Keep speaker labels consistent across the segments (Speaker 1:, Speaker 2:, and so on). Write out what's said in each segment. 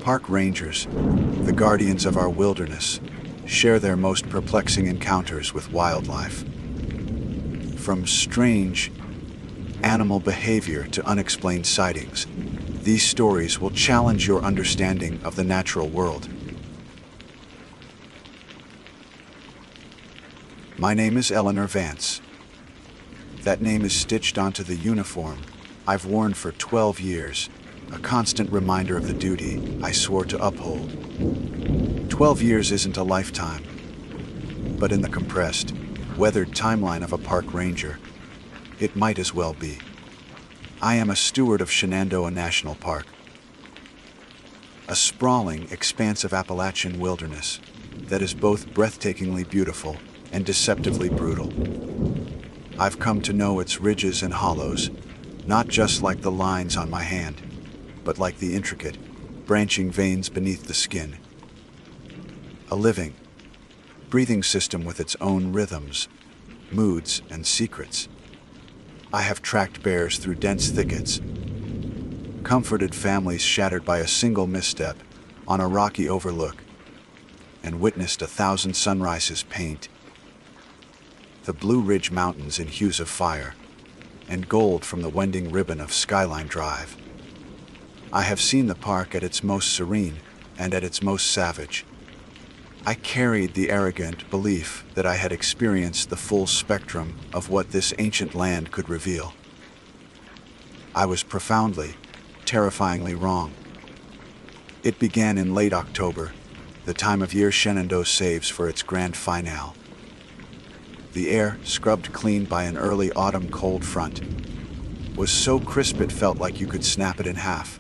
Speaker 1: Park rangers, the guardians of our wilderness, share their most perplexing encounters with wildlife. From strange animal behavior to unexplained sightings, these stories will challenge your understanding of the natural world. My name is Eleanor Vance. That name is stitched onto the uniform I've worn for 12 years, a constant reminder of the duty I swore to uphold. 12 years isn't a lifetime, but in the compressed, weathered timeline of a park ranger, it might as well be. I am a steward of Shenandoah National Park, a sprawling expanse of Appalachian wilderness that is both breathtakingly beautiful and deceptively brutal. I've come to know its ridges and hollows, not just like the lines on my hand, but like the intricate, branching veins beneath the skin. A living, breathing system with its own rhythms, moods, and secrets. I have tracked bears through dense thickets, comforted families shattered by a single misstep on a rocky overlook, and witnessed 1,000 sunrises paint the Blue Ridge Mountains in hues of fire, and gold from the wending ribbon of Skyline Drive. I have seen the park at its most serene and at its most savage. I carried the arrogant belief that I had experienced the full spectrum of what this ancient land could reveal. I was profoundly, terrifyingly wrong. It began in late October, the time of year Shenandoah saves for its grand finale. The air, scrubbed clean by an early autumn cold front, was so crisp it felt like you could snap it in half.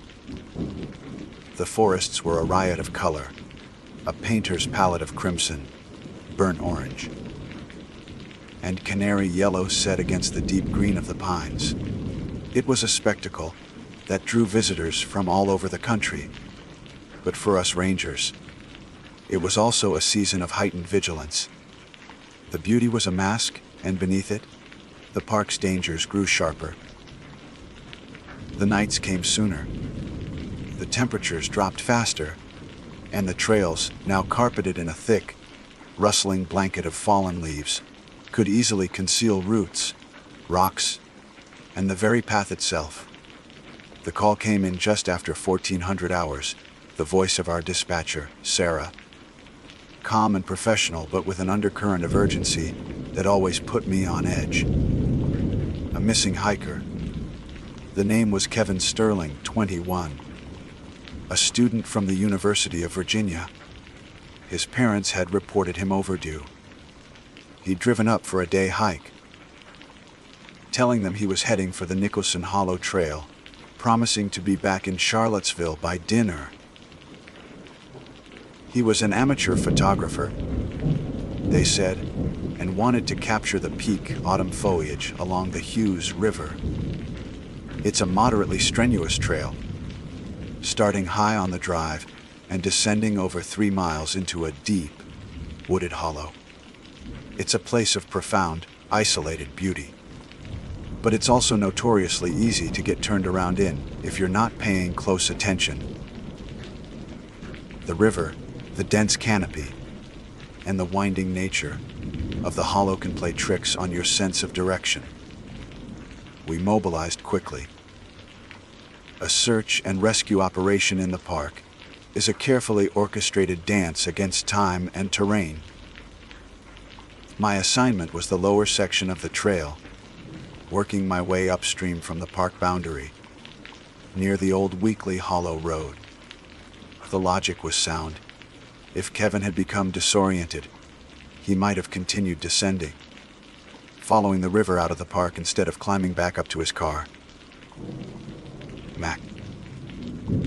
Speaker 1: The forests were a riot of color, a painter's palette of crimson, burnt orange, and canary yellow set against the deep green of the pines. It was a spectacle that drew visitors from all over the country, but for us rangers, it was also a season of heightened vigilance. The beauty was a mask, and beneath it, the park's dangers grew sharper. The nights came sooner. The temperatures dropped faster, and the trails, now carpeted in a thick, rustling blanket of fallen leaves, could easily conceal roots, rocks, and the very path itself. The call came in just after 1400 hours, the voice of our dispatcher, Sarah. Calm and professional, but with an undercurrent of urgency that always put me on edge. A missing hiker. The name was Kevin Sterling, 21. A student from the University of Virginia. His parents had reported him overdue. He'd driven up for a day hike, telling them he was heading for the Nicholson Hollow Trail, promising to be back in Charlottesville by dinner. He was an amateur photographer, they said, and wanted to capture the peak autumn foliage along the Hughes River. It's a moderately strenuous trail, starting high on the drive and descending over 3 miles into a deep, wooded hollow. It's a place of profound, isolated beauty. But it's also notoriously easy to get turned around in if you're not paying close attention. The river, the dense canopy, and the winding nature of the hollow can play tricks on your sense of direction. We mobilized quickly. A search and rescue operation in the park is a carefully orchestrated dance against time and terrain. My assignment was the lower section of the trail, working my way upstream from the park boundary, near the old Weekly Hollow Road. The logic was sound. If Kevin had become disoriented, he might have continued descending, following the river out of the park instead of climbing back up to his car. Mac,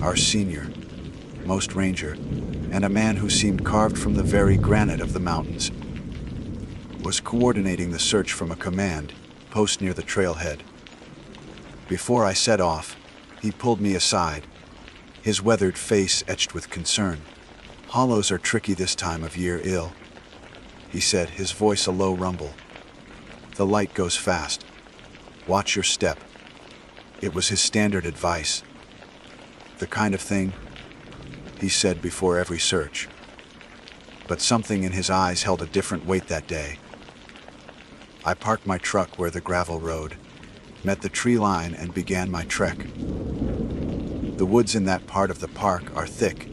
Speaker 1: our senior, most ranger, and a man who seemed carved from the very granite of the mountains, was coordinating the search from a command post near the trailhead. Before I set off, he pulled me aside, his weathered face etched with concern. "Hollows are tricky this time of year, ill," he said, his voice a low rumble. "The light goes fast. Watch your step." It was his standard advice. The kind of thing he said before every search. But something in his eyes held a different weight that day. I parked my truck where the gravel road met the tree line and began my trek. The woods in that part of the park are thick,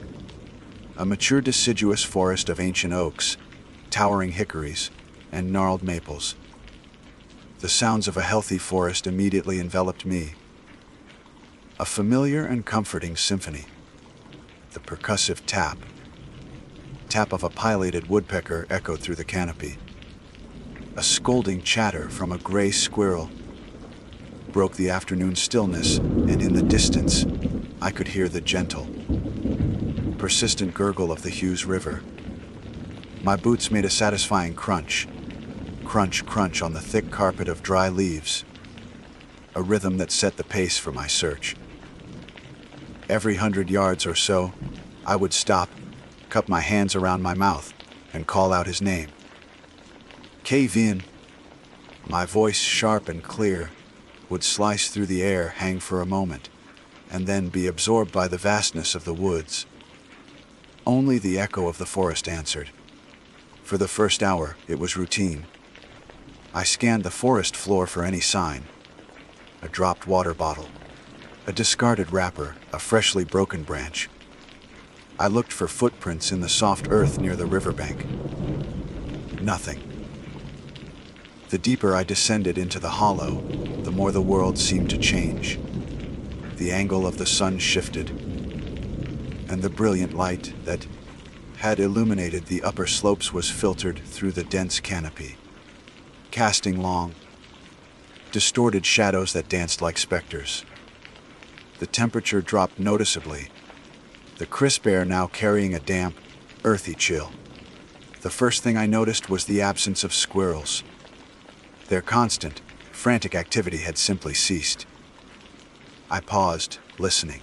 Speaker 1: a mature deciduous forest of ancient oaks, towering hickories, and gnarled maples. The sounds of a healthy forest immediately enveloped me. A familiar and comforting symphony. The percussive tap of a pileated woodpecker echoed through the canopy. A scolding chatter from a gray squirrel broke the afternoon stillness, and in the distance, I could hear the gentle, persistent gurgle of the Hughes River. My boots made a satisfying crunch, crunch, crunch on the thick carpet of dry leaves, a rhythm that set the pace for my search. Every 100 yards or so, I would stop, cup my hands around my mouth, and call out his name. Cave in. My voice, sharp and clear, would slice through the air, hang for a moment, and then be absorbed by the vastness of the woods. Only the echo of the forest answered. For the first hour, it was routine. I scanned the forest floor for any sign. A dropped water bottle, a discarded wrapper, a freshly broken branch. I looked for footprints in the soft earth near the riverbank. Nothing. The deeper I descended into the hollow, the more the world seemed to change. The angle of the sun shifted, and the brilliant light that had illuminated the upper slopes was filtered through the dense canopy, casting long, distorted shadows that danced like specters. The temperature dropped noticeably, the crisp air now carrying a damp, earthy chill. The first thing I noticed was the absence of squirrels. Their constant, frantic activity had simply ceased. I paused, listening.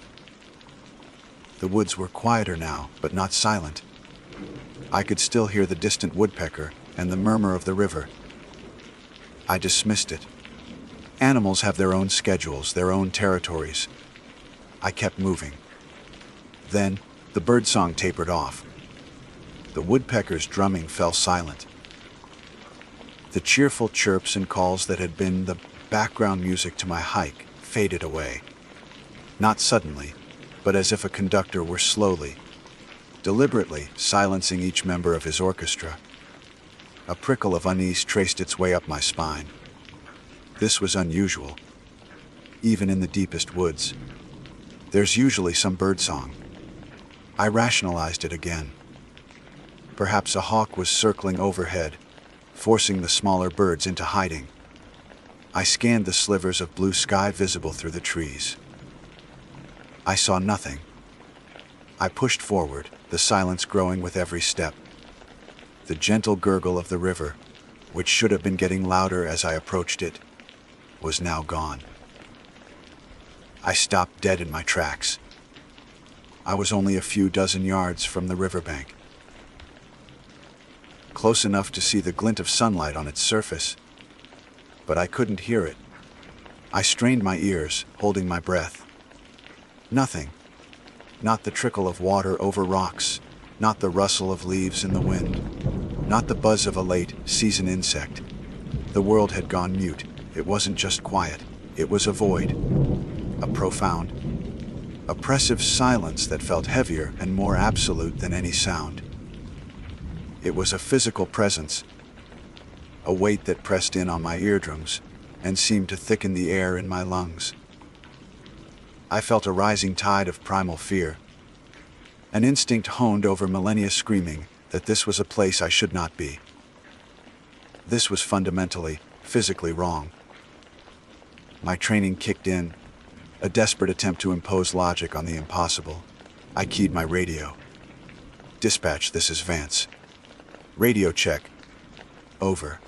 Speaker 1: The woods were quieter now, but not silent. I could still hear the distant woodpecker and the murmur of the river. I dismissed it. Animals have their own schedules, their own territories. I kept moving. Then, the birdsong tapered off. The woodpecker's drumming fell silent. The cheerful chirps and calls that had been the background music to my hike faded away. Not suddenly, but as if a conductor were slowly, deliberately silencing each member of his orchestra. A prickle of unease traced its way up my spine. This was unusual. Even in the deepest woods, there's usually some birdsong. I rationalized it again. Perhaps a hawk was circling overhead, forcing the smaller birds into hiding. I scanned the slivers of blue sky visible through the trees. I saw nothing. I pushed forward, the silence growing with every step. The gentle gurgle of the river, which should have been getting louder as I approached it, was now gone. I stopped dead in my tracks. I was only a few dozen yards from the riverbank, close enough to see the glint of sunlight on its surface, but I couldn't hear it. I strained my ears, holding my breath. Nothing. Not the trickle of water over rocks, not the rustle of leaves in the wind, not the buzz of a late-season insect. The world had gone mute. It wasn't just quiet. It was a void, a profound, oppressive silence that felt heavier and more absolute than any sound. It was a physical presence, a weight that pressed in on my eardrums and seemed to thicken the air in my lungs. I felt a rising tide of primal fear, an instinct honed over millennia screaming that this was a place I should not be. This was fundamentally, physically wrong. My training kicked in, a desperate attempt to impose logic on the impossible. I keyed my radio. Dispatch, this is Vance. Radio check. Over.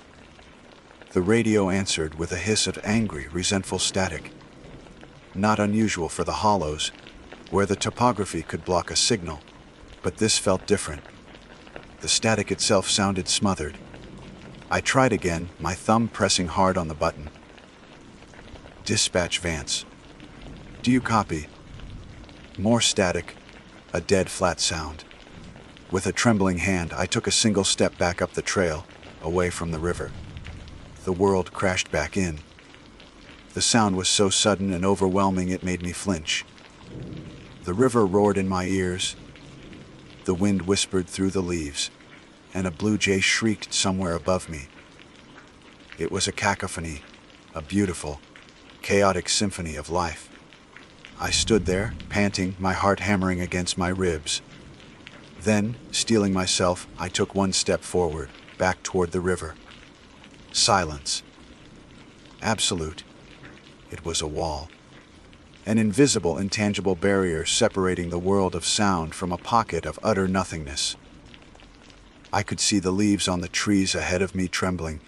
Speaker 1: The radio answered with a hiss of angry, resentful static. Not unusual for the hollows, where the topography could block a signal, but this felt different. The static itself sounded smothered. I tried again, my thumb pressing hard on the button. Dispatch Vance. Do you copy? More static, A dead, flat sound. With a trembling hand, I took a single step back up the trail, away from the river. The world crashed back in. The sound was so sudden and overwhelming it made me flinch. The river roared in my ears. The wind whispered through the leaves, and a blue jay shrieked somewhere above me. It was a cacophony, a beautiful, chaotic symphony of life. I stood there, panting, my heart hammering against my ribs. Then, steeling myself, I took one step forward, back toward the river. Silence. Absolute. It was a wall. An invisible, intangible barrier separating the world of sound from a pocket of utter nothingness. I could see the leaves on the trees ahead of me trembling,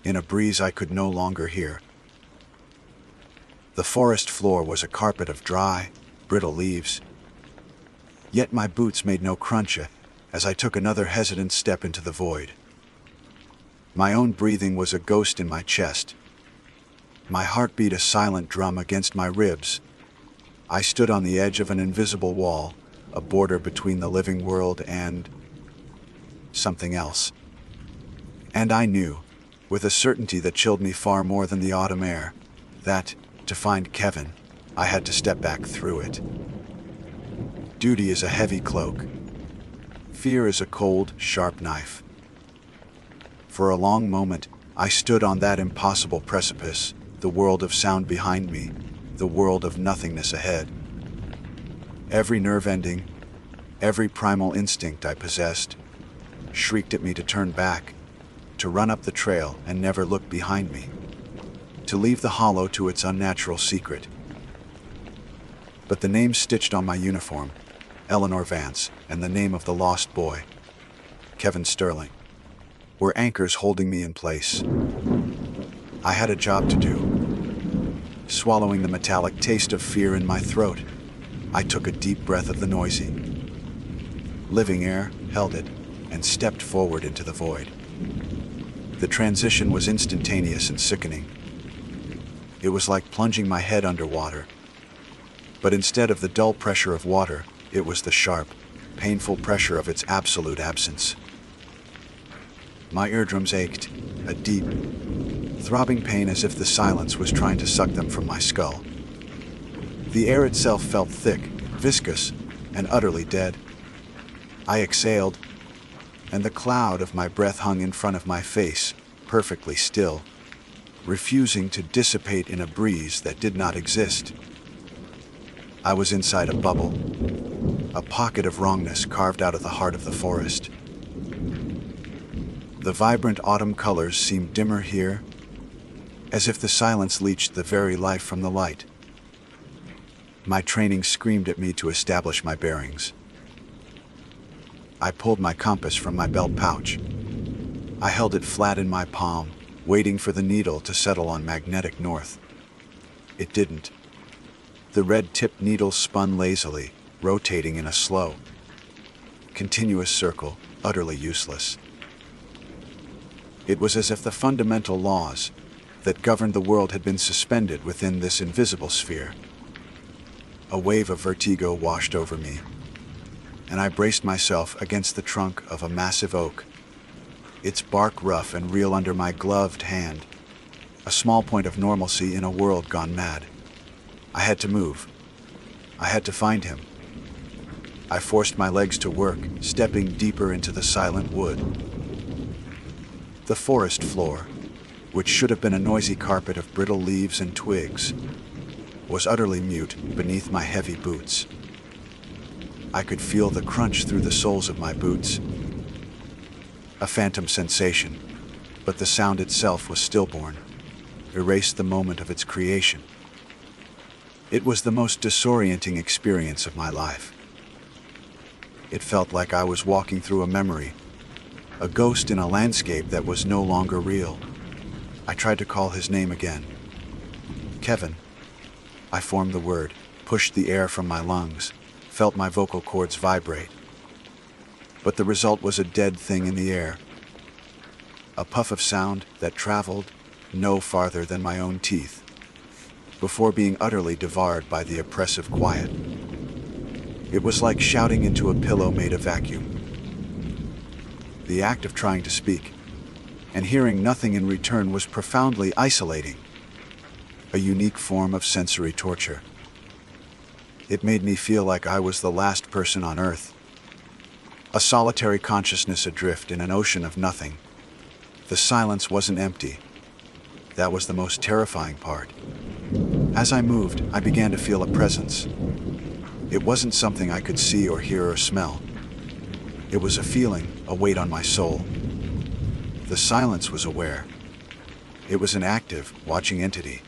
Speaker 1: in a breeze I could no longer hear. The forest floor was a carpet of dry, brittle leaves. Yet my boots made no crunch as I took another hesitant step into the void. My own breathing was a ghost in my chest. My heart beat a silent drum against my ribs. I stood on the edge of an invisible wall, a border between the living world and something else. And I knew, with a certainty that chilled me far more than the autumn air, that, to find Kevin, I had to step back through it. Duty is a heavy cloak. Fear is a cold, sharp knife. For a long moment, I stood on that impossible precipice, the world of sound behind me, the world of nothingness ahead. Every nerve ending, every primal instinct I possessed, shrieked at me to turn back, to run up the trail and never look behind me, to leave the hollow to its unnatural secret. But the name stitched on my uniform, Eleanor Vance, and the name of the lost boy, Kevin Sterling, were anchors holding me in place. I had a job to do. Swallowing the metallic taste of fear in my throat, I took a deep breath of the noisy, living air, held it, and stepped forward into the void. The transition was instantaneous and sickening. It was like plunging my head underwater. But instead of the dull pressure of water, it was the sharp, painful pressure of its absolute absence. My eardrums ached, a deep, throbbing pain as if the silence was trying to suck them from my skull. The air itself felt thick, viscous, and utterly dead. I exhaled, and the cloud of my breath hung in front of my face, perfectly still, refusing to dissipate in a breeze that did not exist. I was inside a bubble, a pocket of wrongness carved out of the heart of the forest. The vibrant autumn colors seemed dimmer here, as if the silence leached the very life from the light. My training screamed at me to establish my bearings. I pulled my compass from my belt pouch. I held it flat in my palm, waiting for the needle to settle on magnetic north. It didn't. The red-tipped needle spun lazily, rotating in a slow, continuous circle, utterly useless. It was as if the fundamental laws that governed the world had been suspended within this invisible sphere. A wave of vertigo washed over me, and I braced myself against the trunk of a massive oak, its bark rough and real under my gloved hand, a small point of normalcy in a world gone mad. I had to move. I had to find him. I forced my legs to work, stepping deeper into the silent wood. The forest floor, which should have been a noisy carpet of brittle leaves and twigs, was utterly mute beneath my heavy boots. I could feel the crunch through the soles of my boots. A phantom sensation, but the sound itself was stillborn, erased the moment of its creation. It was the most disorienting experience of my life. It felt like I was walking through a memory, a ghost in a landscape that was no longer real. I tried to call his name again. Kevin. I formed the word, pushed the air from my lungs, felt my vocal cords vibrate. But the result was a dead thing in the air. A puff of sound that traveled no farther than my own teeth, before being utterly devoured by the oppressive quiet. It was like shouting into a pillow made of vacuum. The act of trying to speak and hearing nothing in return was profoundly isolating, a unique form of sensory torture. It made me feel like I was the last person on Earth, a solitary consciousness adrift in an ocean of nothing. The silence wasn't empty. That was the most terrifying part. As I moved, I began to feel a presence. It wasn't something I could see or hear or smell. It was a feeling, a weight on my soul. The silence was aware. It was an active, watching entity.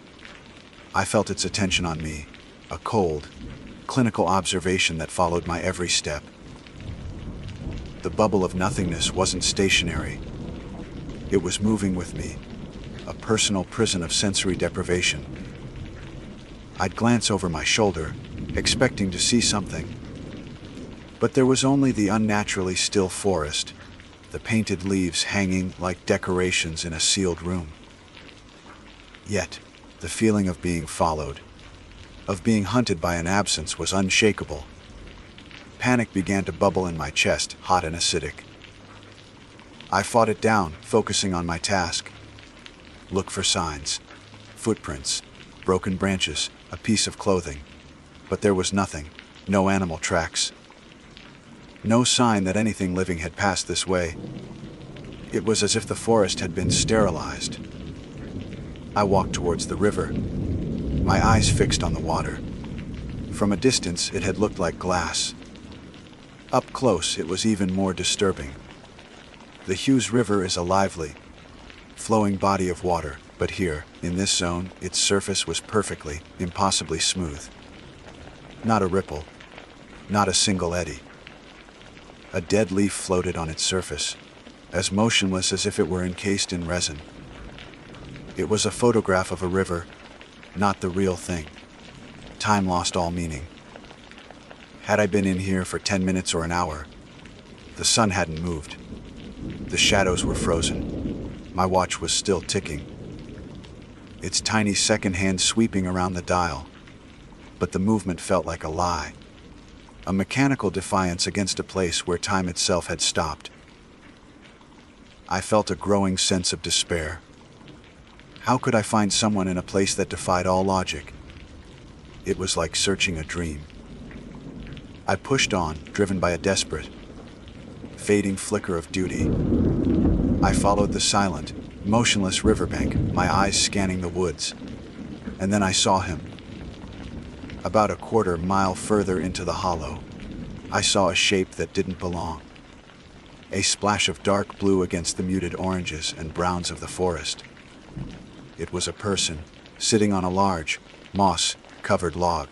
Speaker 1: I felt its attention on me, a cold, clinical observation that followed my every step. The bubble of nothingness wasn't stationary. It was moving with me, a personal prison of sensory deprivation. I'd glance over my shoulder, expecting to see something. But there was only the unnaturally still forest, the painted leaves hanging like decorations in a sealed room. Yet, the feeling of being followed, of being hunted by an absence, was unshakable. Panic began to bubble in my chest, hot and acidic. I fought it down, focusing on my task. Look for signs, footprints, broken branches, a piece of clothing. But there was nothing, no animal tracks. No sign that anything living had passed this way. It was as if the forest had been sterilized. I walked towards the river, my eyes fixed on the water. From a distance, it had looked like glass. Up close, it was even more disturbing. The Hughes River is a lively, flowing body of water, but here, in this zone, its surface was perfectly, impossibly smooth. Not a ripple, not a single eddy. A dead leaf floated on its surface, as motionless as if it were encased in resin. It was a photograph of a river, not the real thing. Time lost all meaning. Had I been in here for 10 minutes or an hour, the sun hadn't moved. The shadows were frozen. My watch was still ticking, its tiny second hand sweeping around the dial. But the movement felt like a lie, a mechanical defiance against a place where time itself had stopped. I felt a growing sense of despair. How could I find someone in a place that defied all logic? It was like searching a dream. I pushed on, driven by a desperate, fading flicker of duty. I followed the silent, motionless riverbank, my eyes scanning the woods. And then I saw him. About a quarter mile further into the hollow, I saw a shape that didn't belong. A splash of dark blue against the muted oranges and browns of the forest. It was a person, sitting on a large, moss-covered log.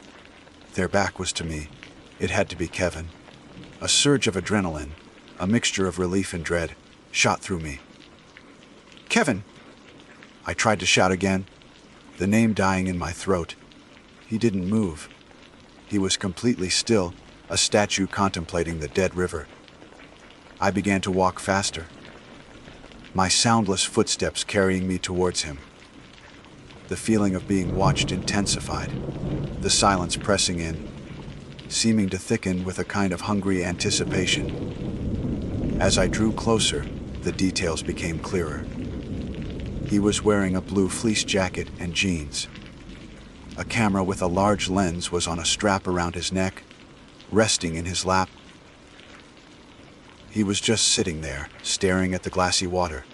Speaker 1: Their back was to me. It had to be Kevin. A surge of adrenaline, a mixture of relief and dread, shot through me. "Kevin!" I tried to shout again, the name dying in my throat. He didn't move. He was completely still, a statue contemplating the dead river. I began to walk faster, my soundless footsteps carrying me towards him. The feeling of being watched intensified, the silence pressing in, seeming to thicken with a kind of hungry anticipation. As I drew closer, the details became clearer. He was wearing a blue fleece jacket and jeans. A camera with a large lens was on a strap around his neck, resting in his lap. He was just sitting there, staring at the glassy water.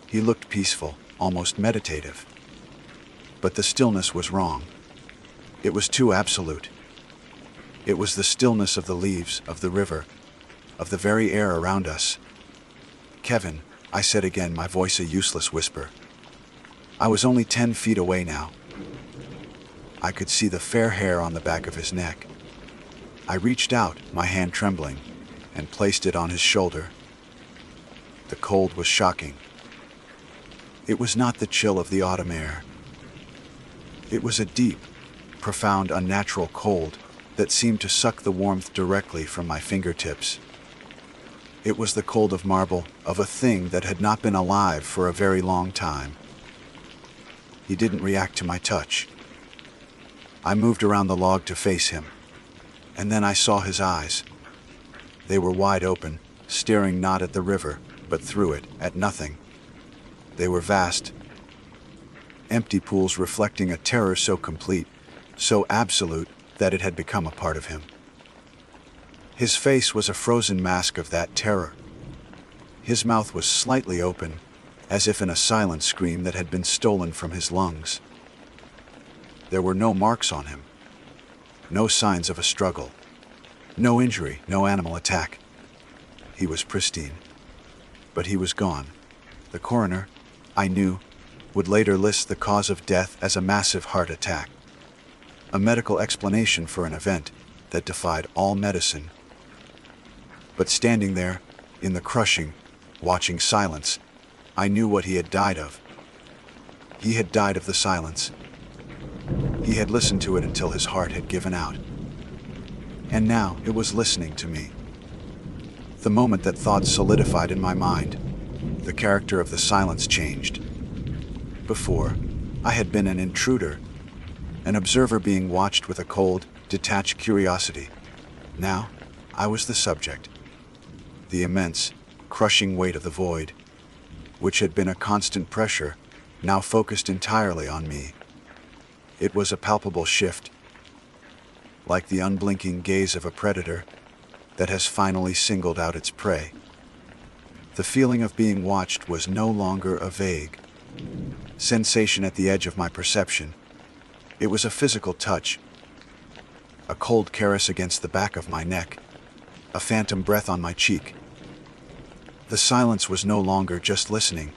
Speaker 1: He looked peaceful, almost meditative. But the stillness was wrong. It was too absolute. It was the stillness of the leaves, of the river, of the very air around us. "Kevin," I said again, my voice a useless whisper. I was only 10 feet away now. I could see the fair hair on the back of his neck. I reached out, my hand trembling, and placed it on his shoulder. The cold was shocking. It was not the chill of the autumn air. It was a deep, profound, unnatural cold that seemed to suck the warmth directly from my fingertips. It was the cold of marble, of a thing that had not been alive for a very long time. He didn't react to my touch. I moved around the log to face him. And then I saw his eyes. They were wide open, staring not at the river, but through it, at nothing. They were vast, empty pools reflecting a terror so complete, so absolute, that it had become a part of him. His face was a frozen mask of that terror. His mouth was slightly open, as if in a silent scream that had been stolen from his lungs. There were no marks on him, no signs of a struggle, no injury, no animal attack. He was pristine. But he was gone. The coroner, I knew, would later list the cause of death as a massive heart attack, a medical explanation for an event that defied all medicine. But standing there, in the crushing, watching silence, I knew what he had died of. He had died of the silence. He had listened to it until his heart had given out. And now it was listening to me. The moment that thought solidified in my mind, the character of the silence changed. Before, I had been an intruder, an observer being watched with a cold, detached curiosity. Now, I was the subject. The immense, crushing weight of the void, which had been a constant pressure, now focused entirely on me. It was a palpable shift, like the unblinking gaze of a predator that has finally singled out its prey. The feeling of being watched was no longer a vague sensation at the edge of my perception. It was a physical touch, a cold caress against the back of my neck, a phantom breath on my cheek. The silence was no longer just listening.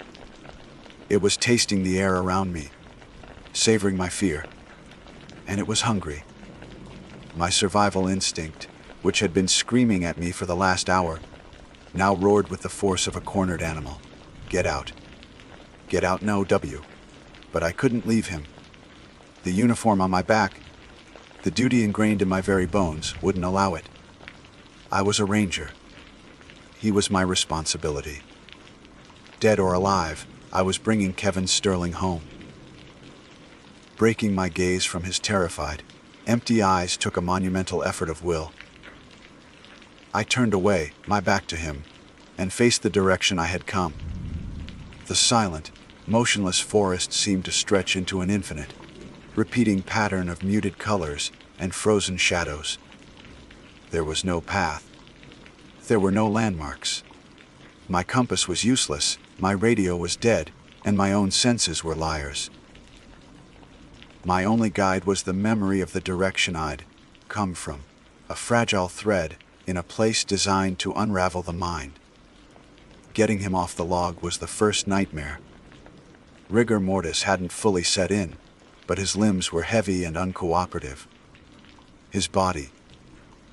Speaker 1: It was tasting the air around me, savoring my fear, and it was hungry. My survival instinct, which had been screaming at me for the last hour, now roared with the force of a cornered animal. Get out. Get out, no W. But I couldn't leave him. The uniform on my back, the duty ingrained in my very bones, wouldn't allow it. I was a ranger. He was my responsibility. Dead or alive, I was bringing Kevin Sterling home. Breaking my gaze from his terrified, empty eyes took a monumental effort of will. I turned away, my back to him, and faced the direction I had come. The silent, motionless forest seemed to stretch into an infinite, repeating pattern of muted colors and frozen shadows. There was no path. There were no landmarks. My compass was useless, my radio was dead, and my own senses were liars. My only guide was the memory of the direction I'd come from, a fragile thread in a place designed to unravel the mind. Getting him off the log was the first nightmare. Rigor mortis hadn't fully set in, but his limbs were heavy and uncooperative. His body,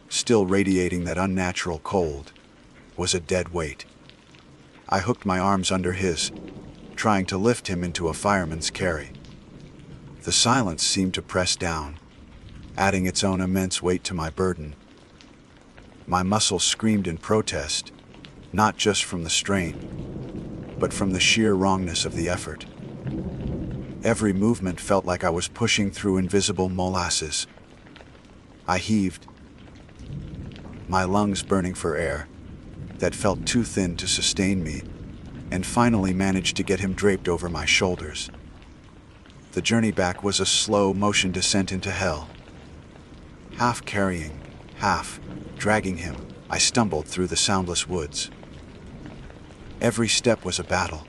Speaker 1: still radiating that unnatural cold, was a dead weight. I hooked my arms under his, trying to lift him into a fireman's carry. The silence seemed to press down, adding its own immense weight to my burden. My muscles screamed in protest, not just from the strain, but from the sheer wrongness of the effort. Every movement felt like I was pushing through invisible molasses. I heaved, my lungs burning for air that felt too thin to sustain me, and finally managed to get him draped over my shoulders. The journey back was a slow motion descent into hell. Half carrying, half dragging him, I stumbled through the soundless woods. Every step was a battle.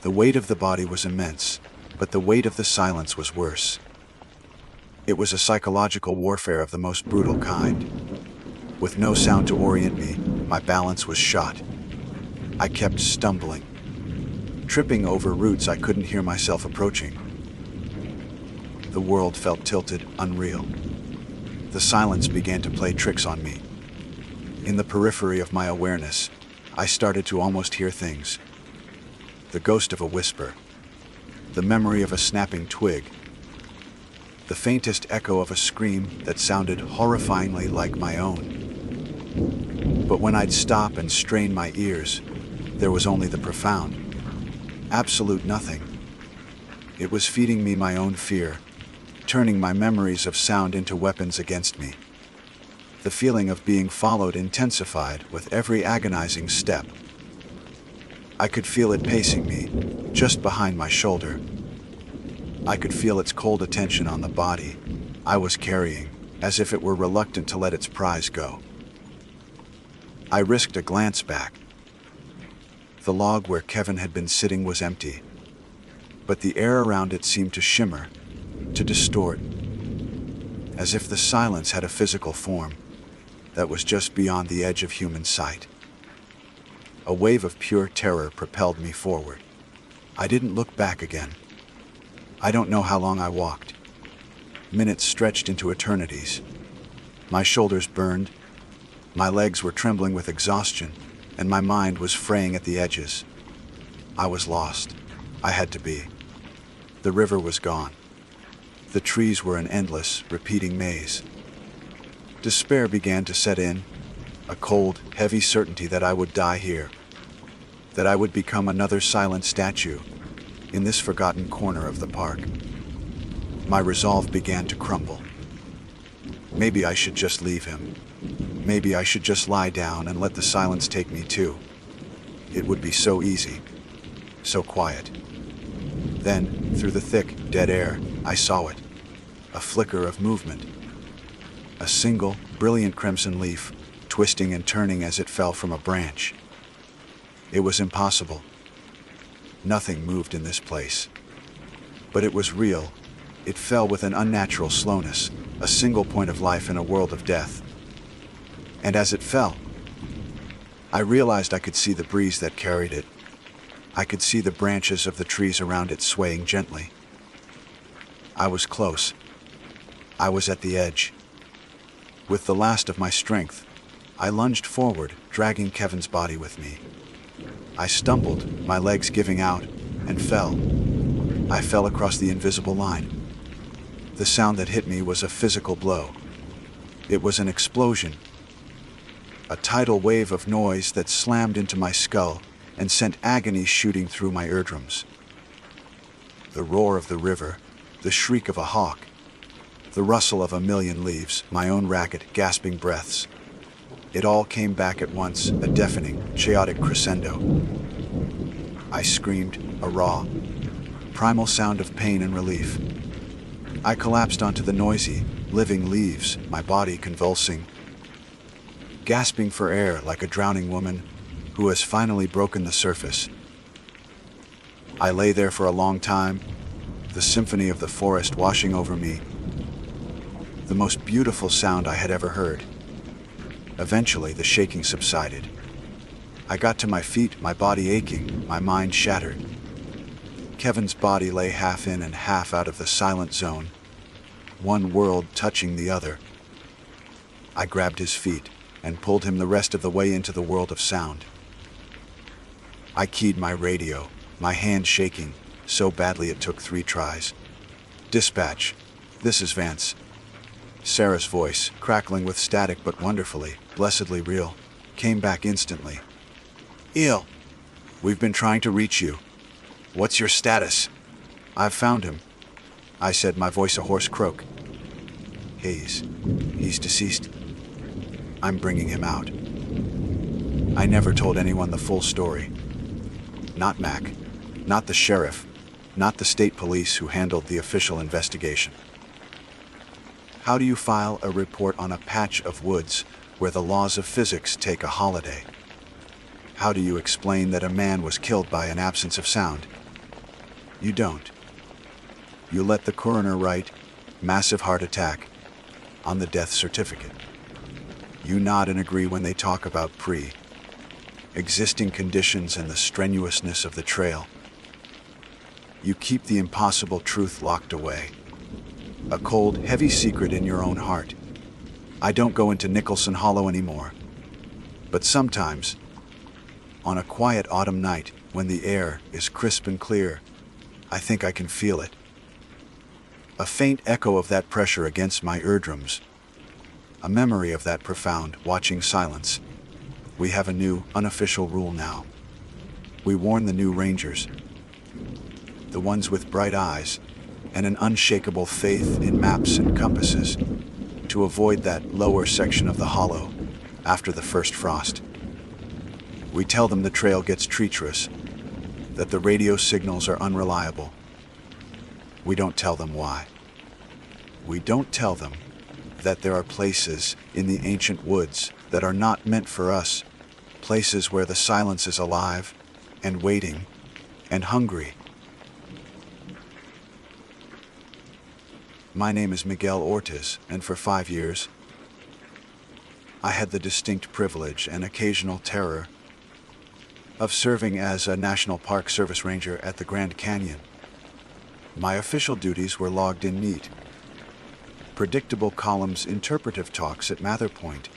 Speaker 1: The weight of the body was immense, but the weight of the silence was worse. It was a psychological warfare of the most brutal kind. With no sound to orient me, my balance was shot. I kept stumbling, tripping over roots I couldn't hear myself approaching. The world felt tilted, unreal. The silence began to play tricks on me. In the periphery of my awareness, I started to almost hear things. The ghost of a whisper, the memory of a snapping twig, the faintest echo of a scream that sounded horrifyingly like my own. But when I'd stop and strain my ears, there was only the profound, absolute nothing. It was feeding me my own fear, turning my memories of sound into weapons against me. The feeling of being followed intensified with every agonizing step. I could feel it pacing me, just behind my shoulder. I could feel its cold attention on the body I was carrying, as if it were reluctant to let its prize go. I risked a glance back. The log where Kevin had been sitting was empty, but the air around it seemed to shimmer, to distort, as if the silence had a physical form that was just beyond the edge of human sight. A wave of pure terror propelled me forward. I didn't look back again. I don't know how long I walked. Minutes stretched into eternities. My shoulders burned, my legs were trembling with exhaustion, and my mind was fraying at the edges. I was lost. I had to be. The river was gone. The trees were an endless, repeating maze. Despair began to set in, a cold, heavy certainty that I would die here, that I would become another silent statue in this forgotten corner of the park. My resolve began to crumble. Maybe I should just leave him. Maybe I should just lie down and let the silence take me too. It would be so easy, so quiet. Then, through the thick, dead air, I saw it. A flicker of movement. A single, brilliant crimson leaf, twisting and turning as it fell from a branch. It was impossible. Nothing moved in this place. But it was real. It fell with an unnatural slowness, a single point of life in a world of death. And as it fell, I realized I could see the breeze that carried it. I could see the branches of the trees around it swaying gently. I was close. I was at the edge. With the last of my strength, I lunged forward, dragging Kevin's body with me. I stumbled, my legs giving out, and fell. I fell across the invisible line. The sound that hit me was a physical blow. It was an explosion. A tidal wave of noise that slammed into my skull and sent agony shooting through my eardrums. The roar of the river, the shriek of a hawk, the rustle of a million leaves, my own ragged, gasping breaths. It all came back at once, a deafening, chaotic crescendo. I screamed, a raw, primal sound of pain and relief. I collapsed onto the noisy, living leaves, my body convulsing, gasping for air like a drowning woman who has finally broken the surface. I lay there for a long time, the symphony of the forest washing over me, the most beautiful sound I had ever heard. Eventually, the shaking subsided. I got to my feet, my body aching, my mind shattered. Kevin's body lay half in and half out of the silent zone, one world touching the other. I grabbed his feet and pulled him the rest of the way into the world of sound. I keyed my radio, my hand shaking so badly it took 3 tries. "Dispatch, this is Vance." Sarah's voice, crackling with static but wonderfully, blessedly real, came back instantly. "Eel, we've been trying to reach you. What's your status?" "I've found him," I said, my voice a hoarse croak. He's deceased. I'm bringing him out." I never told anyone the full story. Not Mac, not the sheriff, not the state police who handled the official investigation. How do you file a report on a patch of woods where the laws of physics take a holiday? How do you explain that a man was killed by an absence of sound? You don't. You let the coroner write, "massive heart attack," on the death certificate. You nod and agree when they talk about existing conditions and the strenuousness of the trail. You keep the impossible truth locked away. A cold, heavy secret in your own heart. I don't go into Nicholson Hollow anymore. But sometimes, on a quiet autumn night, when the air is crisp and clear, I think I can feel it. A faint echo of that pressure against my eardrums. A memory of that profound, watching silence. We have a new, unofficial rule now. We warn the new rangers, the ones with bright eyes and an unshakable faith in maps and compasses, to avoid that lower section of the hollow after the first frost. We tell them the trail gets treacherous, that the radio signals are unreliable. We don't tell them why. We don't tell them that there are places in the ancient woods that are not meant for us, places where the silence is alive and waiting and hungry. My name is Miguel Ortiz, and for 5 years, I had the distinct privilege and occasional terror of serving as a National Park Service ranger at the Grand Canyon. My official duties were logged in neat. Predictable columns interpretive talks at Mather Point,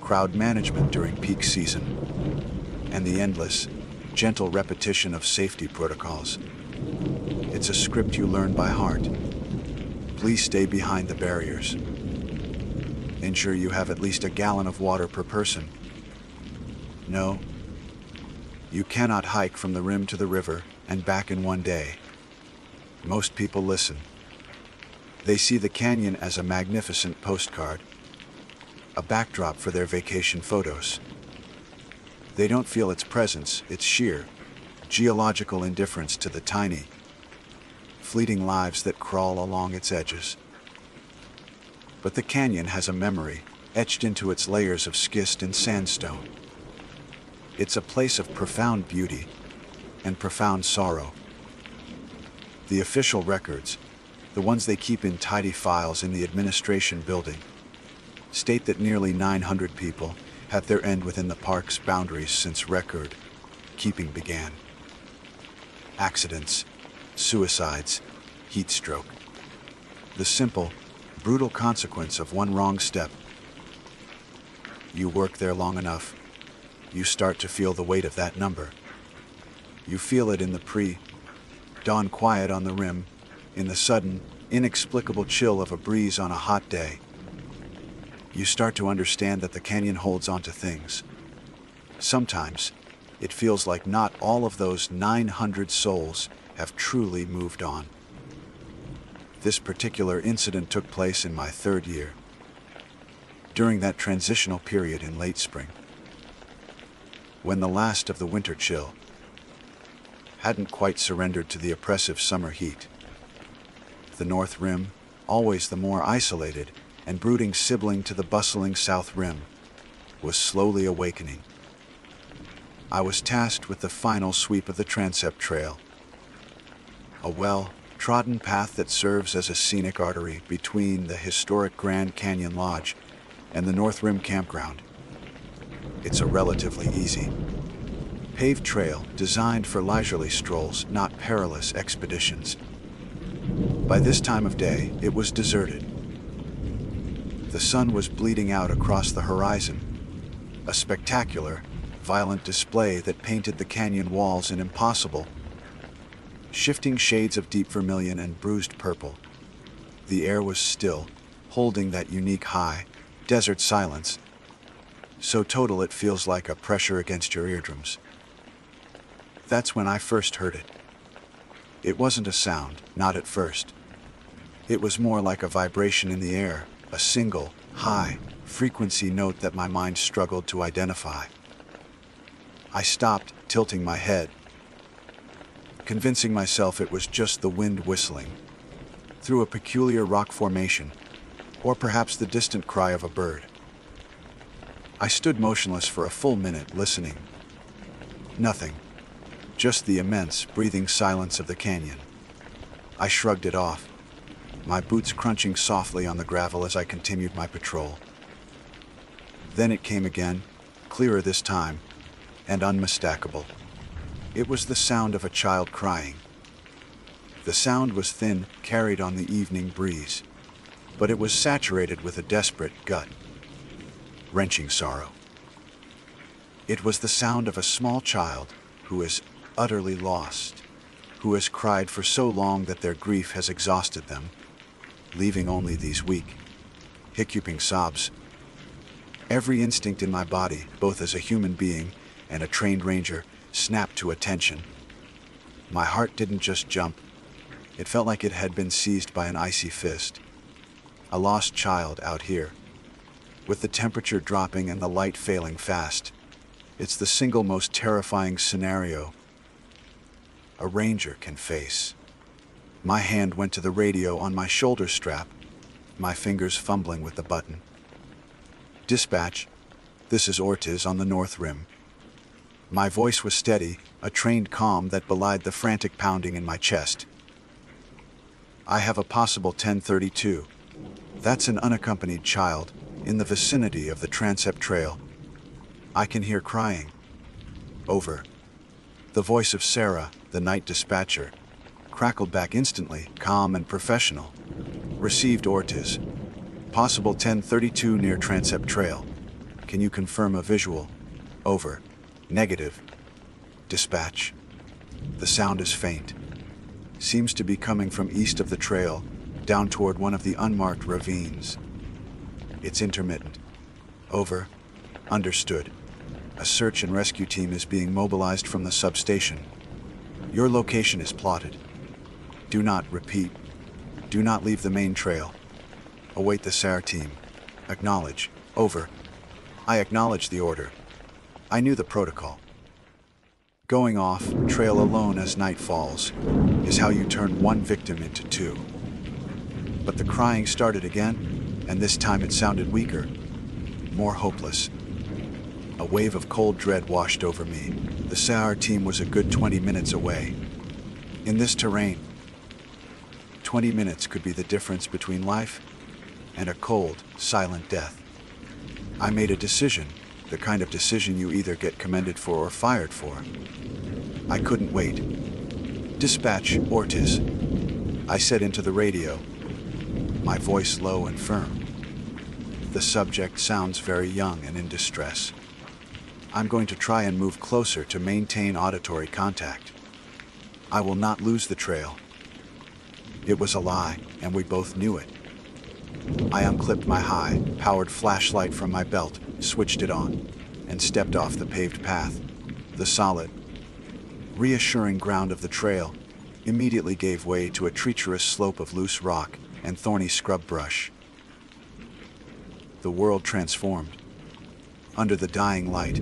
Speaker 1: crowd management during peak season, and the endless, gentle repetition of safety protocols. It's a script you learn by heart. Please stay behind the barriers. Ensure you have at least a gallon of water per person. No, you cannot hike from the rim to the river and back in one day. Most people listen. They see the canyon as a magnificent postcard, a backdrop for their vacation photos. They don't feel its presence, its sheer, geological indifference to the tiny, fleeting lives that crawl along its edges. But the canyon has a memory etched into its layers of schist and sandstone. It's a place of profound beauty and profound sorrow. The official records, the ones they keep in tidy files in the administration building, state that nearly 900 people have their end within the park's boundaries since record keeping began. Accidents, suicides, heat stroke. The simple, brutal consequence of one wrong step. You work there long enough, you start to feel the weight of that number. You feel it in the pre-dawn quiet on the rim, in the sudden, inexplicable chill of a breeze on a hot day. You start to understand that the canyon holds onto things. Sometimes, it feels like not all of those 900 souls have truly moved on. This particular incident took place in my 3rd year, during that transitional period in late spring, when the last of the winter chill hadn't quite surrendered to the oppressive summer heat. The North Rim, always the more isolated and brooding sibling to the bustling South Rim, was slowly awakening. I was tasked with the final sweep of the transept trail, a well-trodden path that serves as a scenic artery between the historic Grand Canyon Lodge and the North Rim campground. It's a relatively easy, paved trail designed for leisurely strolls, not perilous expeditions. By this time of day, it was deserted. The sun was bleeding out across the horizon, a spectacular, violent display that painted the canyon walls in impossible, shifting shades of deep vermilion and bruised purple. The air was still, holding that unique high, desert silence, so total it feels like a pressure against your eardrums. That's when I first heard it. It wasn't a sound, not at first. It was more like a vibration in the air, a single, high, frequency note that my mind struggled to identify. I stopped, tilting my head, convincing myself it was just the wind whistling through a peculiar rock formation, or perhaps the distant cry of a bird. I stood motionless for a full minute, listening. Nothing. Just the immense, breathing silence of the canyon. I shrugged it off, my boots crunching softly on the gravel as I continued my patrol. Then it came again, clearer this time, and unmistakable. It was the sound of a child crying. The sound was thin, carried on the evening breeze, but it was saturated with a desperate, gut-wrenching sorrow. It was the sound of a small child who is utterly lost, who has cried for so long that their grief has exhausted them, leaving only these weak, hiccuping sobs. Every instinct in my body, both as a human being and a trained ranger, snapped to attention. My heart didn't just jump. It felt like it had been seized by an icy fist. A lost child out here. With the temperature dropping and the light failing fast, it's the single most terrifying scenario a ranger can face. My hand went to the radio on my shoulder strap, my fingers fumbling with the button. Dispatch, this is Ortiz on the North Rim. My voice was steady, a trained calm that belied the frantic pounding in my chest. I have a possible 1032. That's an unaccompanied child in the vicinity of the transept trail. I can hear crying. Over. The voice of Sarah, the night dispatcher, crackled back instantly, calm and professional. Received Ortiz. Possible 1032 near transept trail. Can you confirm a visual? Over. Negative. Dispatch. The sound is faint. Seems to be coming from east of the trail, down toward one of the unmarked ravines. It's intermittent. Over. Understood. A search and rescue team is being mobilized from the substation. Your location is plotted. Do not, repeat, do not leave the main trail. Await the SAR team. Acknowledge. Over. I acknowledge the order. I knew the protocol. Going off, trail alone as night falls, is how you turn one victim into two. But the crying started again, and this time it sounded weaker, more hopeless. A wave of cold dread washed over me. The SAR team was a good 20 minutes away. In this terrain, 20 minutes could be the difference between life and a cold, silent death. I made a decision, the kind of decision you either get commended for or fired for. I couldn't wait. Dispatch, Ortiz. I said into the radio, my voice low and firm. The subject sounds very young and in distress. I'm going to try and move closer to maintain auditory contact. I will not lose the trail. It was a lie, and we both knew it. I unclipped my high-powered flashlight from my belt, switched it on, and stepped off the paved path. The solid, reassuring ground of the trail immediately gave way to a treacherous slope of loose rock and thorny scrub brush. The world transformed. Under the dying light,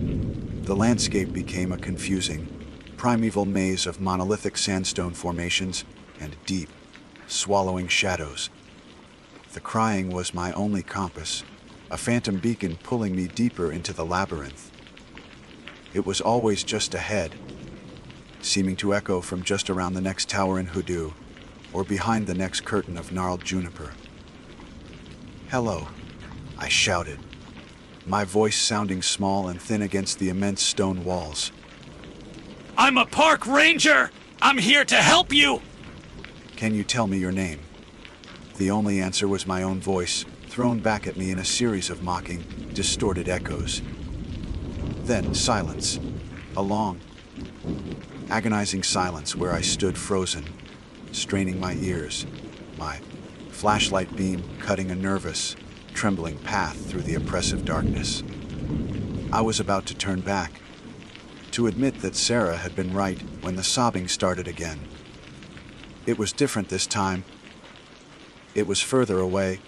Speaker 1: the landscape became a confusing, primeval maze of monolithic sandstone formations and deep, swallowing shadows. The crying was my only compass, a phantom beacon pulling me deeper into the labyrinth. It was always just ahead, seeming to echo from just around the next tower in Hoodoo, or behind the next curtain of gnarled juniper. Hello, I shouted, my voice sounding small and thin against the immense stone walls.
Speaker 2: I'm a park ranger! I'm here to help you!
Speaker 1: Can you tell me your name? The only answer was my own voice, thrown back at me in a series of mocking, distorted echoes. Then silence. A long, agonizing silence where I stood frozen, straining my ears, my flashlight beam cutting a nervous, trembling path through the oppressive darkness. I was about to turn back, to admit that Sarah had been right when the sobbing started again. It was different this time. It was further away,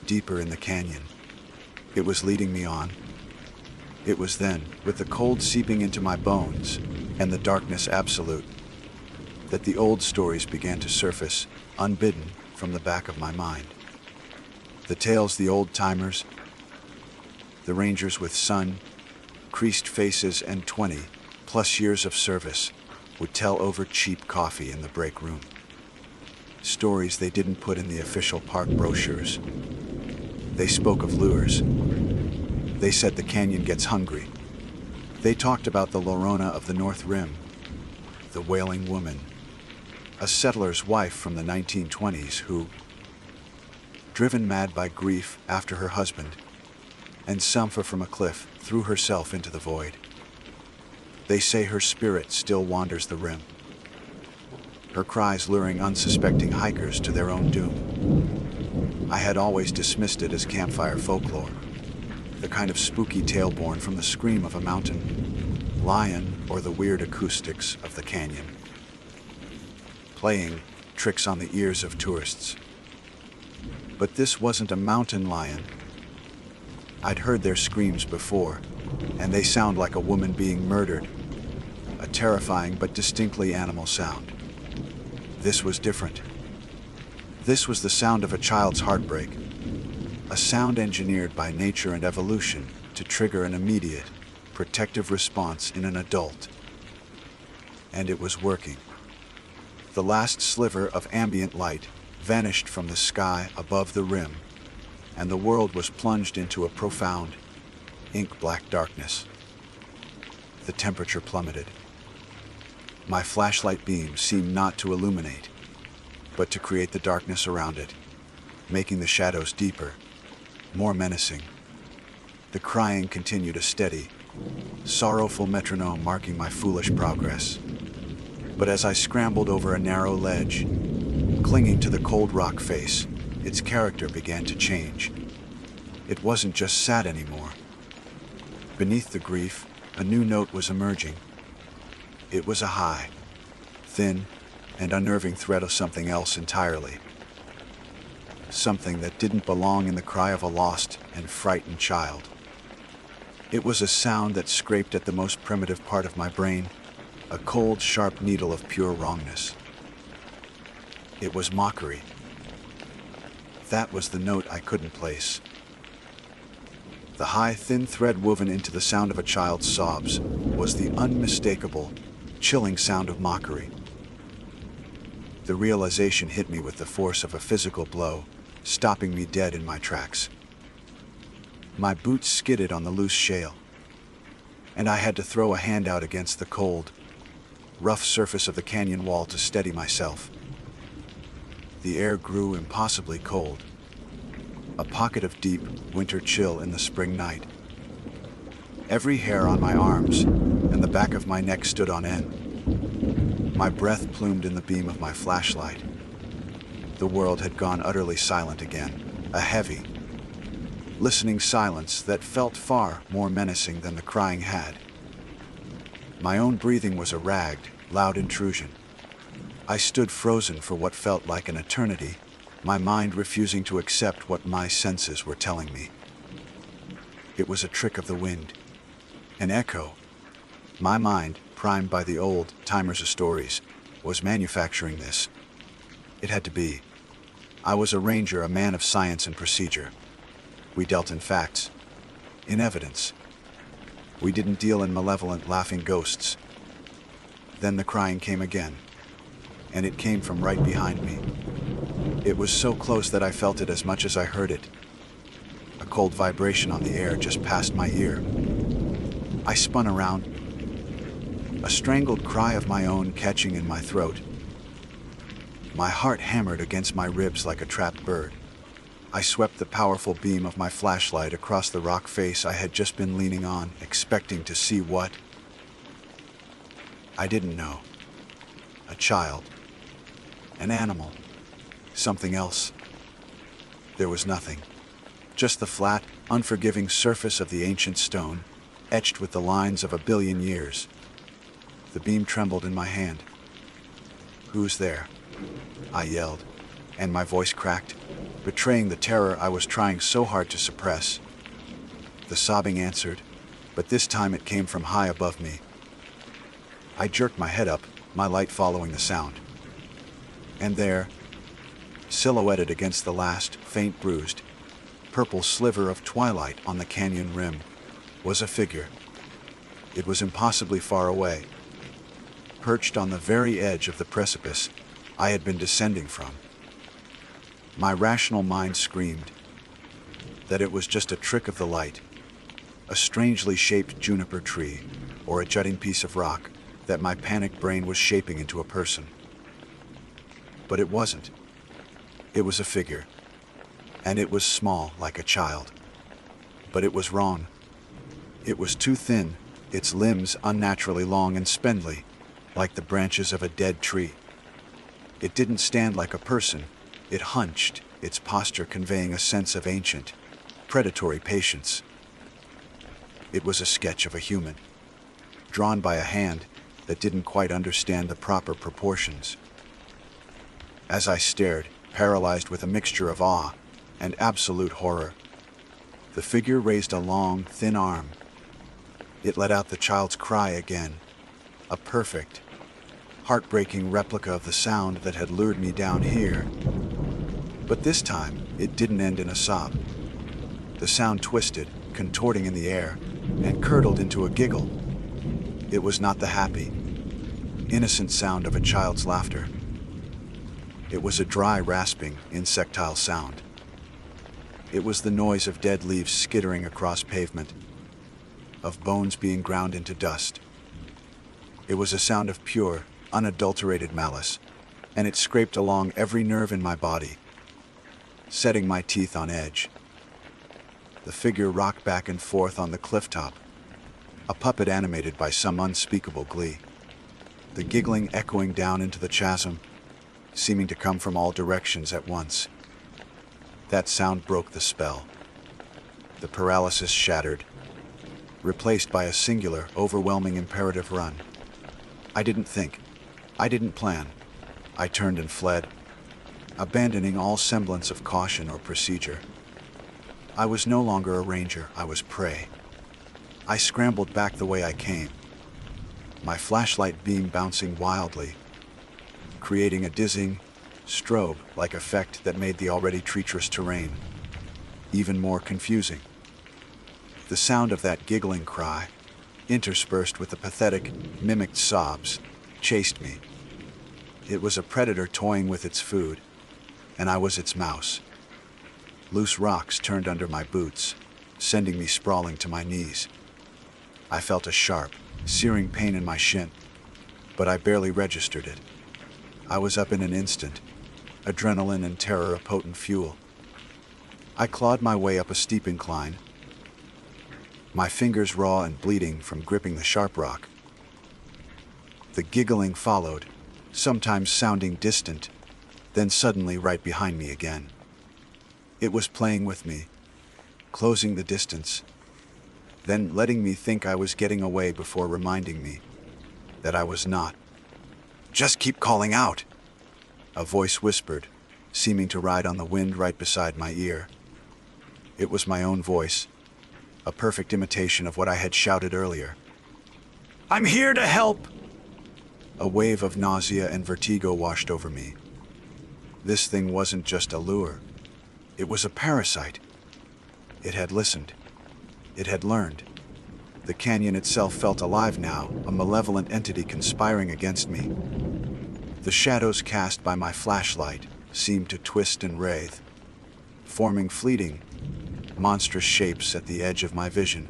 Speaker 1: deeper in the canyon. It was leading me on. It was then, with the cold seeping into my bones and the darkness absolute, that the old stories began to surface, unbidden, from the back of my mind. The tales the old-timers, the rangers with sun, creased faces and 20+ years of service would tell over cheap coffee in the break room. Stories they didn't put in the official park brochures. They spoke of lures. They said the canyon gets hungry. They talked about the Lorona of the North Rim, the wailing woman, a settler's wife from the 1920s who, driven mad by grief after her husband, and Sampha from a cliff, threw herself into the void. They say her spirit still wanders the rim, her cries luring unsuspecting hikers to their own doom. I had always dismissed it as campfire folklore, the kind of spooky tale born from the scream of a mountain lion or the weird acoustics of the canyon, playing tricks on the ears of tourists. But this wasn't a mountain lion. I'd heard their screams before, and they sound like a woman being murdered. A terrifying but distinctly animal sound. This was different. This was the sound of a child's heartbreak. A sound engineered by nature and evolution to trigger an immediate, protective response in an adult. And it was working. The last sliver of ambient light vanished from the sky above the rim, and the world was plunged into a profound, ink-black darkness. The temperature plummeted. My flashlight beam seemed not to illuminate, but to create the darkness around it, making the shadows deeper, more menacing. The crying continued a steady, sorrowful metronome marking my foolish progress. But as I scrambled over a narrow ledge, clinging to the cold rock face, its character began to change. It wasn't just sad anymore. Beneath the grief, a new note was emerging. It was a high, thin, and unnerving threat of something else entirely. Something that didn't belong in the cry of a lost and frightened child. It was a sound that scraped at the most primitive part of my brain, a cold, sharp needle of pure wrongness. It was mockery. That was the note I couldn't place. The high, thin thread woven into the sound of a child's sobs was the unmistakable, chilling sound of mockery. The realization hit me with the force of a physical blow, stopping me dead in my tracks. My boots skidded on the loose shale, and I had to throw a hand out against the cold, rough surface of the canyon wall to steady myself. The air grew impossibly cold, a pocket of deep, winter chill in the spring night. Every hair on my arms and the back of my neck stood on end. My breath plumed in the beam of my flashlight. The world had gone utterly silent again, a heavy, listening silence that felt far more menacing than the crying had. My own breathing was a ragged, loud intrusion. I stood frozen for what felt like an eternity, my mind refusing to accept what my senses were telling me. It was a trick of the wind, an echo. My mind, primed by the old timers of stories, was manufacturing this. It had to be. I was a ranger, a man of science and procedure. We dealt in facts, in evidence. We didn't deal in malevolent, laughing ghosts. Then the crying came again, and it came from right behind me. It was so close that I felt it as much as I heard it. A cold vibration on the air just past my ear. I spun around, a strangled cry of my own catching in my throat. My heart hammered against my ribs like a trapped bird. I swept the powerful beam of my flashlight across the rock face I had just been leaning on, expecting to see what? I didn't know. A child. An animal. Something else. There was nothing. Just the flat, unforgiving surface of the ancient stone, etched with the lines of 1 billion years. The beam trembled in my hand. "Who's there?" I yelled, and my voice cracked, betraying the terror I was trying so hard to suppress. The sobbing answered, but this time it came from high above me. I jerked my head up, my light following the sound. And there, silhouetted against the last, faint bruised, purple sliver of twilight on the canyon rim, was a figure. It was impossibly far away, perched on the very edge of the precipice I had been descending from. My rational mind screamed that it was just a trick of the light, a strangely shaped juniper tree, or a jutting piece of rock that my panicked brain was shaping into a person. But it wasn't. It was a figure, and it was small like a child. But it was wrong. It was too thin, its limbs unnaturally long and spindly, like the branches of a dead tree. It didn't stand like a person. It hunched, its posture conveying a sense of ancient, predatory patience. It was a sketch of a human, drawn by a hand that didn't quite understand the proper proportions. As I stared, paralyzed with a mixture of awe and absolute horror. The figure raised a long, thin arm. It let out the child's cry again, a perfect, heartbreaking replica of the sound that had lured me down here. But this time, it didn't end in a sob. The sound twisted, contorting in the air, and curdled into a giggle. It was not the happy, innocent sound of a child's laughter. It was a dry, rasping, insectile sound. It was the noise of dead leaves skittering across pavement, of bones being ground into dust. It was a sound of pure, unadulterated malice, and it scraped along every nerve in my body, setting my teeth on edge. The figure rocked back and forth on the cliff top, a puppet animated by some unspeakable glee. The giggling echoing down into the chasm, seeming to come from all directions at once. That sound broke the spell. The paralysis shattered, replaced by a singular, overwhelming imperative run. I didn't think. I didn't plan. I turned and fled, abandoning all semblance of caution or procedure. I was no longer a ranger, I was prey. I scrambled back the way I came, my flashlight beam bouncing wildly, creating a dizzying, strobe-like effect that made the already treacherous terrain even more confusing. The sound of that giggling cry, interspersed with the pathetic, mimicked sobs, chased me. It was a predator toying with its food, and I was its mouse. Loose rocks turned under my boots, sending me sprawling to my knees. I felt a sharp, searing pain in my shin, but I barely registered it. I was up in an instant, adrenaline and terror a potent fuel. I clawed my way up a steep incline, my fingers raw and bleeding from gripping the sharp rock. The giggling followed, sometimes sounding distant, then suddenly right behind me again. It was playing with me, closing the distance, then letting me think I was getting away before reminding me that I was not. "Just keep calling out," a voice whispered, seeming to ride on the wind right beside my ear. It was my own voice, a perfect imitation of what I had shouted earlier.
Speaker 2: I'm here to help!
Speaker 1: A wave of nausea and vertigo washed over me. This thing wasn't just a lure. It was a parasite. It had listened. It had learned. The canyon itself felt alive now, a malevolent entity conspiring against me. The shadows cast by my flashlight seemed to twist and writhe, forming fleeting, monstrous shapes at the edge of my vision.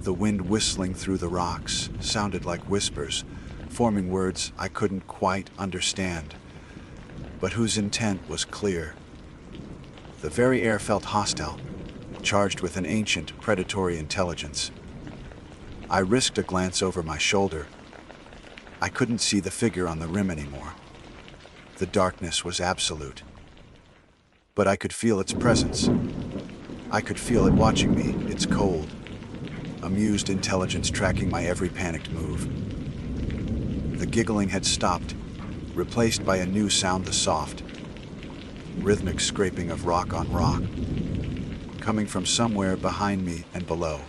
Speaker 1: The wind whistling through the rocks sounded like whispers, forming words I couldn't quite understand, but whose intent was clear. The very air felt hostile, charged with an ancient, predatory intelligence. I risked a glance over my shoulder. I couldn't see the figure on the rim anymore. The darkness was absolute. But I could feel its presence. I could feel it watching me, its cold, amused intelligence tracking my every panicked move. The giggling had stopped, replaced by a new sound, the soft, rhythmic scraping of rock on rock, coming from somewhere behind me and below.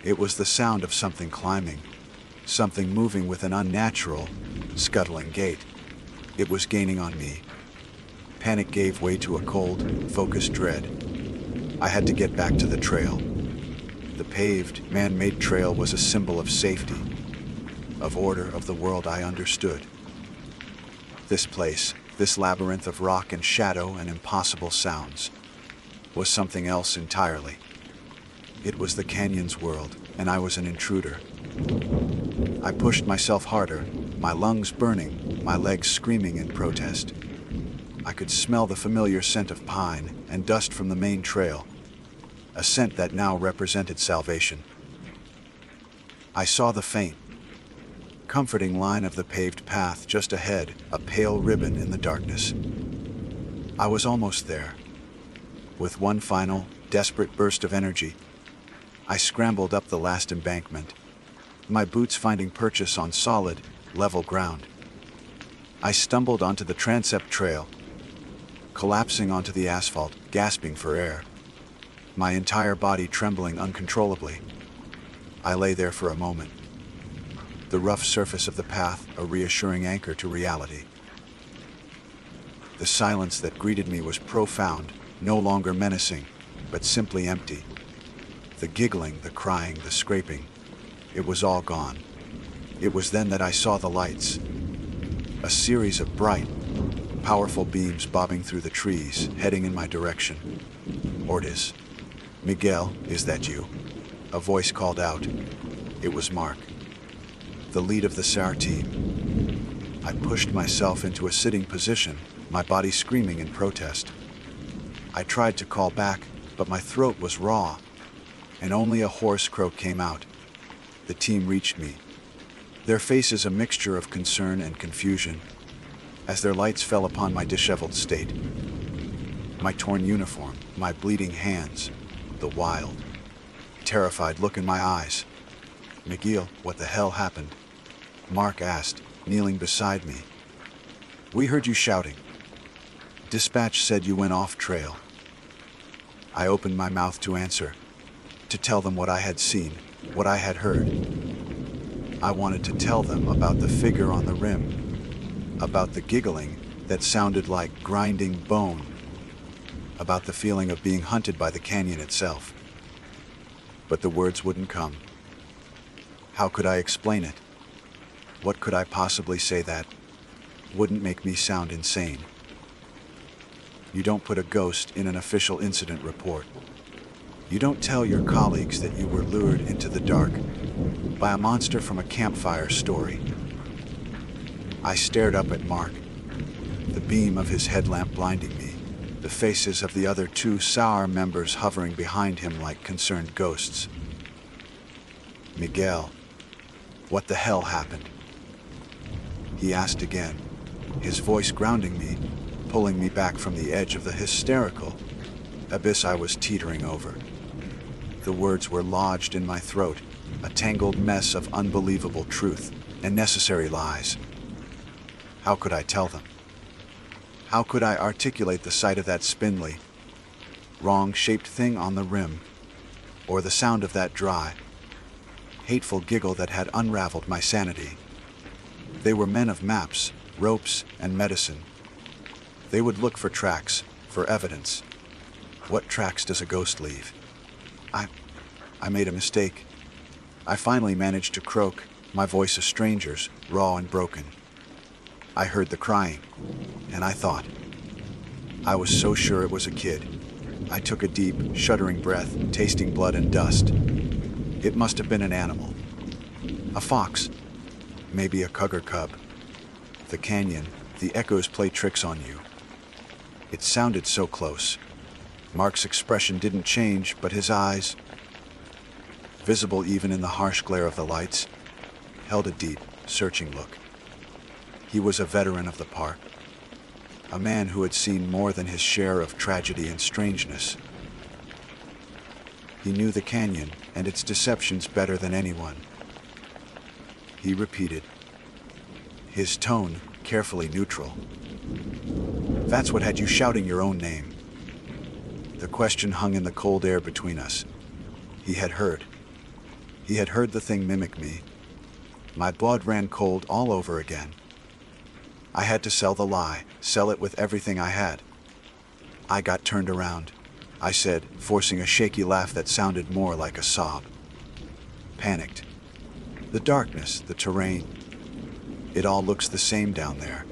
Speaker 1: It was the sound of something climbing, something moving with an unnatural, scuttling gait. It was gaining on me. Panic gave way to a cold, focused dread. I had to get back to the trail. The paved, man-made trail was a symbol of safety, of order, of the world I understood. This place, this labyrinth of rock and shadow and impossible sounds, was something else entirely. It was the canyon's world, and I was an intruder. I pushed myself harder, my lungs burning, my legs screaming in protest. I could smell the familiar scent of pine and dust from the main trail, a scent that now represented salvation. I saw the faint, comforting line of the paved path just ahead, a pale ribbon in the darkness. I was almost there. With one final, desperate burst of energy, I scrambled up the last embankment, my boots finding purchase on solid, level ground. I stumbled onto the transept trail, collapsing onto the asphalt, gasping for air, my entire body trembling uncontrollably. I lay there for a moment, the rough surface of the path a reassuring anchor to reality. The silence that greeted me was profound, no longer menacing, but simply empty. The giggling, the crying, the scraping, it was all gone. It was then that I saw the lights. A series of bright, powerful beams bobbing through the trees, heading in my direction. Ortiz. Miguel, is that you? A voice called out. It was Mark, the lead of the SAR team. I pushed myself into a sitting position, my body screaming in protest. I tried to call back, but my throat was raw, and only a hoarse croak came out. The team reached me, their faces a mixture of concern and confusion, as their lights fell upon my disheveled state. My torn uniform, my bleeding hands, the wild, terrified look in my eyes. Miguel, what the hell happened? Mark asked, kneeling beside me. We heard you shouting. Dispatch said you went off trail. I opened my mouth to answer, to tell them what I had seen, what I had heard. I wanted to tell them about the figure on the rim, about the giggling that sounded like grinding bone, about the feeling of being hunted by the canyon itself. But the words wouldn't come. How could I explain it? What could I possibly say that wouldn't make me sound insane? You don't put a ghost in an official incident report. You don't tell your colleagues that you were lured into the dark by a monster from a campfire story. I stared up at Mark, the beam of his headlamp blinding me, the faces of the other two SAR members hovering behind him like concerned ghosts. Miguel, what the hell happened? He asked again, his voice grounding me, pulling me back from the edge of the hysterical abyss I was teetering over. The words were lodged in my throat, a tangled mess of unbelievable truth and necessary lies. How could I tell them? How could I articulate the sight of that spindly, wrong-shaped thing on the rim, or the sound of that dry, hateful giggle that had unraveled my sanity? They were men of maps, ropes, and medicine. They would look for tracks, for evidence. What tracks does a ghost leave? I made a mistake. I finally managed to croak, my voice a stranger's, raw and broken. I heard the crying, and I thought. I was so sure it was a kid. I took a deep, shuddering breath, tasting blood and dust. It must have been an animal. A fox. Maybe a cougar cub. The canyon, the echoes play tricks on you. It sounded so close. Mark's expression didn't change, but his eyes, visible even in the harsh glare of the lights, held a deep, searching look. He was a veteran of the park, a man who had seen more than his share of tragedy and strangeness. He knew the canyon and its deceptions better than anyone. He repeated, his tone carefully neutral. That's what had you shouting your own name. The question hung in the cold air between us. He had heard. He had heard the thing mimic me. My blood ran cold all over again. I had to sell the lie, sell it with everything I had. I got turned around, I said, forcing a shaky laugh that sounded more like a sob. Panicked. The darkness, the terrain. It all looks the same down there.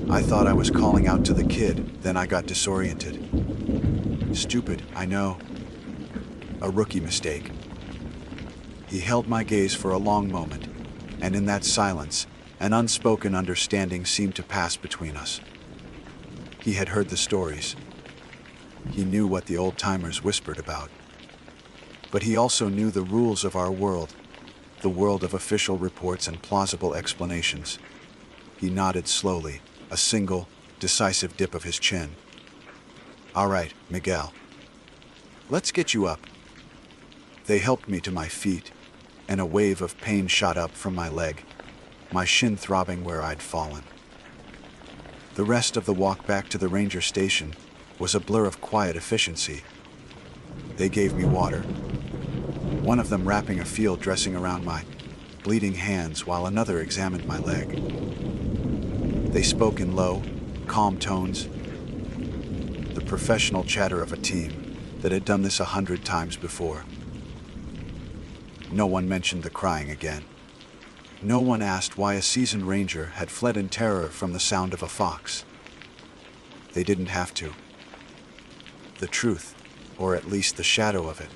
Speaker 1: I thought I was calling out to the kid, then I got disoriented. Stupid, I know. A rookie mistake. He held my gaze for a long moment, and in that silence, an unspoken understanding seemed to pass between us. He had heard the stories. He knew what the old-timers whispered about. But he also knew the rules of our world, the world of official reports and plausible explanations. He nodded slowly, a single, decisive dip of his chin. All right, Miguel. Let's get you up. They helped me to my feet, and a wave of pain shot up from my leg, my shin throbbing where I'd fallen. The rest of the walk back to the ranger station was a blur of quiet efficiency. They gave me water, one of them wrapping a field dressing around my bleeding hands while another examined my leg. They spoke in low, calm tones, the professional chatter of a team that had done this 100 times before. No one mentioned the crying again. No one asked why a seasoned ranger had fled in terror from the sound of a fox. They didn't have to. The truth, or at least the shadow of it,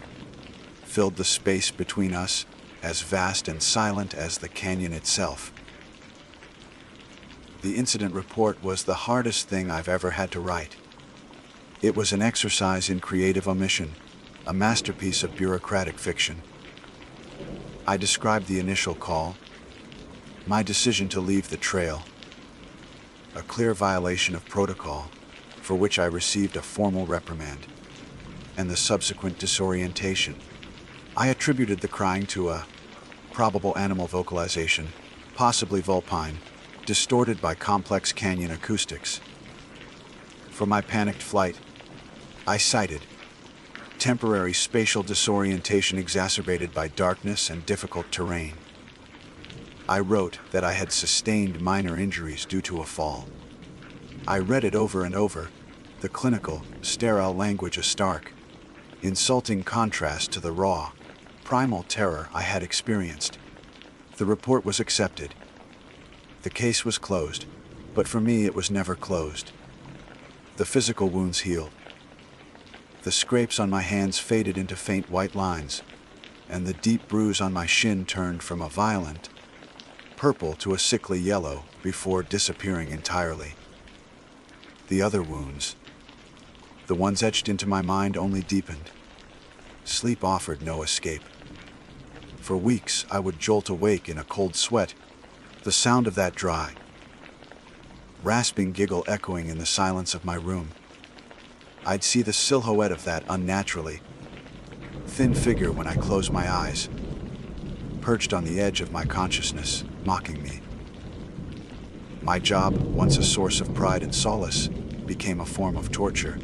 Speaker 1: filled the space between us, as vast and silent as the canyon itself. The incident report was the hardest thing I've ever had to write. It was an exercise in creative omission, a masterpiece of bureaucratic fiction. I described the initial call, my decision to leave the trail, a clear violation of protocol for which I received a formal reprimand, and the subsequent disorientation. I attributed the crying to a probable animal vocalization, possibly vulpine, distorted by complex canyon acoustics. For my panicked flight, I cited temporary spatial disorientation exacerbated by darkness and difficult terrain. I wrote that I had sustained minor injuries due to a fall. I read it over and over, the clinical, sterile language a stark, insulting contrast to the raw, primal terror I had experienced. The report was accepted. The case was closed, but for me it was never closed. The physical wounds healed. The scrapes on my hands faded into faint white lines, and the deep bruise on my shin turned from a violent purple to a sickly yellow before disappearing entirely. The other wounds, the ones etched into my mind, only deepened. Sleep offered no escape. For weeks I would jolt awake in a cold sweat, the sound of that dry, rasping giggle echoing in the silence of my room. I'd see the silhouette of that unnaturally thin figure when I closed my eyes, perched on the edge of my consciousness, mocking me. My job, once a source of pride and solace, became a form of torture.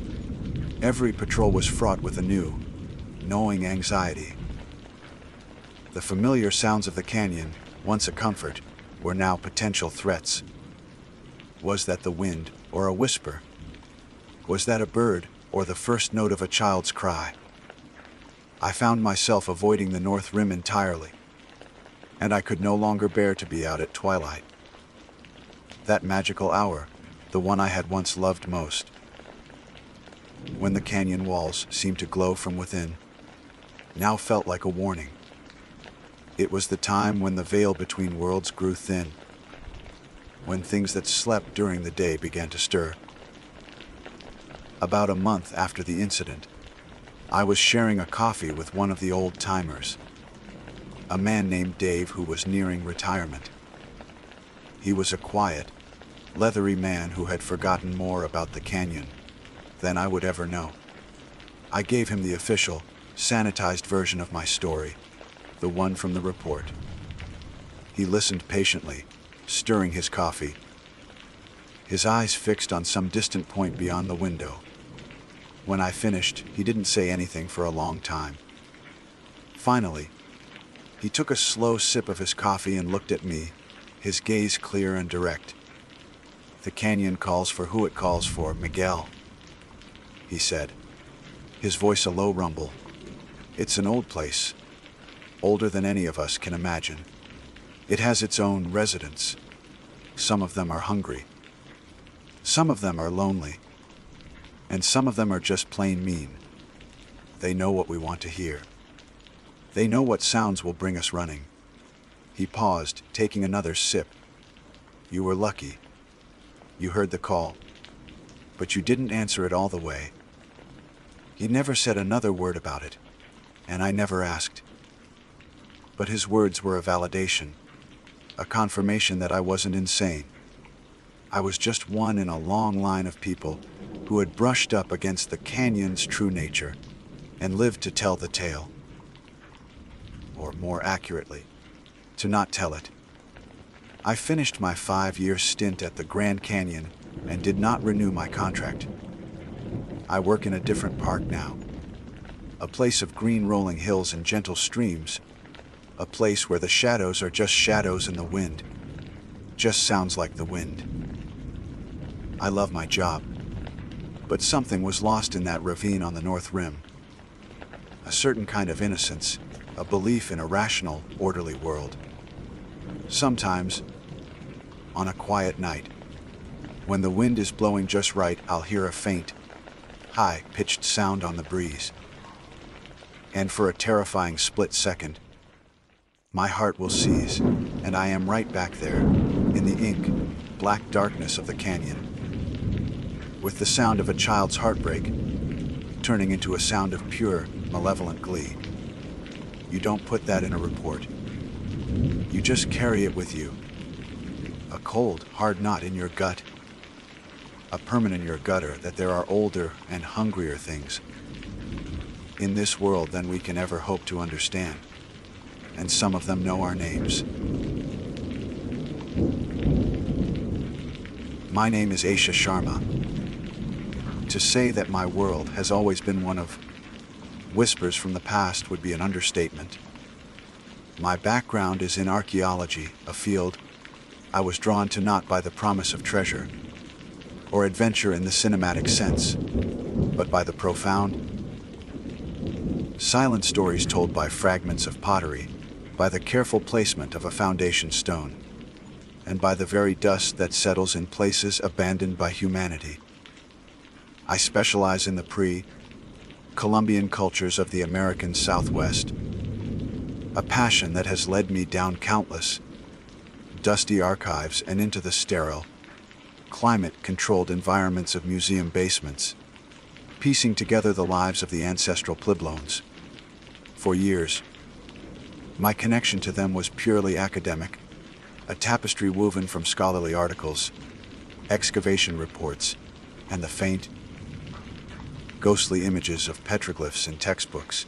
Speaker 1: Every patrol was fraught with a new, gnawing anxiety. The familiar sounds of the canyon, once a comfort, were now potential threats. Was that the wind or a whisper? Was that a bird or the first note of a child's cry? I found myself avoiding the North Rim entirely, and I could no longer bear to be out at twilight. That magical hour, the one I had once loved most. When the canyon walls seemed to glow from within, now felt like a warning. It was the time when the veil between worlds grew thin, when things that slept during the day began to stir. About a month after the incident, I was sharing a coffee with one of the old-timers, a man named Dave who was nearing retirement. He was a quiet, leathery man who had forgotten more about the canyon than I would ever know. I gave him the official, sanitized version of my story, the one from the report. He listened patiently, stirring his coffee, his eyes fixed on some distant point beyond the window. When I finished, he didn't say anything for a long time. Finally, he took a slow sip of his coffee and looked at me, his gaze clear and direct. "The canyon calls for who it calls for, Miguel," he said, his voice a low rumble. "It's an old place, older than any of us can imagine. It has its own residents. Some of them are hungry. Some of them are lonely. And some of them are just plain mean. They know what we want to hear. They know what sounds will bring us running." He paused, taking another sip. "You were lucky. You heard the call, but you didn't answer it all the way." He never said another word about it, and I never asked. But his words were a validation, a confirmation that I wasn't insane. I was just one in a long line of people who had brushed up against the canyon's true nature and lived to tell the tale. Or more accurately, to not tell it. I finished my 5-year stint at the Grand Canyon and did not renew my contract. I work in a different park now. A place of green rolling hills and gentle streams. A place where the shadows are just shadows and the wind just sounds like the wind. I love my job, but something was lost in that ravine on the North Rim. A certain kind of innocence, a belief in a rational, orderly world. Sometimes, on a quiet night, when the wind is blowing just right, I'll hear a faint, high-pitched sound on the breeze. And for a terrifying split second, my heart will seize, and I am right back there, in the ink, black darkness of the canyon, with the sound of a child's heartbreak turning into a sound of pure, malevolent glee. You don't put that in a report. You just carry it with you. A cold, hard knot in your gut. A permanent in your gutter that there are older and hungrier things in this world than we can ever hope to understand. And some of them know our names. My name is Aisha Sharma. To say that my world has always been one of whispers from the past would be an understatement. My background is in archaeology, a field I was drawn to not by the promise of treasure or adventure in the cinematic sense, but by the profound, silent stories told by fragments of pottery, by the careful placement of a foundation stone, and by the very dust that settles in places abandoned by humanity. I specialize in the pre-Columbian cultures of the American Southwest, a passion that has led me down countless dusty archives and into the sterile, climate-controlled environments of museum basements, piecing together the lives of the ancestral Pueblones. For years, my connection to them was purely academic, a tapestry woven from scholarly articles, excavation reports, and the faint, ghostly images of petroglyphs in textbooks.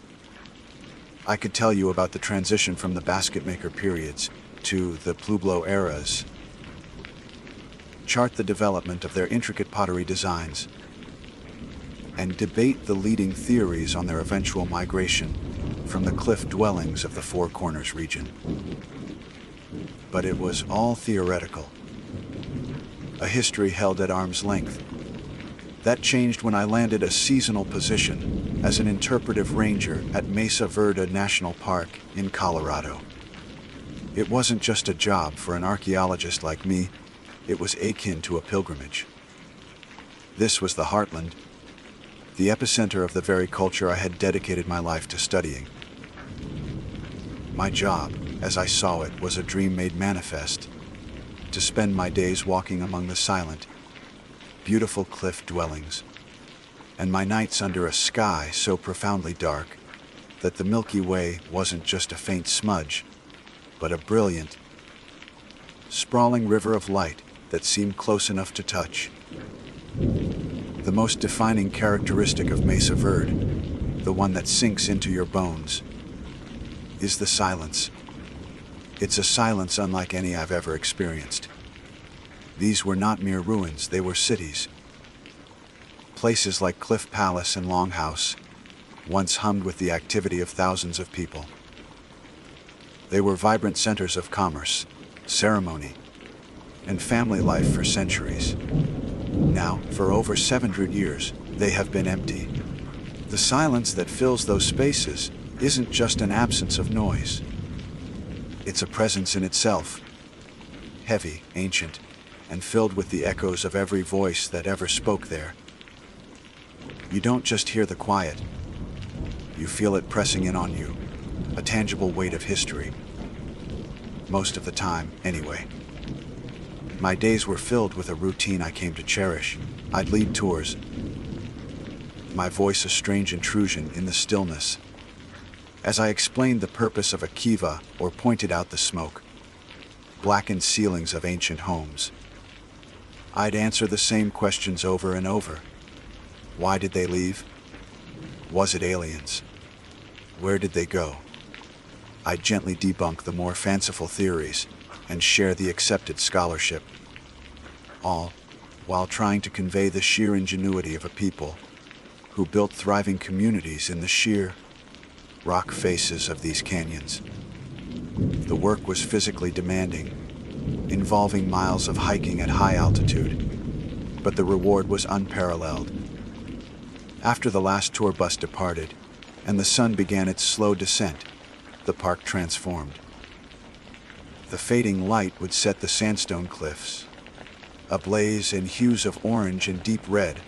Speaker 1: I could tell you about the transition from the basket maker periods to the Pueblo eras, chart the development of their intricate pottery designs, and debate the leading theories on their eventual migration from the cliff dwellings of the Four Corners region. But it was all theoretical, a history held at arm's length. That changed when I landed a seasonal position as an interpretive ranger at Mesa Verde National Park in Colorado. It wasn't just a job for an archaeologist like me, it was akin to a pilgrimage. This was the heartland, the epicenter of the very culture I had dedicated my life to studying. My job, as I saw it, was a dream made manifest, to spend my days walking among the silent, beautiful cliff dwellings, and my nights under a sky so profoundly dark that the Milky Way wasn't just a faint smudge, but a brilliant, sprawling river of light that seemed close enough to touch. The most defining characteristic of Mesa Verde, the one that sinks into your bones, is the silence. It's a silence unlike any I've ever experienced. These were not mere ruins, they were cities. Places like Cliff Palace and Longhouse once hummed with the activity of thousands of people. They were vibrant centers of commerce, ceremony, and family life for centuries. Now, for over 700 years, they have been empty. The silence that fills those spaces isn't just an absence of noise. It's a presence in itself, heavy, ancient, and filled with the echoes of every voice that ever spoke there. You don't just hear the quiet, you feel it pressing in on you, a tangible weight of history. Most of the time, anyway. My days were filled with a routine I came to cherish. I'd lead tours, my voice a strange intrusion in the stillness, as I explained the purpose of a kiva or pointed out the smoke, blackened ceilings of ancient homes. I'd answer the same questions over and over. Why did they leave? Was it aliens? Where did they go? I'd gently debunk the more fanciful theories and share the accepted scholarship. All while trying to convey the sheer ingenuity of a people who built thriving communities in the sheer rock faces of these canyons. The work was physically demanding, involving miles of hiking at high altitude, but the reward was unparalleled. After the last tour bus departed and the sun began its slow descent, the park transformed. The fading light would set the sandstone cliffs ablaze in hues of orange and deep red,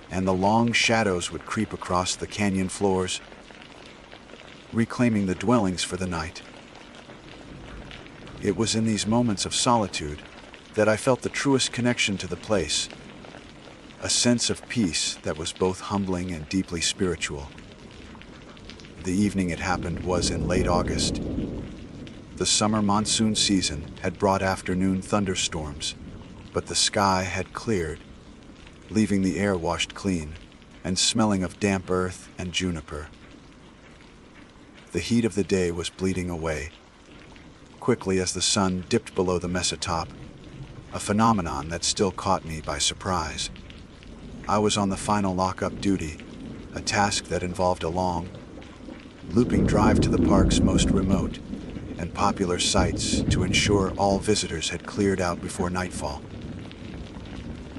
Speaker 1: and the long shadows would creep across the canyon floors, reclaiming the dwellings for the night. It was in these moments of solitude that I felt the truest connection to the place, a sense of peace that was both humbling and deeply spiritual. The evening it happened was in late August. The summer monsoon season had brought afternoon thunderstorms, but the sky had cleared, leaving the air washed clean and smelling of damp earth and juniper. The heat of the day was bleeding away quickly as the sun dipped below the mesotop, a phenomenon that still caught me by surprise. I was on the final lockup duty, a task that involved a long, looping drive to the park's most remote and popular sites to ensure all visitors had cleared out before nightfall.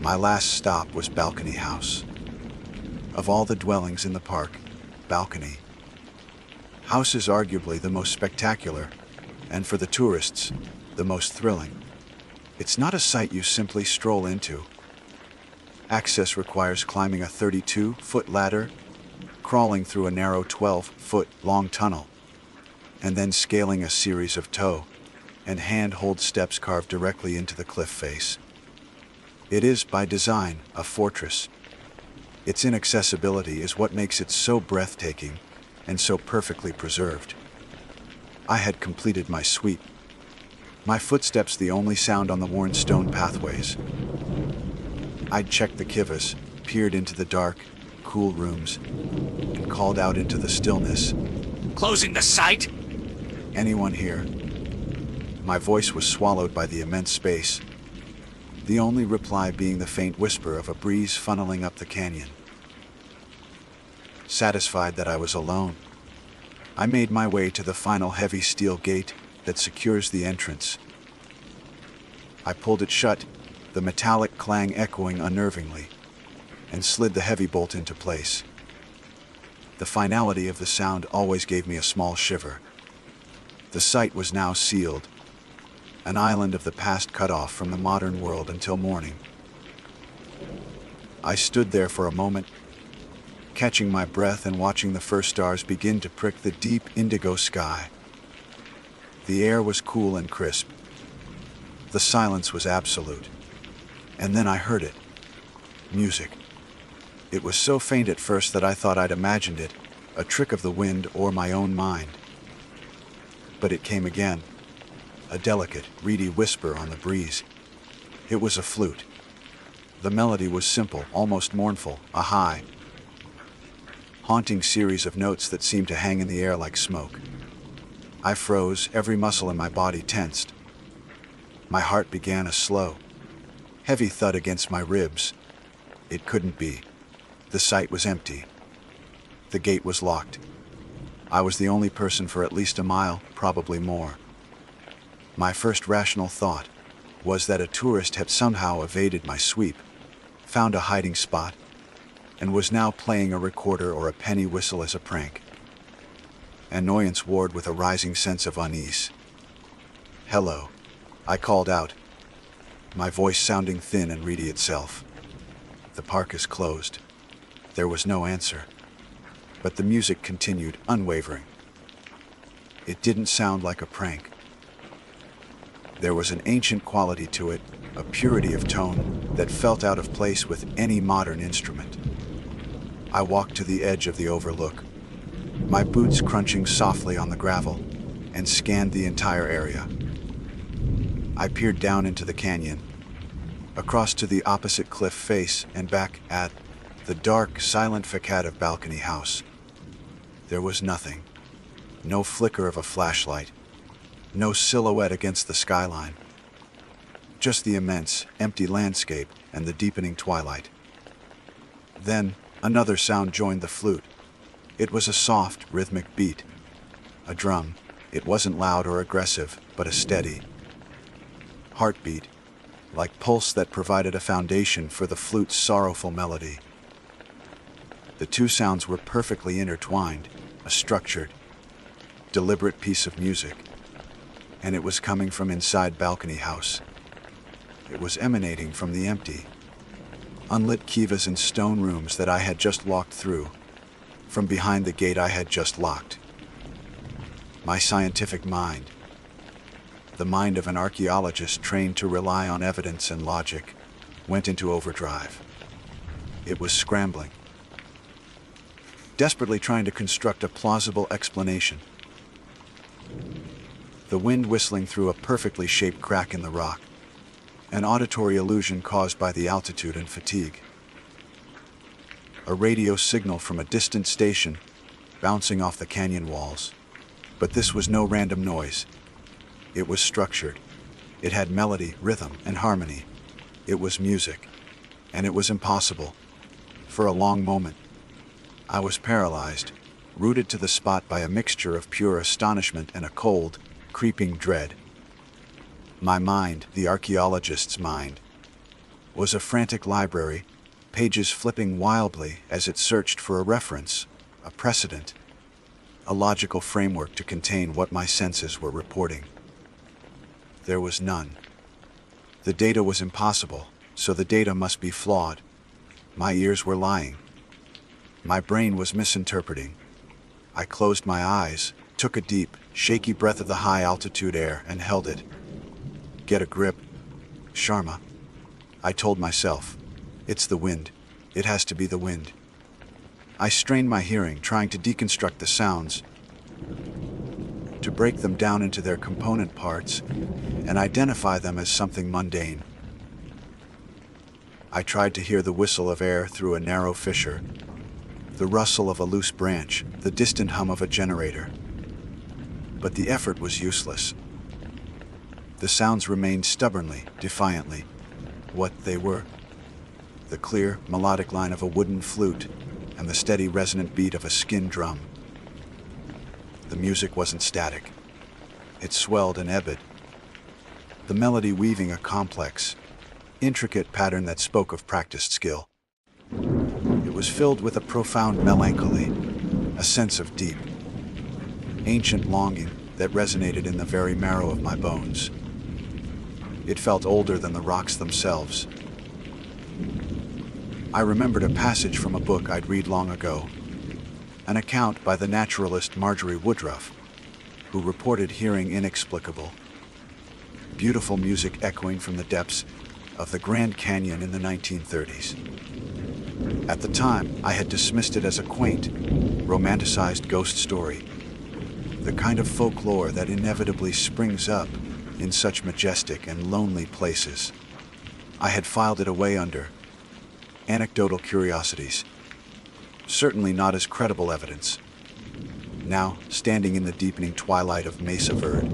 Speaker 1: My last stop was Balcony House. Of all the dwellings in the park, Balcony House is arguably the most spectacular, and for the tourists, the most thrilling. It's not a site you simply stroll into. Access requires climbing a 32-foot ladder, crawling through a narrow 12-foot-long tunnel, and then scaling a series of toe and hand-hold steps carved directly into the cliff face. It is, by design, a fortress. Its inaccessibility is what makes it so breathtaking and so perfectly preserved. I had completed my sweep, my footsteps the only sound on the worn stone pathways. I'd checked the kivas, peered into the dark, cool rooms, and called out into the stillness.
Speaker 2: Closing the site?
Speaker 1: Anyone here? My voice was swallowed by the immense space, the only reply being the faint whisper of a breeze funneling up the canyon. Satisfied that I was alone, I made my way to the final heavy steel gate that secures the entrance. I pulled it shut, the metallic clang echoing unnervingly, and slid the heavy bolt into place. The finality of the sound always gave me a small shiver. The site was now sealed, an island of the past cut off from the modern world until morning. I stood there for a moment, catching my breath and watching the first stars begin to prick the deep indigo sky. The air was cool and crisp. The silence was absolute. And then I heard it. Music. It was so faint at first that I thought I'd imagined it, a trick of the wind or my own mind. But it came again, a delicate, reedy whisper on the breeze. It was a flute. The melody was simple, almost mournful, a high, haunting series of notes that seemed to hang in the air like smoke. I froze, every muscle in my body tensed. My heart began a slow, heavy thud against my ribs. It couldn't be. The site was empty. The gate was locked. I was the only person for at least a mile, probably more. My first rational thought was that a tourist had somehow evaded my sweep, found a hiding spot, and was now playing a recorder or a penny whistle as a prank. Annoyance warred with a rising sense of unease. "Hello," I called out, my voice sounding thin and reedy itself. "The park is closed." There was no answer, but the music continued, unwavering. It didn't sound like a prank. There was an ancient quality to it, a purity of tone that felt out of place with any modern instrument. I walked to the edge of the overlook, my boots crunching softly on the gravel, and scanned the entire area. I peered down into the canyon, across to the opposite cliff face, and back at the dark, silent facade of Balcony House. There was nothing. No flicker of a flashlight. No silhouette against the skyline. just the immense, empty landscape and the deepening twilight. Then, another sound joined the flute. It was a soft, rhythmic beat. A drum. It wasn't loud or aggressive, but a steady heartbeat, like pulse that provided a foundation for the flute's sorrowful melody. The two sounds were perfectly intertwined, a structured, deliberate piece of music, and it was coming from inside Balcony House. It was emanating from the empty, unlit kivas and stone rooms that I had just walked through, from behind the gate I had just locked. My scientific mind, the mind of an archaeologist trained to rely on evidence and logic, went into overdrive. It was scrambling, desperately trying to construct a plausible explanation. The wind whistling through a perfectly shaped crack in the rock, an auditory illusion caused by the altitude and fatigue. A radio signal from a distant station, bouncing off the canyon walls. But this was no random noise. It was structured. It had melody, rhythm, and harmony. It was music. And it was impossible. For a long moment, I was paralyzed, rooted to the spot by a mixture of pure astonishment and a cold, creeping dread. My mind, the archaeologist's mind, was a frantic library, pages flipping wildly as it searched for a reference, a precedent, a logical framework to contain what my senses were reporting. There was none. The data was impossible, so the data must be flawed. My ears were lying. My brain was misinterpreting. I closed my eyes, took a deep, shaky breath of the high-altitude air, and held it. Get a grip, Sharma. I told myself. It's the wind. It has to be the wind. I strained my hearing, trying to deconstruct the sounds, to break them down into their component parts, and identify them as something mundane. I tried to hear the whistle of air through a narrow fissure, the rustle of a loose branch, the distant hum of a generator. But the effort was useless. The sounds remained stubbornly, defiantly, what they were. The clear, melodic line of a wooden flute, and the steady, resonant beat of a skin drum. The music wasn't static. It swelled and ebbed, the melody weaving a complex, intricate pattern that spoke of practiced skill. It was filled with a profound melancholy, a sense of deep, ancient longing that resonated in the very marrow of my bones. It felt older than the rocks themselves. I remembered a passage from a book I'd read long ago, an account by the naturalist Marjorie Woodruff, who reported hearing inexplicable, beautiful music echoing from the depths of the Grand Canyon in the 1930s. At the time, I had dismissed it as a quaint, romanticized ghost story, the kind of folklore that inevitably springs up in such majestic and lonely places. I had filed it away under anecdotal curiosities, certainly not as credible evidence. Now, standing in the deepening twilight of Mesa Verde,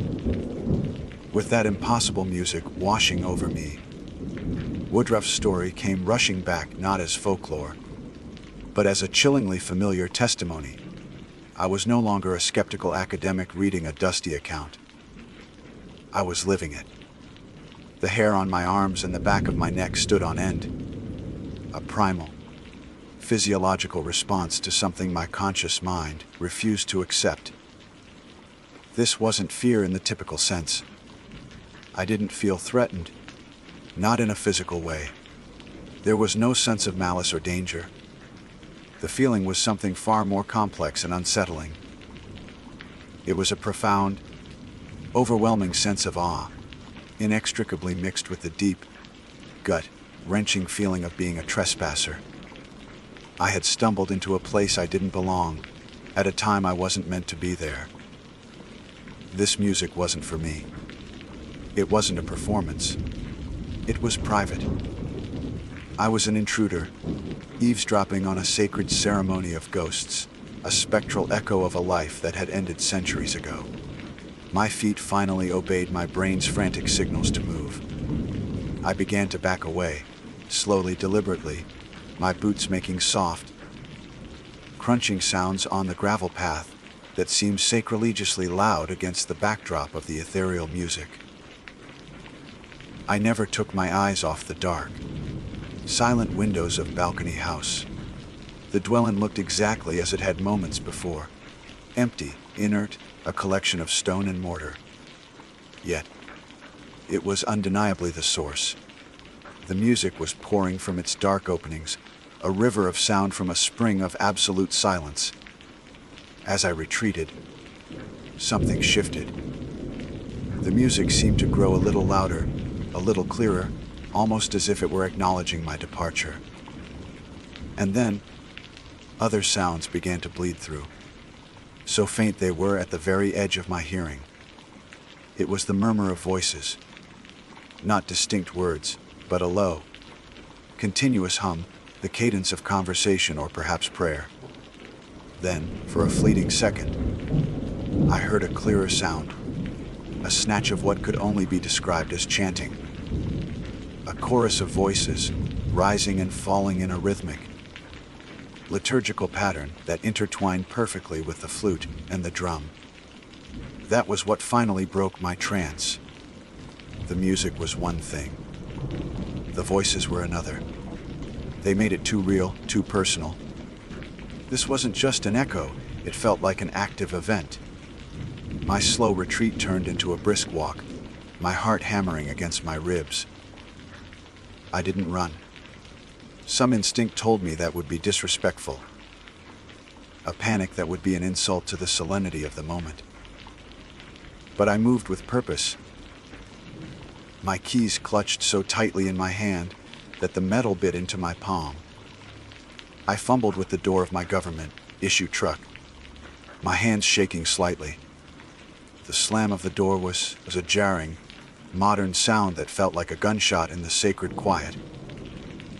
Speaker 1: with that impossible music washing over me, Woodruff's story came rushing back not as folklore, but as a chillingly familiar testimony. I was no longer a skeptical academic reading a dusty account. I was living it. The hair on my arms and the back of my neck stood on end. A primal, physiological response to something my conscious mind refused to accept. This wasn't fear in the typical sense. I didn't feel threatened, not in a physical way. There was no sense of malice or danger. The feeling was something far more complex and unsettling. It was a profound, overwhelming sense of awe, inextricably mixed with the deep, gut-wrenching feeling of being a trespasser. I had stumbled into a place I didn't belong, at a time I wasn't meant to be there. This music wasn't for me. It wasn't a performance. It was private. I was an intruder, eavesdropping on a sacred ceremony of ghosts, a spectral echo of a life that had ended centuries ago. My feet finally obeyed my brain's frantic signals to move. I began to back away, slowly, deliberately, my boots making soft, crunching sounds on the gravel path that seemed sacrilegiously loud against the backdrop of the ethereal music. I never took my eyes off the dark, silent windows of Balcony House. The dwelling looked exactly as it had moments before, empty, inert, a collection of stone and mortar. Yet, it was undeniably the source. The music was pouring from its dark openings, a river of sound from a spring of absolute silence. As I retreated, something shifted. The music seemed to grow a little louder, a little clearer, almost as if it were acknowledging my departure. And then, other sounds began to bleed through, so faint they were at the very edge of my hearing. It was the murmur of voices, not distinct words, but a low, continuous hum, the cadence of conversation or perhaps prayer. Then, for a fleeting second, I heard a clearer sound, a snatch of what could only be described as chanting. A chorus of voices, rising and falling in a rhythmic, liturgical pattern that intertwined perfectly with the flute and the drum. That was what finally broke my trance. The music was one thing. The voices were another. They made it too real, too personal. This wasn't just an echo, it felt like an active event. My slow retreat turned into a brisk walk, my heart hammering against my ribs. I didn't run. Some instinct told me that would be disrespectful. A panic that would be an insult to the solemnity of the moment. But I moved with purpose. My keys clutched so tightly in my hand that the metal bit into my palm. I fumbled with the door of my government issue truck, my hands shaking slightly. The slam of the door was a jarring, modern sound that felt like a gunshot in the sacred quiet.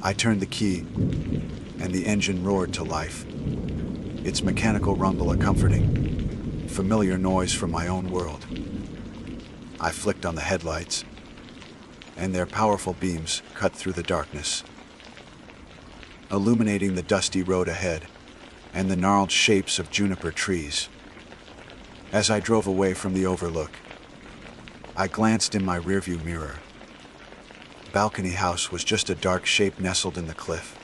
Speaker 1: I turned the key, and the engine roared to life. Its mechanical rumble a comforting, familiar noise from my own world. I flicked on the headlights, and their powerful beams cut through the darkness, illuminating the dusty road ahead and the gnarled shapes of juniper trees. As I drove away from the overlook, I glanced in my rearview mirror. Balcony House was just a dark shape nestled in the cliff,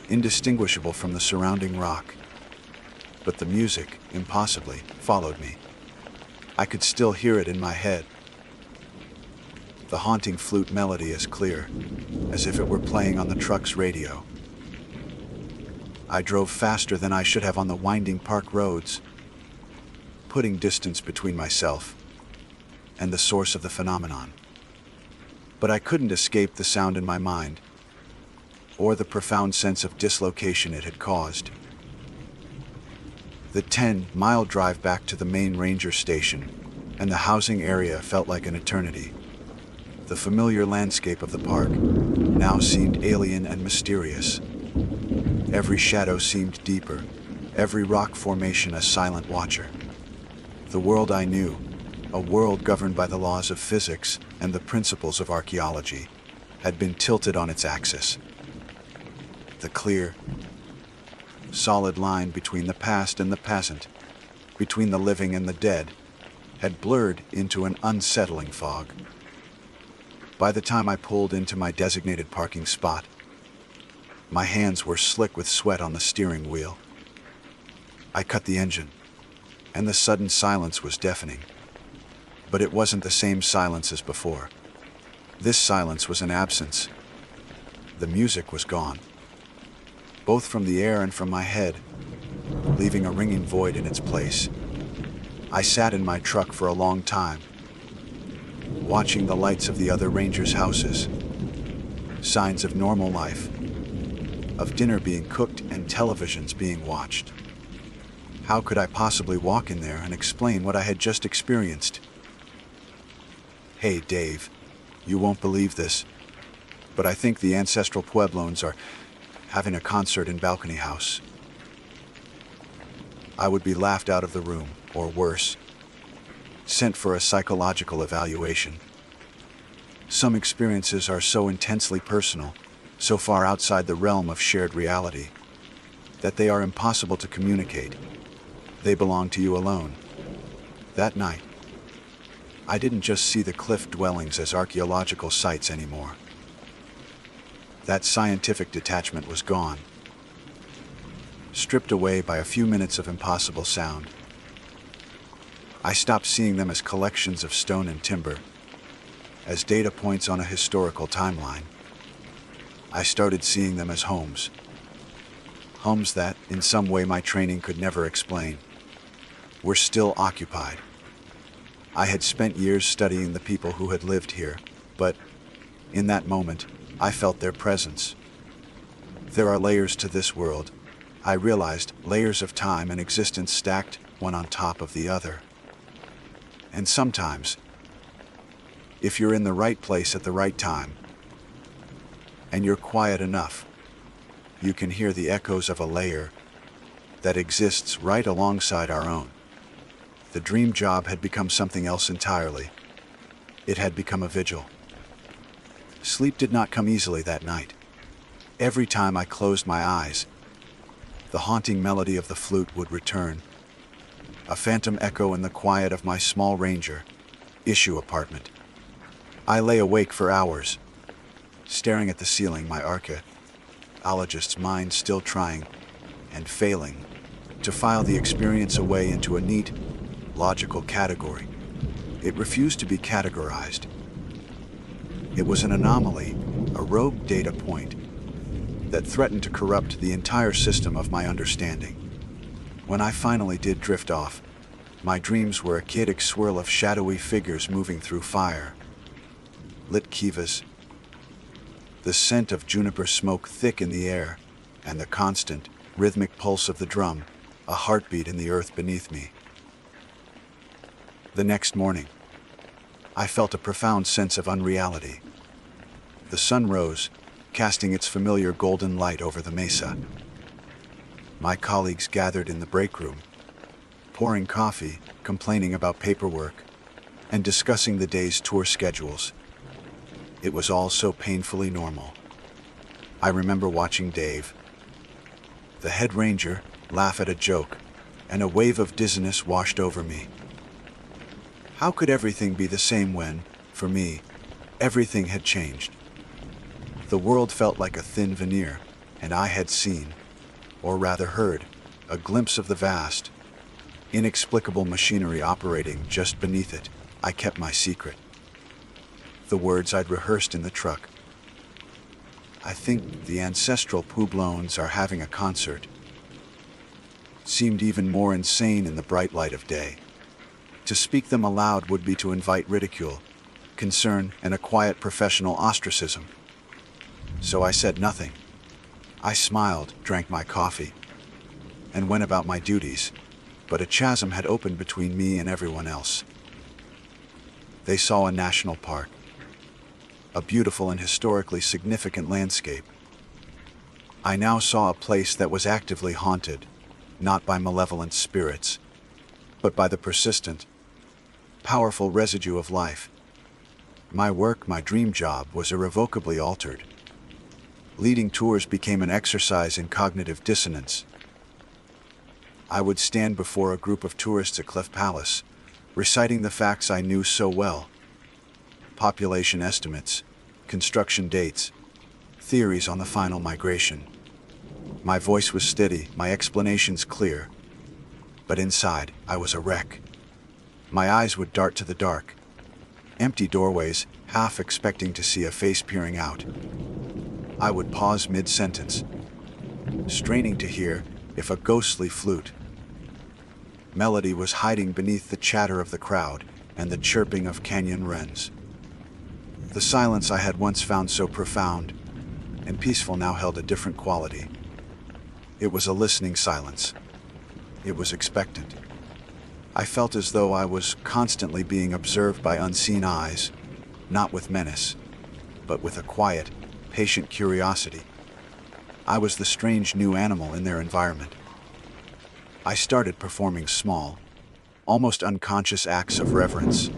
Speaker 1: indistinguishable from the surrounding rock. But the music, impossibly, followed me. I could still hear it in my head. The haunting flute melody as clear, as if it were playing on the truck's radio. I drove faster than I should have on the winding park roads, putting distance between myself and the source of the phenomenon. But I couldn't escape the sound in my mind, or the profound sense of dislocation it had caused. The 10-mile drive back to the main ranger station and the housing area felt like an eternity. The familiar landscape of the park now seemed alien and mysterious. Every shadow seemed deeper, every rock formation a silent watcher. The world I knew, a world governed by the laws of physics and the principles of archaeology, had been tilted on its axis. The clear, solid line between the past and the present, between the living and the dead, had blurred into an unsettling fog. By the time I pulled into my designated parking spot, my hands were slick with sweat on the steering wheel. I cut the engine, and the sudden silence was deafening. But it wasn't the same silence as before. This silence was an absence. The music was gone, both from the air and from my head, leaving a ringing void in its place. I sat in my truck for a long time, watching the lights of the other rangers' houses, signs of normal life, of dinner being cooked and televisions being watched. How could I possibly walk in there and explain what I had just experienced? Hey, Dave, you won't believe this, but I think the ancestral Puebloans are having a concert in Balcony House. I would be laughed out of the room, or worse, sent for a psychological evaluation. Some experiences are so intensely personal, so far outside the realm of shared reality, that they are impossible to communicate. They belong to you alone. That night, I didn't just see the cliff dwellings as archaeological sites anymore. That scientific detachment was gone, stripped away by a few minutes of impossible sound. I stopped seeing them as collections of stone and timber, as data points on a historical timeline. I started seeing them as homes. Homes that, in some way my training could never explain, were still occupied. I had spent years studying the people who had lived here, but in that moment, I felt their presence. There are layers to this world, I realized, layers of time and existence stacked one on top of the other. And sometimes, if you're in the right place at the right time, and you're quiet enough, you can hear the echoes of a layer that exists right alongside our own. The dream job had become something else entirely. It had become a vigil. Sleep did not come easily that night. Every time I closed my eyes, the haunting melody of the flute would return, a phantom echo in the quiet of my small ranger issue apartment. I lay awake for hours, staring at the ceiling, my archaeologist's mind still trying and failing to file the experience away into a neat, logical category. It refused to be categorized. It was an anomaly, a rogue data point that threatened to corrupt the entire system of my understanding. When I finally did drift off, my dreams were a chaotic swirl of shadowy figures moving through fire lit kivas, the scent of juniper smoke thick in the air, and the constant, rhythmic pulse of the drum, a heartbeat in the earth beneath me. The next morning, I felt a profound sense of unreality. The sun rose, casting its familiar golden light over the mesa. My colleagues gathered in the break room, pouring coffee, complaining about paperwork, and discussing the day's tour schedules. It was all so painfully normal. I remember watching Dave, the head ranger, laugh at a joke, and a wave of dizziness washed over me. How could everything be the same when, for me, everything had changed? The world felt like a thin veneer, and I had seen, or rather heard, a glimpse of the vast, inexplicable machinery operating just beneath it. I kept my secret. The words I'd rehearsed in the truck. I think the ancestral Puebloans are having a concert. Seemed even more insane in the bright light of day. To speak them aloud would be to invite ridicule, concern, and a quiet professional ostracism. So I said nothing. I smiled, drank my coffee, and went about my duties, but a chasm had opened between me and everyone else. They saw a national park, a beautiful and historically significant landscape. I now saw a place that was actively haunted, not by malevolent spirits, but by the persistent, powerful residue of life. My work, my dream job, was irrevocably altered. Leading tours became an exercise in cognitive dissonance. I would stand before a group of tourists at Cliff Palace, reciting the facts I knew so well. Population estimates, construction dates, theories on the final migration. My voice was steady, my explanations clear, but inside I was a wreck. My eyes would dart to the dark, empty doorways, half expecting to see a face peering out. I would pause mid-sentence, straining to hear if a ghostly flute melody was hiding beneath the chatter of the crowd and the chirping of canyon wrens. The silence I had once found so profound and peaceful now held a different quality. It was a listening silence. It was expectant. I felt as though I was constantly being observed by unseen eyes, not with menace, but with a quiet, patient curiosity. I was the strange new animal in their environment. I started performing small, almost unconscious acts of reverence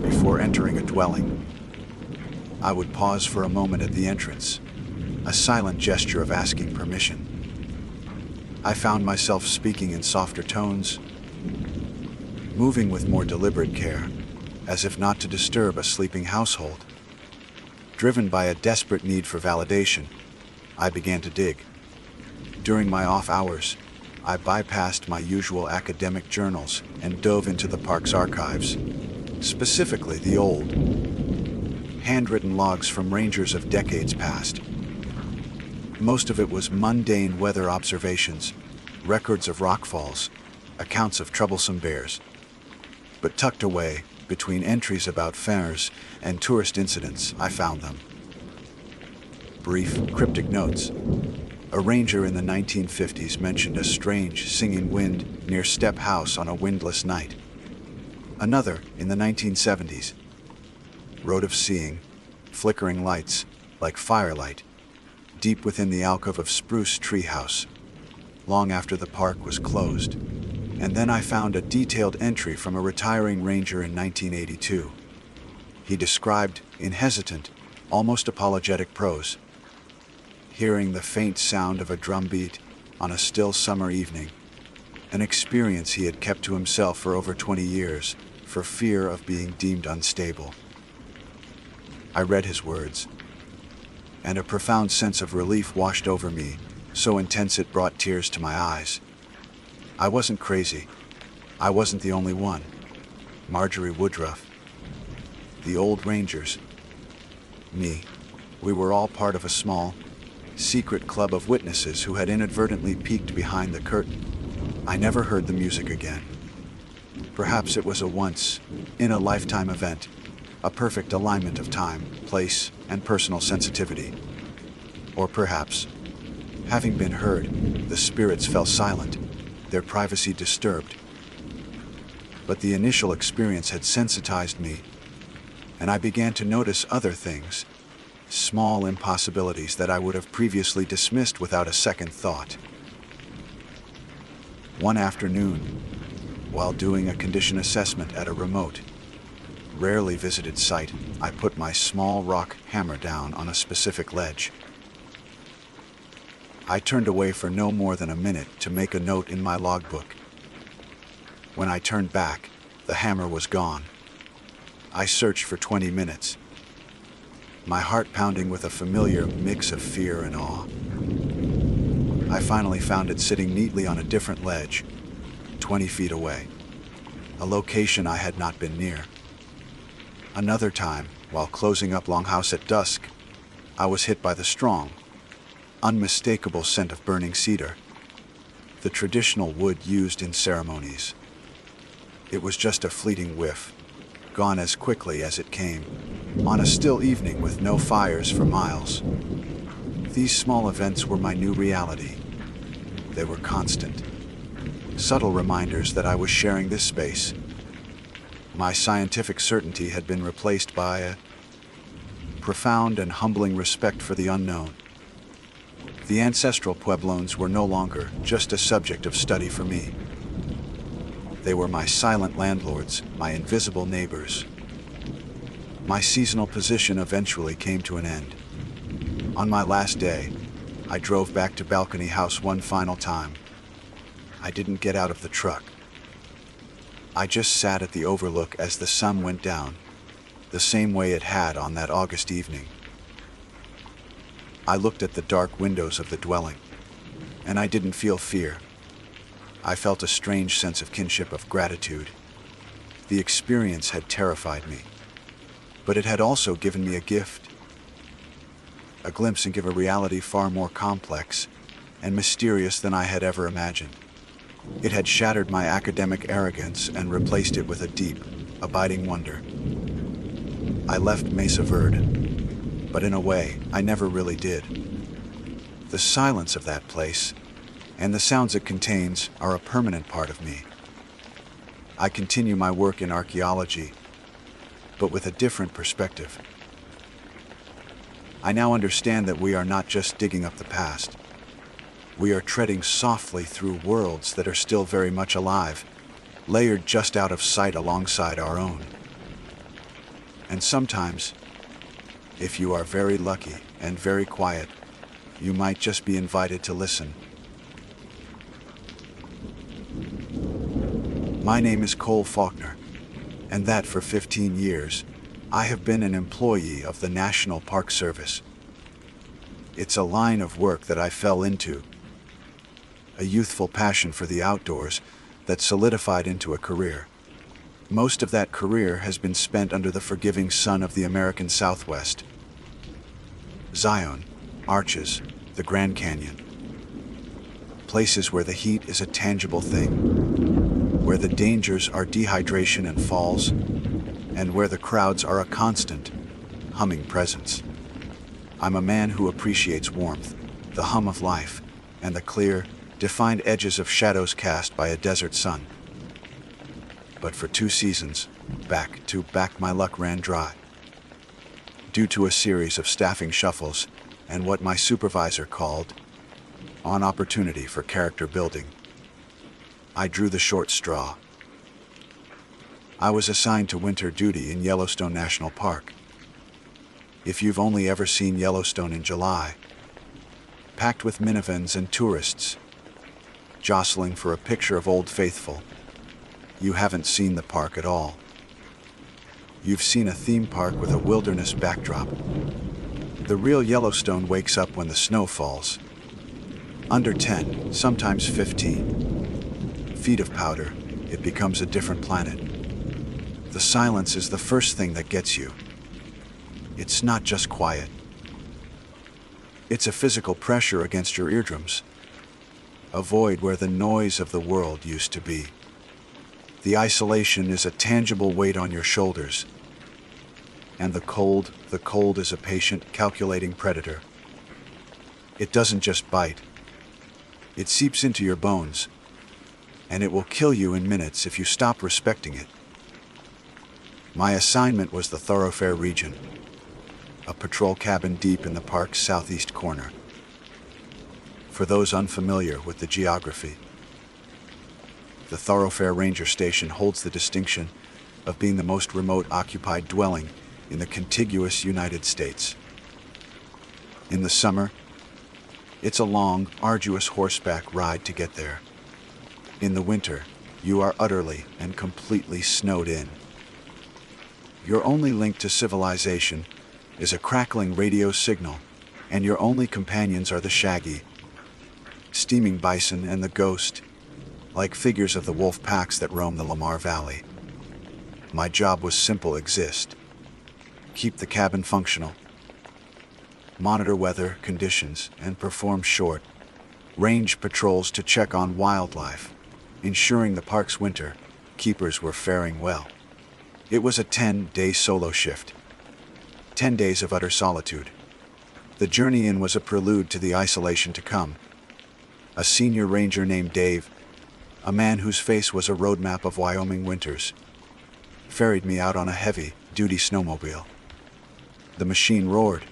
Speaker 1: before entering a dwelling. I would pause for a moment at the entrance, a silent gesture of asking permission. I found myself speaking in softer tones, moving with more deliberate care, as if not to disturb a sleeping household. Driven by a desperate need for validation, I began to dig. During my off hours, I bypassed my usual academic journals and dove into the park's archives, specifically the old, handwritten logs from rangers of decades past. Most of it was mundane weather observations, records of rockfalls, accounts of troublesome bears. But tucked away, between entries about fairs and tourist incidents, I found them. Brief, cryptic notes. A ranger in the 1950s mentioned a strange, singing wind near Step House on a windless night. Another, in the 1970s, wrote of seeing flickering lights, like firelight, deep within the alcove of Spruce Tree House, long after the park was closed. And then I found a detailed entry from a retiring ranger in 1982. He described, in hesitant, almost apologetic prose, hearing the faint sound of a drumbeat on a still summer evening, an experience he had kept to himself for over 20 years for fear of being deemed unstable. I read his words, and a profound sense of relief washed over me, so intense it brought tears to my eyes. I wasn't crazy. I wasn't the only one. Marjorie Woodruff, the old rangers, me, we were all part of a small, secret club of witnesses who had inadvertently peeked behind the curtain. I never heard the music again. Perhaps it was a once-in-a-lifetime event, a perfect alignment of time, place, and personal sensitivity. Or perhaps, having been heard, the spirits fell silent, their privacy disturbed. But the initial experience had sensitized me, and I began to notice other things, small impossibilities that I would have previously dismissed without a second thought. One afternoon, while doing a condition assessment at a remote, rarely visited site, I put my small rock hammer down on a specific ledge. I turned away for no more than a minute to make a note in my logbook. When I turned back, the hammer was gone. I searched for 20 minutes, my heart pounding with a familiar mix of fear and awe. I finally found it sitting neatly on a different ledge, 20 feet away, a location I had not been near. Another time, while closing up Longhouse at dusk, I was hit by the strong, unmistakable scent of burning cedar, the traditional wood used in ceremonies. It was just a fleeting whiff, gone as quickly as it came, on a still evening with no fires for miles. These small events were my new reality. They were constant, subtle reminders that I was sharing this space. My scientific certainty had been replaced by a profound and humbling respect for the unknown. The ancestral Pueblones were no longer just a subject of study for me. They were my silent landlords, my invisible neighbors. My seasonal position eventually came to an end. On my last day, I drove back to Balcony House one final time. I didn't get out of the truck. I just sat at the overlook as the sun went down, the same way it had on that August evening. I looked at the dark windows of the dwelling, and I didn't feel fear. I felt a strange sense of kinship, of gratitude. The experience had terrified me, but it had also given me a gift, a glimpse into a reality far more complex and mysterious than I had ever imagined. It had shattered my academic arrogance and replaced it with a deep, abiding wonder. I left Mesa Verde, but in a way, I never really did. The silence of that place, and the sounds it contains, are a permanent part of me. I continue my work in archaeology, but with a different perspective. I now understand that we are not just digging up the past. We are treading softly through worlds that are still very much alive, layered just out of sight alongside our own. And sometimes, If you are very lucky and very quiet, you might just be invited to listen. My name is Cole Faulkner, and that for 15 years, I have been an employee of the National Park Service. It's a line of work that I fell into, a youthful passion for the outdoors that solidified into a career. Most of that career has been spent under the forgiving sun of the American Southwest. Zion, Arches, the Grand Canyon. Places where the heat is a tangible thing, where the dangers are dehydration and falls, and where the crowds are a constant, humming presence. I'm a man who appreciates warmth, the hum of life, and the clear, defined edges of shadows cast by a desert sun. But for 2 seasons, back to back, my luck ran dry. Due to a series of staffing shuffles and what my supervisor called an opportunity for character building, I drew the short straw. I was assigned to winter duty in Yellowstone National Park. If you've only ever seen Yellowstone in July, packed with minivans and tourists, jostling for a picture of Old Faithful, you haven't seen the park at all. You've seen a theme park with a wilderness backdrop. The real Yellowstone wakes up when the snow falls. Under 10, sometimes 15 feet of powder, it becomes a different planet. The silence is the first thing that gets you. It's not just quiet. It's a physical pressure against your eardrums. A void where the noise of the world used to be. The isolation is a tangible weight on your shoulders. And the cold is a patient, calculating predator. It doesn't just bite. It seeps into your bones, and it will kill you in minutes if you stop respecting it. My assignment was the Thorare region, a patrol cabin deep in the park's southeast corner. For those unfamiliar with the geography, the Thorare Ranger Station holds the distinction of being the most remote occupied dwelling in the contiguous United States. In the summer, it's a long, arduous horseback ride to get there. In the winter, you are utterly and completely snowed in. Your only link to civilization is a crackling radio signal, and your only companions are the shaggy, steaming bison and the ghost, like figures of the wolf packs that roam the Lamar Valley. My job was simple: exist. Keep the cabin functional. Monitor weather conditions and perform short, range patrols to check on wildlife, ensuring the park's winter keepers were faring well. It was a 10-day solo shift. 10 days of utter solitude. The journey in was a prelude to the isolation to come. A senior ranger named Dave, a man whose face was a roadmap of Wyoming winters, ferried me out on a heavy-duty snowmobile. The machine roared,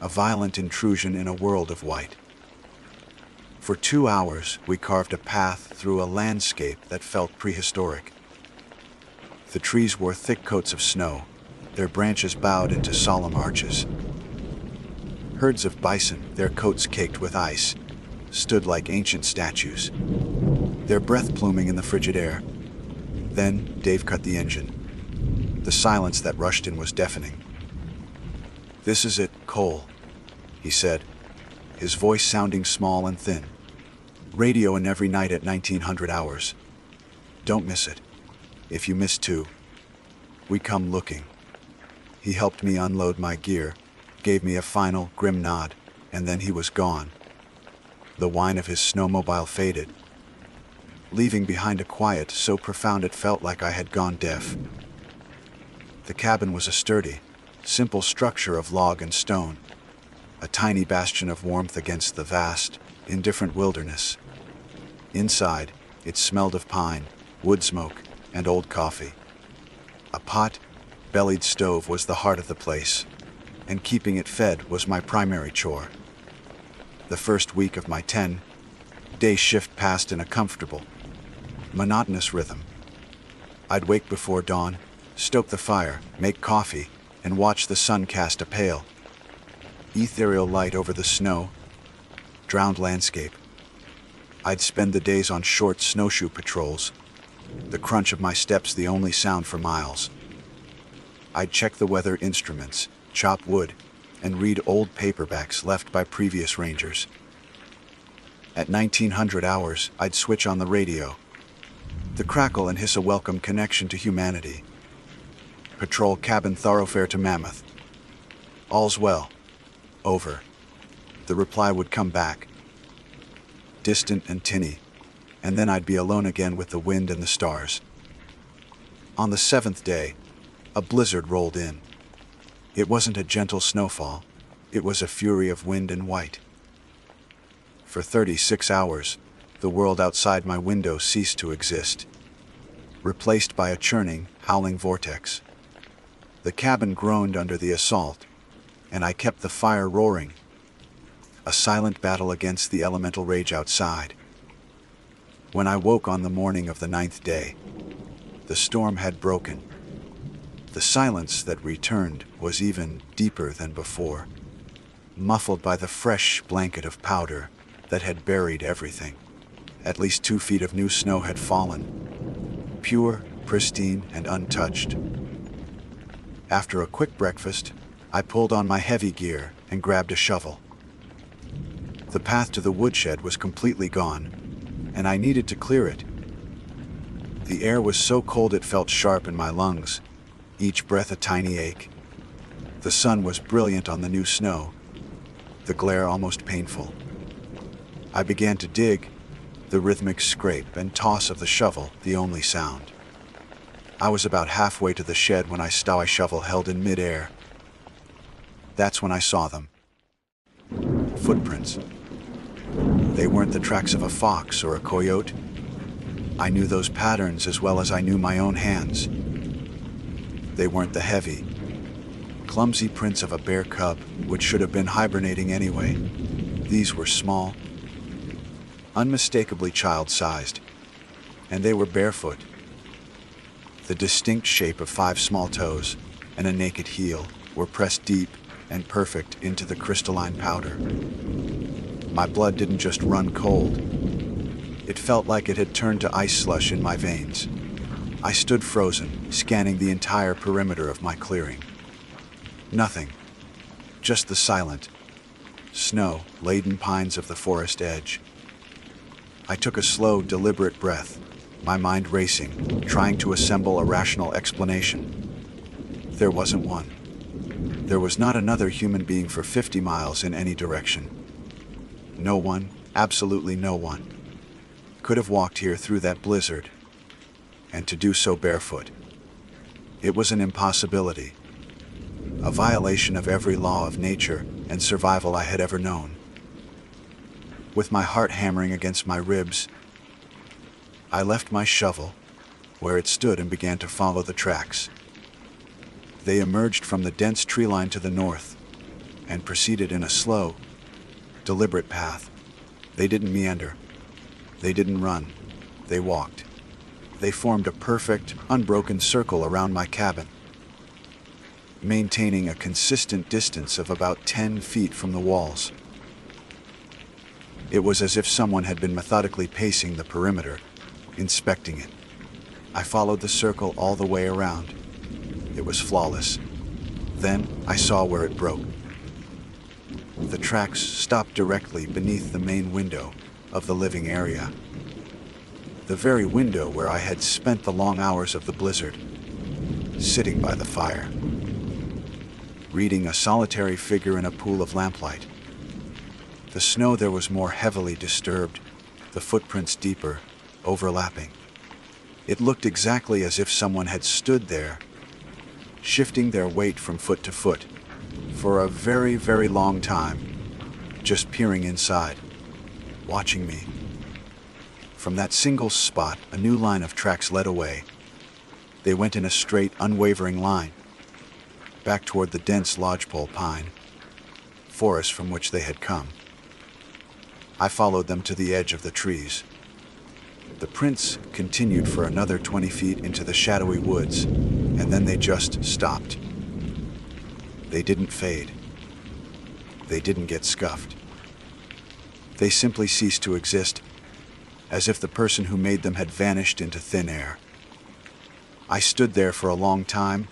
Speaker 1: a violent intrusion in a world of white. For 2 hours, we carved a path through a landscape that felt prehistoric. The trees wore thick coats of snow, their branches bowed into solemn arches. Herds of bison, their coats caked with ice, stood like ancient statues, their breath pluming in the frigid air. Then Dave cut the engine. The silence that rushed in was deafening. "This is it, Cole," he said, his voice sounding small and thin. "Radio in every night at 1900 hours. Don't miss it. If you miss 2, we come looking." He helped me unload my gear, gave me a final, grim nod, and then he was gone. The whine of his snowmobile faded, leaving behind a quiet so profound it felt like I had gone deaf. The cabin was a sturdy, simple structure of log and stone, a tiny bastion of warmth against the vast, indifferent wilderness. Inside, it smelled of pine, wood smoke, and old coffee. A pot-bellied stove was the heart of the place, and keeping it fed was my primary chore. The first week of my 10-day shift passed in a comfortable, monotonous rhythm. I'd wake before dawn, stoke the fire, make coffee, and watch the sun cast a pale, ethereal light over the snow, drowned landscape. I'd spend the days on short snowshoe patrols, the crunch of my steps the only sound for miles. I'd check the weather instruments, chop wood, and read old paperbacks left by previous rangers. At 1900 hours, I'd switch on the radio, the crackle and hiss a welcome connection to humanity. Patrol cabin thoroughfare to Mammoth. All's well. Over. The reply would come back, distant and tinny, and then I'd be alone again with the wind and the stars. On the 7th day, a blizzard rolled in. It wasn't a gentle snowfall, it was a fury of wind and white. For 36 hours, the world outside my window ceased to exist, replaced by a churning, howling vortex. The cabin groaned under the assault, and I kept the fire roaring, a silent battle against the elemental rage outside. When I woke on the morning of the 9th day, the storm had broken. The silence that returned was even deeper than before, muffled by the fresh blanket of powder that had buried everything. At least 2 feet of new snow had fallen, pure, pristine, and untouched. After a quick breakfast, I pulled on my heavy gear and grabbed a shovel. The path to the woodshed was completely gone, and I needed to clear it. The air was so cold it felt sharp in my lungs, each breath a tiny ache. The sun was brilliant on the new snow, the glare almost painful. I began to dig, the rhythmic scrape and toss of the shovel the only sound. I was about halfway to the shed when I saw a shovel held in midair. That's when I saw them. Footprints. They weren't the tracks of a fox or a coyote. I knew those patterns as well as I knew my own hands. They weren't the heavy, clumsy prints of a bear cub, which should have been hibernating anyway. These were small, unmistakably child-sized, and they were barefoot. The distinct shape of 5 small toes and a naked heel were pressed deep and perfect into the crystalline powder. My blood didn't just run cold. It felt like it had turned to ice slush in my veins. I stood frozen, scanning the entire perimeter of my clearing. Nothing. Just the silent, snow-laden pines of the forest edge. I took a slow, deliberate breath, my mind racing, trying to assemble a rational explanation. There wasn't one. There was not another human being for 50 miles in any direction. No one, absolutely no one, could have walked here through that blizzard, and to do so barefoot. It was an impossibility, a violation of every law of nature and survival I had ever known. With my heart hammering against my ribs, I left my shovel where it stood and began to follow the tracks. They emerged from the dense tree line to the north and proceeded in a slow, deliberate path. They didn't meander. They didn't run. They walked. They formed a perfect, unbroken circle around my cabin, maintaining a consistent distance of about 10 feet from the walls. It was as if someone had been methodically pacing the perimeter, inspecting it. I followed the circle all the way around. It was flawless. Then I saw where it broke. The tracks stopped directly beneath the main window of the living area. The very window where I had spent the long hours of the blizzard, sitting by the fire, reading a solitary figure in a pool of lamplight. The snow there was more heavily disturbed, the footprints deeper, overlapping. It looked exactly as if someone had stood there, shifting their weight from foot to foot, for a very, very long time, just peering inside, watching me. From that single spot, a new line of tracks led away. They went in a straight, unwavering line, back toward the dense lodgepole pine, forest from which they had come. I followed them to the edge of the trees. The prints continued for another 20 feet into the shadowy woods, and then they just stopped. They didn't fade. They didn't get scuffed. They simply ceased to exist, as if the person who made them had vanished into thin air. I stood there for a long time,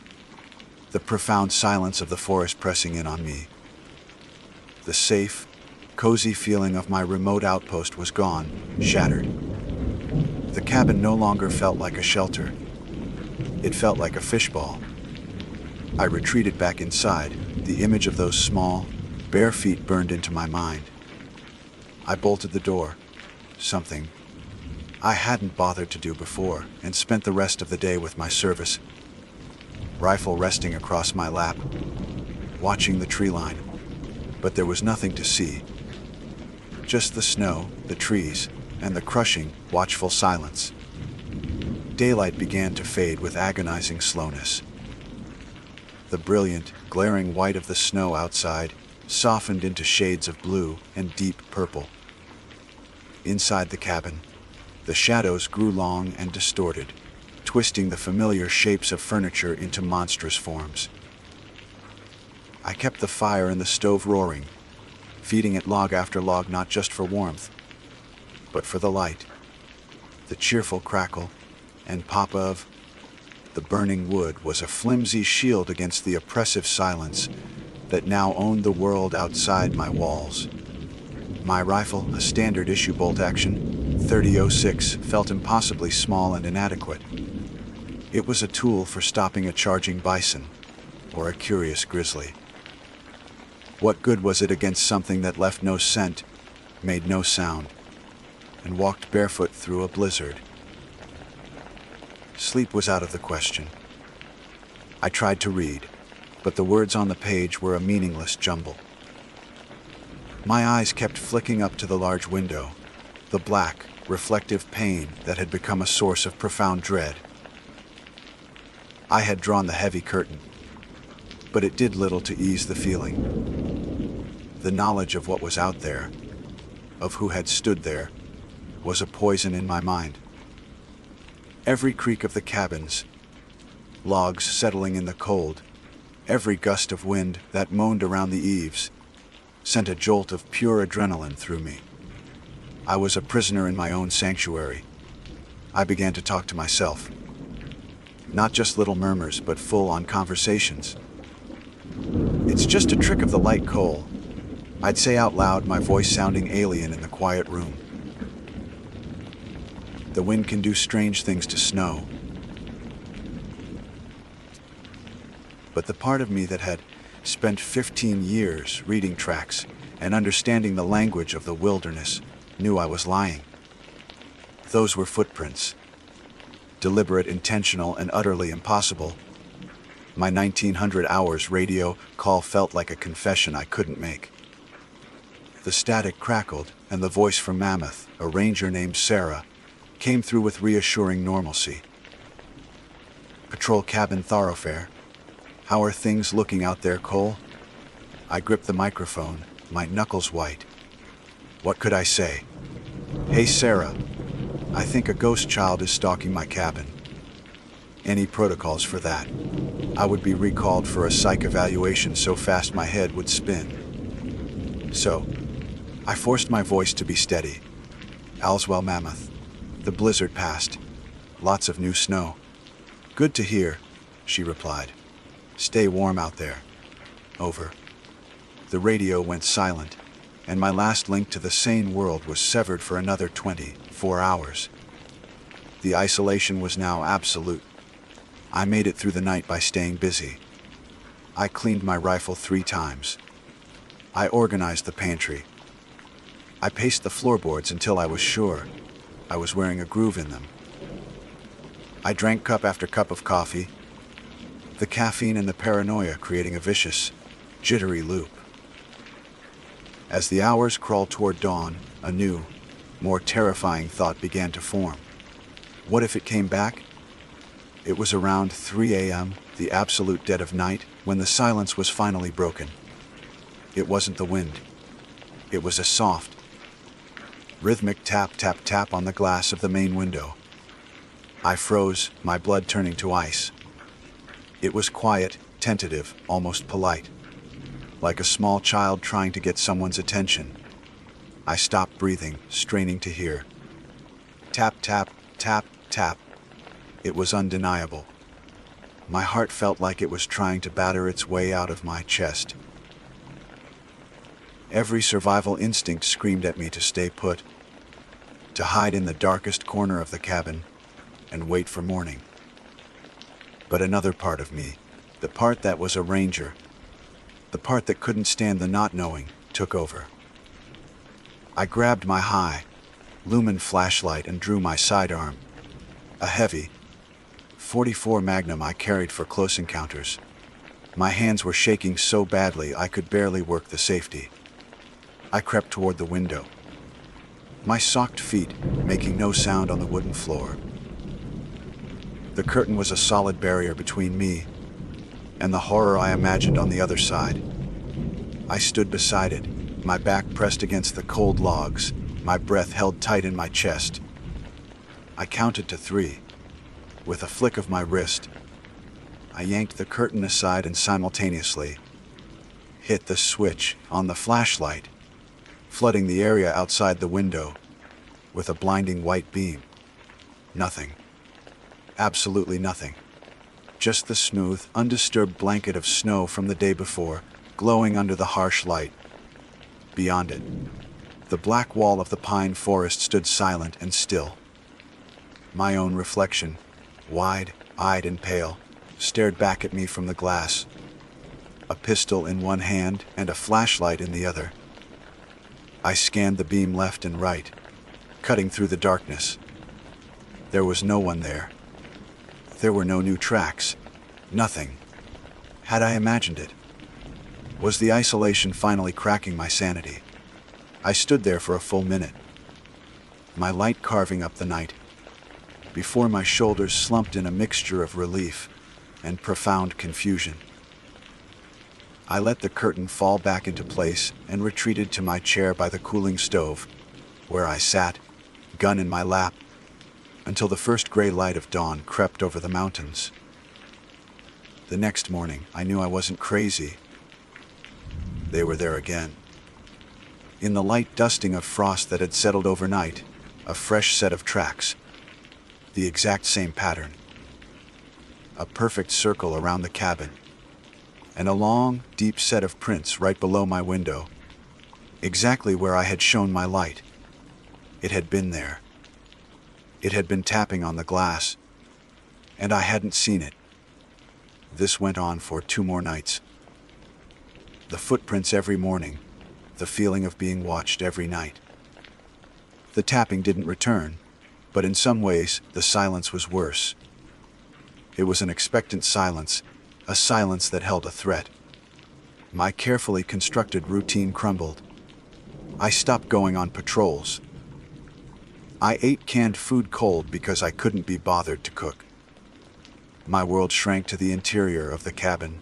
Speaker 1: the profound silence of the forest pressing in on me. The safe, cozy feeling of my remote outpost was gone, shattered. The cabin no longer felt like a shelter. It felt like a fishbowl. I retreated back inside, the image of those small, bare feet burned into my mind. I bolted the door, something I hadn't bothered to do before, and spent the rest of the day with my service, rifle resting across my lap, watching the tree line. But there was nothing to see. Just the snow, the trees, and the crushing, watchful silence. Daylight began to fade with agonizing slowness. The brilliant, glaring white of the snow outside softened into shades of blue and deep purple. Inside the cabin, the shadows grew long and distorted, twisting the familiar shapes of furniture into monstrous forms. I kept the fire in the stove roaring, feeding it log after log not just for warmth, but for the light, the cheerful crackle and pop of the burning wood was a flimsy shield against the oppressive silence that now owned the world outside my walls. My rifle, a standard issue bolt action, 30-06, felt impossibly small and inadequate. It was a tool for stopping a charging bison or a curious grizzly. What good was it against something that left no scent, made no sound, and walked barefoot through a blizzard? Sleep was out of the question. I tried to read, but the words on the page were a meaningless jumble. My eyes kept flicking up to the large window, the black, reflective pane that had become a source of profound dread. I had drawn the heavy curtain, but it did little to ease the feeling. The knowledge of what was out there, of who had stood there, was a poison in my mind. Every creak of the cabins, logs settling in the cold, every gust of wind that moaned around the eaves, sent a jolt of pure adrenaline through me. I was a prisoner in my own sanctuary. I began to talk to myself. Not just little murmurs, but full-on conversations. "It's just a trick of the light coal," I'd say out loud, my voice sounding alien in the quiet room. "The wind can do strange things to snow." But the part of me that had spent 15 years reading tracks and understanding the language of the wilderness knew I was lying. Those were footprints. Deliberate, intentional, and utterly impossible. My 1900 hours radio call felt like a confession I couldn't make. The static crackled, and the voice from Mammoth, a ranger named Sarah, came through with reassuring normalcy. "Patrol cabin thoroughfare. How are things looking out there, Cole?" I gripped the microphone, my knuckles white. What could I say? "Hey, Sarah. I think a ghost child is stalking my cabin." Any protocols for that? I would be recalled for a psych evaluation so fast my head would spin. So, I forced my voice to be steady. "All's well, Mammoth. The blizzard passed. Lots of new snow." "Good to hear," she replied. "Stay warm out there." Over. The radio went silent, and my last link to the sane world was severed for another 24 hours. The isolation was now absolute. I made it through the night by staying busy. I cleaned my rifle 3 times. I organized the pantry. I paced the floorboards until I was sure I was wearing a groove in them. I drank cup after cup of coffee, the caffeine and the paranoia creating a vicious, jittery loop. As the hours crawled toward dawn, a new, more terrifying thought began to form. What if it came back? It was around 3 a.m., the absolute dead of night, when the silence was finally broken. It wasn't the wind. It was a soft, rhythmic tap, tap, tap on the glass of the main window. I froze, my blood turning to ice. It was quiet, tentative, almost polite. like a small child trying to get someone's attention. I stopped breathing, straining to hear. Tap, tap, tap, tap. It was undeniable. My heart felt like it was trying to batter its way out of my chest. Every survival instinct screamed at me to stay put, to hide in the darkest corner of the cabin and wait for morning. But another part of me, the part that was a ranger, the part that couldn't stand the not knowing, took over. I grabbed my high, lumen flashlight and drew my sidearm, a heavy .44 Magnum I carried for close encounters. My hands were shaking so badly I could barely work the safety. I crept toward the window, my socked feet making no sound on the wooden floor. The curtain was a solid barrier between me and the horror I imagined on the other side. I stood beside it, my back pressed against the cold logs, my breath held tight in my chest. I counted to 3. With a flick of my wrist, I yanked the curtain aside and simultaneously hit the switch on the flashlight, flooding the area outside the window with a blinding white beam. Nothing. Absolutely nothing. Just the smooth, undisturbed blanket of snow from the day before, glowing under the harsh light. Beyond it, the black wall of the pine forest stood silent and still. My own reflection, wide-eyed and pale, stared back at me from the glass, a pistol in one hand and a flashlight in the other. I scanned the beam left and right, cutting through the darkness. There was no one there. There were no new tracks. Nothing. Had I imagined it? Was the isolation finally cracking my sanity? I stood there for a full minute, my light carving up the night, before my shoulders slumped in a mixture of relief and profound confusion. I let the curtain fall back into place and retreated to my chair by the cooling stove, where I sat, gun in my lap, until the first gray light of dawn crept over the mountains. The next morning, I knew I wasn't crazy. They were there again. In the light dusting of frost that had settled overnight, a fresh set of tracks. The exact same pattern. A perfect circle around the cabin, and a long, deep set of prints right below my window, exactly where I had shone my light. It had been there. It had been tapping on the glass, and I hadn't seen it. This went on for 2 more nights. The footprints every morning, the feeling of being watched every night. The tapping didn't return, but in some ways, the silence was worse. It was an expectant silence, a silence that held a threat. My carefully constructed routine crumbled. I stopped going on patrols. I ate canned food cold because I couldn't be bothered to cook. My world shrank to the interior of the cabin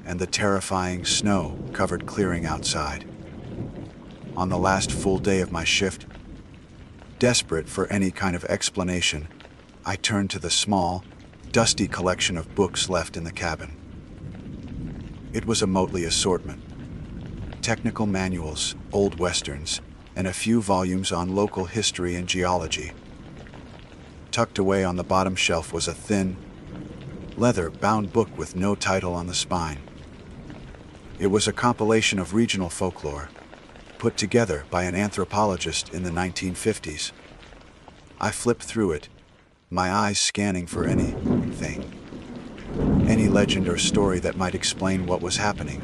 Speaker 1: and the terrifying snow-covered clearing outside. On the last full day of my shift, desperate for any kind of explanation, I turned to the small, dusty collection of books left in the cabin. It was a motley assortment. Technical manuals, old westerns, and a few volumes on local history and geology. Tucked away on the bottom shelf was a thin, leather-bound book with no title on the spine. It was a compilation of regional folklore, put together by an anthropologist in the 1950s. I flipped through it, my eyes scanning for anything, any legend or story that might explain what was happening.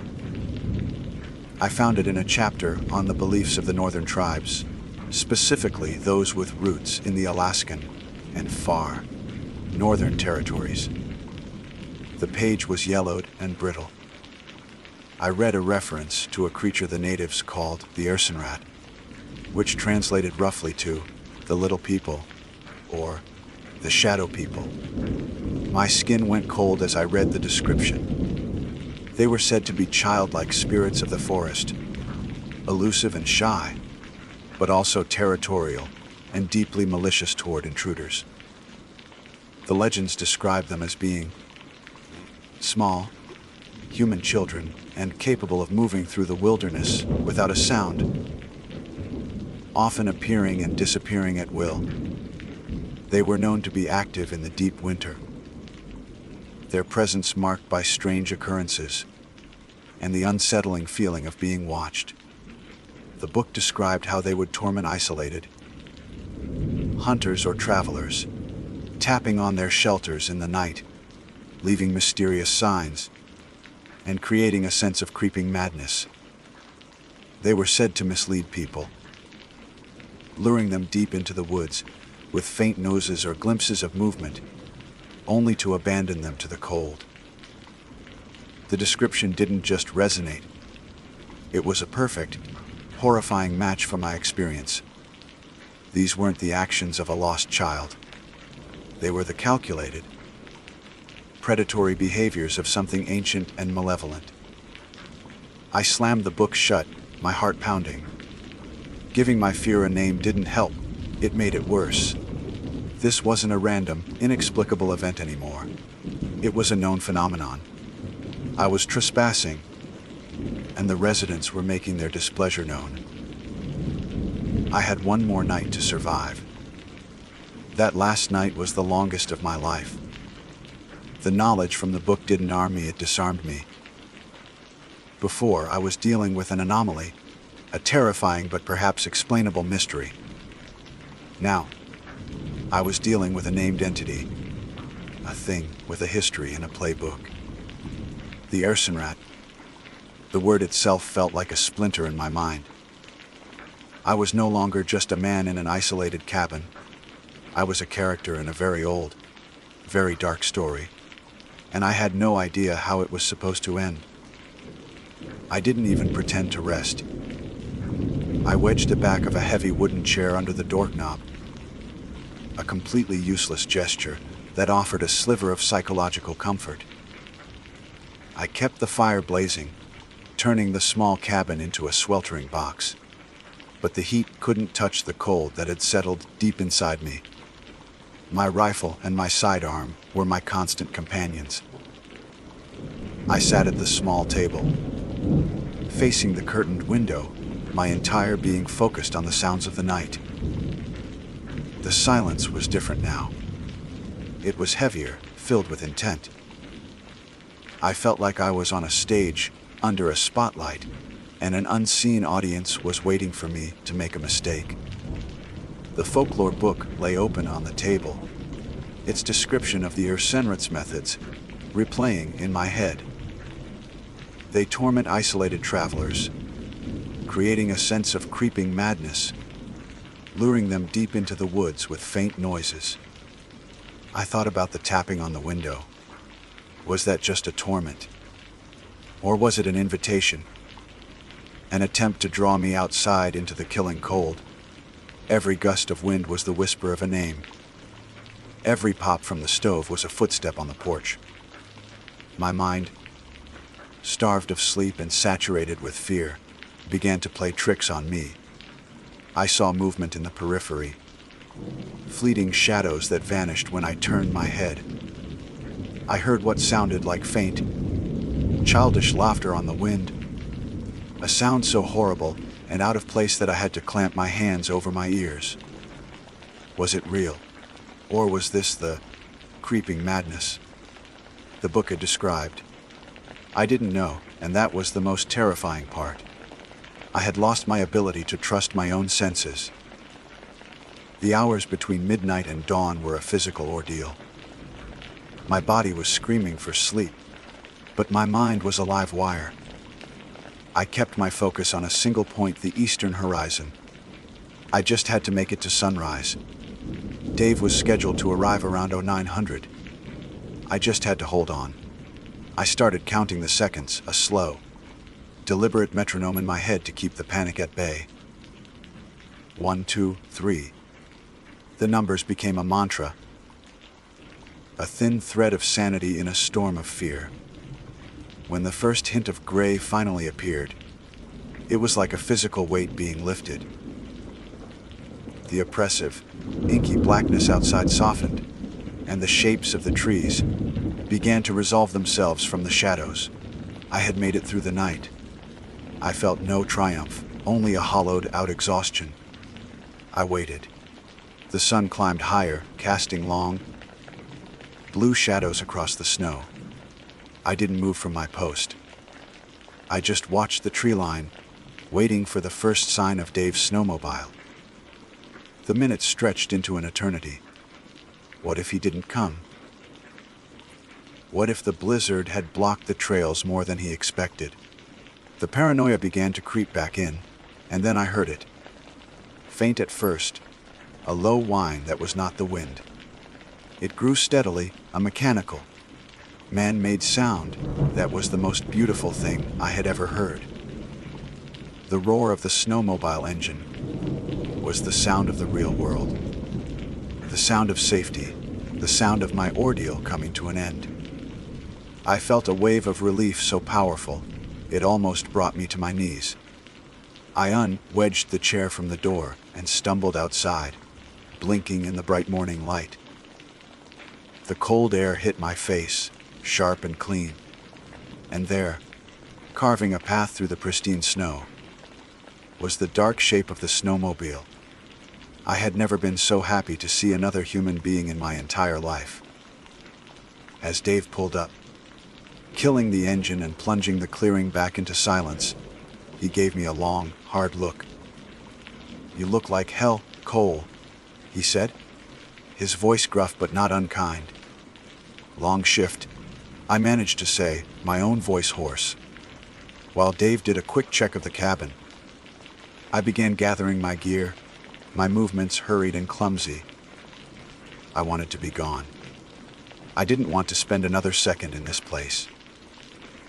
Speaker 1: I found it in a chapter on the beliefs of the northern tribes, specifically those with roots in the Alaskan and far northern territories. The page was yellowed and brittle. I read a reference to a creature the natives called the Ursenrat, which translated roughly to the little people, or the shadow people. My skin went cold as I read the description. They were said to be childlike spirits of the forest, elusive and shy, but also territorial and deeply malicious toward intruders. The legends describe them as being small, human children, and capable of moving through the wilderness without a sound, often appearing and disappearing at will. They were known to be active in the deep winter, their presence marked by strange occurrences and the unsettling feeling of being watched. The book described how they would torment isolated hunters or travelers, tapping on their shelters in the night, leaving mysterious signs, and creating a sense of creeping madness. They were said to mislead people, luring them deep into the woods with faint noises or glimpses of movement, only to abandon them to the cold. The description didn't just resonate. It was a perfect, horrifying match for my experience. These weren't the actions of a lost child. They were the calculated, predatory behaviors of something ancient and malevolent. I slammed the book shut, my heart pounding. Giving my fear a name didn't help. It made it worse. This wasn't a random, inexplicable event anymore. It was a known phenomenon. I was trespassing, and the residents were making their displeasure known. I had one more night to survive. That last night was the longest of my life. The knowledge from the book didn't arm me, it disarmed me. Before, I was dealing with an anomaly, a terrifying but perhaps explainable mystery. Now, I was dealing with a named entity, a thing with a history and a playbook. The Ersenrat. The word itself felt like a splinter in my mind. I was no longer just a man in an isolated cabin. I was a character in a very old, very dark story, and I had no idea how it was supposed to end. I didn't even pretend to rest. I wedged the back of a heavy wooden chair under the doorknob, a completely useless gesture that offered a sliver of psychological comfort. I kept the fire blazing, turning the small cabin into a sweltering box. But the heat couldn't touch the cold that had settled deep inside me. My rifle and my sidearm were my constant companions. I sat at the small table, facing the curtained window, my entire being focused on the sounds of the night. The silence was different now. It was heavier, filled with intent. I felt like I was on a stage, under a spotlight, and an unseen audience was waiting for me to make a mistake. The folklore book lay open on the table, its description of the Ersenrat's methods replaying in my head. They torment isolated travelers, creating a sense of creeping madness, luring them deep into the woods with faint noises. I thought about the tapping on the window. Was that just a torment? Or was it an invitation? An attempt to draw me outside into the killing cold? Every gust of wind was the whisper of a name. Every pop from the stove was a footstep on the porch. My mind, starved of sleep and saturated with fear, began to play tricks on me. I saw movement in the periphery, fleeting shadows that vanished when I turned my head. I heard what sounded like faint, childish laughter on the wind, a sound so horrible and out of place that I had to clamp my hands over my ears. Was it real? Or was this the creeping madness the book had described? I didn't know, and that was the most terrifying part. I had lost my ability to trust my own senses. The hours between midnight and dawn were a physical ordeal. My body was screaming for sleep, but my mind was a live wire. I kept my focus on a single point, the eastern horizon. I just had to make it to sunrise. Dave was scheduled to arrive around 0900. I just had to hold on. I started counting the seconds, a slow, deliberate metronome in my head to keep the panic at bay. 1, 2, 3. The numbers became a mantra, a thin thread of sanity in a storm of fear. When the first hint of gray finally appeared, it was like a physical weight being lifted. The oppressive, inky blackness outside softened, and the shapes of the trees began to resolve themselves from the shadows. I had made it through the night. I felt no triumph, only a hollowed-out exhaustion. I waited. The sun climbed higher, casting long, blue shadows across the snow. I didn't move from my post. I just watched the tree line, waiting for the first sign of Dave's snowmobile. The minutes stretched into an eternity. What if he didn't come? What if the blizzard had blocked the trails more than he expected? The paranoia began to creep back in, and then I heard it. Faint at first, a low whine that was not the wind. It grew steadily, a mechanical, man-made sound that was the most beautiful thing I had ever heard. The roar of the snowmobile engine was the sound of the real world. The sound of safety, the sound of my ordeal coming to an end. I felt a wave of relief so powerful, it almost brought me to my knees. I unwedged the chair from the door and stumbled outside, blinking in the bright morning light. The cold air hit my face, sharp and clean. And there, carving a path through the pristine snow, was the dark shape of the snowmobile. I had never been so happy to see another human being in my entire life. As Dave pulled up, killing the engine and plunging the clearing back into silence, he gave me a long, hard look. "You look like hell, Cole," he said, his voice gruff but not unkind. "Long shift," I managed to say, my own voice hoarse. While Dave did a quick check of the cabin, I began gathering my gear, my movements hurried and clumsy. I wanted to be gone. I didn't want to spend another second in this place.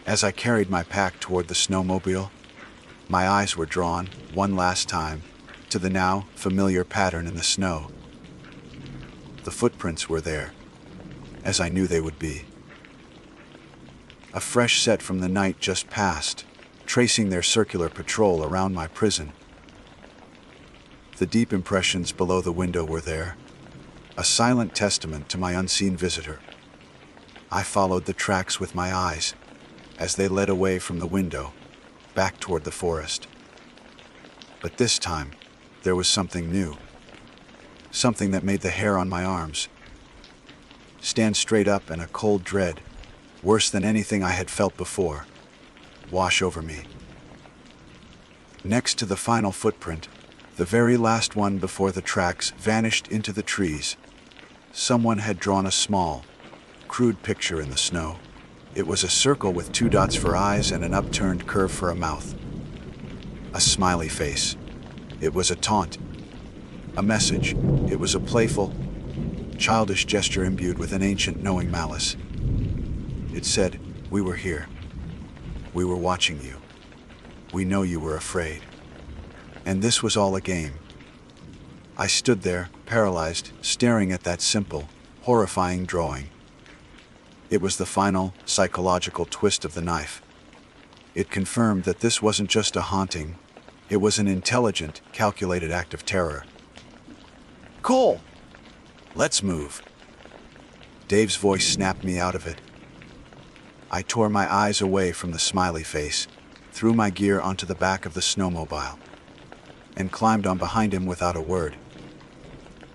Speaker 1: As I carried my pack toward the snowmobile, my eyes were drawn, one last time, to the now familiar pattern in the snow. The footprints were there, as I knew they would be. A fresh set from the night just passed, tracing their circular patrol around my prison. The deep impressions below the window were there, a silent testament to my unseen visitor. I followed the tracks with my eyes, as they led away from the window, back toward the forest. But this time, there was something new. Something that made the hair on my arms stand straight up, and a cold dread, worse than anything I had felt before, wash over me. Next to the final footprint, the very last one before the tracks vanished into the trees, someone had drawn a small, crude picture in the snow. It was a circle with 2 dots for eyes and an upturned curve for a mouth. A smiley face. It was a taunt. A message. It was a playful, childish gesture imbued with an ancient knowing malice. It said, "We were here. We were watching you. We know you were afraid." And this was all a game. I stood there, paralyzed, staring at that simple, horrifying drawing. It was the final, psychological twist of the knife. It confirmed that this wasn't just a haunting, it was an intelligent, calculated act of terror. "Cole! Let's move." Dave's voice snapped me out of it. I tore my eyes away from the smiley face, threw my gear onto the back of the snowmobile, and climbed on behind him without a word.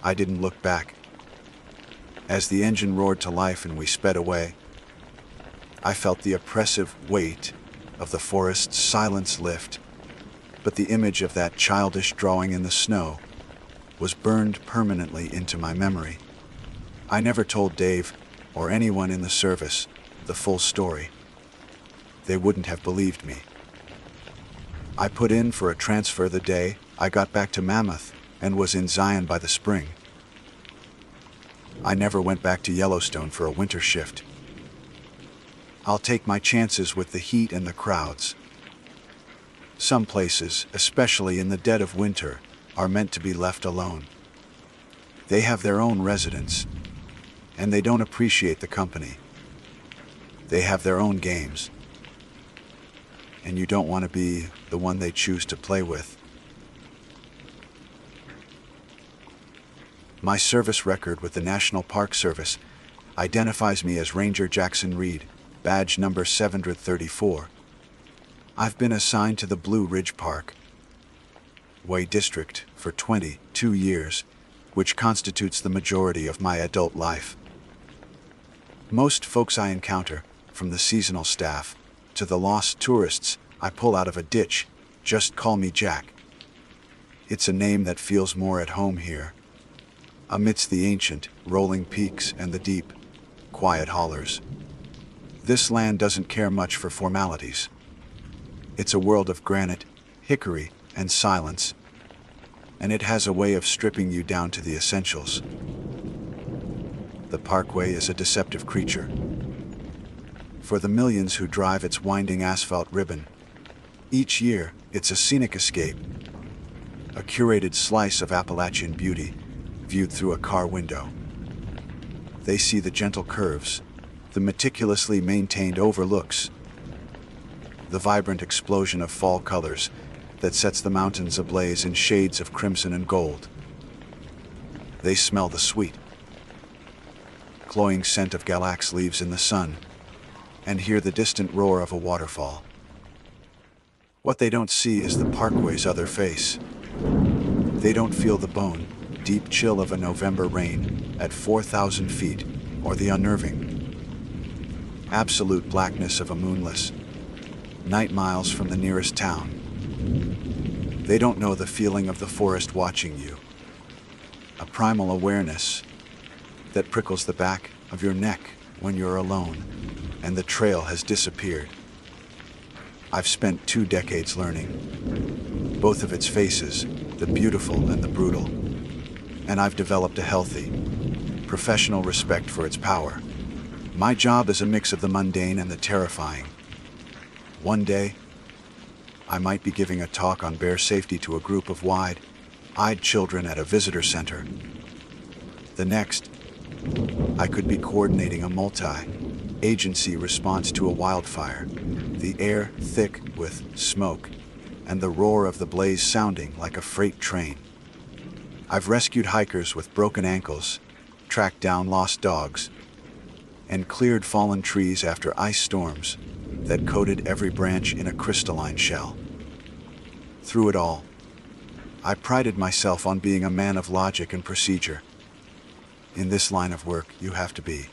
Speaker 1: I didn't look back. As the engine roared to life and we sped away, I felt the oppressive weight of the forest's silence lift, but the image of that childish drawing in the snow was burned permanently into my memory. I never told Dave, or anyone in the service, the full story. They wouldn't have believed me. I put in for a transfer the day I got back to Mammoth and was in Zion by the spring. I never went back to Yellowstone for a winter shift. I'll take my chances with the heat and the crowds. Some places, especially in the dead of winter, are meant to be left alone. They have their own residents, and they don't appreciate the company. They have their own games, and you don't want to be the one they choose to play with. My service record with the National Park Service identifies me as Ranger Jackson Reed, badge number 734, I've been assigned to the Blue Ridge Park Way District for 22 years, which constitutes the majority of my adult life. Most folks I encounter, from the seasonal staff to the lost tourists I pull out of a ditch, just call me Jack. It's a name that feels more at home here, amidst the ancient, rolling peaks and the deep, quiet hollers. This land doesn't care much for formalities. It's a world of granite, hickory, and silence, and it has a way of stripping you down to the essentials. The Parkway is a deceptive creature. For the millions who drive its winding asphalt ribbon, each year it's a scenic escape, a curated slice of Appalachian beauty viewed through a car window. They see the gentle curves, the meticulously maintained overlooks, the vibrant explosion of fall colors that sets the mountains ablaze in shades of crimson and gold. They smell the sweet, cloying scent of galax leaves in the sun, and hear the distant roar of a waterfall. What they don't see is the Parkway's other face. They don't feel the bone, deep chill of a November rain at 4,000 feet, or the unnerving, absolute blackness of a moonless night miles from the nearest town. They don't know the feeling of the forest watching you, a primal awareness that prickles the back of your neck when you're alone and the trail has disappeared. I've spent 2 decades learning both of its faces, the beautiful and the brutal, and I've developed a healthy, professional respect for its power. My job is a mix of the mundane and the terrifying. One day, I might be giving a talk on bear safety to a group of wide-eyed children at a visitor center. The next, I could be coordinating a multi-agency response to a wildfire, the air thick with smoke, and the roar of the blaze sounding like a freight train. I've rescued hikers with broken ankles, tracked down lost dogs, and cleared fallen trees after ice storms that coated every branch in a crystalline shell. Through it all, I prided myself on being a man of logic and procedure. In this line of work, you have to be.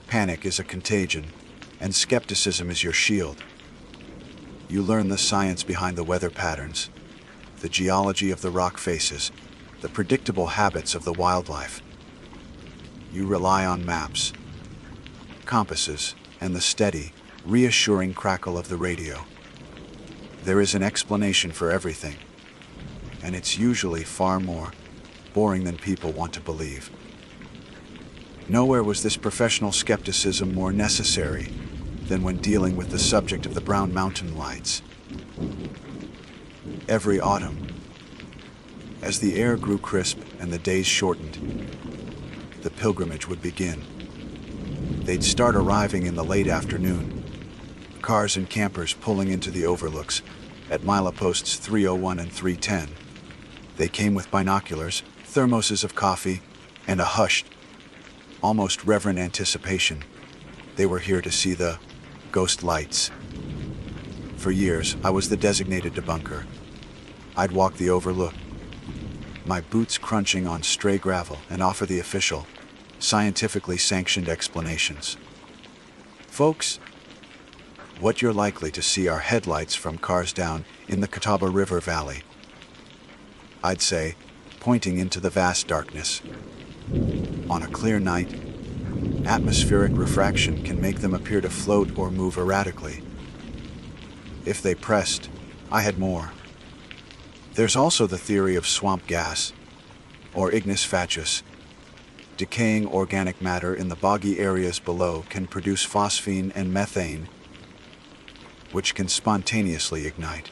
Speaker 1: Panic is a contagion, and skepticism is your shield. You learn the science behind the weather patterns, the geology of the rock faces, the predictable habits of the wildlife. You rely on maps, compasses, and the steady, reassuring crackle of the radio. There is an explanation for everything, and it's usually far more boring than people want to believe. Nowhere was this professional skepticism more necessary than when dealing with the subject of the Brown Mountain Lights. Every autumn, as the air grew crisp and the days shortened, the pilgrimage would begin. They'd start arriving in the late afternoon, cars and campers pulling into the overlooks at mileposts 301 and 310. They came with binoculars, thermoses of coffee, and a hushed, almost reverent anticipation. They were here to see the ghost lights. For years, I was the designated debunker. I'd walk the overlook, my boots crunching on stray gravel, and offer the official, scientifically sanctioned explanations. Folks, what you're likely to see are headlights from cars down in the Catawba River Valley, I'd say, pointing into the vast darkness. On a clear night, atmospheric refraction can make them appear to float or move erratically. If they pressed, I had more. There's also the theory of swamp gas, or ignis fatuus. Decaying organic matter in the boggy areas below can produce phosphine and methane, which can spontaneously ignite.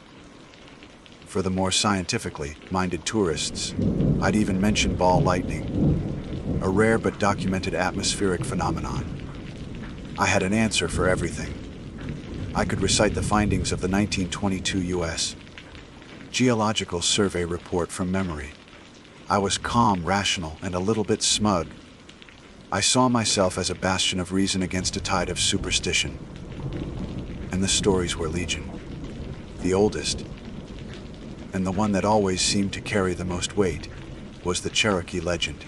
Speaker 1: For the more scientifically minded tourists, I'd even mention ball lightning, a rare but documented atmospheric phenomenon. I had an answer for everything. I could recite the findings of the 1922 U.S. Geological Survey report from memory. I was calm, rational, and a little bit smug. I saw myself as a bastion of reason against a tide of superstition. And the stories were legion. The oldest, and the one that always seemed to carry the most weight, was the Cherokee legend.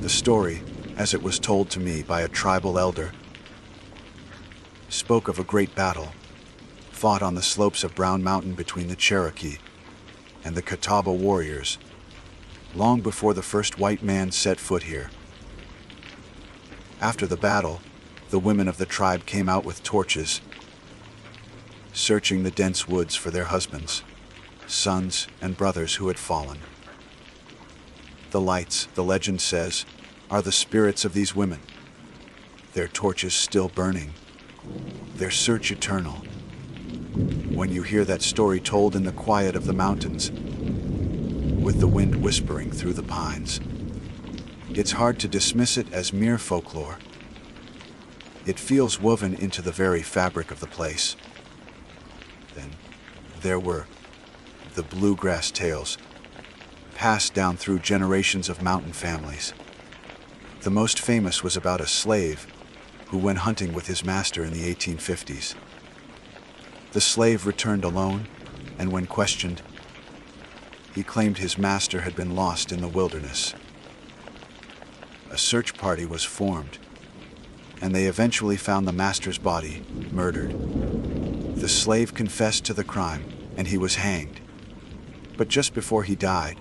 Speaker 1: The story, as it was told to me by a tribal elder, spoke of a great battle fought on the slopes of Brown Mountain between the Cherokee and the Catawba warriors, long before the first white man set foot here. After the battle, the women of the tribe came out with torches, searching the dense woods for their husbands, sons, and brothers who had fallen. The lights, the legend says, are the spirits of these women, their torches still burning, their search eternal. When you hear that story told in the quiet of the mountains, with the wind whispering through the pines, it's hard to dismiss it as mere folklore. It feels woven into the very fabric of the place. Then there were the bluegrass tales, passed down through generations of mountain families. The most famous was about a slave who went hunting with his master in the 1850s. The slave returned alone, and when questioned, he claimed his master had been lost in the wilderness. A search party was formed, and they eventually found the master's body, murdered. The slave confessed to the crime, and he was hanged. But just before he died,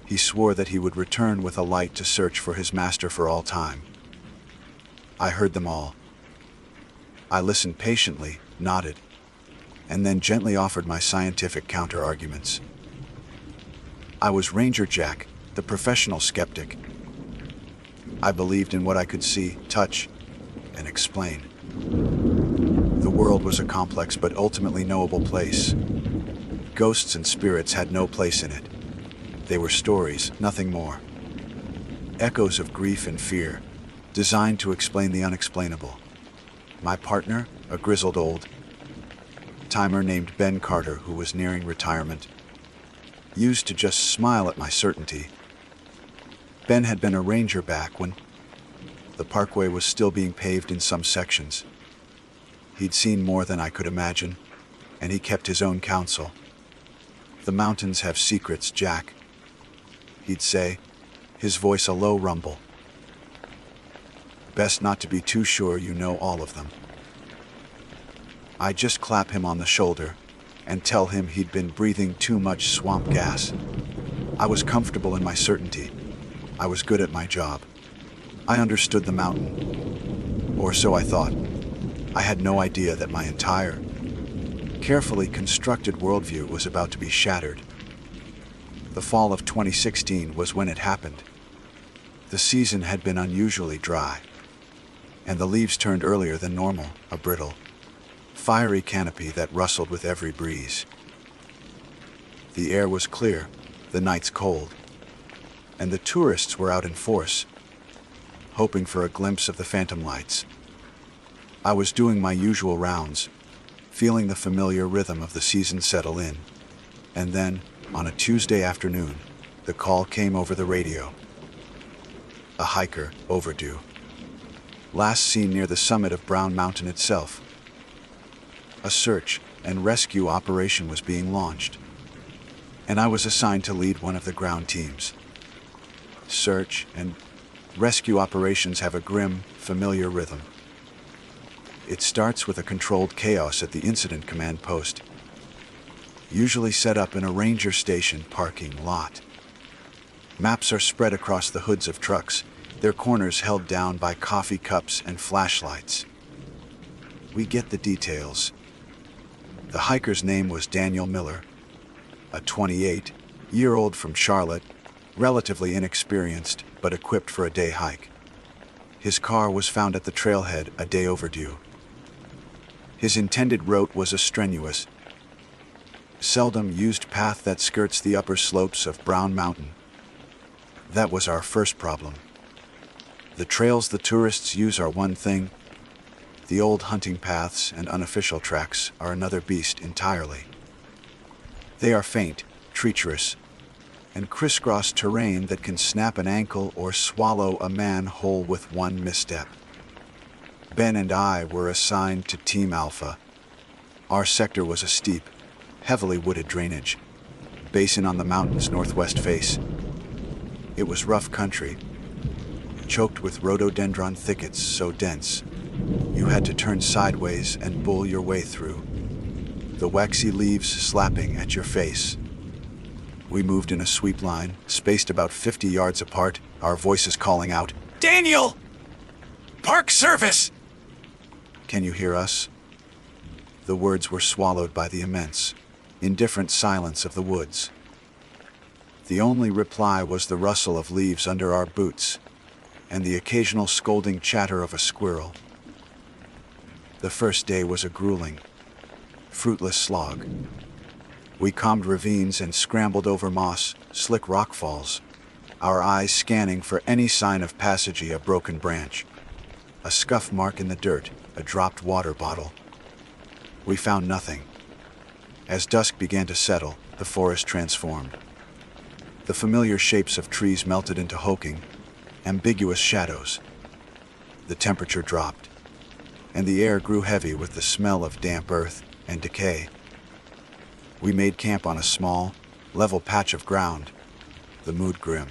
Speaker 1: he swore that he would return with a light to search for his master for all time. I heard them all. I listened patiently, nodded, and then gently offered my scientific counter-arguments. I was Ranger Jack, the professional skeptic. I believed in what I could see, touch, and explain. The world was a complex but ultimately knowable place. Ghosts and spirits had no place in it. They were stories, nothing more. Echoes of grief and fear, designed to explain the unexplainable. My partner, a grizzled old-timer named Ben Carter, who was nearing retirement, used to just smile at my certainty. Ben had been a ranger back when the parkway was still being paved in some sections. He'd seen more than I could imagine, and he kept his own counsel. "The mountains have secrets, Jack," he'd say, his voice a low rumble. "Best not to be too sure you know all of them." I'd just clap him on the shoulder and tell him he'd been breathing too much swamp gas. I was comfortable in my certainty. I was good at my job. I understood the mountain. Or so I thought. I had no idea that my entire, carefully constructed worldview was about to be shattered. The fall of 2016 was when it happened. The season had been unusually dry, and the leaves turned earlier than normal, a brittle, fiery canopy that rustled with every breeze. The air was clear, the nights cold, and the tourists were out in force, hoping for a glimpse of the phantom lights. I was doing my usual rounds, feeling the familiar rhythm of the season settle in, and then, on a Tuesday afternoon, the call came over the radio. A hiker, overdue. Last seen near the summit of Brown Mountain itself. A search and rescue operation was being launched, and I was assigned to lead one of the ground teams. Search and rescue operations have a grim, familiar rhythm. It starts with a controlled chaos at the incident command post, usually set up in a ranger station parking lot. Maps are spread across the hoods of trucks, their corners held down by coffee cups and flashlights. We get the details. The hiker's name was Daniel Miller, a 28-year-old from Charlotte, relatively inexperienced but equipped for a day hike. His car was found at the trailhead a day overdue. His intended route was a strenuous, seldom used path that skirts the upper slopes of Brown Mountain. That was our first problem. The trails the tourists use are one thing. The old hunting paths and unofficial tracks are another beast entirely. They are faint, treacherous, and crisscross terrain that can snap an ankle or swallow a man whole with one misstep. Ben and I were assigned to Team Alpha, Our sector was a steep, heavily wooded drainage, basin on the mountain's northwest face. It was rough country, choked with rhododendron thickets so dense you had to turn sideways and bull your way through, the waxy leaves slapping at your face. We moved in a sweep line, spaced about 50 yards apart, our voices calling out,
Speaker 2: Daniel! Park Service!
Speaker 1: "Can you hear us?" The words were swallowed by the immense, indifferent silence of the woods. The only reply was the rustle of leaves under our boots and the occasional scolding chatter of a squirrel. The first day was a grueling, fruitless slog. We combed ravines and scrambled over moss, slick rock falls, our eyes scanning for any sign of passage, a broken branch, a scuff mark in the dirt, a dropped water bottle. We found nothing. As dusk began to settle, the forest transformed. The familiar shapes of trees melted into hulking, ambiguous shadows. The temperature dropped, and the air grew heavy with the smell of damp earth and decay. We made camp on a small, level patch of ground, the mood grim.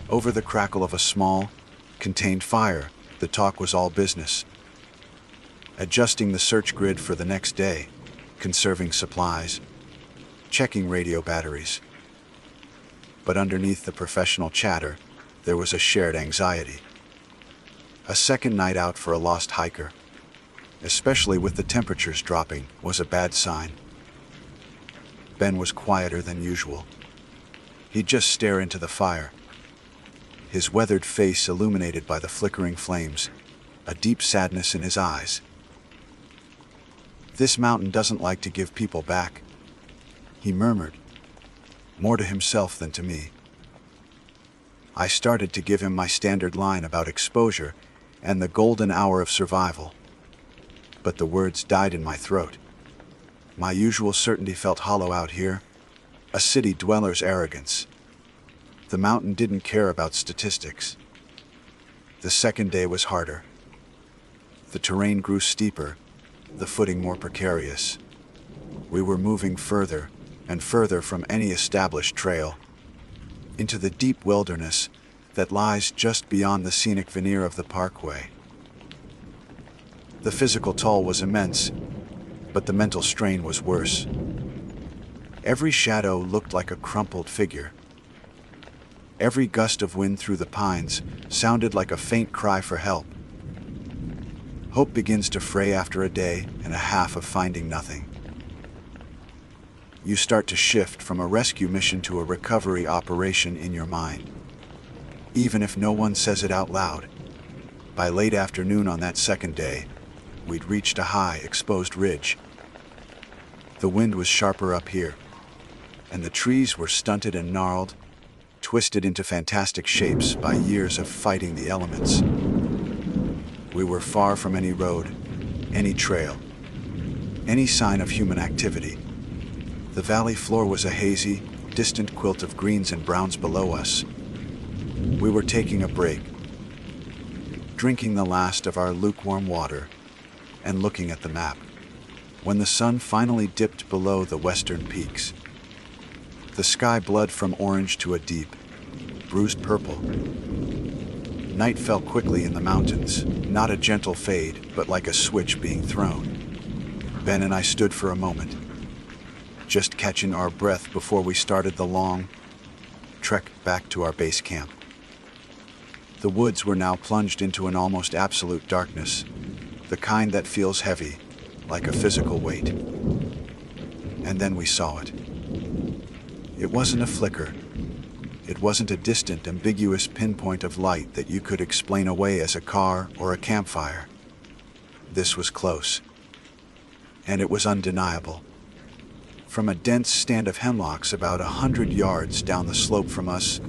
Speaker 1: Over the crackle of a small, contained fire, the talk was all business. Adjusting the search grid for the next day, conserving supplies, checking radio batteries. But underneath the professional chatter, there was a shared anxiety. A second night out for a lost hiker, especially with the temperatures dropping, was a bad sign. Ben was quieter than usual. He'd just stare into the fire, his weathered face illuminated by the flickering flames, a deep sadness in his eyes. "This mountain doesn't like to give people back," he murmured, more to himself than to me. I started to give him my standard line about exposure and the golden hour of survival, but the words died in my throat. My usual certainty felt hollow out here, a city dweller's arrogance. The mountain didn't care about statistics. The second day was harder. The terrain grew steeper, the footing more precarious. We were moving further and further from any established trail, into the deep wilderness that lies just beyond the scenic veneer of the parkway. The physical toll was immense, but the mental strain was worse. Every shadow looked like a crumpled figure. Every gust of wind through the pines sounded like a faint cry for help. Hope begins to fray after a day and a half of finding nothing. You start to shift from a rescue mission to a recovery operation in your mind, even if no one says it out loud. By late afternoon on that second day, we'd reached a high, exposed ridge. The wind was sharper up here, and the trees were stunted and gnarled, twisted into fantastic shapes by years of fighting the elements. We were far from any road, any trail, any sign of human activity. The valley floor was a hazy, distant quilt of greens and browns below us. We were taking a break, drinking the last of our lukewarm water, and looking at the map, when the sun finally dipped below the western peaks. The sky bled from orange to a deep, bruised purple. Night fell quickly in the mountains, not a gentle fade, but like a switch being thrown. Ben and I stood for a moment, just catching our breath before we started the long trek back to our base camp. The woods were now plunged into an almost absolute darkness, the kind that feels heavy, like a physical weight. And then we saw it. It wasn't a flicker. It wasn't a distant, ambiguous pinpoint of light that you could explain away as a car or a campfire. This was close, and it was undeniable. From a dense stand of hemlocks about 100 yards down the slope from us,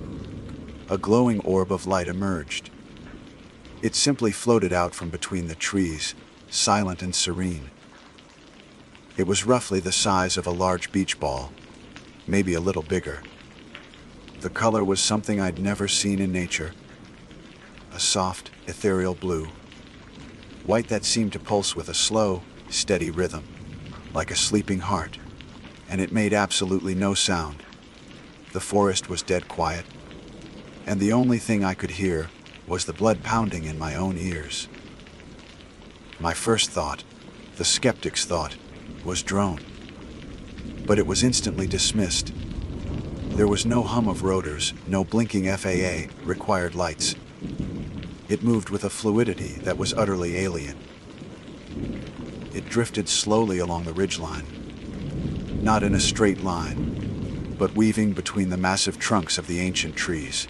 Speaker 1: a glowing orb of light emerged. It simply floated out from between the trees, silent and serene. It was roughly the size of a large beach ball, maybe a little bigger. The color was something I'd never seen in nature. A soft, ethereal blue. White that seemed to pulse with a slow, steady rhythm. like a sleeping heart, and it made absolutely no sound. The forest was dead quiet, and the only thing I could hear was the blood pounding in my own ears. My first thought, the skeptic's thought, was drone. But it was instantly dismissed. There was no hum of rotors, no blinking FAA required lights. It moved with a fluidity that was utterly alien. It drifted slowly along the ridgeline, not in a straight line, but weaving between the massive trunks of the ancient trees.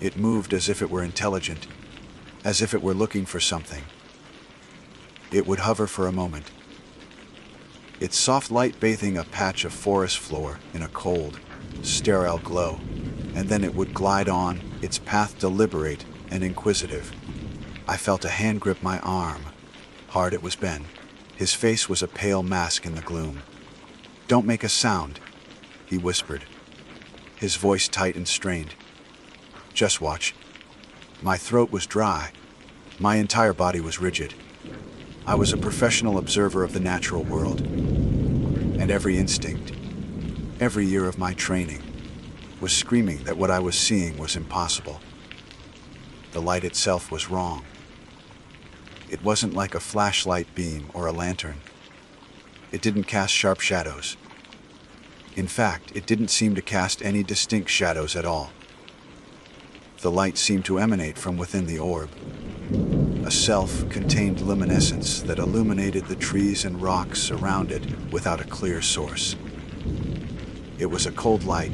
Speaker 1: It moved as if it were intelligent, as if it were looking for something. It would hover for a moment, its soft light bathing a patch of forest floor in a cold, sterile glow, and then it would glide on, its path deliberate and inquisitive. I felt a hand grip my arm. Hard it was Ben. His face was a pale mask in the gloom. "Don't make a sound," he whispered, his voice tight and strained. "Just watch." My throat was dry. My entire body was rigid. I was a professional observer of the natural world, and every instinct, every year of my training, was screaming that what I was seeing was impossible. The light itself was wrong. It wasn't like a flashlight beam or a lantern. It didn't cast sharp shadows. In fact, it didn't seem to cast any distinct shadows at all. The light seemed to emanate from within the orb, a self-contained luminescence that illuminated the trees and rocks around it without a clear source. It was a cold light,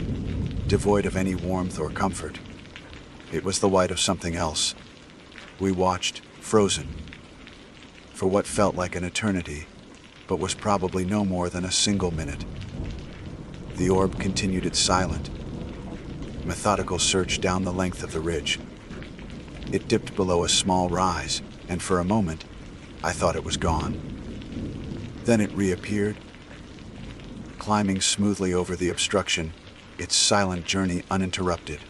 Speaker 1: devoid of any warmth or comfort. It was the light of something else. We watched, frozen, for what felt like an eternity, but was probably no more than a single minute. The orb continued its silent, methodical search down the length of the ridge. It dipped below a small rise, and for a moment, I thought it was gone. Then it reappeared, climbing smoothly over the obstruction, its silent journey uninterrupted.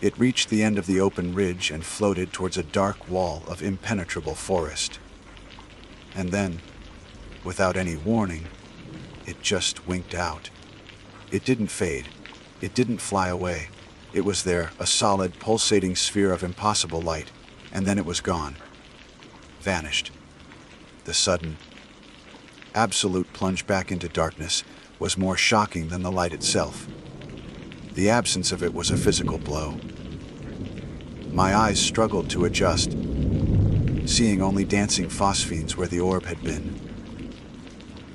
Speaker 1: It reached the end of the open ridge and floated towards a dark wall of impenetrable forest. And then, without any warning, it just winked out. It didn't fade. It didn't fly away. It was there, a solid, pulsating sphere of impossible light, and then it was gone. Vanished. The sudden, absolute plunge back into darkness was more shocking than the light itself. The absence of it was a physical blow. My eyes struggled to adjust, seeing only dancing phosphenes where the orb had been.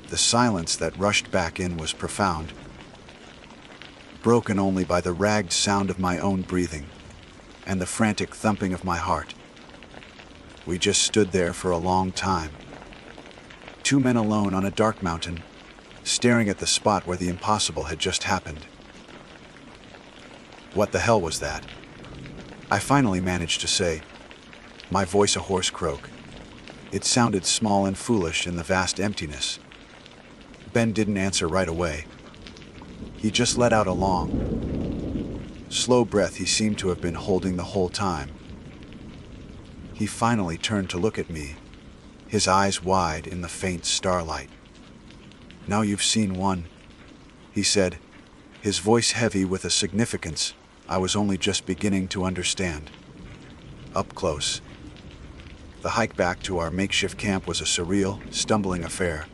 Speaker 1: The silence that rushed back in was profound, broken only by the ragged sound of my own breathing and the frantic thumping of my heart. We just stood there for a long time, two men alone on a dark mountain, staring at the spot where the impossible had just happened. "What the hell was that?" I finally managed to say, my voice a hoarse croak. It sounded small and foolish in the vast emptiness. Ben didn't answer right away. He just let out a long, slow breath he seemed to have been holding the whole time. He finally turned to look at me, his eyes wide in the faint starlight. "Now you've seen one," he said, his voice heavy with a significance I was only just beginning to understand. Up close. The hike back to our makeshift camp was a surreal, stumbling affair.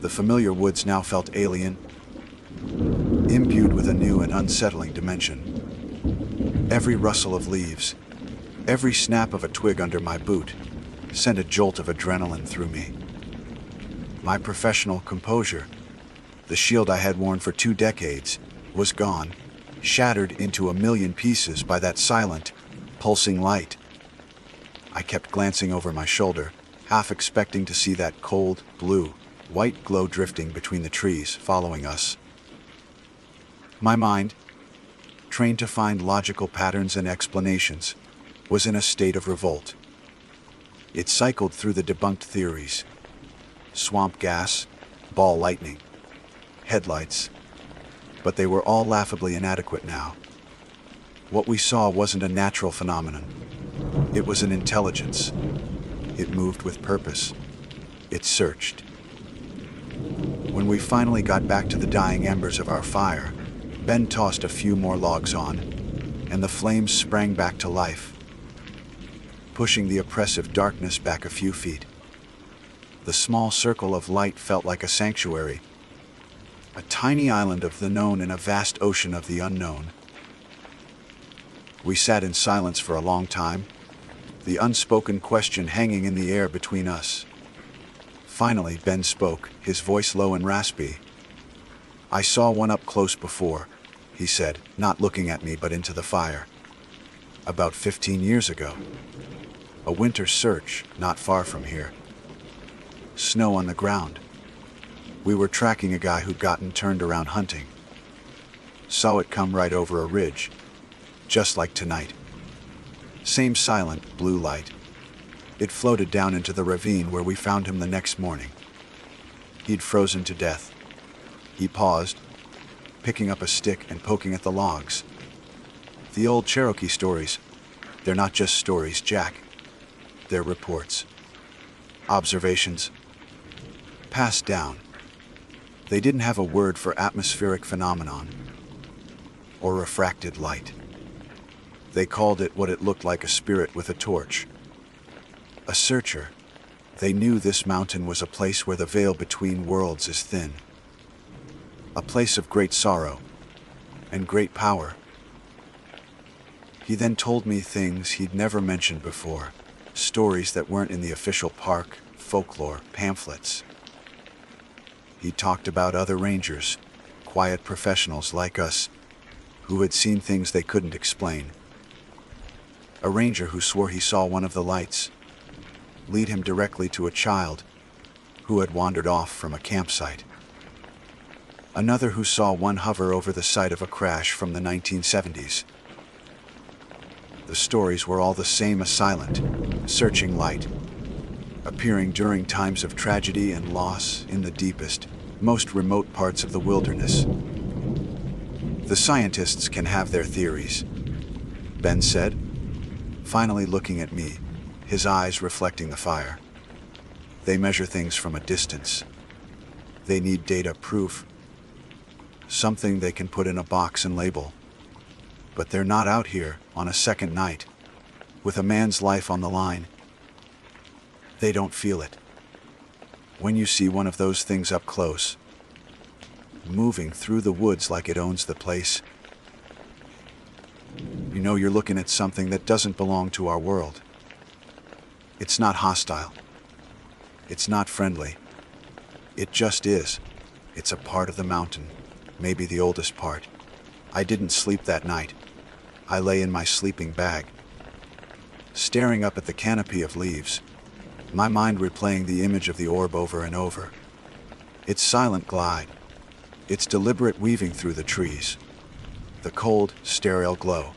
Speaker 1: The familiar woods now felt alien, imbued with a new and unsettling dimension. Every rustle of leaves, every snap of a twig under my boot, sent a jolt of adrenaline through me. My professional composure, the shield I had worn for 2 decades, was gone, shattered into a million pieces by that silent, pulsing light. I kept glancing over my shoulder, half expecting to see that cold, blue, white glow drifting between the trees, following us. My mind, trained to find logical patterns and explanations, was in a state of revolt. It cycled through the debunked theories: swamp gas, ball lightning, headlights, but they were all laughably inadequate now. What we saw wasn't a natural phenomenon. It was an intelligence. It moved with purpose. It searched. When we finally got back to the dying embers of our fire, Ben tossed a few more logs on, and the flames sprang back to life, pushing the oppressive darkness back a few feet. The small circle of light felt like a sanctuary, a tiny island of the known in a vast ocean of the unknown. We sat in silence for a long time, the unspoken question hanging in the air between us. Finally, Ben spoke, his voice low and raspy. "I saw one up close before," he said, not looking at me but into the fire. "About 15 years ago. A winter search, not far from here. Snow on the ground. We were tracking a guy who'd gotten turned around hunting. Saw it come right over a ridge, just like tonight. Same silent, blue light. It floated down into the ravine where we found him the next morning. He'd frozen to death." He paused, picking up a stick and poking at the logs. "The old Cherokee stories. They're not just stories, Jack. They're reports. Observations. Passed down. They didn't have a word for atmospheric phenomenon or refracted light. They called it what it looked like, a spirit with a torch. A searcher. They knew this mountain was a place where the veil between worlds is thin. A place of great sorrow and great power." He then told me things he'd never mentioned before, stories that weren't in the official park folklore pamphlets. He talked about other rangers, quiet professionals like us, who had seen things they couldn't explain. A ranger who swore he saw one of the lights lead him directly to a child who had wandered off from a campsite. Another who saw one hover over the site of a crash from the 1970s. The stories were all the same, a silent, searching light, appearing during times of tragedy and loss in the deepest, most remote parts of the wilderness. "The scientists can have their theories," Ben said, finally looking at me, his eyes reflecting the fire. "They measure things from a distance. They need data, proof, something they can put in a box and label. But they're not out here on a second night, with a man's life on the line. They don't feel it. When you see one of those things up close, moving through the woods like it owns the place, you know you're looking at something that doesn't belong to our world. It's not hostile. It's not friendly. It just is. It's a part of the mountain, maybe the oldest part. I didn't sleep that night. I lay in my sleeping bag, staring up at the canopy of leaves, my mind replaying the image of the orb over and over. Its silent glide, its deliberate weaving through the trees, the cold, sterile glow,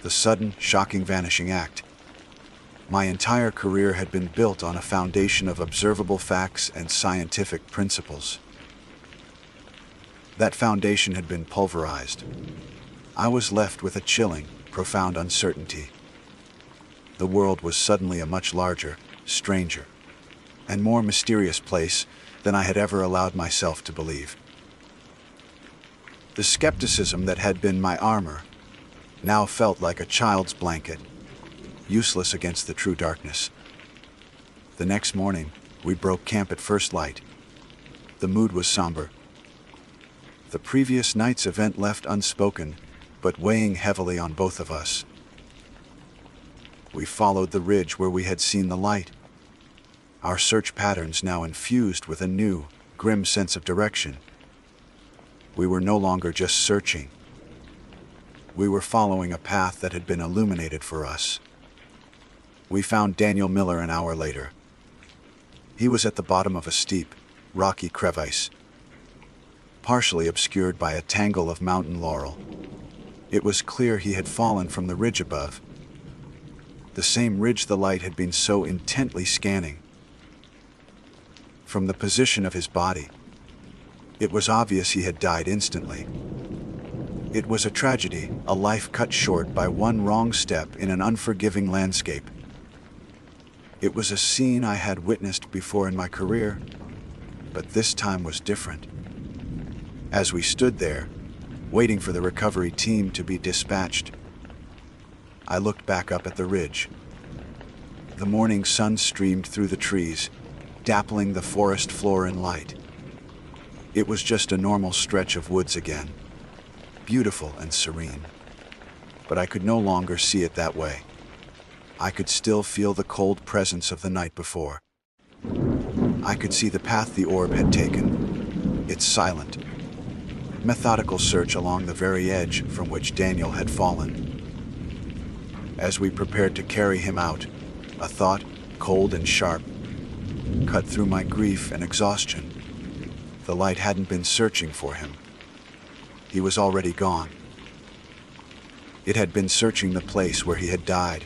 Speaker 1: the sudden, shocking vanishing act. My entire career had been built on a foundation of observable facts and scientific principles. That foundation had been pulverized. I was left with a chilling, profound uncertainty. The world was suddenly a much larger, stranger, and more mysterious place than I had ever allowed myself to believe. The skepticism that had been my armor now felt like a child's blanket, useless against the true darkness. The next morning, we broke camp at first light. The mood was somber. The previous night's event left unspoken, but weighing heavily on both of us. We followed the ridge where we had seen the light, our search patterns now infused with a new, grim sense of direction. We were no longer just searching. We were following a path that had been illuminated for us. We found Daniel Miller an hour later. He was at the bottom of a steep, rocky crevice, partially obscured by a tangle of mountain laurel. It was clear he had fallen from the ridge above, the same ridge the light had been so intently scanning. From the position of his body, it was obvious he had died instantly. It was a tragedy, a life cut short by one wrong step in an unforgiving landscape. It was a scene I had witnessed before in my career, but this time was different. As we stood there, waiting for the recovery team to be dispatched, I looked back up at the ridge. The morning sun streamed through the trees, dappling the forest floor in light. It was just a normal stretch of woods again, beautiful and serene. But I could no longer see it that way. I could still feel the cold presence of the night before. I could see the path the orb had taken, its silent, methodical search along the very edge from which Daniel had fallen. As we prepared to carry him out, a thought, cold and sharp, cut through my grief and exhaustion. The light hadn't been searching for him. He was already gone. It had been searching the place where he had died.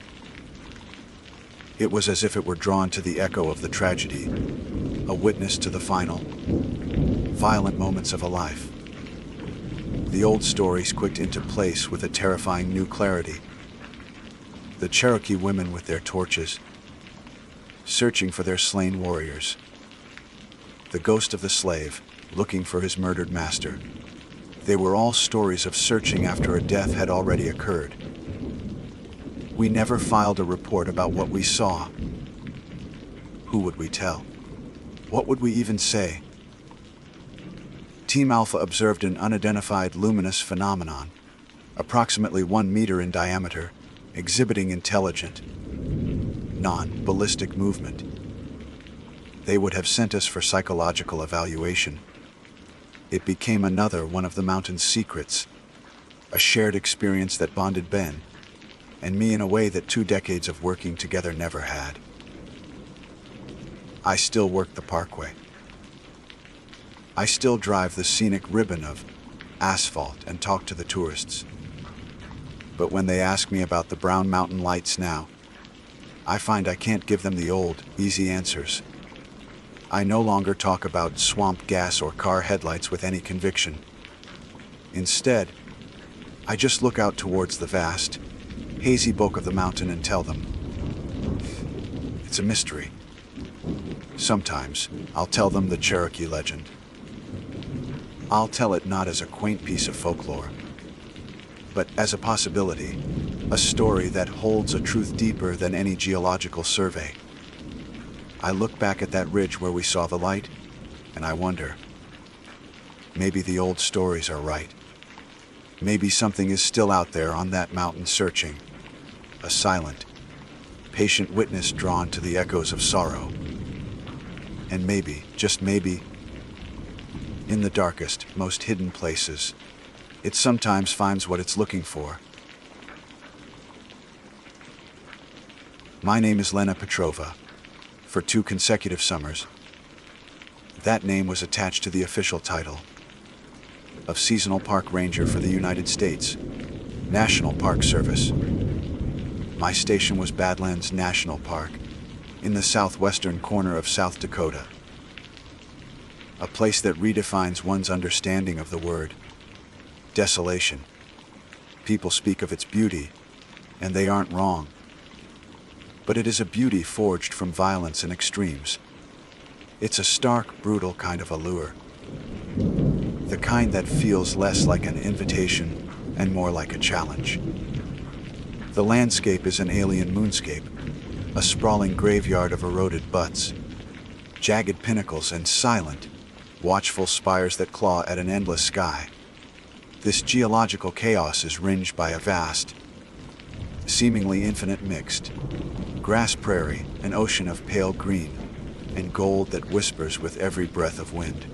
Speaker 1: It was as if it were drawn to the echo of the tragedy, a witness to the final, violent moments of a life. The old stories clicked into place with a terrifying new clarity. The Cherokee women with their torches, searching for their slain warriors. The ghost of the slave, looking for his murdered master. They were all stories of searching after a death had already occurred. We never filed a report about what we saw. Who would we tell? What would we even say? Team Alpha observed an unidentified luminous phenomenon, approximately 1 meter in diameter, exhibiting intelligent, non-ballistic movement. They would have sent us for psychological evaluation. It became another one of the mountain's secrets, a shared experience that bonded Ben and me in a way that 2 decades of working together never had. I still work the parkway. I still drive the scenic ribbon of asphalt and talk to the tourists. But when they ask me about the Brown Mountain lights now, I find I can't give them the old, easy answers. I no longer talk about swamp gas or car headlights with any conviction. Instead, I just look out towards the vast, hazy bulk of the mountain and tell them, it's a mystery. Sometimes, I'll tell them the Cherokee legend. I'll tell it not as a quaint piece of folklore, but as a possibility, a story that holds a truth deeper than any geological survey. I look back at that ridge where we saw the light, and I wonder, maybe the old stories are right. Maybe something is still out there on that mountain searching, a silent, patient witness drawn to the echoes of sorrow. And maybe, just maybe, in the darkest, most hidden places, it sometimes finds what it's looking for. My name is Lena Petrova. For 2 consecutive summers, that name was attached to the official title of Seasonal Park Ranger for the United States National Park Service. My station was Badlands National Park, in the southwestern corner of South Dakota. A place that redefines one's understanding of the word desolation. People speak of its beauty, and they aren't wrong. But it is a beauty forged from violence and extremes. It's a stark, brutal kind of allure. The kind that feels less like an invitation and more like a challenge. The landscape is an alien moonscape, a sprawling graveyard of eroded butts, jagged pinnacles and silent, watchful spires that claw at an endless sky. This geological chaos is ringed by a vast, seemingly infinite mixed, grass prairie, an ocean of pale green and gold that whispers with every breath of wind.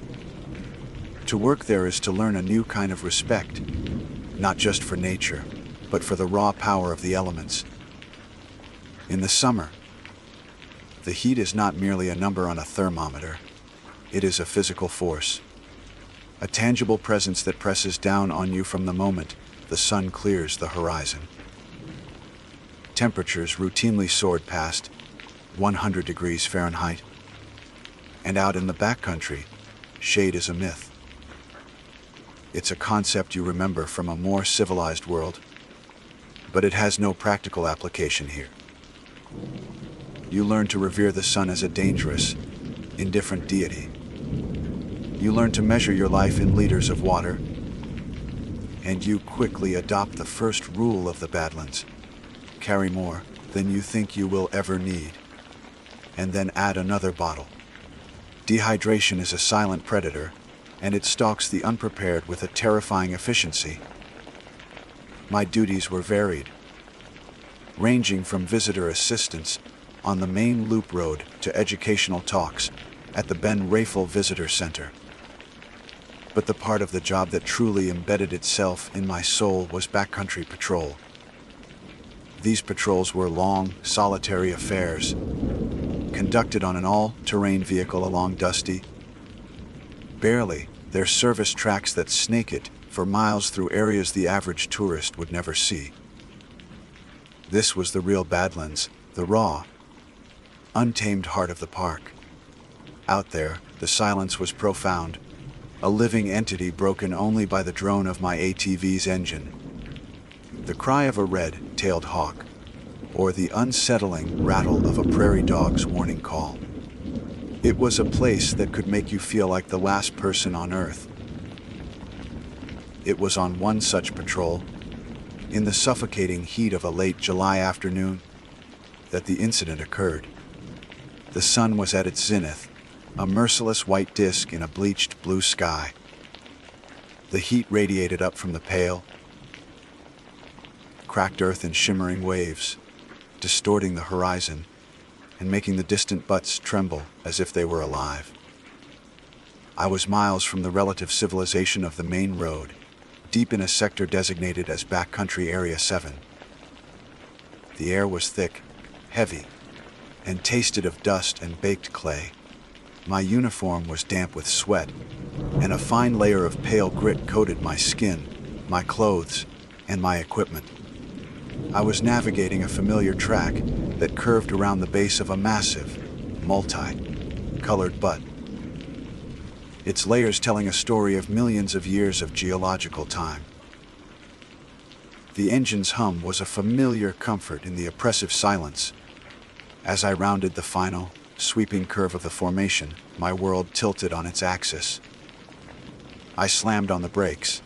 Speaker 1: To work there is to learn a new kind of respect, not just for nature, but for the raw power of the elements. In the summer, the heat is not merely a number on a thermometer. It is a physical force, a tangible presence that presses down on you from the moment the sun clears the horizon. Temperatures routinely soared past 100 degrees Fahrenheit, and out in the backcountry, shade is a myth. It's a concept you remember from a more civilized world, but it has no practical application here. You learn to revere the sun as a dangerous, indifferent deity. You learn to measure your life in liters of water, and you quickly adopt the first rule of the Badlands: carry more than you think you will ever need, and then add another bottle. Dehydration is a silent predator, and it stalks the unprepared with a terrifying efficiency. My duties were varied, ranging from visitor assistance on the main loop road to educational talks at the Ben Rafel Visitor Center. But the part of the job that truly embedded itself in my soul was backcountry patrol. These patrols were long, solitary affairs, conducted on an all-terrain vehicle along dusty, barely their service tracks that snake it for miles through areas the average tourist would never see. This was the real Badlands, the raw, untamed heart of the park. Out there, the silence was profound, a living entity broken only by the drone of my ATV's engine, the cry of a red-tailed hawk, or the unsettling rattle of a prairie dog's warning call. It was a place that could make you feel like the last person on Earth. It was on one such patrol, in the suffocating heat of a late July afternoon, that the incident occurred. The sun was at its zenith, a merciless white disk in a bleached blue sky. The heat radiated up from the pale, cracked earth in shimmering waves, distorting the horizon and making the distant buttes tremble as if they were alive. I was miles from the relative civilization of the main road, deep in a sector designated as Backcountry Area 7. The air was thick, heavy, and tasted of dust and baked clay. My uniform was damp with sweat, and a fine layer of pale grit coated my skin, my clothes, and my equipment. I was navigating a familiar track that curved around the base of a massive, multi-colored butte, its layers telling a story of millions of years of geological time. The engine's hum was a familiar comfort in the oppressive silence. As I rounded the final, sweeping curve of the formation, my world tilted on its axis. I slammed on the brakes,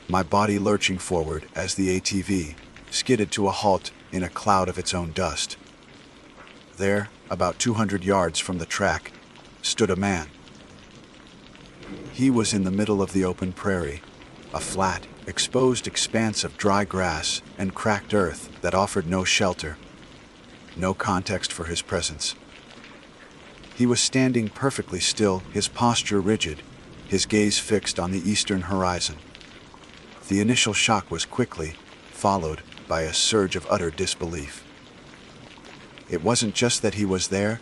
Speaker 1: my body lurching forward as the ATV skidded to a halt in a cloud of its own dust. There, about 200 yards from the track, stood a man. He was in the middle of the open prairie, a flat, exposed expanse of dry grass and cracked earth that offered no shelter, no context for his presence. He was standing perfectly still, his posture rigid, his gaze fixed on the eastern horizon. The initial shock was quickly followed by a surge of utter disbelief. It wasn't just that he was there,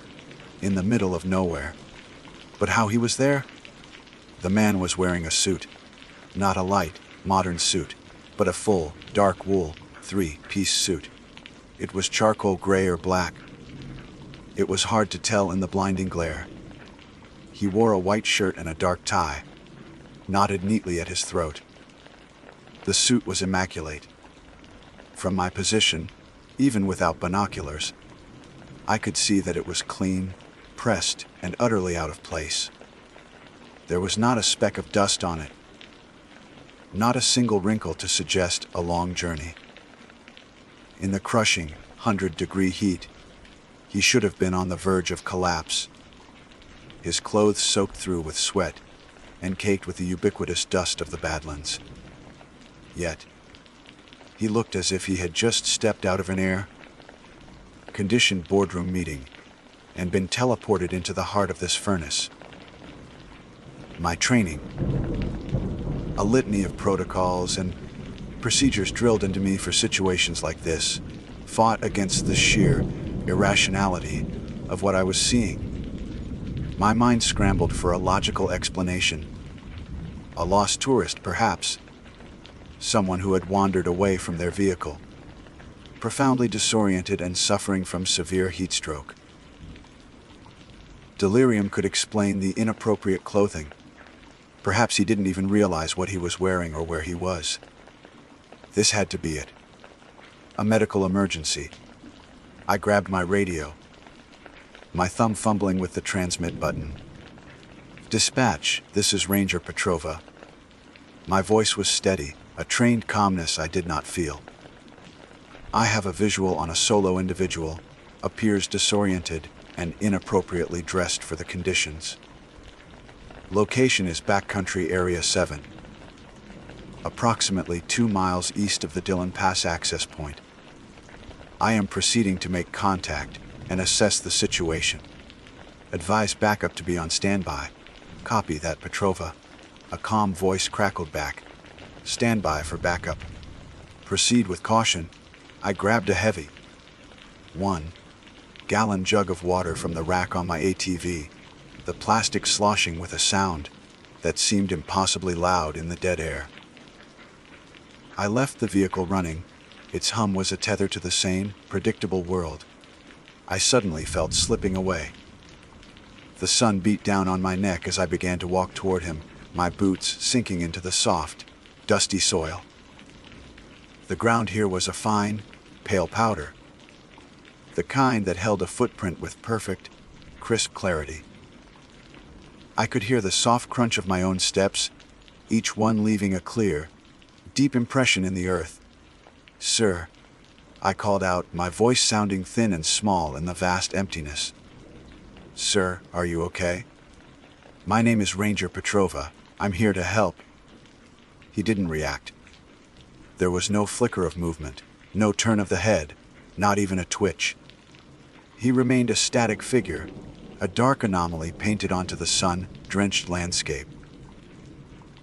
Speaker 1: in the middle of nowhere, but how he was there. The man was wearing a suit, not a light, modern suit, but a full, dark wool, three-piece suit. It was charcoal gray or black. It was hard to tell in the blinding glare. He wore a white shirt and a dark tie, knotted neatly at his throat. The suit was immaculate. From my position, even without binoculars, I could see that it was clean, pressed, and utterly out of place. There was not a speck of dust on it, not a single wrinkle to suggest a long journey. In the crushing 100-degree heat, he should have been on the verge of collapse, his clothes soaked through with sweat and caked with the ubiquitous dust of the Badlands. Yet, he looked as if he had just stepped out of an air-conditioned boardroom meeting and been teleported into the heart of this furnace. My training, a litany of protocols and procedures drilled into me for situations like this, fought against the sheer irrationality of what I was seeing. My mind scrambled for a logical explanation. A lost tourist, perhaps. Someone who had wandered away from their vehicle, profoundly disoriented and suffering from severe heat stroke. Delirium could explain the inappropriate clothing. Perhaps he didn't even realize what he was wearing or where he was. This had to be it. A medical emergency. I grabbed my radio, my thumb fumbling with the transmit button. "Dispatch, this is Ranger Petrova." My voice was steady, a trained calmness I did not feel. "I have a visual on a solo individual, appears disoriented and inappropriately dressed for the conditions. Location is Backcountry Area 7, approximately 2 miles east of the Dillon Pass access point. I am proceeding to make contact and assess the situation. Advise backup to be on standby." "Copy that, Petrova." A calm voice crackled back. "Stand by for backup. Proceed with caution." I grabbed a heavy 1-gallon jug of water from the rack on my ATV, the plastic sloshing with a sound that seemed impossibly loud in the dead air. I left the vehicle running. Its hum was a tether to the sane, predictable world. I suddenly felt slipping away. The sun beat down on my neck as I began to walk toward him, my boots sinking into the soft, dusty soil. The ground here was a fine, pale powder, the kind that held a footprint with perfect, crisp clarity. I could hear the soft crunch of my own steps, each one leaving a clear, deep impression in the earth. "Sir," I called out, my voice sounding thin and small in the vast emptiness. "Sir, are you okay?" "My name is Ranger Petrova. I'm here to help." He didn't react. There was no flicker of movement, no turn of the head, not even a twitch. He remained a static figure, a dark anomaly painted onto the sun-drenched landscape.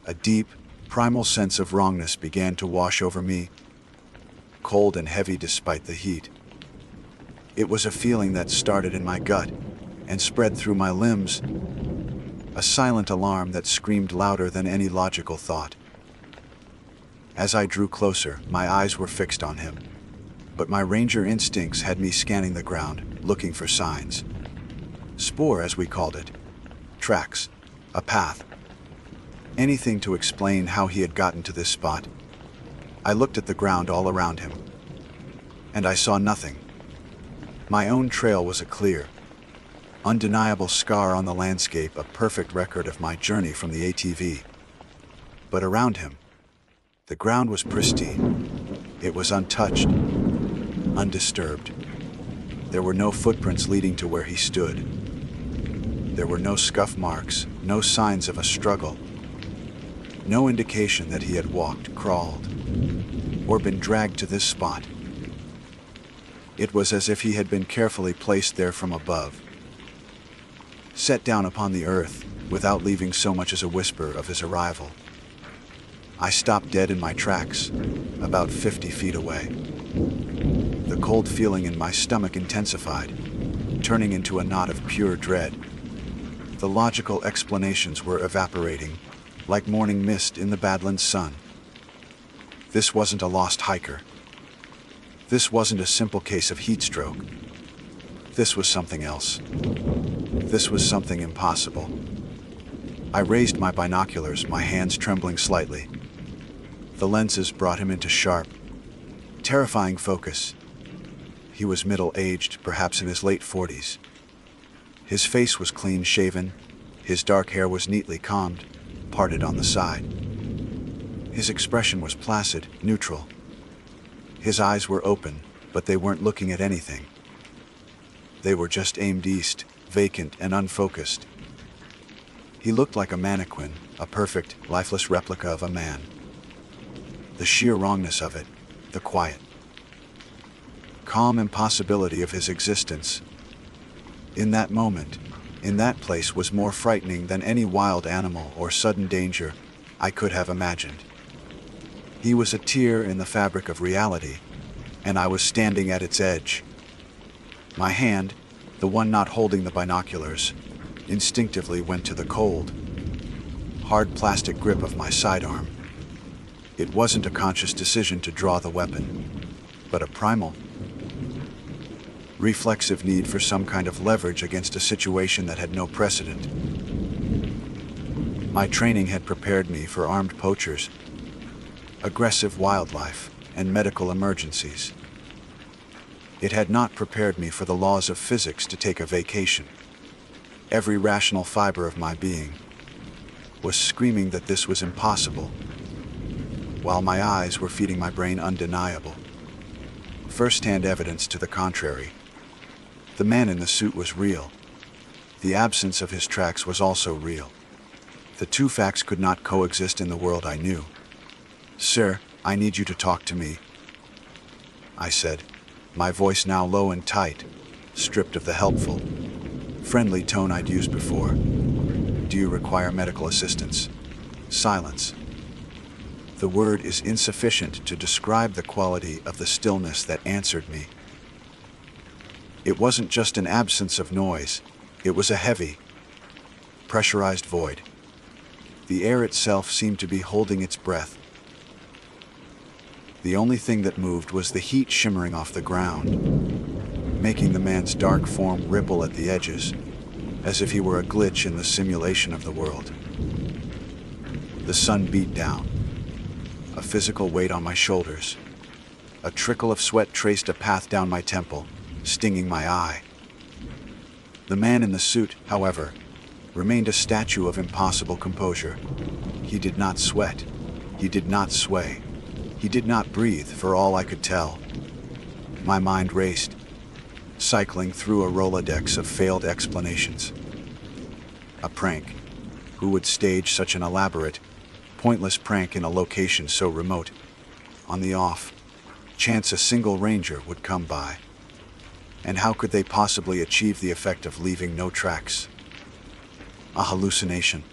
Speaker 1: A deep, primal sense of wrongness began to wash over me, cold and heavy despite the heat. It was a feeling that started in my gut and spread through my limbs, a silent alarm that screamed louder than any logical thought. As I drew closer, my eyes were fixed on him, but my ranger instincts had me scanning the ground, looking for signs. Spoor, as we called it. Tracks. A path. Anything to explain how he had gotten to this spot. I looked at the ground all around him, and I saw nothing. My own trail was a clear, undeniable scar on the landscape, a perfect record of my journey from the ATV. But around him, the ground was pristine. It was untouched, undisturbed. There were no footprints leading to where he stood. There were no scuff marks, no signs of a struggle. No indication that he had walked, crawled, or been dragged to this spot. It was as if he had been carefully placed there from above, set down upon the earth without leaving so much as a whisper of his arrival. I stopped dead in my tracks, about 50 feet away. The cold feeling in my stomach intensified, turning into a knot of pure dread. The logical explanations were evaporating, like morning mist in the Badlands sun. This wasn't a lost hiker. This wasn't a simple case of heat stroke. This was something else. This was something impossible. I raised my binoculars, my hands trembling slightly. The lenses brought him into sharp, terrifying focus. He was middle-aged, perhaps in his late 40s. His face was clean-shaven. His dark hair was neatly combed, parted on the side. His expression was placid, neutral. His eyes were open, but they weren't looking at anything. They were just aimed east, vacant and unfocused. He looked like a mannequin, a perfect, lifeless replica of a man. The sheer wrongness of it, the quiet, calm impossibility of his existence, in that moment, in that place, was more frightening than any wild animal or sudden danger I could have imagined. He was a tear in the fabric of reality, and I was standing at its edge. My hand, the one not holding the binoculars, instinctively went to the cold, hard plastic grip of my sidearm. It wasn't a conscious decision to draw the weapon, but a primal, reflexive need for some kind of leverage against a situation that had no precedent. My training had prepared me for armed poachers, aggressive wildlife, and medical emergencies. It had not prepared me for the laws of physics to take a vacation. Every rational fiber of my being was screaming that this was impossible, while my eyes were feeding my brain undeniable, first-hand evidence to the contrary. The man in the suit was real. The absence of his tracks was also real. The two facts could not coexist in the world I knew. "Sir, I need you to talk to me," I said, my voice now low and tight, stripped of the helpful, friendly tone I'd used before. "Do you require medical assistance?" Silence. The word is insufficient to describe the quality of the stillness that answered me. It wasn't just an absence of noise, it was a heavy, pressurized void. The air itself seemed to be holding its breath. The only thing that moved was the heat shimmering off the ground, making the man's dark form ripple at the edges, as if he were a glitch in the simulation of the world. The sun beat down, a physical weight on my shoulders. A trickle of sweat traced a path down my temple, stinging my eye. The man in the suit, however, remained a statue of impossible composure. He did not sweat. He did not sway. He did not breathe, for all I could tell. My mind raced, cycling through a Rolodex of failed explanations. A prank. Who would stage such an elaborate, pointless prank in a location so remote? On the off chance a single ranger would come by. And how could they possibly achieve the effect of leaving no tracks? A hallucination.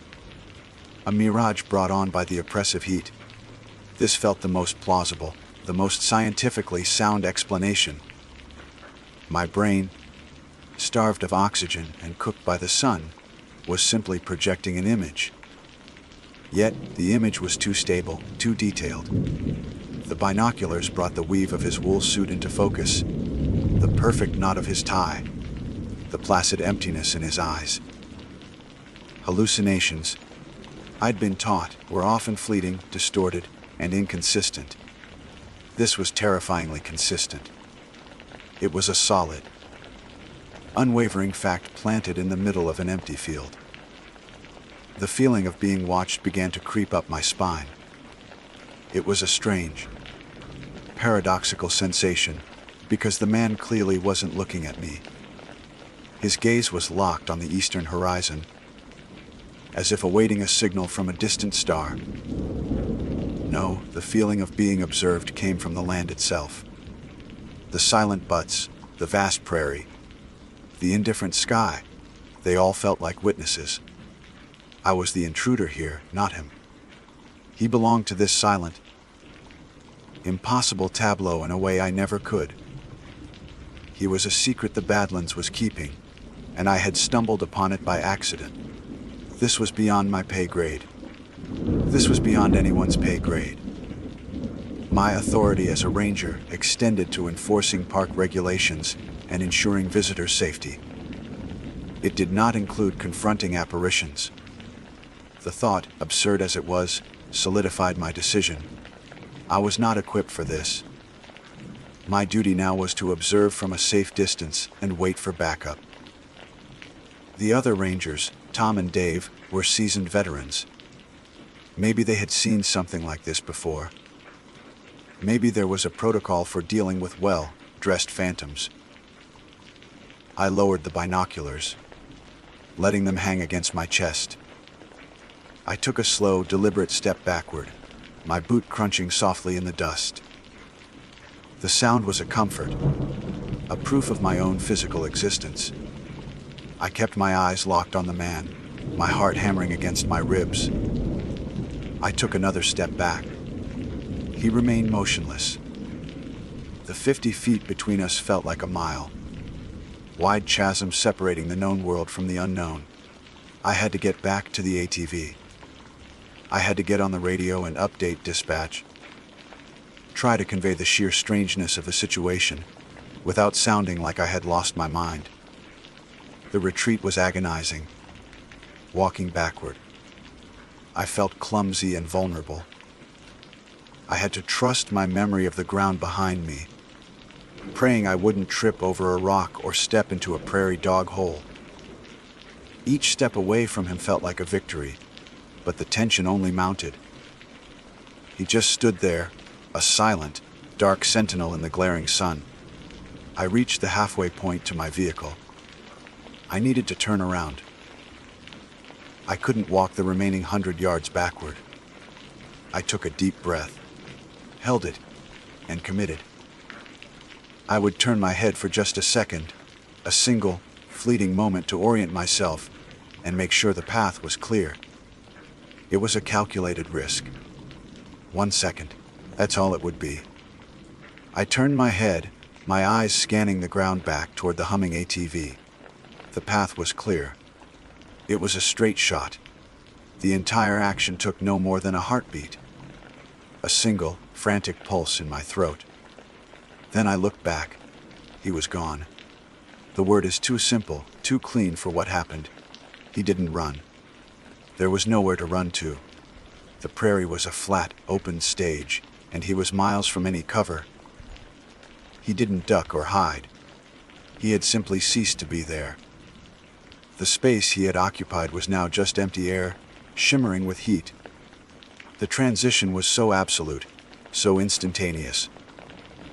Speaker 1: A mirage brought on by the oppressive heat. This felt the most plausible, the most scientifically sound explanation. My brain, starved of oxygen and cooked by the sun, was simply projecting an image. Yet the image was too stable, too detailed. The binoculars brought the weave of his wool suit into focus, the perfect knot of his tie, the placid emptiness in his eyes. Hallucinations, I'd been taught, were often fleeting, distorted, and inconsistent. This was terrifyingly consistent. It was a solid, unwavering fact planted in the middle of an empty field. The feeling of being watched began to creep up my spine. It was a strange, paradoxical sensation, because the man clearly wasn't looking at me. His gaze was locked on the eastern horizon, as if awaiting a signal from a distant star. No, the feeling of being observed came from the land itself. The silent buttes, the vast prairie, the indifferent sky, they all felt like witnesses. I was the intruder here, not him. He belonged to this silent, impossible tableau in a way I never could. He was a secret the Badlands was keeping, and I had stumbled upon it by accident. This was beyond my pay grade. This was beyond anyone's pay grade. My authority as a ranger extended to enforcing park regulations and ensuring visitors' safety. It did not include confronting apparitions. The thought, absurd as it was, solidified my decision. I was not equipped for this. My duty now was to observe from a safe distance and wait for backup. The other rangers, Tom and Dave, were seasoned veterans. Maybe they had seen something like this before. Maybe there was a protocol for dealing with well-dressed phantoms. I lowered the binoculars, letting them hang against my chest. I took a slow, deliberate step backward, my boot crunching softly in the dust. The sound was a comfort, a proof of my own physical existence. I kept my eyes locked on the man, my heart hammering against my ribs. I took another step back. He remained motionless. The 50 feet between us felt like a mile, wide chasm separating the known world from the unknown. I had to get back to the ATV. I had to get on the radio and update dispatch. Try to convey the sheer strangeness of the situation, without sounding like I had lost my mind. The retreat was agonizing. Walking backward, I felt clumsy and vulnerable. I had to trust my memory of the ground behind me, praying I wouldn't trip over a rock or step into a prairie dog hole. Each step away from him felt like a victory, but the tension only mounted. He just stood there, a silent, dark sentinel in the glaring sun. I reached the halfway point to my vehicle. I needed to turn around. I couldn't walk the remaining 100 yards backward. I took a deep breath, held it, and committed. I would turn my head for just a second, a single, fleeting moment to orient myself and make sure the path was clear. It was a calculated risk. 1 second, that's all it would be. I turned my head, my eyes scanning the ground back toward the humming ATV. The path was clear. It was a straight shot. The entire action took no more than a heartbeat. A single, frantic pulse in my throat. Then I looked back. He was gone. The word is too simple, too clean for what happened. He didn't run. There was nowhere to run to. The prairie was a flat, open stage, and he was miles from any cover. He didn't duck or hide. He had simply ceased to be there. The space he had occupied was now just empty air, shimmering with heat. The transition was so absolute, so instantaneous,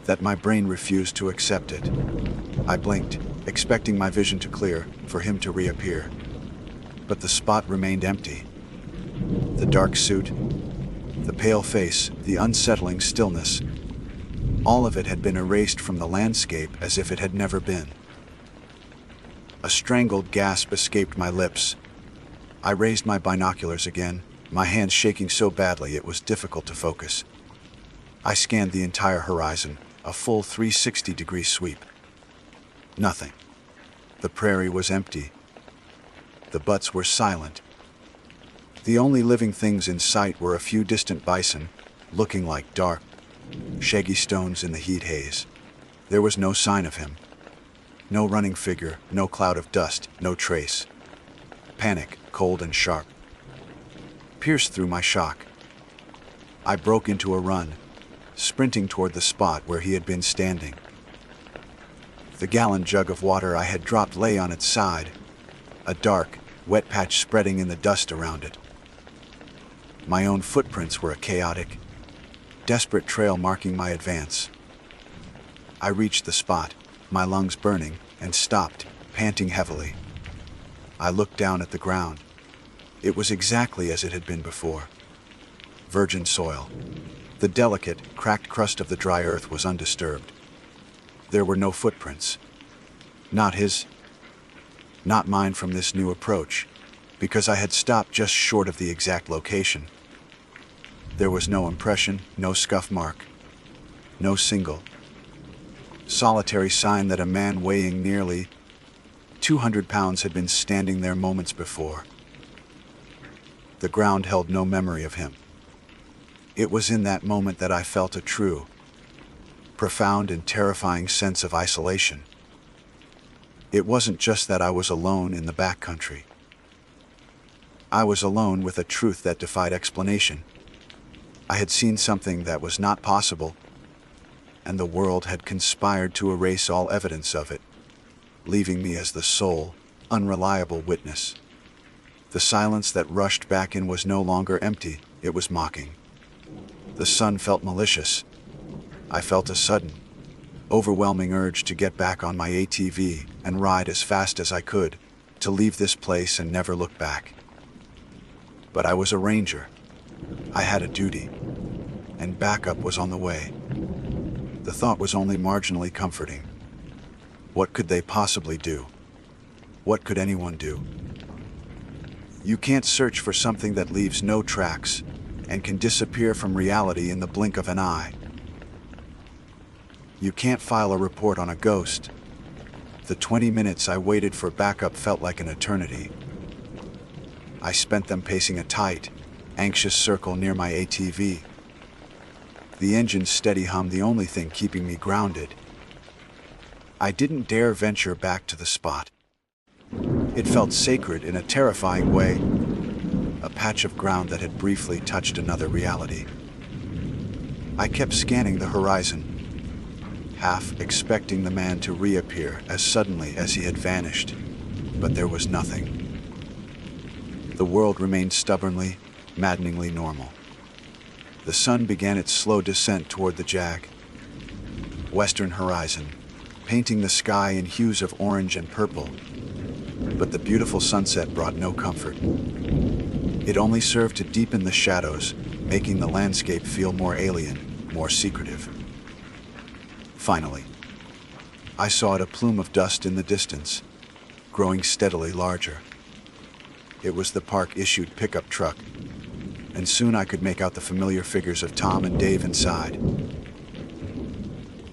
Speaker 1: that my brain refused to accept it. I blinked, expecting my vision to clear, for him to reappear. But the spot remained empty. The dark suit, the pale face, the unsettling stillness, all of it had been erased from the landscape as if it had never been. A strangled gasp escaped my lips. I raised my binoculars again, my hands shaking so badly it was difficult to focus. I scanned the entire horizon, a full 360-degree sweep. Nothing. The prairie was empty. The butts were silent. The only living things in sight were a few distant bison, looking like dark, shaggy stones in the heat haze. There was no sign of him. No running figure, no cloud of dust, no trace. Panic, cold and sharp, pierced through my shock. I broke into a run, sprinting toward the spot where he had been standing. The gallon jug of water I had dropped lay on its side, a dark, wet patch spreading in the dust around it. My own footprints were a chaotic, desperate trail marking my advance. I reached the spot, my lungs burning, and stopped, panting heavily. I looked down at the ground. It was exactly as it had been before. Virgin soil. The delicate, cracked crust of the dry earth was undisturbed. There were no footprints. Not his, not mine from this new approach, because I had stopped just short of the exact location. There was no impression, no scuff mark, no single, solitary sign that a man weighing nearly 200 pounds had been standing there moments before. The ground held no memory of him. It was in that moment that I felt a true, profound and terrifying sense of isolation. It wasn't just that I was alone in the backcountry. I was alone with a truth that defied explanation. I had seen something that was not possible, and the world had conspired to erase all evidence of it, leaving me as the sole, unreliable witness. The silence that rushed back in was no longer empty, it was mocking. The sun felt malicious. I felt a sudden, overwhelming urge to get back on my ATV and ride as fast as I could, to leave this place and never look back. But I was a ranger. I had a duty, and backup was on the way. The thought was only marginally comforting. What could they possibly do? What could anyone do? You can't search for something that leaves no tracks and can disappear from reality in the blink of an eye. You can't file a report on a ghost. The 20 minutes I waited for backup felt like an eternity. I spent them pacing a tight, anxious circle near my ATV. The engine's steady hum the only thing keeping me grounded. I didn't dare venture back to the spot. It felt sacred in a terrifying way, a patch of ground that had briefly touched another reality. I kept scanning the horizon, half expecting the man to reappear as suddenly as he had vanished. But there was nothing. The world remained stubbornly, maddeningly normal. The sun began its slow descent toward the jag, western horizon, painting the sky in hues of orange and purple. But the beautiful sunset brought no comfort. It only served to deepen the shadows, making the landscape feel more alien, more secretive. Finally, I saw a plume of dust in the distance, growing steadily larger. It was the park-issued pickup truck, and soon I could make out the familiar figures of Tom and Dave inside.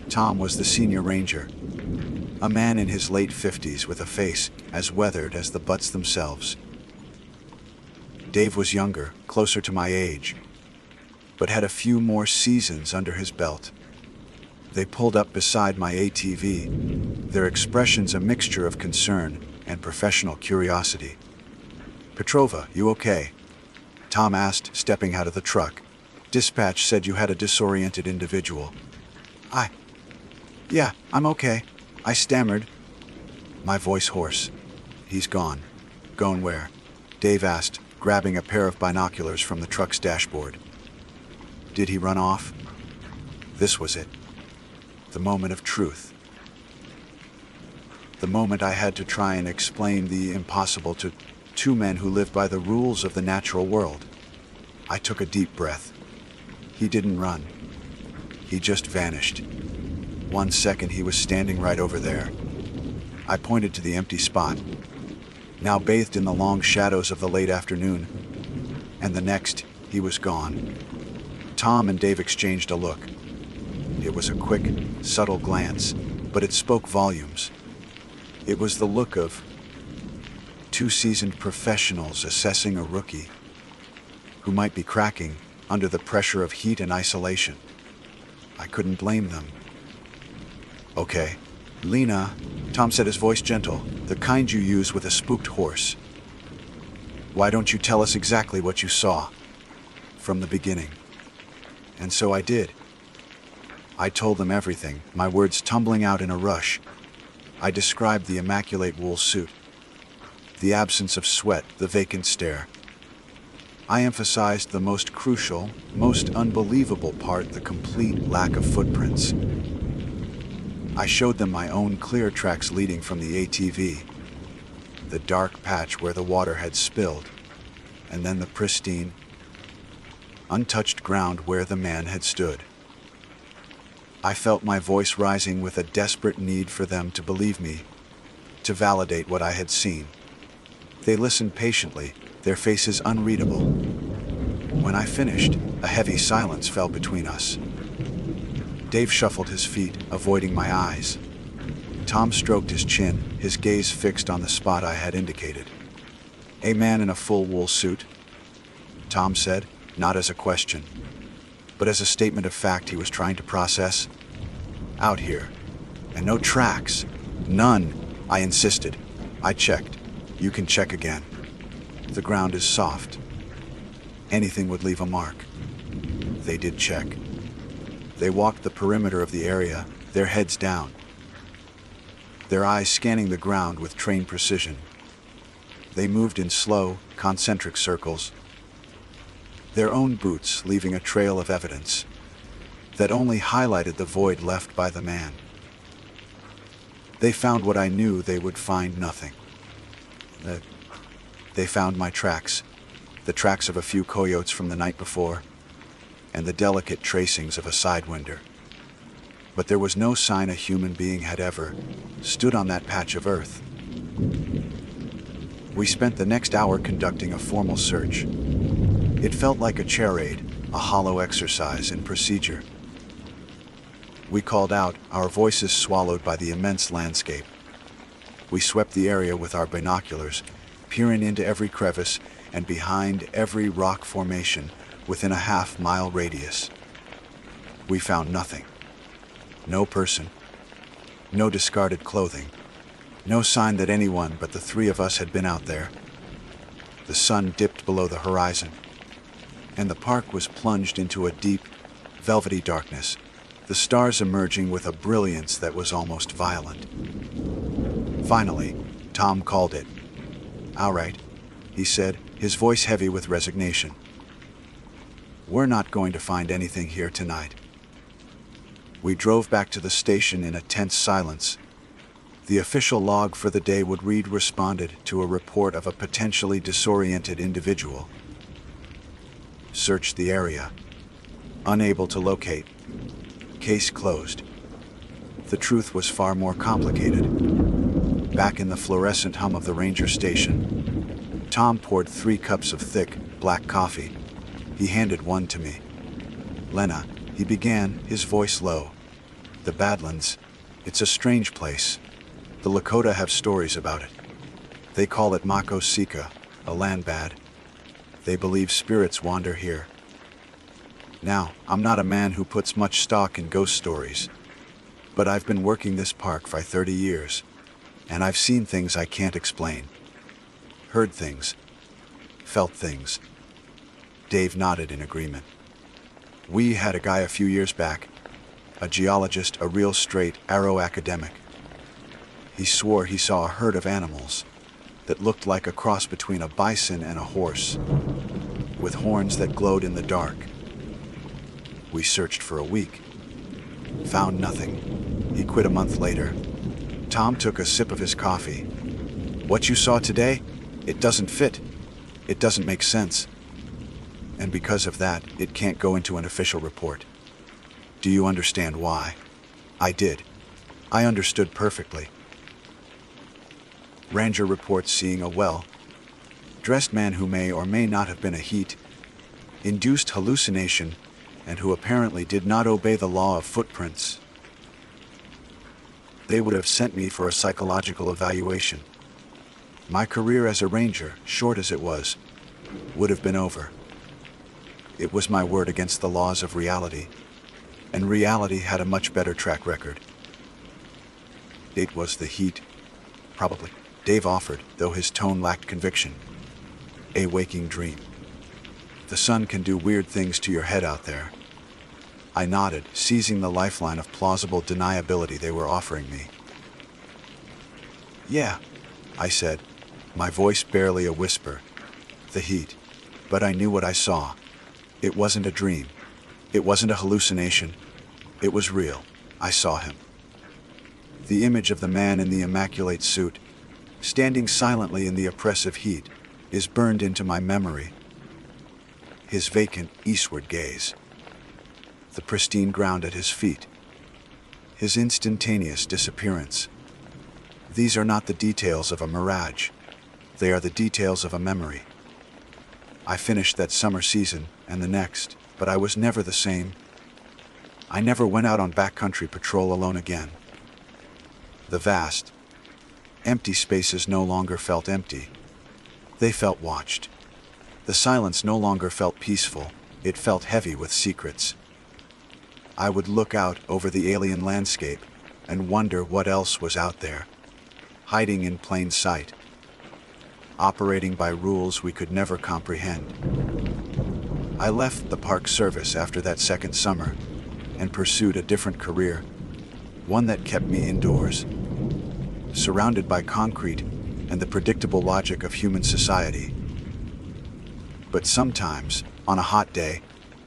Speaker 1: Tom was the senior ranger, a man in his late 50s with a face as weathered as the butts themselves. Dave was younger, closer to my age, but had a few more seasons under his belt. They pulled up beside my ATV, their expressions a mixture of concern and professional curiosity. "Petrova, you okay?" Tom asked, stepping out of the truck. "Dispatch said you had a disoriented individual." Yeah, I'm okay," I stammered, my voice hoarse. "He's gone." "Gone where?" Dave asked, grabbing a pair of binoculars from the truck's dashboard. "Did he run off?" This was it. The moment of truth. The moment I had to try and explain the impossible to two men who live by the rules of the natural world. I took a deep breath. He didn't run. He just vanished. 1 second he was standing right over there. I pointed to the empty spot, now bathed in the long shadows of the late afternoon, and the next he was gone. Tom and Dave exchanged a look. It was a quick, subtle glance, but it spoke volumes. It was the look of two seasoned professionals assessing a rookie who might be cracking under the pressure of heat and isolation. I couldn't blame them. "Okay, Lena," Tom said, his voice gentle, "the kind you use with a spooked horse. Why don't you tell us exactly what you saw from the beginning?" And so I did. I told them everything, my words tumbling out in a rush. I described the immaculate wool suit, the absence of sweat, the vacant stare. I emphasized the most crucial, most unbelievable part, the complete lack of footprints. I showed them my own clear tracks leading from the ATV, the dark patch where the water had spilled, and then the pristine, untouched ground where the man had stood. I felt my voice rising with a desperate need for them to believe me, to validate what I had seen. They listened patiently, their faces unreadable. When I finished, a heavy silence fell between us. Dave shuffled his feet, avoiding my eyes. Tom stroked his chin, his gaze fixed on the spot I had indicated. "A man in a full wool suit," Tom said, not as a question, but as a statement of fact he was trying to process. "Out here. And no tracks. None," I insisted. "I checked. You can check again. The ground is soft. Anything would leave a mark." They did check. They walked the perimeter of the area, their heads down, their eyes scanning the ground with trained precision. They moved in slow, concentric circles, their own boots leaving a trail of evidence that only highlighted the void left by the man. They found what I knew they would find: nothing. They found my tracks, the tracks of a few coyotes from the night before, and the delicate tracings of a sidewinder. But there was no sign a human being had ever stood on that patch of earth. We spent the next hour conducting a formal search. It felt like a charade, a hollow exercise in procedure. We called out, our voices swallowed by the immense landscape. We swept the area with our binoculars, peering into every crevice and behind every rock formation within a half-mile radius. We found nothing. No person, no discarded clothing, no sign that anyone but the three of us had been out there. The sun dipped below the horizon, and the park was plunged into a deep, velvety darkness, the stars emerging with a brilliance that was almost violent. Finally, Tom called it. "All right," he said, his voice heavy with resignation. "We're not going to find anything here tonight." We drove back to the station in a tense silence. The official log for the day would read responded to a report of a potentially disoriented individual. Searched the area. Unable to locate. Case closed. The truth was far more complicated. Back in the fluorescent hum of the ranger station, Tom poured 3 cups of thick, black coffee. He handed one to me. "Lena," he began, his voice low. "The Badlands, it's a strange place. The Lakota have stories about it. They call it Mako Sika, a land bad. They believe spirits wander here. Now, I'm not a man who puts much stock in ghost stories, but I've been working this park for 30 years, and I've seen things I can't explain. Heard things. Felt things." Dave nodded in agreement. "We had a guy a few years back, a geologist, a real straight arrow academic. He swore he saw a herd of animals that looked like a cross between a bison and a horse, with horns that glowed in the dark. We searched for a week. Found nothing. He quit a month later." Tom took a sip of his coffee. "What you saw today, it doesn't fit. It doesn't make sense. And because of that, it can't go into an official report. Do you understand why?" I did. I understood perfectly. Ranger reports seeing a well-dressed man who may or may not have been a heat-induced hallucination and who apparently did not obey the law of footprints. They would have sent me for a psychological evaluation. My career as a ranger, short as it was, would have been over. It was my word against the laws of reality, and reality had a much better track record. It was the heat, probably, Dave offered, though his tone lacked conviction. A waking dream. The sun can do weird things to your head out there. I nodded, seizing the lifeline of plausible deniability they were offering me. "Yeah," I said, my voice barely a whisper. "The heat. But I knew what I saw. It wasn't a dream. It wasn't a hallucination. It was real. I saw him. The image of the man in the immaculate suit, standing silently in the oppressive heat, is burned into my memory. His vacant eastward gaze. The pristine ground at his feet. His instantaneous disappearance. These are not the details of a mirage. They are the details of a memory. I finished that summer season and the next, but I was never the same. I never went out on backcountry patrol alone again. The vast, empty spaces no longer felt empty. They felt watched. The silence no longer felt peaceful. It felt heavy with secrets. I would look out over the alien landscape and wonder what else was out there, hiding in plain sight, operating by rules we could never comprehend. I left the Park Service after that second summer and pursued a different career, one that kept me indoors, surrounded by concrete and the predictable logic of human society. But sometimes, on a hot day,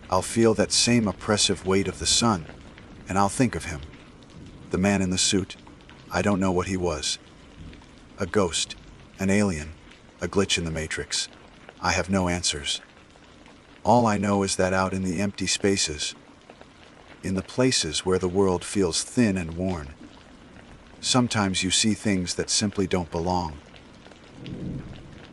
Speaker 1: I'll feel that same oppressive weight of the sun, and I'll think of him. The man in the suit. I don't know what he was. A ghost, an alien, a glitch in the matrix. I have no answers. All I know is that out in the empty spaces, in the places where the world feels thin and worn, sometimes you see things that simply don't belong.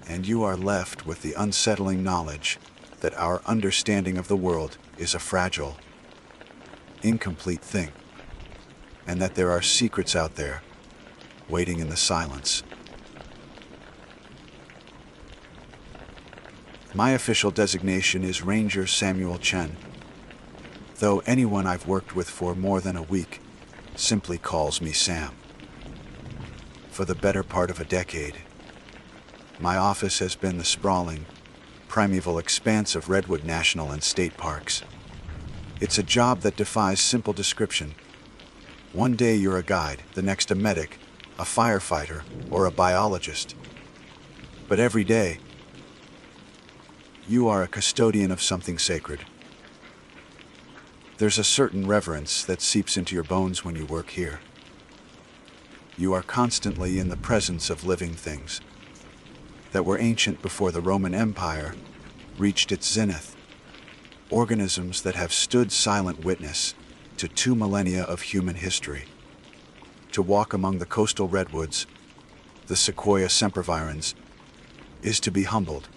Speaker 1: And you are left with the unsettling knowledge that our understanding of the world is a fragile, incomplete thing, and that there are secrets out there, waiting in the silence. My official designation is Ranger Samuel Chen, though anyone I've worked with for more than a week simply calls me Sam. For the better part of a decade, my office has been the sprawling, primeval expanse of Redwood National and State Parks. It's a job that defies simple description. One day you're a guide, the next a medic, a firefighter, or a biologist. But every day, you are a custodian of something sacred. There's a certain reverence that seeps into your bones when you work here. You are constantly in the presence of living things that were ancient before the Roman Empire reached its zenith. Organisms that have stood silent witness to 2 millennia of human history. To walk among the coastal redwoods, the sequoia sempervirens, is to be humbled.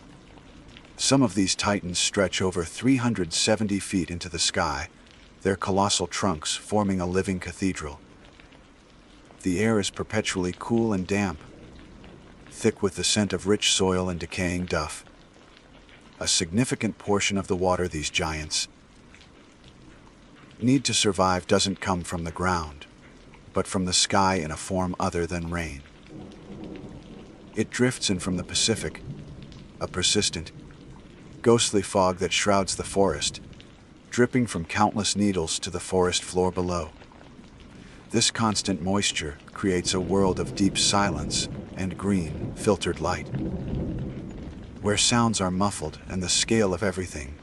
Speaker 1: Some of these titans stretch over 370 feet into the sky, their colossal trunks forming a living cathedral. The air is perpetually cool and damp, thick with the scent of rich soil and decaying duff. A significant portion of the water these giants need to survive doesn't come from the ground, but from the sky in a form other than rain. It drifts in from the Pacific, a persistent, ghostly fog that shrouds the forest, dripping from countless needles to the forest floor below. This constant moisture creates a world of deep silence and green, filtered light, where sounds are muffled and the scale of everything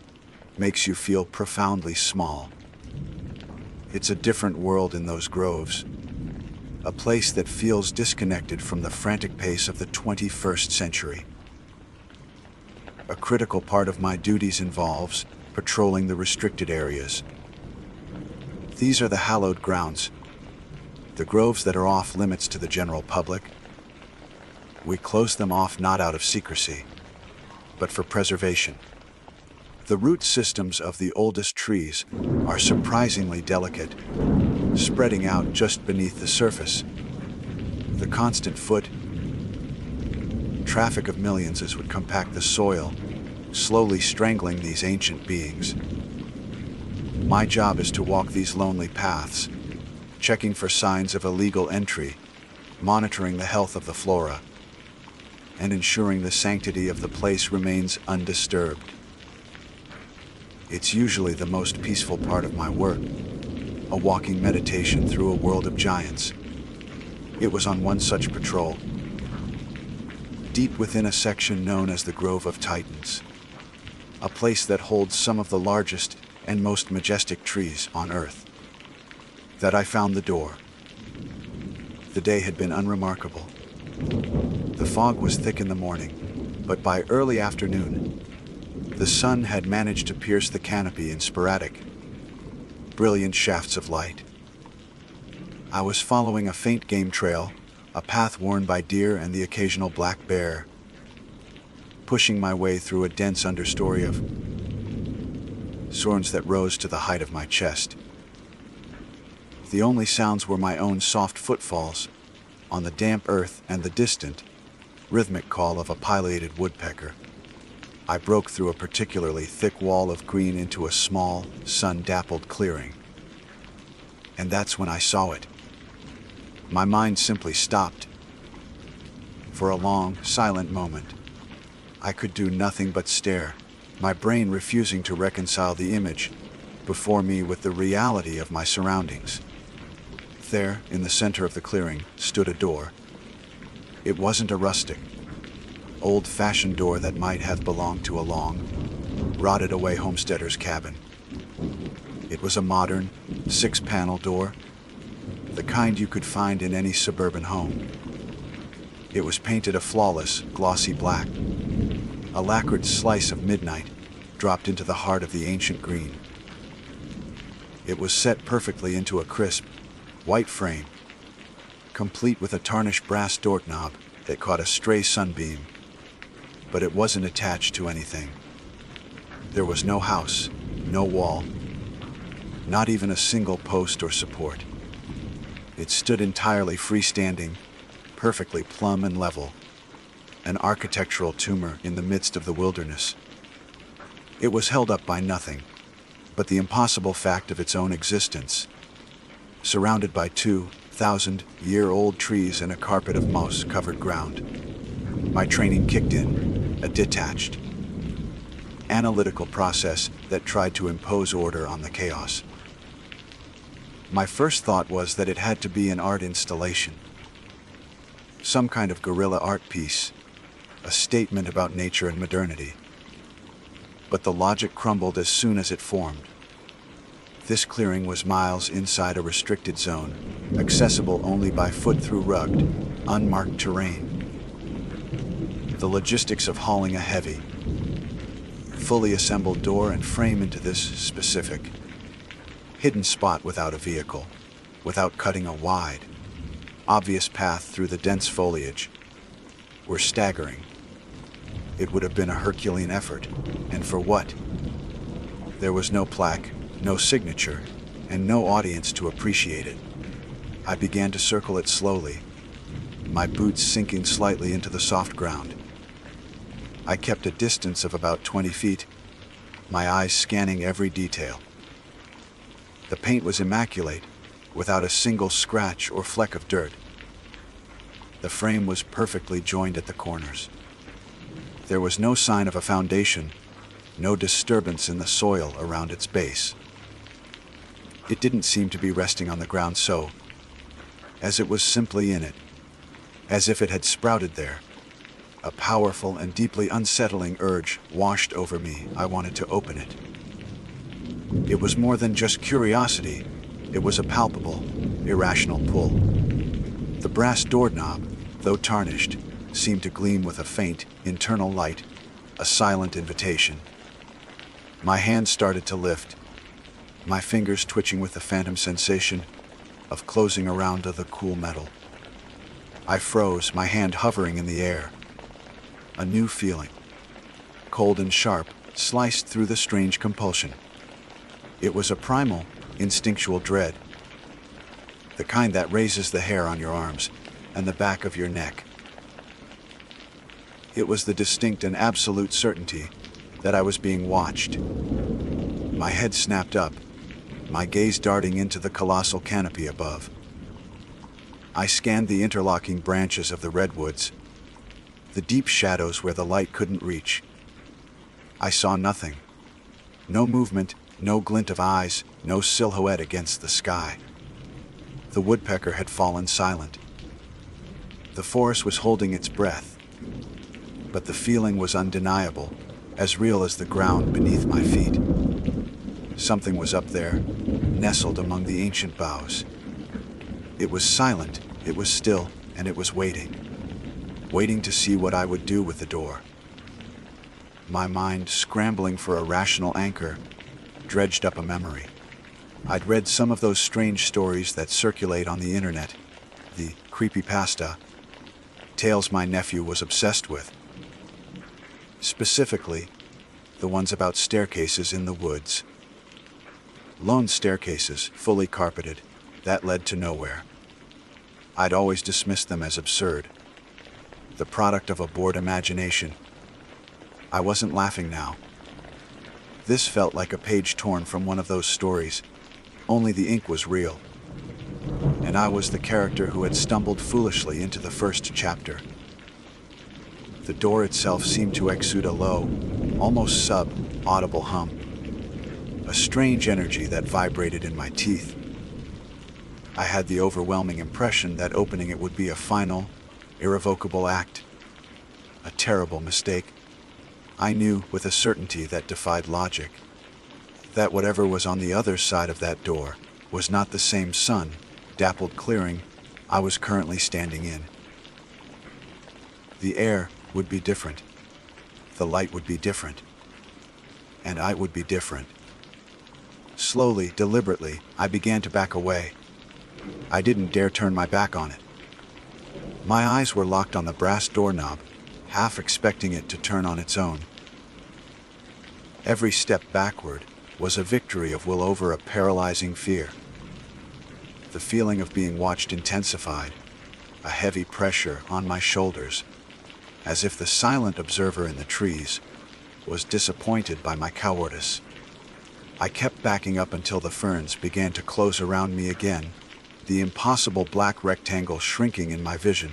Speaker 1: makes you feel profoundly small. It's a different world in those groves, a place that feels disconnected from the frantic pace of the 21st century. A critical part of my duties involves patrolling the restricted areas. These are the hallowed grounds, the groves that are off limits to the general public. We close them off not out of secrecy, but for preservation. The root systems of the oldest trees are surprisingly delicate, spreading out just beneath the surface. The constant foot traffic of millions as would compact the soil, slowly strangling these ancient beings. My job is to walk these lonely paths, checking for signs of illegal entry, monitoring the health of the flora, and ensuring the sanctity of the place remains undisturbed. It's usually the most peaceful part of my work, a walking meditation through a world of giants. It was on one such patrol, deep within a section known as the Grove of Titans, a place that holds some of the largest and most majestic trees on Earth, that I found the door. The day had been unremarkable. The fog was thick in the morning, but by early afternoon, the sun had managed to pierce the canopy in sporadic, brilliant shafts of light. I was following a faint game trail, a path worn by deer and the occasional black bear, pushing my way through a dense understory of thorns that rose to the height of my chest. The only sounds were my own soft footfalls on the damp earth and the distant, rhythmic call of a pileated woodpecker. I broke through a particularly thick wall of green into a small, sun-dappled clearing. And that's when I saw it. My mind simply stopped. For a long, silent moment, I could do nothing but stare, my brain refusing to reconcile the image before me with the reality of my surroundings. There, in the center of the clearing, stood a door. It wasn't a rustic, old-fashioned door that might have belonged to a long, rotted-away homesteader's cabin. It was a modern, 6-panel door, the kind you could find in any suburban home. It was painted a flawless, glossy black. A lacquered slice of midnight dropped into the heart of the ancient green. It was set perfectly into a crisp, white frame, complete with a tarnished brass doorknob that caught a stray sunbeam, but it wasn't attached to anything. There was no house, no wall, not even a single post or support. It stood entirely freestanding, perfectly plumb and level, an architectural tumor in the midst of the wilderness. It was held up by nothing but the impossible fact of its own existence, surrounded by 2,000-year-old trees and a carpet of moss-covered ground. My training kicked in, a detached, analytical process that tried to impose order on the chaos. My first thought was that it had to be an art installation, some kind of guerrilla art piece, a statement about nature and modernity. But the logic crumbled as soon as it formed. This clearing was miles inside a restricted zone, accessible only by foot through rugged, unmarked terrain. The logistics of hauling a heavy, fully assembled door and frame into this specific, hidden spot without a vehicle, without cutting a wide, obvious path through the dense foliage, were staggering. It would have been a Herculean effort, and for what? There was no plaque, no signature, and no audience to appreciate it. I began to circle it slowly, my boots sinking slightly into the soft ground. I kept a distance of about 20 feet, my eyes scanning every detail. The paint was immaculate, without a single scratch or fleck of dirt. The frame was perfectly joined at the corners. There was no sign of a foundation, no disturbance in the soil around its base. It didn't seem to be resting on the ground so, as it was simply in it, as if it had sprouted there. A powerful and deeply unsettling urge washed over me. I wanted to open it. It was more than just curiosity. It was a palpable, irrational pull. The brass doorknob, though tarnished, seemed to gleam with a faint, internal light, a silent invitation. My hand started to lift, my fingers twitching with the phantom sensation of closing around the cool metal. I froze, my hand hovering in the air. A new feeling, cold and sharp, sliced through the strange compulsion. It was a primal, instinctual dread, the kind that raises the hair on your arms and the back of your neck. It was the distinct and absolute certainty that I was being watched. My head snapped up, my gaze darting into the colossal canopy above. I scanned the interlocking branches of the redwoods, the deep shadows where the light couldn't reach. I saw nothing. No movement, no glint of eyes, no silhouette against the sky. The woodpecker had fallen silent. The forest was holding its breath, but the feeling was undeniable, as real as the ground beneath my feet. Something was up there, nestled among the ancient boughs. It was silent, it was still, and it was waiting to see what I would do with the door. My mind, scrambling for a rational anchor, dredged up a memory. I'd read some of those strange stories that circulate on the internet, the creepypasta, tales my nephew was obsessed with. Specifically, the ones about staircases in the woods. Lone staircases, fully carpeted, that led to nowhere. I'd always dismissed them as absurd, the product of a bored imagination. I wasn't laughing now. This felt like a page torn from one of those stories, only the ink was real. And I was the character who had stumbled foolishly into the first chapter. The door itself seemed to exude a low, almost sub-audible hum, a strange energy that vibrated in my teeth. I had the overwhelming impression that opening it would be a final, irrevocable act, a terrible mistake. I knew with a certainty that defied logic that whatever was on the other side of that door was not the same sun-dappled clearing I was currently standing in. The air would be different, the light would be different, and I would be different. Slowly, deliberately, I began to back away. I didn't dare turn my back on it. My eyes were locked on the brass doorknob, half expecting it to turn on its own. Every step backward was a victory of will over a paralyzing fear. The feeling of being watched intensified, a heavy pressure on my shoulders, as if the silent observer in the trees was disappointed by my cowardice. I kept backing up until the ferns began to close around me again, the impossible black rectangle shrinking in my vision,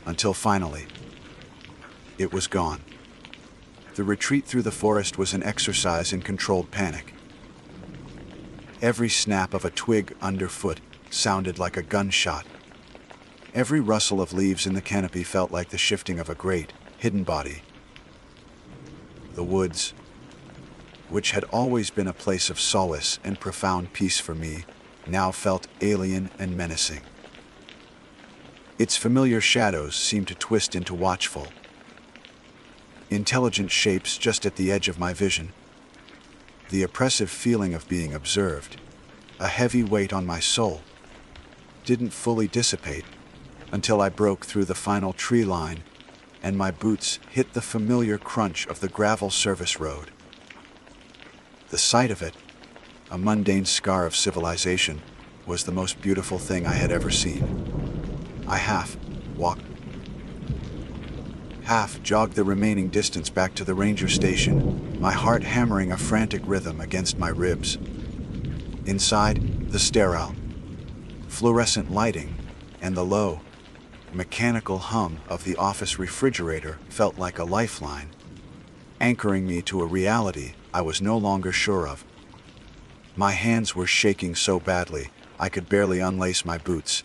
Speaker 1: until finally, it was gone. The retreat through the forest was an exercise in controlled panic. Every snap of a twig underfoot sounded like a gunshot. Every rustle of leaves in the canopy felt like the shifting of a great, hidden body. The woods, which had always been a place of solace and profound peace for me, now felt alien and menacing. Its familiar shadows seemed to twist into watchful, intelligent shapes just at the edge of my vision. The oppressive feeling of being observed, a heavy weight on my soul, didn't fully dissipate until I broke through the final tree line and my boots hit the familiar crunch of the gravel service road. The sight of it, a mundane scar of civilization, was the most beautiful thing I had ever seen. I half-walked, half-jogged the remaining distance back to the ranger station, my heart hammering a frantic rhythm against my ribs. Inside, the sterile, fluorescent lighting and the low, mechanical hum of the office refrigerator felt like a lifeline, anchoring me to a reality I was no longer sure of. My hands were shaking so badly I could barely unlace my boots.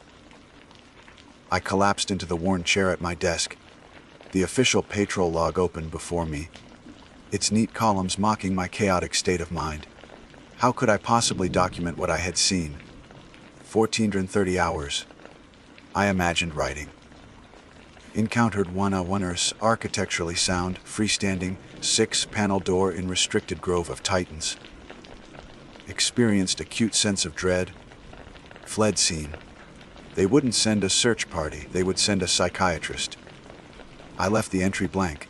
Speaker 1: I collapsed into the worn chair at my desk, the official patrol log open before me, its neat columns mocking my chaotic state of mind. How could I possibly document what I had seen? 1,430 hours. I imagined writing. Encountered one-a-oneers architecturally sound, freestanding, 6-panel door in restricted grove of titans. Experienced acute sense of dread. Fled scene. They wouldn't send a search party, they would send a psychiatrist. I left the entry blank.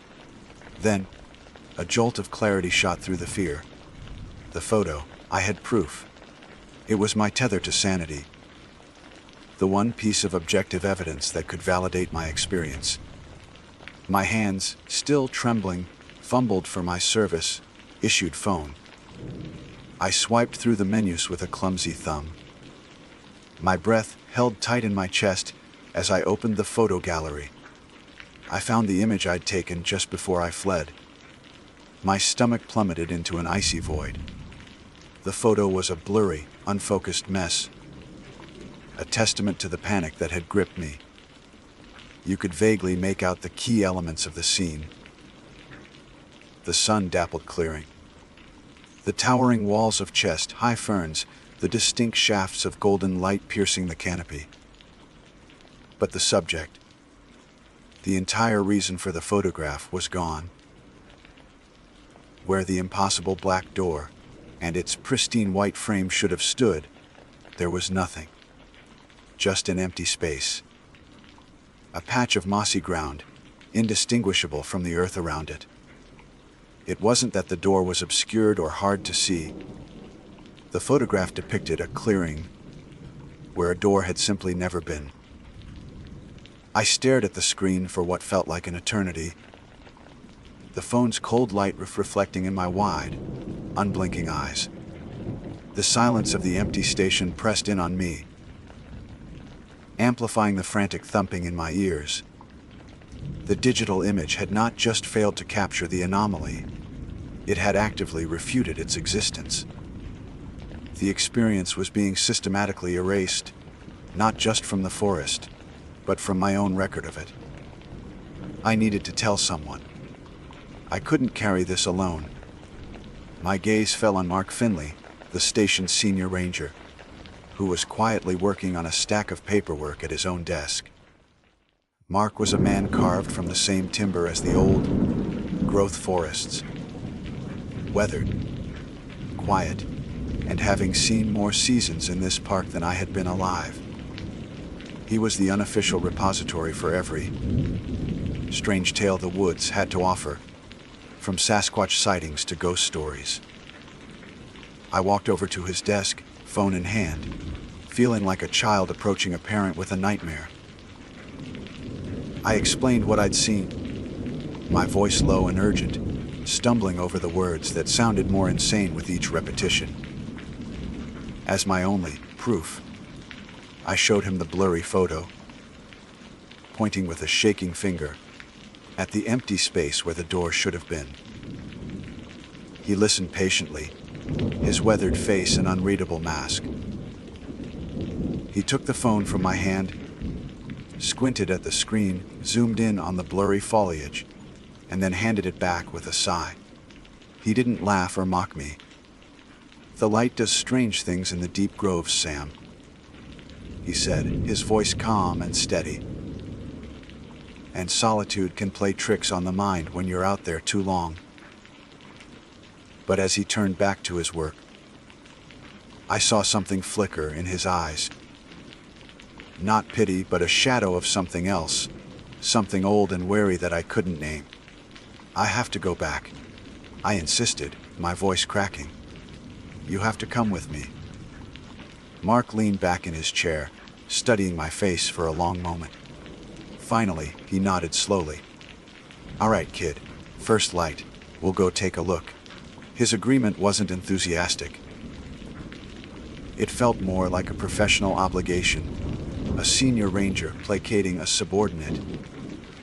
Speaker 1: Then, a jolt of clarity shot through the fear. The photo, I had proof. It was my tether to sanity. The one piece of objective evidence that could validate my experience. My hands, still trembling, fumbled for my service-issued phone. I swiped through the menus with a clumsy thumb. My breath held tight in my chest as I opened the photo gallery. I found the image I'd taken just before I fled. My stomach plummeted into an icy void. The photo was a blurry, unfocused mess, a testament to the panic that had gripped me. You could vaguely make out the key elements of the scene. The sun-dappled clearing. The towering walls of chest-high ferns, the distinct shafts of golden light piercing the canopy. But the subject, the entire reason for the photograph, was gone. Where the impossible black door and its pristine white frame should have stood, there was nothing. Just an empty space. A patch of mossy ground, indistinguishable from the earth around it. It wasn't that the door was obscured or hard to see. The photograph depicted a clearing where a door had simply never been. I stared at the screen for what felt like an eternity, the phone's cold light reflecting in my wide, unblinking eyes. The silence of the empty station pressed in on me, amplifying the frantic thumping in my ears. The digital image had not just failed to capture the anomaly, it had actively refuted its existence. The experience was being systematically erased, not just from the forest, but from my own record of it. I needed to tell someone. I couldn't carry this alone. My gaze fell on Mark Finley, the station's senior ranger, who was quietly working on a stack of paperwork at his own desk. Mark was a man carved from the same timber as the old, growth forests. Weathered, quiet, and having seen more seasons in this park than I had been alive. He was the unofficial repository for every strange tale the woods had to offer, from Sasquatch sightings to ghost stories. I walked over to his desk, phone in hand, feeling like a child approaching a parent with a nightmare. I explained what I'd seen, my voice low and urgent, stumbling over the words that sounded more insane with each repetition. As my only proof, I showed him the blurry photo, pointing with a shaking finger at the empty space where the door should have been. He listened patiently, his weathered face an unreadable mask. He took the phone from my hand, squinted at the screen, zoomed in on the blurry foliage, and then handed it back with a sigh. He didn't laugh or mock me. "The light does strange things in the deep groves, Sam," he said, his voice calm and steady. "And solitude can play tricks on the mind when you're out there too long." But as he turned back to his work, I saw something flicker in his eyes. Not pity, but a shadow of something else, something old and wary that I couldn't name. "I have to go back," I insisted, my voice cracking. "You have to come with me." Mark leaned back in his chair, studying my face for a long moment. Finally, he nodded slowly. "All right, kid. First light. We'll go take a look." His agreement wasn't enthusiastic. It felt more like a professional obligation, a senior ranger placating a subordinate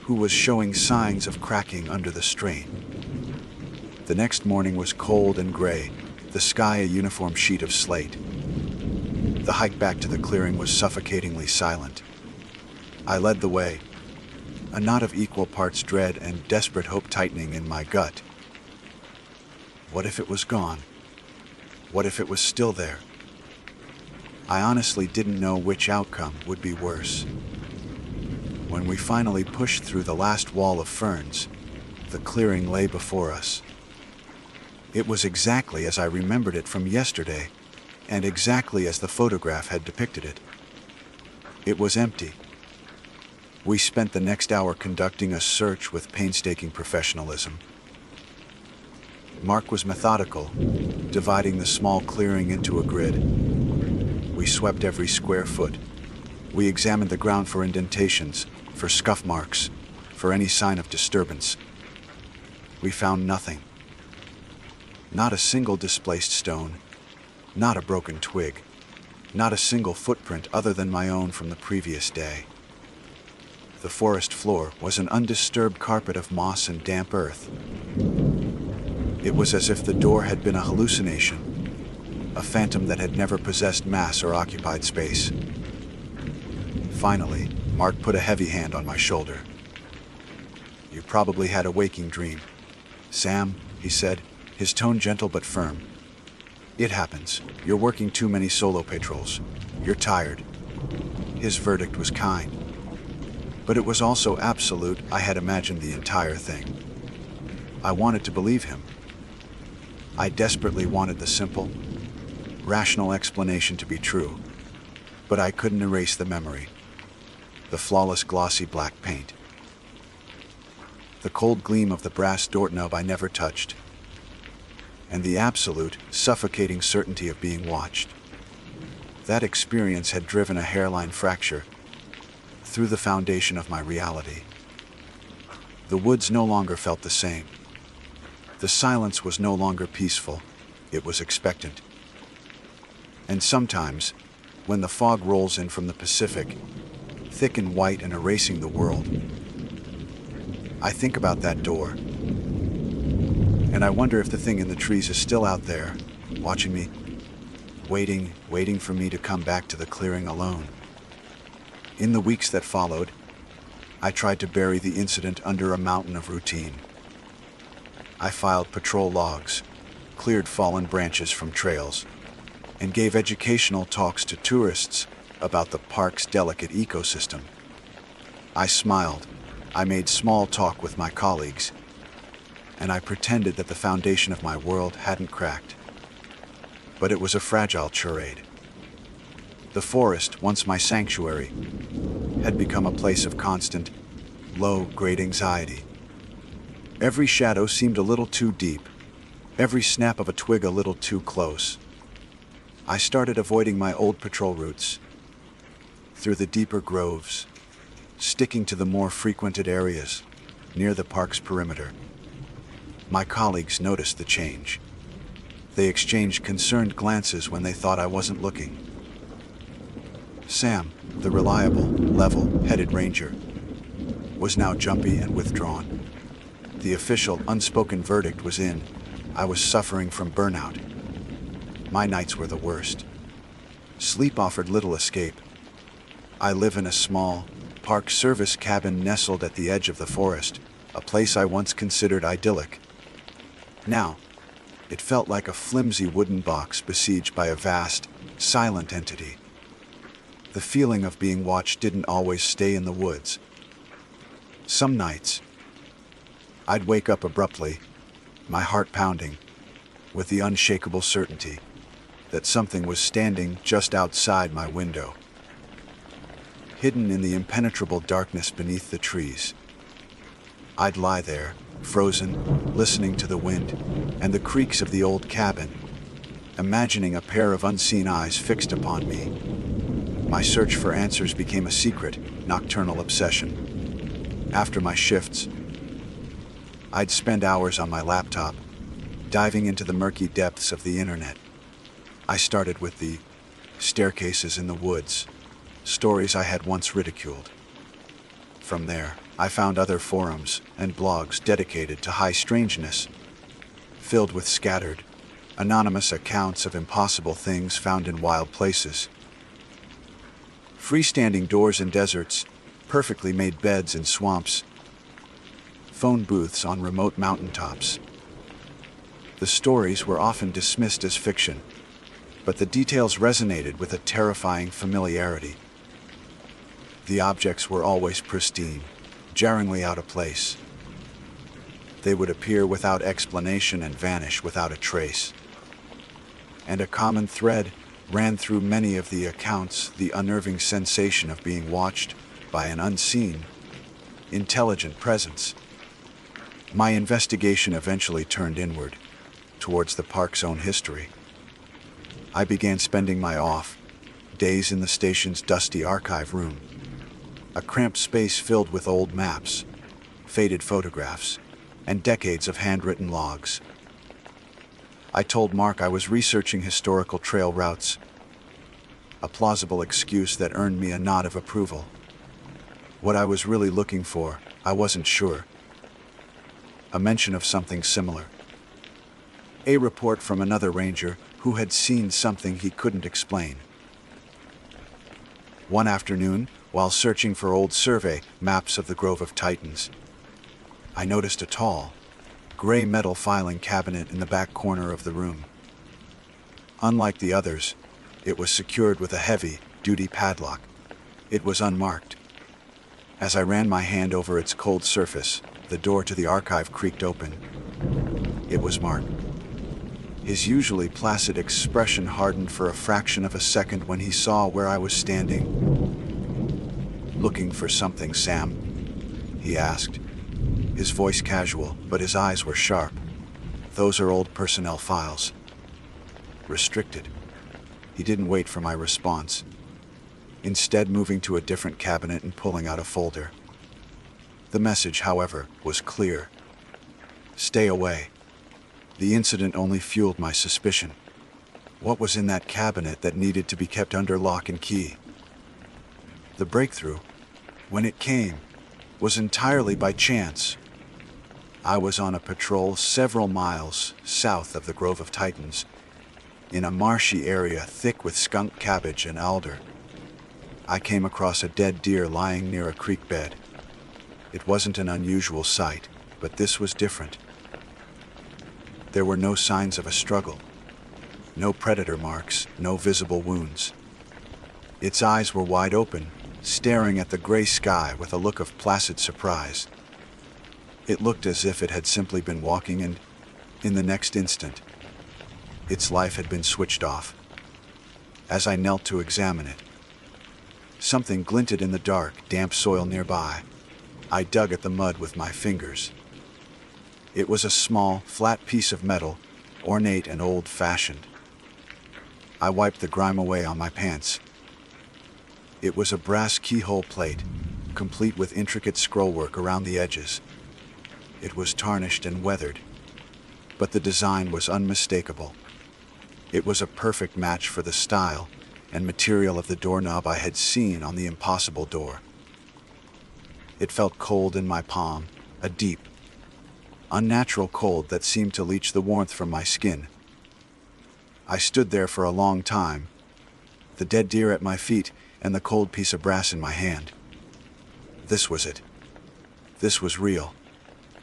Speaker 1: who was showing signs of cracking under the strain. The next morning was cold and gray, the sky a uniform sheet of slate. The hike back to the clearing was suffocatingly silent. I led the way, a knot of equal parts dread and desperate hope tightening in my gut. What if it was gone? What if it was still there? I honestly didn't know which outcome would be worse. When we finally pushed through the last wall of ferns, the clearing lay before us. It was exactly as I remembered it from yesterday, and exactly as the photograph had depicted it. It was empty. We spent the next hour conducting a search with painstaking professionalism. Mark was methodical, dividing the small clearing into a grid. We swept every square foot. We examined the ground for indentations, for scuff marks, for any sign of disturbance. We found nothing. Not a single displaced stone, not a broken twig, not a single footprint other than my own from the previous day. The forest floor was an undisturbed carpet of moss and damp earth. It was as if the door had been a hallucination, a phantom that had never possessed mass or occupied space. Finally, Mark put a heavy hand on my shoulder. "You probably had a waking dream, Sam," he said, his tone gentle but firm. "It happens. You're working too many solo patrols. You're tired." His verdict was kind, but it was also absolute. I had imagined the entire thing. I wanted to believe him. I desperately wanted the simple, rational explanation to be true, but I couldn't erase the memory. The flawless glossy black paint. The cold gleam of the brass doorknob I never touched. And the absolute, suffocating certainty of being watched. That experience had driven a hairline fracture through the foundation of my reality. The woods no longer felt the same. The silence was no longer peaceful, it was expectant. And sometimes, when the fog rolls in from the Pacific, thick and white and erasing the world, I think about that door. And I wonder if the thing in the trees is still out there, watching me, waiting for me to come back to the clearing alone. In the weeks that followed, I tried to bury the incident under a mountain of routine. I filed patrol logs, cleared fallen branches from trails, and gave educational talks to tourists about the park's delicate ecosystem. I smiled, I made small talk with my colleagues, and I pretended that the foundation of my world hadn't cracked. But it was a fragile charade. The forest, once my sanctuary, had become a place of constant, low-grade anxiety. Every shadow seemed a little too deep, every snap of a twig a little too close. I started avoiding my old patrol routes, through the deeper groves, sticking to the more frequented areas, near the park's perimeter. My colleagues noticed the change. They exchanged concerned glances when they thought I wasn't looking. Sam, the reliable, level-headed ranger, was now jumpy and withdrawn. The official, unspoken verdict was in. I was suffering from burnout. My nights were the worst. Sleep offered little escape. I live in a small, Park Service cabin nestled at the edge of the forest, a place I once considered idyllic. Now, it felt like a flimsy wooden box besieged by a vast, silent entity. The feeling of being watched didn't always stay in the woods. Some nights, I'd wake up abruptly, my heart pounding, with the unshakable certainty that something was standing just outside my window, hidden in the impenetrable darkness beneath the trees. I'd lie there, frozen, listening to the wind and the creaks of the old cabin, imagining a pair of unseen eyes fixed upon me. My search for answers became a secret, nocturnal obsession. After my shifts, I'd spend hours on my laptop, diving into the murky depths of the internet. I started with the staircases in the woods, stories I had once ridiculed. From there, I found other forums and blogs dedicated to high strangeness, filled with scattered, anonymous accounts of impossible things found in wild places. Freestanding doors in deserts, perfectly made beds in swamps, phone booths on remote mountaintops. The stories were often dismissed as fiction, but the details resonated with a terrifying familiarity. The objects were always pristine, jarringly out of place. They would appear without explanation and vanish without a trace. And a common thread ran through many of the accounts, the unnerving sensation of being watched by an unseen, intelligent presence. My investigation eventually turned inward, towards the park's own history. I began spending my off days in the station's dusty archive room, a cramped space filled with old maps, faded photographs, and decades of handwritten logs. I told Mark I was researching historical trail routes, a plausible excuse that earned me a nod of approval. What I was really looking for, I wasn't sure. A mention of something similar. A report from another ranger who had seen something he couldn't explain. One afternoon, while searching for old survey maps of the Grove of Titans, I noticed a tall, gray metal filing cabinet in the back corner of the room. Unlike the others, it was secured with a heavy-duty padlock. It was unmarked. As I ran my hand over its cold surface, the door to the archive creaked open. It was Mark. His usually placid expression hardened for a fraction of a second when he saw where I was standing. "Looking for something, Sam?" he asked, his voice casual, but his eyes were sharp. "Those are old personnel files. Restricted." He didn't wait for my response, instead moving to a different cabinet and pulling out a folder. The message, however, was clear. Stay away. The incident only fueled my suspicion. What was in that cabinet that needed to be kept under lock and key? The breakthrough, when it came, was entirely by chance. I was on a patrol several miles south of the Grove of Titans, in a marshy area thick with skunk cabbage and alder. I came across a dead deer lying near a creek bed. It wasn't an unusual sight, but this was different. There were no signs of a struggle. No predator marks, no visible wounds. Its eyes were wide open, staring at the gray sky with a look of placid surprise. It looked as if it had simply been walking and, in the next instant, its life had been switched off. As I knelt to examine it, something glinted in the dark, damp soil nearby. I dug at the mud with my fingers. It was a small, flat piece of metal, ornate and old-fashioned. I wiped the grime away on my pants. It was a brass keyhole plate, complete with intricate scrollwork around the edges. It was tarnished and weathered, but the design was unmistakable. It was a perfect match for the style and material of the doorknob I had seen on the impossible door. It felt cold in my palm, a deep, unnatural cold that seemed to leach the warmth from my skin. I stood there for a long time, the dead deer at my feet and the cold piece of brass in my hand. This was it. This was real.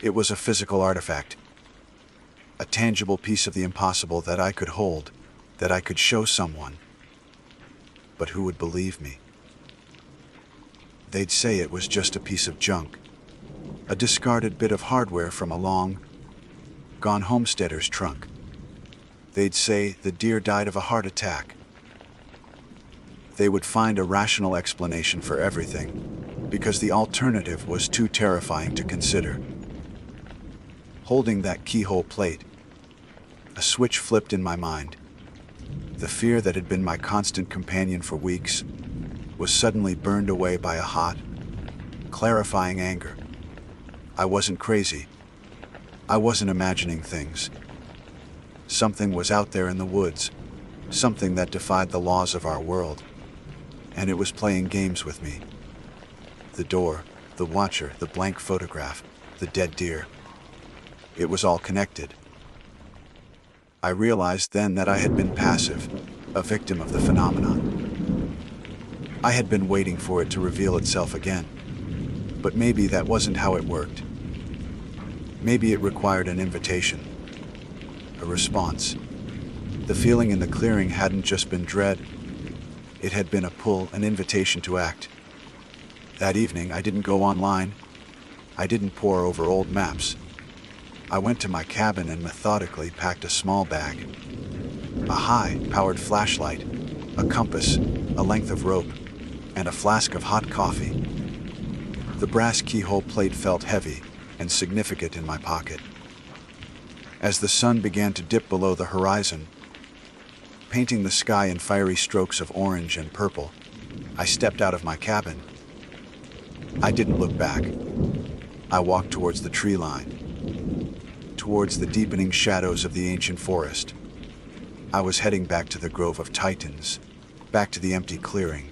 Speaker 1: It was a physical artifact. A tangible piece of the impossible that I could hold, that I could show someone. But who would believe me? They'd say it was just a piece of junk, a discarded bit of hardware from a long-gone homesteader's trunk. They'd say the deer died of a heart attack. They would find a rational explanation for everything, because the alternative was too terrifying to consider. Holding that keyhole plate, a switch flipped in my mind. The fear that had been my constant companion for weeks was suddenly burned away by a hot, clarifying anger. I wasn't crazy. I wasn't imagining things. Something was out there in the woods, something that defied the laws of our world, and it was playing games with me. The door, the watcher, the blank photograph, the dead deer. It was all connected. I realized then that I had been passive, a victim of the phenomenon. I had been waiting for it to reveal itself again. But maybe that wasn't how it worked. Maybe it required an invitation, a response. The feeling in the clearing hadn't just been dread. It had been a pull, an invitation to act. That evening, I didn't go online. I didn't pore over old maps. I went to my cabin and methodically packed a small bag. A high-powered flashlight, a compass, a length of rope, and a flask of hot coffee. The brass keyhole plate felt heavy and significant in my pocket. As the sun began to dip below the horizon, painting the sky in fiery strokes of orange and purple, I stepped out of my cabin. I didn't look back. I walked towards the tree line, towards the deepening shadows of the ancient forest. I was heading back to the Grove of Titans, back to the empty clearing.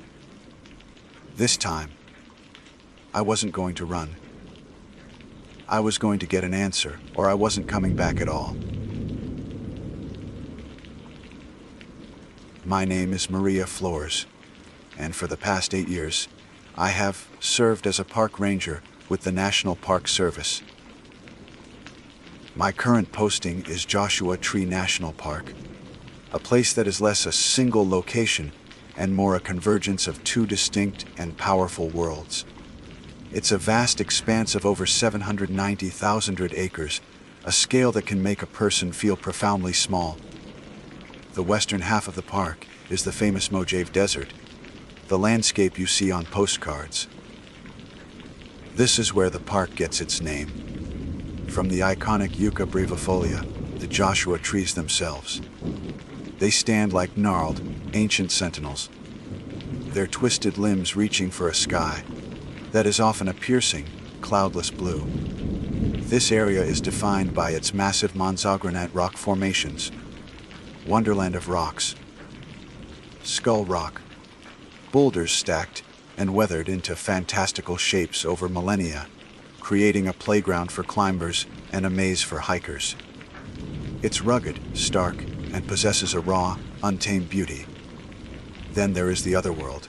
Speaker 1: This time, I wasn't going to run. I was going to get an answer, or I wasn't coming back at all. My name is Maria Flores, and for the past 8 years, I have served as a park ranger with the National Park Service. My current posting is Joshua Tree National Park, a place that is less a single location and more a convergence of two distinct and powerful worlds. It's a vast expanse of over 790,000 acres, a scale that can make a person feel profoundly small. The western half of the park is the famous Mojave Desert, the landscape you see on postcards. This is where the park gets its name, from the iconic Yucca brevifolia, the Joshua trees themselves. They stand like gnarled, ancient sentinels, their twisted limbs reaching for a sky that is often a piercing, cloudless blue. This area is defined by its massive Monzogranite rock formations, wonderland of rocks, skull rock, boulders stacked and weathered into fantastical shapes over millennia, creating a playground for climbers and a maze for hikers. It's rugged, stark, and possesses a raw, untamed beauty. Then there is the other world.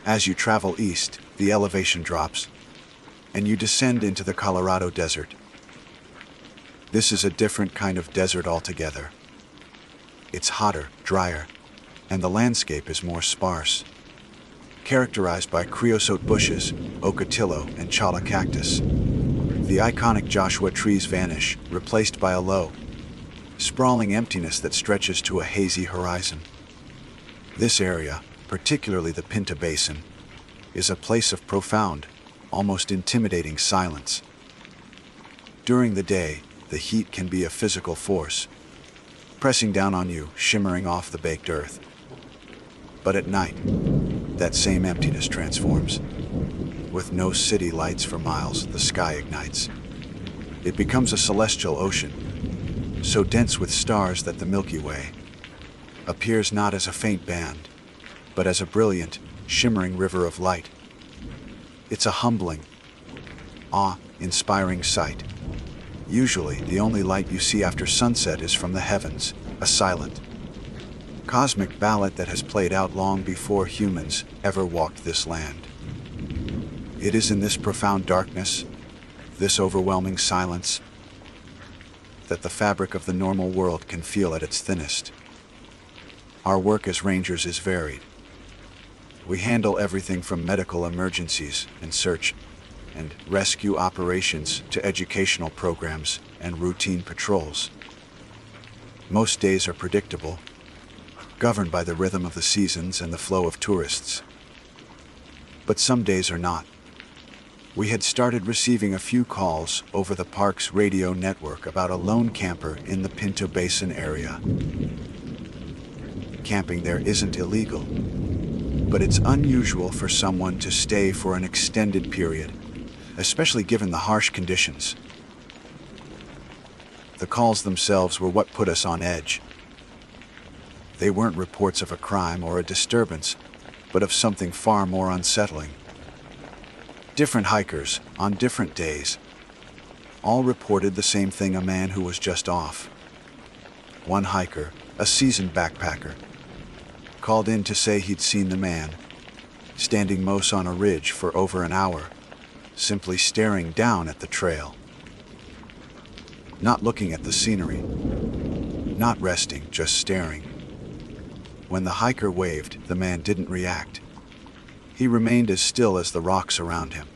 Speaker 1: As you travel east, the elevation drops, and you descend into the Colorado Desert. This is a different kind of desert altogether. It's hotter, drier, and the landscape is more sparse, characterized by creosote bushes, ocotillo, and chala cactus. The iconic Joshua trees vanish, replaced by a low, sprawling emptiness that stretches to a hazy horizon. This area, particularly the Pinta Basin, is a place of profound, almost intimidating silence. During the day, the heat can be a physical force, pressing down on you, shimmering off the baked earth. But at night, that same emptiness transforms. With no city lights for miles, the sky ignites. It becomes a celestial ocean, so dense with stars that the Milky Way appears not as a faint band, but as a brilliant, shimmering river of light. It's a humbling, awe-inspiring sight. Usually, the only light you see after sunset is from the heavens, a silent, cosmic ballad that has played out long before humans ever walked this land. It is in this profound darkness, this overwhelming silence, that the fabric of the normal world can feel at its thinnest. Our work as rangers is varied. We handle everything from medical emergencies and search and rescue operations to educational programs and routine patrols. Most days are predictable, governed by the rhythm of the seasons and the flow of tourists. But some days are not. We had started receiving a few calls over the park's radio network about a lone camper in the Pinto Basin area. Camping there isn't illegal, but it's unusual for someone to stay for an extended period, especially given the harsh conditions. The calls themselves were what put us on edge. They weren't reports of a crime or a disturbance, but of something far more unsettling. Different hikers, on different days, all reported the same thing: a man who was just off. One hiker, a seasoned backpacker, called in to say he'd seen the man, standing moss on a ridge for over an hour, simply staring down at the trail. Not looking at the scenery, not resting, just staring. When the hiker waved, the man didn't react. He remained as still as the rocks around him.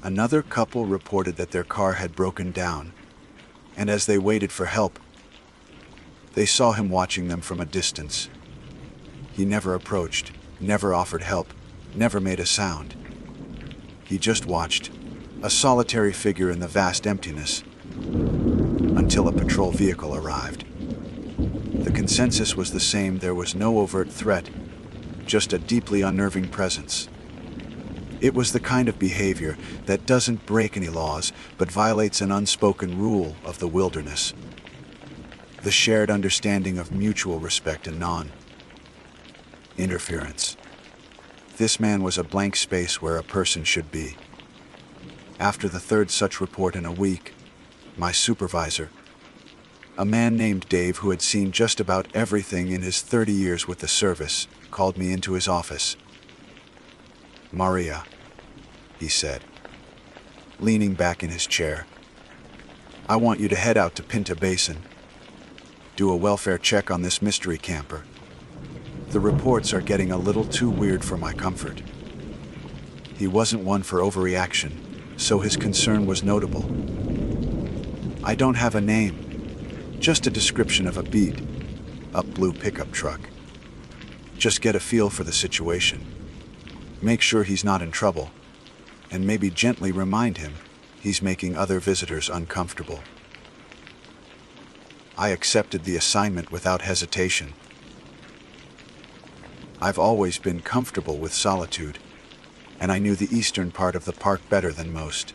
Speaker 1: Another couple reported that their car had broken down, and as they waited for help, they saw him watching them from a distance. He never approached, never offered help, never made a sound. He just watched, a solitary figure in the vast emptiness, until a patrol vehicle arrived. The consensus was the same: there was no overt threat, just a deeply unnerving presence. It was the kind of behavior that doesn't break any laws, but violates an unspoken rule of the wilderness. The shared understanding of mutual respect and non-interference. This man was a blank space where a person should be. After the third such report in a week, my supervisor, a man named Dave who had seen just about everything in his 30 years with the service, called me into his office. "Maria," he said, leaning back in his chair, "I want you to head out to Pinto Basin. Do a welfare check on this mystery camper. The reports are getting a little too weird for my comfort." He wasn't one for overreaction, so his concern was notable. "I don't have a name, just a description of a beat-up blue pickup truck. Just get a feel for the situation. Make sure he's not in trouble, and maybe gently remind him he's making other visitors uncomfortable." I accepted the assignment without hesitation. I've always been comfortable with solitude, and I knew the eastern part of the park better than most.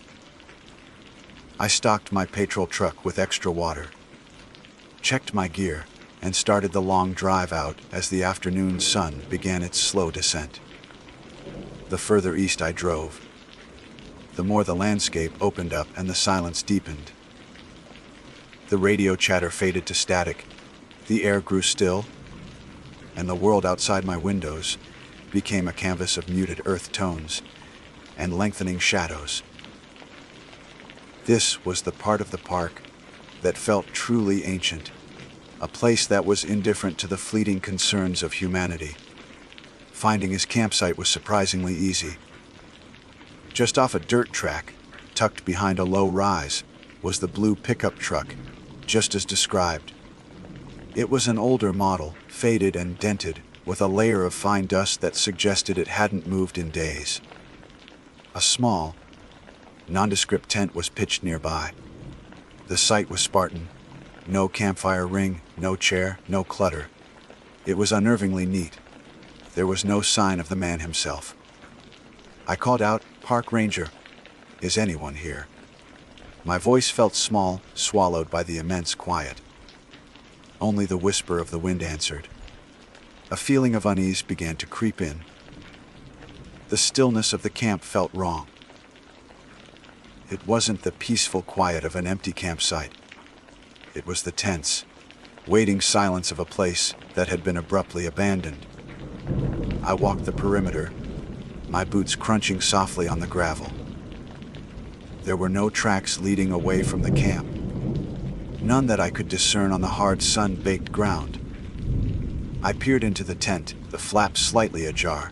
Speaker 1: I stocked my patrol truck with extra water, checked my gear, and started the long drive out as the afternoon sun began its slow descent. The further east I drove, the more the landscape opened up and the silence deepened. The radio chatter faded to static, the air grew still, and the world outside my windows became a canvas of muted earth tones and lengthening shadows. This was the part of the park that felt truly ancient, a place that was indifferent to the fleeting concerns of humanity. Finding his campsite was surprisingly easy. Just off a dirt track, tucked behind a low rise, was the blue pickup truck, just as described. It was an older model, faded and dented, with a layer of fine dust that suggested it hadn't moved in days. A small, nondescript tent was pitched nearby. The site was Spartan. No campfire ring, no chair, no clutter. It was unnervingly neat. There was no sign of the man himself. I called out, "Park Ranger, is anyone here?" My voice felt small, swallowed by the immense quiet. Only the whisper of the wind answered. A feeling of unease began to creep in. The stillness of the camp felt wrong. It wasn't the peaceful quiet of an empty campsite. It was the tense, waiting silence of a place that had been abruptly abandoned. I walked the perimeter, my boots crunching softly on the gravel. There were no tracks leading away from the camp, none that I could discern on the hard sun-baked ground. I peered into the tent, the flaps slightly ajar.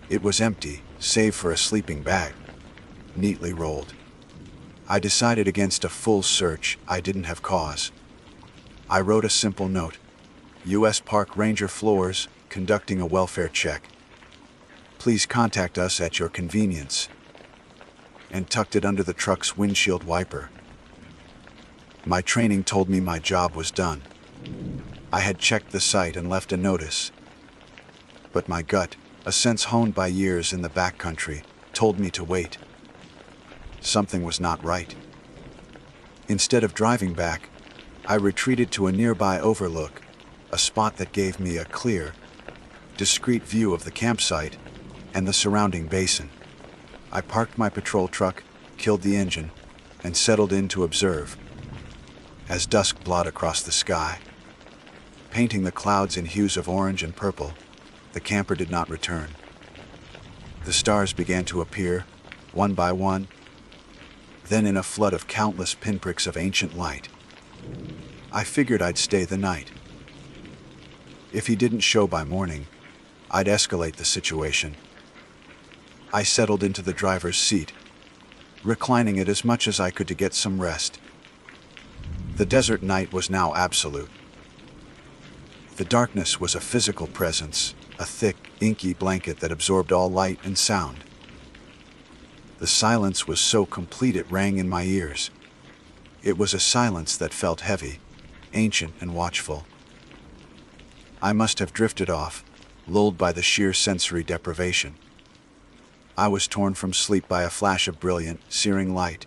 Speaker 1: It was empty, save for a sleeping bag, neatly rolled. I decided against a full search. I didn't have cause. I wrote a simple note: U.S. Park Ranger Floors, conducting a welfare check. Please contact us at your convenience. And tucked it under the truck's windshield wiper. My training told me my job was done. I had checked the site and left a notice. But my gut, a sense honed by years in the backcountry, told me to wait. Something was not right. Instead of driving back, I retreated to a nearby overlook, a spot that gave me a clear, discreet view of the campsite and the surrounding basin. I parked my patrol truck, killed the engine, and settled in to observe. As dusk blotted across the sky, painting the clouds in hues of orange and purple, the camper did not return. The stars began to appear, one by one, then in a flood of countless pinpricks of ancient light. I figured I'd stay the night. If he didn't show by morning, I'd escalate the situation. I settled into the driver's seat, reclining it as much as I could to get some rest. The desert night was now absolute. The darkness was a physical presence, a thick, inky blanket that absorbed all light and sound. The silence was so complete it rang in my ears. It was a silence that felt heavy, ancient and watchful. I must have drifted off, lulled by the sheer sensory deprivation. I was torn from sleep by a flash of brilliant, searing light.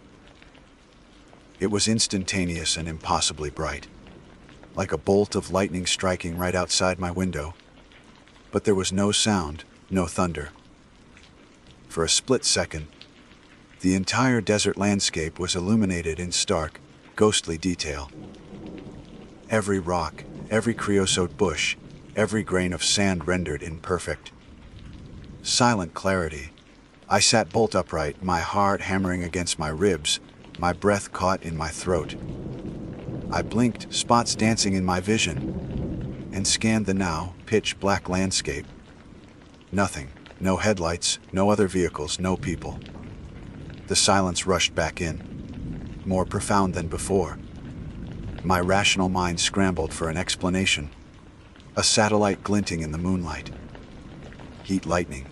Speaker 1: It was instantaneous and impossibly bright, like a bolt of lightning striking right outside my window. But there was no sound, no thunder. For a split second, the entire desert landscape was illuminated in stark, ghostly detail. Every rock, every creosote bush, every grain of sand rendered imperfect. Silent clarity. I sat bolt upright, my heart hammering against my ribs, my breath caught in my throat. I blinked, spots dancing in my vision, and scanned the now pitch-black landscape. Nothing, no headlights, no other vehicles, no people. The silence rushed back in, more profound than before. My rational mind scrambled for an explanation. A satellite glinting in the moonlight. Heat lightning.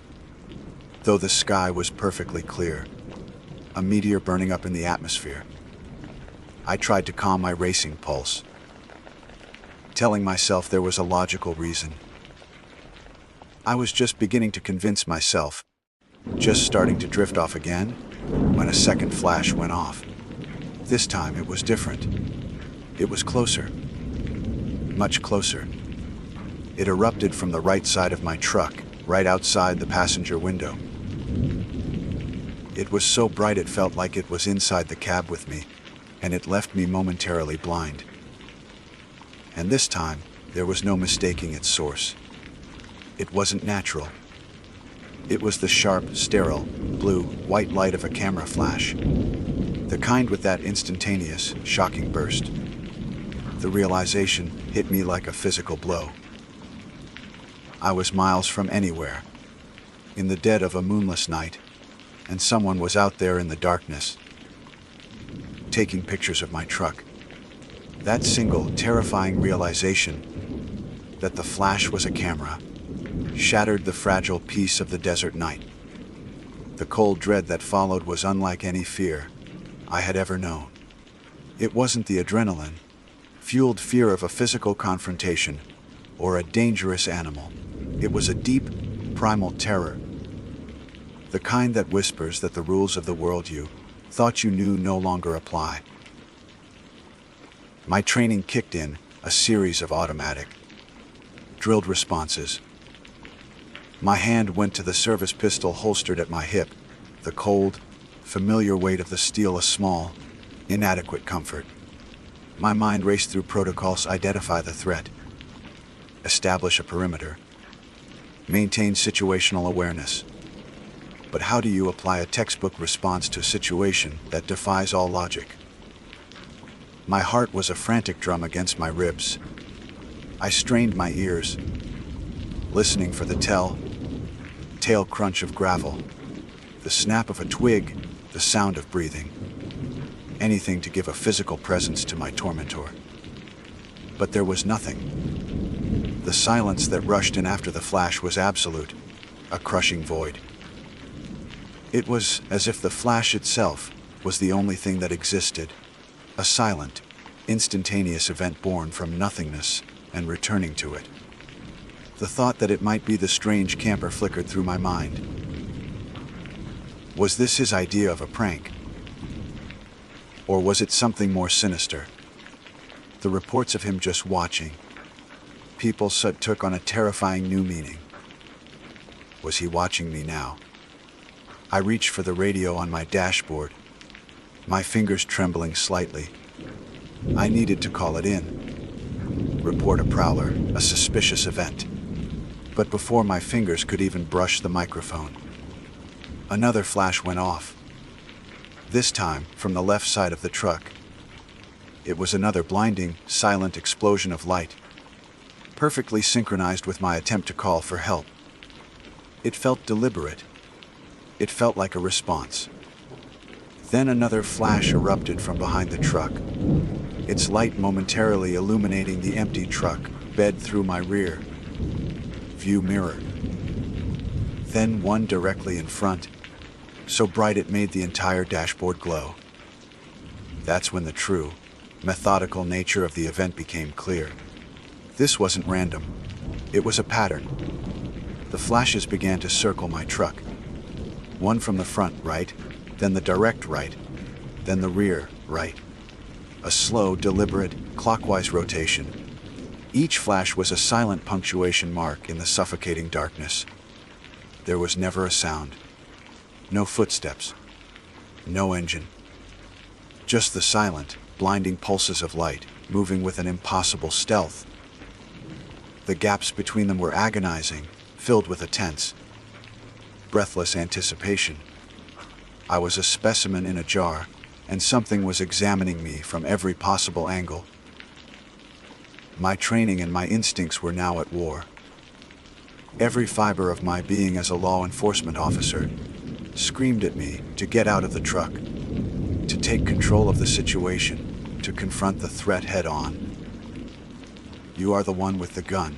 Speaker 1: Though the sky was perfectly clear, a meteor burning up in the atmosphere. I tried to calm my racing pulse, telling myself there was a logical reason. I was just beginning to convince myself, just starting to drift off again, when a second flash went off. This time it was different. It was closer. Much closer. It erupted from the right side of my truck, right outside the passenger window. It was so bright it felt like it was inside the cab with me, and it left me momentarily blind. And this time, there was no mistaking its source. It wasn't natural. It was the sharp, sterile, blue, white light of a camera flash. The kind with that instantaneous, shocking burst. The realization hit me like a physical blow. I was miles from anywhere, in the dead of a moonless night, and someone was out there in the darkness, taking pictures of my truck. That single, terrifying realization that the flash was a camera shattered the fragile peace of the desert night. The cold dread that followed was unlike any fear I had ever known. It wasn't the adrenaline, fueled fear of a physical confrontation or a dangerous animal. It was a deep, primal terror, the kind that whispers that the rules of the world you thought you knew no longer apply. My training kicked in, a series of automatic, drilled responses. My hand went to the service pistol holstered at my hip, the cold, familiar weight of the steel a small, inadequate comfort. My mind raced through protocols: identify the threat, establish a perimeter, maintain situational awareness. But how do you apply a textbook response to a situation that defies all logic? My heart was a frantic drum against my ribs. I strained my ears, listening for the tail crunch of gravel, the snap of a twig, the sound of breathing. Anything to give a physical presence to my tormentor. But there was nothing. The silence that rushed in after the flash was absolute, a crushing void. It was as if the flash itself was the only thing that existed, a silent, instantaneous event born from nothingness and returning to it. The thought that it might be the strange camper flickered through my mind. Was this his idea of a prank? Or was it something more sinister? The reports of him just watching. People took on a terrifying new meaning. Was he watching me now? I reached for the radio on my dashboard, my fingers trembling slightly. I needed to call it in. Report a prowler, a suspicious event. But before my fingers could even brush the microphone, another flash went off. This time from the left side of the truck. It was another blinding, silent explosion of light, perfectly synchronized with my attempt to call for help. It felt deliberate. It felt like a response. Then another flash erupted from behind the truck, its light momentarily illuminating the empty truck bed through my rear view mirror. Then one directly in front, so bright it made the entire dashboard glow. That's when the true, methodical nature of the event became clear. This wasn't random. It was a pattern. The flashes began to circle my truck. One from the front right, then the direct right, then the rear right. A slow, deliberate, clockwise rotation. Each flash was a silent punctuation mark in the suffocating darkness. There was never a sound. No footsteps. No engine. Just the silent, blinding pulses of light, moving with an impossible stealth. The gaps between them were agonizing, filled with a tense, breathless anticipation. I was a specimen in a jar, and something was examining me from every possible angle. My training and my instincts were now at war. Every fiber of my being as a law enforcement officer screamed at me to get out of the truck, to take control of the situation, to confront the threat head on. You are the one with the gun.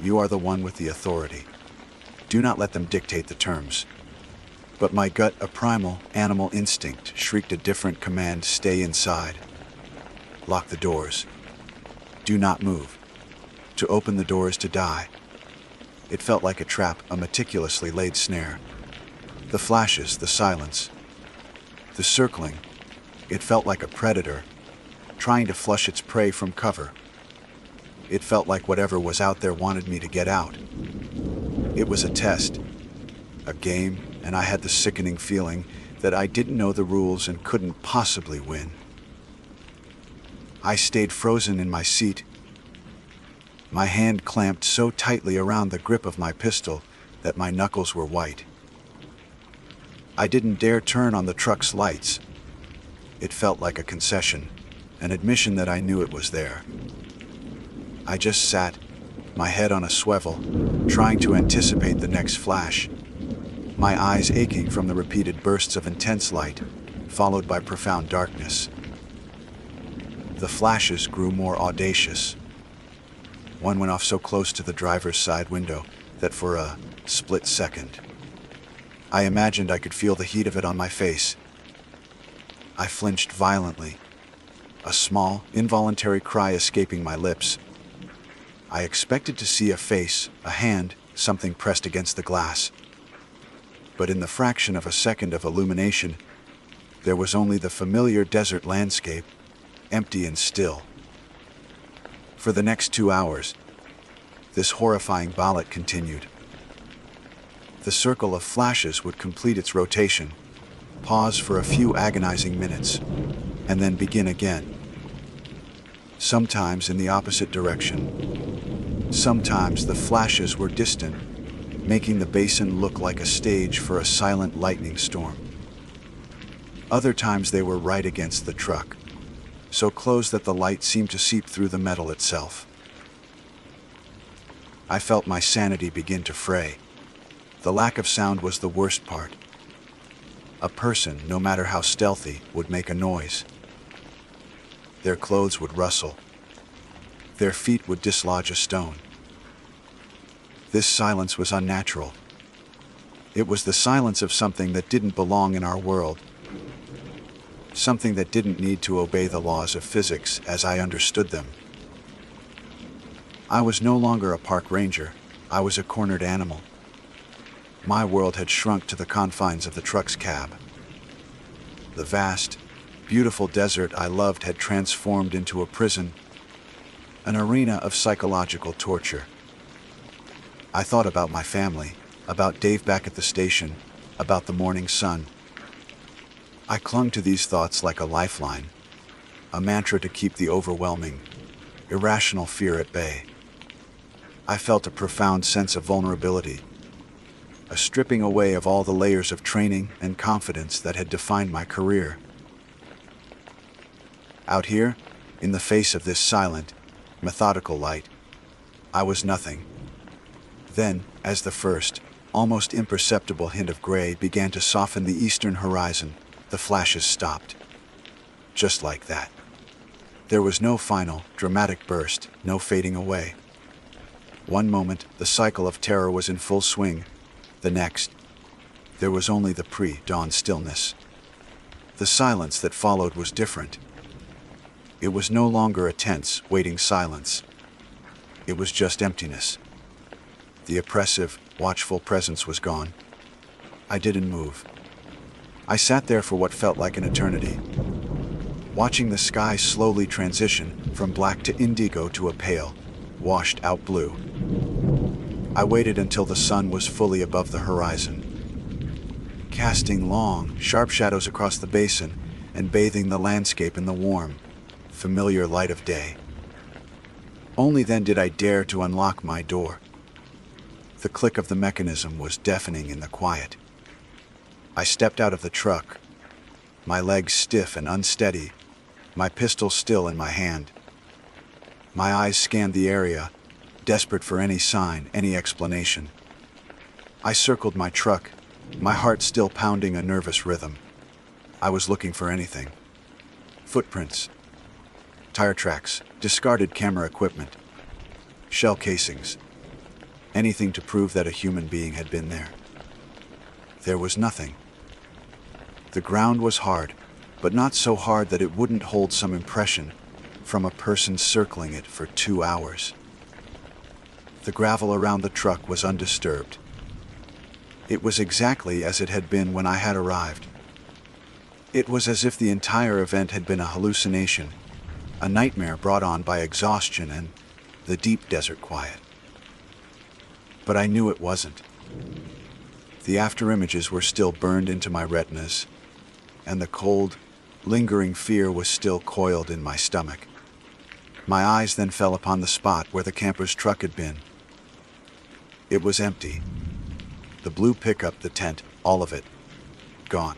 Speaker 1: You are the one with the authority. Do not let them dictate the terms. But my gut, a primal animal instinct, shrieked a different command: stay inside. Lock the doors. Do not move. To open the door is to die. It felt like a trap, a meticulously laid snare. The flashes, the silence, the circling. It felt like a predator, trying to flush its prey from cover. It felt like whatever was out there wanted me to get out. It was a test, a game, and I had the sickening feeling that I didn't know the rules and couldn't possibly win. I stayed frozen in my seat, my hand clamped so tightly around the grip of my pistol that my knuckles were white. I didn't dare turn on the truck's lights. It felt like a concession, an admission that I knew it was there. I just sat, my head on a swivel, trying to anticipate the next flash, my eyes aching from the repeated bursts of intense light, followed by profound darkness. The flashes grew more audacious. One went off so close to the driver's side window that for a split second, I imagined I could feel the heat of it on my face. I flinched violently, a small, involuntary cry escaping my lips. I expected to see a face, a hand, something pressed against the glass. But in the fraction of a second of illumination, there was only the familiar desert landscape, empty and still. For the next 2 hours, this horrifying ballad continued. The circle of flashes would complete its rotation, pause for a few agonizing minutes, and then begin again. Sometimes in the opposite direction. Sometimes the flashes were distant, making the basin look like a stage for a silent lightning storm. Other times they were right against the truck, so close that the light seemed to seep through the metal itself. I felt my sanity begin to fray. The lack of sound was the worst part. A person, no matter how stealthy, would make a noise. Their clothes would rustle. Their feet would dislodge a stone. This silence was unnatural. It was the silence of something that didn't belong in our world. Something that didn't need to obey the laws of physics as I understood them. I was no longer a park ranger. I was a cornered animal. My world had shrunk to the confines of the truck's cab. The vast, beautiful desert I loved had transformed into a prison, an arena of psychological torture. I thought about my family, about Dave back at the station, about the morning sun. I clung to these thoughts like a lifeline, a mantra to keep the overwhelming, irrational fear at bay. I felt a profound sense of vulnerability, a stripping away of all the layers of training and confidence that had defined my career. Out here, in the face of this silent, methodical light, I was nothing. Then, as the first, almost imperceptible hint of gray began to soften the eastern horizon, the flashes stopped. Just like that. There was no final, dramatic burst, no fading away. One moment, the cycle of terror was in full swing. The next, there was only the pre-dawn stillness. The silence that followed was different. It was no longer a tense, waiting silence. It was just emptiness. The oppressive, watchful presence was gone. I didn't move. I sat there for what felt like an eternity, watching the sky slowly transition from black to indigo to a pale, washed-out blue. I waited until the sun was fully above the horizon, casting long, sharp shadows across the basin and bathing the landscape in the warm, familiar light of day. Only then did I dare to unlock my door. The click of the mechanism was deafening in the quiet. I stepped out of the truck, my legs stiff and unsteady, my pistol still in my hand. My eyes scanned the area, desperate for any sign, any explanation. I circled my truck, my heart still pounding a nervous rhythm. I was looking for anything. Footprints, tire tracks, discarded camera equipment, shell casings, anything to prove that a human being had been there. There was nothing. The ground was hard, but not so hard that it wouldn't hold some impression from a person circling it for 2 hours. The gravel around the truck was undisturbed. It was exactly as it had been when I had arrived. It was as if the entire event had been a hallucination, a nightmare brought on by exhaustion and the deep desert quiet. But I knew it wasn't. The afterimages were still burned into my retinas, and the cold, lingering fear was still coiled in my stomach. My eyes then fell upon the spot where the camper's truck had been. It was empty. The blue pickup, the tent, all of it, gone.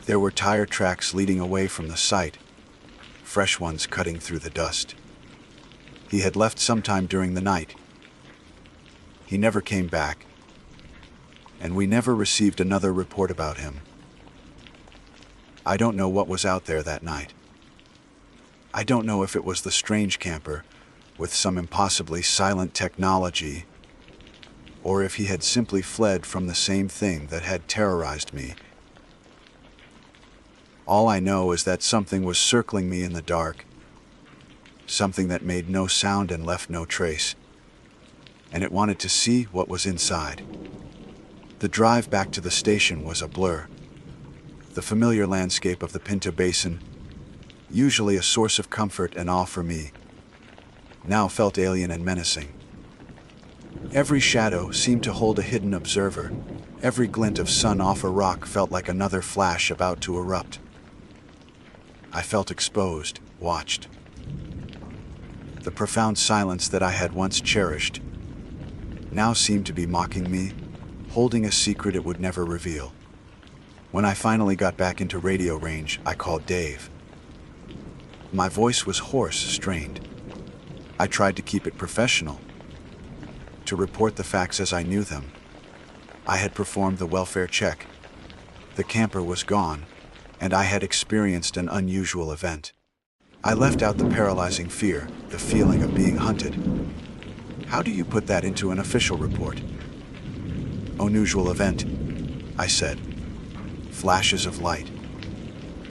Speaker 1: There were tire tracks leading away from the site, fresh ones cutting through the dust. He had left sometime during the night. He never came back, and we never received another report about him. I don't know what was out there that night. I don't know if it was the strange camper with some impossibly silent technology, or if he had simply fled from the same thing that had terrorized me. All I know is that something was circling me in the dark, something that made no sound and left no trace, and it wanted to see what was inside. The drive back to the station was a blur. The familiar landscape of the Pinto Basin, usually a source of comfort and awe for me, now felt alien and menacing. Every shadow seemed to hold a hidden observer, Every glint of sun off a rock felt like another flash about to erupt. I felt exposed, watched. The profound silence that I had once cherished now seemed to be mocking me, holding a secret it would never reveal. When I finally got back into radio range, I called Dave. My voice was hoarse, strained. I tried to keep it professional, to report the facts as I knew them. I had performed the welfare check. The camper was gone, and I had experienced an unusual event. I left out the paralyzing fear, the feeling of being hunted. How do you put that into an official report? Unusual event, I said. Flashes of light.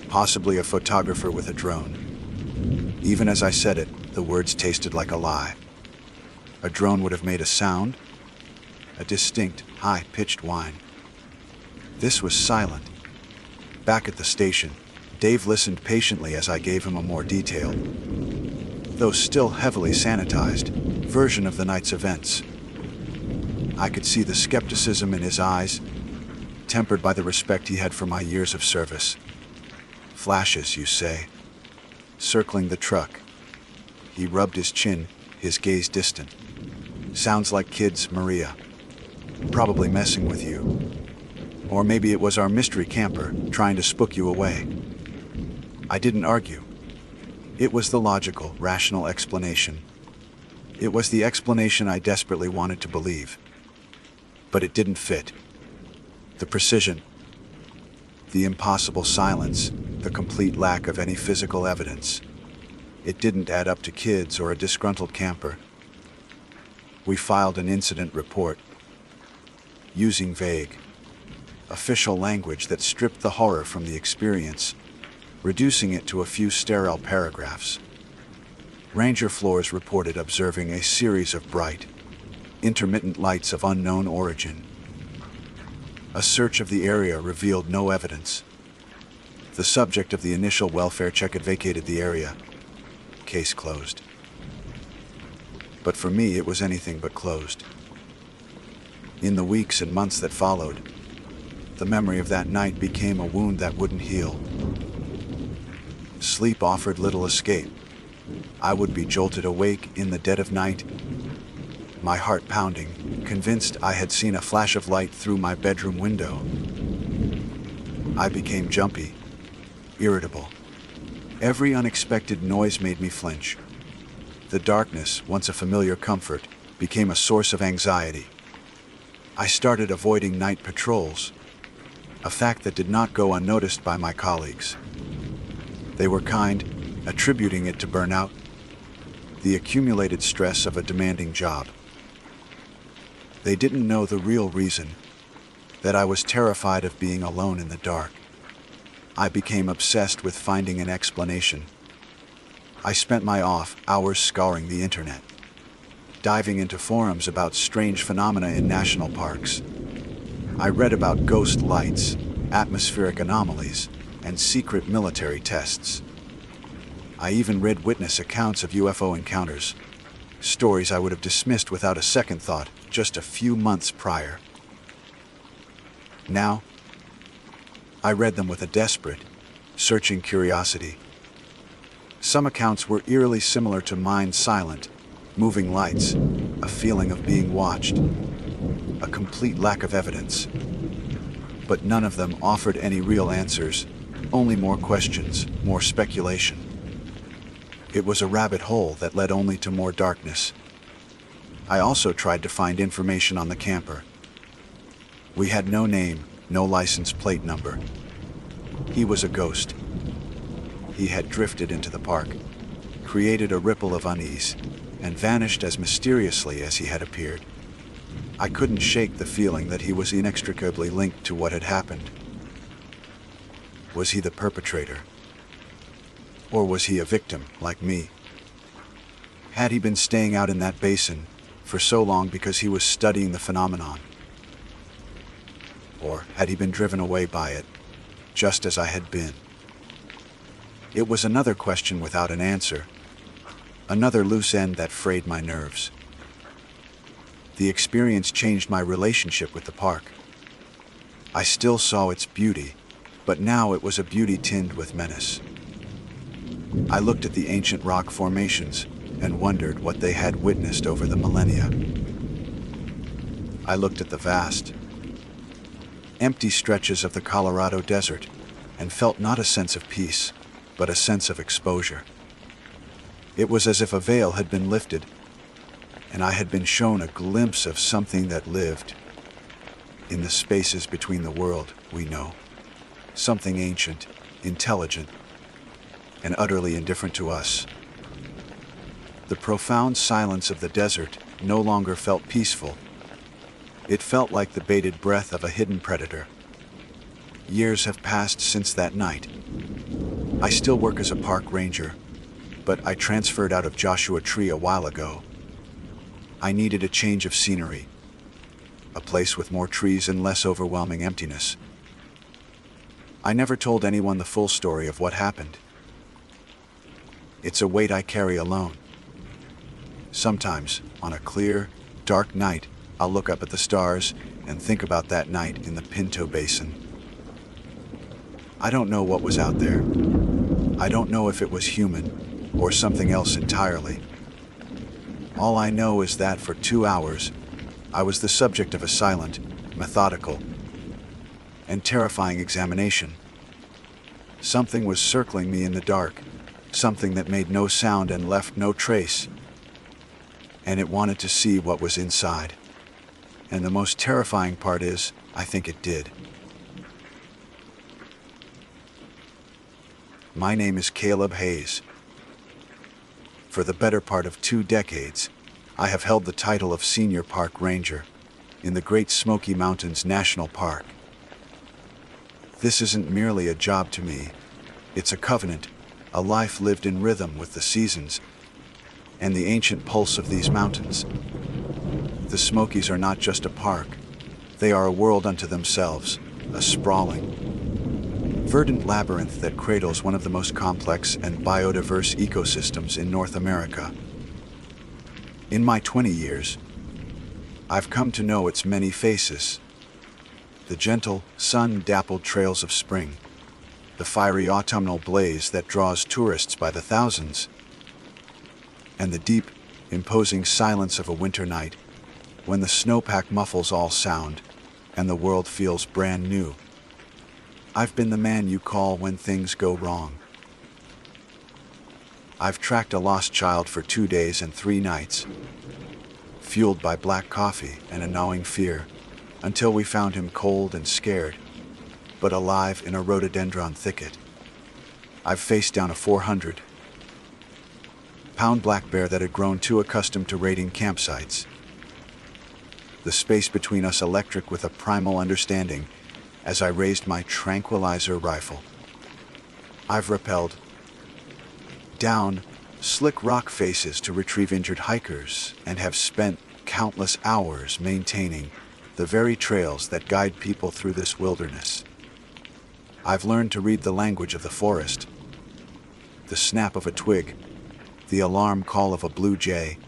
Speaker 1: Possibly a photographer with a drone. Even as I said it, the words tasted like a lie. A drone would have made a sound, a distinct, high-pitched whine. This was silent. Back at the station, Dave listened patiently as I gave him a more detailed, though still heavily sanitized, version of the night's events. I could see the skepticism in his eyes, tempered by the respect he had for my years of service. Flashes, you say? Circling the truck. He rubbed his chin, his gaze distant. Sounds like kids, Maria. Probably messing with you. Or maybe it was our mystery camper trying to spook you away. I didn't argue. It was the logical, rational explanation. It was the explanation I desperately wanted to believe. But it didn't fit. The precision, the impossible silence, the complete lack of any physical evidence. It didn't add up to kids or a disgruntled camper. We filed an incident report, using vague, official language that stripped the horror from the experience, reducing it to a few sterile paragraphs. Ranger Flores reported observing a series of bright, intermittent lights of unknown origin. A search of the area revealed no evidence. The subject of the initial welfare check had vacated the area. Case closed. But for me, it was anything but closed. In the weeks and months that followed, the memory of that night became a wound that wouldn't heal. Sleep offered little escape. I would be jolted awake in the dead of night, my heart pounding, convinced I had seen a flash of light through my bedroom window. I became jumpy, irritable. Every unexpected noise made me flinch. The darkness, once a familiar comfort, became a source of anxiety. I started avoiding night patrols, a fact that did not go unnoticed by my colleagues. They were kind, attributing it to burnout, the accumulated stress of a demanding job. They didn't know the real reason, that I was terrified of being alone in the dark. I became obsessed with finding an explanation. I spent my off hours scouring the internet, diving into forums about strange phenomena in national parks. I read about ghost lights, atmospheric anomalies, and secret military tests. I even read witness accounts of UFO encounters, stories I would have dismissed without a second thought just a few months prior. Now, I read them with a desperate, searching curiosity. Some accounts were eerily similar to mine: silent, moving lights, a feeling of being watched, a complete lack of evidence. But none of them offered any real answers, only more questions, more speculation. It was a rabbit hole that led only to more darkness. I also tried to find information on the camper. We had no name, no license plate number. He was a ghost. He had drifted into the park, created a ripple of unease, and vanished as mysteriously as he had appeared. I couldn't shake the feeling that he was inextricably linked to what had happened. Was he the perpetrator? Or was he a victim, like me? Had he been staying out in that basin for so long because he was studying the phenomenon? Or had he been driven away by it, just as I had been? It was another question without an answer, another loose end that frayed my nerves. The experience changed my relationship with the park. I still saw its beauty, but now it was a beauty tinged with menace. I looked at the ancient rock formations and wondered what they had witnessed over the millennia. I looked at the vast, empty stretches of the Colorado desert and felt not a sense of peace, but a sense of exposure. It was as if a veil had been lifted, and I had been shown a glimpse of something that lived in the spaces between the world we know. Something ancient, intelligent, and utterly indifferent to us. The profound silence of the desert no longer felt peaceful. It felt like the bated breath of a hidden predator. Years have passed since that night. I still work as a park ranger, but I transferred out of Joshua Tree a while ago. I needed a change of scenery, a place with more trees and less overwhelming emptiness. I never told anyone the full story of what happened. It's a weight I carry alone. Sometimes, on a clear, dark night, I'll look up at the stars and think about that night in the Pinto Basin. I don't know what was out there. I don't know if it was human or something else entirely. All I know is that for 2 hours, I was the subject of a silent, methodical, and terrifying examination. Something was circling me in the dark, something that made no sound and left no trace. And it wanted to see what was inside. And the most terrifying part is, I think it did. My name is Caleb Hayes. For the better part of 2 decades, I have held the title of Senior Park Ranger in the Great Smoky Mountains National Park. This isn't merely a job to me. It's a covenant, a life lived in rhythm with the seasons and the ancient pulse of these mountains. The Smokies are not just a park. They are a world unto themselves, a sprawling, verdant labyrinth that cradles one of the most complex and biodiverse ecosystems in North America. In my 20 years, I've come to know its many faces. The gentle, sun-dappled trails of spring, the fiery autumnal blaze that draws tourists by the thousands, and the deep, imposing silence of a winter night when the snowpack muffles all sound and the world feels brand new. I've been the man you call when things go wrong. I've tracked a lost child for 2 days and 3 nights, fueled by black coffee and a gnawing fear, until we found him cold and scared, but alive in a rhododendron thicket. I've faced down a 400-pound black bear that had grown too accustomed to raiding campsites. The space between us electric with a primal understanding as I raised my tranquilizer rifle. I've rappelled down slick rock faces to retrieve injured hikers and have spent countless hours maintaining the very trails that guide people through this wilderness. I've learned to read the language of the forest, the snap of a twig, the alarm call of a blue jay,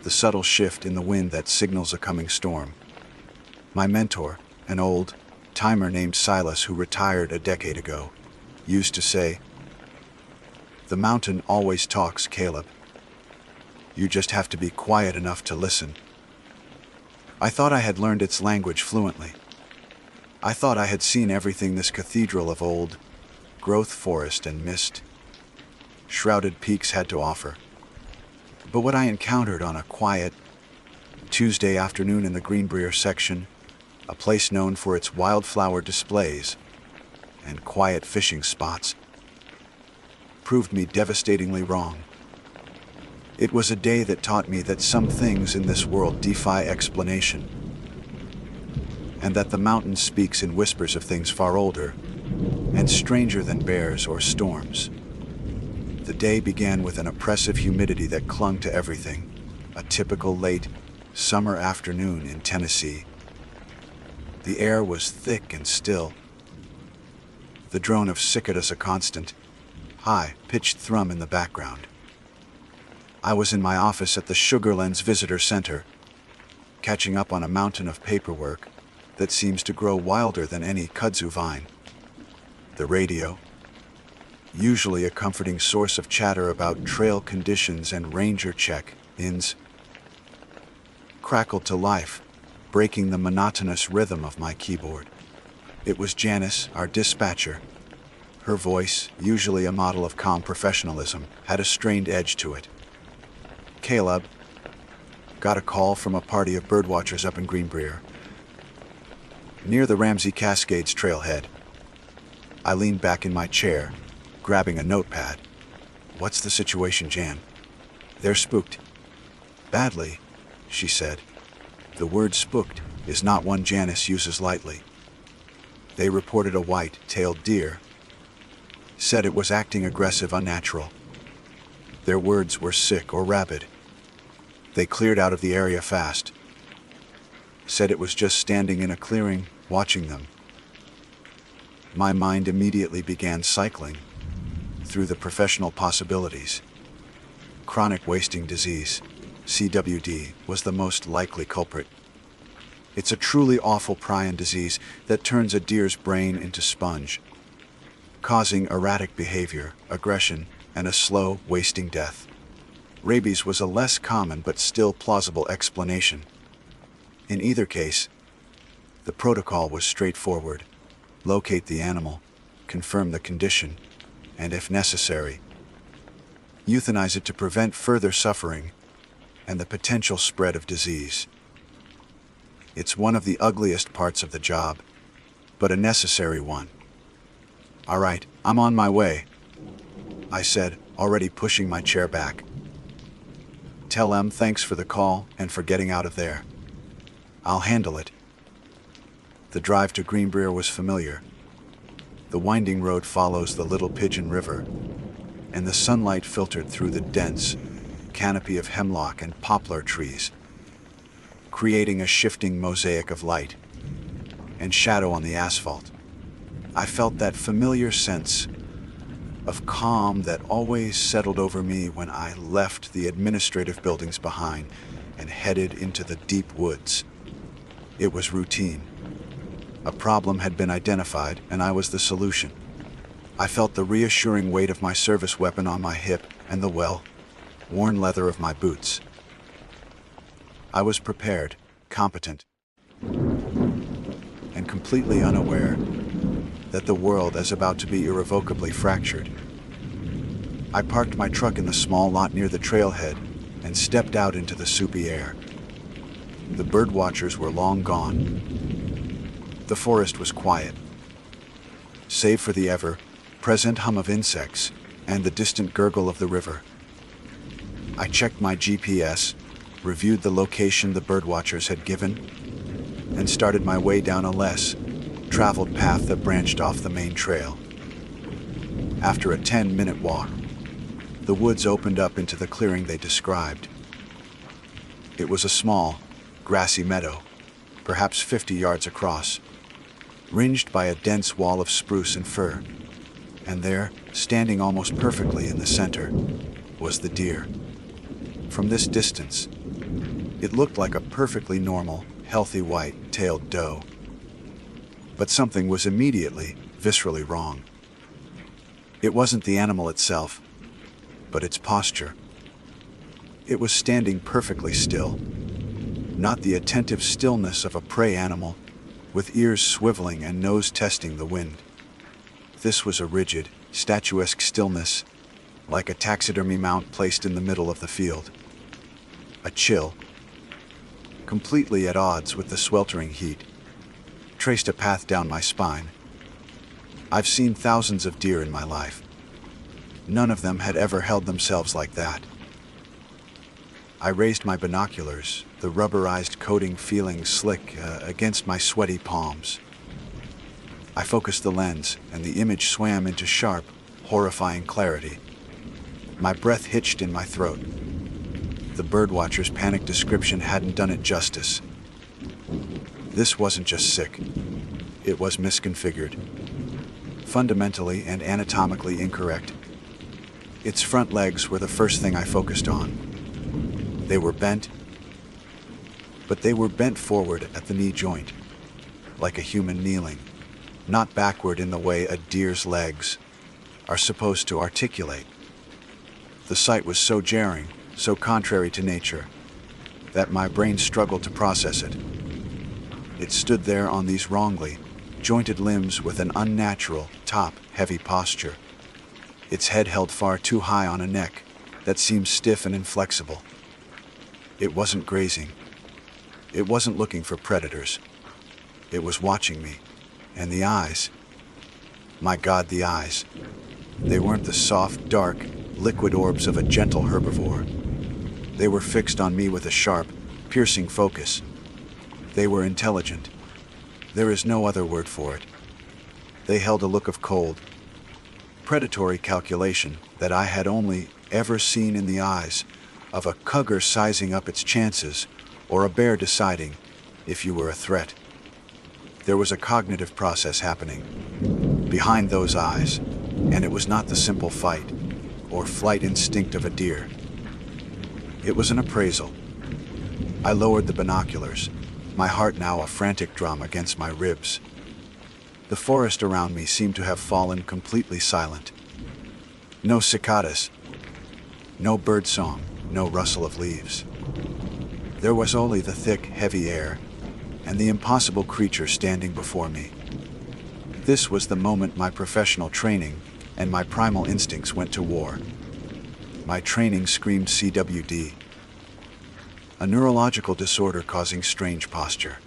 Speaker 1: the subtle shift in the wind that signals a coming storm. My mentor, an old timer named Silas who retired a decade ago, used to say, "The mountain always talks, Caleb. You just have to be quiet enough to listen." I thought I had learned its language fluently. I thought I had seen everything this cathedral of old growth forest and mist shrouded peaks had to offer. But what I encountered on a quiet Tuesday afternoon in the Greenbrier section, a place known for its wildflower displays and quiet fishing spots, proved me devastatingly wrong. It was a day that taught me that some things in this world defy explanation, and that the mountain speaks in whispers of things far older and stranger than bears or storms. The day began with an oppressive humidity that clung to everything, a typical late summer afternoon in Tennessee. The air was thick and still, the drone of cicadas a constant, high-pitched thrum in the background. I was in my office at the Sugarlands Visitor Center, catching up on a mountain of paperwork that seems to grow wilder than any kudzu vine. The radio, usually a comforting source of chatter about trail conditions and ranger check-ins, crackled to life, breaking the monotonous rhythm of my keyboard. It was Janice, our dispatcher. Her voice, usually a model of calm professionalism, had a strained edge to it. "Caleb, got a call from a party of birdwatchers up in Greenbrier, near the Ramsey Cascades trailhead." I leaned back in my chair, grabbing a notepad. "What's the situation, Jan?" "They're spooked." "Badly," she said. The word spooked is not one Janice uses lightly. "They reported a white-tailed deer. Said it was acting aggressive, unnatural. Their words were sick or rabid. They cleared out of the area fast. Said it was just standing in a clearing, watching them." My mind immediately began cycling through the professional possibilities. Chronic wasting disease, CWD, was the most likely culprit. It's a truly awful prion disease that turns a deer's brain into sponge, causing erratic behavior, aggression, and a slow, wasting death. Rabies was a less common but still plausible explanation. In either case, the protocol was straightforward: locate the animal, confirm the condition, and if necessary, euthanize it to prevent further suffering and the potential spread of disease. It's one of the ugliest parts of the job, but a necessary one. "All right, I'm on my way," I said, already pushing my chair back. "Tell Em thanks for the call and for getting out of there. I'll handle it." The drive to Greenbrier was familiar. The winding road follows the Little Pigeon River, and the sunlight filtered through the dense canopy of hemlock and poplar trees, creating a shifting mosaic of light and shadow on the asphalt. I felt that familiar sense of calm that always settled over me when I left the administrative buildings behind and headed into the deep woods. It was routine. A problem had been identified, and I was the solution. I felt the reassuring weight of my service weapon on my hip and the worn leather of my boots. I was prepared, competent, and completely unaware that the world is about to be irrevocably fractured. I parked my truck in the small lot near the trailhead and stepped out into the soupy air. The birdwatchers were long gone. The forest was quiet, save for the ever-present hum of insects and the distant gurgle of the river. I checked my GPS, reviewed the location the birdwatchers had given, and started my way down a less traveled path that branched off the main trail. After a 10-minute walk, the woods opened up into the clearing they described. It was a small, grassy meadow, perhaps 50 yards across, ringed by a dense wall of spruce and fir, and there, standing almost perfectly in the center, was the deer. From this distance, it looked like a perfectly normal, healthy white-tailed doe. But something was immediately, viscerally wrong. It wasn't the animal itself, but its posture. It was standing perfectly still, not the attentive stillness of a prey animal, with ears swiveling and nose testing the wind. This was a rigid, statuesque stillness, like a taxidermy mount placed in the middle of the field. A chill, completely at odds with the sweltering heat, traced a path down my spine. I've seen thousands of deer in my life. None of them had ever held themselves like that. I raised my binoculars, the rubberized coating feeling slick against my sweaty palms. I focused the lens, and the image swam into sharp, horrifying clarity. My breath hitched in my throat. The birdwatcher's panic description hadn't done it justice. This wasn't just sick. It was misconfigured, fundamentally and anatomically incorrect. Its front legs were the first thing I focused on. They were bent, but they were bent forward at the knee joint. like a human kneeling, not backward in the way a deer's legs are supposed to articulate. The sight was so jarring, so contrary to nature, that my brain struggled to process it. It stood there on these wrongly jointed limbs with an unnatural, top-heavy posture, its head held far too high on a neck that seemed stiff and inflexible. It wasn't grazing. It wasn't looking for predators. It was watching me. And the eyes. My God, the eyes. They weren't the soft, dark, liquid orbs of a gentle herbivore. They were fixed on me with a sharp, piercing focus. They were intelligent. There is no other word for it. They held a look of cold, predatory calculation that I had only ever seen in the eyes of a cougar sizing up its chances or a bear deciding if you were a threat. There was a cognitive process happening behind those eyes, and it was not the simple fight or flight instinct of a deer. It was an appraisal. I lowered the binoculars, my heart now a frantic drum against my ribs. The forest around me seemed to have fallen completely silent. No cicadas, no birdsong, no rustle of leaves. There was only the thick, heavy air and the impossible creature standing before me. This was the moment my professional training and my primal instincts went to war. My training screamed CWD, a neurological disorder causing strange posture.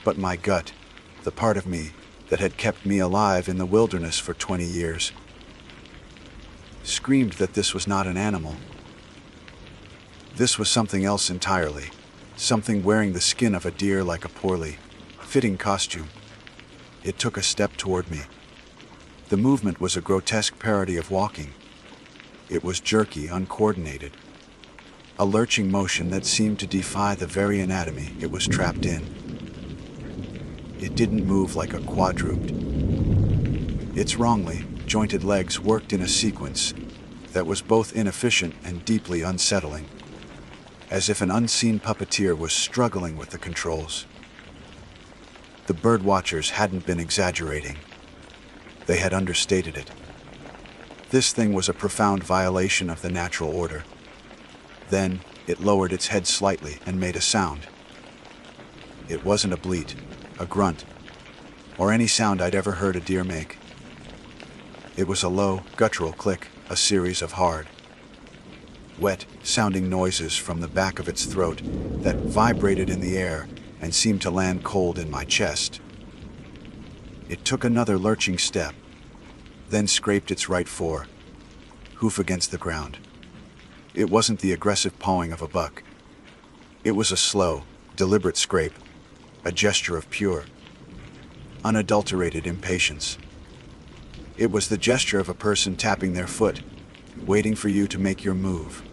Speaker 1: But my gut, the part of me that had kept me alive in the wilderness for 20 years, screamed that this was not an animal. This was something else entirely, something wearing the skin of a deer like a poorly fitting costume. It took a step toward me. The movement was a grotesque parody of walking. It was jerky, uncoordinated, a lurching motion that seemed to defy the very anatomy it was trapped in. It didn't move like a quadruped. Its wrongly jointed legs worked in a sequence that was both inefficient and deeply unsettling, as if an unseen puppeteer was struggling with the controls. The bird watchers hadn't been exaggerating. They had understated it. This thing was a profound violation of the natural order. Then it lowered its head slightly and made a sound. It wasn't a bleat, a grunt, or any sound I'd ever heard a deer make. It was a low, guttural click, a series of hard, wet-sounding noises from the back of its throat that vibrated in the air and seemed to land cold in my chest. It took another lurching step, then scraped its right fore, hoof against the ground. It wasn't the aggressive pawing of a buck. It was a slow, deliberate scrape, a gesture of pure, unadulterated impatience. It was the gesture of a person tapping their foot, waiting for you to make your move.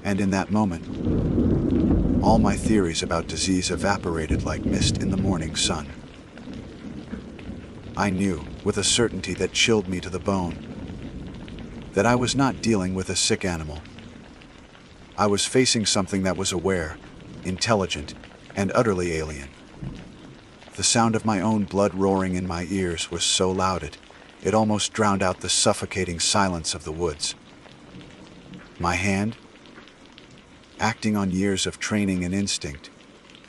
Speaker 1: And in that moment, all my theories about disease evaporated like mist in the morning sun. I knew, with a certainty that chilled me to the bone, that I was not dealing with a sick animal. I was facing something that was aware, intelligent, and utterly alien. The sound of my own blood roaring in my ears was so loud it almost drowned out the suffocating silence of the woods. My hand, acting on years of training and instinct,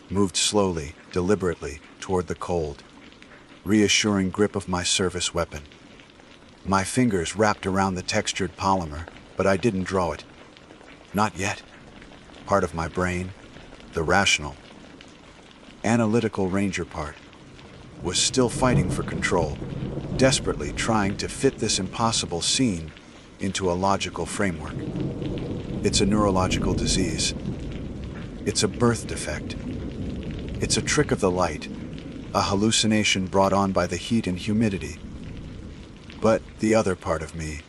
Speaker 1: moved slowly, deliberately toward the cold, reassuring grip of my service weapon. My fingers wrapped around the textured polymer, but I didn't draw it. Not yet. Part of my brain, the rational, analytical ranger part, was still fighting for control, desperately trying to fit this impossible scene into a logical framework. It's a neurological disease. It's a birth defect. It's a trick of the light, a hallucination brought on by the heat and humidity. But the other part of me,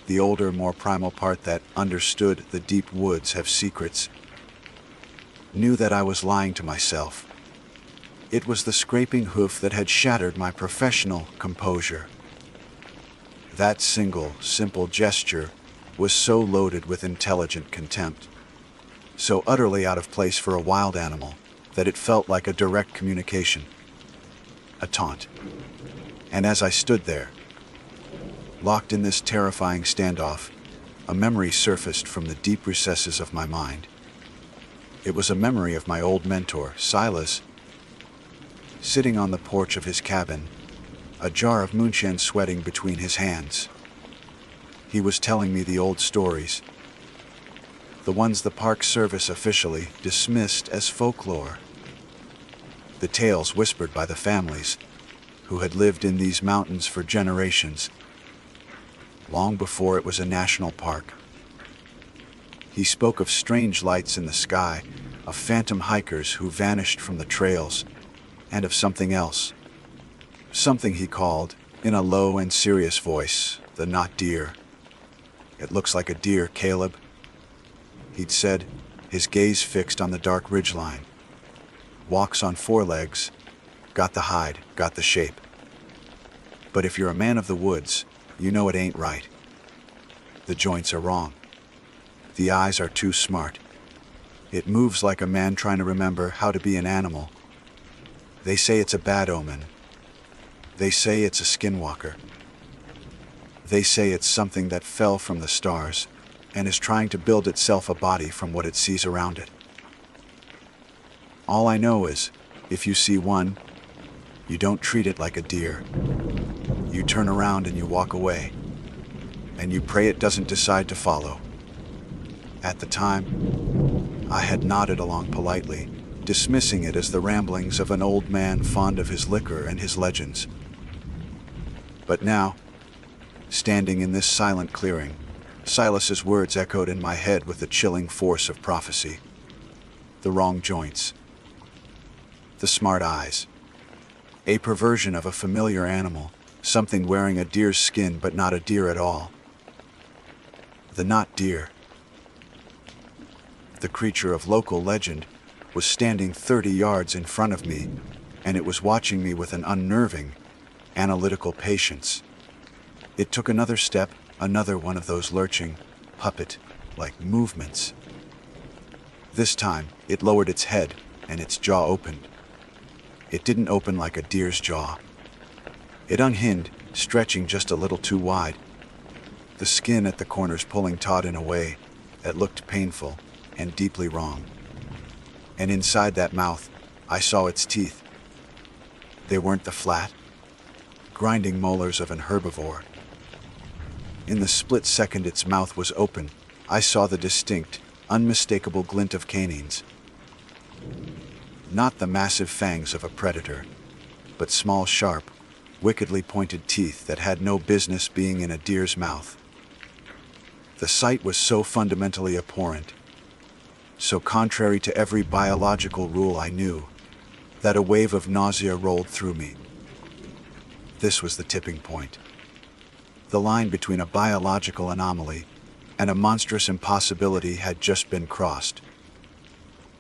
Speaker 1: the older, more primal part that understood the deep woods have secrets, knew that I was lying to myself. It was the scraping hoof that had shattered my professional composure. That single, simple gesture was so loaded with intelligent contempt, so utterly out of place for a wild animal, that it felt like a direct communication, a taunt. And as I stood there, locked in this terrifying standoff, a memory surfaced from the deep recesses of my mind. It was a memory of my old mentor, Silas, sitting on the porch of his cabin, a jar of moonshine sweating between his hands. He was telling me the old stories, the ones the Park Service officially dismissed as folklore. The tales whispered by the families who had lived in these mountains for generations, long before it was a national park. He spoke of strange lights in the sky, of phantom hikers who vanished from the trails, and of something else. Something he called, in a low and serious voice, the not deer. "It looks like a deer, Caleb," he'd said, his gaze fixed on the dark ridgeline. "Walks on four legs, got the hide, got the shape. But if you're a man of the woods, you know it ain't right. The joints are wrong. The eyes are too smart. It moves like a man trying to remember how to be an animal. They say it's a bad omen. They say it's a skinwalker. They say it's something that fell from the stars and is trying to build itself a body from what it sees around it. All I know is, if you see one, you don't treat it like a deer. You turn around and you walk away, and you pray it doesn't decide to follow." At the time, I had nodded along politely, dismissing it as the ramblings of an old man fond of his liquor and his legends. But now, standing in this silent clearing, Silas's words echoed in my head with the chilling force of prophecy. The wrong joints. The smart eyes. A perversion of a familiar animal, something wearing a deer's skin but not a deer at all. The not deer. The creature of local legend was standing 30 yards in front of me, and it was watching me with an unnerving, analytical patience. It took another step, another one of those lurching, puppet-like movements. This time, it lowered its head, and its jaw opened. It didn't open like a deer's jaw. It unhinged, stretching just a little too wide, the skin at the corners pulling taut in a way that looked painful and deeply wrong. And inside that mouth, I saw its teeth. They weren't the flat, grinding molars of an herbivore. In the split second its mouth was open, I saw the distinct, unmistakable glint of canines. Not the massive fangs of a predator, but small, sharp, wickedly pointed teeth that had no business being in a deer's mouth. The sight was so fundamentally abhorrent, so contrary to every biological rule I knew, that a wave of nausea rolled through me. This was the tipping point. The line between a biological anomaly and a monstrous impossibility had just been crossed.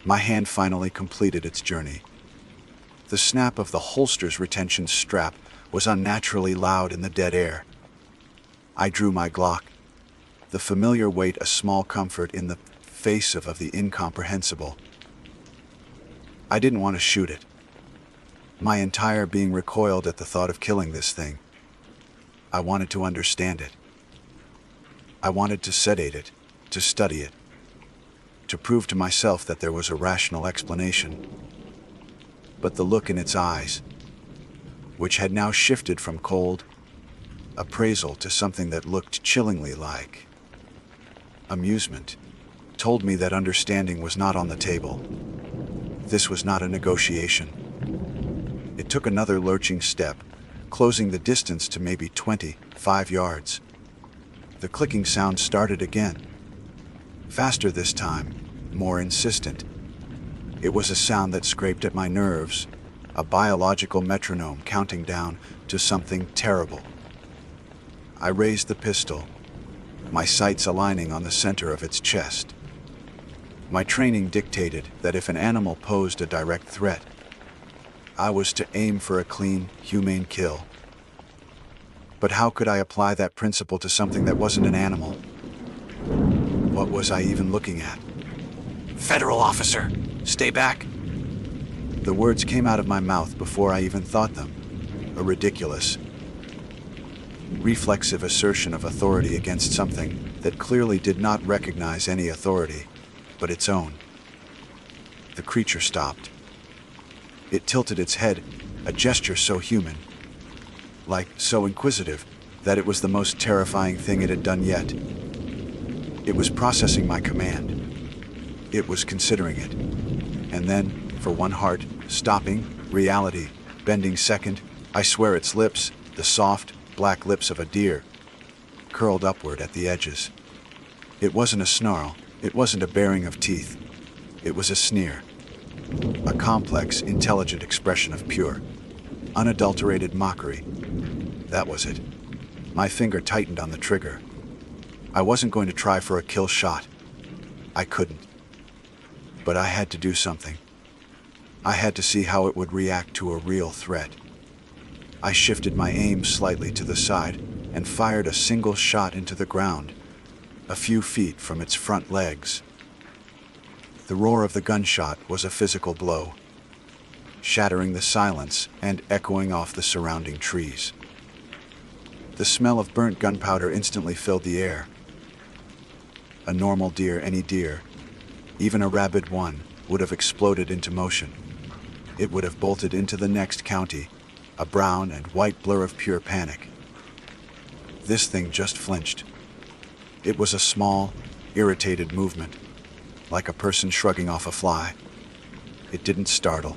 Speaker 1: My hand finally completed its journey. The snap of the holster's retention strap was unnaturally loud in the dead air. I drew my Glock, the familiar weight a small comfort in the face of the incomprehensible. I didn't want to shoot it. My entire being recoiled at the thought of killing this thing. I wanted to understand it. I wanted to sedate it, to study it, to prove to myself that there was a rational explanation. But the look in its eyes, which had now shifted from cold appraisal to something that looked chillingly like amusement, told me that understanding was not on the table. This was not a negotiation. It took another lurching step, closing the distance to maybe 25 yards. The clicking sound started again. Faster this time, more insistent. It was a sound that scraped at my nerves, a biological metronome counting down to something terrible. I raised the pistol, my sights aligning on the center of its chest. My training dictated that if an animal posed a direct threat, I was to aim for a clean, humane kill. But how could I apply that principle to something that wasn't an animal? What was I even looking at?
Speaker 2: Federal officer, stay back.
Speaker 1: The words came out of my mouth before I even thought them. a ridiculous, reflexive assertion of authority against something that clearly did not recognize any authority but its own. The creature stopped. It tilted its head, a gesture so human, like so inquisitive, that it was the most terrifying thing it had done yet. It was processing my command. It was considering it. And then, for one heart, stopping, reality, bending second, I swear its lips, the soft, black lips of a deer, curled upward at the edges. It wasn't a snarl, it wasn't a baring of teeth. It was a sneer. A complex, intelligent expression of pure, unadulterated mockery. That was it. My finger tightened on the trigger. I wasn't going to try for a kill shot. I couldn't. But I had to do something. I had to see how it would react to a real threat. I shifted my aim slightly to the side and fired a single shot into the ground, a few feet from its front legs. The roar of the gunshot was a physical blow, shattering the silence and echoing off the surrounding trees. The smell of burnt gunpowder instantly filled the air. A normal deer, any deer, even a rabid one, would have exploded into motion. It would have bolted into the next county, a brown and white blur of pure panic. This thing just flinched. It was a small, irritated movement, like a person shrugging off a fly. It didn't startle.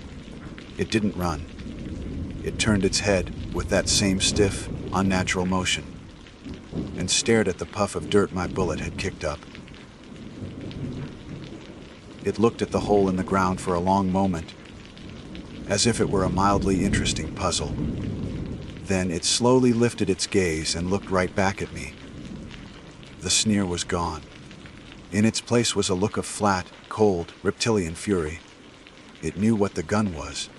Speaker 1: It didn't run. It turned its head with that same stiff, unnatural motion, and stared at the puff of dirt my bullet had kicked up. It looked at the hole in the ground for a long moment, as if it were a mildly interesting puzzle. Then it slowly lifted its gaze and looked right back at me. The sneer was gone. In its place was a look of flat, cold, reptilian fury. It knew what the gun was.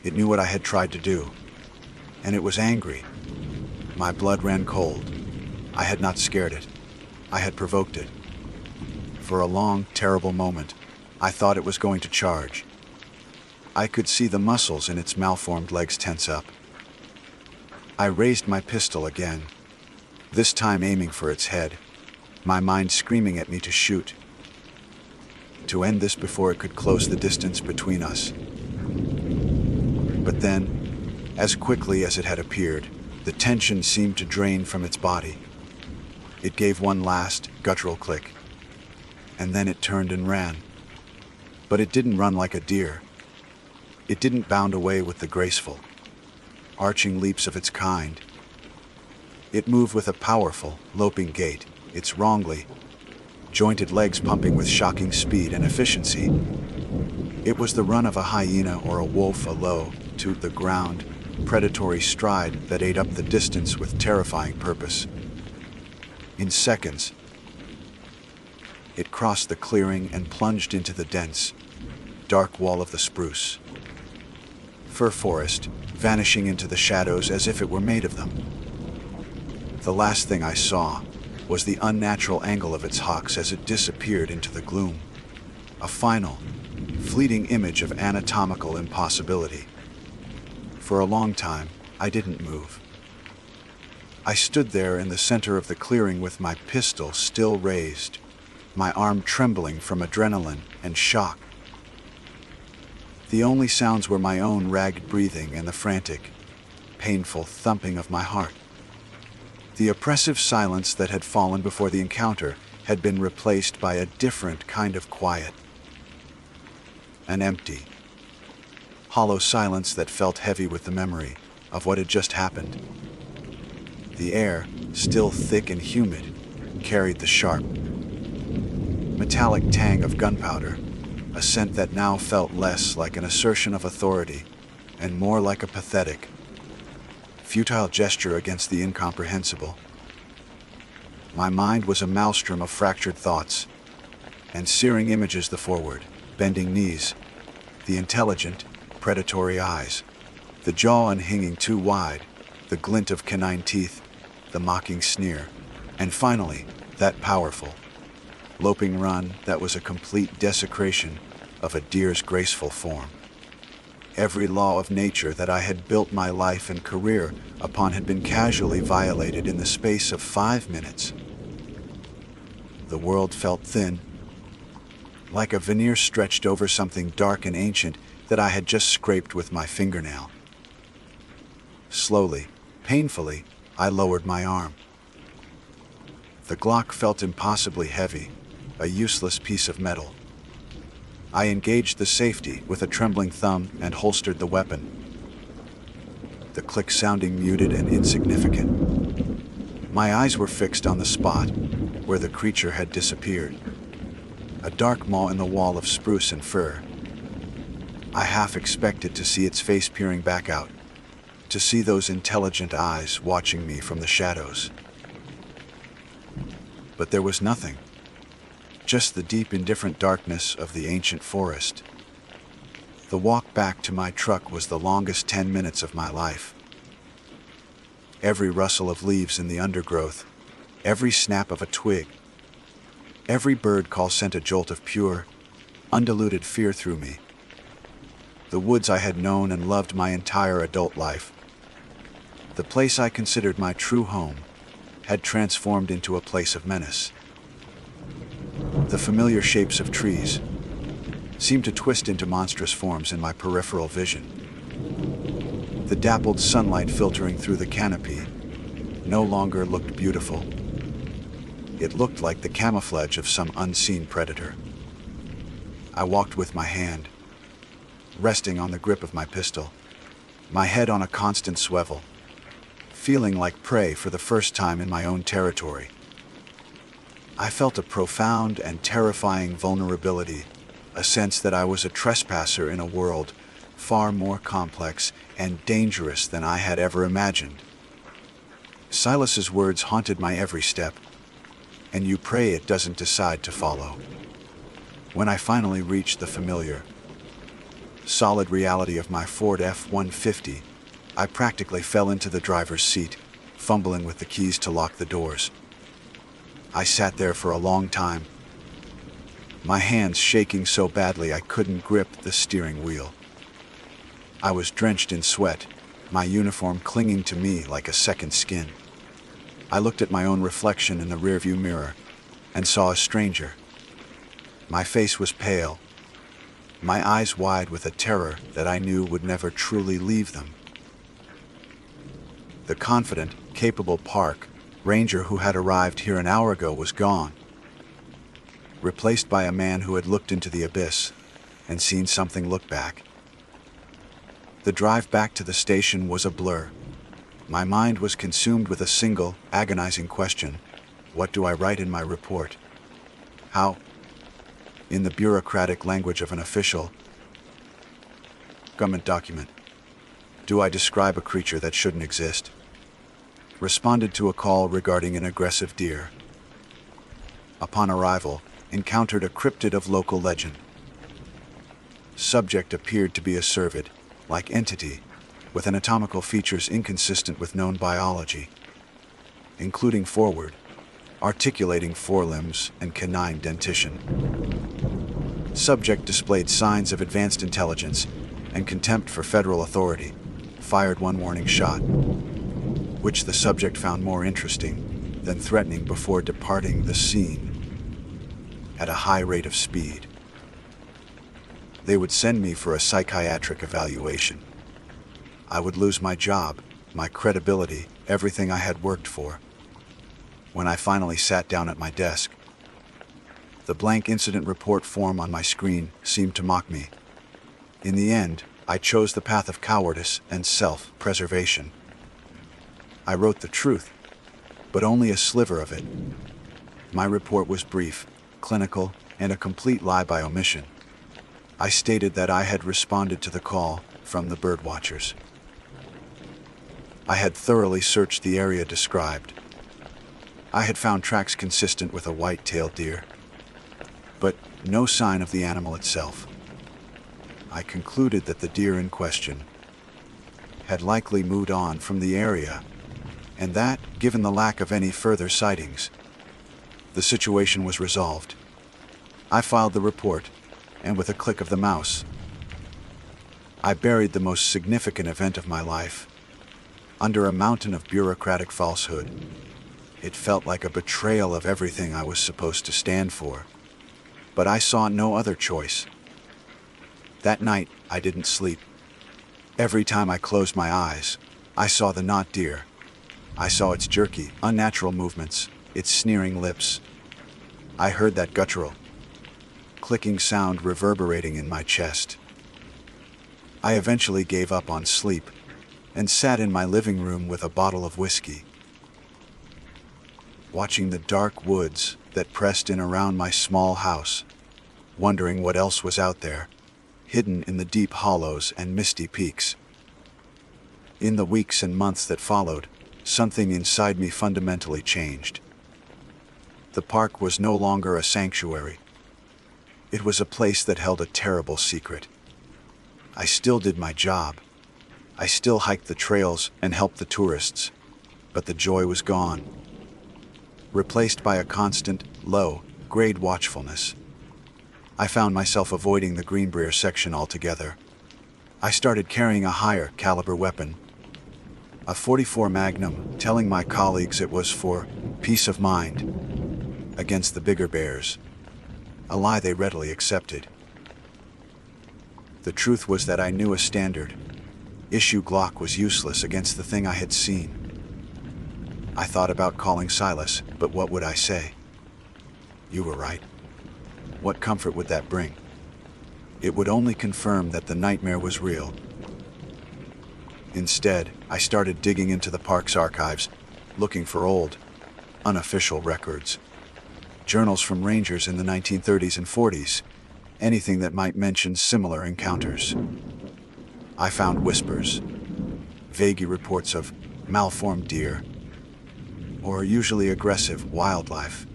Speaker 1: It knew what I had tried to do. And it was angry. My blood ran cold. I had not scared it. I had provoked it. For a long, terrible moment, I thought it was going to charge. I could see the muscles in its malformed legs tense up. I raised my pistol again, this time aiming for its head, my mind screaming at me to shoot, to end this before it could close the distance between us. But then, as quickly as it had appeared, the tension seemed to drain from its body. It gave one last, guttural click, and then it turned and ran. But it didn't run like a deer. It didn't bound away with the graceful, arching leaps of its kind. It moved with a powerful, loping gait, its wrongly jointed legs pumping with shocking speed and efficiency. It was the run of a hyena or a wolf, a low, to the ground, predatory stride that ate up the distance with terrifying purpose. In seconds, it crossed the clearing and plunged into the dense, dark wall of the spruce. Fir forest, vanishing into the shadows as if it were made of them. The last thing I saw was the unnatural angle of its hocks as it disappeared into the gloom. A final, fleeting image of anatomical impossibility. For a long time, I didn't move. I stood there in the center of the clearing with my pistol still raised, my arm trembling from adrenaline and shock. The only sounds were my own ragged breathing and the frantic, painful thumping of my heart. The oppressive silence that had fallen before the encounter had been replaced by a different kind of quiet. An empty, hollow silence that felt heavy with the memory of what had just happened. The air, still thick and humid, carried the sharp, metallic tang of gunpowder, a scent that now felt less like an assertion of authority and more like a pathetic, futile gesture against the incomprehensible. My mind was a maelstrom of fractured thoughts and searing images, the forward, bending knees, the intelligent, predatory eyes, the jaw unhinging too wide, the glint of canine teeth, the mocking sneer, and finally, that powerful, loping run that was a complete desecration of a deer's graceful form. Every law of nature that I had built my life and career upon had been casually violated in the space of 5 minutes. The world felt thin, like a veneer stretched over something dark and ancient that I had just scraped with my fingernail. Slowly, painfully, I lowered my arm. The Glock felt impossibly heavy, a useless piece of metal. I engaged the safety with a trembling thumb and holstered the weapon, the click sounding muted and insignificant. My eyes were fixed on the spot where the creature had disappeared, a dark maw in the wall of spruce and fir. I half expected to see its face peering back out, to see those intelligent eyes watching me from the shadows. But there was nothing. Just the deep, indifferent darkness of the ancient forest. The walk back to my truck was the longest 10 minutes of my life. Every rustle of leaves in the undergrowth, every snap of a twig, every bird call sent a jolt of pure, undiluted fear through me. The woods I had known and loved my entire adult life, the place I considered my true home, had transformed into a place of menace. The familiar shapes of trees seemed to twist into monstrous forms in my peripheral vision. The dappled sunlight filtering through the canopy no longer looked beautiful. It looked like the camouflage of some unseen predator. I walked with my hand resting on the grip of my pistol, my head on a constant swivel, feeling like prey for the first time in my own territory. I felt a profound and terrifying vulnerability, a sense that I was a trespasser in a world far more complex and dangerous than I had ever imagined. Silas's words haunted my every step, and you pray it doesn't decide to follow. When I finally reached the familiar, solid reality of my Ford F-150, I practically fell into the driver's seat, fumbling with the keys to lock the doors. I sat there for a long time, my hands shaking so badly I couldn't grip the steering wheel. I was drenched in sweat, my uniform clinging to me like a second skin. I looked at my own reflection in the rearview mirror and saw a stranger. My face was pale, my eyes wide with a terror that I knew would never truly leave them. The confident, capable park ranger who had arrived here an hour ago was gone, replaced by a man who had looked into the abyss and seen something look back. The drive back to the station was a blur. My mind was consumed with a single, agonizing question. What do I write in my report? How, in the bureaucratic language of an official government document, do I describe a creature that shouldn't exist? Responded to a call regarding an aggressive deer. Upon arrival, encountered a cryptid of local legend. Subject appeared to be a cervid-like entity, with anatomical features inconsistent with known biology, including forward, articulating forelimbs and canine dentition. Subject displayed signs of advanced intelligence and contempt for federal authority, fired one warning shot, which the subject found more interesting than threatening before departing the scene at a high rate of speed. They would send me for a psychiatric evaluation. I would lose my job, my credibility, everything I had worked for. When I finally sat down at my desk, the blank incident report form on my screen seemed to mock me. In the end, I chose the path of cowardice and self-preservation. I wrote the truth, but only a sliver of it. My report was brief, clinical, and a complete lie by omission. I stated that I had responded to the call from the birdwatchers. I had thoroughly searched the area described. I had found tracks consistent with a white-tailed deer, but no sign of the animal itself. I concluded that the deer in question had likely moved on from the area, and that, given the lack of any further sightings, the situation was resolved. I filed the report, and with a click of the mouse, I buried the most significant event of my life under a mountain of bureaucratic falsehood. It felt like a betrayal of everything I was supposed to stand for, but I saw no other choice. That night, I didn't sleep. Every time I closed my eyes, I saw the not deer. I saw its jerky, unnatural movements, its sneering lips. I heard that guttural, clicking sound reverberating in my chest. I eventually gave up on sleep and sat in my living room with a bottle of whiskey, watching the dark woods that pressed in around my small house, wondering what else was out there, hidden in the deep hollows and misty peaks. In the weeks and months that followed, something inside me fundamentally changed. The park was no longer a sanctuary. It was a place that held a terrible secret. I still did my job. I still hiked the trails and helped the tourists, but the joy was gone, replaced by a constant, low-grade watchfulness. I found myself avoiding the Greenbrier section altogether. I started carrying a higher caliber weapon, a .44 Magnum, telling my colleagues it was for peace of mind against the bigger bears, a lie they readily accepted. The truth was that I knew a standard issue Glock was useless against the thing I had seen. I thought about calling Silas, but what would I say? You were right. What comfort would that bring? It would only confirm that the nightmare was real. Instead, I started digging into the park's archives, looking for old, unofficial records. Journals from rangers in the 1930s and 40s, anything that might mention similar encounters. I found whispers, vague reports of malformed deer, or usually aggressive wildlife,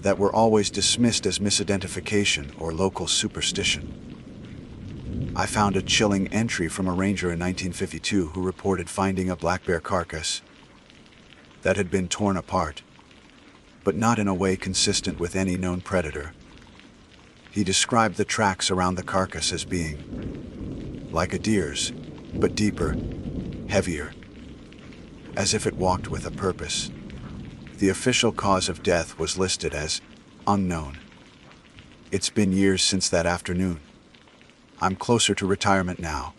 Speaker 1: that were always dismissed as misidentification or local superstition. I found a chilling entry from a ranger in 1952 who reported finding a black bear carcass that had been torn apart, but not in a way consistent with any known predator. He described the tracks around the carcass as being like a deer's, but deeper, heavier, as if it walked with a purpose. The official cause of death was listed as unknown. It's been years since that afternoon. I'm closer to retirement now.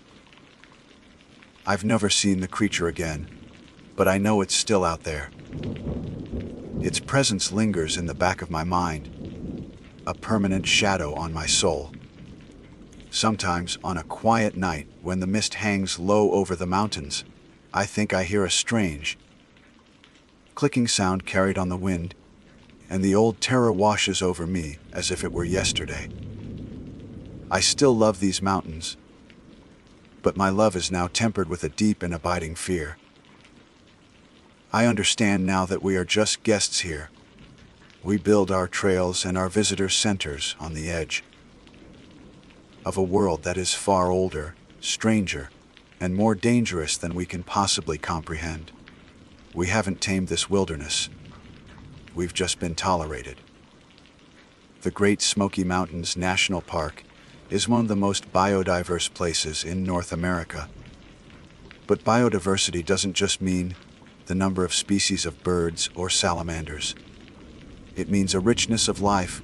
Speaker 1: I've never seen the creature again, but I know it's still out there. Its presence lingers in the back of my mind, a permanent shadow on my soul. Sometimes, on a quiet night when the mist hangs low over the mountains, I think I hear a strange, clicking sound carried on the wind, and the old terror washes over me as if it were yesterday. I still love these mountains, but my love is now tempered with a deep and abiding fear. I understand now that we are just guests here. We build our trails and our visitor centers on the edge of a world that is far older, stranger, and more dangerous than we can possibly comprehend. We haven't tamed this wilderness. We've just been tolerated. The Great Smoky Mountains National Park is one of the most biodiverse places in North America. But biodiversity doesn't just mean the number of species of birds or salamanders. It means a richness of life,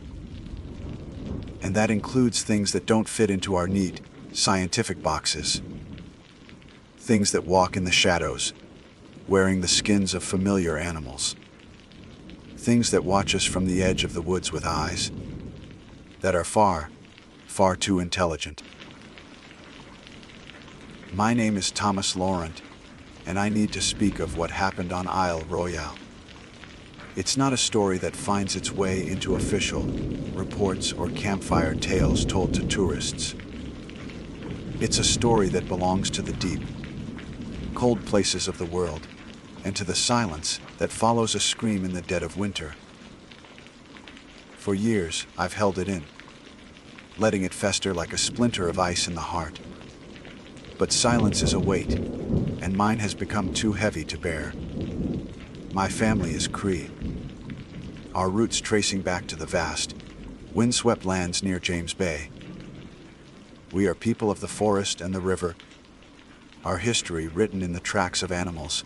Speaker 1: and that includes things that don't fit into our neat, scientific boxes. Things that walk in the shadows, wearing the skins of familiar animals. Things that watch us from the edge of the woods with eyes that are far, far too intelligent. My name is Thomas Laurent, and I need to speak of what happened on Isle Royale. It's not a story that finds its way into official reports or campfire tales told to tourists. It's a story that belongs to the deep, cold places of the world, and to the silence that follows a scream in the dead of winter. For years, I've held it in, letting it fester like a splinter of ice in the heart. But silence is a weight, and mine has become too heavy to bear. My family is Cree, our roots tracing back to the vast, windswept lands near James Bay. We are people of the forest and the river, our history written in the tracks of animals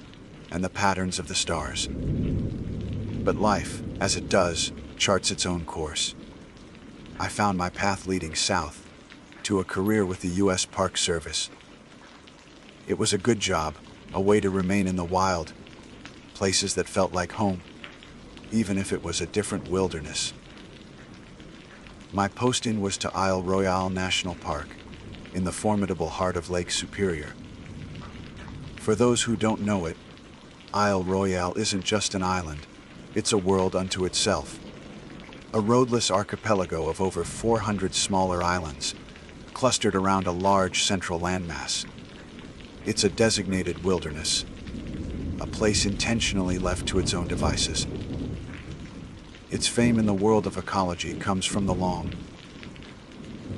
Speaker 1: and the patterns of the stars. But life, as it does, charts its own course. I found my path leading south, to a career with the U.S. Park Service. It was a good job, a way to remain in the wild, places that felt like home, even if it was a different wilderness. My posting was to Isle Royale National Park, in the formidable heart of Lake Superior. For those who don't know it, Isle Royale isn't just an island, it's a world unto itself. A roadless archipelago of over 400 smaller islands, clustered around a large central landmass. It's a designated wilderness, a place intentionally left to its own devices. Its fame in the world of ecology comes from the long,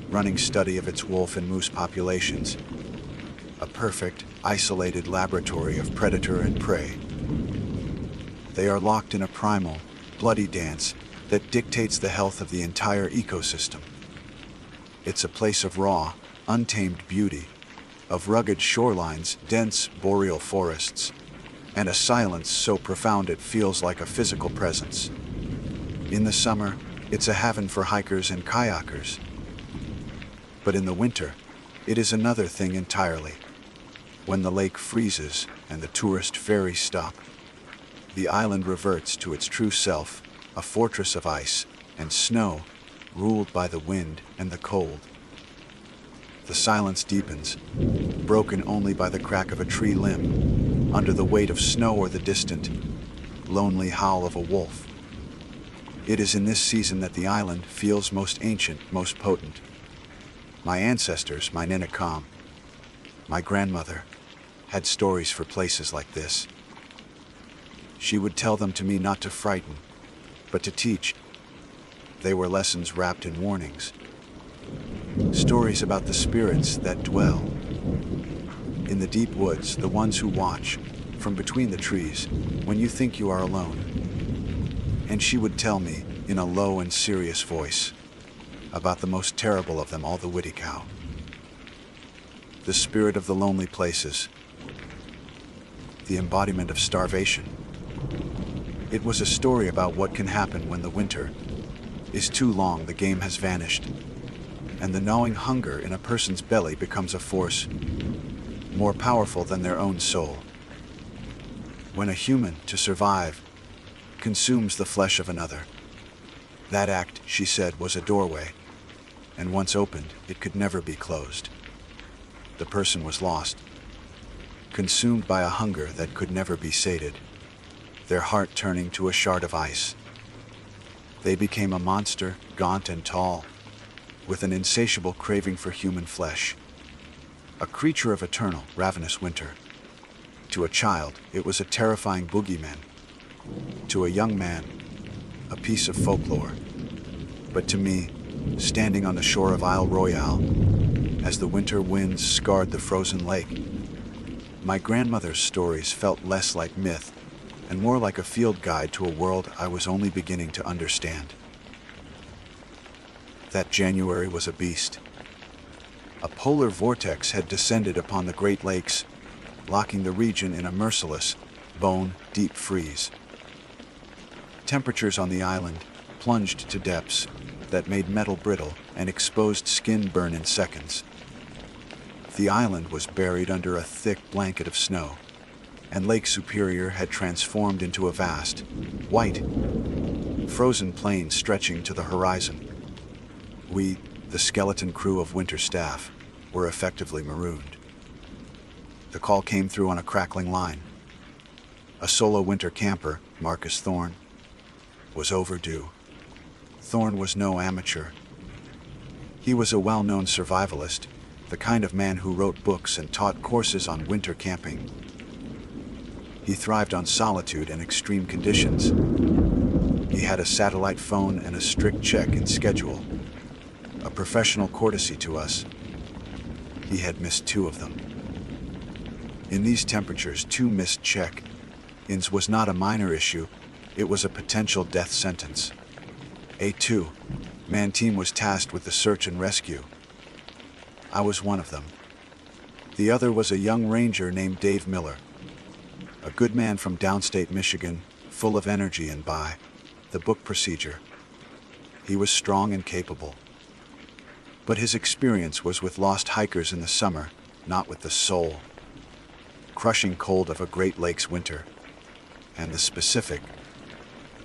Speaker 1: running study of its wolf and moose populations, a perfect, isolated laboratory of predator and prey. They are locked in a primal, bloody dance that dictates the health of the entire ecosystem. It's a place of raw, untamed beauty, of rugged shorelines, dense boreal forests, and a silence so profound it feels like a physical presence. In the summer, it's a haven for hikers and kayakers. But in the winter, it is another thing entirely. When the lake freezes and the tourist ferries stop, the island reverts to its true self, a fortress of ice and snow, ruled by the wind and the cold. The silence deepens, broken only by the crack of a tree limb, under the weight of snow or the distant, lonely howl of a wolf. It is in this season that the island feels most ancient, most potent. My ancestors, my Ninakam, my grandmother, had stories for places like this. She would tell them to me not to frighten, but to teach. They were lessons wrapped in warnings. Stories about the spirits that dwell in the deep woods, the ones who watch from between the trees when you think you are alone. And she would tell me, in a low and serious voice, about the most terrible of them all, the Wendigo, the spirit of the lonely places, the embodiment of starvation. It was a story about what can happen when the winter is too long, the game has vanished, and the gnawing hunger in a person's belly becomes a force more powerful than their own soul. When a human, to survive, consumes the flesh of another, that act, she said, was a doorway, and once opened, it could never be closed. The person was lost, consumed by a hunger that could never be sated, their heart turning to a shard of ice. They became a monster, gaunt and tall, with an insatiable craving for human flesh, a creature of eternal, ravenous winter. To a child, it was a terrifying boogeyman. To a young man, a piece of folklore. But to me, standing on the shore of Isle Royale, as the winter winds scarred the frozen lake, my grandmother's stories felt less like myth and more like a field guide to a world I was only beginning to understand. That January was a beast. A polar vortex had descended upon the Great Lakes, locking the region in a merciless, bone-deep freeze. Temperatures on the island plunged to depths that made metal brittle and exposed skin burn in seconds. The island was buried under a thick blanket of snow, and Lake Superior had transformed into a vast, white, frozen plain stretching to the horizon. We, the skeleton crew of winter staff, were effectively marooned. The call came through on a crackling line. A solo winter camper, Marcus Thorne, was overdue. Thorne was no amateur. He was a well-known survivalist, the kind of man who wrote books and taught courses on winter camping. He thrived on solitude and extreme conditions. He had a satellite phone and a strict check-in schedule, a professional courtesy to us. He had missed 2 of them. In these temperatures, 2 missed check-ins was not a minor issue, it was a potential death sentence. A 2-man team was tasked with the search and rescue. I was one of them. The other was a young ranger named Dave Miller, a good man from downstate Michigan, full of energy and by the book procedure. He was strong and capable. But his experience was with lost hikers in the summer, not with the soul, crushing cold of a Great Lakes winter, and the specific,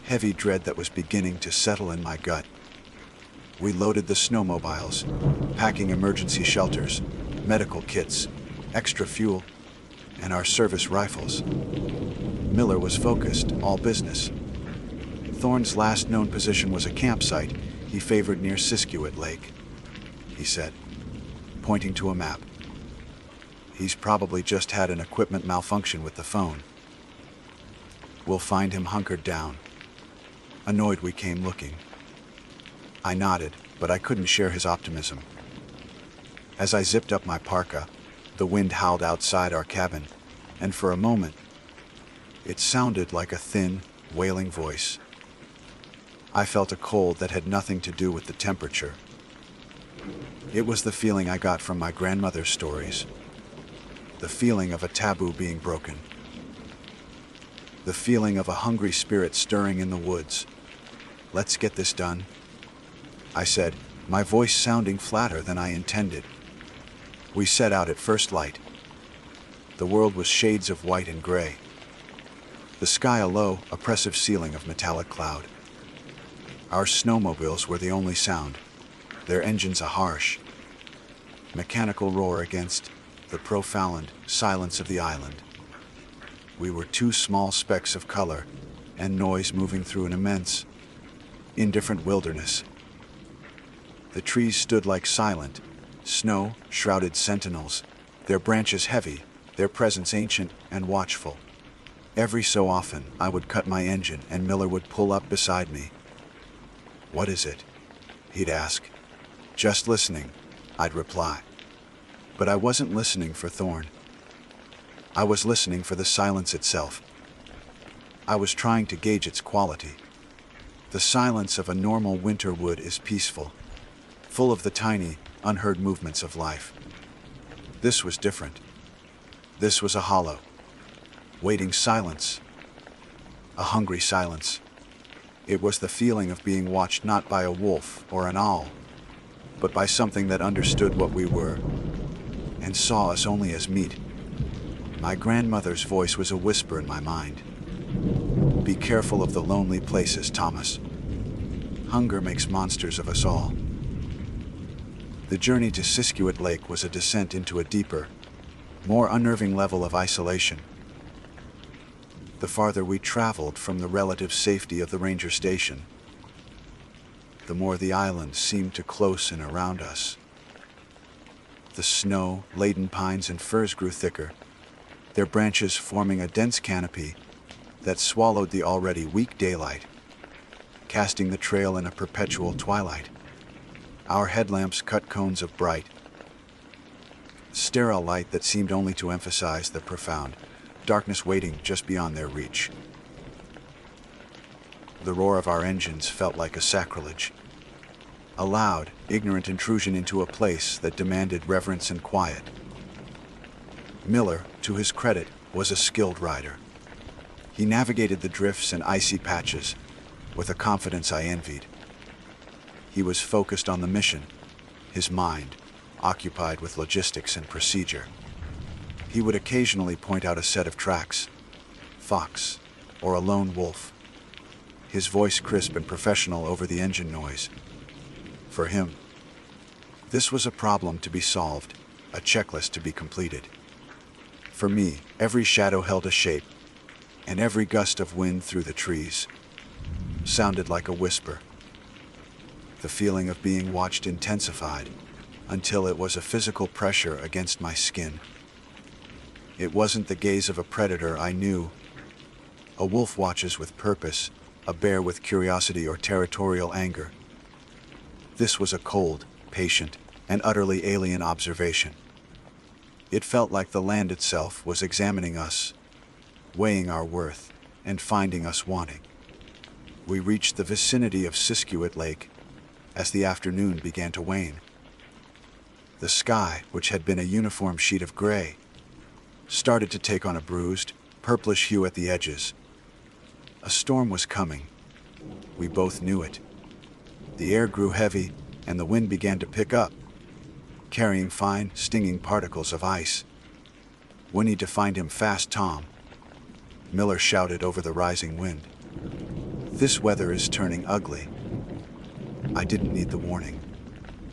Speaker 1: heavy dread that was beginning to settle in my gut. We loaded the snowmobiles, packing emergency shelters, medical kits, extra fuel, and our service rifles. Miller was focused, all business. Thorne's last known position was a campsite he favored near Siskiwit Lake, he said, pointing to a map. He's probably just had an equipment malfunction with the phone. We'll find him hunkered down. Annoyed we came looking. I nodded, but I couldn't share his optimism. As I zipped up my parka, the wind howled outside our cabin, and for a moment, it sounded like a thin, wailing voice. I felt a cold that had nothing to do with the temperature. It was the feeling I got from my grandmother's stories. The feeling of a taboo being broken. The feeling of a hungry spirit stirring in the woods. Let's get this done, I said, my voice sounding flatter than I intended. We set out at first light. The world was shades of white and gray. The sky a low, oppressive ceiling of metallic cloud. Our snowmobiles were the only sound, their engines a harsh, mechanical roar against the profound silence of the island. We were two small specks of color and noise moving through an immense, indifferent wilderness. The trees stood like silent, snow-shrouded sentinels, their branches heavy, their presence ancient and watchful. Every so often, I would cut my engine and Miller would pull up beside me. "What is it?" he'd ask. "Just listening," I'd reply. But I wasn't listening for Thorne. I was listening for the silence itself. I was trying to gauge its quality. The silence of a normal winter wood is peaceful, full of the tiny, unheard movements of life. This was different. This was a hollow, waiting silence, a hungry silence. It was the feeling of being watched not by a wolf or an owl, but by something that understood what we were and saw us only as meat. My grandmother's voice was a whisper in my mind. "Be careful of the lonely places, Thomas. Hunger makes monsters of us all." The journey to Siskiwit Lake was a descent into a deeper, more unnerving level of isolation. The farther we traveled from the relative safety of the ranger station, the more the island seemed to close in around us. The snow-laden pines and firs grew thicker, their branches forming a dense canopy that swallowed the already weak daylight, casting the trail in a perpetual twilight. Our headlamps cut cones of bright, sterile light that seemed only to emphasize the profound darkness waiting just beyond their reach. The roar of our engines felt like a sacrilege, a loud, ignorant intrusion into a place that demanded reverence and quiet. Miller, to his credit, was a skilled rider. He navigated the drifts and icy patches with a confidence I envied. He was focused on the mission, his mind occupied with logistics and procedure. He would occasionally point out a set of tracks, fox, or a lone wolf, his voice crisp and professional over the engine noise. For him, this was a problem to be solved, a checklist to be completed. For me, every shadow held a shape, and every gust of wind through the trees sounded like a whisper. The feeling of being watched intensified until it was a physical pressure against my skin. It wasn't the gaze of a predator I knew. A wolf watches with purpose, a bear with curiosity or territorial anger. This was a cold, patient, and utterly alien observation. It felt like the land itself was examining us, weighing our worth, and finding us wanting. We reached the vicinity of Siskiwit Lake as the afternoon began to wane. The sky, which had been a uniform sheet of gray, started to take on a bruised, purplish hue at the edges. A storm was coming. We both knew it. The air grew heavy, and the wind began to pick up, carrying fine, stinging particles of ice. "We need to find him fast, Tom," Miller shouted over the rising wind. "This weather is turning ugly." I didn't need the warning.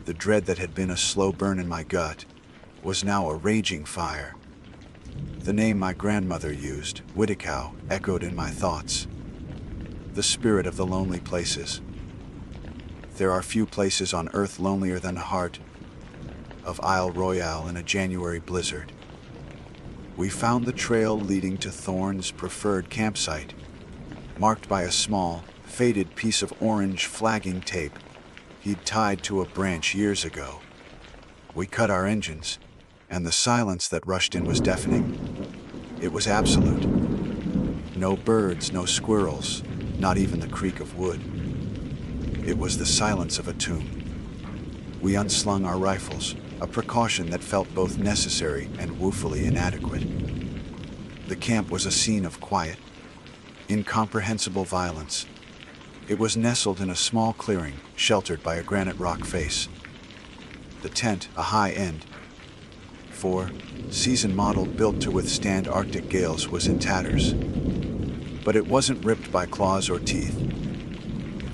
Speaker 1: The dread that had been a slow burn in my gut was now a raging fire. The name my grandmother used, Wendigo, echoed in my thoughts. The spirit of the lonely places. There are few places on earth lonelier than the heart of Isle Royale in a January blizzard. We found the trail leading to Thorne's preferred campsite, marked by a small, faded piece of orange flagging tape he'd tied to a branch years ago. We cut our engines, and the silence that rushed in was deafening. It was absolute. No birds, no squirrels, not even the creak of wood. It was the silence of a tomb. We unslung our rifles, a precaution that felt both necessary and woefully inadequate. The camp was a scene of quiet, incomprehensible violence. It was nestled in a small clearing, sheltered by a granite rock face. The tent, a high-end, four-season model built to withstand Arctic gales, was in tatters. But it wasn't ripped by claws or teeth.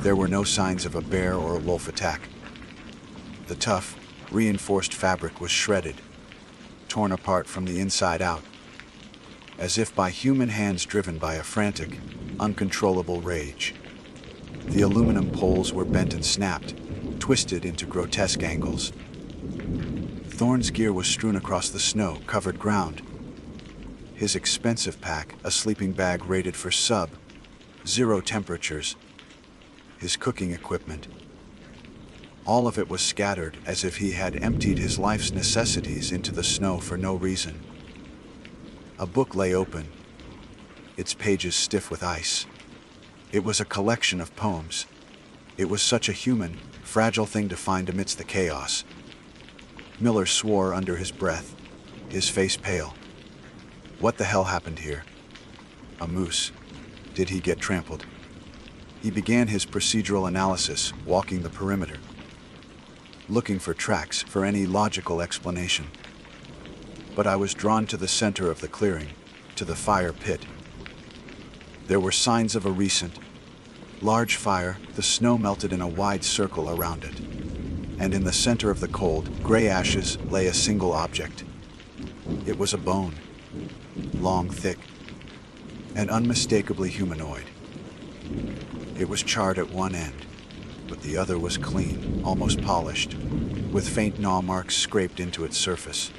Speaker 1: There were no signs of a bear or a wolf attack. The tough, reinforced fabric was shredded, torn apart from the inside out, as if by human hands driven by a frantic, uncontrollable rage. The aluminum poles were bent and snapped, twisted into grotesque angles. Thorne's gear was strewn across the snow-covered ground. His expensive pack, a sleeping bag rated for sub-zero temperatures, his cooking equipment. All of it was scattered as if he had emptied his life's necessities into the snow for no reason. A book lay open, its pages stiff with ice. It was a collection of poems. It was such a human, fragile thing to find amidst the chaos. Miller swore under his breath, his face pale. What the hell happened here? A moose. Did he get trampled? He began his procedural analysis, walking the perimeter, looking for tracks, for any logical explanation. But I was drawn to the center of the clearing, to the fire pit. There were signs of a recent, large fire. The snow melted in a wide circle around it, and in the center of the cold, gray ashes lay a single object. It was a bone, long, thick, and unmistakably humanoid. It was charred at one end, but the other was clean, almost polished, with faint gnaw marks scraped into its surface.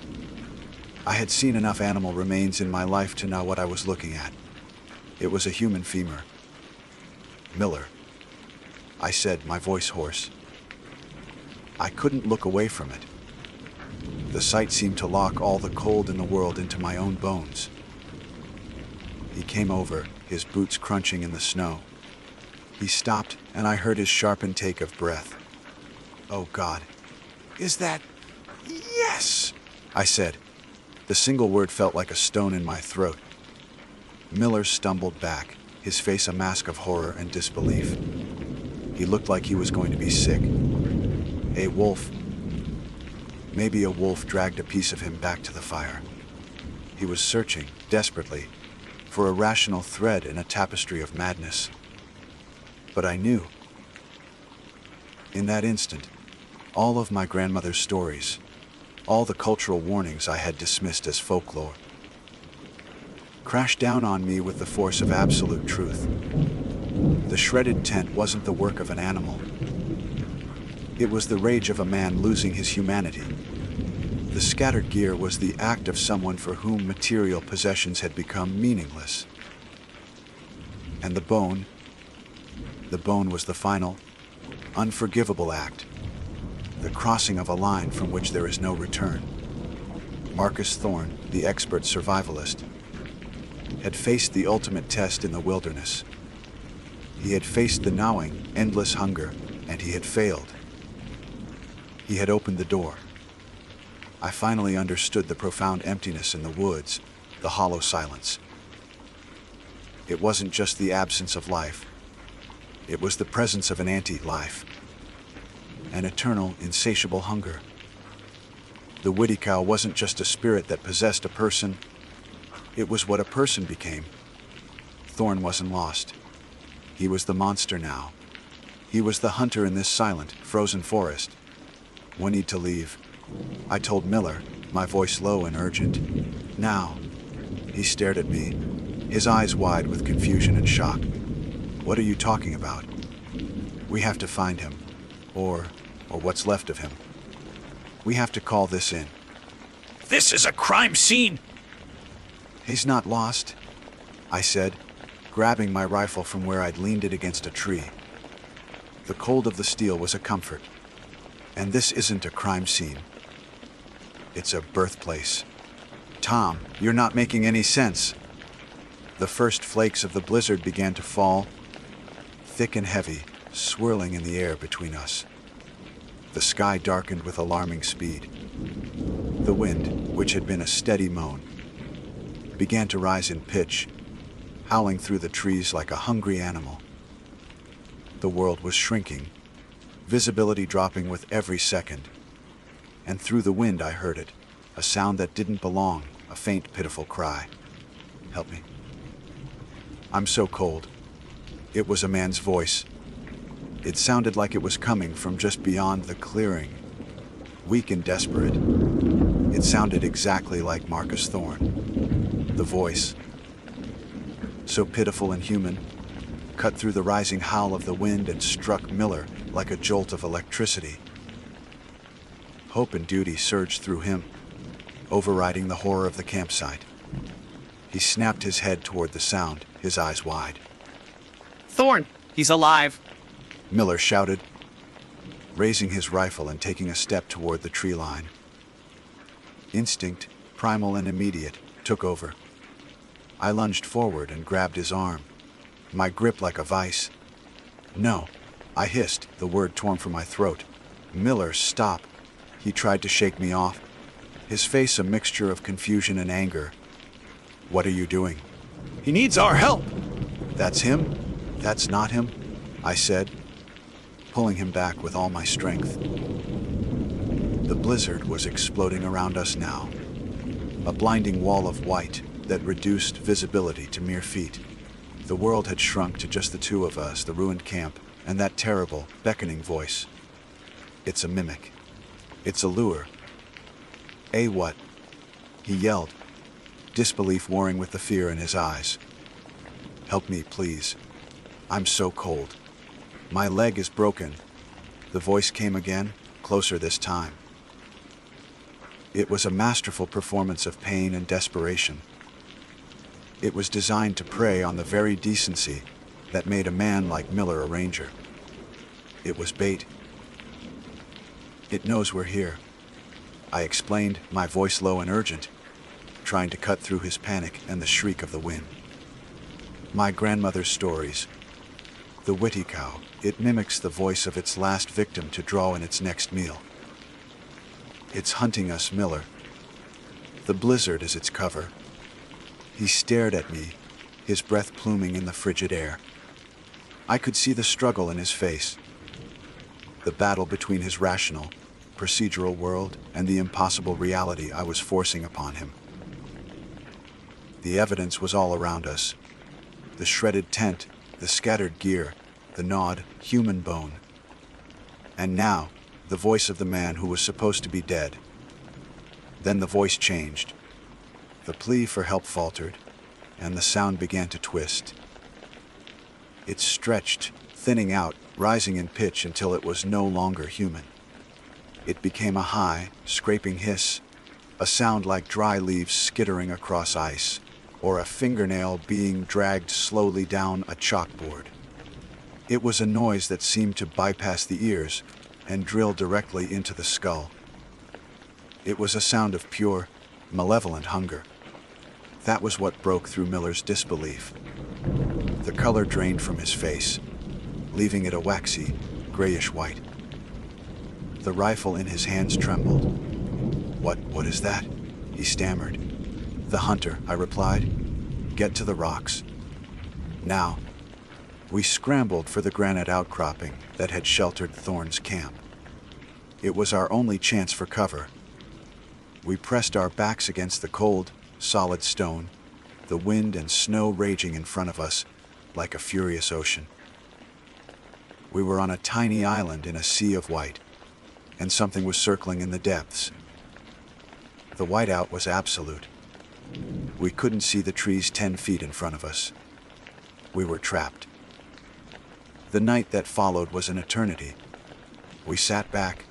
Speaker 1: I had seen enough animal remains in my life to know what I was looking at. It was a human femur. "Miller," I said, my voice hoarse. I couldn't look away from it. The sight seemed to lock all the cold in the world into my own bones. He came over, his boots crunching in the snow. He stopped, and I heard his sharp intake of breath. "Oh God, is that—" "Yes," I said. The single word felt like a stone in my throat. Miller stumbled back, his face a mask of horror and disbelief. He looked like he was going to be sick. A wolf. Maybe a wolf dragged a piece of him back to the fire. He was searching, desperately, for a rational thread in a tapestry of madness. But I knew. In that instant, all of my grandmother's stories, all the cultural warnings I had dismissed as folklore, crashed down on me with the force of absolute truth. The shredded tent wasn't the work of an animal. It was the rage of a man losing his humanity. The scattered gear was the act of someone for whom material possessions had become meaningless. And the bone was the final, unforgivable act, the crossing of a line from which there is no return. Marcus Thorne, the expert survivalist, had faced the ultimate test in the wilderness. He had faced the gnawing, endless hunger, and he had failed. He had opened the door. I finally understood the profound emptiness in the woods, the hollow silence. It wasn't just the absence of life. It was the presence of an anti-life. An eternal, insatiable hunger. The Wendigo wasn't just a spirit that possessed a person. It was what a person became. Thorn wasn't lost. He was the monster now. He was the hunter in this silent, frozen forest. We need to leave, I told Miller, my voice low and urgent. Now. He stared at me, his eyes wide with confusion and shock. What are you talking about? We have to find him, or what's left of him. We have to call this in.
Speaker 2: This is a crime scene!
Speaker 1: He's not lost, I said, grabbing my rifle from where I'd leaned it against a tree. The cold of the steel was a comfort. And this isn't a crime scene. It's a birthplace. Tom, you're not making any sense. The first flakes of the blizzard began to fall, thick and heavy, swirling in the air between us. The sky darkened with alarming speed. The wind, which had been a steady moan, began to rise in pitch, howling through the trees like a hungry animal. The world was shrinking, visibility dropping with every second. And through the wind I heard it, a sound that didn't belong, a faint, pitiful cry. Help me. I'm so cold. It was a man's voice. It sounded like it was coming from just beyond the clearing, weak and desperate. It sounded exactly like Marcus Thorne. The voice, so pitiful and human, cut through the rising howl of the wind and struck Miller like a jolt of electricity. Hope and duty surged through him, overriding the horror of the campsite. He snapped his head toward the sound, his eyes wide.
Speaker 3: Thorne, he's alive!
Speaker 1: Miller shouted, raising his rifle and taking a step toward the tree line. Instinct, primal and immediate, took over. I lunged forward and grabbed his arm, my grip like a vice. No, I hissed, the word torn from my throat. Miller, stop. He tried to shake me off, his face a mixture of confusion and anger. What are you doing?
Speaker 2: He needs our help!
Speaker 1: That's him? That's not him? I said, pulling him back with all my strength. The blizzard was exploding around us now, a blinding wall of white that reduced visibility to mere feet. The world had shrunk to just the two of us, the ruined camp, and that terrible, beckoning voice. It's a mimic. It's a lure. A what? He yelled, disbelief warring with the fear in his eyes. Help me, please. I'm so cold. My leg is broken. The voice came again, closer this time. It was a masterful performance of pain and desperation. It was designed to prey on the very decency that made a man like Miller a ranger. It was bait. It knows we're here, I explained, my voice low and urgent, trying to cut through his panic and the shriek of the wind. My grandmother's stories. The Wendigo, it mimics the voice of its last victim to draw in its next meal. It's hunting us, Miller. The blizzard is its cover. He stared at me, his breath pluming in the frigid air. I could see the struggle in his face, the battle between his rational, procedural world and the impossible reality I was forcing upon him. The evidence was all around us. The shredded tent, the scattered gear, the gnawed human bone. And now, the voice of the man who was supposed to be dead. Then the voice changed. The plea for help faltered, and the sound began to twist. It stretched, thinning out, rising in pitch until it was no longer human. It became a high, scraping hiss, a sound like dry leaves skittering across ice, or a fingernail being dragged slowly down a chalkboard. It was a noise that seemed to bypass the ears and drill directly into the skull. It was a sound of pure, malevolent hunger. That was what broke through Miller's disbelief. The color drained from his face, leaving it a waxy, grayish white. The rifle in his hands trembled. What is that?" he stammered. "The hunter," I replied. "Get to the rocks. Now." We scrambled for the granite outcropping that had sheltered Thorne's camp. It was our only chance for cover. We pressed our backs against the cold, solid stone, the wind and snow raging in front of us like a furious ocean. We were on a tiny island in a sea of white, and something was circling in the depths. The whiteout was absolute. We couldn't see the trees 10 feet in front of us. We were trapped. The night that followed was an eternity. We sat back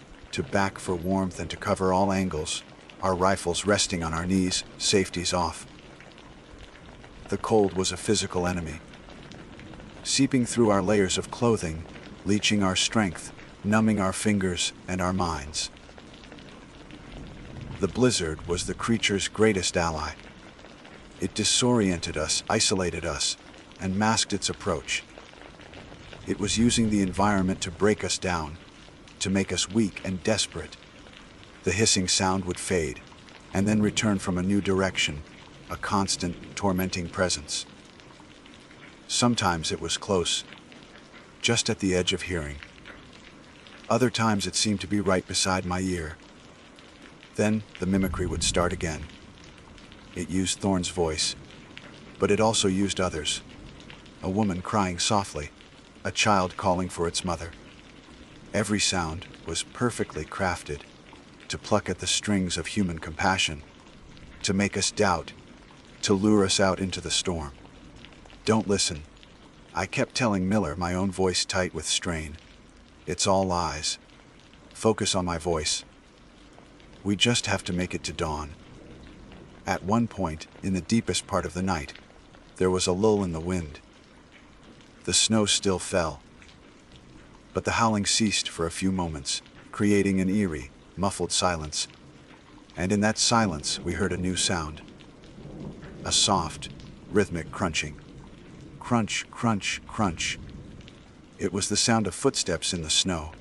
Speaker 1: for warmth and to cover all angles, our rifles resting on our knees, safeties off. The cold was a physical enemy, seeping through our layers of clothing, leeching our strength, numbing our fingers and our minds. The blizzard was the creature's greatest ally. It disoriented us, isolated us, and masked its approach. It was using the environment to break us down, to make us weak and desperate. The hissing sound would fade, and then return from a new direction, a constant, tormenting presence. Sometimes it was close, just at the edge of hearing. Other times it seemed to be right beside my ear. Then the mimicry would start again. It used Thorne's voice, but it also used others. A woman crying softly, a child calling for its mother. Every sound was perfectly crafted to pluck at the strings of human compassion, to make us doubt, to lure us out into the storm. "Don't listen," I kept telling Miller, my own voice tight with strain. "It's all lies. Focus on my voice. We just have to make it to dawn." At one point, in the deepest part of the night, there was a lull in the wind. The snow still fell, but the howling ceased for a few moments, creating an eerie, muffled silence. And in that silence, we heard a new sound. A soft, rhythmic crunching. Crunch, crunch, crunch. It was the sound of footsteps in the snow.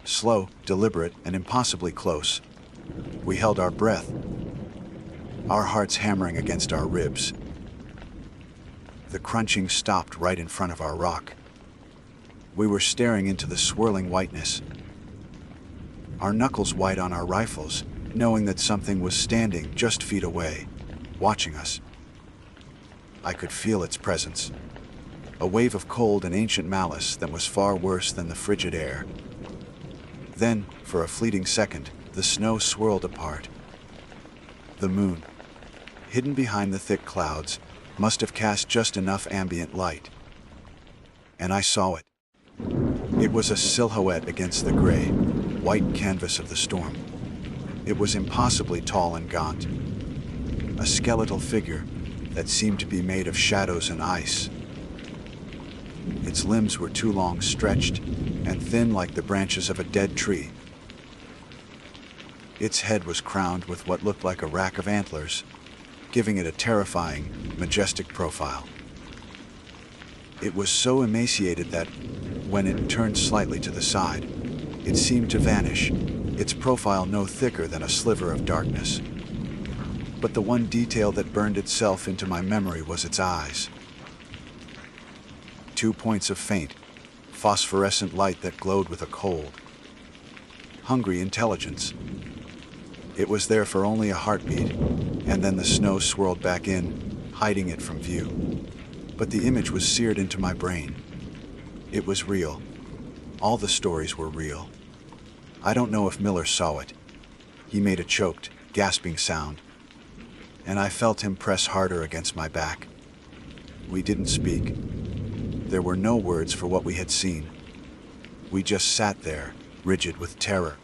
Speaker 1: Slow, deliberate, and impossibly close. We held our breath, our hearts hammering against our ribs. The crunching stopped right in front of our rock. We were staring into the swirling whiteness, our knuckles white on our rifles, knowing that something was standing just feet away, watching us. I could feel its presence, a wave of cold and ancient malice that was far worse than the frigid air. Then, for a fleeting second, the snow swirled apart. The moon, hidden behind the thick clouds, must have cast just enough ambient light. And I saw it. It was a silhouette against the gray, white canvas of the storm. It was impossibly tall and gaunt, a skeletal figure that seemed to be made of shadows and ice. Its limbs were too long, stretched, and thin like the branches of a dead tree. Its head was crowned with what looked like a rack of antlers, giving it a terrifying, majestic profile. It was so emaciated that, when it turned slightly to the side, it seemed to vanish, its profile no thicker than a sliver of darkness. But the one detail that burned itself into my memory was its eyes. 2 points of faint, phosphorescent light that glowed with a cold, hungry intelligence. It was there for only a heartbeat, and then the snow swirled back in, hiding it from view. But the image was seared into my brain. It was real. All the stories were real. I don't know if Miller saw it. He made a choked, gasping sound, and I felt him press harder against my back. We didn't speak. There were no words for what we had seen. We just sat there, rigid with terror,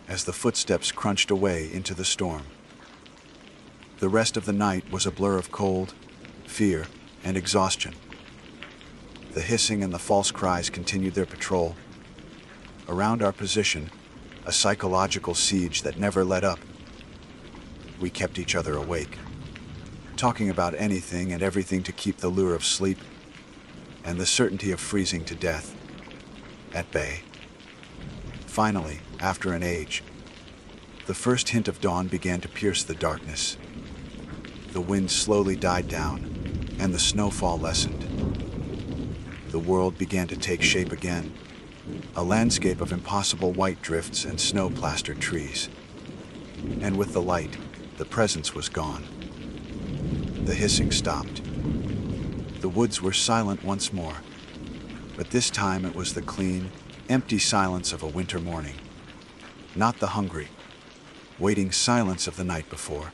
Speaker 1: as the footsteps crunched away into the storm. The rest of the night was a blur of cold, fear, and exhaustion. The hissing and the false cries continued their patrol. Around our position, a psychological siege that never let up. We kept each other awake, talking about anything and everything to keep the lure of sleep and the certainty of freezing to death at bay. Finally, after an age, The first hint of dawn began to pierce the darkness. The wind slowly died down, and the snowfall lessened. The world began to take shape again, a landscape of impossible white drifts and snow-plastered trees. And with the light, the presence was gone. The hissing stopped. The woods were silent once more, but this time it was the clean, empty silence of a winter morning. Not the hungry, waiting silence of the night before.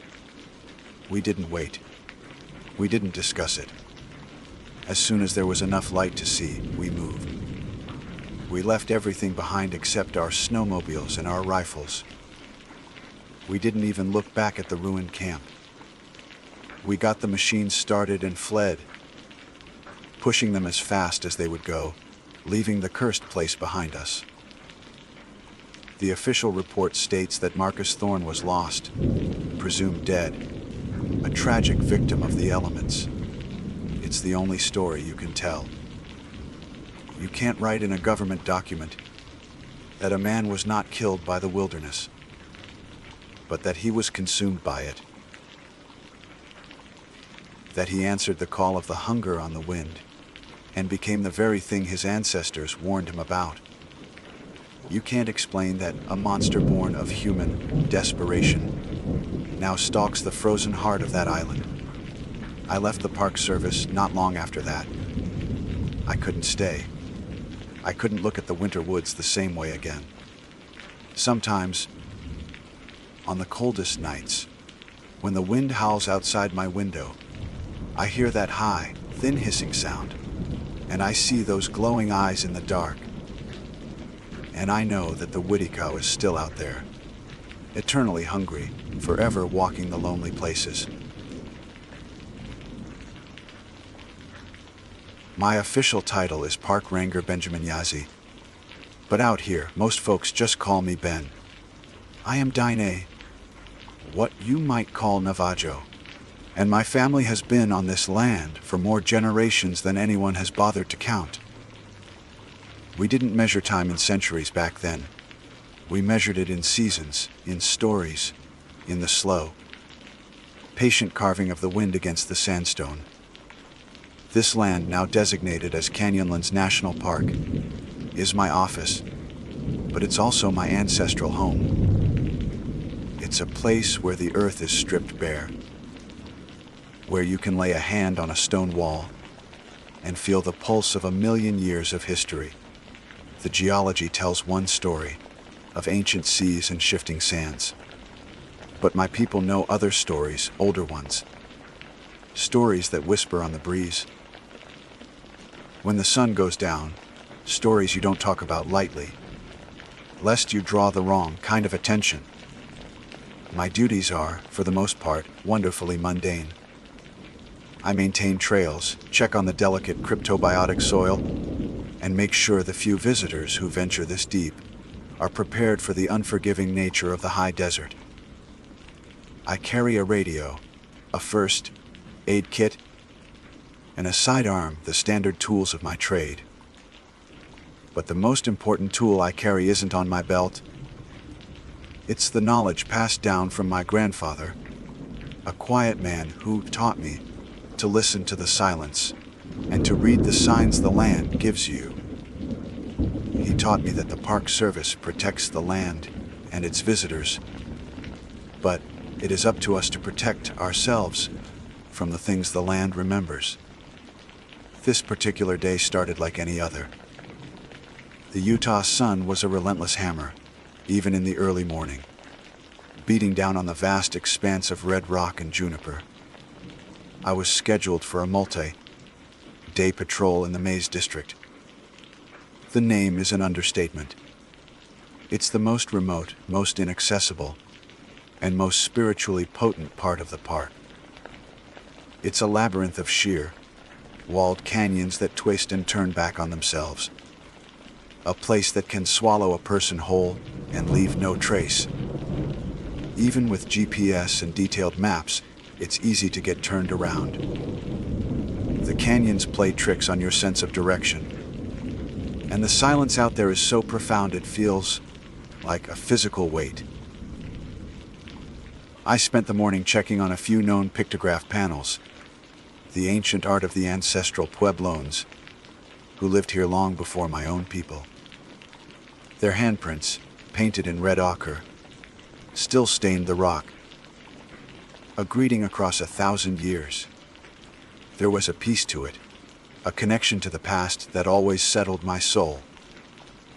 Speaker 1: We didn't wait. We didn't discuss it. As soon as there was enough light to see, we moved. We left everything behind except our snowmobiles and our rifles. We didn't even look back at the ruined camp. We got the machines started and fled, pushing them as fast as they would go, leaving the cursed place behind us. The official report states that Marcus Thorne was lost, presumed dead, a tragic victim of the elements. It's the only story you can tell. You can't write in a government document that a man was not killed by the wilderness, but that he was consumed by it. That he answered the call of the hunger on the wind and became the very thing his ancestors warned him about. You can't explain that a monster born of human desperation now stalks the frozen heart of that island. I left the Park Service not long after that. I couldn't stay. I couldn't look at the winter woods the same way again. Sometimes, on the coldest nights, when the wind howls outside my window, I hear that high, thin hissing sound, and I see those glowing eyes in the dark. And I know that the Wendigo is still out there, eternally hungry, forever walking the lonely places. My official title is Park Ranger Benjamin Yazzie, but out here, most folks just call me Ben. I am Dine, what you might call Navajo, and my family has been on this land for more generations than anyone has bothered to count. We didn't measure time in centuries back then. We measured it in seasons, in stories, in the slow, patient carving of the wind against the sandstone. This land, now designated as Canyonlands National Park, is my office, but it's also my ancestral home. It's a place where the earth is stripped bare, where you can lay a hand on a stone wall and feel the pulse of 1,000,000 years of history. The geology tells one story of ancient seas and shifting sands. But my people know other stories, older ones. Stories that whisper on the breeze. When the sun goes down, stories you don't talk about lightly, lest you draw the wrong kind of attention. My duties are, for the most part, wonderfully mundane. I maintain trails, check on the delicate cryptobiotic soil, and make sure the few visitors who venture this deep are prepared for the unforgiving nature of the high desert. I carry a radio, a first aid kit, and a sidearm, the standard tools of my trade. But the most important tool I carry isn't on my belt. It's the knowledge passed down from my grandfather, a quiet man who taught me to listen to the silence and to read the signs the land gives you. He taught me that the Park Service protects the land and its visitors, but it is up to us to protect ourselves from the things the land remembers. This particular day started like any other. The Utah sun was a relentless hammer, even in the early morning, beating down on the vast expanse of red rock and juniper. I was scheduled for a multi-day patrol in the Maze District. The name is an understatement. It's the most remote, most inaccessible, and most spiritually potent part of the park. It's a labyrinth of sheer, walled canyons that twist and turn back on themselves. A place that can swallow a person whole and leave no trace. Even with GPS and detailed maps, it's easy to get turned around. The canyons play tricks on your sense of direction, and the silence out there is so profound it feels like a physical weight. I spent the morning checking on a few known pictograph panels, the ancient art of the ancestral Pueblones, who lived here long before my own people. Their handprints, painted in red ochre, still stained the rock, a greeting across 1,000 years. There was a peace to it, a connection to the past that always settled my soul.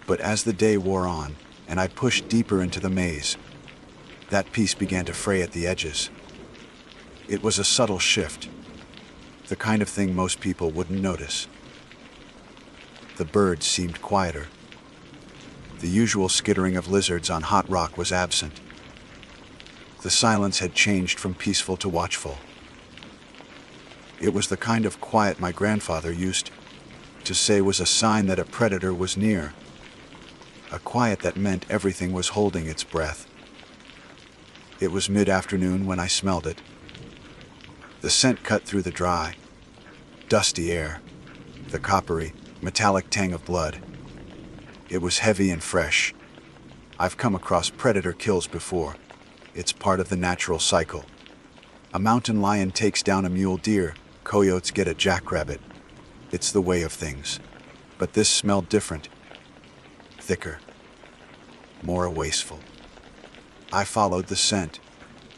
Speaker 1: But as the day wore on, and I pushed deeper into the maze, that peace began to fray at the edges. It was a subtle shift, the kind of thing most people wouldn't notice. The birds seemed quieter. The usual skittering of lizards on hot rock was absent. The silence had changed from peaceful to watchful. It was the kind of quiet my grandfather used to say was a sign that a predator was near, a quiet that meant everything was holding its breath. It was mid-afternoon when I smelled it. The scent cut through the dry, dusty air, the coppery, metallic tang of blood. It was heavy and fresh. I've come across predator kills before. It's part of the natural cycle. A mountain lion takes down a mule deer, coyotes get a jackrabbit. It's the way of things. But this smelled different. Thicker. More wasteful. I followed the scent,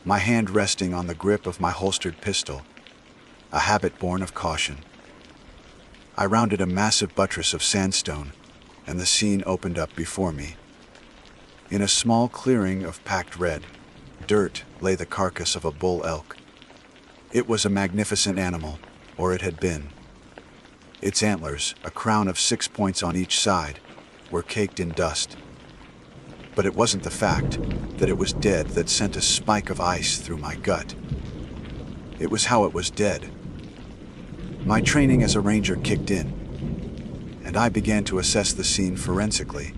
Speaker 1: my hand resting on the grip of my holstered pistol, a habit born of caution. I rounded a massive buttress of sandstone, and the scene opened up before me. In a small clearing of packed red dirt lay the carcass of a bull elk. It was a magnificent animal, or it had been. Its antlers, a crown of 6 points on each side, were caked in dust. But it wasn't the fact that it was dead that sent a spike of ice through my gut. It was how it was dead. My training as a ranger kicked in, and I began to assess the scene forensically,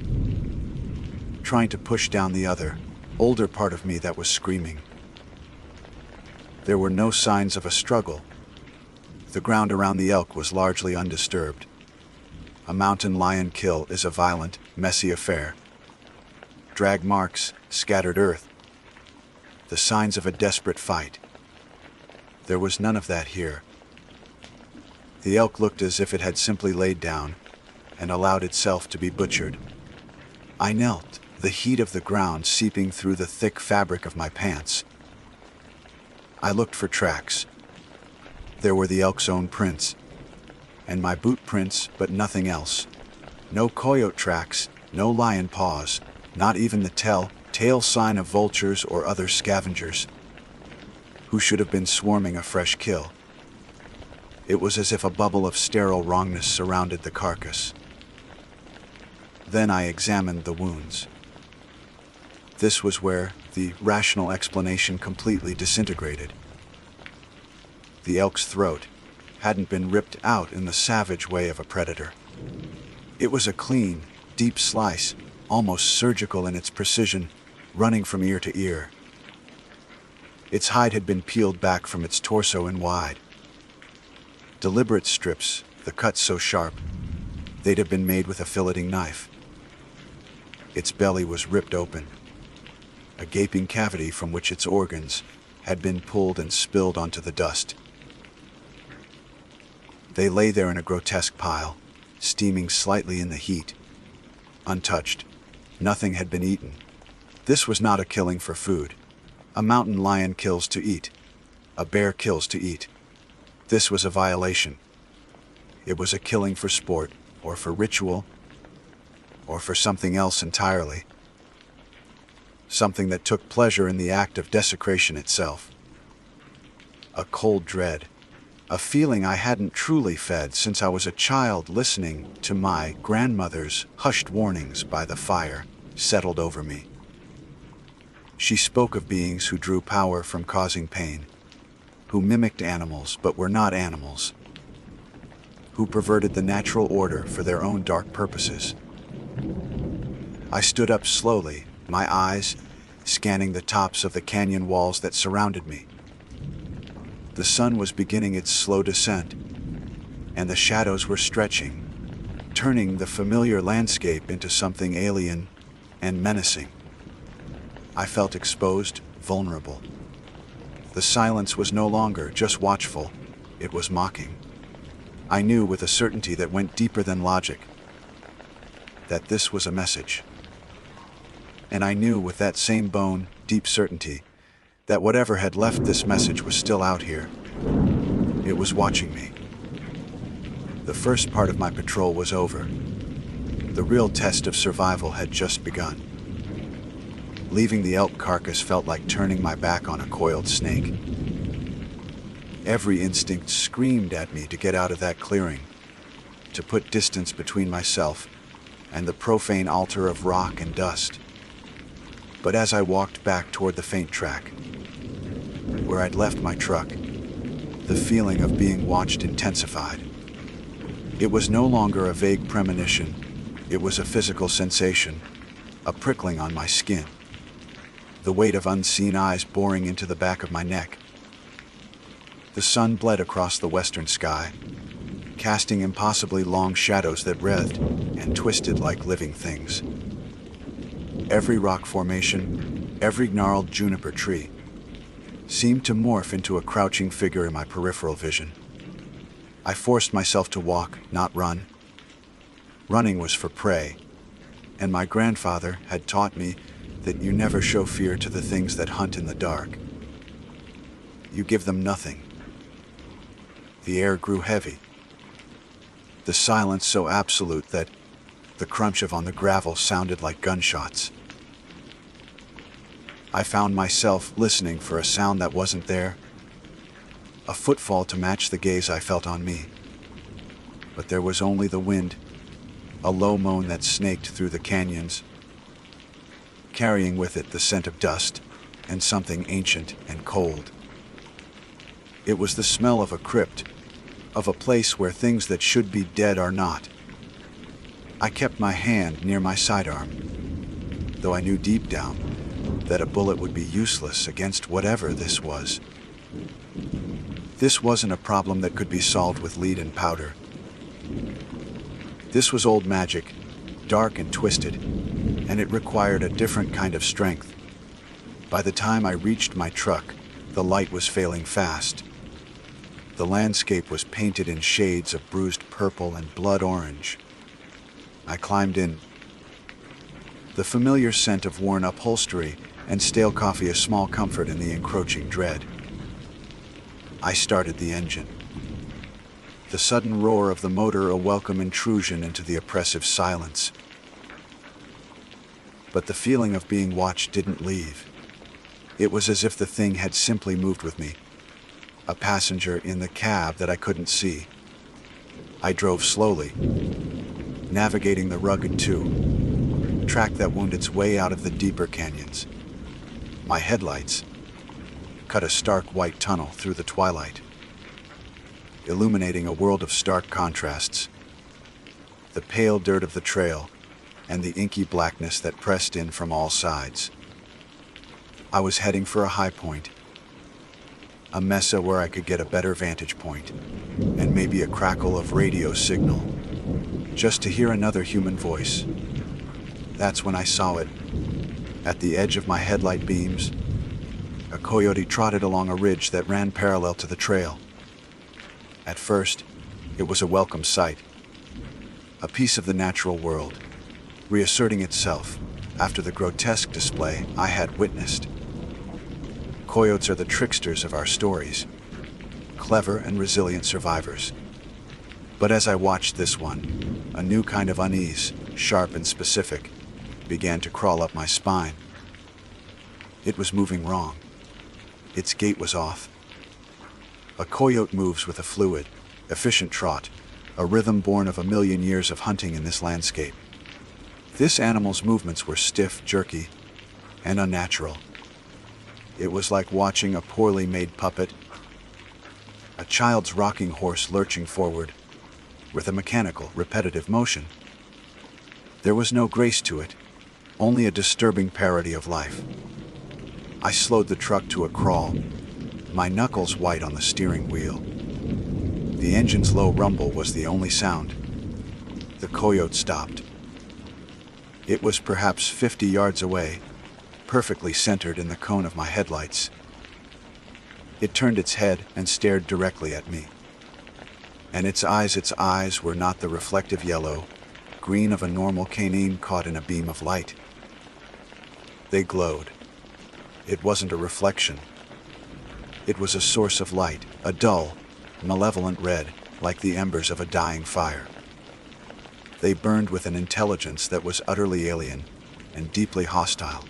Speaker 1: trying to push down the other, older part of me that was screaming. There were no signs of a struggle. The ground around the elk was largely undisturbed. A mountain lion kill is a violent, messy affair. Drag marks, scattered earth, the signs of a desperate fight. There was none of that here. The elk looked as if it had simply laid down and allowed itself to be butchered. I knelt, the heat of the ground seeping through the thick fabric of my pants. I looked for tracks. There were the elk's own prints, and my boot prints, but nothing else. No coyote tracks, no lion paws, not even the telltale sign of vultures or other scavengers, who should have been swarming a fresh kill. It was as if a bubble of sterile wrongness surrounded the carcass. Then I examined the wounds. This was where the rational explanation completely disintegrated. The elk's throat hadn't been ripped out in the savage way of a predator. It was a clean, deep slice, almost surgical in its precision, running from ear to ear. Its hide had been peeled back from its torso and wide. Deliberate strips, the cuts so sharp, they'd have been made with a filleting knife. Its belly was ripped open, a gaping cavity from which its organs had been pulled and spilled onto the dust. They lay there in a grotesque pile, steaming slightly in the heat, untouched. Nothing had been eaten. This was not a killing for food. A mountain lion kills to eat. A bear kills to eat. This was a violation. It was a killing for sport, or for ritual, or for something else entirely. Something that took pleasure in the act of desecration itself. A cold dread, a feeling I hadn't truly fed since I was a child, listening to my grandmother's hushed warnings by the fire, settled over me. She spoke of beings who drew power from causing pain, who mimicked animals but were not animals, who perverted the natural order for their own dark purposes. I stood up slowly, my eyes scanning the tops of the canyon walls that surrounded me. The sun was beginning its slow descent, and the shadows were stretching, turning the familiar landscape into something alien and menacing. I felt exposed, vulnerable. The silence was no longer just watchful, it was mocking. I knew with a certainty that went deeper than logic that this was a message. And I knew with that same bone, deep certainty that whatever had left this message was still out here. It was watching me. The first part of my patrol was over. The real test of survival had just begun. Leaving the elk carcass felt like turning my back on a coiled snake. Every instinct screamed at me to get out of that clearing, to put distance between myself and the profane altar of rock and dust. But as I walked back toward the faint track, where I'd left my truck, the feeling of being watched intensified. It was no longer a vague premonition, it was a physical sensation, a prickling on my skin, the weight of unseen eyes boring into the back of my neck. The sun bled across the western sky, casting impossibly long shadows that writhed and twisted like living things. Every rock formation, every gnarled juniper tree, seemed to morph into a crouching figure in my peripheral vision. I forced myself to walk, not run. Running was for prey, and my grandfather had taught me that you never show fear to the things that hunt in the dark. You give them nothing. The air grew heavy, the silence so absolute that the crunch of on the gravel sounded like gunshots. I found myself listening for a sound that wasn't there, a footfall to match the gaze I felt on me. But there was only the wind, a low moan that snaked through the canyons, carrying with it the scent of dust and something ancient and cold. It was the smell of a crypt, of a place where things that should be dead are not. I kept my hand near my sidearm, though I knew deep down that a bullet would be useless against whatever this was. This wasn't a problem that could be solved with lead and powder. This was old magic, dark and twisted, and it required a different kind of strength. By the time I reached my truck, the light was failing fast. The landscape was painted in shades of bruised purple and blood orange. I climbed in. The familiar scent of worn upholstery and stale coffee a small comfort in the encroaching dread. I started the engine. The sudden roar of the motor a welcome intrusion into the oppressive silence. But the feeling of being watched didn't leave. It was as if the thing had simply moved with me, a passenger in the cab that I couldn't see. I drove slowly, navigating the rugged track that wound its way out of the deeper canyons. My headlights cut a stark white tunnel through the twilight, illuminating a world of stark contrasts. The pale dirt of the trail and the inky blackness that pressed in from all sides. I was heading for a high point, a mesa where I could get a better vantage point, and maybe a crackle of radio signal, just to hear another human voice. That's when I saw it. At the edge of my headlight beams, a coyote trotted along a ridge that ran parallel to the trail. At first, it was a welcome sight, a piece of the natural world, reasserting itself after the grotesque display I had witnessed. Coyotes are the tricksters of our stories, clever and resilient survivors. But as I watched this one, a new kind of unease, sharp and specific, began to crawl up my spine. It was moving wrong. Its gait was off. A coyote moves with a fluid, efficient trot, a rhythm born of a million years of hunting in this landscape. This animal's movements were stiff, jerky, and unnatural. It was like watching a poorly made puppet, a child's rocking horse lurching forward, with a mechanical, repetitive motion. There was no grace to it, only a disturbing parody of life. I slowed the truck to a crawl, my knuckles white on the steering wheel. The engine's low rumble was the only sound. The coyote stopped. It was perhaps 50 yards away, perfectly centered in the cone of my headlights. It turned its head and stared directly at me. And its eyes were not the reflective yellow, green of a normal canine caught in a beam of light. They glowed. It wasn't a reflection. It was a source of light, a dull, malevolent red, like the embers of a dying fire. They burned with an intelligence that was utterly alien and deeply hostile.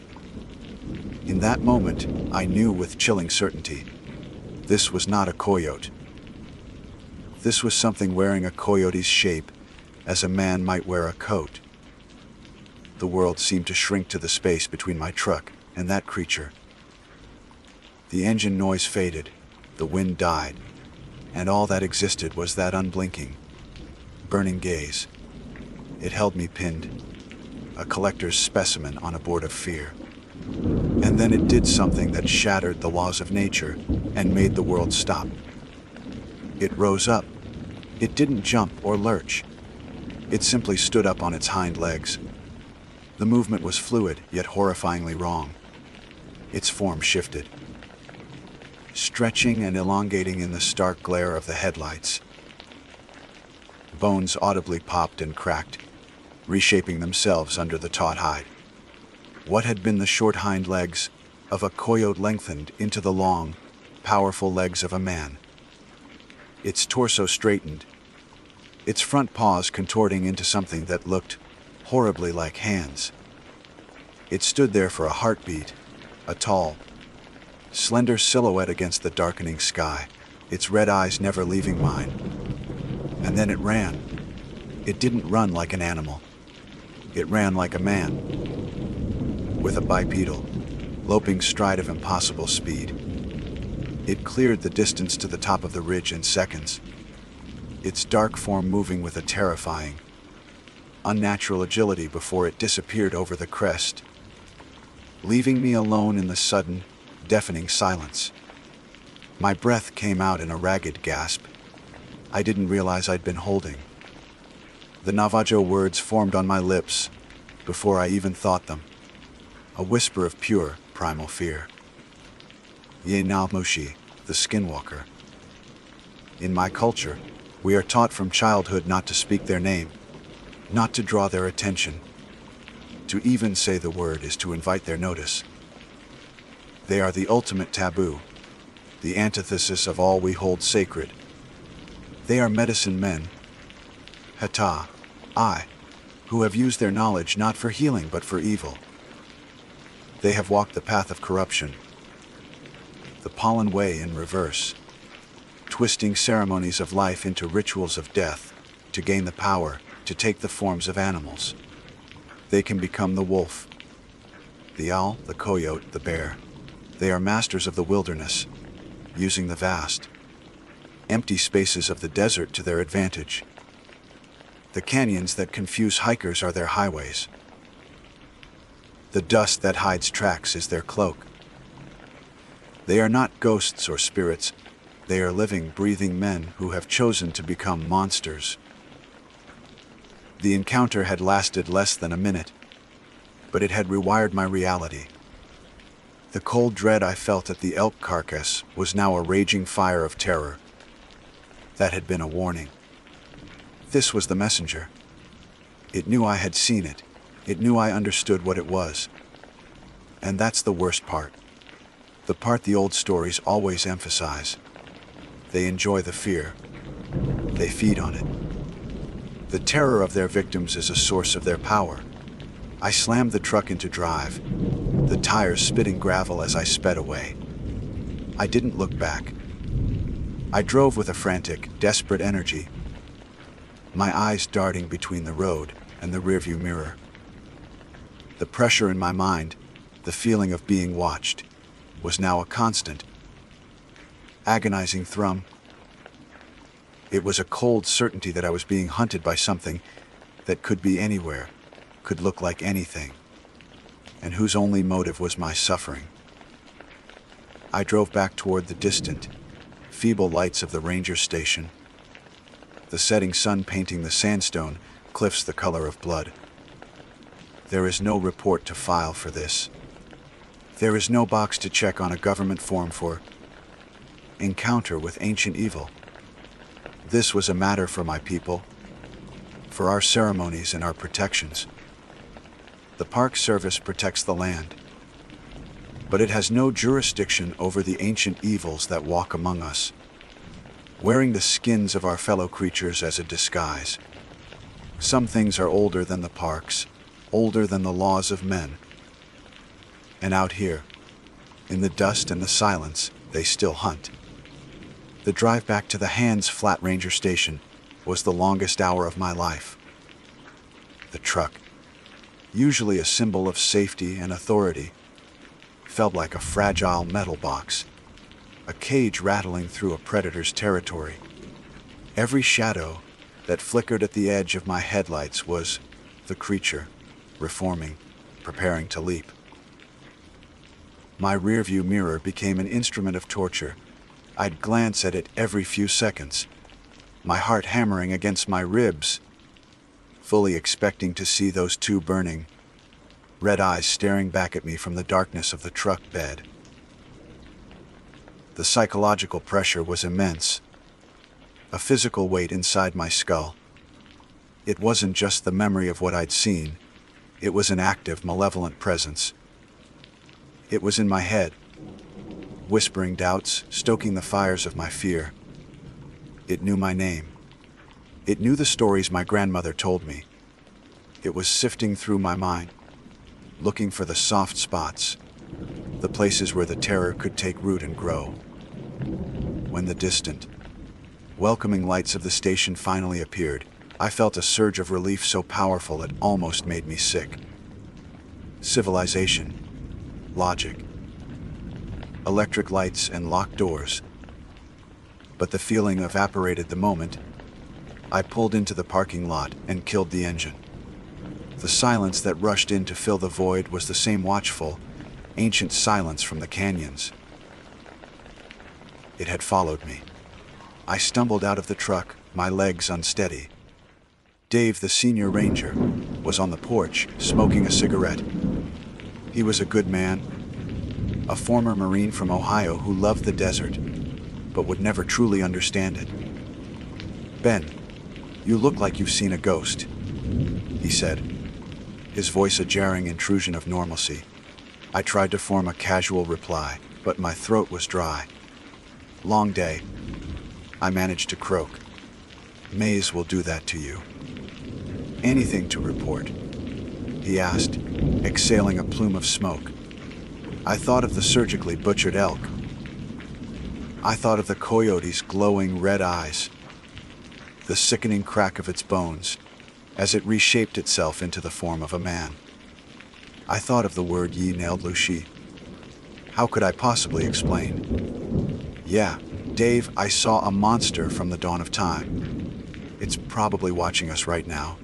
Speaker 1: In that moment, I knew with chilling certainty, this was not a coyote. This was something wearing a coyote's shape, as a man might wear a coat. The world seemed to shrink to the space between my truck and that creature. The engine noise faded, the wind died, and all that existed was that unblinking, burning gaze. It held me pinned, a collector's specimen on a board of fear. And then it did something that shattered the laws of nature and made the world stop. It rose up. It didn't jump or lurch. It simply stood up on its hind legs. The movement was fluid, yet horrifyingly wrong. Its form shifted, stretching and elongating in the stark glare of the headlights. Bones audibly popped and cracked, reshaping themselves under the taut hide. What had been the short hind legs of a coyote lengthened into the long, powerful legs of a man. Its torso straightened, its front paws contorting into something that looked horribly like hands. It stood there for a heartbeat, a tall, slender silhouette against the darkening sky, its red eyes never leaving mine. And then it ran. It didn't run like an animal. It ran like a man, with a bipedal, loping stride of impossible speed. It cleared the distance to the top of the ridge in seconds, its dark form moving with a terrifying, unnatural agility before it disappeared over the crest, leaving me alone in the sudden, deafening silence. My breath came out in a ragged gasp. I didn't realize I'd been holding. The Navajo words formed on my lips before I even thought them, a whisper of pure, primal fear. Ye Nalmushi, the skinwalker. In my culture, we are taught from childhood not to speak their name, not to draw their attention. To even say the word is to invite their notice. They are the ultimate taboo, the antithesis of all we hold sacred. They are medicine men, Hata, who have used their knowledge not for healing but for evil. They have walked the path of corruption, the pollen way in reverse, twisting ceremonies of life into rituals of death to gain the power to take the forms of animals. They can become the wolf, the owl, the coyote, the bear. They are masters of the wilderness, using the vast, empty spaces of the desert to their advantage. The canyons that confuse hikers are their highways. The dust that hides tracks is their cloak. They are not ghosts or spirits. They are living, breathing men who have chosen to become monsters. The encounter had lasted less than a minute, but it had rewired my reality. The cold dread I felt at the elk carcass was now a raging fire of terror. That had been a warning. This was the messenger. It knew I had seen it. It knew I understood what it was. And that's the worst part. The part the old stories always emphasize. They enjoy the fear. They feed on it. The terror of their victims is a source of their power. I slammed the truck into drive, the tires spitting gravel as I sped away. I didn't look back. I drove with a frantic, desperate energy, my eyes darting between the road and the rearview mirror. The pressure in my mind, the feeling of being watched, was now a constant, agonizing thrum. It was a cold certainty that I was being hunted by something that could be anywhere, could look like anything, and whose only motive was my suffering. I drove back toward the distant, feeble lights of the ranger station, the setting sun painting the sandstone cliffs the color of blood. There is no report to file for this. There is no box to check on a government form for. encounter with ancient evil. This was a matter for my people, for our ceremonies and our protections. The Park Service protects the land, but it has no jurisdiction over the ancient evils that walk among us, wearing the skins of our fellow creatures as a disguise. Some things are older than the parks, older than the laws of men. And out here, in the dust and the silence, they still hunt. The drive back to the Hands Flat Ranger Station was the longest hour of my life. The truck, usually a symbol of safety and authority, felt like a fragile metal box, a cage rattling through a predator's territory. Every shadow that flickered at the edge of my headlights was the creature, reforming, preparing to leap. My rearview mirror became an instrument of torture. I'd glance at it every few seconds, my heart hammering against my ribs, fully expecting to see those two burning, red eyes staring back at me from the darkness of the truck bed. The psychological pressure was immense, a physical weight inside my skull. It wasn't just the memory of what I'd seen, it was an active, malevolent presence. It was in my head, whispering doubts, stoking the fires of my fear. It knew my name. It knew the stories my grandmother told me. It was sifting through my mind, looking for the soft spots, the places where the terror could take root and grow. When the distant, welcoming lights of the station finally appeared, I felt a surge of relief so powerful it almost made me sick. Civilization, logic, electric lights and locked doors. But the feeling evaporated the moment I pulled into the parking lot and killed the engine. The silence that rushed in to fill the void was the same watchful, ancient silence from the canyons. It had followed me. I stumbled out of the truck, my legs unsteady. Dave, the senior ranger, was on the porch, smoking a cigarette. He was a good man, a former Marine from Ohio who loved the desert, but would never truly understand it. "Ben, you look like you've seen a ghost," he said, his voice a jarring intrusion of normalcy. I tried to form a casual reply, but my throat was dry. "Long day," I managed to croak. "Maze will do that to you." "Anything to report?" he asked, exhaling a plume of smoke. I thought of the surgically butchered elk. I thought of the coyote's glowing red eyes, the sickening crack of its bones, as it reshaped itself into the form of a man. I thought of the word ye nailed Lushi. How could I possibly explain? "Yeah, Dave, I saw a monster from the dawn of time. It's probably watching us right now,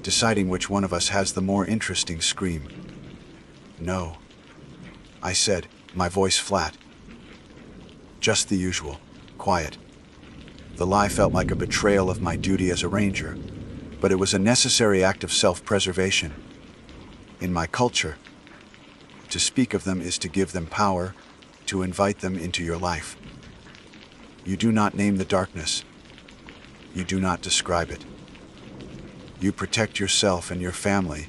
Speaker 1: deciding which one of us has the more interesting scream." "No," I said, my voice flat. "Just the usual, quiet." The lie felt like a betrayal of my duty as a ranger, but it was a necessary act of self-preservation. In my culture, to speak of them is to give them power, to invite them into your life. You do not name the darkness. You do not describe it. You protect yourself and your family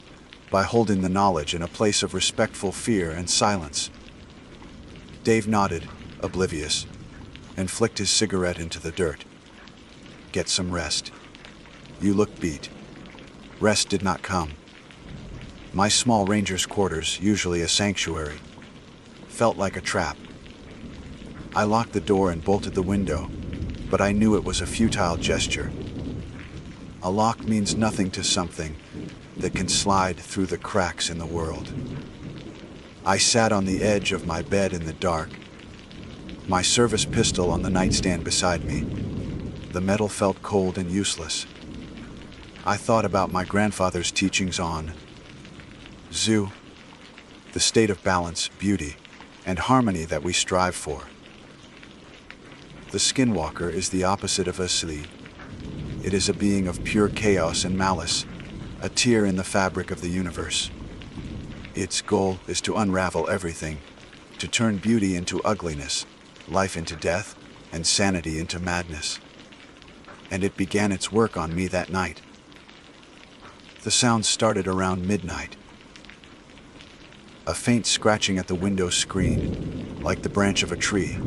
Speaker 1: by holding the knowledge in a place of respectful fear and silence. Dave nodded, oblivious, and flicked his cigarette into the dirt. "Get some rest. You look beat." Rest did not come. My small ranger's quarters, usually a sanctuary, felt like a trap. I locked the door and bolted the window, but I knew it was a futile gesture. A lock means nothing to something that can slide through the cracks in the world. I sat on the edge of my bed in the dark, my service pistol on the nightstand beside me. The metal felt cold and useless. I thought about my grandfather's teachings on Zu, the state of balance, beauty, and harmony that we strive for. The skinwalker is the opposite of Asli. It is a being of pure chaos and malice, a tear in the fabric of the universe. Its goal is to unravel everything, to turn beauty into ugliness, life into death, and sanity into madness. And it began its work on me that night. The sound started around midnight. A faint scratching at the window screen, like the branch of a tree,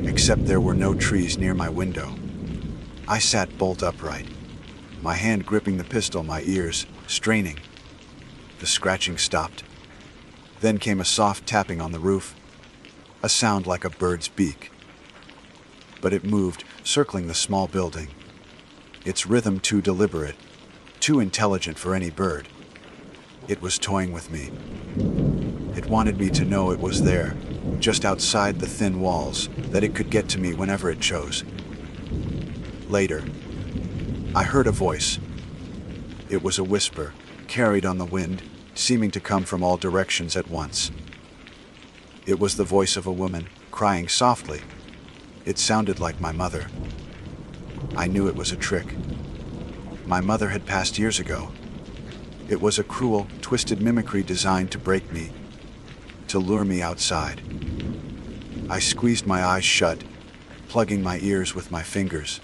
Speaker 1: except there were no trees near my window. I sat bolt upright, my hand gripping the pistol, my ears straining. The scratching stopped. Then came a soft tapping on the roof, a sound like a bird's beak. But it moved, circling the small building, its rhythm too deliberate, too intelligent for any bird. It was toying with me. It wanted me to know it was there, just outside the thin walls, that it could get to me whenever it chose. Later, I heard a voice. It was a whisper, carried on the wind, seeming to come from all directions at once. It was the voice of a woman, crying softly. It sounded like my mother. I knew it was a trick. My mother had passed years ago. It was a cruel, twisted mimicry designed to break me, to lure me outside. I squeezed my eyes shut, plugging my ears with my fingers,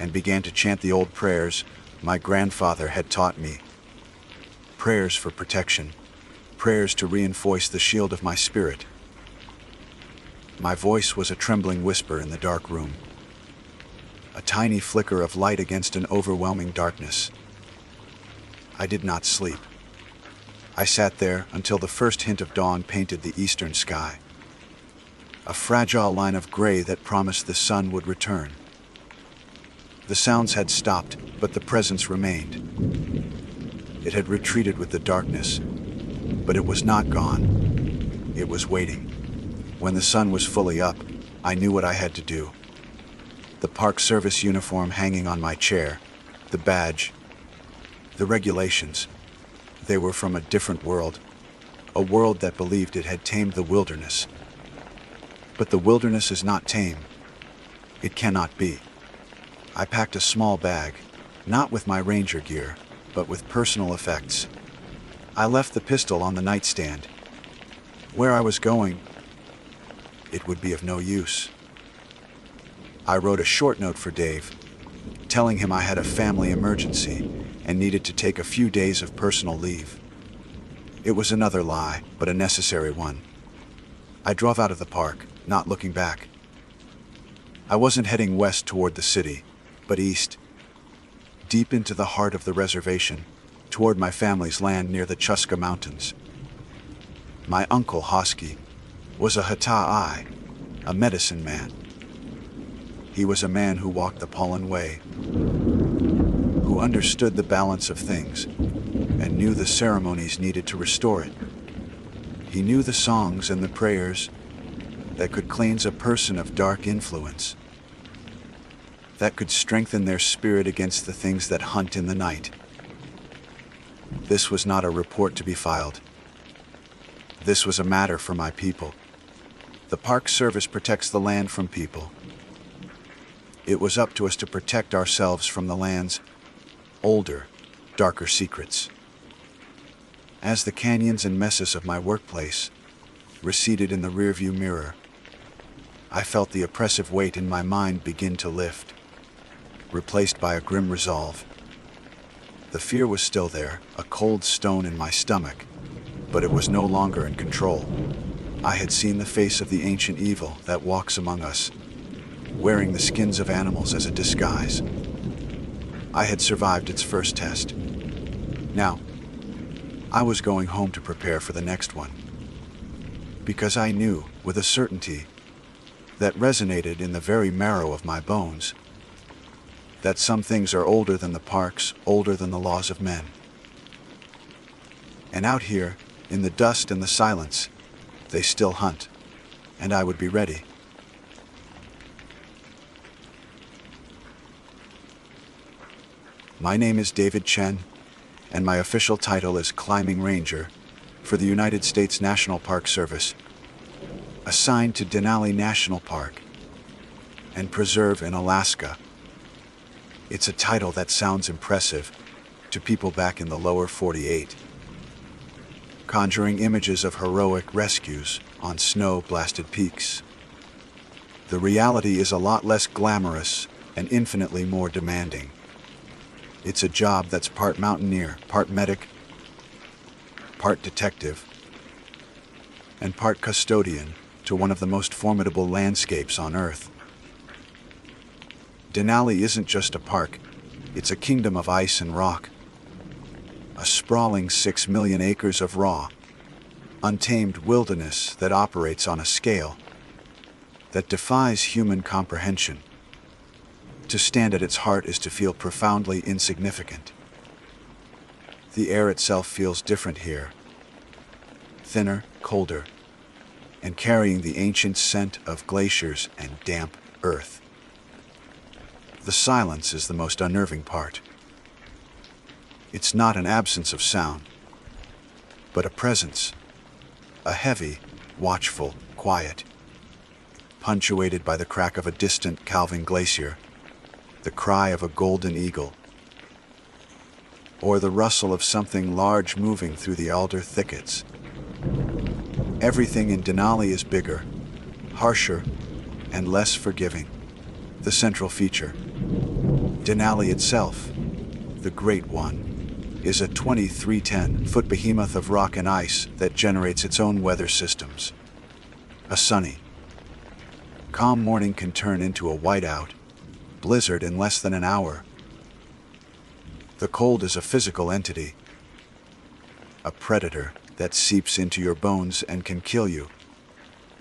Speaker 1: and began to chant the old prayers my grandfather had taught me. Prayers for protection, prayers to reinforce the shield of my spirit. My voice was a trembling whisper in the dark room, a tiny flicker of light against an overwhelming darkness. I did not sleep. I sat there until the first hint of dawn painted the eastern sky, a fragile line of gray that promised the sun would return. The sounds had stopped, but the presence remained. It had retreated with the darkness, but it was not gone. It was waiting. When the sun was fully up, I knew what I had to do. The Park Service uniform hanging on my chair, the badge, the regulations. They were from a different world, a world that believed it had tamed the wilderness. But the wilderness is not tame. It cannot be. I packed a small bag, not with my ranger gear, but with personal effects. I left the pistol on the nightstand. Where I was going, it would be of no use. I wrote a short note for Dave, telling him I had a family emergency and needed to take a few days of personal leave. It was another lie, but a necessary one. I drove out of the park, not looking back. I wasn't heading west toward the city, but east, deep into the heart of the reservation, toward my family's land near the Chuska Mountains. My uncle, Hosky, was a Hata'i, a medicine man. He was a man who walked the Pollen Way, who understood the balance of things and knew the ceremonies needed to restore it. He knew the songs and the prayers that could cleanse a person of dark influence, that could strengthen their spirit against the things that hunt in the night. This was not a report to be filed. This was a matter for my people. The Park Service protects the land from people. It was up to us to protect ourselves from the land's older, darker secrets. As the canyons and messes of my workplace receded in the rearview mirror, I felt the oppressive weight in my mind begin to lift, replaced by a grim resolve. The fear was still there, a cold stone in my stomach, but it was no longer in control. I had seen the face of the ancient evil that walks among us, wearing the skins of animals as a disguise. I had survived its first test. Now, I was going home to prepare for the next one, because I knew, with a certainty that resonated in the very marrow of my bones, that some things are older than the parks, older than the laws of men. And out here, in the dust and the silence, they still hunt, and I would be ready. My name is David Chen, and my official title is Climbing Ranger for the United States National Park Service, assigned to Denali National Park and Preserve in Alaska. It's a title that sounds impressive to people back in the lower 48, conjuring images of heroic rescues on snow-blasted peaks. The reality is a lot less glamorous and infinitely more demanding. It's a job that's part mountaineer, part medic, part detective, and part custodian to one of the most formidable landscapes on Earth. Denali isn't just a park, it's a kingdom of ice and rock. A sprawling 6 million acres of raw, untamed wilderness that operates on a scale that defies human comprehension. To stand at its heart is to feel profoundly insignificant. The air itself feels different here. Thinner, colder, and carrying the ancient scent of glaciers and damp earth. The silence is the most unnerving part. It's not an absence of sound, but a presence, a heavy, watchful quiet, punctuated by the crack of a distant calving glacier, the cry of a golden eagle, or the rustle of something large moving through the alder thickets. Everything in Denali is bigger, harsher, and less forgiving. The central feature, Denali itself, the Great One, is a 2310-foot behemoth of rock and ice that generates its own weather systems. A sunny, calm morning can turn into a whiteout blizzard in less than an hour. The cold is a physical entity, a predator that seeps into your bones and can kill you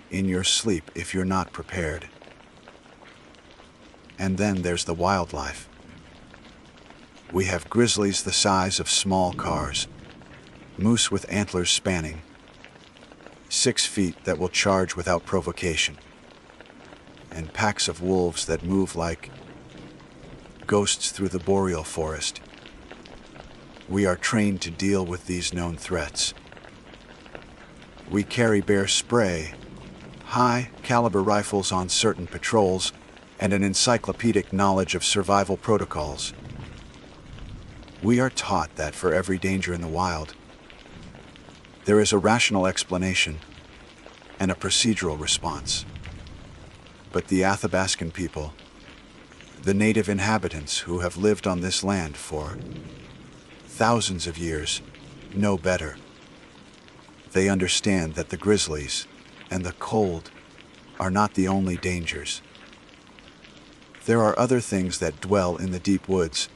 Speaker 1: in your sleep if you're not prepared. And then there's the wildlife. We have grizzlies the size of small cars, moose with antlers spanning 6 feet that will charge without provocation, and packs of wolves that move like ghosts through the boreal forest. We are trained to deal with these known threats. We carry bear spray, high-caliber rifles on certain patrols, and an encyclopedic knowledge of survival protocols. We are taught that for every danger in the wild, there is a rational explanation and a procedural response. But the Athabascan people, the native inhabitants who have lived on this land for thousands of years, know better. They understand that the grizzlies and the cold are not the only dangers. There are other things that dwell in the deep woods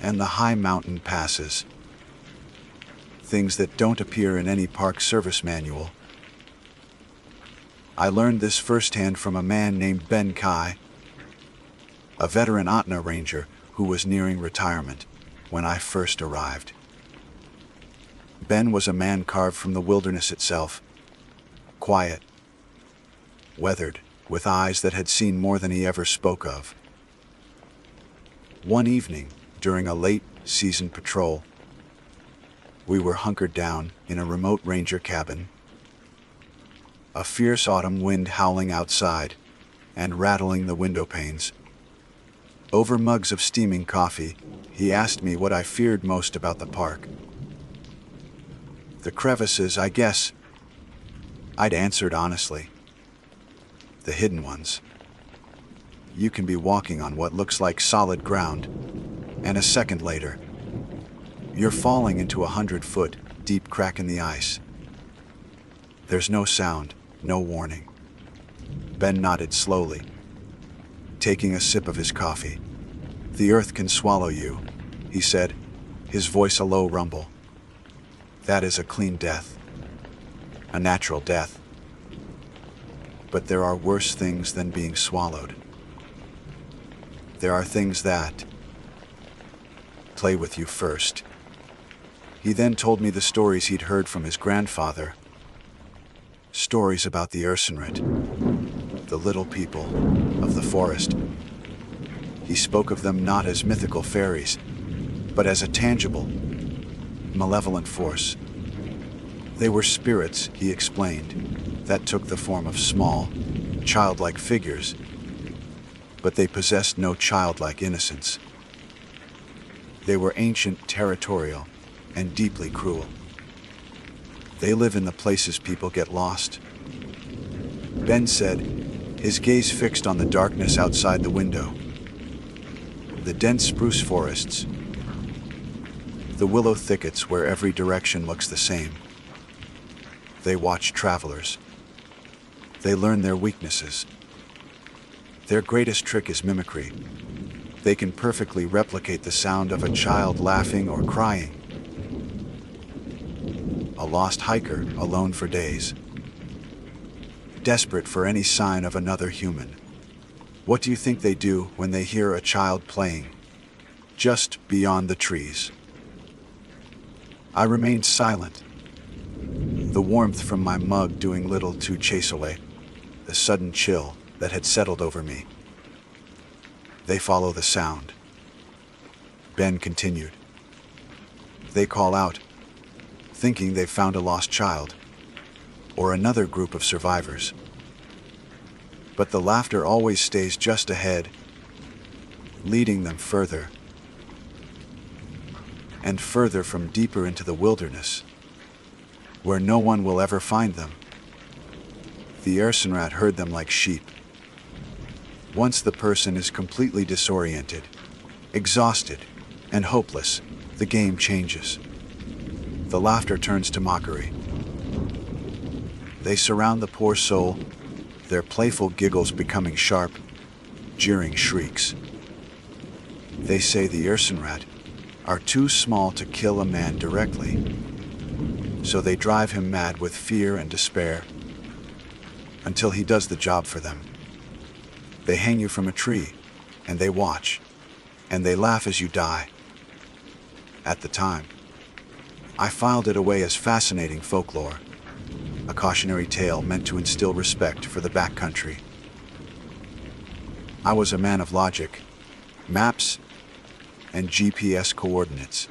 Speaker 1: and the high mountain passes, things that don't appear in any Park Service manual. I learned this firsthand from a man named Ben Kai, a veteran Otna ranger who was nearing retirement when I first arrived. Ben was a man carved from the wilderness itself, quiet, weathered, with eyes that had seen more than he ever spoke of. One evening, during a late-season patrol, we were hunkered down in a remote ranger cabin, a fierce autumn wind howling outside and rattling the window panes. Over mugs of steaming coffee, he asked me what I feared most about the park. The crevices, I guess. I'd answered honestly. The hidden ones. You can be walking on what looks like solid ground, and a second later, you're falling into a 100-foot deep crack in the ice. There's no sound, no warning. Ben nodded slowly, taking a sip of his coffee. The earth can swallow you, he said, his voice a low rumble. That is a clean death, a natural death. But there are worse things than being swallowed. There are things that play with you first. He then told me the stories he'd heard from his grandfather. Stories about the Ursenrit, the little people of the forest. He spoke of them not as mythical fairies, but as a tangible, malevolent force. They were spirits, he explained, that took the form of small, childlike figures, but they possessed no childlike innocence. They were ancient, territorial, and deeply cruel. They live in the places people get lost. Ben said, his gaze fixed on the darkness outside the window. The dense spruce forests, the willow thickets where every direction looks the same. They watch travelers. They learn their weaknesses. Their greatest trick is mimicry. They can perfectly replicate the sound of a child laughing or crying. A lost hiker alone for days, desperate for any sign of another human. What do you think they do when they hear a child playing just beyond the trees? I remained silent, the warmth from my mug doing little to chase away the sudden chill that had settled over me. They follow the sound. Ben continued. They call out, thinking they've found a lost child or another group of survivors. But the laughter always stays just ahead, leading them further and further from deeper into the wilderness, where no one will ever find them. The Ersenrat herd them like sheep. Once the person is completely disoriented, exhausted, and hopeless, the game changes. The laughter turns to mockery. They surround the poor soul, their playful giggles becoming sharp, jeering shrieks. They say the Ersenrat are too small to kill a man directly, so they drive him mad with fear and despair until he does the job for them. They hang you from a tree, and they watch, and they laugh as you die. At the time, I filed it away as fascinating folklore, a cautionary tale meant to instill respect for the backcountry. I was a man of logic, maps, and GPS coordinates.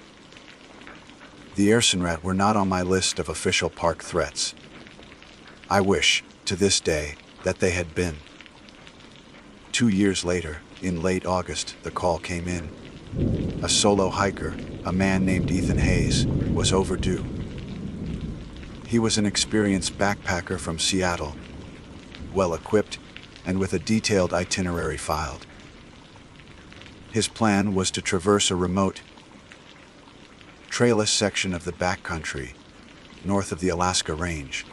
Speaker 1: The Ersenrat were not on my list of official park threats. I wish, to this day, that they had been. 2 years later, in late August, the call came in. A solo hiker, a man named Ethan Hayes, was overdue. He was an experienced backpacker from Seattle, well-equipped and with a detailed itinerary filed. His plan was to traverse a remote, trailless section of the backcountry, north of the Alaska Range.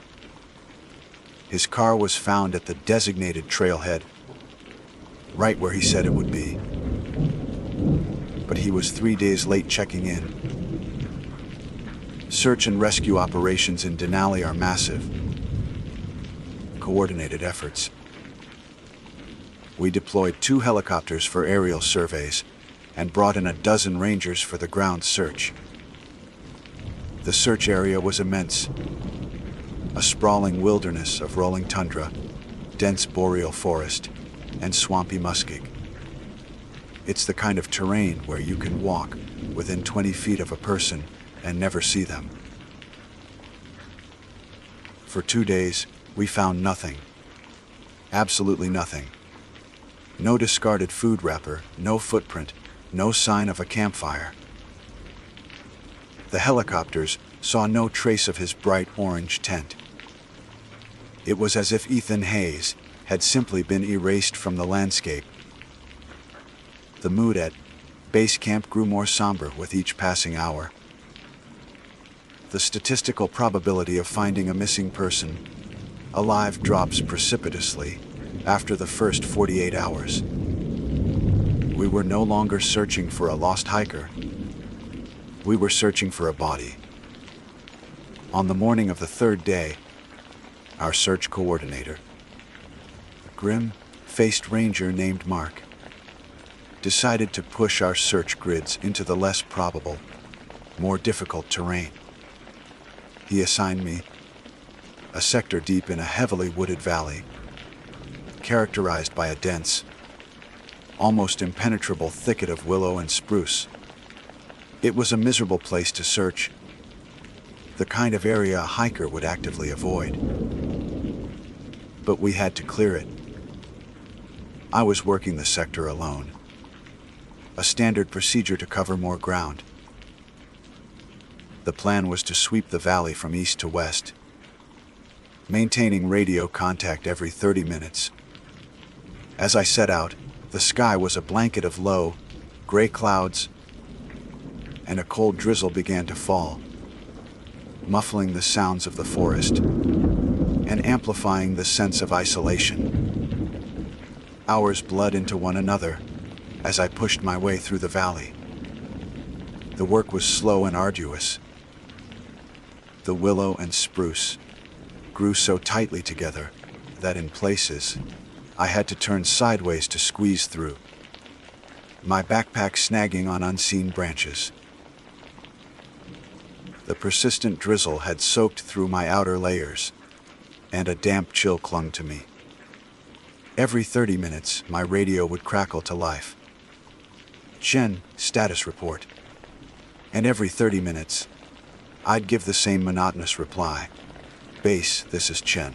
Speaker 1: His car was found at the designated trailhead, right where he said it would be. But he was 3 days late checking in. Search and rescue operations in Denali are massive, coordinated efforts. We deployed 2 helicopters for aerial surveys and brought in a dozen rangers for the ground search. The search area was immense, a sprawling wilderness of rolling tundra, dense boreal forest, and swampy muskeg. It's the kind of terrain where you can walk within 20 feet of a person and never see them. For 2 days, we found nothing. Absolutely nothing. No discarded food wrapper, no footprint, no sign of a campfire. The helicopters saw no trace of his bright orange tent. It was as if Ethan Hayes had simply been erased from the landscape. The mood at base camp grew more somber with each passing hour. The statistical probability of finding a missing person alive drops precipitously after the first 48 hours. We were no longer searching for a lost hiker. We were searching for a body. On the morning of the 3rd day, our search coordinator, a grim-faced ranger named Mark, decided to push our search grids into the less probable, more difficult terrain. He assigned me a sector deep in a heavily wooded valley, characterized by a dense, almost impenetrable thicket of willow and spruce. It was a miserable place to search, the kind of area a hiker would actively avoid. But we had to clear it. I was working the sector alone, a standard procedure to cover more ground. The plan was to sweep the valley from east to west, maintaining radio contact every 30 minutes, As I set out, the sky was a blanket of low, gray clouds, and a cold drizzle began to fall, muffling the sounds of the forest and amplifying the sense of isolation. Hours bled into one another as I pushed my way through the valley. The work was slow and arduous. The willow and spruce grew so tightly together that in places I had to turn sideways to squeeze through, my backpack snagging on unseen branches. The persistent drizzle had soaked through my outer layers, and a damp chill clung to me. Every 30 minutes, my radio would crackle to life. Chen, status report. And every 30 minutes, I'd give the same monotonous reply. Base, this is Chen.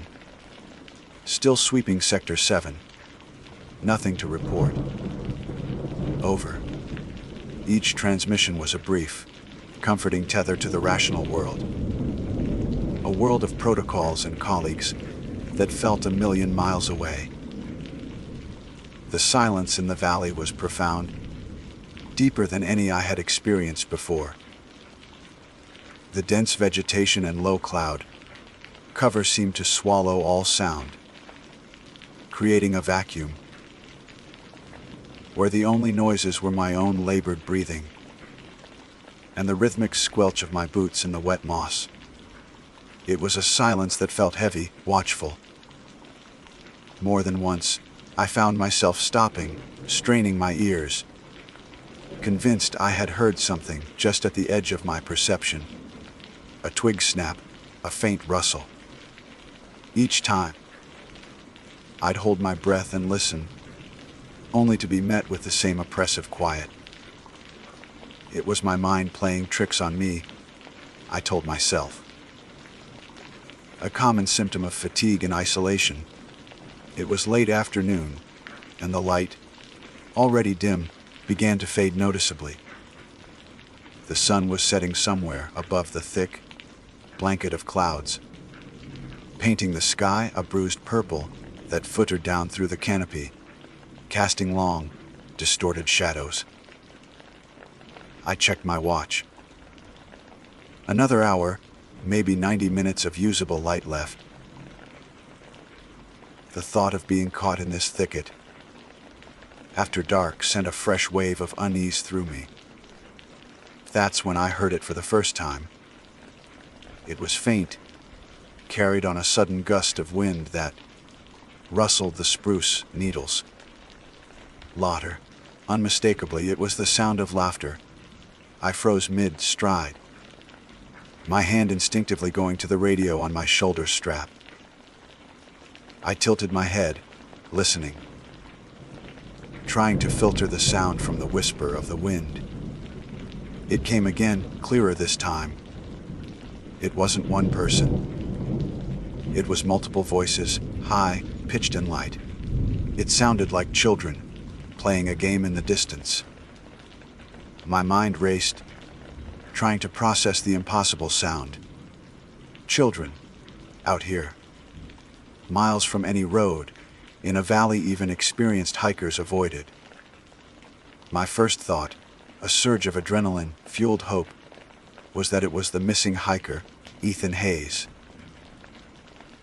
Speaker 1: Still sweeping Sector 7. Nothing to report. Over. Each transmission was a brief, comforting tether to the rational world. A world of protocols and colleagues that felt a million miles away. The silence in the valley was profound, deeper than any I had experienced before. The dense vegetation and low cloud cover seemed to swallow all sound, creating a vacuum where the only noises were my own labored breathing and the rhythmic squelch of my boots in the wet moss. It was a silence that felt heavy, watchful. More than once, I found myself stopping, straining my ears, convinced I had heard something just at the edge of my perception. A twig snap, a faint rustle. Each time, I'd hold my breath and listen, only to be met with the same oppressive quiet. It was my mind playing tricks on me, I told myself. A common symptom of fatigue and isolation. It was late afternoon, and the light, already dim, began to fade noticeably. The sun was setting somewhere above the thick blanket of clouds, painting the sky a bruised purple that futtered down through the canopy, casting long, distorted shadows. I checked my watch. Another hour, maybe 90 minutes of usable light left. The thought of being caught in this thicket after dark sent a fresh wave of unease through me. That's when I heard it for the first time. It was faint, carried on a sudden gust of wind that rustled the spruce needles. Laughter. Unmistakably, it was the sound of laughter. I froze mid-stride, my hand instinctively going to the radio on my shoulder strap. I tilted my head, listening, trying to filter the sound from the whisper of the wind. It came again, clearer this time. It wasn't one person. It was multiple voices, high, pitched and light. It sounded like children, playing a game in the distance. My mind raced, trying to process the impossible sound. Children, out here, miles from any road, in a valley even experienced hikers avoided. My first thought, a surge of adrenaline-fueled hope, was that it was the missing hiker, Ethan Hayes.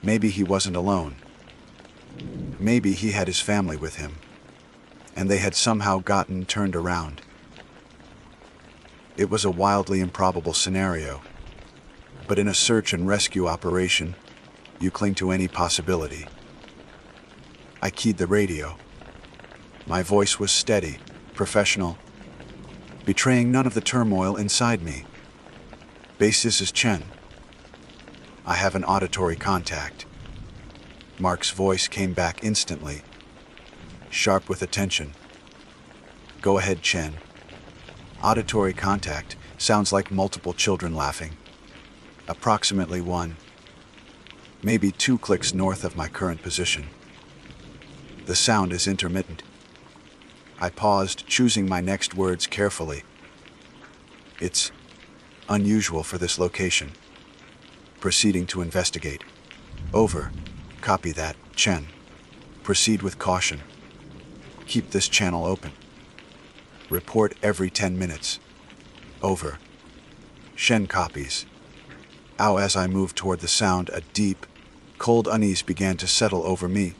Speaker 1: Maybe he wasn't alone. Maybe he had his family with him, and they had somehow gotten turned around. It was a wildly improbable scenario, but in a search and rescue operation, you cling to any possibility. I keyed the radio. My voice was steady, professional, betraying none of the turmoil inside me. Base, this is Chen. I have an auditory contact. Mark's voice came back instantly, sharp with attention. Go ahead, Chen. Auditory contact sounds like multiple children laughing. Approximately 1, maybe 2 clicks north of my current position. The sound is intermittent. I paused, choosing my next words carefully. It's unusual for this location. Proceeding to investigate. Over. Copy that, Chen. Proceed with caution. Keep this channel open. Report every 10 minutes. Over. Shen copies. Ow, as I moved toward the sound, a deep, cold unease began to settle over me,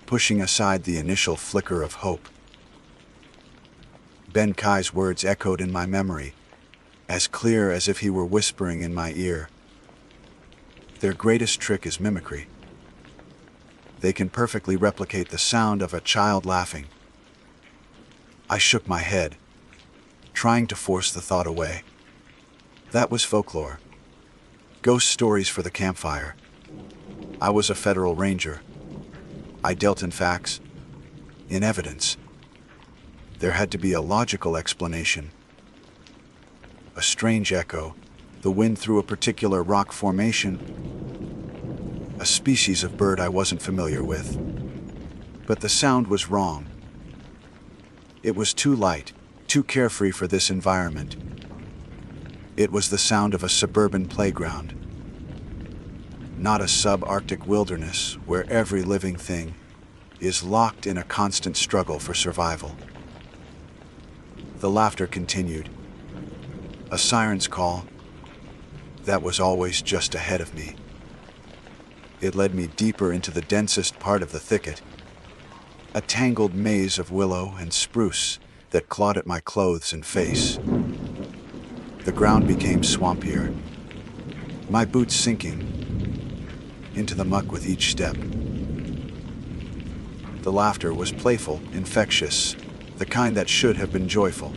Speaker 1: pushing aside the initial flicker of hope. Ben Kai's words echoed in my memory, as clear as if he were whispering in my ear. Their greatest trick is mimicry. They can perfectly replicate the sound of a child laughing. I shook my head, trying to force the thought away. That was folklore. Ghost stories for the campfire. I was a federal ranger. I dealt in facts, in evidence. There had to be a logical explanation. A strange echo, the wind through a particular rock formation, a species of bird I wasn't familiar with. But the sound was wrong. It was too light, too carefree for this environment. It was the sound of a suburban playground, not a subarctic wilderness where every living thing is locked in a constant struggle for survival. The laughter continued. A siren's call that was always just ahead of me. It led me deeper into the densest part of the thicket, a tangled maze of willow and spruce that clawed at my clothes and face. The ground became swampier, my boots sinking into the muck with each step. The laughter was playful, infectious, the kind that should have been joyful.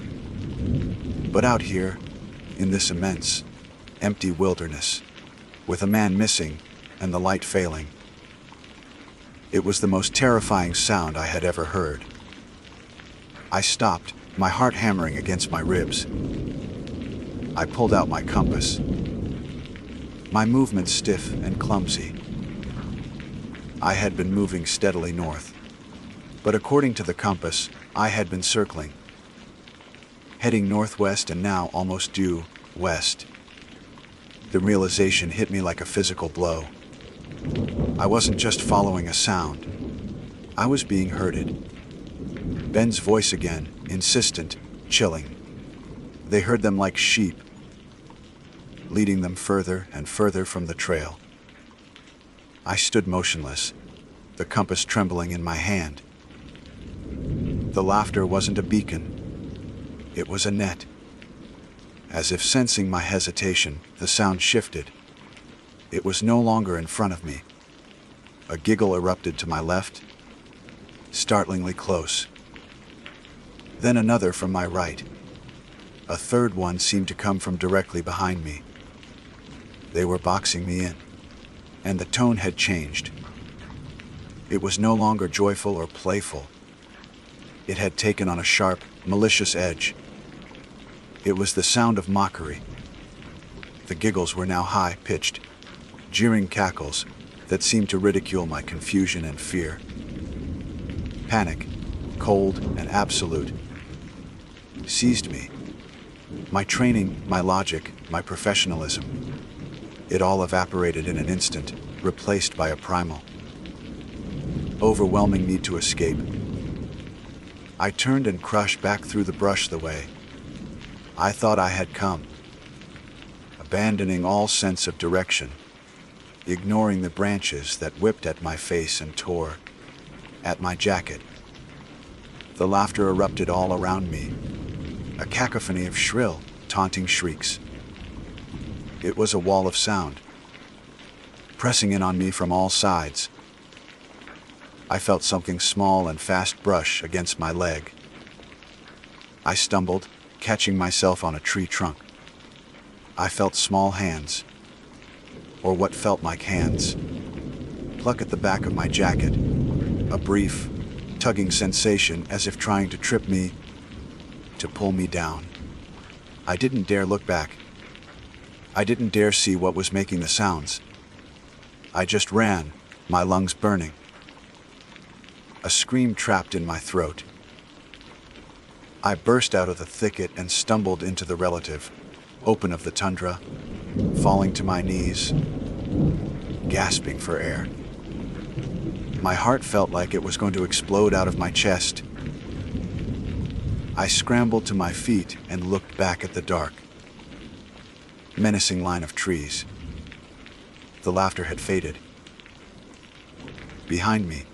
Speaker 1: But out here, in this immense, empty wilderness, with a man missing and the light failing, it was the most terrifying sound I had ever heard. I stopped, my heart hammering against my ribs. I pulled out my compass, my movements stiff and clumsy. I had been moving steadily north, but according to the compass, I had been circling, heading northwest and now almost due west. The realization hit me like a physical blow. I wasn't just following a sound. I was being herded. Ben's voice again, insistent, chilling. They herd them like sheep, leading them further and further from the trail. I stood motionless, the compass trembling in my hand. The laughter wasn't a beacon. It was a net. As if sensing my hesitation, the sound shifted. It was no longer in front of me. A giggle erupted to my left, startlingly close. Then another from my right. A third one seemed to come from directly behind me. They were boxing me in, and the tone had changed. It was no longer joyful or playful. It had taken on a sharp, malicious edge. It was the sound of mockery. The giggles were now high-pitched, jeering cackles that seemed to ridicule my confusion and fear. Panic, cold and absolute, seized me. My training, my logic, my professionalism, it all evaporated in an instant, replaced by a primal, overwhelming need to escape. I turned and crushed back through the brush the way I thought I had come, abandoning all sense of direction, ignoring the branches that whipped at my face and tore at my jacket. The laughter erupted all around me, a cacophony of shrill, taunting shrieks. It was a wall of sound, pressing in on me from all sides. I felt something small and fast brush against my leg. I stumbled, catching myself on a tree trunk. I felt small hands, or what felt like hands, pluck at the back of my jacket, a brief, tugging sensation as if trying to trip me, to pull me down. I didn't dare look back. I didn't dare see what was making the sounds. I just ran, my lungs burning. A scream trapped in my throat. I burst out of the thicket and stumbled into the relative, open of the tundra, falling to my knees, gasping for air. My heart felt like it was going to explode out of my chest. I scrambled to my feet and looked back at the dark, menacing line of trees. The laughter had faded. Behind me,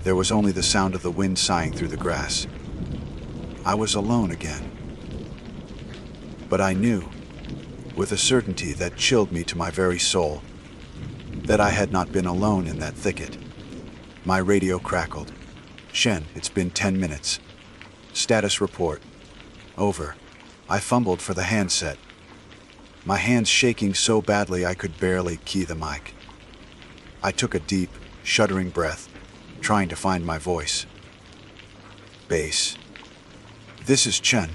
Speaker 1: there was only the sound of the wind sighing through the grass. I was alone again. But I knew, with a certainty that chilled me to my very soul, that I had not been alone in that thicket. My radio crackled. "Shen, it's been 10 minutes. Status report. Over." I fumbled for the handset, my hands shaking so badly I could barely key the mic. I took a deep, shuddering breath, trying to find my voice. "Base. This is Chen,"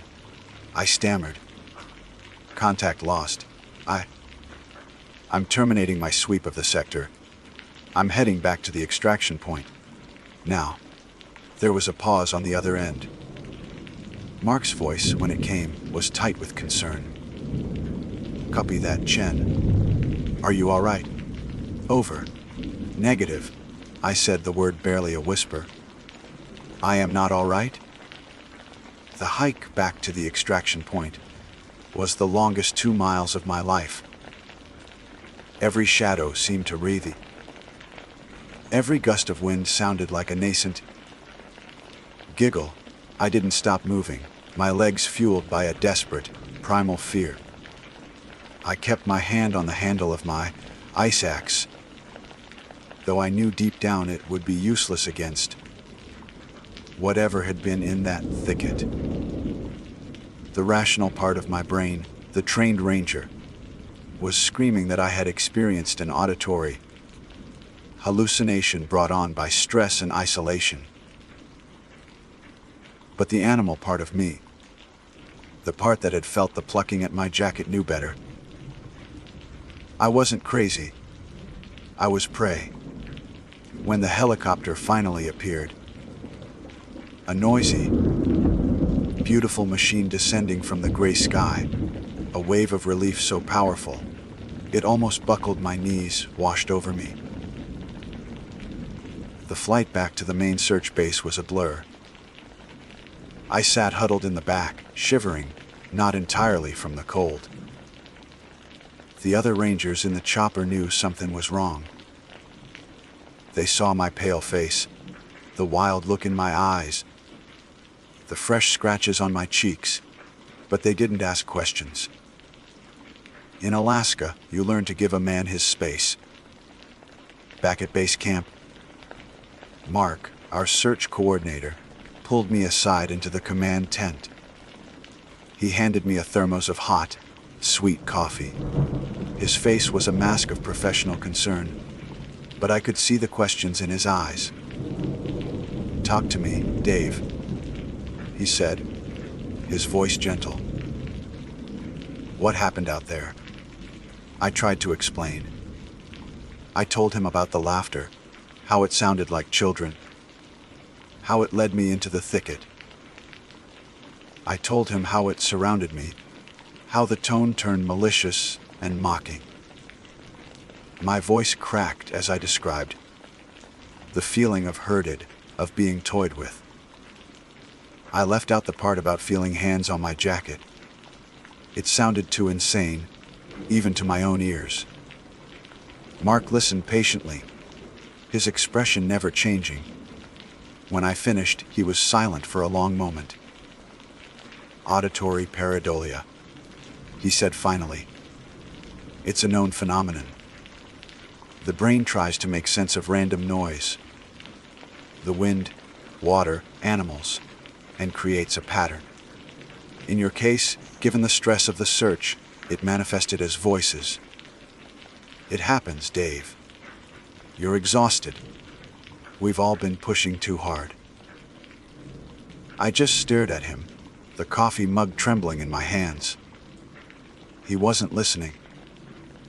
Speaker 1: I stammered. "Contact lost. I'm terminating my sweep of the sector. I'm heading back to the extraction point. Now." There was a pause on the other end. Mark's voice, when it came, was tight with concern. "Copy that, Chen. Are you all right?" "Over." "Negative." I said the word barely a whisper. "I am not all right?" The hike back to the extraction point was the longest 2 miles of my life. Every shadow seemed to wreathe. Every gust of wind sounded like a nascent giggle. I didn't stop moving, my legs fueled by a desperate, primal fear. I kept my hand on the handle of my ice axe, though I knew deep down it would be useless against whatever had been in that thicket. The rational part of my brain, the trained ranger, was screaming that I had experienced an auditory hallucination brought on by stress and isolation. But the animal part of me, the part that had felt the plucking at my jacket, knew better. I wasn't crazy. I was prey. When the helicopter finally appeared, a noisy, beautiful machine descending from the gray sky, a wave of relief so powerful, it almost buckled my knees, washed over me. The flight back to the main search base was a blur. I sat huddled in the back, shivering, not entirely from the cold. The other rangers in the chopper knew something was wrong. They saw my pale face, the wild look in my eyes, the fresh scratches on my cheeks, but they didn't ask questions. In Alaska, you learn to give a man his space. Back at base camp, Mark, our search coordinator, pulled me aside into the command tent. He handed me a thermos of hot, sweet coffee. His face was a mask of professional concern, but I could see the questions in his eyes. "Talk to me, Dave," he said, his voice gentle. "What happened out there?" I tried to explain. I told him about the laughter, how it sounded like children, how it led me into the thicket. I told him how it surrounded me, how the tone turned malicious and mocking. My voice cracked as I described the feeling of herded, of being toyed with. I left out the part about feeling hands on my jacket. It sounded too insane, even to my own ears. Mark listened patiently, his expression never changing. When I finished, he was silent for a long moment. "Auditory pareidolia," he said finally. "It's a known phenomenon. The brain tries to make sense of random noise, the wind, water, animals, and creates a pattern. In your case, given the stress of the search, it manifested as voices. It happens, Dave. You're exhausted. We've all been pushing too hard." I just stared at him, the coffee mug trembling in my hands. He wasn't listening.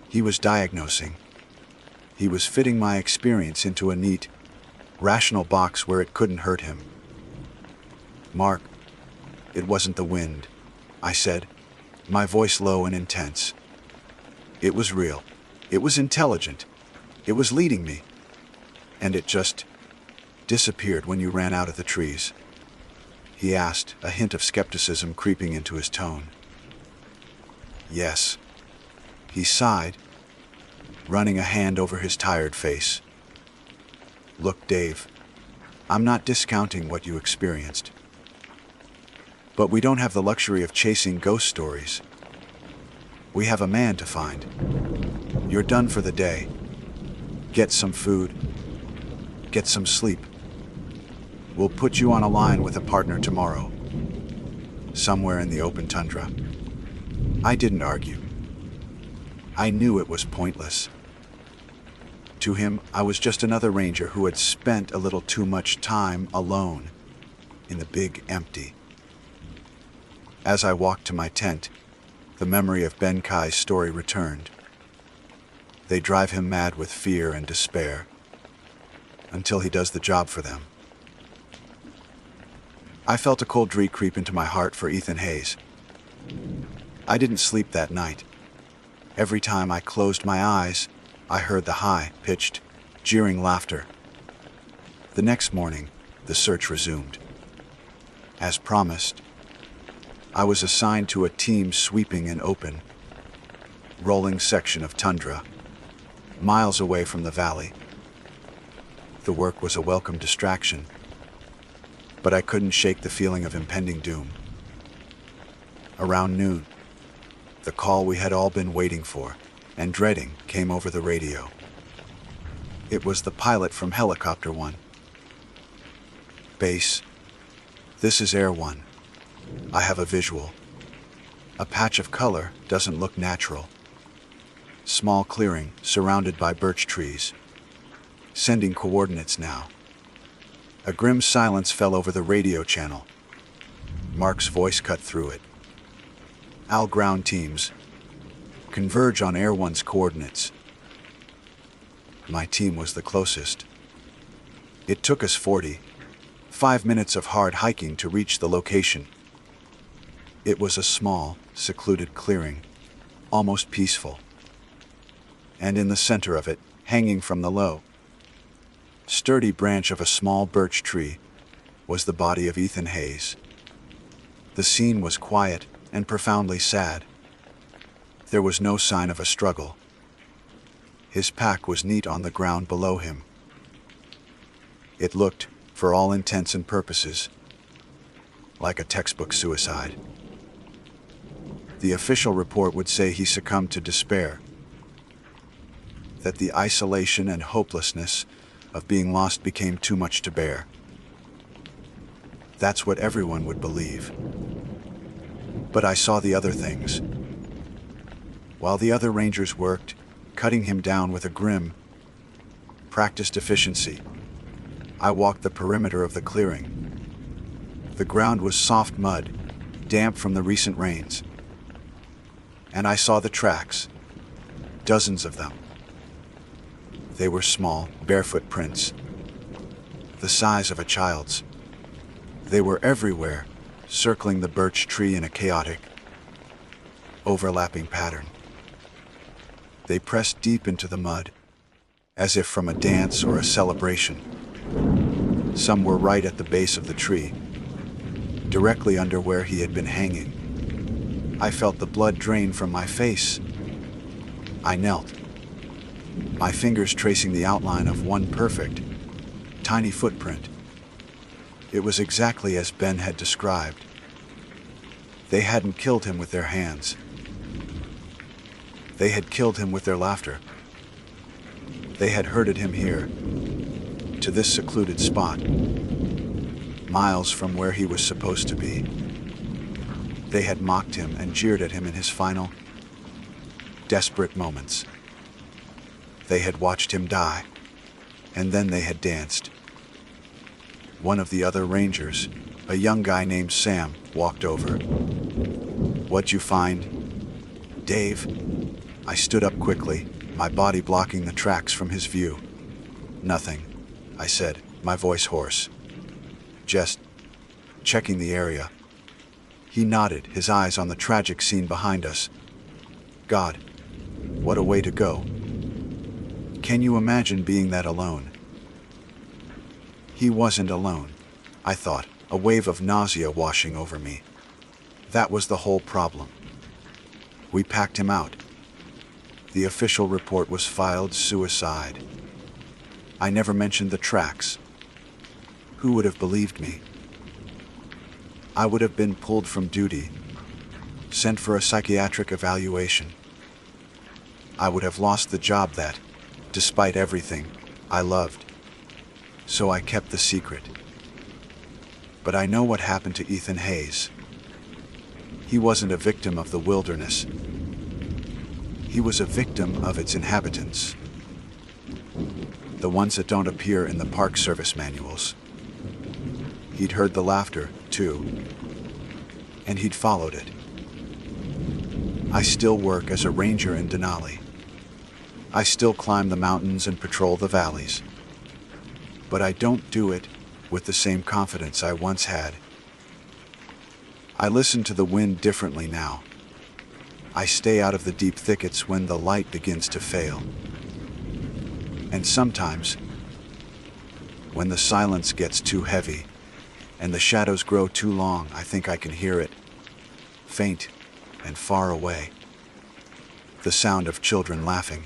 Speaker 1: He was diagnosing. He was fitting my experience into a neat, rational box where it couldn't hurt him. "Mark, it wasn't the wind," I said, my voice low and intense. "It was real. It was intelligent. It was leading me. And it just disappeared when you ran out of the trees?" he asked, a hint of skepticism creeping into his tone. "Yes." He sighed, running a hand over his tired face. "Look, Dave, I'm not discounting what you experienced. But we don't have the luxury of chasing ghost stories. We have a man to find. You're done for the day. Get some food. Get some sleep. We'll put you on a line with a partner tomorrow, somewhere in the open tundra." I didn't argue. I knew it was pointless. To him, I was just another ranger who had spent a little too much time alone in the big empty. As I walked to my tent, the memory of Ben Kai's story returned. They drive him mad with fear and despair until he does the job for them. I felt a cold dread creep into my heart for Ethan Hayes. I didn't sleep that night. Every time I closed my eyes, I heard the high-pitched, jeering laughter. The next morning, the search resumed. As promised, I was assigned to a team sweeping an open, rolling section of tundra, miles away from the valley. The work was a welcome distraction, but I couldn't shake the feeling of impending doom. Around noon, the call we had all been waiting for and dreading came over the radio. It was the pilot from Helicopter 1. "Base, this is Air 1. I have a visual. A patch of color doesn't look natural. Small clearing surrounded by birch trees. Sending coordinates now." A grim silence fell over the radio channel. Mark's voice cut through it. "All ground teams, converge on Air 1's coordinates." My team was the closest. It took us 45 minutes of hard hiking to reach the location. It was a small, secluded clearing, almost peaceful. And in the center of it, hanging from the low, sturdy branch of a small birch tree, was the body of Ethan Hayes. The scene was quiet and profoundly sad. There was no sign of a struggle. His pack was neat on the ground below him. It looked, for all intents and purposes, like a textbook suicide. The official report would say he succumbed to despair, that the isolation and hopelessness of being lost became too much to bear. That's what everyone would believe. But I saw the other things. While the other rangers worked, cutting him down with a grim, practiced efficiency, I walked the perimeter of the clearing. The ground was soft mud, damp from the recent rains. And I saw the tracks, dozens of them. They were small, barefoot prints, the size of a child's. They were everywhere, circling the birch tree in a chaotic, overlapping pattern. They pressed deep into the mud, as if from a dance or a celebration. Some were right at the base of the tree, directly under where he had been hanging. I felt the blood drain from my face. I knelt, my fingers tracing the outline of one perfect, tiny footprint. It was exactly as Ben had described. They hadn't killed him with their hands. They had killed him with their laughter. They had herded him here, to this secluded spot, miles from where he was supposed to be. They had mocked him and jeered at him in his final, desperate moments. They had watched him die, and then they had danced. One of the other rangers, a young guy named Sam, walked over. "What'd you find, Dave?" I stood up quickly, my body blocking the tracks from his view. "Nothing," I said, my voice hoarse. "Just checking the area." He nodded, his eyes on the tragic scene behind us. God, what a way to go. Can you imagine being that alone? He wasn't alone, I thought, a wave of nausea washing over me. That was the whole problem. We packed him out. The official report was filed suicide. I never mentioned the tracks. Who would have believed me? I would have been pulled from duty, sent for a psychiatric evaluation. I would have lost the job that, despite everything, I loved. So I kept the secret. But I know what happened to Ethan Hayes. He wasn't a victim of the wilderness. He was a victim of its inhabitants. The ones that don't appear in the Park Service manuals. He'd heard the laughter, too, and he'd followed it. I still work as a ranger in Denali. I still climb the mountains and patrol the valleys. But I don't do it with the same confidence I once had. I listen to the wind differently now. I stay out of the deep thickets when the light begins to fail. And sometimes, when the silence gets too heavy and the shadows grow too long, I think I can hear it, faint and far away. The sound of children laughing.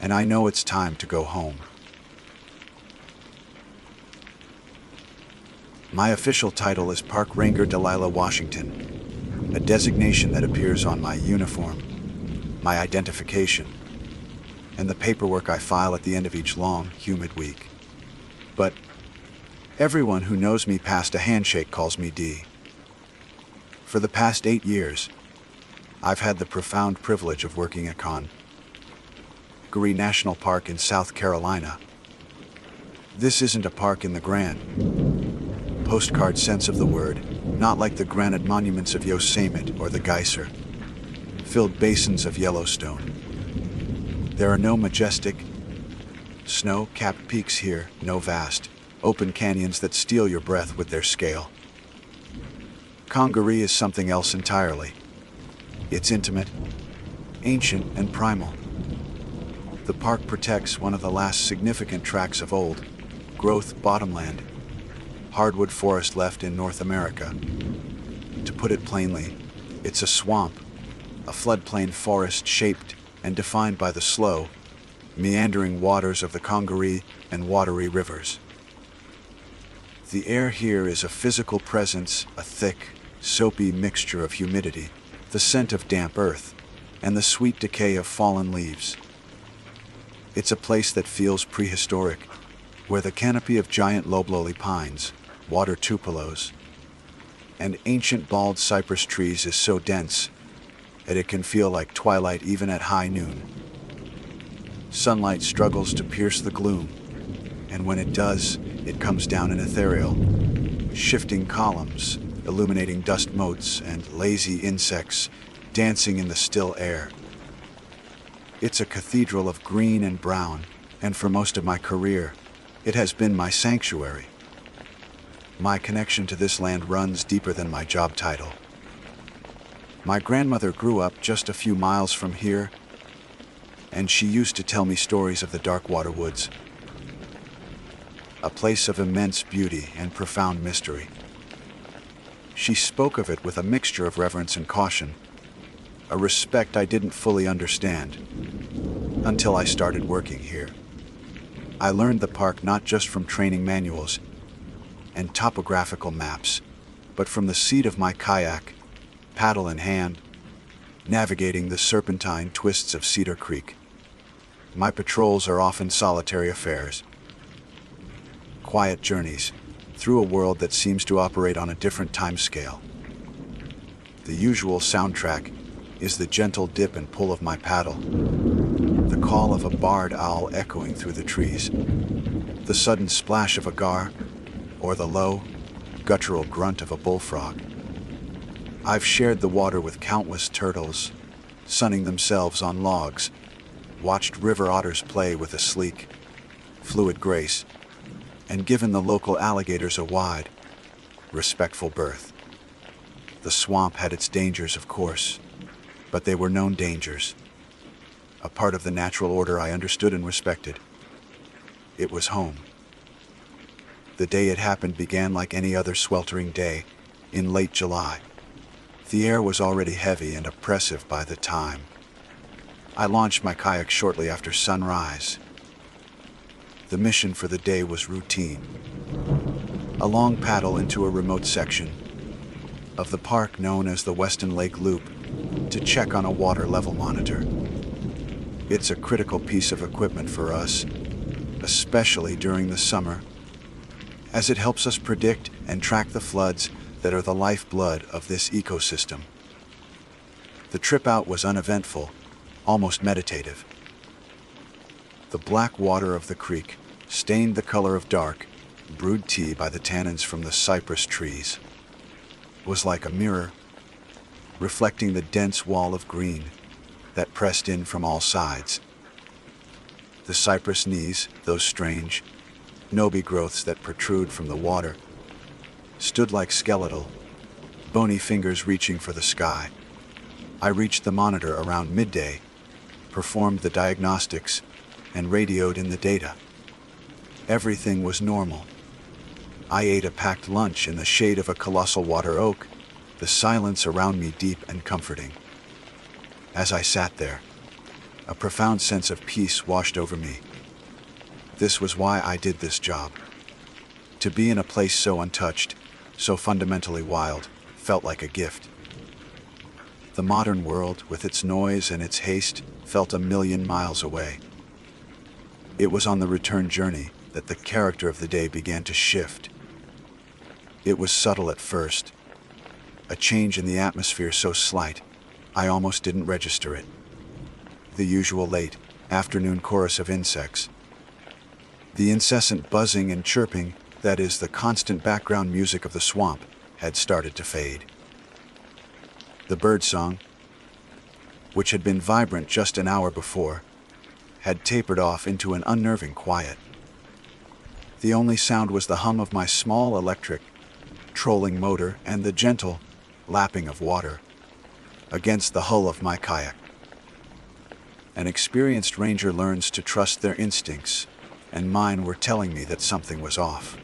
Speaker 1: And I know it's time to go home. My official title is Park Ranger Delilah Washington, a designation that appears on my uniform, my identification, and the paperwork I file at the end of each long, humid week. But everyone who knows me past a handshake calls me D. For the past 8 years, I've had the profound privilege of working at Congaree National Park in South Carolina. This isn't a park in the grand postcard sense of the word, not like the granite monuments of Yosemite or the Geyser, filled basins of Yellowstone. There are no majestic, snow-capped peaks here, no vast, open canyons that steal your breath with their scale. Congaree is something else entirely. It's intimate, ancient, and primal. The park protects one of the last significant tracts of old, growth bottomland, hardwood forest left in North America. To put it plainly, it's a swamp, a floodplain forest shaped and defined by the slow, meandering waters of the Congaree and Wateree rivers. The air here is a physical presence, a thick, soapy mixture of humidity, the scent of damp earth, and the sweet decay of fallen leaves. It's a place that feels prehistoric, where the canopy of giant loblolly pines, water tupelos, and ancient bald cypress trees is so dense that it can feel like twilight even at high noon. Sunlight struggles to pierce the gloom, and when it does, it comes down in ethereal, shifting columns, illuminating dust motes and lazy insects dancing in the still air. It's a cathedral of green and brown, and for most of my career, it has been my sanctuary. My connection to this land runs deeper than my job title. My grandmother grew up just a few miles from here, and she used to tell me stories of the Darkwater Woods, a place of immense beauty and profound mystery. She spoke of it with a mixture of reverence and caution, a respect I didn't fully understand until I started working here. I learned the park not just from training manuals and topographical maps, but from the seat of my kayak, paddle in hand, navigating the serpentine twists of Cedar Creek. My patrols are often solitary affairs, quiet journeys through a world that seems to operate on a different time scale. The usual soundtrack is the gentle dip and pull of my paddle, the call of a barred owl echoing through the trees, the sudden splash of a gar, or the low, guttural grunt of a bullfrog. I've shared the water with countless turtles, sunning themselves on logs, watched river otters play with a sleek, fluid grace, and given the local alligators a wide, respectful berth. The swamp had its dangers, of course, but they were known dangers, a part of the natural order I understood and respected. It was home. The day it happened began like any other sweltering day in late July. The air was already heavy and oppressive by the time. I launched my kayak shortly after sunrise. The mission for the day was routine. A long paddle into a remote section of the park known as the Weston Lake Loop to check on a water level monitor. It's a critical piece of equipment for us, especially during the summer, as it helps us predict and track the floods that are the lifeblood of this ecosystem. The trip out was uneventful, almost meditative. The black water of the creek, stained the color of dark, brewed tea by the tannins from the cypress trees, was like a mirror, reflecting the dense wall of green that pressed in from all sides. The cypress knees, those strange, knobby growths that protrude from the water, stood like skeletal, bony fingers reaching for the sky. I reached the monitor around midday, performed the diagnostics, and radioed in the data. Everything was normal. I ate a packed lunch in the shade of a colossal water oak, the silence around me deep and comforting. As I sat there, a profound sense of peace washed over me. This was why I did this job. To be in a place so untouched, so fundamentally wild, felt like a gift. The modern world, with its noise and its haste, felt a million miles away. It was on the return journey that the character of the day began to shift. It was subtle at first, a change in the atmosphere so slight, I almost didn't register it. The usual late afternoon chorus of insects. The incessant buzzing and chirping, that is, the constant background music of the swamp, had started to fade. The birdsong, which had been vibrant just an hour before, had tapered off into an unnerving quiet. The only sound was the hum of my small electric, trolling motor and the gentle lapping of water against the hull of my kayak. An experienced ranger learns to trust their instincts, and mine were telling me that something was off.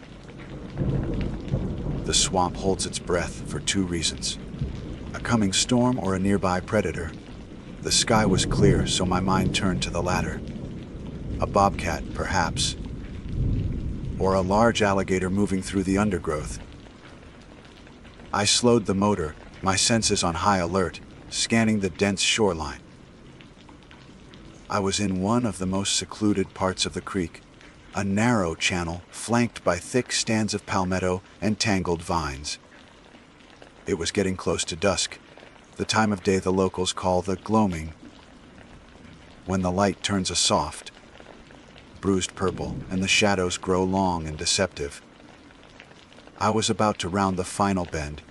Speaker 1: The swamp holds its breath for two reasons: a coming storm or a nearby predator. The sky was clear, so my mind turned to the latter. A bobcat, perhaps, or a large alligator moving through the undergrowth. I slowed the motor, my senses on high alert, scanning the dense shoreline. I was in one of the most secluded parts of the creek, a narrow channel flanked by thick stands of palmetto and tangled vines. It was getting close to dusk, the time of day the locals call the gloaming, when the light turns a soft, bruised purple and the shadows grow long and deceptive. I was about to round the final bend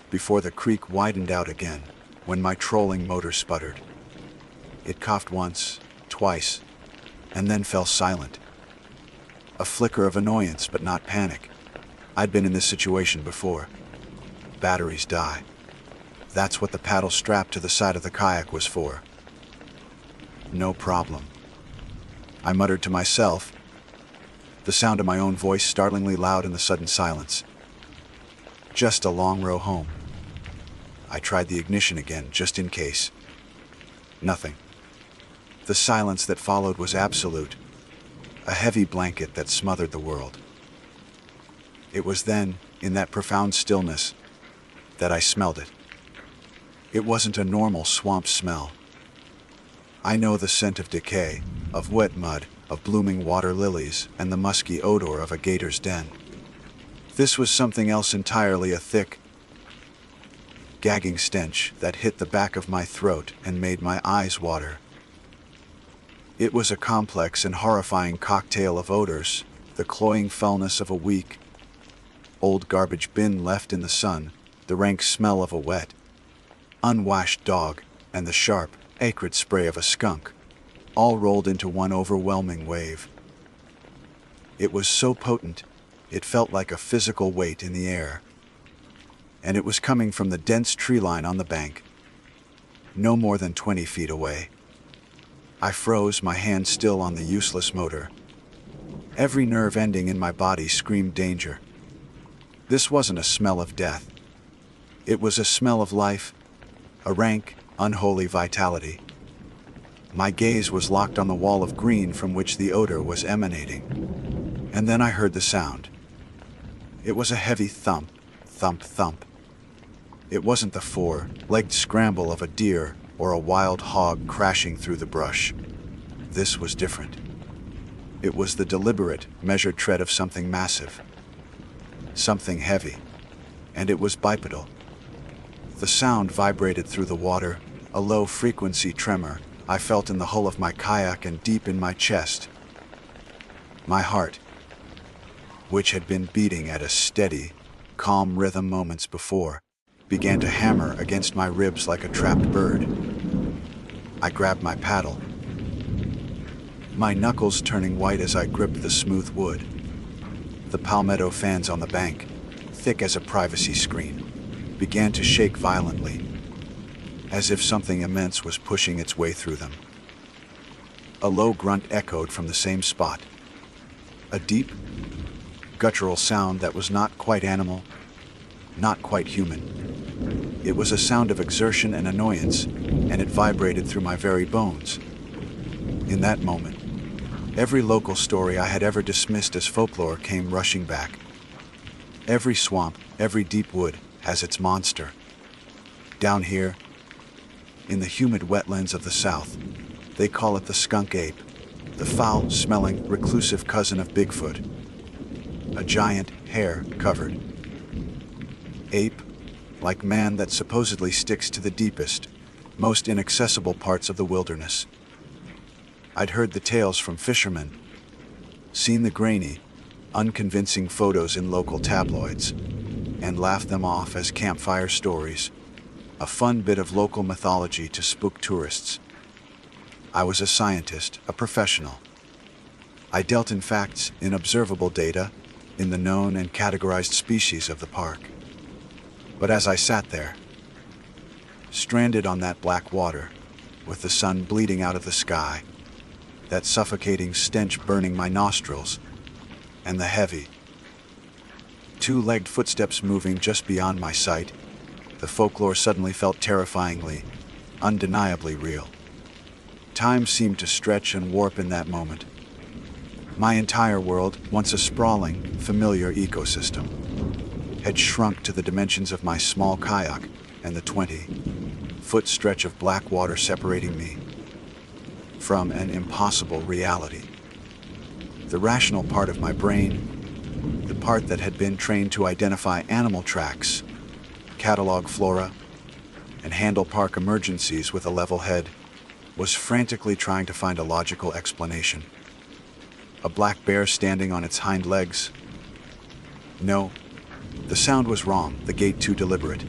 Speaker 1: before the creek widened out again when my trolling motor sputtered. It coughed once, twice, and then fell silent. A flicker of annoyance, but not panic. I'd been in this situation before. Batteries die. That's what the paddle strapped to the side of the kayak was for. No problem, I muttered to myself, the sound of my own voice startlingly loud in the sudden silence. Just a long row home. I tried the ignition again, just in case. Nothing. The silence that followed was absolute, a heavy blanket that smothered the world. It was then, in that profound stillness, that I smelled it. It wasn't a normal swamp smell. I know the scent of decay, of wet mud, of blooming water lilies, and the musky odor of a gator's den. This was something else entirely, a thick, gagging stench that hit the back of my throat and made my eyes water. It was a complex and horrifying cocktail of odors, the cloying foulness of a weak, old garbage bin left in the sun, the rank smell of a wet, unwashed dog, and the sharp, acrid spray of a skunk, all rolled into one overwhelming wave. It was so potent, it felt like a physical weight in the air. And it was coming from the dense tree line on the bank, no more than 20 feet away. I froze, my hand still on the useless motor. Every nerve ending in my body screamed danger. This wasn't a smell of death. It was a smell of life, a rank, unholy vitality. My gaze was locked on the wall of green from which the odor was emanating. And then I heard the sound. It was a heavy thump, thump, thump. It wasn't the four-legged scramble of a deer or a wild hog crashing through the brush. This was different. It was the deliberate, measured tread of something massive. Something heavy. And it was bipedal. The sound vibrated through the water, a low-frequency tremor I felt in the hull of my kayak and deep in my chest. My heart, which had been beating at a steady, calm rhythm moments before, began to hammer against my ribs like a trapped bird. I grabbed my paddle, my knuckles turning white as I gripped the smooth wood. The palmetto fans on the bank, thick as a privacy screen, began to shake violently, as if something immense was pushing its way through them. A low grunt echoed from the same spot. A deep, guttural sound that was not quite animal, not quite human. It was a sound of exertion and annoyance, and it vibrated through my very bones. In that moment, every local story I had ever dismissed as folklore came rushing back. Every swamp, every deep wood has its monster. Down here, in the humid wetlands of the South, they call it the skunk ape, the foul-smelling, reclusive cousin of Bigfoot. A giant, hair-covered ape, like man, that supposedly sticks to the deepest, most inaccessible parts of the wilderness. I'd heard the tales from fishermen, seen the grainy, unconvincing photos in local tabloids, and laughed them off as campfire stories, a fun bit of local mythology to spook tourists. I was a scientist, a professional. I dealt in facts, in observable data, in the known and categorized species of the park. But as I sat there, stranded on that black water, with the sun bleeding out of the sky, that suffocating stench burning my nostrils, and the heavy, two-legged footsteps moving just beyond my sight, the folklore suddenly felt terrifyingly, undeniably real. Time seemed to stretch and warp in that moment. My entire world, once a sprawling, familiar ecosystem, had shrunk to the dimensions of my small kayak and the 20-foot stretch of black water separating me from an impossible reality. The rational part of my brain, the part that had been trained to identify animal tracks, catalog flora, and handle park emergencies with a level head, was frantically trying to find a logical explanation. A black bear standing on its hind legs? No, the sound was wrong, the gait too deliberate.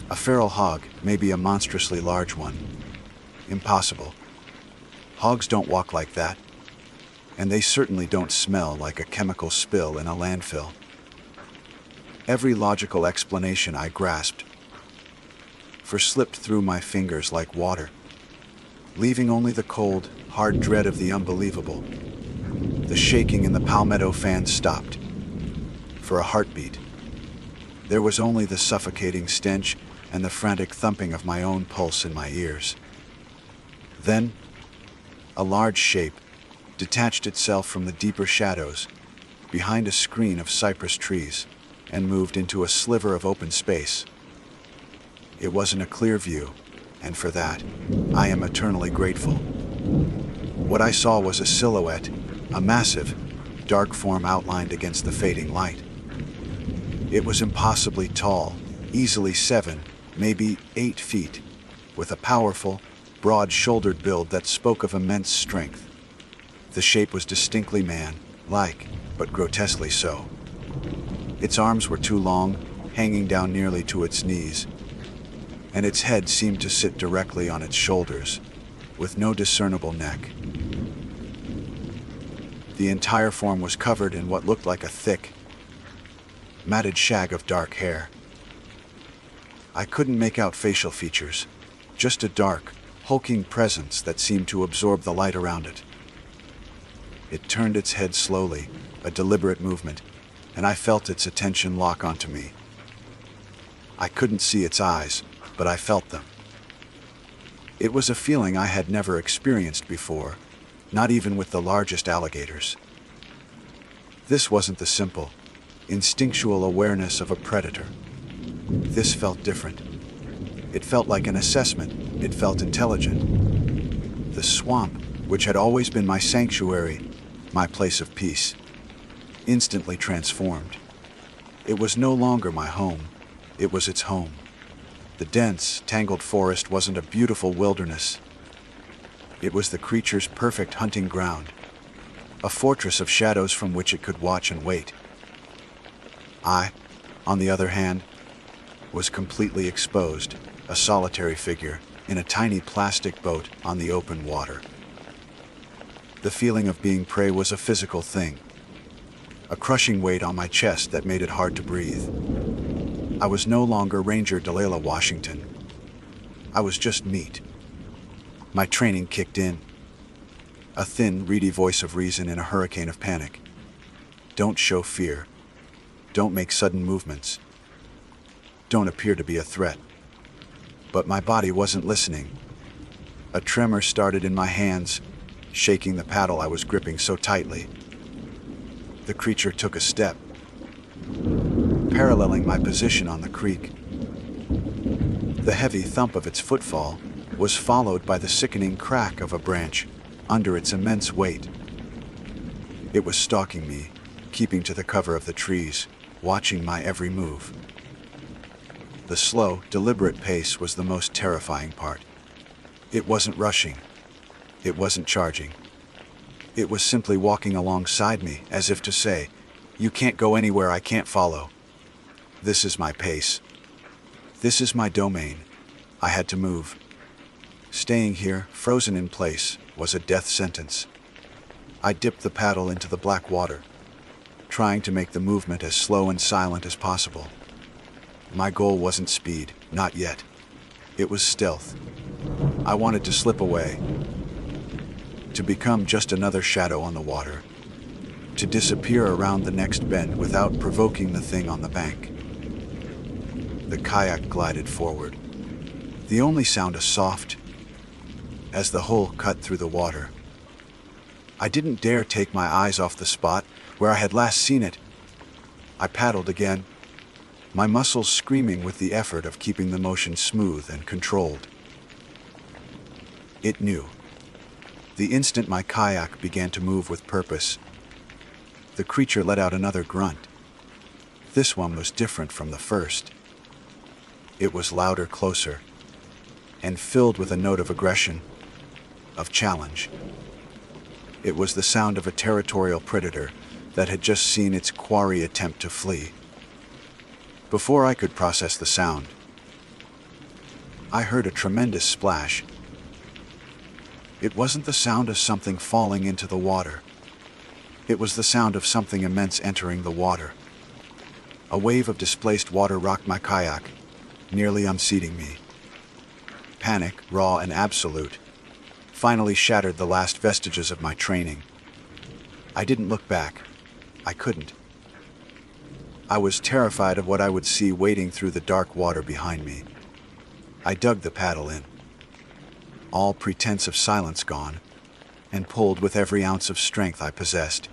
Speaker 1: A feral hog, maybe a monstrously large one. Impossible. Hogs don't walk like that, and they certainly don't smell like a chemical spill in a landfill. Every logical explanation I grasped slipped through my fingers like water, leaving only the cold, hard dread of the unbelievable. The shaking in the palmetto fan stopped. For a heartbeat, there was only the suffocating stench and the frantic thumping of my own pulse in my ears. Then, a large shape detached itself from the deeper shadows behind a screen of cypress trees and moved into a sliver of open space. It wasn't a clear view, and for that, I am eternally grateful. What I saw was a silhouette, a massive, dark form outlined against the fading light. It was impossibly tall, easily 7, maybe 8 feet, with a powerful, broad-shouldered build that spoke of immense strength. The shape was distinctly man-like, but grotesquely so. Its arms were too long, hanging down nearly to its knees, and its head seemed to sit directly on its shoulders, with no discernible neck. The entire form was covered in what looked like a thick, matted shag of dark hair. I couldn't make out facial features, just a dark, hulking presence that seemed to absorb the light around it. It turned its head slowly, a deliberate movement, and I felt its attention lock onto me. I couldn't see its eyes, but I felt them. It was a feeling I had never experienced before, not even with the largest alligators. This wasn't the simple, instinctual awareness of a predator. This felt different. It felt like an assessment. It felt intelligent. The swamp, which had always been my sanctuary, my place of peace, instantly transformed. It was no longer my home. It was its home. The dense, tangled forest wasn't a beautiful wilderness. It was the creature's perfect hunting ground, a fortress of shadows from which it could watch and wait. I, on the other hand, was completely exposed, a solitary figure in a tiny plastic boat on the open water. The feeling of being prey was a physical thing, a crushing weight on my chest that made it hard to breathe. I was no longer Ranger Delilah Washington. I was just meat. My training kicked in. A thin, reedy voice of reason in a hurricane of panic. Don't show fear. Don't make sudden movements. Don't appear to be a threat. But my body wasn't listening. A tremor started in my hands, shaking the paddle I was gripping so tightly. The creature took a step, paralleling my position on the creek. The heavy thump of its footfall was followed by the sickening crack of a branch under its immense weight. It was stalking me, keeping to the cover of the trees, watching my every move. The slow, deliberate pace was the most terrifying part. It wasn't rushing. It wasn't charging. It was simply walking alongside me, as if to say, "You can't go anywhere I can't follow. This is my pace. This is my domain." I had to move. Staying here, frozen in place, was a death sentence. I dipped the paddle into the black water, trying to make the movement as slow and silent as possible. My goal wasn't speed, not yet. It was stealth. I wanted to slip away, to become just another shadow on the water, to disappear around the next bend without provoking the thing on the bank. The kayak glided forward, the only sound a soft, as the hull cut through the water. I didn't dare take my eyes off the spot where I had last seen it. I paddled again, my muscles screaming with the effort of keeping the motion smooth and controlled. It knew. The instant my kayak began to move with purpose, the creature let out another grunt. This one was different from the first. It was louder, closer, and filled with a note of aggression, of challenge. It was the sound of a territorial predator that had just seen its quarry attempt to flee. Before I could process the sound, I heard a tremendous splash. It wasn't the sound of something falling into the water. It was the sound of something immense entering the water. A wave of displaced water rocked my kayak, nearly unseating me. Panic, raw and absolute, finally shattered the last vestiges of my training. I didn't look back. I couldn't. I was terrified of what I would see wading through the dark water behind me. I dug the paddle in, all pretense of silence gone, and pulled with every ounce of strength I possessed.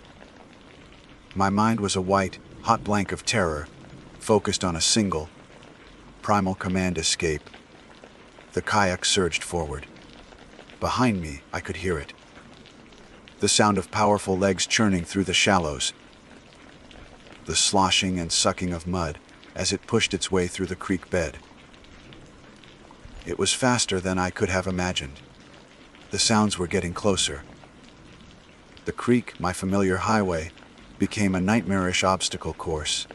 Speaker 1: My mind was a white, hot blank of terror, focused on a single, primal command: escape. The kayak surged forward. Behind me, I could hear it. The sound of powerful legs churning through the shallows. The sloshing and sucking of mud as it pushed its way through the creek bed. It was faster than I could have imagined. The sounds were getting closer. The creek, my familiar highway, became a nightmarish obstacle course.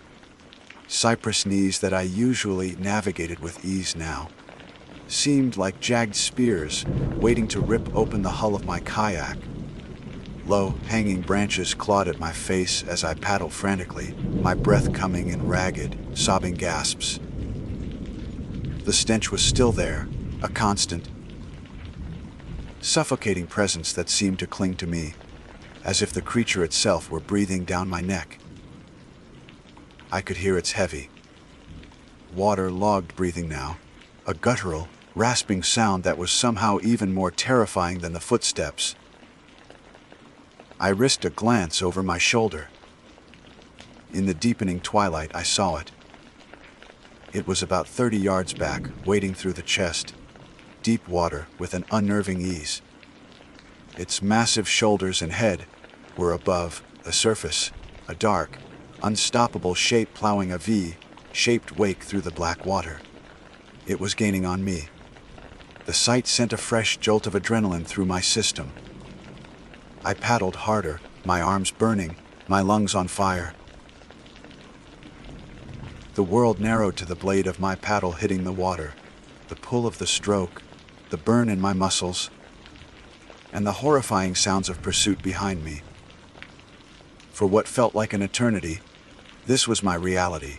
Speaker 1: Cypress knees that I usually navigated with ease now seemed like jagged spears waiting to rip open the hull of my kayak. Low, hanging branches clawed at my face as I paddled frantically, my breath coming in ragged, sobbing gasps. The stench was still there, a constant, suffocating presence that seemed to cling to me, as if the creature itself were breathing down my neck. I could hear its heavy, water-logged breathing now, a guttural, rasping sound that was somehow even more terrifying than the footsteps. I risked a glance over my shoulder. In the deepening twilight, I saw it. It was about 30 yards back, wading through the chest, deep water with an unnerving ease. Its massive shoulders and head were above the surface, a dark, unstoppable shape plowing a V-shaped wake through the black water. It was gaining on me. The sight sent a fresh jolt of adrenaline through my system. I paddled harder, my arms burning, my lungs on fire. The world narrowed to the blade of my paddle hitting the water, the pull of the stroke, the burn in my muscles, and the horrifying sounds of pursuit behind me. For what felt like an eternity, this was my reality.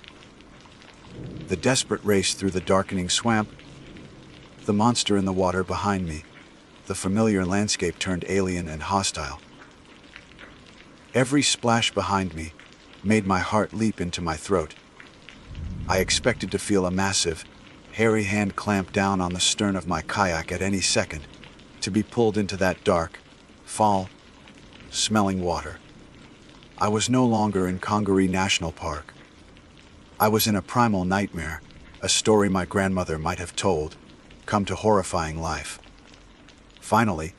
Speaker 1: The desperate race through the darkening swamp, the monster in the water behind me, the familiar landscape turned alien and hostile. Every splash behind me made my heart leap into my throat. I expected to feel a massive, hairy hand clamp down on the stern of my kayak at any second, to be pulled into that dark, foul-smelling water. I was no longer in Congaree National Park. I was in a primal nightmare, a story my grandmother might have told, come to horrifying life. Finally,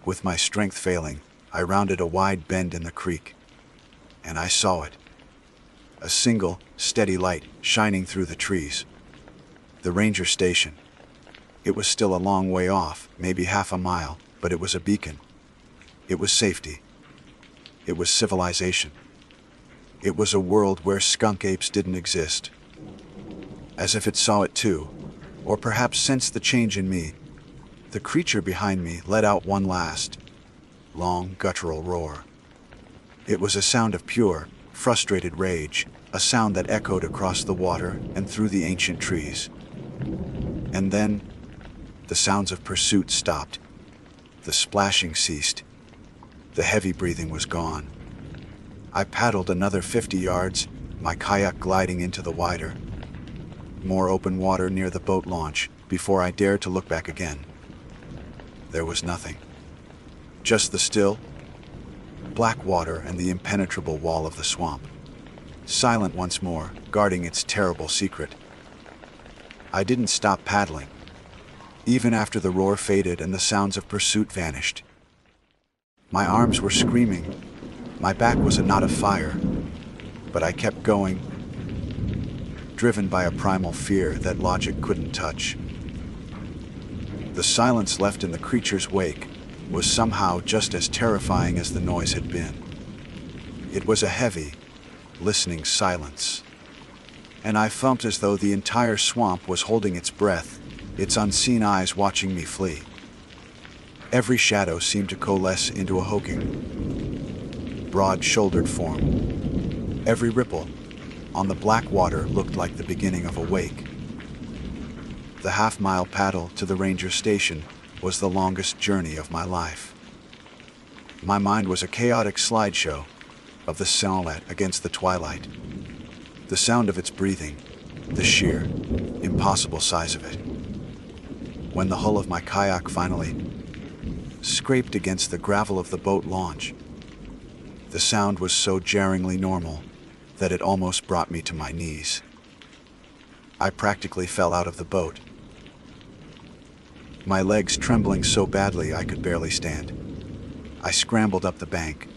Speaker 1: with my strength failing, I rounded a wide bend in the creek, and I saw it. A single, steady light shining through the trees. The ranger station. It was still a long way off, maybe half a mile, but it was a beacon. It was safety. It was civilization. It was a world where skunk apes didn't exist. As if it saw it too, or perhaps sensed the change in me, the creature behind me let out one last, long, guttural roar. It was a sound of pure, frustrated rage, a sound that echoed across the water and through the ancient trees. And then, the sounds of pursuit stopped. The splashing ceased. The heavy breathing was gone. I paddled another 50 yards, my kayak gliding into the wider, more open water near the boat launch, before I dared to look back again. There was nothing. Just the still, black water and the impenetrable wall of the swamp. Silent once more, guarding its terrible secret. I didn't stop paddling, even after the roar faded and the sounds of pursuit vanished. My arms were screaming, my back was a knot of fire, but I kept going, driven by a primal fear that logic couldn't touch. The silence left in the creature's wake was somehow just as terrifying as the noise had been. It was a heavy, listening silence, and I felt as though the entire swamp was holding its breath, its unseen eyes watching me flee. Every shadow seemed to coalesce into a hulking, broad-shouldered form. Every ripple on the black water looked like the beginning of a wake. The half-mile paddle to the ranger station was the longest journey of my life. My mind was a chaotic slideshow of the silhouette against the twilight, the sound of its breathing, the sheer, impossible size of it. When the hull of my kayak finally scraped against the gravel of the boat launch, the sound was so jarringly normal that it almost brought me to my knees. I practically fell out of the boat, my legs trembling so badly I could barely stand. I scrambled up the bank,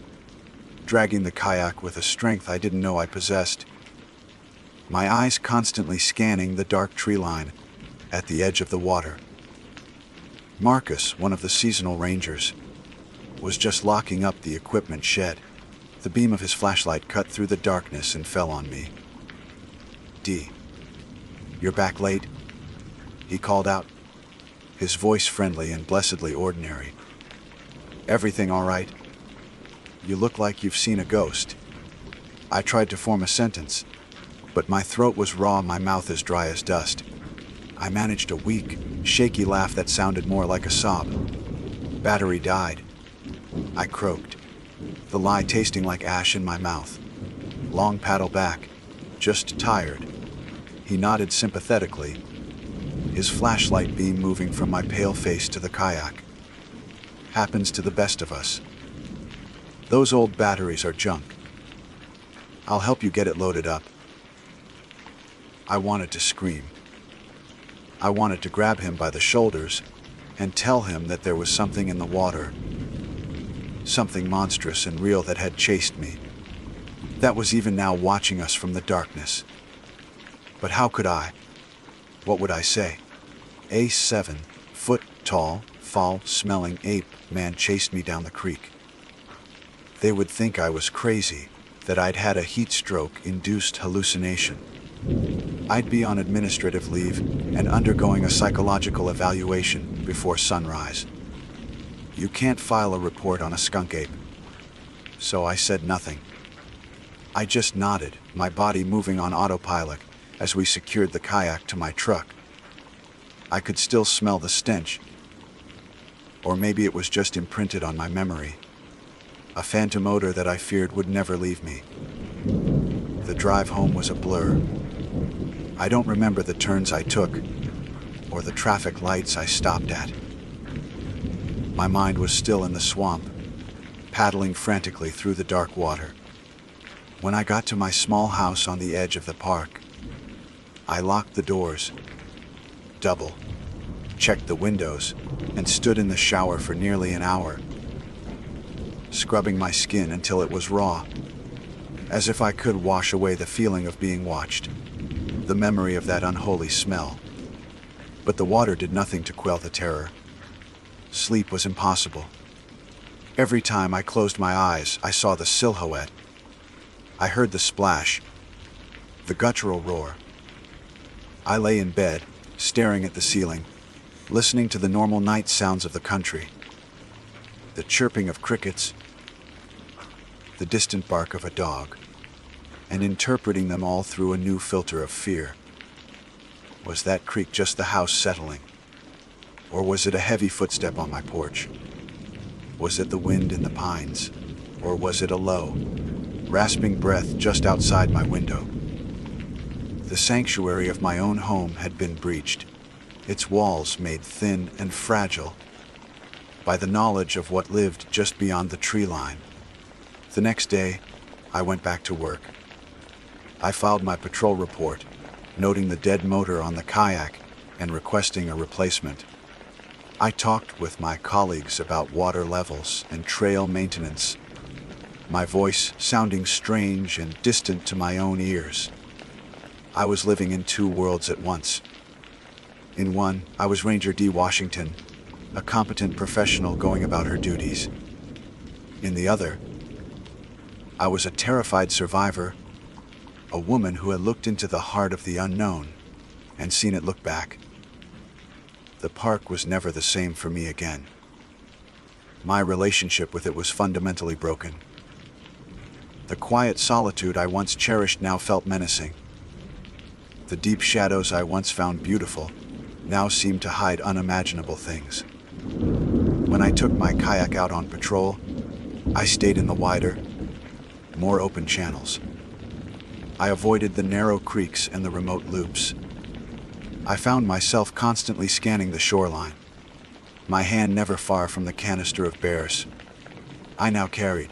Speaker 1: dragging the kayak with a strength I didn't know I possessed, my eyes constantly scanning the dark tree line at the edge of the water. Marcus, one of the seasonal rangers, was just locking up the equipment shed. The beam of his flashlight cut through the darkness and fell on me. "D, you're back late?" he called out, his voice friendly and blessedly ordinary. "Everything all right? You look like you've seen a ghost." I tried to form a sentence, but my throat was raw, my mouth as dry as dust. I managed a weak, shaky laugh that sounded more like a sob. "Battery died," I croaked. the lie tasting like ash in my mouth. Long paddle back, just tired. He nodded sympathetically, his flashlight beam moving from my pale face to the kayak. Happens to the best of us. Those old batteries are junk. I'll help you get it loaded up. I wanted to scream. I wanted to grab him by the shoulders and tell him that there was something in the water, something monstrous and real that had chased me, that was even now watching us from the darkness. But how could I? What would I say? A 7-foot-tall, foul-smelling ape man chased me down the creek. They would think I was crazy, that I'd had a heat stroke-induced hallucination. I'd be on administrative leave and undergoing a psychological evaluation before sunrise. You can't file a report on a skunk ape. So I said nothing. I just nodded, my body moving on autopilot as we secured the kayak to my truck. I could still smell the stench. Or maybe it was just imprinted on my memory. A phantom odor that I feared would never leave me. The drive home was a blur. I don't remember the turns I took, or the traffic lights I stopped at. My mind was still in the swamp, paddling frantically through the dark water. When I got to my small house on the edge of the park, I locked the doors, double, checked the windows, and stood in the shower for nearly an hour, scrubbing my skin until it was raw, as if I could wash away the feeling of being watched, the memory of that unholy smell. But the water did nothing to quell the terror. Sleep was impossible. Every time I closed my eyes, I saw the silhouette. I heard the splash, the guttural roar. I lay in bed, staring at the ceiling, listening to the normal night sounds of the country. The chirping of crickets, the distant bark of a dog, and interpreting them all through a new filter of fear. Was that creak just the house settling? Or was it a heavy footstep on my porch? Was it the wind in the pines? Or was it a low, rasping breath just outside my window? The sanctuary of my own home had been breached, its walls made thin and fragile by the knowledge of what lived just beyond the tree line. The next day, I went back to work. I filed my patrol report, noting the dead motor on the kayak and requesting a replacement. I talked with my colleagues about water levels and trail maintenance, my voice sounding strange and distant to my own ears. I was living in two worlds at once. In one, I was Ranger D. Washington, a competent professional going about her duties. In the other, I was a terrified survivor, a woman who had looked into the heart of the unknown and seen it look back. The park was never the same for me again. My relationship with it was fundamentally broken. The quiet solitude I once cherished now felt menacing. The deep shadows I once found beautiful now seemed to hide unimaginable things. When I took my kayak out on patrol, I stayed in the wider, more open channels. I avoided the narrow creeks and the remote loops. I found myself constantly scanning the shoreline, my hand never far from the canister of bears I now carried.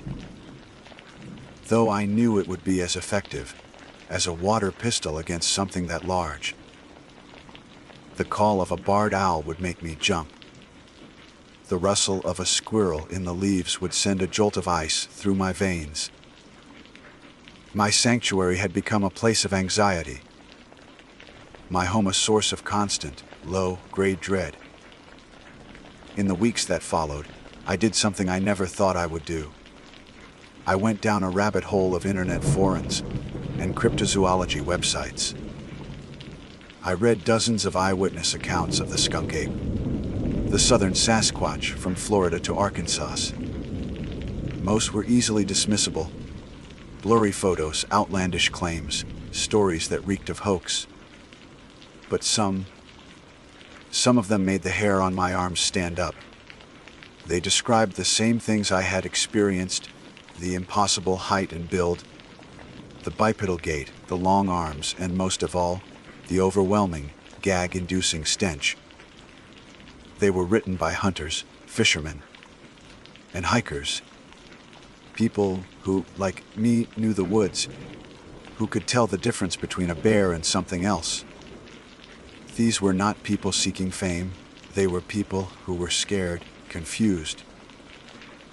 Speaker 1: Though I knew it would be as effective as a water pistol against something that large. The call of a barred owl would make me jump. The rustle of a squirrel in the leaves would send a jolt of ice through my veins. My sanctuary had become a place of anxiety, my home a source of constant, low-grade dread. In the weeks that followed, I did something I never thought I would do. I went down a rabbit hole of internet forums and cryptozoology websites. I read dozens of eyewitness accounts of the skunk ape, the southern Sasquatch from Florida to Arkansas. Most were easily dismissible. Blurry photos, outlandish claims, stories that reeked of hoax. But some of them made the hair on my arms stand up. They described the same things I had experienced The impossible height and build, the bipedal gait, the long arms, and most of all, the overwhelming, gag-inducing stench. They were written by hunters, fishermen, and hikers. People who, like me, knew the woods, who could tell the difference between a bear and something else. These were not people seeking fame. They were people who were scared, confused,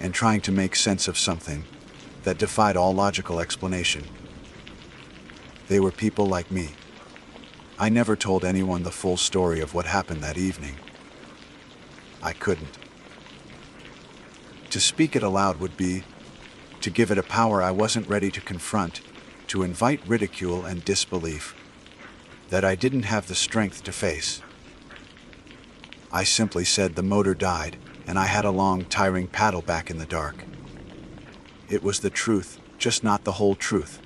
Speaker 1: and trying to make sense of something that defied all logical explanation. They were people like me. I never told anyone the full story of what happened that evening. I couldn't. To speak it aloud would be to give it a power I wasn't ready to confront, to invite ridicule and disbelief that I didn't have the strength to face. I simply said the motor died, and I had a long, tiring paddle back in the dark. It was the truth, just not the whole truth.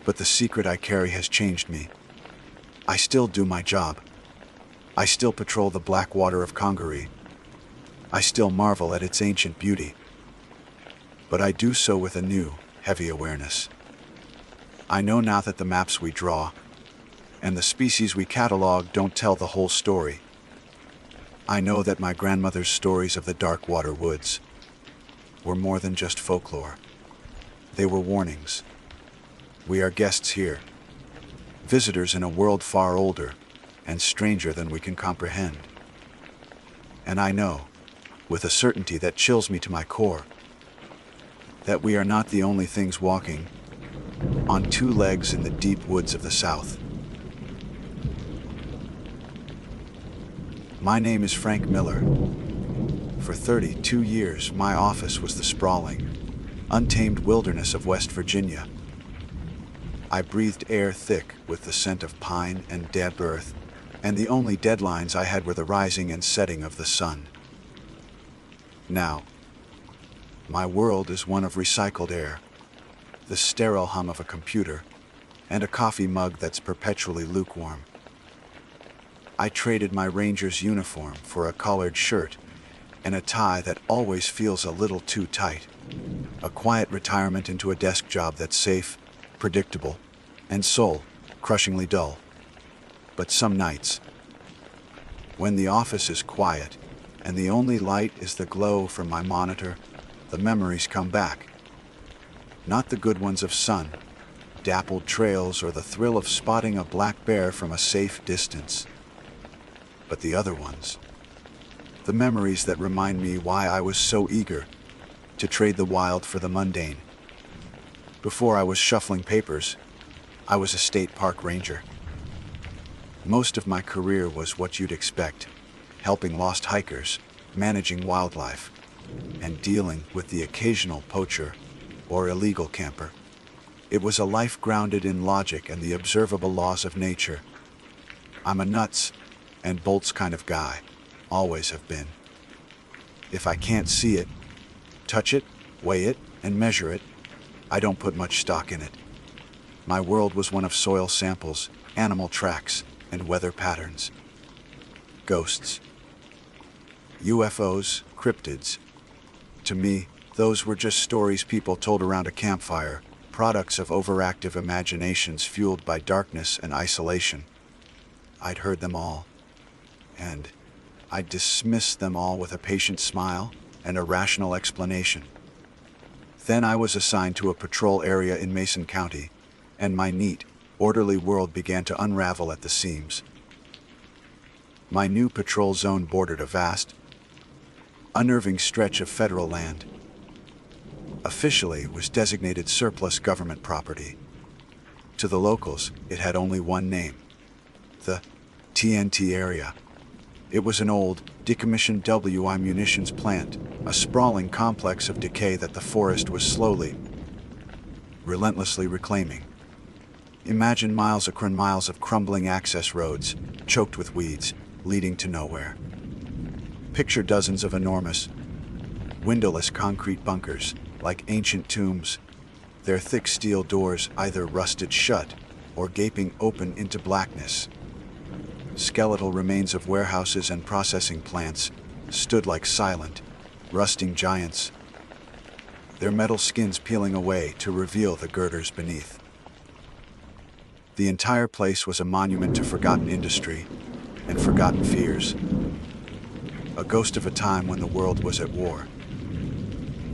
Speaker 1: But the secret I carry has changed me. I still do my job. I still patrol the black water of Congaree. I still marvel at its ancient beauty. But I do so with a new, heavy awareness. I know now that the maps we draw and the species we catalog don't tell the whole story. I know that my grandmother's stories of the dark water woods were more than just folklore. They were warnings. We are guests here, visitors in a world far older and stranger than we can comprehend. And I know, with a certainty that chills me to my core, that we are not the only things walking on two legs in the deep woods of the South. My name is Frank Miller. For 32 years, my office was the sprawling, untamed wilderness of West Virginia. I breathed air thick with the scent of pine and dead earth, and the only deadlines I had were the rising and setting of the sun. Now, my world is one of recycled air, the sterile hum of a computer, and a coffee mug that's perpetually lukewarm. I traded my ranger's uniform for a collared shirt and a tie that always feels a little too tight. A quiet retirement into a desk job that's safe, predictable, and soul-crushingly dull. But some nights, when the office is quiet and the only light is the glow from my monitor, the memories come back. Not the good ones of sun, dappled trails, or the thrill of spotting a black bear from a safe distance, but the other ones. The memories that remind me why I was so eager to trade the wild for the mundane. Before I was shuffling papers, I was a state park ranger. Most of my career was what you'd expect, helping lost hikers, managing wildlife, and dealing with the occasional poacher or illegal camper. It was a life grounded in logic and the observable laws of nature. I'm a nuts and bolts kind of guy, always have been. If I can't see it, touch it, weigh it, and measure it, I don't put much stock in it. My world was one of soil samples, animal tracks, and weather patterns. Ghosts. UFOs, cryptids. To me, those were just stories people told around a campfire, products of overactive imaginations fueled by darkness and isolation. I'd heard them all, and I'd dismiss them all with a patient smile and a rational explanation. Then I was assigned to a patrol area in Mason County, and my neat, orderly world began to unravel at the seams. My new patrol zone bordered a vast, unnerving stretch of federal land. Officially, it was designated surplus government property. To the locals, it had only one name: the TNT area. It was an old, decommissioned WI munitions plant, a sprawling complex of decay that the forest was slowly, relentlessly reclaiming. Imagine miles upon miles of crumbling access roads, choked with weeds, leading to nowhere. Picture dozens of enormous, windowless concrete bunkers, like ancient tombs, their thick steel doors either rusted shut or gaping open into blackness. Skeletal remains of warehouses and processing plants stood like silent, rusting giants. their metal skins peeling away to reveal the girders beneath. The entire place was a monument to forgotten industry and forgotten fears, a ghost of a time when the world was at war.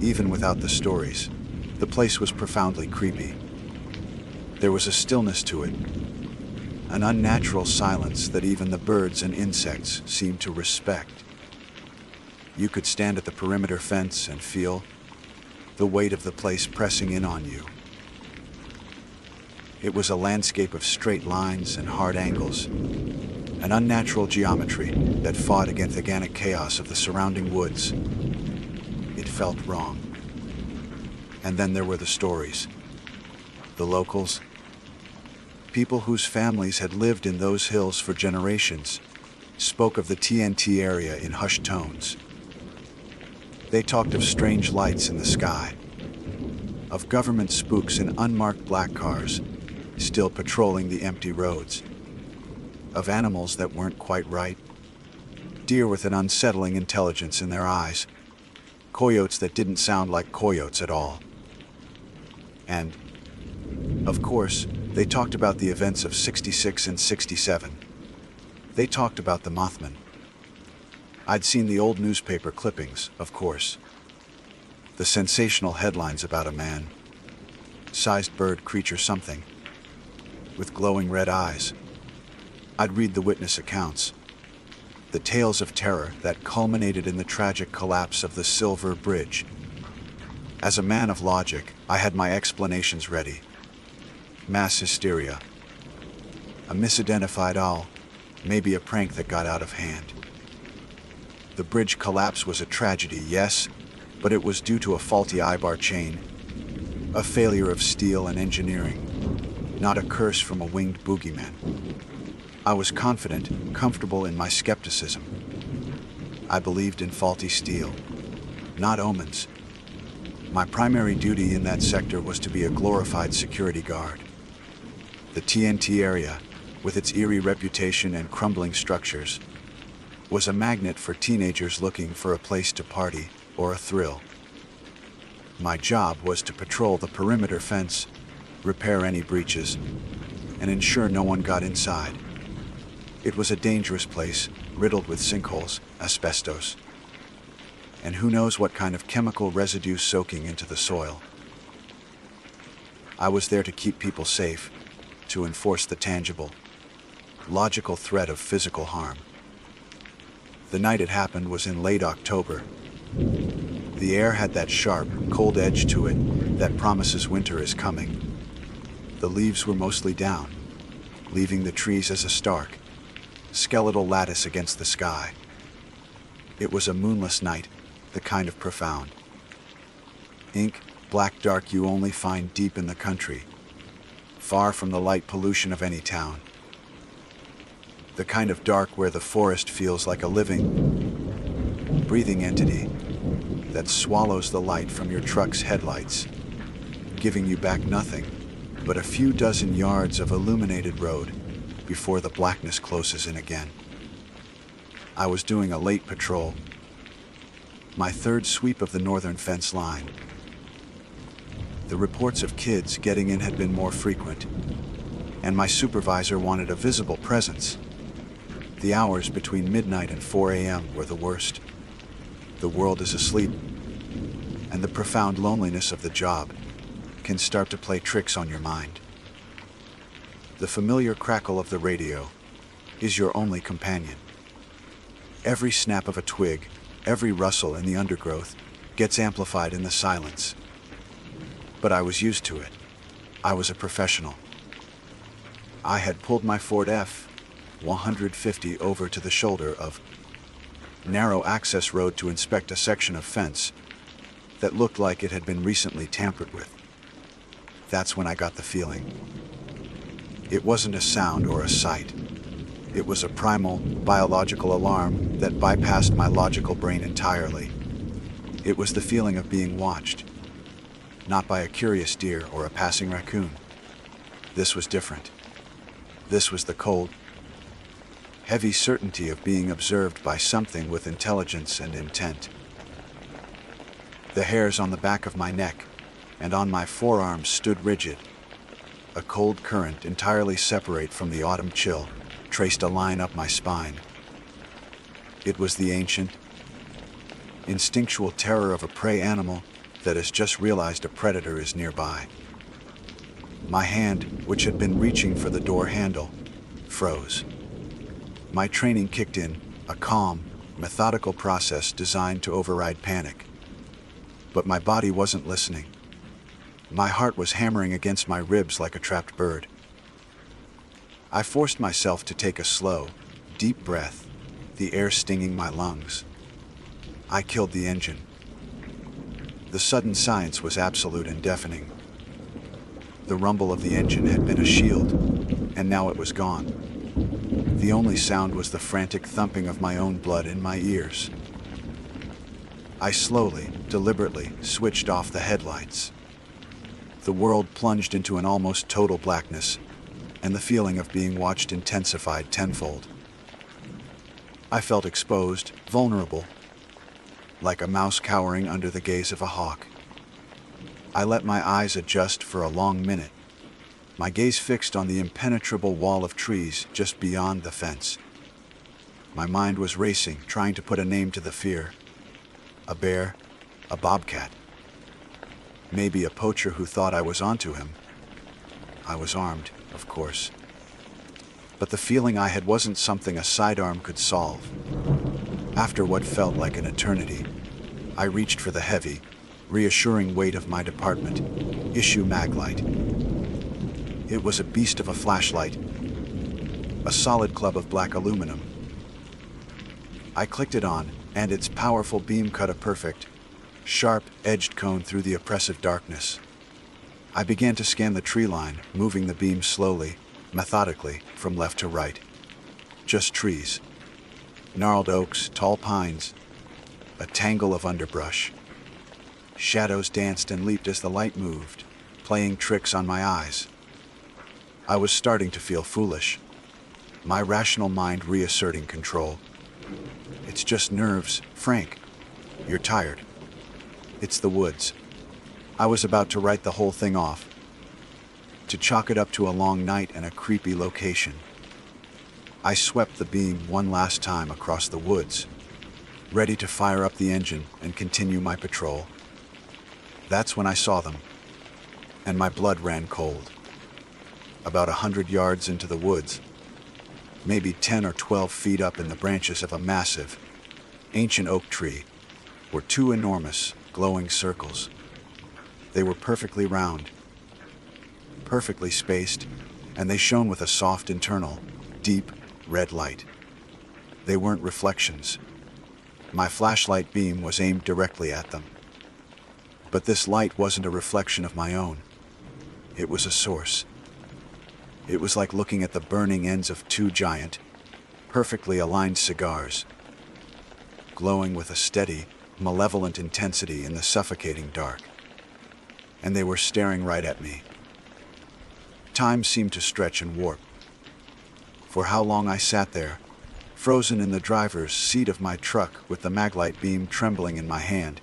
Speaker 1: Even without the stories, the place was profoundly creepy. There was a stillness to it, an unnatural silence that even the birds and insects seemed to respect. You could stand at the perimeter fence and feel the weight of the place pressing in on you. It was a landscape of straight lines and hard angles, an unnatural geometry that fought against the organic chaos of the surrounding woods. It felt wrong. And then there were the stories. The locals, people whose families had lived in those hills for generations, spoke of the TNT area in hushed tones. They talked of strange lights in the sky, of government spooks in unmarked black cars still patrolling the empty roads, of animals that weren't quite right, deer with an unsettling intelligence in their eyes, coyotes that didn't sound like coyotes at all. And, of course, they talked about the events of '66 and '67. They talked about the Mothman. I'd seen the old newspaper clippings, of course. The sensational headlines about a man-sized bird creature something, with glowing red eyes. I'd read the witness accounts, the tales of terror that culminated in the tragic collapse of the Silver Bridge. As a man of logic, I had my explanations ready. Mass hysteria, a misidentified owl, maybe a prank that got out of hand. The bridge collapse was a tragedy, yes, but it was due to a faulty eye-bar chain, a failure of steel and engineering, not a curse from a winged boogeyman. I was confident, comfortable in my skepticism. I believed in faulty steel, not omens. My primary duty in that sector was to be a glorified security guard. The TNT area, with its eerie reputation and crumbling structures, was a magnet for teenagers looking for a place to party or a thrill. My job was to patrol the perimeter fence, repair any breaches, and ensure no one got inside. It was a dangerous place, riddled with sinkholes, asbestos, and who knows what kind of chemical residue soaking into the soil. I was there to keep people safe, to enforce the tangible, logical threat of physical harm. The night it happened was in late October. The air had that sharp, cold edge to it that promises winter is coming. The leaves were mostly down, leaving the trees as a stark, skeletal lattice against the sky. It was a moonless night, the kind of profound. Ink, black dark you only find deep in the country, far from the light pollution of any town. The kind of dark where the forest feels like a living, breathing entity that swallows the light from your truck's headlights, giving you back nothing but a few dozen yards of illuminated road before the blackness closes in again. I was doing a late patrol, my third sweep of the northern fence line. The reports of kids getting in had been more frequent, and my supervisor wanted a visible presence. The hours between midnight and 4 a.m. were the worst. The world is asleep, and the profound loneliness of the job can start to play tricks on your mind. The familiar crackle of the radio is your only companion. Every snap of a twig, every rustle in the undergrowth gets amplified in the silence. But I was used to it. I was a professional. I had pulled my Ford F-150 over to the shoulder of narrow access road to inspect a section of fence that looked like it had been recently tampered with. That's when I got the feeling. It wasn't a sound or a sight. It was a primal, biological alarm that bypassed my logical brain entirely. It was the feeling of being watched, not by a curious deer or a passing raccoon. This was different. This was the cold, heavy certainty of being observed by something with intelligence and intent. The hairs on the back of my neck and on my forearms stood rigid. A cold current, entirely separate from the autumn chill, traced a line up my spine. It was the ancient, instinctual terror of a prey animal that has just realized a predator is nearby. My hand, which had been reaching for the door handle, froze. My training kicked in, a calm, methodical process designed to override panic. But my body wasn't listening. My heart was hammering against my ribs like a trapped bird. I forced myself to take a slow, deep breath, the air stinging my lungs. I killed the engine. The sudden silence was absolute and deafening. The rumble of the engine had been a shield, and now it was gone. The only sound was the frantic thumping of my own blood in my ears. I slowly, deliberately switched off the headlights. The world plunged into an almost total blackness, and the feeling of being watched intensified tenfold. I felt exposed, vulnerable, like a mouse cowering under the gaze of a hawk. I let my eyes adjust for a long minute, my gaze fixed on the impenetrable wall of trees just beyond the fence. My mind was racing, trying to put a name to the fear. A bear, a bobcat. Maybe a poacher who thought I was onto him. I was armed, of course. But the feeling I had wasn't something a sidearm could solve. After what felt like an eternity, I reached for the heavy, reassuring weight of my department, issue maglite. It was a beast of a flashlight, a solid club of black aluminum. I clicked it on, and its powerful beam cut a perfect, sharp-edged cone through the oppressive darkness. I began to scan the tree line, moving the beam slowly, methodically, from left to right. Just trees. Gnarled oaks, tall pines, a tangle of underbrush. Shadows danced and leaped as the light moved, playing tricks on my eyes. I was starting to feel foolish, my rational mind reasserting control. It's just nerves, Frank. You're tired. It's the woods. I was about to write the whole thing off, to chalk it up to a long night and a creepy location. I swept the beam one last time across the woods, ready to fire up the engine and continue my patrol. That's when I saw them, and my blood ran cold. About 100 yards into the woods, maybe 10 or 12 feet up in the branches of a massive, ancient oak tree, were two enormous, glowing circles. They were perfectly round, perfectly spaced, and they shone with a soft internal, deep, red light. They weren't reflections. My flashlight beam was aimed directly at them. But this light wasn't a reflection of my own. It was a source. It was like looking at the burning ends of two giant, perfectly aligned cigars, glowing with a steady, malevolent intensity in the suffocating dark. And they were staring right at me. Time seemed to stretch and warp. For how long I sat there, frozen in the driver's seat of my truck with the maglite beam trembling in my hand,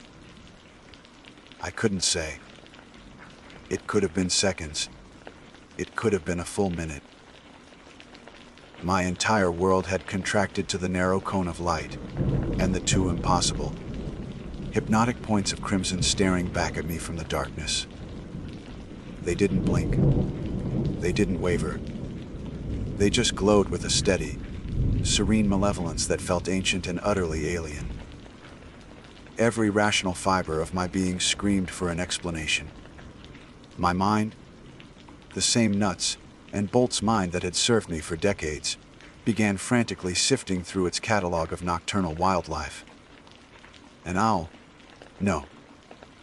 Speaker 1: I couldn't say. It could have been seconds. It could have been a full minute. My entire world had contracted to the narrow cone of light, and the two impossible, hypnotic points of crimson staring back at me from the darkness. They didn't blink. They didn't waver. They just glowed with a steady, serene malevolence that felt ancient and utterly alien. Every rational fiber of my being screamed for an explanation. My mind, the same nuts and bolts mind that had served me for decades, began frantically sifting through its catalog of nocturnal wildlife. An owl? No.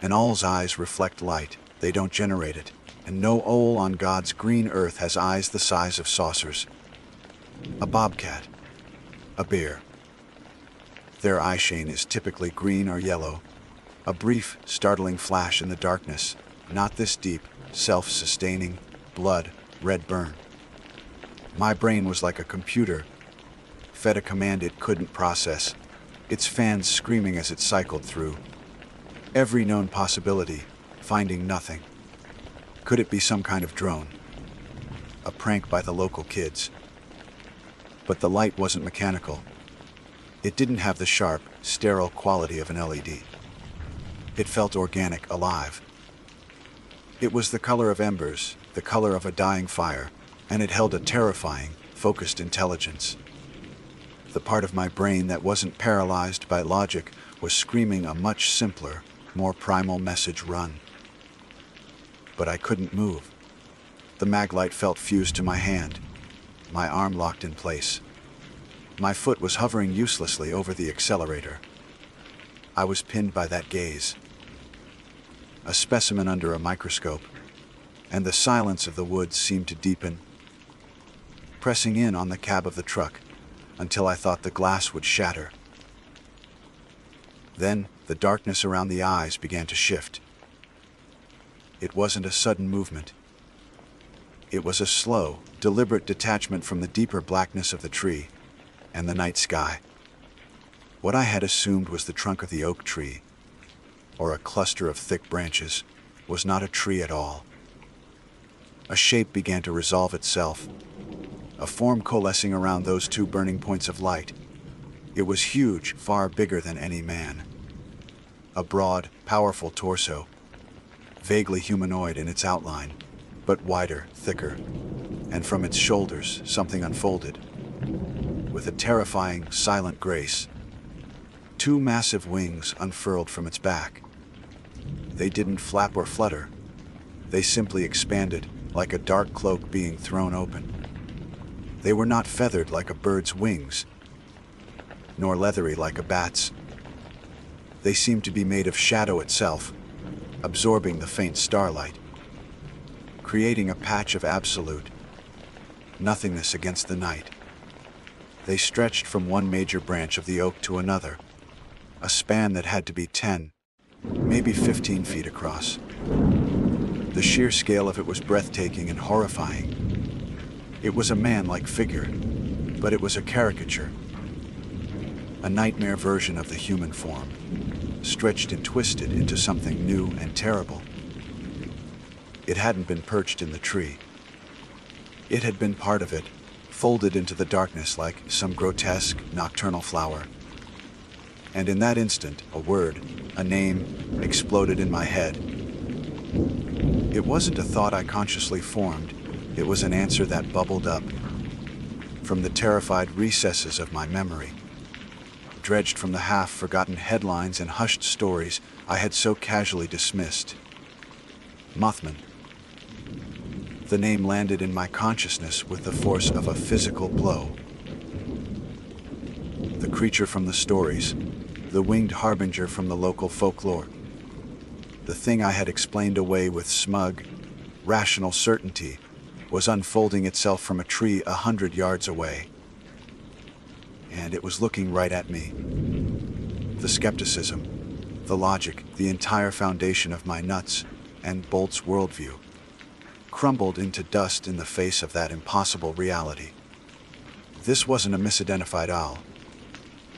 Speaker 1: An owl's eyes reflect light, they don't generate it, and no owl on God's green earth has eyes the size of saucers. A bobcat. A bear. Their eyeshade is typically green or yellow, a brief, startling flash in the darkness, not this deep, self-sustaining, blood, red burn. My brain was like a computer, fed a command it couldn't process, its fans screaming as it cycled through. Every known possibility, finding nothing. Could it be some kind of drone? A prank by the local kids? But the light wasn't mechanical. It didn't have the sharp, sterile quality of an LED. It felt organic, alive. It was the color of embers, the color of a dying fire, and it held a terrifying, focused intelligence. The part of my brain that wasn't paralyzed by logic was screaming a much simpler, more primal message: run. But I couldn't move. The maglite felt fused to my hand, my arm locked in place. My foot was hovering uselessly over the accelerator. I was pinned by that gaze. A specimen under a microscope, and the silence of the woods seemed to deepen, pressing in on the cab of the truck until I thought the glass would shatter. Then the darkness around the eyes began to shift. It wasn't a sudden movement. It was a slow, deliberate detachment from the deeper blackness of the tree and the night sky. What I had assumed was the trunk of the oak tree, or a cluster of thick branches, was not a tree at all. A shape began to resolve itself, a form coalescing around those two burning points of light. It was huge, far bigger than any man. A broad, powerful torso, vaguely humanoid in its outline, but wider, thicker, and from its shoulders something unfolded. With a terrifying, silent grace, two massive wings unfurled from its back. They didn't flap or flutter. They simply expanded, like a dark cloak being thrown open. They were not feathered like a bird's wings, nor leathery like a bat's. They seemed to be made of shadow itself, absorbing the faint starlight, creating a patch of absolute nothingness against the night. They stretched from one major branch of the oak to another, a span that had to be 10, maybe 15 feet across. The sheer scale of it was breathtaking and horrifying. It was a man-like figure, but it was a caricature, a nightmare version of the human form, stretched and twisted into something new and terrible. It hadn't been perched in the tree. It had been part of it, folded into the darkness like some grotesque, nocturnal flower. And in that instant, a word, a name, exploded in my head. It wasn't a thought I consciously formed. It was an answer that bubbled up from the terrified recesses of my memory, dredged from the half-forgotten headlines and hushed stories I had so casually dismissed. Mothman. The name landed in my consciousness with the force of a physical blow. The creature from the stories, the winged harbinger from the local folklore. The thing I had explained away with smug, rational certainty was unfolding itself from a tree 100 yards away. And it was looking right at me. The skepticism, the logic, the entire foundation of my nuts and bolts worldview crumbled into dust in the face of that impossible reality. This wasn't a misidentified owl.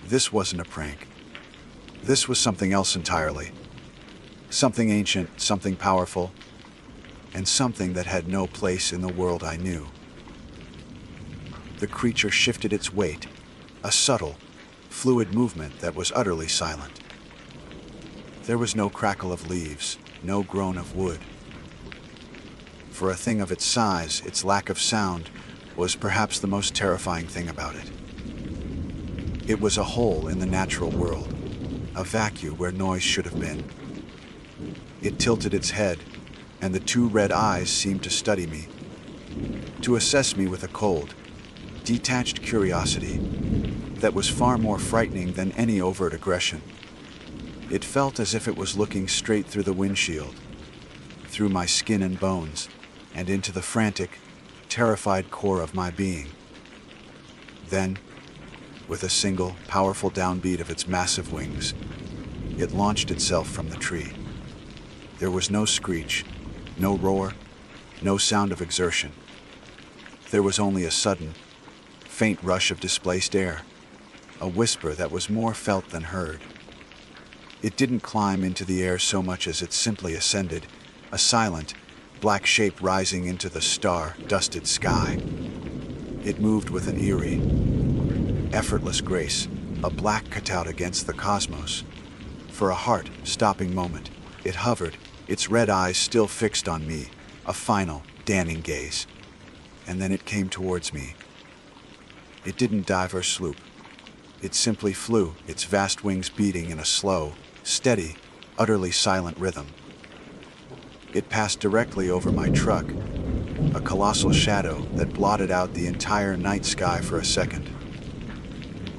Speaker 1: This wasn't a prank. This was something else entirely. Something ancient, something powerful, and something that had no place in the world I knew. The creature shifted its weight, a subtle, fluid movement that was utterly silent. There was no crackle of leaves, no groan of wood. For a thing of its size, its lack of sound was perhaps the most terrifying thing about it. It was a hole in the natural world, a vacuum where noise should have been. It tilted its head, and the two red eyes seemed to study me, to assess me with a cold, detached curiosity that was far more frightening than any overt aggression. It felt as if it was looking straight through the windshield, through my skin and bones, and into the frantic, terrified core of my being. Then, with a single, powerful downbeat of its massive wings, it launched itself from the tree. There was no screech, no roar, no sound of exertion. There was only a sudden, faint rush of displaced air, a whisper that was more felt than heard. It didn't climb into the air so much as it simply ascended, a silent, black shape rising into the star-dusted sky. It moved with an eerie, effortless grace, a black cutout against the cosmos. For a heart-stopping moment, it hovered, its red eyes still fixed on me, a final, damning gaze. And then it came towards me. It didn't dive or swoop. It simply flew, its vast wings beating in a slow, steady, utterly silent rhythm. It passed directly over my truck, a colossal shadow that blotted out the entire night sky for a second.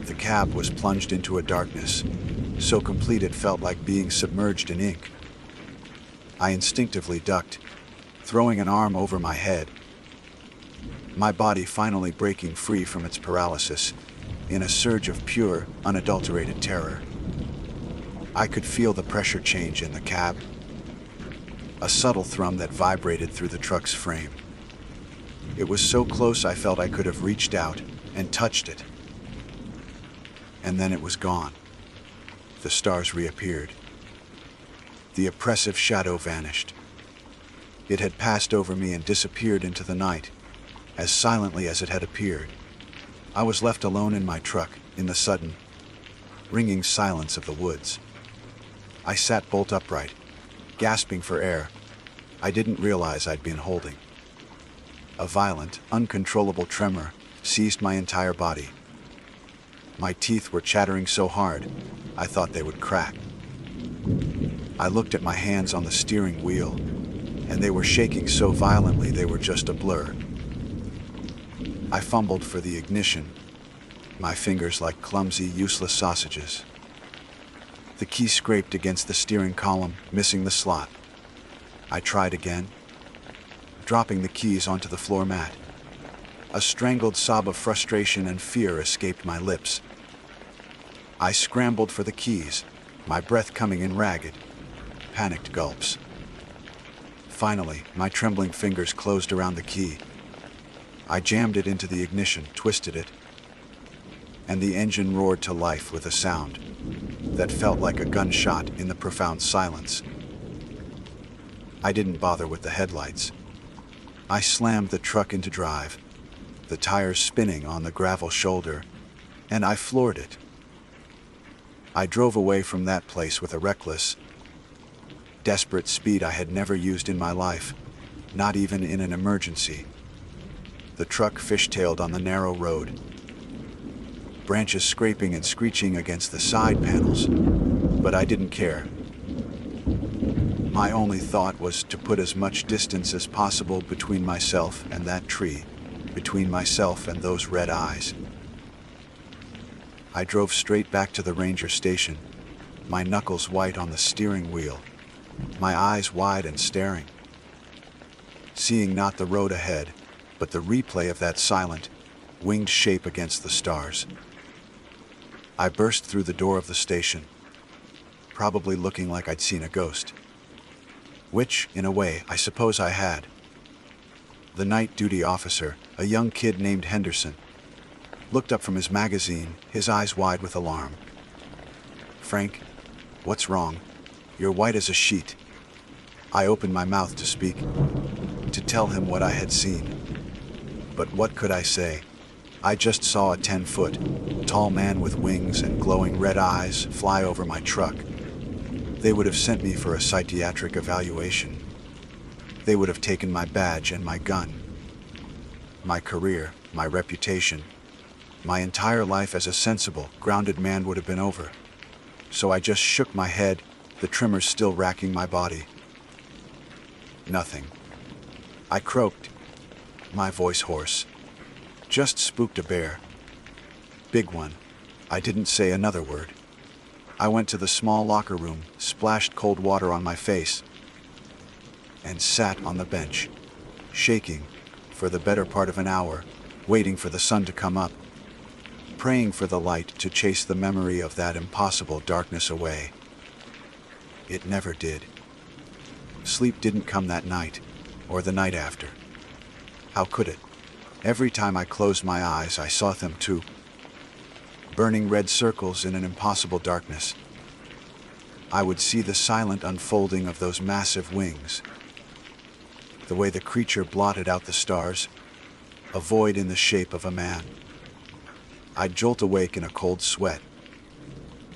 Speaker 1: The cab was plunged into a darkness, so complete it felt like being submerged in ink. I instinctively ducked, throwing an arm over my head, my body finally breaking free from its paralysis in a surge of pure, unadulterated terror. I could feel the pressure change in the cab, a subtle thrum that vibrated through the truck's frame. It was so close I felt I could have reached out and touched it. And then it was gone. The stars reappeared. The oppressive shadow vanished. It had passed over me and disappeared into the night, as silently as it had appeared. I was left alone in my truck, in the sudden, ringing silence of the woods. I sat bolt upright, gasping for air. I didn't realize I'd been holding. A violent, uncontrollable tremor seized my entire body. My teeth were chattering so hard, I thought they would crack. I looked at my hands on the steering wheel, and they were shaking so violently they were just a blur. I fumbled for the ignition, my fingers like clumsy, useless sausages. The key scraped against the steering column, missing the slot. I tried again, dropping the keys onto the floor mat. A strangled sob of frustration and fear escaped my lips. I scrambled for the keys, my breath coming in ragged, panicked gulps. Finally, my trembling fingers closed around the key. I jammed it into the ignition, twisted it, and the engine roared to life with a sound that felt like a gunshot in the profound silence. I didn't bother with the headlights. I slammed the truck into drive, the tires spinning on the gravel shoulder, and I floored it. I drove away from that place with a reckless, desperate speed I had never used in my life, not even in an emergency. The truck fishtailed on the narrow road, branches scraping and screeching against the side panels, but I didn't care. My only thought was to put as much distance as possible between myself and that tree, between myself and those red eyes. I drove straight back to the ranger station, my knuckles white on the steering wheel, my eyes wide and staring, seeing not the road ahead, but the replay of that silent, winged shape against the stars. I burst through the door of the station, probably looking like I'd seen a ghost. Which, in a way, I suppose I had. The night duty officer, a young kid named Henderson, looked up from his magazine, his eyes wide with alarm. "Frank, what's wrong? You're white as a sheet." I opened my mouth to speak, to tell him what I had seen. But what could I say? I just saw a 10-foot, tall man with wings and glowing red eyes fly over my truck. They would have sent me for a psychiatric evaluation. They would have taken my badge and my gun. My career, my reputation, my entire life as a sensible, grounded man would have been over. So I just shook my head, the tremors still racking my body. Nothing. I croaked, my voice hoarse. Just spooked a bear. Big one. I didn't say another word. I went to the small locker room, splashed cold water on my face, and sat on the bench, shaking, for the better part of an hour, waiting for the sun to come up, praying for the light to chase the memory of that impossible darkness away. It never did. Sleep didn't come that night, or the night after. How could it? Every time I closed my eyes, I saw them too. Burning red circles in an impossible darkness. I would see the silent unfolding of those massive wings, the way the creature blotted out the stars, a void in the shape of a man. I'd jolt awake in a cold sweat,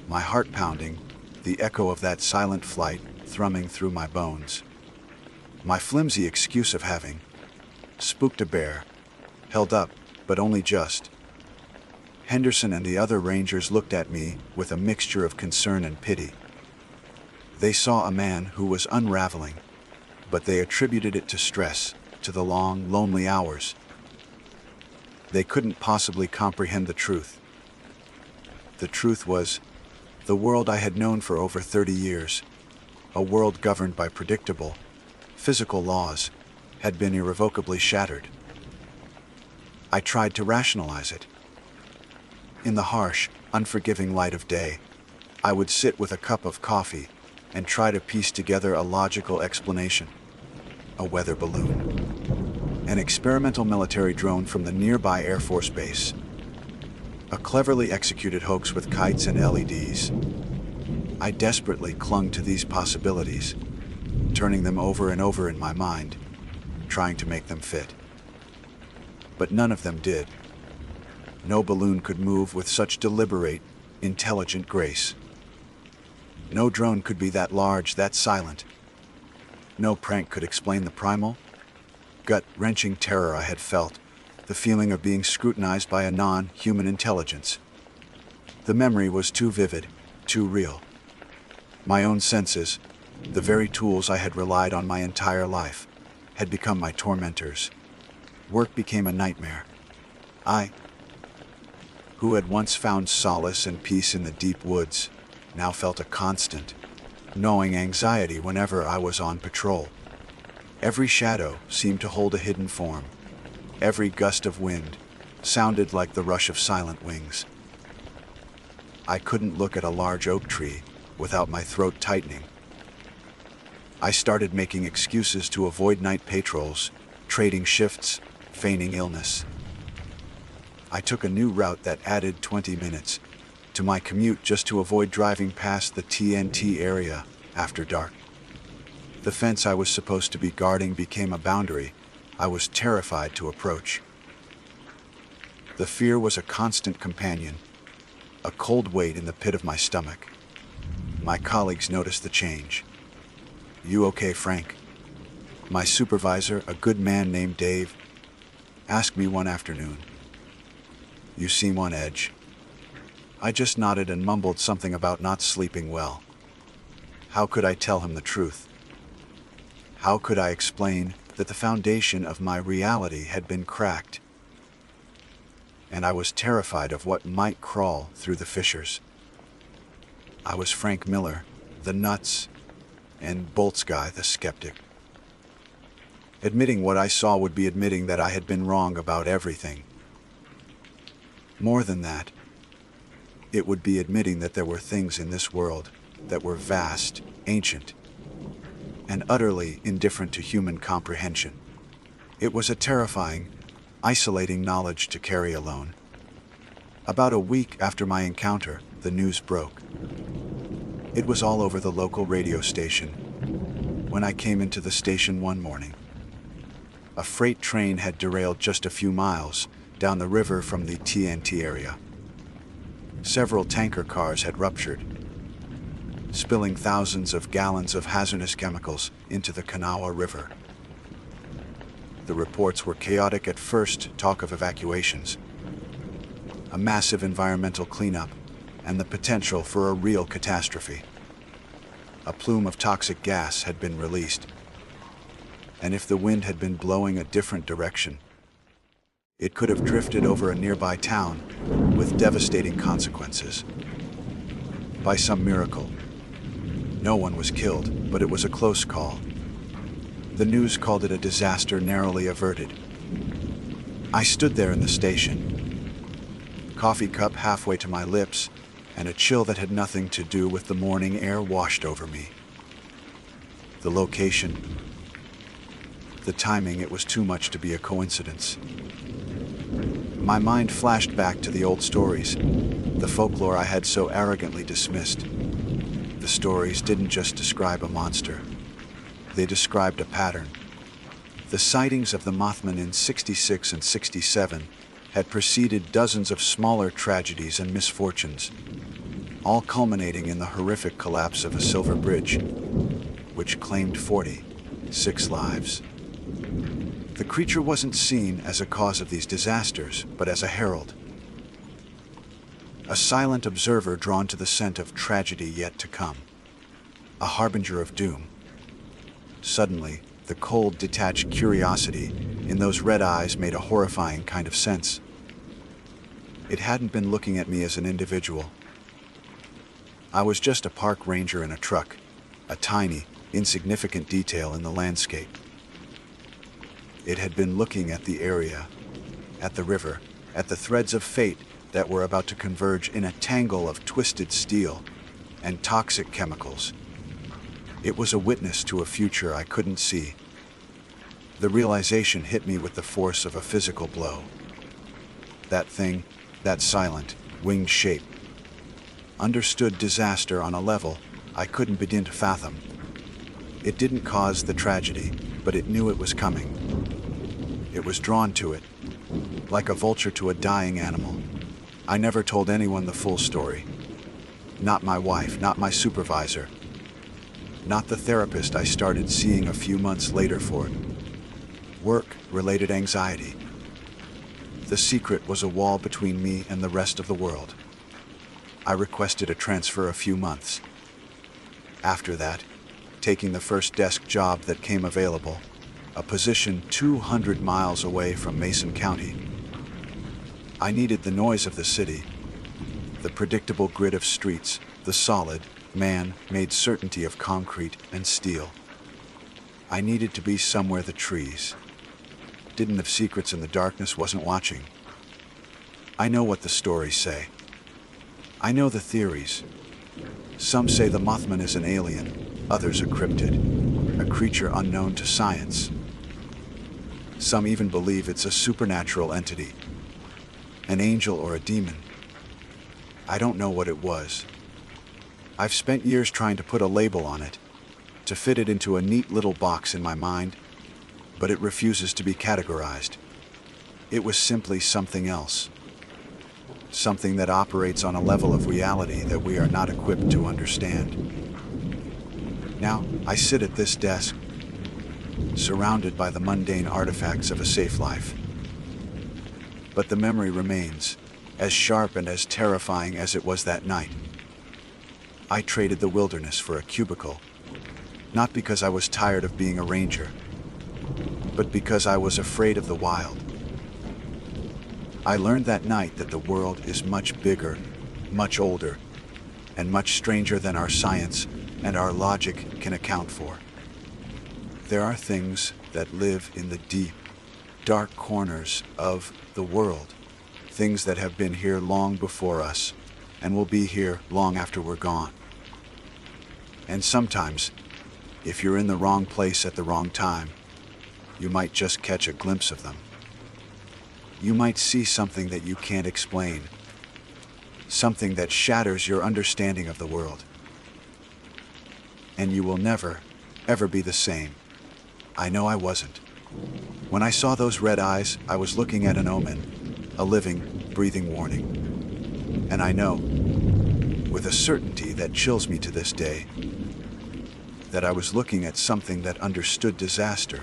Speaker 1: my heart pounding, the echo of that silent flight thrumming through my bones. My flimsy excuse of having spooked a bear held up, but only just. Henderson and the other rangers looked at me with a mixture of concern and pity. They saw a man who was unraveling, but they attributed it to stress, to the long, lonely hours. They couldn't possibly comprehend the truth. The truth was, the world I had known for over 30 years, a world governed by predictable, physical laws, had been irrevocably shattered. I tried to rationalize it. In the harsh, unforgiving light of day, I would sit with a cup of coffee and try to piece together a logical explanation. A weather balloon, an experimental military drone from the nearby Air Force Base, a cleverly executed hoax with kites and LEDs. I desperately clung to these possibilities, turning them over and over in my mind, trying to make them fit. But none of them did. No balloon could move with such deliberate, intelligent grace. No drone could be that large, that silent. No prank could explain the primal, gut-wrenching terror I had felt, the feeling of being scrutinized by a non-human intelligence. The memory was too vivid, too real. My own senses, the very tools I had relied on my entire life, had become my tormentors. Work became a nightmare. I, who had once found solace and peace in the deep woods, now felt a constant, gnawing anxiety whenever I was on patrol. Every shadow seemed to hold a hidden form. Every gust of wind sounded like the rush of silent wings. I couldn't look at a large oak tree without my throat tightening. I started making excuses to avoid night patrols, trading shifts, feigning illness. I took a new route that added 20 minutes to my commute just to avoid driving past the TNT area after dark. The fence I was supposed to be guarding became a boundary I was terrified to approach. The fear was a constant companion, a cold weight in the pit of my stomach. My colleagues noticed the change. "You okay, Frank?" My supervisor, a good man named Dave, asked me one afternoon. "You seem on edge." I just nodded and mumbled something about not sleeping well. How could I tell him the truth? How could I explain that the foundation of my reality had been cracked? And I was terrified of what might crawl through the fissures. I was Frank Miller, the nuts, and bolts guy, the skeptic. Admitting what I saw would be admitting that I had been wrong about everything. More than that, it would be admitting that there were things in this world that were vast, ancient, and utterly indifferent to human comprehension. It was a terrifying, isolating knowledge to carry alone. About a week after my encounter, the news broke. It was all over the local radio station when I came into the station one morning. A freight train had derailed just a few miles down the river from the TNT area. Several tanker cars had ruptured, spilling thousands of gallons of hazardous chemicals into the Kanawha River. The reports were chaotic at first, talk of evacuations, a massive environmental cleanup, and the potential for a real catastrophe. A plume of toxic gas had been released, and if the wind had been blowing a different direction, it could have drifted over a nearby town with devastating consequences. By some miracle, no one was killed, but it was a close call. The news called it a disaster narrowly averted. I stood there in the station, coffee cup halfway to my lips, and a chill that had nothing to do with the morning air washed over me. The location, the timing, it was too much to be a coincidence. My mind flashed back to the old stories, the folklore I had so arrogantly dismissed. The stories didn't just describe a monster. They described a pattern. The sightings of the Mothman in '66 and '67 had preceded dozens of smaller tragedies and misfortunes, all culminating in the horrific collapse of a silver bridge, which claimed 46 lives. The creature wasn't seen as a cause of these disasters, but as a herald. A silent observer drawn to the scent of tragedy yet to come. A harbinger of doom. Suddenly, the cold, detached curiosity in those red eyes made a horrifying kind of sense. It hadn't been looking at me as an individual. I was just a park ranger in a truck, a tiny, insignificant detail in the landscape. It had been looking at the area, at the river, at the threads of fate that were about to converge in a tangle of twisted steel and toxic chemicals. It was a witness to a future I couldn't see. The realization hit me with the force of a physical blow. That thing, that silent, winged shape, understood disaster on a level I couldn't begin to fathom. It didn't cause the tragedy, but it knew it was coming. It was drawn to it, like a vulture to a dying animal. I never told anyone the full story. Not my wife, not my supervisor, not the therapist I started seeing a few months later for it. Work-related anxiety. The secret was a wall between me and the rest of the world. I requested a transfer a few months. After that, taking the first desk job that came available, a position 200 miles away from Mason County. I needed the noise of the city, the predictable grid of streets, the solid, man-made certainty of concrete and steel. I needed to be somewhere the trees didn't have secrets and the darkness wasn't watching. I know what the stories say. I know the theories. Some say the Mothman is an alien, others a cryptid, a creature unknown to science. Some even believe it's a supernatural entity, an angel or a demon. I don't know what it was. I've spent years trying to put a label on it, to fit it into a neat little box in my mind, but it refuses to be categorized. It was simply something else. Something that operates on a level of reality that we are not equipped to understand. Now, I sit at this desk, surrounded by the mundane artifacts of a safe life. But the memory remains, as sharp and as terrifying as it was that night. I traded the wilderness for a cubicle, not because I was tired of being a ranger, but because I was afraid of the wild. I learned that night that the world is much bigger, much older, and much stranger than our science and our logic can account for. There are things that live in the deep, dark corners of the world, things that have been here long before us and will be here long after we're gone. And sometimes, if you're in the wrong place at the wrong time, you might just catch a glimpse of them. You might see something that you can't explain, something that shatters your understanding of the world. And you will never, ever be the same. I know I wasn't. When I saw those red eyes, I was looking at an omen, a living, breathing warning. And I know, with a certainty that chills me to this day, that I was looking at something that understood disaster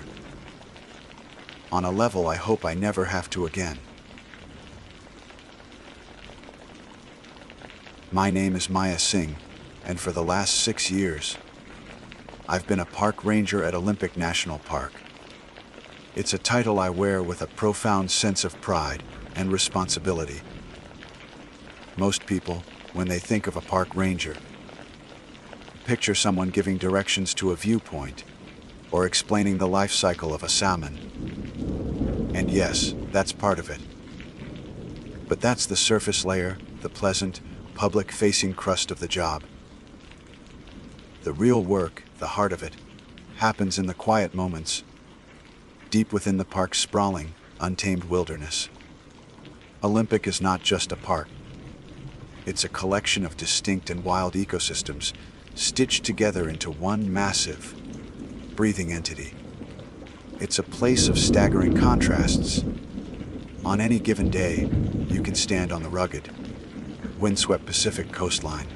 Speaker 1: on a level I hope I never have to again. My name is Maya Singh, and for the last 6 years, I've been a park ranger at Olympic National Park. It's a title I wear with a profound sense of pride and responsibility. Most people, when they think of a park ranger, picture someone giving directions to a viewpoint or explaining the life cycle of a salmon. And yes, that's part of it. But that's the surface layer, the pleasant, public-facing crust of the job. The real work, the heart of it, happens in the quiet moments, deep within the park's sprawling, untamed wilderness. Olympic is not just a park. It's a collection of distinct and wild ecosystems, stitched together into one massive, breathing entity. It's a place of staggering contrasts. On any given day, you can stand on the rugged, windswept Pacific coastline,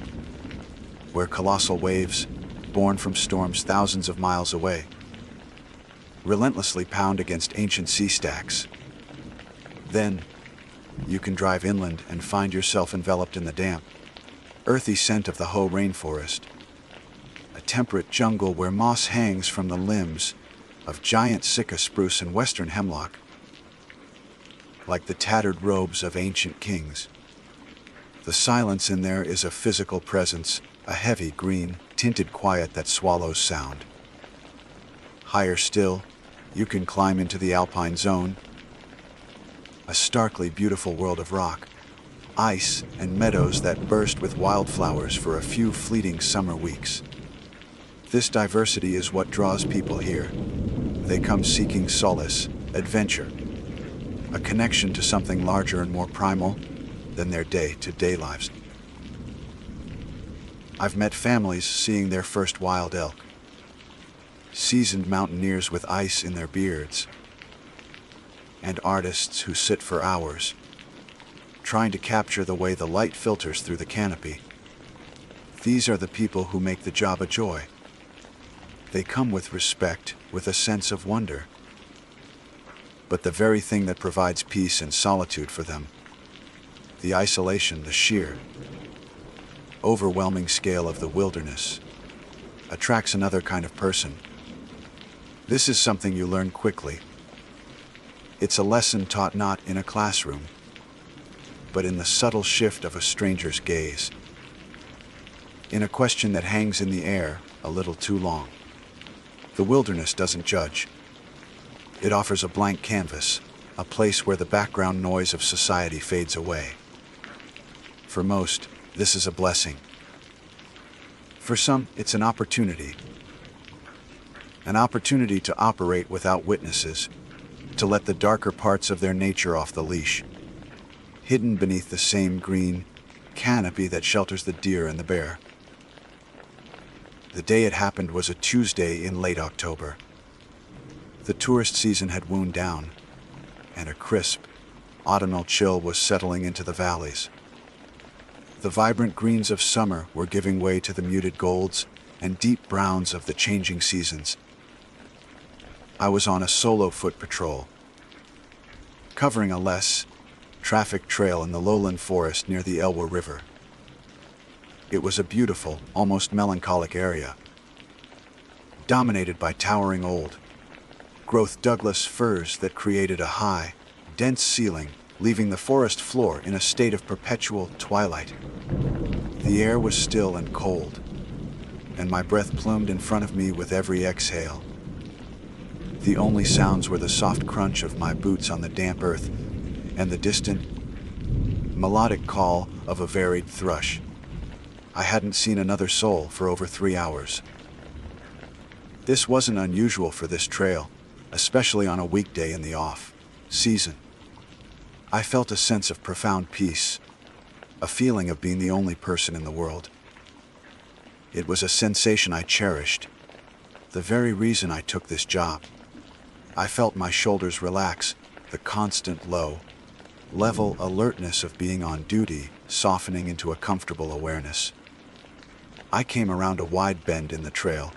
Speaker 1: where colossal waves, born from storms thousands of miles away, relentlessly pound against ancient sea stacks. Then, you can drive inland and find yourself enveloped in the damp, earthy scent of the Hoh rainforest, a temperate jungle where moss hangs from the limbs of giant Sitka spruce and western hemlock, like the tattered robes of ancient kings. The silence in there is a physical presence, a heavy green, tinted quiet that swallows sound. Higher still, you can climb into the alpine zone, a starkly beautiful world of rock, ice, and meadows that burst with wildflowers for a few fleeting summer weeks. This diversity is what draws people here. They come seeking solace, adventure, a connection to something larger and more primal than their day-to-day lives. I've met families seeing their first wild elk, seasoned mountaineers with ice in their beards, and artists who sit for hours, trying to capture the way the light filters through the canopy. These are the people who make the job a joy. They come with respect, with a sense of wonder. But the very thing that provides peace and solitude for them, the isolation, the sheer, overwhelming scale of the wilderness, attracts another kind of person. This is something you learn quickly. It's a lesson taught not in a classroom, but in the subtle shift of a stranger's gaze, in a question that hangs in the air a little too long. The wilderness doesn't judge. It offers a blank canvas, a place where the background noise of society fades away. For most, this is a blessing. For some, it's an opportunity to operate without witnesses, to let the darker parts of their nature off the leash, hidden beneath the same green canopy that shelters the deer and the bear. The day it happened was a Tuesday in late October. The tourist season had wound down, and a crisp, autumnal chill was settling into the valleys. The vibrant greens of summer were giving way to the muted golds and deep browns of the changing seasons. I was on a solo foot patrol, covering a less trafficked trail in the lowland forest near the Elwha River. It was a beautiful, almost melancholic area, dominated by towering old, growth Douglas firs that created a high, dense ceiling, leaving the forest floor in a state of perpetual twilight. The air was still and cold, and my breath plumed in front of me with every exhale. The only sounds were the soft crunch of my boots on the damp earth and the distant, melodic call of a varied thrush. I hadn't seen another soul for over 3 hours. This wasn't unusual for this trail, especially on a weekday in the off-season. I felt a sense of profound peace, a feeling of being the only person in the world. It was a sensation I cherished, the very reason I took this job. I felt my shoulders relax, the constant low, level alertness of being on duty softening into a comfortable awareness. I came around a wide bend in the trail,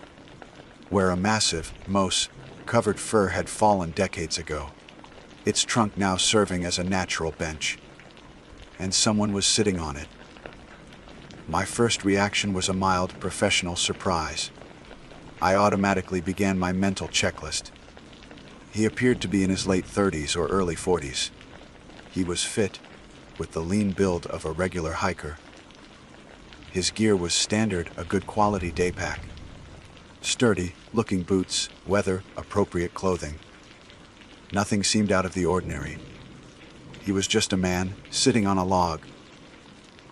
Speaker 1: where a massive, moss-covered fir had fallen decades ago, its trunk now serving as a natural bench, and someone was sitting on it. My first reaction was a mild professional surprise. I automatically began my mental checklist. He appeared to be in his late 30s or early 40s. He was fit, with the lean build of a regular hiker. His gear was standard, a good quality day pack. Sturdy, looking boots, weather-appropriate clothing. Nothing seemed out of the ordinary. He was just a man, sitting on a log,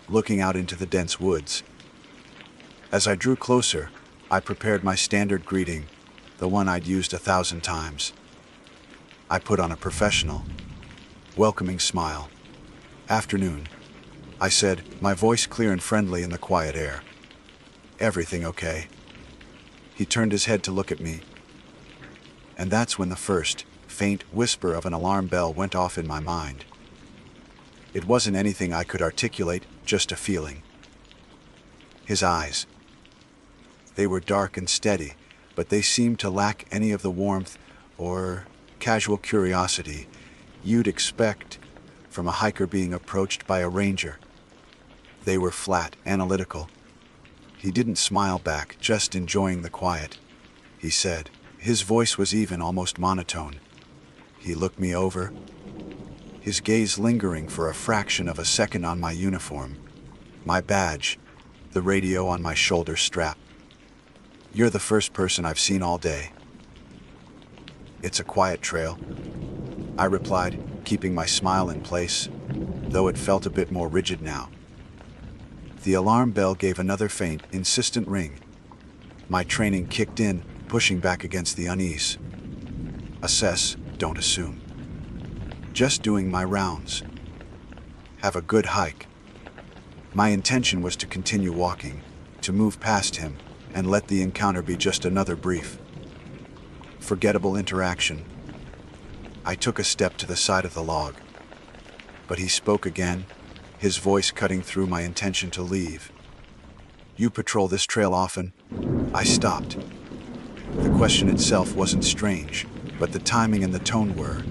Speaker 1: looking out into the dense woods. As I drew closer, I prepared my standard greeting, the one I'd used 1,000 times. I put on a professional, welcoming smile. "Afternoon," I said, my voice clear and friendly in the quiet air. Everything okay? He turned his head to look at me, and that's when the first, faint whisper of an alarm bell went off in my mind. It wasn't anything I could articulate, just a feeling. His eyes. They were dark and steady, but they seemed to lack any of the warmth or casual curiosity you'd expect from a hiker being approached by a ranger. They were flat, analytical. He didn't smile back, just enjoying the quiet. He said. His voice was even, almost monotone. He looked me over, his gaze lingering for a fraction of a second on my uniform, my badge, the radio on my shoulder strap. You're the first person I've seen all day. It's a quiet trail, I replied, keeping my smile in place, though it felt a bit more rigid now. The alarm bell gave another faint, insistent ring. My training kicked in, pushing back against the unease. Assess, don't assume. Just doing my rounds. Have a good hike. My intention was to continue walking, to move past him, and let the encounter be just another brief, forgettable interaction. I took a step to the side of the log, but he spoke again, his voice cutting through my intention to leave. You patrol this trail often? I stopped. The question itself wasn't strange, but the timing and the tone were.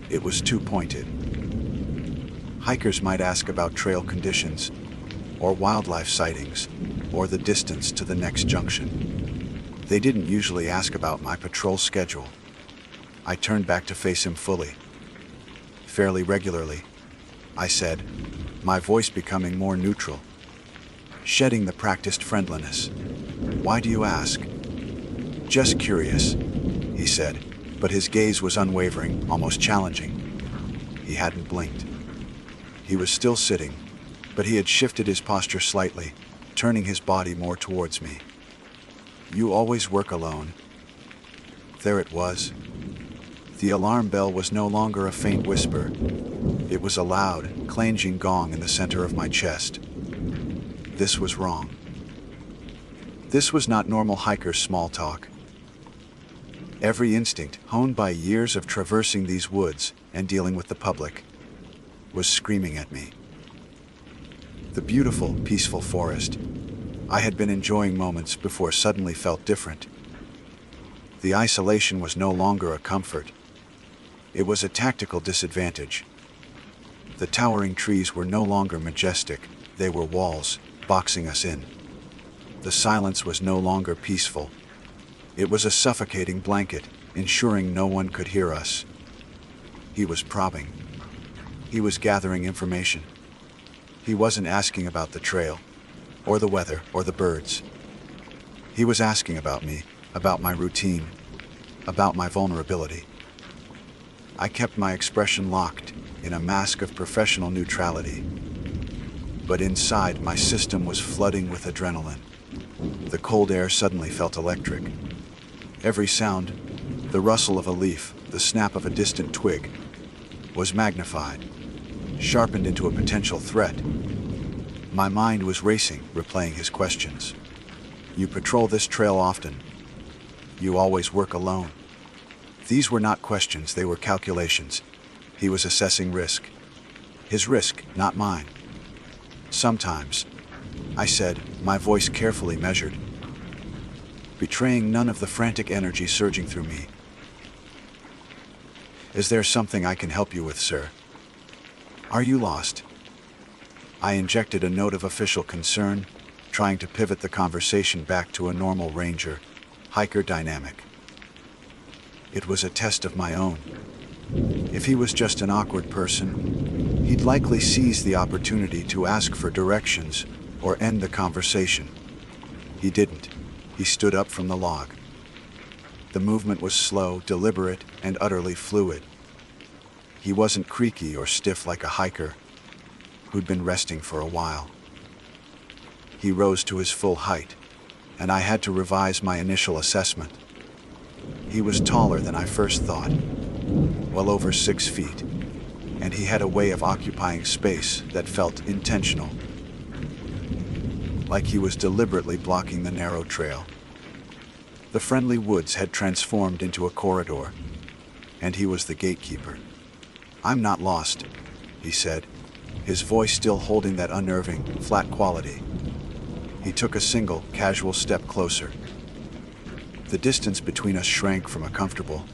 Speaker 1: It was too pointed. Hikers might ask about trail conditions, or wildlife sightings, or the distance to the next junction. They didn't usually ask about my patrol schedule. I turned back to face him fully. Fairly regularly, I said, my voice becoming more neutral, shedding the practiced friendliness. Why do you ask? Just curious, he said, but his gaze was unwavering, almost challenging. He hadn't blinked. He was still sitting, but he had shifted his posture slightly, turning his body more towards me. You always work alone. There it was. The alarm bell was no longer a faint whisper. It was a loud, clanging gong in the center of my chest. This was wrong. This was not normal hiker's small talk. Every instinct, honed by years of traversing these woods and dealing with the public, was screaming at me. The beautiful, peaceful forest I had been enjoying moments before suddenly felt different. The isolation was no longer a comfort. It was a tactical disadvantage. The towering trees were no longer majestic, they were walls, boxing us in. The silence was no longer peaceful. It was a suffocating blanket, ensuring no one could hear us. He was probing. He was gathering information. He wasn't asking about the trail, or the weather, or the birds. He was asking about me, about my routine, about my vulnerability. I kept my expression locked in a mask of professional neutrality. But inside, my system was flooding with adrenaline. The cold air suddenly felt electric. Every sound, the rustle of a leaf, the snap of a distant twig, was magnified, sharpened into a potential threat. My mind was racing, replaying his questions. You patrol this trail often. You always work alone. These were not questions, they were calculations. He was assessing risk. His risk, not mine. Sometimes, I said, my voice carefully measured, betraying none of the frantic energy surging through me. Is there something I can help you with, sir? Are you lost? I injected a note of official concern, trying to pivot the conversation back to a normal ranger-hiker dynamic. It was a test of my own. If he was just an awkward person, he'd likely seize the opportunity to ask for directions or end the conversation. He didn't. He stood up from the log. The movement was slow, deliberate, and utterly fluid. He wasn't creaky or stiff like a hiker who'd been resting for a while. He rose to his full height, and I had to revise my initial assessment. He was taller than I first thought, well over 6 feet, and he had a way of occupying space that felt intentional. like he was deliberately blocking the narrow trail. The friendly woods had transformed into a corridor, and he was the gatekeeper. "I'm not lost," he said, his voice still holding that unnerving, flat quality. He took a single, casual step closer. The distance between us shrank from a comfortable,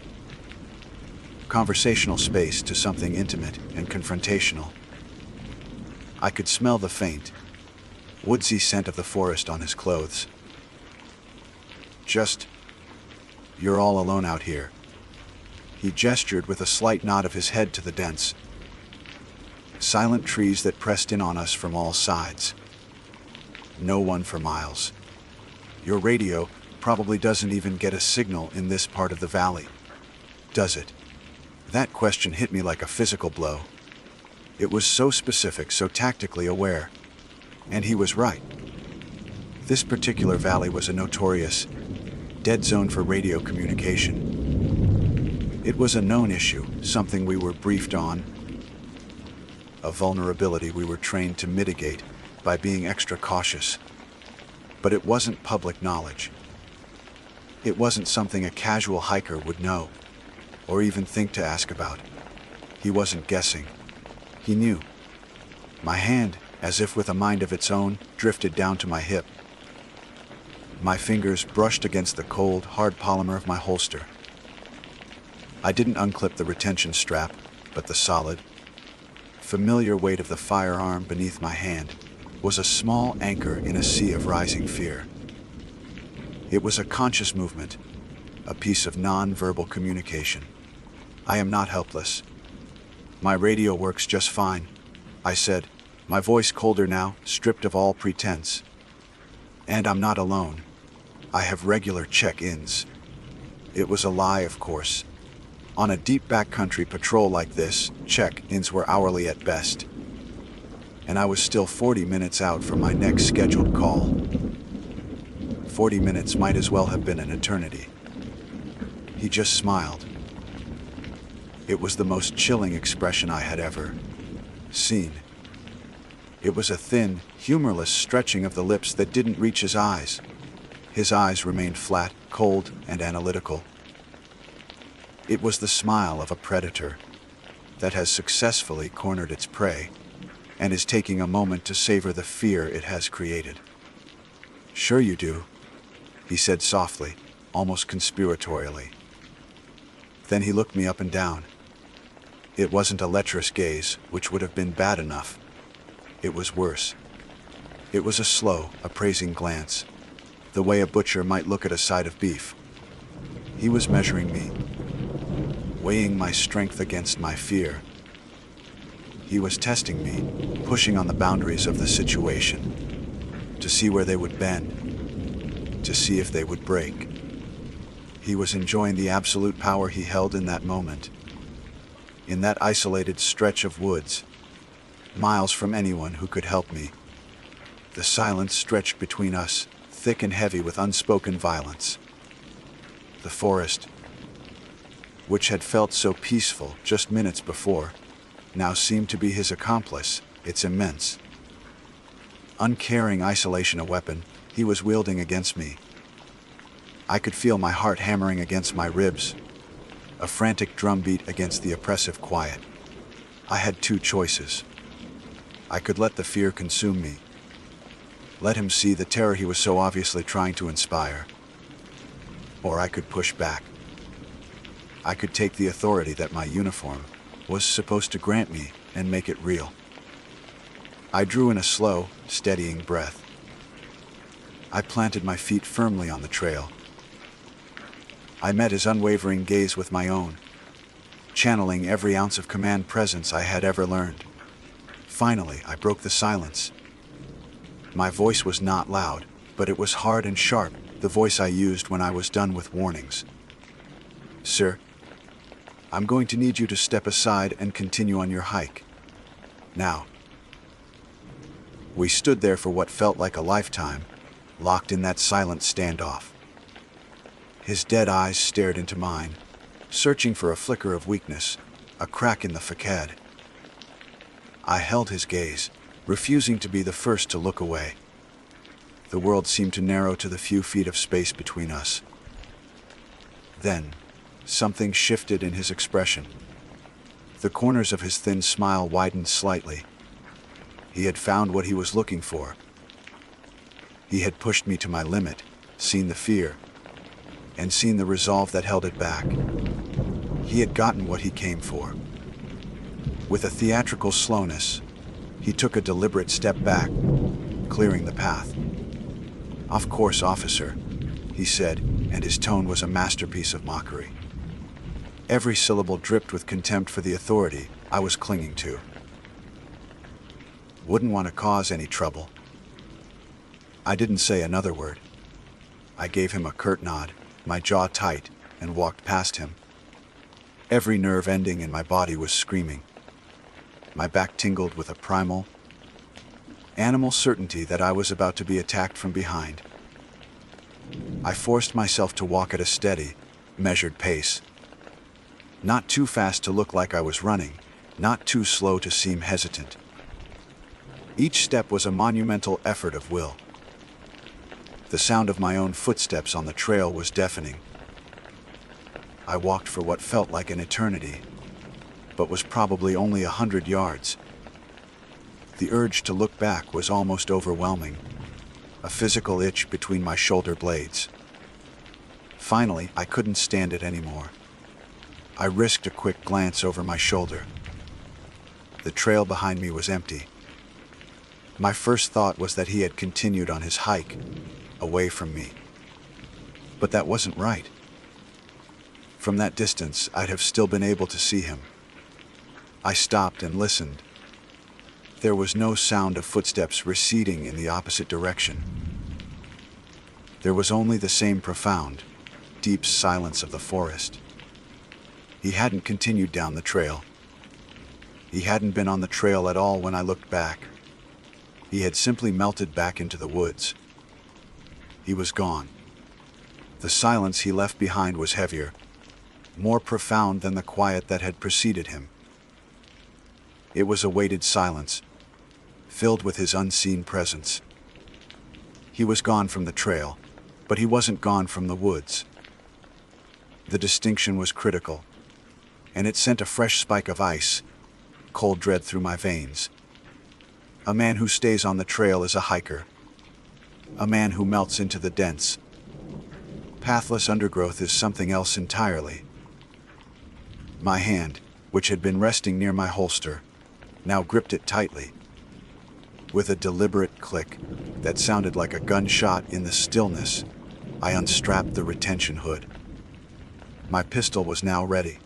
Speaker 1: conversational space to something intimate and confrontational. I could smell the faint, woodsy scent of the forest on his clothes. "You're all alone out here." He gestured with a slight nod of his head to the dense, silent trees that pressed in on us from all sides. "No one for miles. Your radio probably doesn't even get a signal in this part of the valley, does it?" That question hit me like a physical blow. It was so specific, so tactically aware. And he was right. This particular valley was a notorious dead zone for radio communication. It was a known issue, something we were briefed on, a vulnerability we were trained to mitigate by being extra cautious. But it wasn't public knowledge. It wasn't something a casual hiker would know, or even think to ask about. He wasn't guessing. He knew. My hand, as if with a mind of its own, drifted down to my hip. My fingers brushed against the cold, hard polymer of my holster. I didn't unclip the retention strap, but the solid, familiar weight of the firearm beneath my hand was a small anchor in a sea of rising fear. It was a conscious movement, a piece of non-verbal communication. "I am not helpless. My radio works just fine," I said, my voice colder now, stripped of all pretense. "And I'm not alone. I have regular check-ins." It was a lie, of course. On a deep backcountry patrol like this, check-ins were hourly at best. And I was still 40 minutes out from my next scheduled call. 40 minutes might as well have been an eternity. He just smiled. It was the most chilling expression I had ever seen. It was a thin, humorless stretching of the lips that didn't reach his eyes. His eyes remained flat, cold, and analytical. It was the smile of a predator that has successfully cornered its prey and is taking a moment to savor the fear it has created. "Sure you do," he said softly, almost conspiratorially. Then he looked me up and down. It wasn't a lecherous gaze, which would have been bad enough. It was worse. It was a slow, appraising glance, the way a butcher might look at a side of beef. He was measuring me, weighing my strength against my fear. He was testing me, pushing on the boundaries of the situation, to see where they would bend, to see if they would break. He was enjoying the absolute power he held in that moment, in that isolated stretch of woods, miles from anyone who could help me. The silence stretched between us, thick and heavy with unspoken violence. The forest, which had felt so peaceful just minutes before, now seemed to be his accomplice, its immense, uncaring isolation a weapon he was wielding against me. I could feel my heart hammering against my ribs, a frantic drumbeat against the oppressive quiet. I had two choices. I could let the fear consume me, let him see the terror he was so obviously trying to inspire, or I could push back. I could take the authority that my uniform was supposed to grant me and make it real. I drew in a slow, steadying breath. I planted my feet firmly on the trail. I met his unwavering gaze with my own, channeling every ounce of command presence I had ever learned. Finally, I broke the silence. My voice was not loud, but it was hard and sharp, the voice I used when I was done with warnings. "Sir, I'm going to need you to step aside and continue on your hike. Now." We stood there for what felt like a lifetime, locked in that silent standoff. His dead eyes stared into mine, searching for a flicker of weakness, a crack in the facade. I held his gaze, refusing to be the first to look away. The world seemed to narrow to the few feet of space between us. Then, something shifted in his expression. The corners of his thin smile widened slightly. He had found what he was looking for. He had pushed me to my limit, seen the fear, and seen the resolve that held it back. He had gotten what he came for. With a theatrical slowness, he took a deliberate step back, clearing the path. "Of course, officer," he said, and his tone was a masterpiece of mockery. Every syllable dripped with contempt for the authority I was clinging to. "Wouldn't want to cause any trouble." I didn't say another word. I gave him a curt nod, my jaw tight, and walked past him. Every nerve ending in my body was screaming. My back tingled with a primal, animal certainty that I was about to be attacked from behind. I forced myself to walk at a steady, measured pace. Not too fast to look like I was running, not too slow to seem hesitant. Each step was a monumental effort of will. The sound of my own footsteps on the trail was deafening. I walked for what felt like an eternity, but was probably only 100 yards. The urge to look back was almost overwhelming, a physical itch between my shoulder blades. Finally, I couldn't stand it anymore. I risked a quick glance over my shoulder. The trail behind me was empty. My first thought was that he had continued on his hike, away from me. But that wasn't right. From that distance, I'd have still been able to see him. I stopped and listened. There was no sound of footsteps receding in the opposite direction. There was only the same profound, deep silence of the forest. He hadn't continued down the trail. He hadn't been on the trail at all when I looked back. He had simply melted back into the woods. He was gone. The silence he left behind was heavier, more profound than the quiet that had preceded him. It was a weighted silence, filled with his unseen presence. He was gone from the trail, but he wasn't gone from the woods. The distinction was critical, and it sent a fresh spike of ice, cold dread through my veins. A man who stays on the trail is a hiker. A man who melts into the dense, pathless undergrowth is something else entirely. My hand, which had been resting near my holster, now gripped it tightly. With a deliberate click that sounded like a gunshot in the stillness, I unstrapped the retention hood. My pistol was now ready.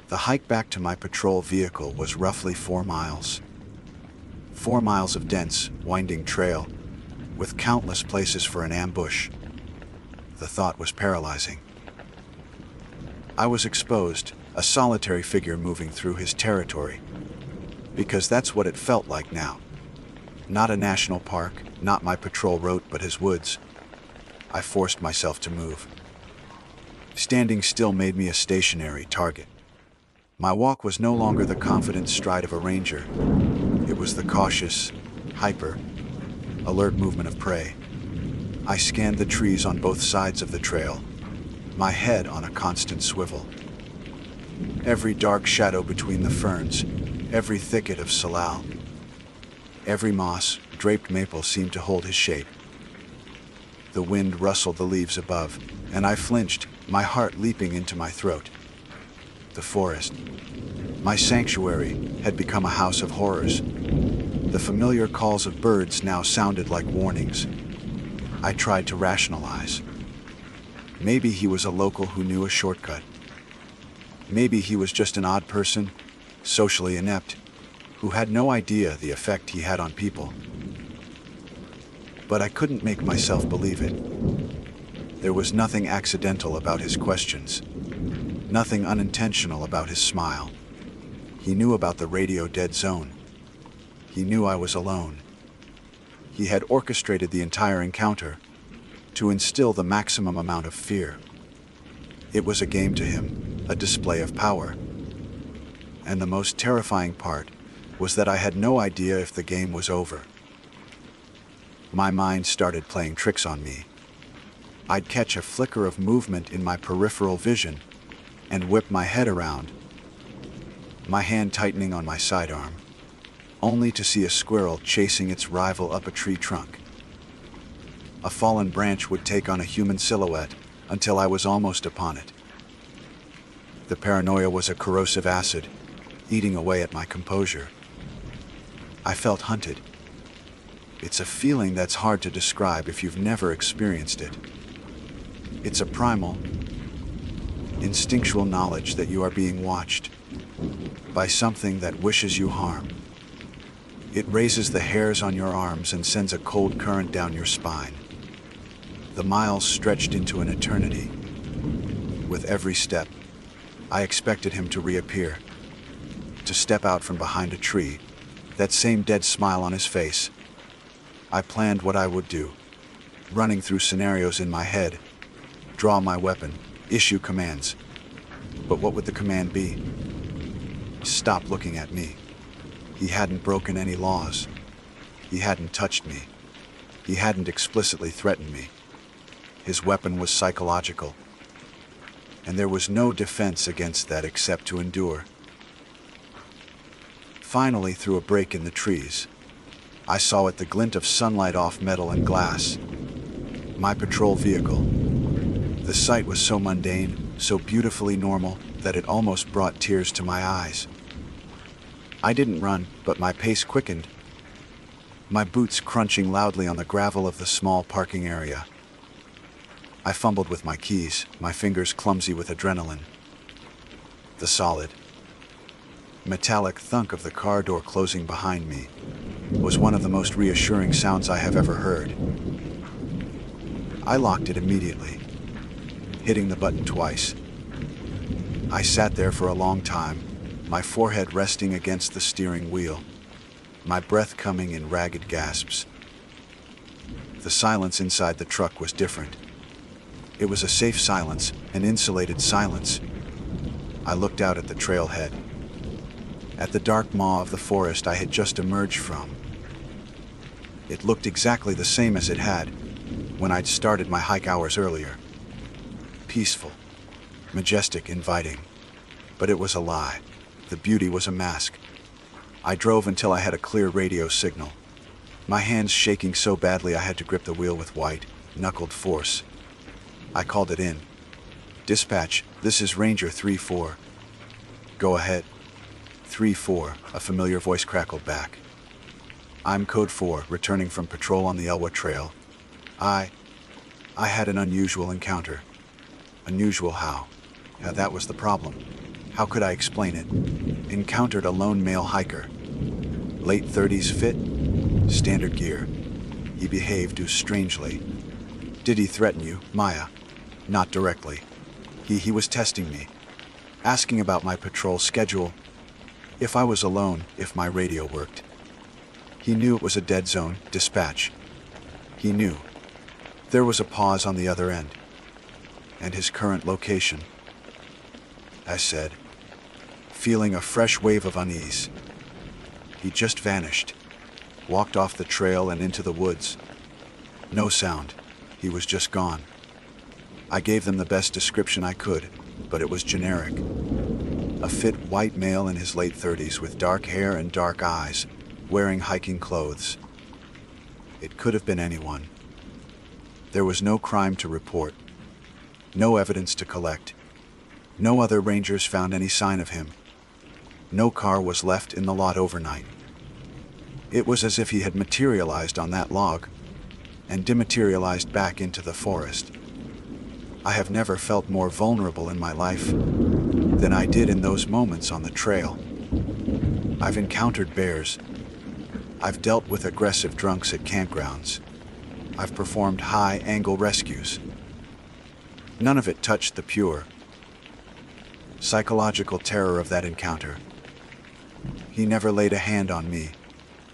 Speaker 1: The hike back to my patrol vehicle was roughly 4 miles. 4 miles of dense, winding trail, with countless places for an ambush. The thought was paralyzing. I was exposed, a solitary figure moving through his territory, because that's what it felt like now. Not a national park, not my patrol route, but his woods. I forced myself to move. Standing still made me a stationary target. My walk was no longer the confident stride of a ranger. It was the cautious, hyper, alert movement of prey. I scanned the trees on both sides of the trail, my head on a constant swivel. Every dark shadow between the ferns, every thicket of salal, every moss-draped maple seemed to hold his shape. The wind rustled the leaves above, and I flinched, my heart leaping into my throat. The forest, my sanctuary, had become a house of horrors. The familiar calls of birds now sounded like warnings. I tried to rationalize. Maybe he was a local who knew a shortcut. Maybe he was just an odd person, socially inept, who had no idea the effect he had on people. But I couldn't make myself believe it. There was nothing accidental about his questions, nothing unintentional about his smile. He knew about the radio dead zone. He knew I was alone. He had orchestrated the entire encounter to instill the maximum amount of fear. It was a game to him, a display of power. And the most terrifying part was that I had no idea if the game was over. My mind started playing tricks on me. I'd catch a flicker of movement in my peripheral vision and whip my head around, my hand tightening on my sidearm, only to see a squirrel chasing its rival up a tree trunk. A fallen branch would take on a human silhouette until I was almost upon it. The paranoia was a corrosive acid, eating away at my composure. I felt hunted. It's a feeling that's hard to describe if you've never experienced it. It's a primal, instinctual knowledge that you are being watched by something that wishes you harm. It raises the hairs on your arms and sends a cold current down your spine. The miles stretched into an eternity. With every step, I expected him to reappear, to step out from behind a tree, that same dead smile on his face. I planned what I would do, running through scenarios in my head, draw my weapon, issue commands. But what would the command be? Stop looking at me. He hadn't broken any laws. He hadn't touched me. He hadn't explicitly threatened me. His weapon was psychological, and there was no defense against that except to endure. Finally, through a break in the trees, I saw it, the glint of sunlight off metal and glass. My patrol vehicle. The sight was so mundane, so beautifully normal, that it almost brought tears to my eyes. I didn't run, but my pace quickened, my boots crunching loudly on the gravel of the small parking area. I fumbled with my keys, my fingers clumsy with adrenaline. The solid, metallic thunk of the car door closing behind me was one of the most reassuring sounds I have ever heard. I locked it immediately, hitting the button twice. I sat there for a long time, my forehead resting against the steering wheel, my breath coming in ragged gasps. The silence inside the truck was different. It was a safe silence, an insulated silence. I looked out at the trailhead, at the dark maw of the forest I had just emerged from. It looked exactly the same as it had when I'd started my hike hours earlier. Peaceful, majestic, inviting. But it was a lie. The beauty was a mask. I drove until I had a clear radio signal, my hands shaking so badly I had to grip the wheel with white, knuckled force. I called it in. Dispatch, this is Ranger 3-4. Go ahead. 3-4, a familiar voice crackled back. I'm Code 4, returning from patrol on the Elwha Trail. I had an unusual encounter. Unusual how? That was the problem. How could I explain it? Encountered a lone male hiker. Late 30s, fit, standard gear. He behaved strangely. Did he threaten you, Maya? Not directly. He was testing me, asking about my patrol schedule, if I was alone, if my radio worked. He knew it was a dead zone, dispatch. He knew. There was a pause on the other end. And his current location. I said, feeling a fresh wave of unease. He just vanished, walked off the trail and into the woods. No sound. He was just gone. I gave them the best description I could, but it was generic. A fit white male in his late 30s with dark hair and dark eyes, wearing hiking clothes. It could have been anyone. There was no crime to report, no evidence to collect. No other rangers found any sign of him. No car was left in the lot overnight. It was as if he had materialized on that log and dematerialized back into the forest. I have never felt more vulnerable in my life than I did in those moments on the trail. I've encountered bears. I've dealt with aggressive drunks at campgrounds. I've performed high-angle rescues. None of it touched the pure, psychological terror of that encounter. He never laid a hand on me,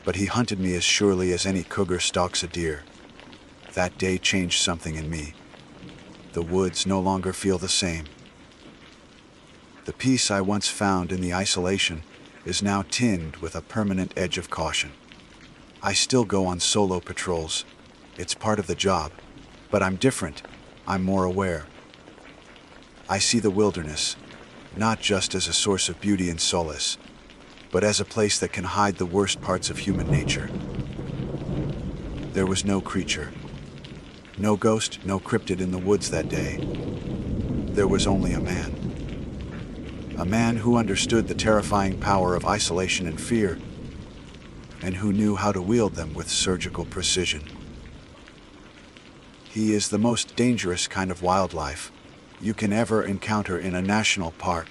Speaker 1: but he hunted me as surely as any cougar stalks a deer. That day changed something in me. The woods no longer feel the same. The peace I once found in the isolation is now tinged with a permanent edge of caution. I still go on solo patrols, It's part of the job. But I'm different. I'm more aware. I see the wilderness, not just as a source of beauty and solace, but as a place that can hide the worst parts of human nature. There was no creature, no ghost, no cryptid in the woods that day. There was only a man. A man who understood the terrifying power of isolation and fear, and who knew how to wield them with surgical precision. He is the most dangerous kind of wildlife you can ever encounter in a national park,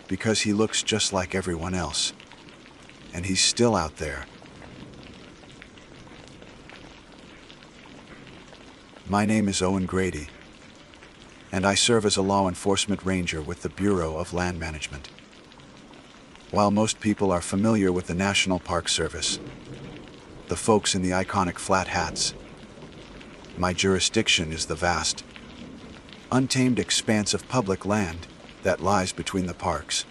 Speaker 1: because he looks just like everyone else, and he's still out there. My name is Owen Grady, and I serve as a law enforcement ranger with the Bureau of Land Management. While most people are familiar with the National Park Service, the folks in the iconic flat hats, my jurisdiction is the vast, untamed expanse of public land that lies between the parks.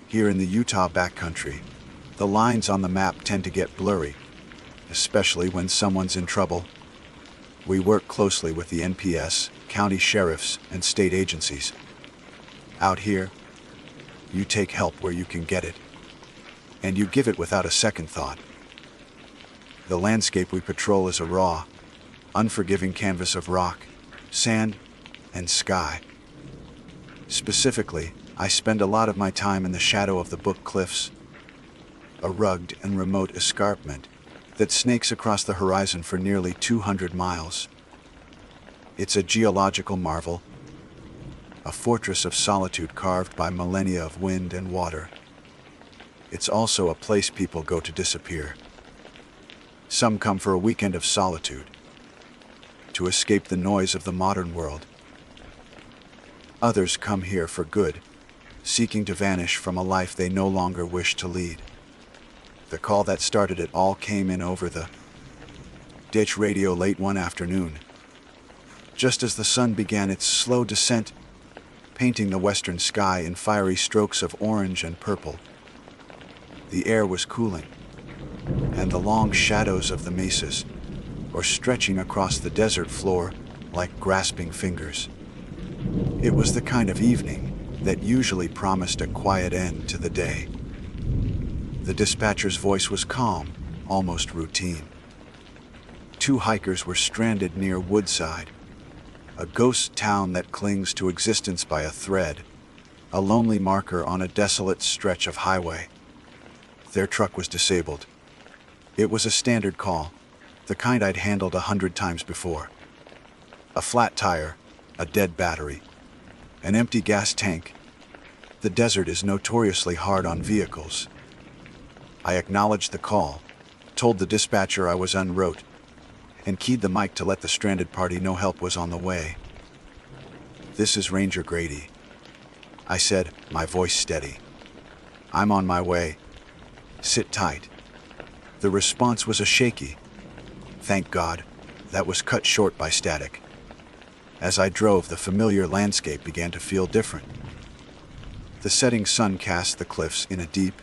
Speaker 1: Here in the Utah backcountry, the lines on the map tend to get blurry, especially when someone's in trouble. We work closely with the NPS, county sheriffs, and state agencies. Out here, you take help where you can get it, and you give it without a second thought. The landscape we patrol is a raw, unforgiving canvas of rock, sand, and sky. Specifically, I spend a lot of my time in the shadow of the Book Cliffs, a rugged and remote escarpment that snakes across the horizon for nearly 200 miles. It's a geological marvel, a fortress of solitude carved by millennia of wind and water. It's also a place people go to disappear. Some come for a weekend of solitude, to escape the noise of the modern world. Others come here for good, seeking to vanish from a life they no longer wish to lead. The call that started it all came in over the ditch radio late one afternoon, just as the sun began its slow descent, painting the western sky in fiery strokes of orange and purple. The air was cooling, and the long shadows of the mesas were stretching across the desert floor like grasping fingers. It was the kind of evening that usually promised a quiet end to the day. The dispatcher's voice was calm, almost routine. Two hikers were stranded near Woodside, a ghost town that clings to existence by a thread, a lonely marker on a desolate stretch of highway. Their truck was disabled. It was a standard call, the kind I'd handled 100 times before. A flat tire, a dead battery, an empty gas tank. The desert is notoriously hard on vehicles. I acknowledged the call, told the dispatcher I was en route, and keyed the mic to let the stranded party know help was on the way. "This is Ranger Grady," I said, my voice steady. "I'm on my way. Sit tight." The response was a shaky, "Thank God," that was cut short by static. As I drove, the familiar landscape began to feel different. The setting sun cast the cliffs in a deep,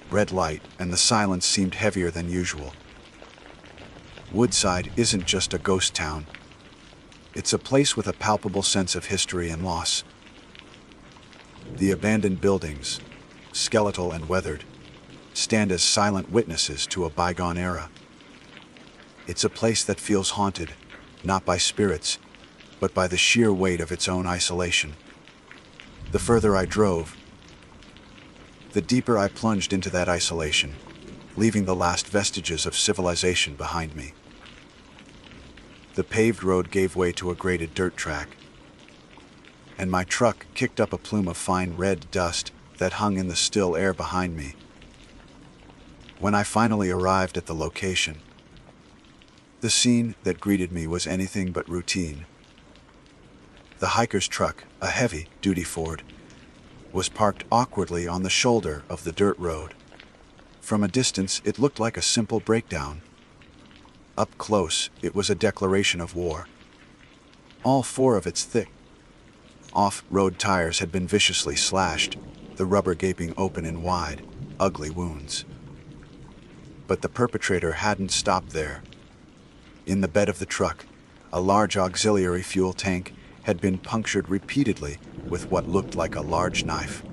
Speaker 1: red light, and the silence seemed heavier than usual. Woodside isn't just a ghost town. It's a place with a palpable sense of history and loss. The abandoned buildings, skeletal and weathered, stand as silent witnesses to a bygone era. It's a place that feels haunted, not by spirits, but by the sheer weight of its own isolation. The further I drove, the deeper I plunged into that isolation, leaving the last vestiges of civilization behind me. The paved road gave way to a graded dirt track, and my truck kicked up a plume of fine red dust that hung in the still air behind me. When I finally arrived at the location, the scene that greeted me was anything but routine. The hiker's truck, a heavy-duty Ford, was parked awkwardly on the shoulder of the dirt road. From a distance, it looked like a simple breakdown. Up close, it was a declaration of war. All four of its thick, off-road tires had been viciously slashed, the rubber gaping open in wide, ugly wounds. But the perpetrator hadn't stopped there. In the bed of the truck, a large auxiliary fuel tank had been punctured repeatedly with what looked like a large knife.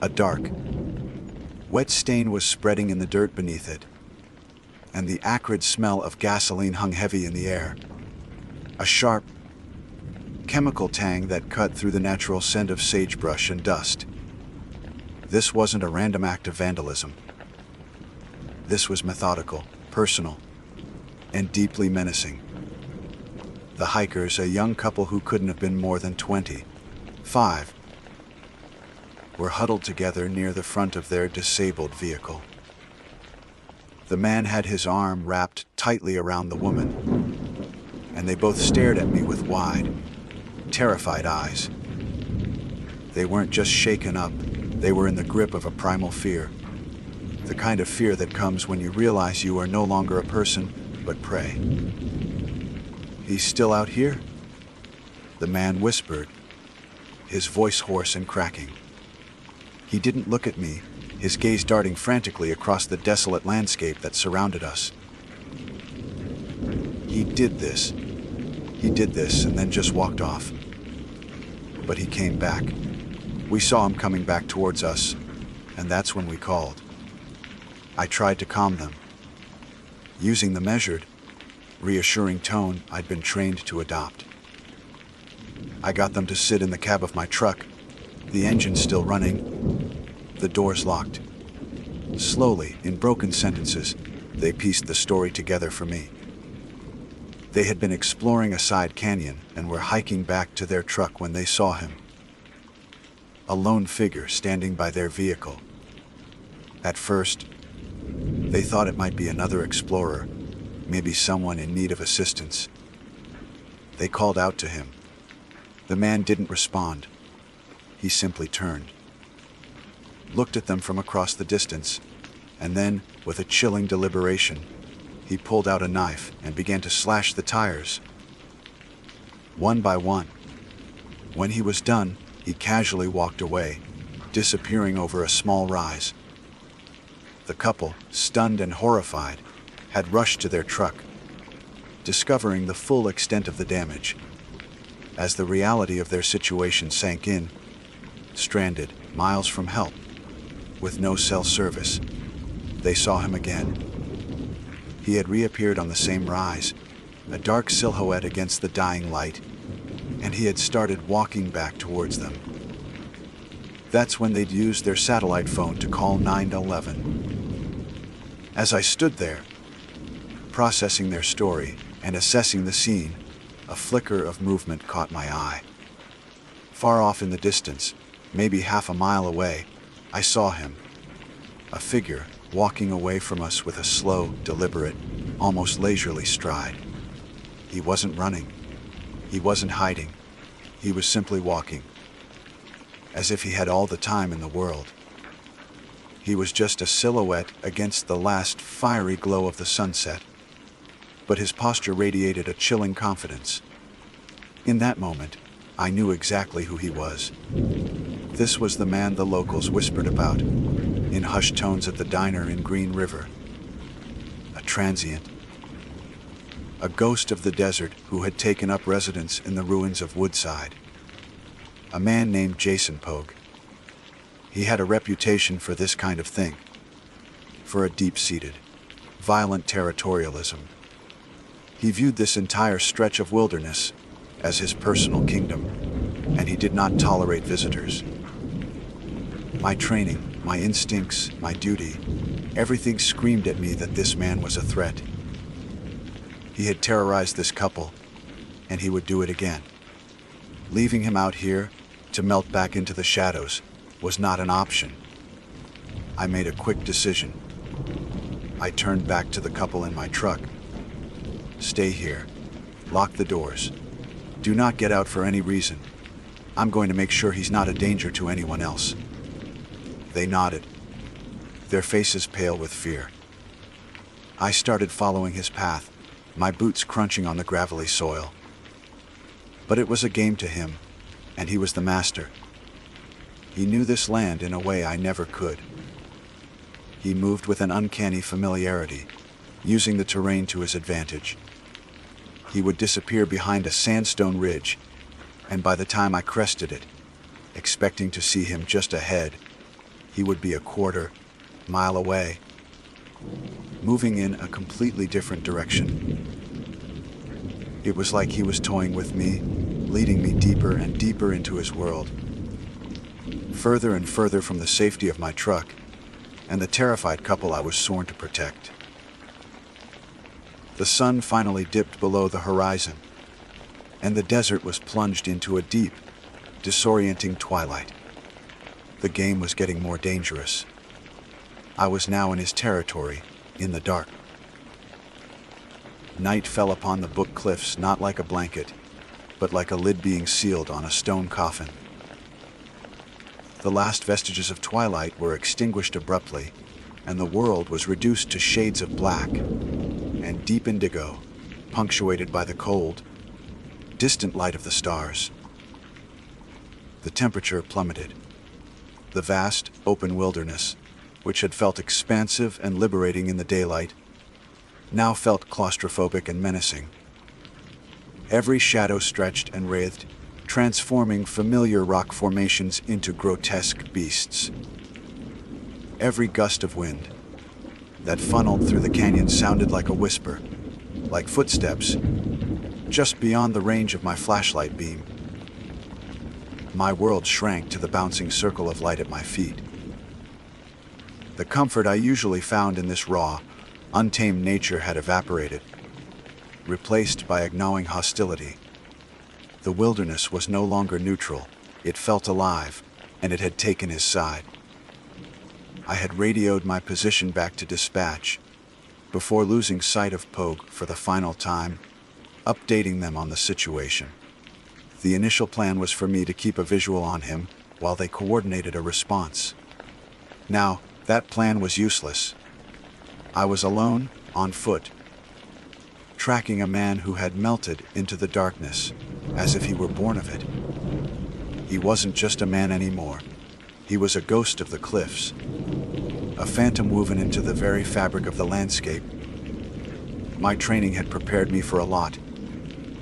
Speaker 1: A dark, wet stain was spreading in the dirt beneath it, and the acrid smell of gasoline hung heavy in the air. A sharp, chemical tang that cut through the natural scent of sagebrush and dust. This wasn't a random act of vandalism. This was methodical, personal, and deeply menacing. The hikers, a young couple who couldn't have been more than 25, were huddled together near the front of their disabled vehicle. The man had his arm wrapped tightly around the woman, and they both stared at me with wide, terrified eyes. They weren't just shaken up, they were in the grip of a primal fear. The kind of fear that comes when you realize you are no longer a person, but prey. "He's still out here?" the man whispered, his voice hoarse and cracking. He didn't look at me, his gaze darting frantically across the desolate landscape that surrounded us. He did this, and then just walked off. But he came back. We saw him coming back towards us, and that's when we called. I tried to calm them, using the measured, reassuring tone I'd been trained to adopt. I got them to sit in the cab of my truck, the engine still running, the doors locked. Slowly, in broken sentences, they pieced the story together for me. They had been exploring a side canyon and were hiking back to their truck when they saw him. A lone figure standing by their vehicle. At first, they thought it might be another explorer, maybe someone in need of assistance. They called out to him. The man didn't respond. He simply turned, looked at them from across the distance, and then, with a chilling deliberation, he pulled out a knife and began to slash the tires, one by one. When he was done, he casually walked away, disappearing over a small rise. The couple, stunned and horrified, had rushed to their truck, discovering the full extent of the damage. As the reality of their situation sank in, stranded, miles from help, with no cell service, they saw him again. He had reappeared on the same rise, a dark silhouette against the dying light, and he had started walking back towards them. That's when they'd used their satellite phone to call 911. As I stood there, processing their story and assessing the scene, a flicker of movement caught my eye. Far off in the distance, maybe half a mile away, I saw him, a figure walking away from us with a slow, deliberate, almost leisurely stride. He wasn't running. He wasn't hiding. He was simply walking, as if he had all the time in the world. He was just a silhouette against the last fiery glow of the sunset, but his posture radiated a chilling confidence. In that moment, I knew exactly who he was. This was the man the locals whispered about, in hushed tones at the diner in Green River. A transient. A ghost of the desert who had taken up residence in the ruins of Woodside. A man named Jason Pogue. He had a reputation for this kind of thing, for a deep-seated, violent territorialism. He viewed this entire stretch of wilderness as his personal kingdom, and he did not tolerate visitors. My training, my instincts, my duty, everything screamed at me that this man was a threat. He had terrorized this couple, and he would do it again. Leaving him out here to melt back into the shadows was not an option. I made a quick decision. I turned back to the couple in my truck. "Stay here. Lock the doors. Do not get out for any reason. I'm going to make sure he's not a danger to anyone else." They nodded, their faces pale with fear. I started following his path, my boots crunching on the gravelly soil. But it was a game to him, and he was the master. He knew this land in a way I never could. He moved with an uncanny familiarity, using the terrain to his advantage. He would disappear behind a sandstone ridge, and by the time I crested it, expecting to see him just ahead, he would be a quarter-mile away, moving in a completely different direction. It was like he was toying with me, leading me deeper and deeper into his world, further and further from the safety of my truck and the terrified couple I was sworn to protect. The sun finally dipped below the horizon, and the desert was plunged into a deep, disorienting twilight. The game was getting more dangerous. I was now in his territory, in the dark. Night fell upon the book cliffs not like a blanket, but like a lid being sealed on a stone coffin. The last vestiges of twilight were extinguished abruptly, and the world was reduced to shades of black and deep indigo, punctuated by the cold, distant light of the stars. The temperature plummeted. The vast, open wilderness, which had felt expansive and liberating in the daylight, now felt claustrophobic and menacing. Every shadow stretched and writhed, transforming familiar rock formations into grotesque beasts. Every gust of wind that funneled through the canyon sounded like a whisper, like footsteps, just beyond the range of my flashlight beam. My world shrank to the bouncing circle of light at my feet. The comfort I usually found in this raw, untamed nature had evaporated, replaced by a gnawing hostility. The wilderness was no longer neutral. It felt alive, and it had taken his side. I had radioed my position back to dispatch, before losing sight of Pogue for the final time, updating them on the situation. The initial plan was for me to keep a visual on him while they coordinated a response. Now, that plan was useless. I was alone, on foot, tracking a man who had melted into the darkness, as if he were born of it. He wasn't just a man anymore. He was a ghost of the cliffs, a phantom woven into the very fabric of the landscape. My training had prepared me for a lot.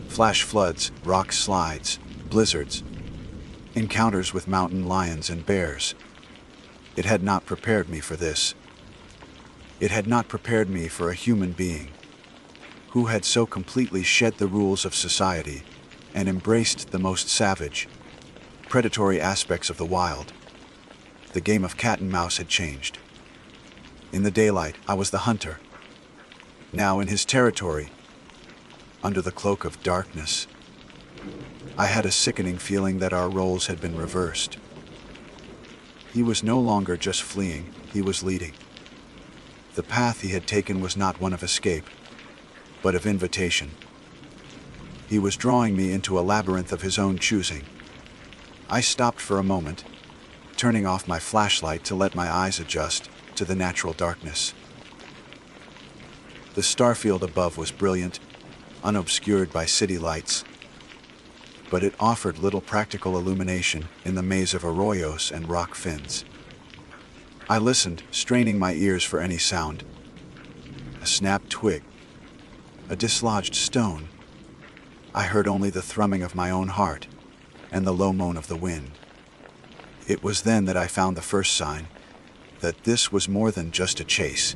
Speaker 1: Flash floods, rock slides, blizzards, encounters with mountain lions and bears. It had not prepared me for this. It had not prepared me for a human being who had so completely shed the rules of society and embraced the most savage, predatory aspects of the wild. The game of cat and mouse had changed. In the daylight, I was the hunter. Now in his territory, under the cloak of darkness, I had a sickening feeling that our roles had been reversed. He was no longer just fleeing, he was leading. The path he had taken was not one of escape, but of invitation. He was drawing me into a labyrinth of his own choosing. I stopped for a moment, turning off my flashlight to let my eyes adjust to the natural darkness. The starfield above was brilliant, unobscured by city lights, but it offered little practical illumination in the maze of arroyos and rock fins. I listened, straining my ears for any sound. A snapped twig, a dislodged stone. I heard only the thrumming of my own heart and the low moan of the wind. It was then that I found the first sign that this was more than just a chase.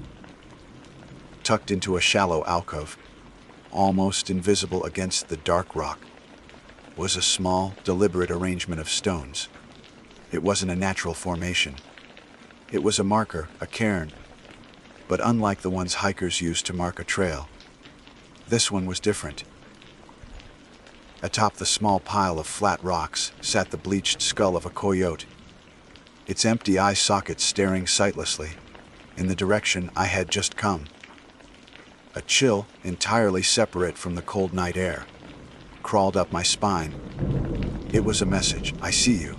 Speaker 1: Tucked into a shallow alcove, almost invisible against the dark rock, was a small, deliberate arrangement of stones. It wasn't a natural formation. It was a marker, a cairn, but unlike the ones hikers use to mark a trail, this one was different. Atop the small pile of flat rocks sat the bleached skull of a coyote, its empty eye sockets staring sightlessly in the direction I had just come. A chill, entirely separate from the cold night air, crawled up my spine. It was a message. I see you.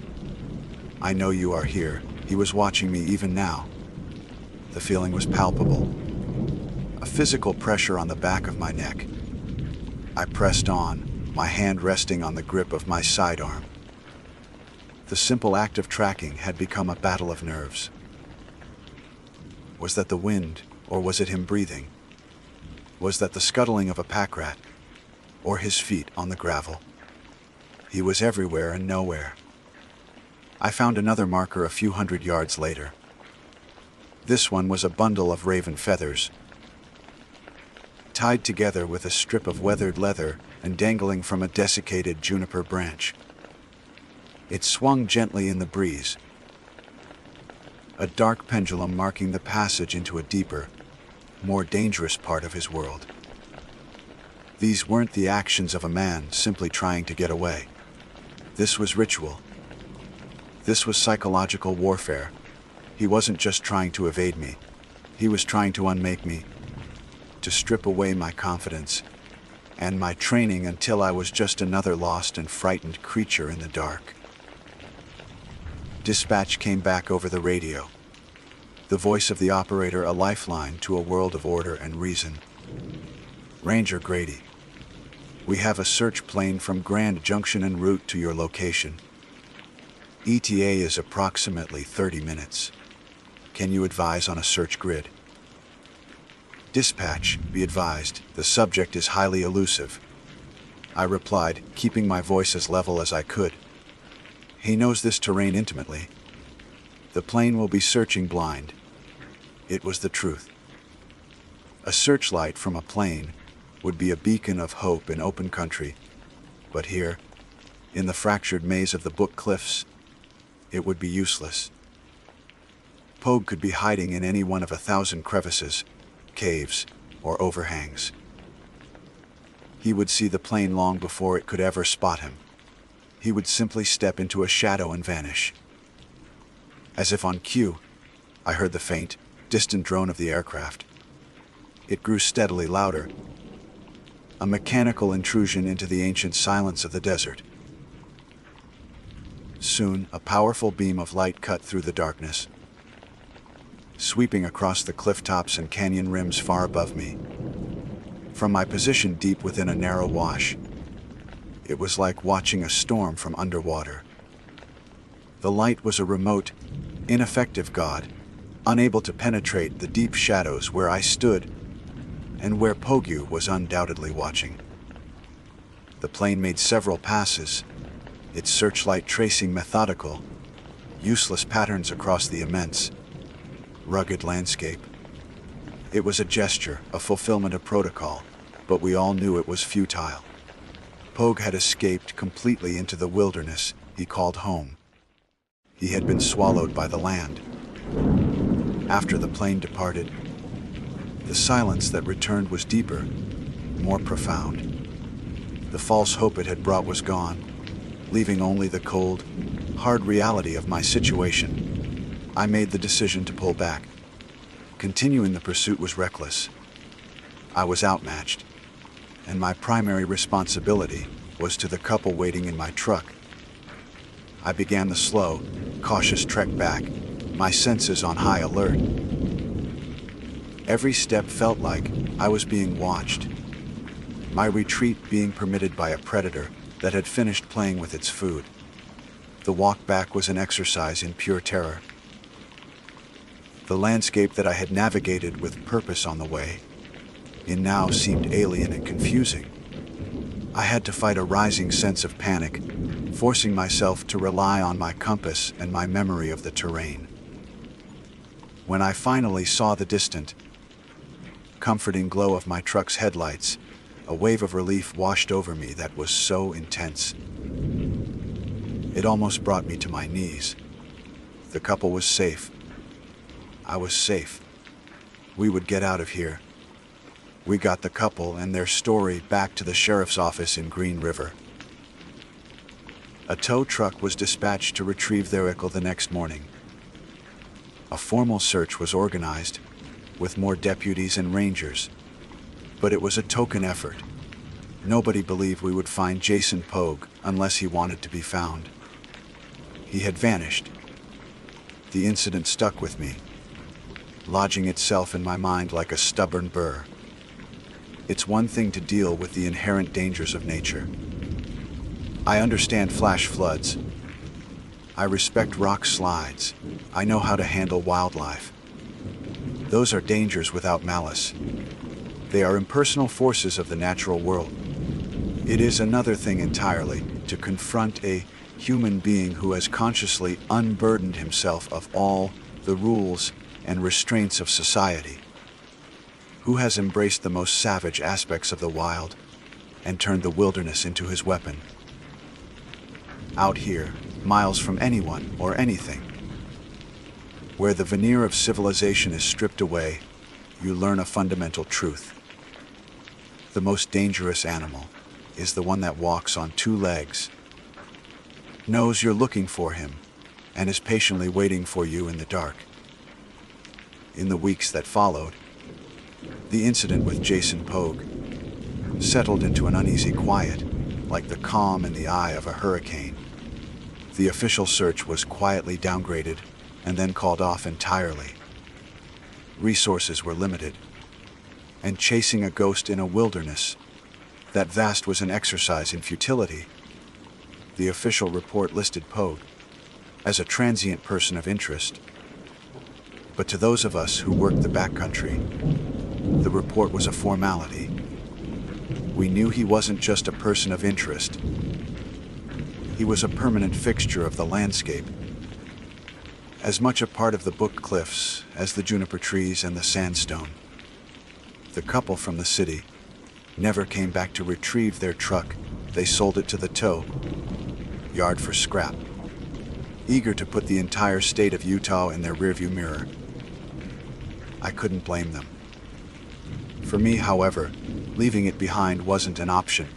Speaker 1: I know you are here. He was watching me even now. The feeling was palpable. A physical pressure on the back of my neck. I pressed on, my hand resting on the grip of my sidearm. The simple act of tracking had become a battle of nerves. Was that the wind, or was it him breathing? was that the scuttling of a pack rat, or his feet on the gravel. He was everywhere and nowhere. I found another marker a few hundred yards later. This one was a bundle of raven feathers, tied together with a strip of weathered leather and dangling from a desiccated juniper branch. It swung gently in the breeze, a dark pendulum marking the passage into a deeper, more dangerous part of his world. These weren't the actions of a man simply trying to get away. This was ritual. This was psychological warfare. He wasn't just trying to evade me. He was trying to unmake me, to strip away my confidence and my training until I was just another lost and frightened creature in the dark. Dispatch came back over the radio, the voice of the operator a lifeline to a world of order and reason. Ranger Grady, we have a search plane from Grand Junction en route to your location. ETA is approximately 30 minutes. Can you advise on a search grid? Dispatch, be advised, the subject is highly elusive. I replied, keeping my voice as level as I could. He knows this terrain intimately. The plane will be searching blind. It was the truth. A searchlight from a plane would be a beacon of hope in open country, but here, in the fractured maze of the Book Cliffs, it would be useless. Pogue could be hiding in any one of 1,000 crevices, caves, or overhangs. He would see the plane long before it could ever spot him. He would simply step into a shadow and vanish. As if on cue, I heard the faint, distant drone of the aircraft. It grew steadily louder, a mechanical intrusion into the ancient silence of the desert. Soon, a powerful beam of light cut through the darkness, sweeping across the cliff tops and canyon rims far above me. From my position deep within a narrow wash, it was like watching a storm from underwater. The light was a remote, ineffective god, unable to penetrate the deep shadows where I stood and where Pogue was undoubtedly watching. The plane made several passes, its searchlight tracing methodical, useless patterns across the immense, rugged landscape. It was a gesture, a fulfillment of protocol, but we all knew it was futile. Pogue had escaped completely into the wilderness he called home. He had been swallowed by the land. After the plane departed, the silence that returned was deeper, more profound. The false hope it had brought was gone, leaving only the cold, hard reality of my situation. I made the decision to pull back. Continuing the pursuit was reckless. I was outmatched, and my primary responsibility was to the couple waiting in my truck. I began the slow, cautious trek back, my senses on high alert. Every step felt like I was being watched, my retreat being permitted by a predator that had finished playing with its food. The walk back was an exercise in pure terror. The landscape that I had navigated with purpose on the way in now seemed alien and confusing. I had to fight a rising sense of panic, forcing myself to rely on my compass and my memory of the terrain. When I finally saw the distant, comforting glow of my truck's headlights, a wave of relief washed over me that was so intense. It almost brought me to my knees. The couple was safe. I was safe. We would get out of here. We got the couple and their story back to the sheriff's office in Green River. A tow truck was dispatched to retrieve their vehicle the next morning. A formal search was organized, with more deputies and rangers, but it was a token effort. Nobody believed we would find Jason Pogue unless he wanted to be found. He had vanished. The incident stuck with me, lodging itself in my mind like a stubborn burr. It's one thing to deal with the inherent dangers of nature. I understand flash floods. I respect rock slides. I know how to handle wildlife. Those are dangers without malice. They are impersonal forces of the natural world. It is another thing entirely to confront a human being who has consciously unburdened himself of all the rules and restraints of society, who has embraced the most savage aspects of the wild and turned the wilderness into his weapon. Out here, miles from anyone or anything, where the veneer of civilization is stripped away, you learn a fundamental truth. The most dangerous animal is the one that walks on two legs, knows you're looking for him, and is patiently waiting for you in the dark. In the weeks that followed, the incident with Jason Pogue settled into an uneasy quiet, like the calm in the eye of a hurricane. The official search was quietly downgraded and then called off entirely. Resources were limited, and chasing a ghost in a wilderness that vast was an exercise in futility. The official report listed Pogue as a transient person of interest, but to those of us who worked the backcountry, the report was a formality. We knew he wasn't just a person of interest. He was a permanent fixture of the landscape, as much a part of the Book Cliffs as the juniper trees and the sandstone. The couple from the city never came back to retrieve their truck. They sold it to the tow yard for scrap, eager to put the entire state of Utah in their rearview mirror. I couldn't blame them. For me, however, leaving it behind wasn't an option.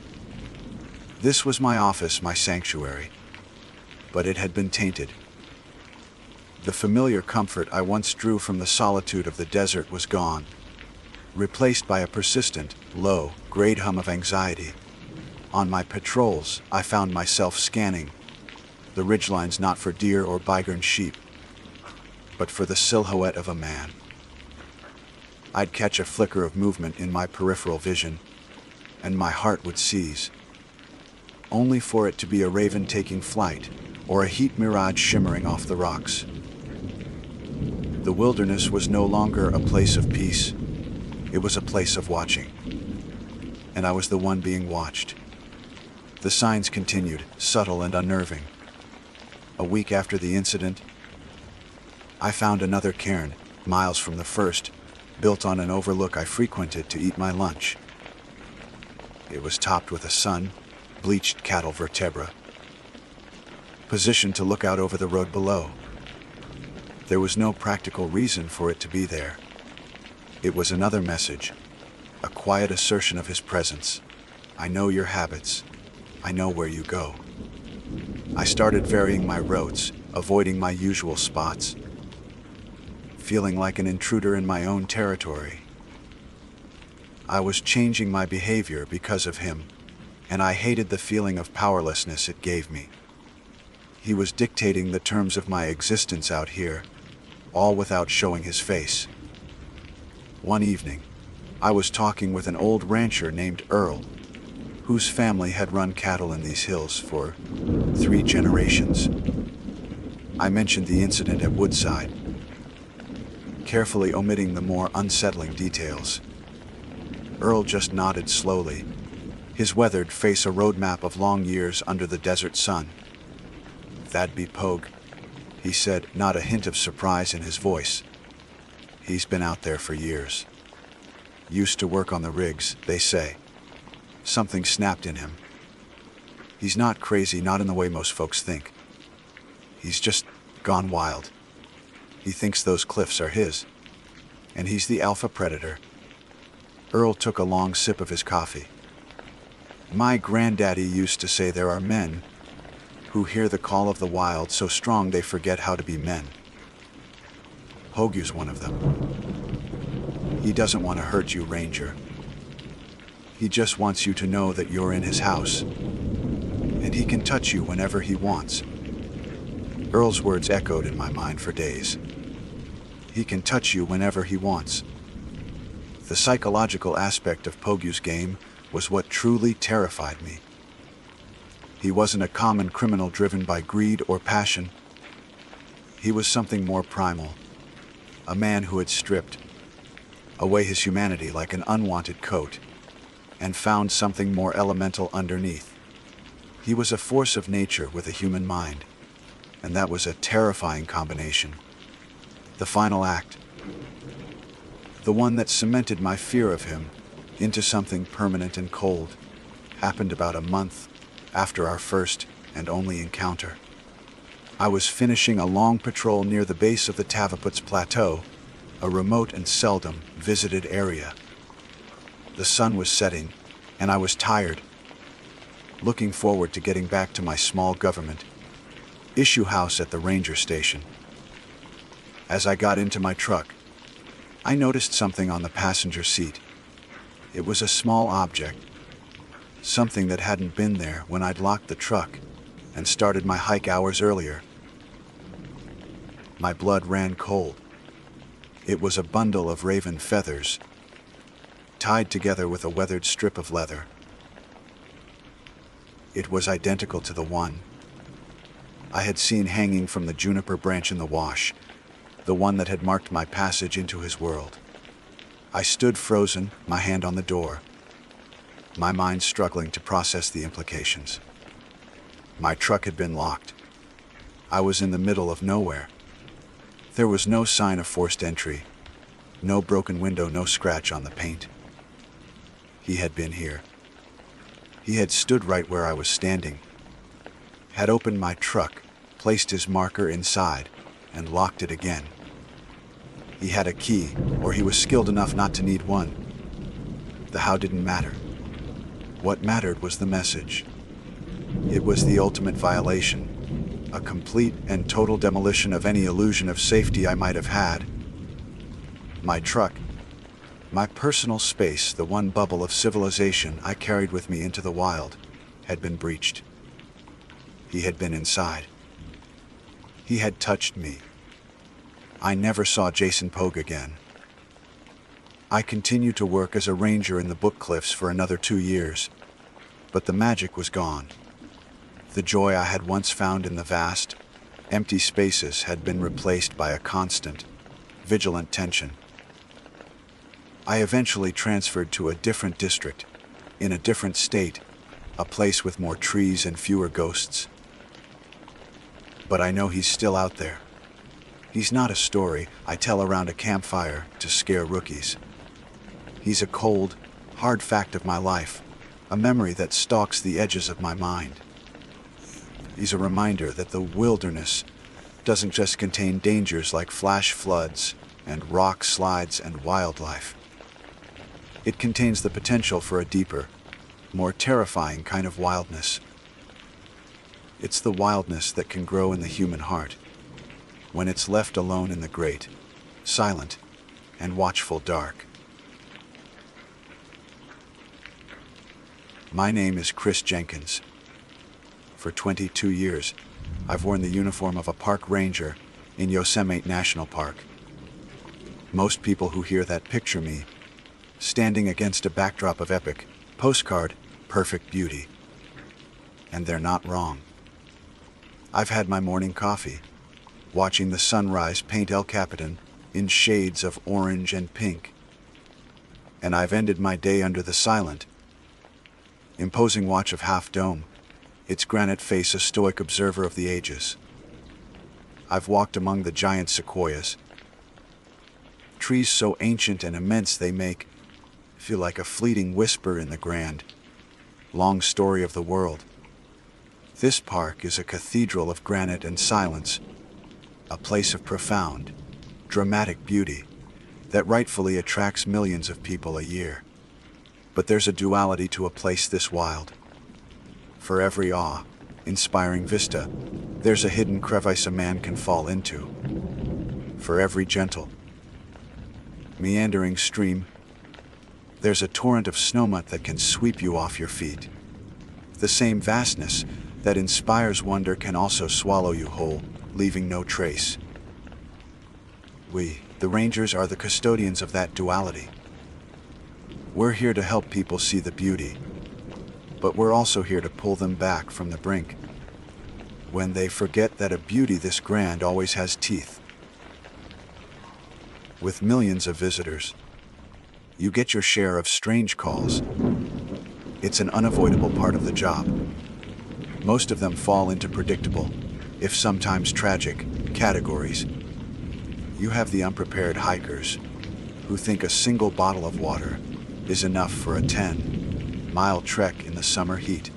Speaker 1: This was my office, my sanctuary, but it had been tainted. The familiar comfort I once drew from the solitude of the desert was gone, replaced by a persistent, low-grade hum of anxiety. On my patrols, I found myself scanning the ridgelines not for deer or bygone sheep, but for the silhouette of a man. I'd catch a flicker of movement in my peripheral vision, and my heart would seize, only for it to be a raven taking flight or a heat mirage shimmering off the rocks. The wilderness was no longer a place of peace. It was a place of watching, and I was the one being watched. The signs continued, subtle and unnerving. A week after the incident, I found another cairn, miles from the first, built on an overlook I frequented to eat my lunch. It was topped with a sun-bleached cattle vertebra, positioned to look out over the road below. There was no practical reason for it to be there. It was another message, a quiet assertion of his presence. I know your habits. I know where you go. I started varying my routes, avoiding my usual spots, feeling like an intruder in my own territory. I was changing my behavior because of him, and I hated the feeling of powerlessness it gave me. He was dictating the terms of my existence out here, all without showing his face. One evening, I was talking with an old rancher named Earl, whose family had run cattle in these hills for 3 generations. I mentioned the incident at Woodside, carefully omitting the more unsettling details. Earl just nodded slowly, his weathered face a roadmap of long years under the desert sun. "That'd be Pogue," he said, not a hint of surprise in his voice. "He's been out there for years. Used to work on the rigs, they say. Something snapped in him. He's not crazy, not in the way most folks think. He's just gone wild. He thinks those cliffs are his, and he's the alpha predator." Earl took a long sip of his coffee. "My granddaddy used to say there are men who hear the call of the wild so strong they forget how to be men. Pogue's one of them. He doesn't want to hurt you, Ranger. He just wants you to know that you're in his house, and he can touch you whenever he wants." Earl's words echoed in my mind for days. He can touch you whenever he wants. The psychological aspect of Pogue's game was what truly terrified me. He wasn't a common criminal driven by greed or passion. He was something more primal, a man who had stripped away his humanity like an unwanted coat, and found something more elemental underneath. He was a force of nature with a human mind, and that was a terrifying combination. The final act, the one that cemented my fear of him into something permanent and cold, happened about a month after our first and only encounter. I was finishing a long patrol near the base of the Tavaputs Plateau, a remote and seldom visited area. The sun was setting, and I was tired, looking forward to getting back to my small government issue house at the ranger station. As I got into my truck, I noticed something on the passenger seat. It was a small object, something that hadn't been there when I'd locked the truck and started my hike hours earlier. My blood ran cold. It was a bundle of raven feathers, tied together with a weathered strip of leather. It was identical to the one I had seen hanging from the juniper branch in the wash, the one that had marked my passage into his world. I stood frozen, my hand on the door, my mind struggling to process the implications. My truck had been locked. I was in the middle of nowhere. There was no sign of forced entry, no broken window, no scratch on the paint. He had been here. He had stood right where I was standing, had opened my truck, placed his marker inside, and locked it again. He had a key, or he was skilled enough not to need one. The how didn't matter. What mattered was the message. It was the ultimate violation, a complete and total demolition of any illusion of safety I might have had. My truck, my personal space, the one bubble of civilization I carried with me into the wild, had been breached. He had been inside. He had touched me. I never saw Jason Pogue again. I continued to work as a ranger in the Book Cliffs for another 2 years, but the magic was gone. The joy I had once found in the vast, empty spaces had been replaced by a constant, vigilant tension. I eventually transferred to a different district, in a different state, a place with more trees and fewer ghosts. But I know he's still out there. He's not a story I tell around a campfire to scare rookies. He's a cold, hard fact of my life, a memory that stalks the edges of my mind. He's a reminder that the wilderness doesn't just contain dangers like flash floods and rock slides and wildlife. It contains the potential for a deeper, more terrifying kind of wildness. It's the wildness that can grow in the human heart when it's left alone in the great, silent, and watchful dark. My name is Chris Jenkins. For 22 years, I've worn the uniform of a park ranger in Yosemite National Park. Most people who hear that picture me standing against a backdrop of epic, postcard, perfect beauty. And they're not wrong. I've had my morning coffee, watching the sunrise paint El Capitan in shades of orange and pink. And I've ended my day under the silent, imposing watch of Half Dome, its granite face a stoic observer of the ages. I've walked among the giant sequoias, trees so ancient and immense they feel like a fleeting whisper in the grand, long story of the world. This park is a cathedral of granite and silence, a place of profound, dramatic beauty that rightfully attracts millions of people a year. But there's a duality to a place this wild. For every awe-inspiring vista, there's a hidden crevice a man can fall into. For every gentle, meandering stream, there's a torrent of snowmelt that can sweep you off your feet. The same vastness that inspires wonder can also swallow you whole, leaving no trace. We, the Rangers, are the custodians of that duality. We're here to help people see the beauty, but we're also here to pull them back from the brink when they forget that a beauty this grand always has teeth. With millions of visitors, You get your share of strange calls. It's an unavoidable part of the job. Most of them fall into predictable, if sometimes tragic, categories. You have the unprepared hikers, who think a single bottle of water is enough for a 10-mile trek in the summer heat.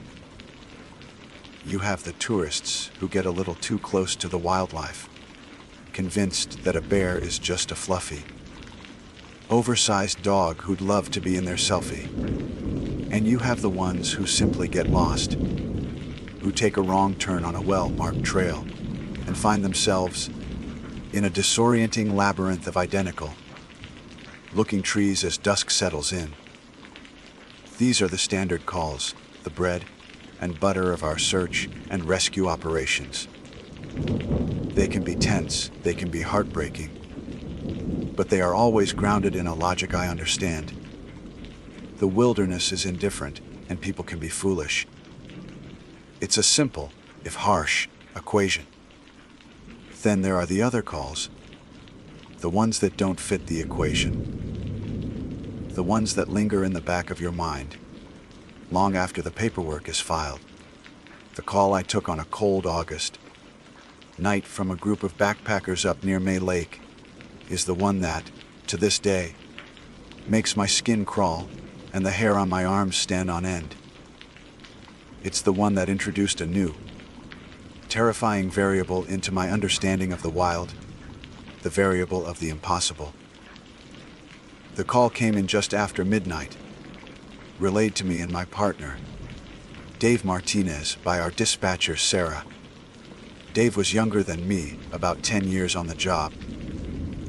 Speaker 1: You have the tourists who get a little too close to the wildlife, convinced that a bear is just a fluffy, oversized dog who'd love to be in their selfie. And you have the ones who simply get lost, who take a wrong turn on a well-marked trail and find themselves in a disorienting labyrinth of identical, looking trees as dusk settles in. These are the standard calls, the bread and butter of our search and rescue operations. They can be tense, they can be heartbreaking, but they are always grounded in a logic I understand. The wilderness is indifferent, and people can be foolish. It's a simple, if harsh, equation. Then there are the other calls, the ones that don't fit the equation, the ones that linger in the back of your mind, long after the paperwork is filed. The call I took on a cold August night from a group of backpackers up near May Lake is the one that, to this day, makes my skin crawl and the hair on my arms stand on end. It's the one that introduced a new, terrifying variable into my understanding of the wild, the variable of the impossible. The call came in just after midnight, relayed to me and my partner, Dave Martinez, by our dispatcher, Sarah. Dave was younger than me, about 10 years on the job,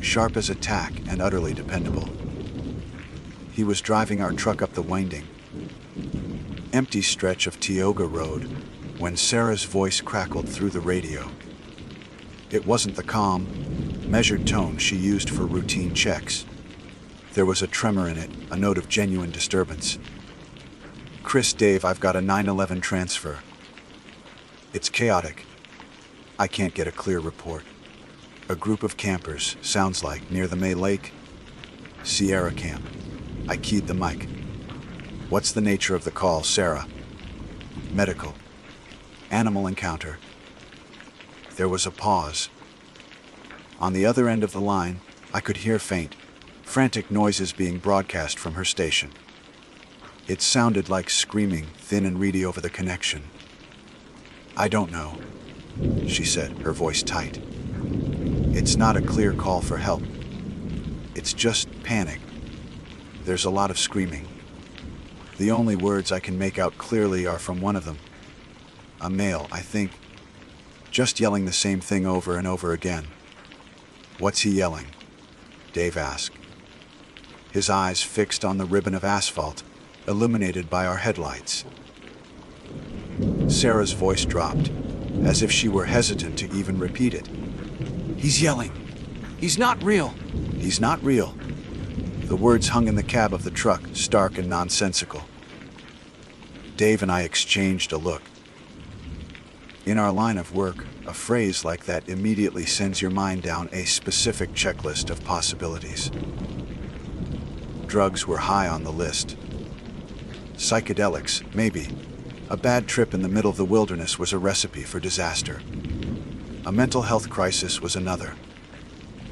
Speaker 1: sharp as a tack and utterly dependable. He was driving our truck up the winding, empty stretch of Tioga Road when Sarah's voice crackled through the radio. It wasn't the calm, measured tone she used for routine checks. There was a tremor in it, a note of genuine disturbance. "Chris, Dave, I've got a 911 transfer. It's chaotic. I can't get a clear report. A group of campers, sounds like, near the May Lake Sierra Camp." I keyed the mic. "What's the nature of the call, Sarah?" "Medical. Animal encounter." There was a pause. On the other end of the line, I could hear faint, frantic noises being broadcast from her station. It sounded like screaming, thin and reedy over the connection. "I don't know," she said, her voice tight. "It's not a clear call for help. It's just panic. There's a lot of screaming. The only words I can make out clearly are from one of them. A male, I think, just yelling the same thing over and over again." "What's he yelling?" Dave asked, his eyes fixed on the ribbon of asphalt, illuminated by our headlights. Sarah's voice dropped, as if she were hesitant to even repeat it. "He's yelling, 'He's not real! He's not real!'" The words hung in the cab of the truck, stark and nonsensical. Dave and I exchanged a look. In our line of work, a phrase like that immediately sends your mind down a specific checklist of possibilities. Drugs were high on the list. Psychedelics, maybe. A bad trip in the middle of the wilderness was a recipe for disaster. A mental health crisis was another.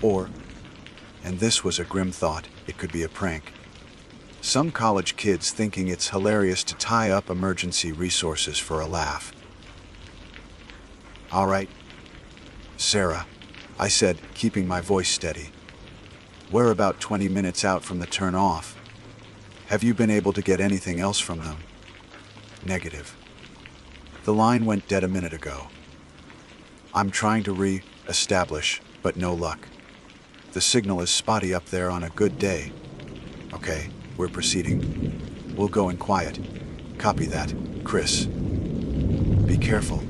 Speaker 1: Or, and this was a grim thought, it could be a prank. Some college kids thinking it's hilarious to tie up emergency resources for a laugh. "All right, Sarah," I said, keeping my voice steady. "We're about 20 minutes out from the turn off. Have you been able to get anything else from them?" "Negative. The line went dead a minute ago. I'm trying to re-establish, but no luck. The signal is spotty up there on a good day." "Okay, we're proceeding. We'll go in quiet." "Copy that, Chris. Be careful."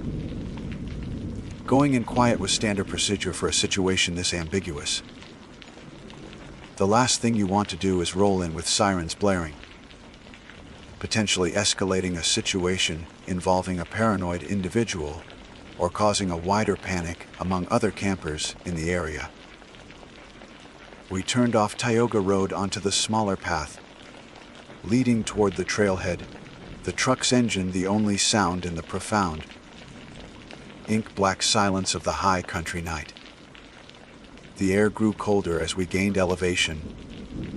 Speaker 1: Going in quiet was standard procedure for a situation this ambiguous. The last thing you want to do is roll in with sirens blaring, potentially escalating a situation involving a paranoid individual or causing a wider panic among other campers in the area. We turned off Tioga Road onto the smaller path, leading toward the trailhead, the truck's engine the only sound in the profound, ink-black silence of the high country night. The air grew colder as we gained elevation,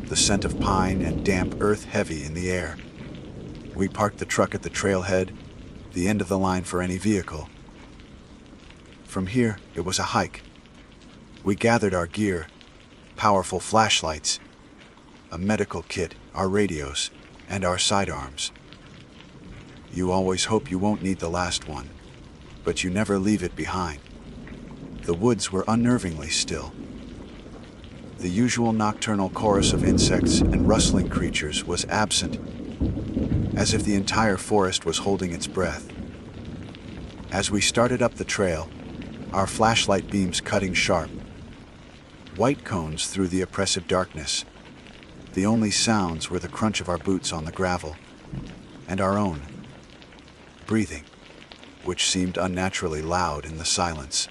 Speaker 1: the scent of pine and damp earth heavy in the air. We parked the truck at the trailhead, the end of the line for any vehicle. From here, it was a hike. We gathered our gear, powerful flashlights, a medical kit, our radios, and our sidearms. You always hope you won't need the last one, but you never leave it behind. The woods were unnervingly still. The usual nocturnal chorus of insects and rustling creatures was absent, as if the entire forest was holding its breath. As we started up the trail, our flashlight beams cutting sharp, white cones through the oppressive darkness. The only sounds were the crunch of our boots on the gravel, and our own breathing, which seemed unnaturally loud in the silence.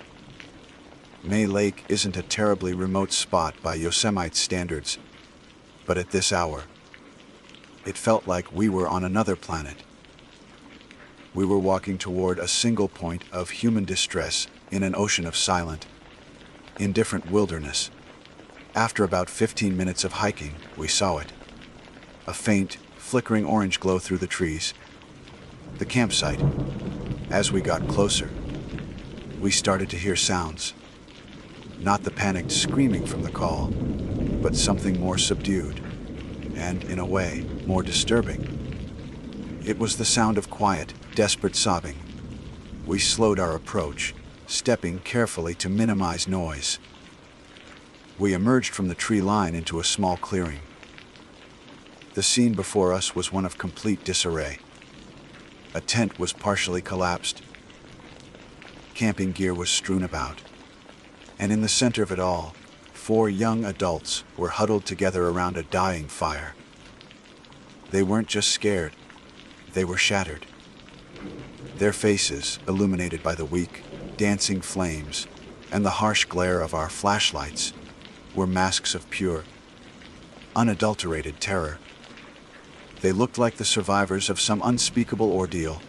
Speaker 1: May Lake isn't a terribly remote spot by Yosemite standards, but at this hour, it felt like we were on another planet. We were walking toward a single point of human distress in an ocean of silent, indifferent wilderness. After about 15 minutes of hiking, we saw it. A faint, flickering orange glow through the trees. The campsite. As we got closer, we started to hear sounds. Not the panicked screaming from the call, but something more subdued, and, in a way, more disturbing. It was the sound of quiet, desperate sobbing. We slowed our approach, stepping carefully to minimize noise. We emerged from the tree line into a small clearing. The scene before us was one of complete disarray. A tent was partially collapsed. Camping gear was strewn about. And in the center of it all, 4 young adults were huddled together around a dying fire. They weren't just scared, they were shattered. Their faces, illuminated by the weak, dancing flames and the harsh glare of our flashlights, were masks of pure, unadulterated terror. They looked like the survivors of some unspeakable ordeal,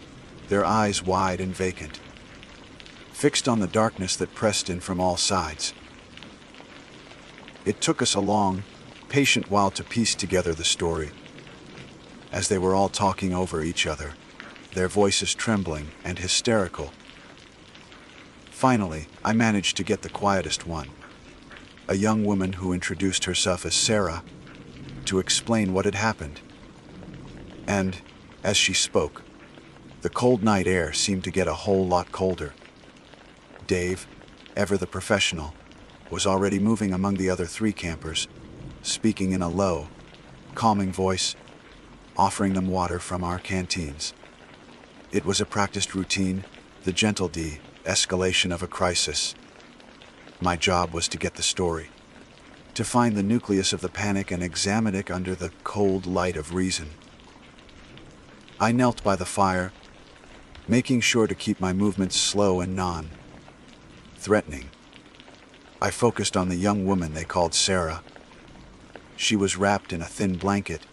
Speaker 1: their eyes wide and vacant, fixed on the darkness that pressed in from all sides. It took us a long, patient while to piece together the story, as they were all talking over each other, their voices trembling and hysterical. Finally, I managed to get the quietest one, a young woman who introduced herself as Sarah, to explain what had happened. And, as she spoke, the cold night air seemed to get a whole lot colder. Dave, ever the professional, was already moving among the other 3 campers, speaking in a low, calming voice, offering them water from our canteens. It was a practiced routine, the gentle de-escalation of a crisis. My job was to get the story, to find the nucleus of the panic and examine it under the cold light of reason. I knelt by the fire, making sure to keep my movements slow and non-threatening. I focused on the young woman they called Sarah. She was wrapped in a thin blanket,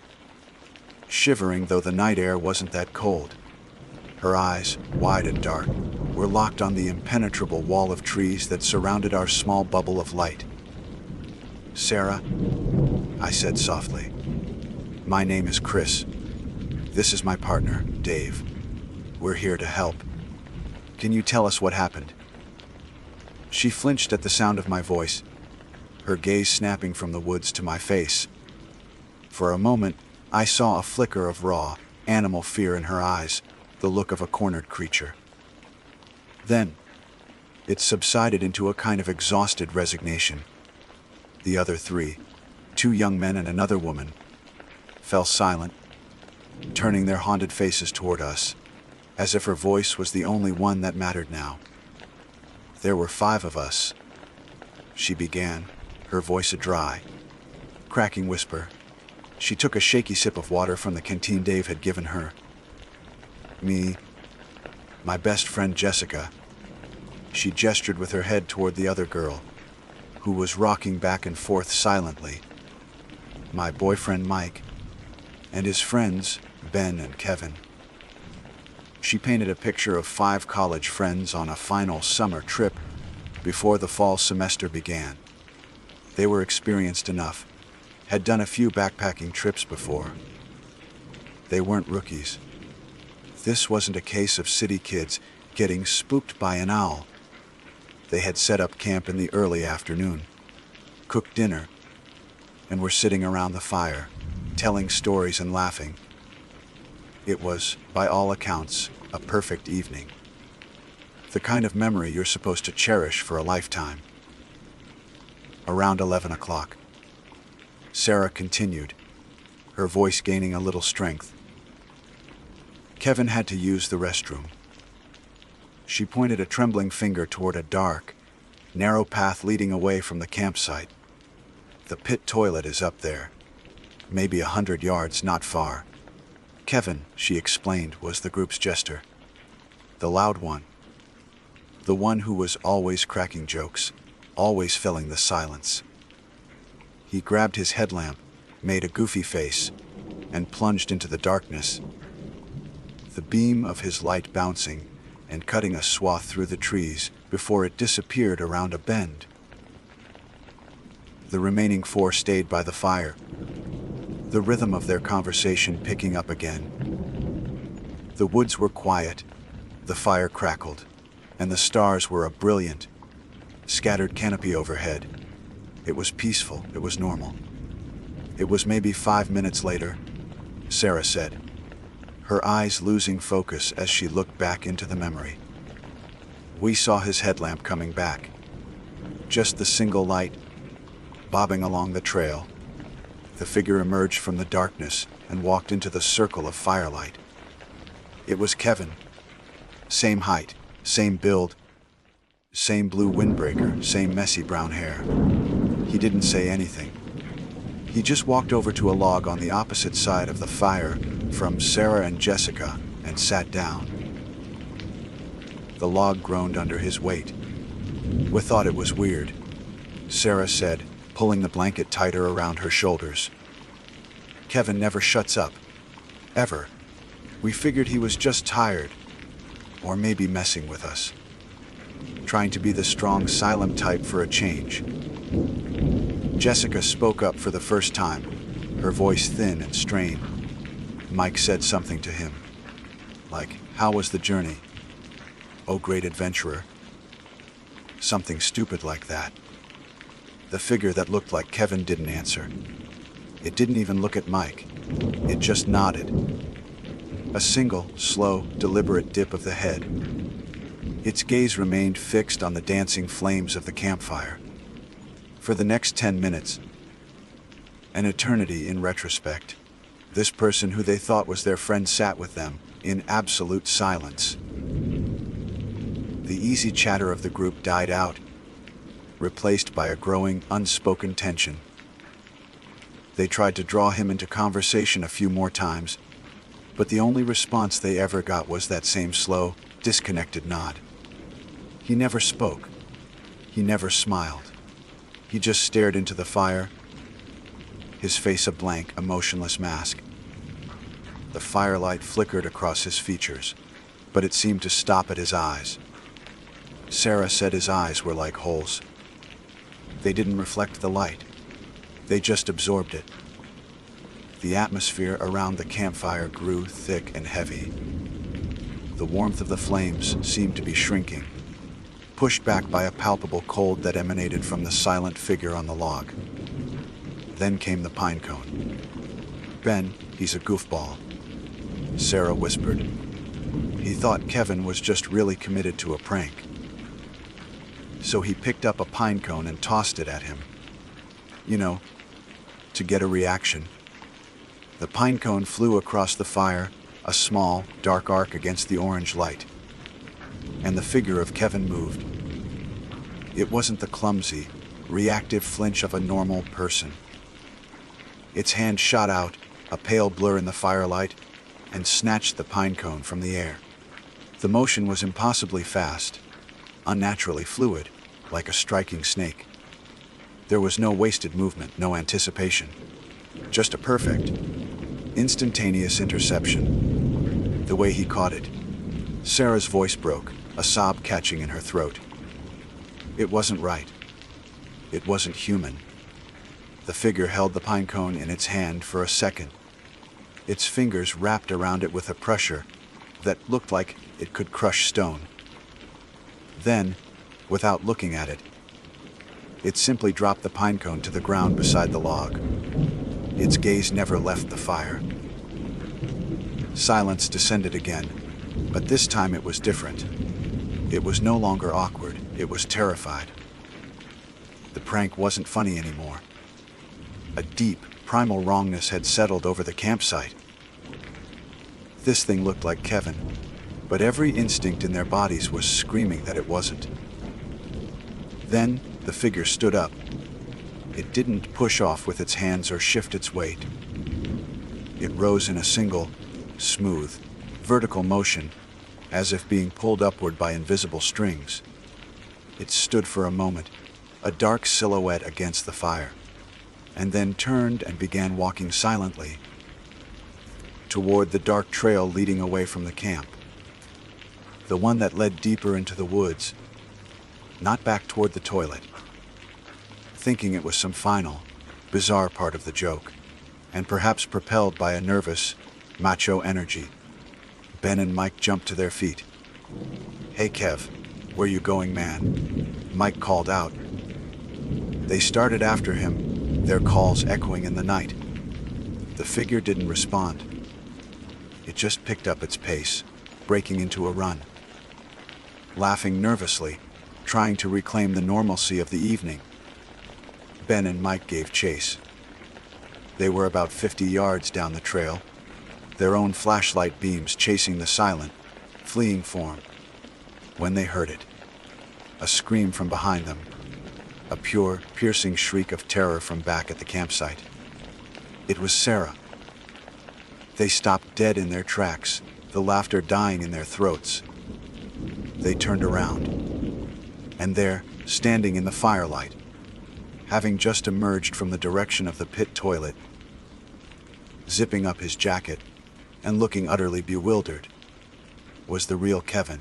Speaker 1: shivering though the night air wasn't that cold. Her eyes, wide and dark, were locked on the impenetrable wall of trees that surrounded our small bubble of light. "Sarah," I said softly, "my name is Chris. This is my partner, Dave. We're here to help. Can you tell us what happened?" She flinched at the sound of my voice, her gaze snapping from the woods to my face. For a moment, I saw a flicker of raw, animal fear in her eyes, the look of a cornered creature. Then, it subsided into a kind of exhausted resignation. The other 3, 2 young men and another woman, fell silent, turning their haunted faces toward us, as if her voice was the only one that mattered now. "There were 5 of us," she began, her voice a dry, cracking whisper. She took a shaky sip of water from the canteen Dave had given her. "Me, my best friend Jessica." She gestured with her head toward the other girl. who was rocking back and forth silently, my boyfriend Mike, and his friends Ben and Kevin. She painted a picture of 5 college friends on a final summer trip before the fall semester began. They were experienced enough, had done a few backpacking trips before. They weren't rookies. This wasn't a case of city kids getting spooked by an owl. They had set up camp in the early afternoon, cooked dinner, and were sitting around the fire, telling stories and laughing. It was, by all accounts, a perfect evening. The kind of memory you're supposed to cherish for a lifetime. Around 11 o'clock, Sarah continued, her voice gaining a little strength. Kevin had to use the restroom. She pointed a trembling finger toward a dark, narrow path leading away from the campsite. The pit toilet is up there, maybe 100 yards not far. Kevin, she explained, was the group's jester. The loud one. The one who was always cracking jokes, always filling the silence. He grabbed his headlamp, made a goofy face, and plunged into the darkness. The beam of his light bouncing and cutting a swath through the trees before it disappeared around a bend. The remaining 4 stayed by the fire, the rhythm of their conversation picking up again. The woods were quiet, the fire crackled, and the stars were a brilliant, scattered canopy overhead. It was peaceful, it was normal. It was maybe 5 minutes later, Sarah said, her eyes losing focus as she looked back into the memory. We saw his headlamp coming back. Just the single light, bobbing along the trail. The figure emerged from the darkness and walked into the circle of firelight. It was Kevin. Same height, same build, same blue windbreaker, same messy brown hair. He didn't say anything. He just walked over to a log on the opposite side of the fire from Sarah and Jessica and sat down. The log groaned under his weight. We thought it was weird, Sarah said, pulling the blanket tighter around her shoulders. Kevin never shuts up. Ever. We figured he was just tired, or maybe messing with us. Trying to be the strong, silent type for a change. Jessica spoke up for the first time, her voice thin and strained. Mike said something to him, like, "How was the journey? Oh, great adventurer." Something stupid like that. The figure that looked like Kevin didn't answer. It didn't even look at Mike. It just nodded. A single, slow, deliberate dip of the head. Its gaze remained fixed on the dancing flames of the campfire. For the next 10 minutes, an eternity in retrospect, this person who they thought was their friend sat with them in absolute silence. The easy chatter of the group died out, replaced by a growing, unspoken tension. They tried to draw him into conversation a few more times, but the only response they ever got was that same slow, disconnected nod. He never spoke. He never smiled. He just stared into the fire, his face a blank, emotionless mask. The firelight flickered across his features, but it seemed to stop at his eyes. Sarah said his eyes were like holes. They didn't reflect the light. They just absorbed it. The atmosphere around the campfire grew thick and heavy. The warmth of the flames seemed to be shrinking, pushed back by a palpable cold that emanated from the silent figure on the log. Then came the pine cone. "Ben, he's a goofball," Sarah whispered. "He thought Kevin was just really committed to a prank. So he picked up a pine cone and tossed it at him. You know, to get a reaction." The pine cone flew across the fire, a small, dark arc against the orange light. And the figure of Kevin moved. It wasn't the clumsy, reactive flinch of a normal person. Its hand shot out, a pale blur in the firelight, and snatched the pine cone from the air. The motion was impossibly fast, unnaturally fluid, like a striking snake. There was no wasted movement, no anticipation. Just a perfect, instantaneous interception. The way he caught it. Sarah's voice broke, a sob catching in her throat. It wasn't right. It wasn't human. The figure held the pine cone in its hand for a second. Its fingers wrapped around it with a pressure that looked like it could crush stone. Then, without looking at it, it simply dropped the pine cone to the ground beside the log. Its gaze never left the fire. Silence descended again, but this time it was different. It was no longer awkward, it was terrified. The prank wasn't funny anymore. A deep, primal wrongness had settled over the campsite. This thing looked like Kevin, but every instinct in their bodies was screaming that it wasn't. Then, the figure stood up. It didn't push off with its hands or shift its weight. It rose in a single, smooth, vertical motion, as if being pulled upward by invisible strings. It stood for a moment, a dark silhouette against the fire, and then turned and began walking silently toward the dark trail leading away from the camp. The one that led deeper into the woods, not back toward the toilet. Thinking it was some final, bizarre part of the joke, and perhaps propelled by a nervous, macho energy, Ben and Mike jumped to their feet. "Hey Kev, where you going, man?" Mike called out. They started after him, their calls echoing in the night. The figure didn't respond. It just picked up its pace, breaking into a run. Laughing nervously, trying to reclaim the normalcy of the evening, Ben and Mike gave chase. They were about 50 yards down the trail, their own flashlight beams chasing the silent, fleeing form, when they heard it. A scream from behind them, a pure, piercing shriek of terror from back at the campsite. It was Sarah. They stopped dead in their tracks, the laughter dying in their throats. They turned around, and there, standing in the firelight, having just emerged from the direction of the pit toilet, zipping up his jacket and looking utterly bewildered, was the real Kevin.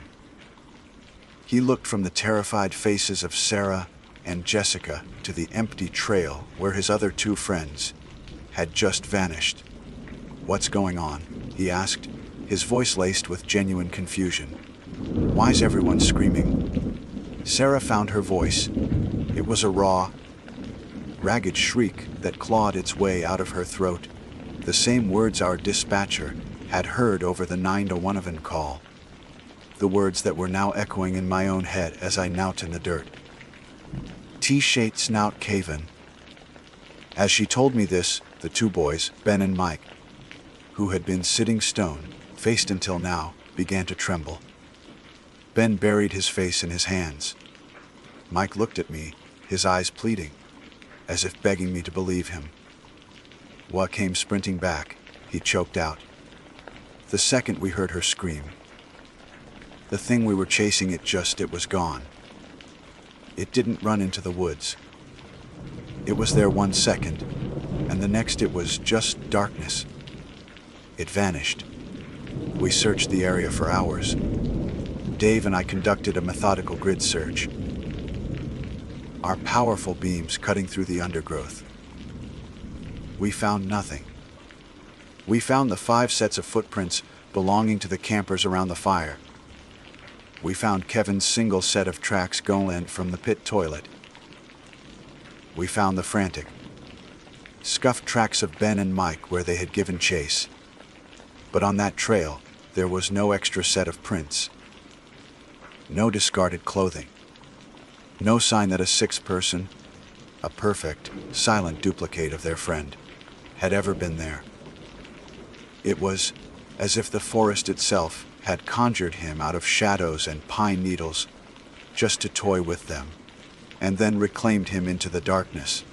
Speaker 1: He looked from the terrified faces of Sarah and Jessica to the empty trail where his other two friends had just vanished. "What's going on?" he asked, his voice laced with genuine confusion. "Why's everyone screaming?" Sarah found her voice. It was a raw, ragged shriek that clawed its way out of her throat, the same words our dispatcher had heard over the 9-1 call, the words that were now echoing in my own head as I knelt in the dirt. "T-shaped snout caven." As she told me this, the two boys, Ben and Mike, who had been sitting stone, faced until now, began to tremble. Ben buried his face in his hands. Mike looked at me, his eyes pleading, as if begging me to believe him. What came sprinting back, he choked out. The second we heard her scream. The thing we were chasing, it was gone. It didn't run into the woods. It was there 1 second, and the next it was just darkness. It vanished. We searched the area for hours. Dave and I conducted a methodical grid search, our powerful beams cutting through the undergrowth. We found nothing. We found the 5 sets of footprints belonging to the campers around the fire. We found Kevin's single set of tracks going from the pit toilet. We found the frantic, scuffed tracks of Ben and Mike where they had given chase. But on that trail, there was no extra set of prints. No discarded clothing. No sign that a 6th person, a perfect, silent duplicate of their friend, had ever been there. It was as if the forest itself had conjured him out of shadows and pine needles just to toy with them, and then reclaimed him into the darkness.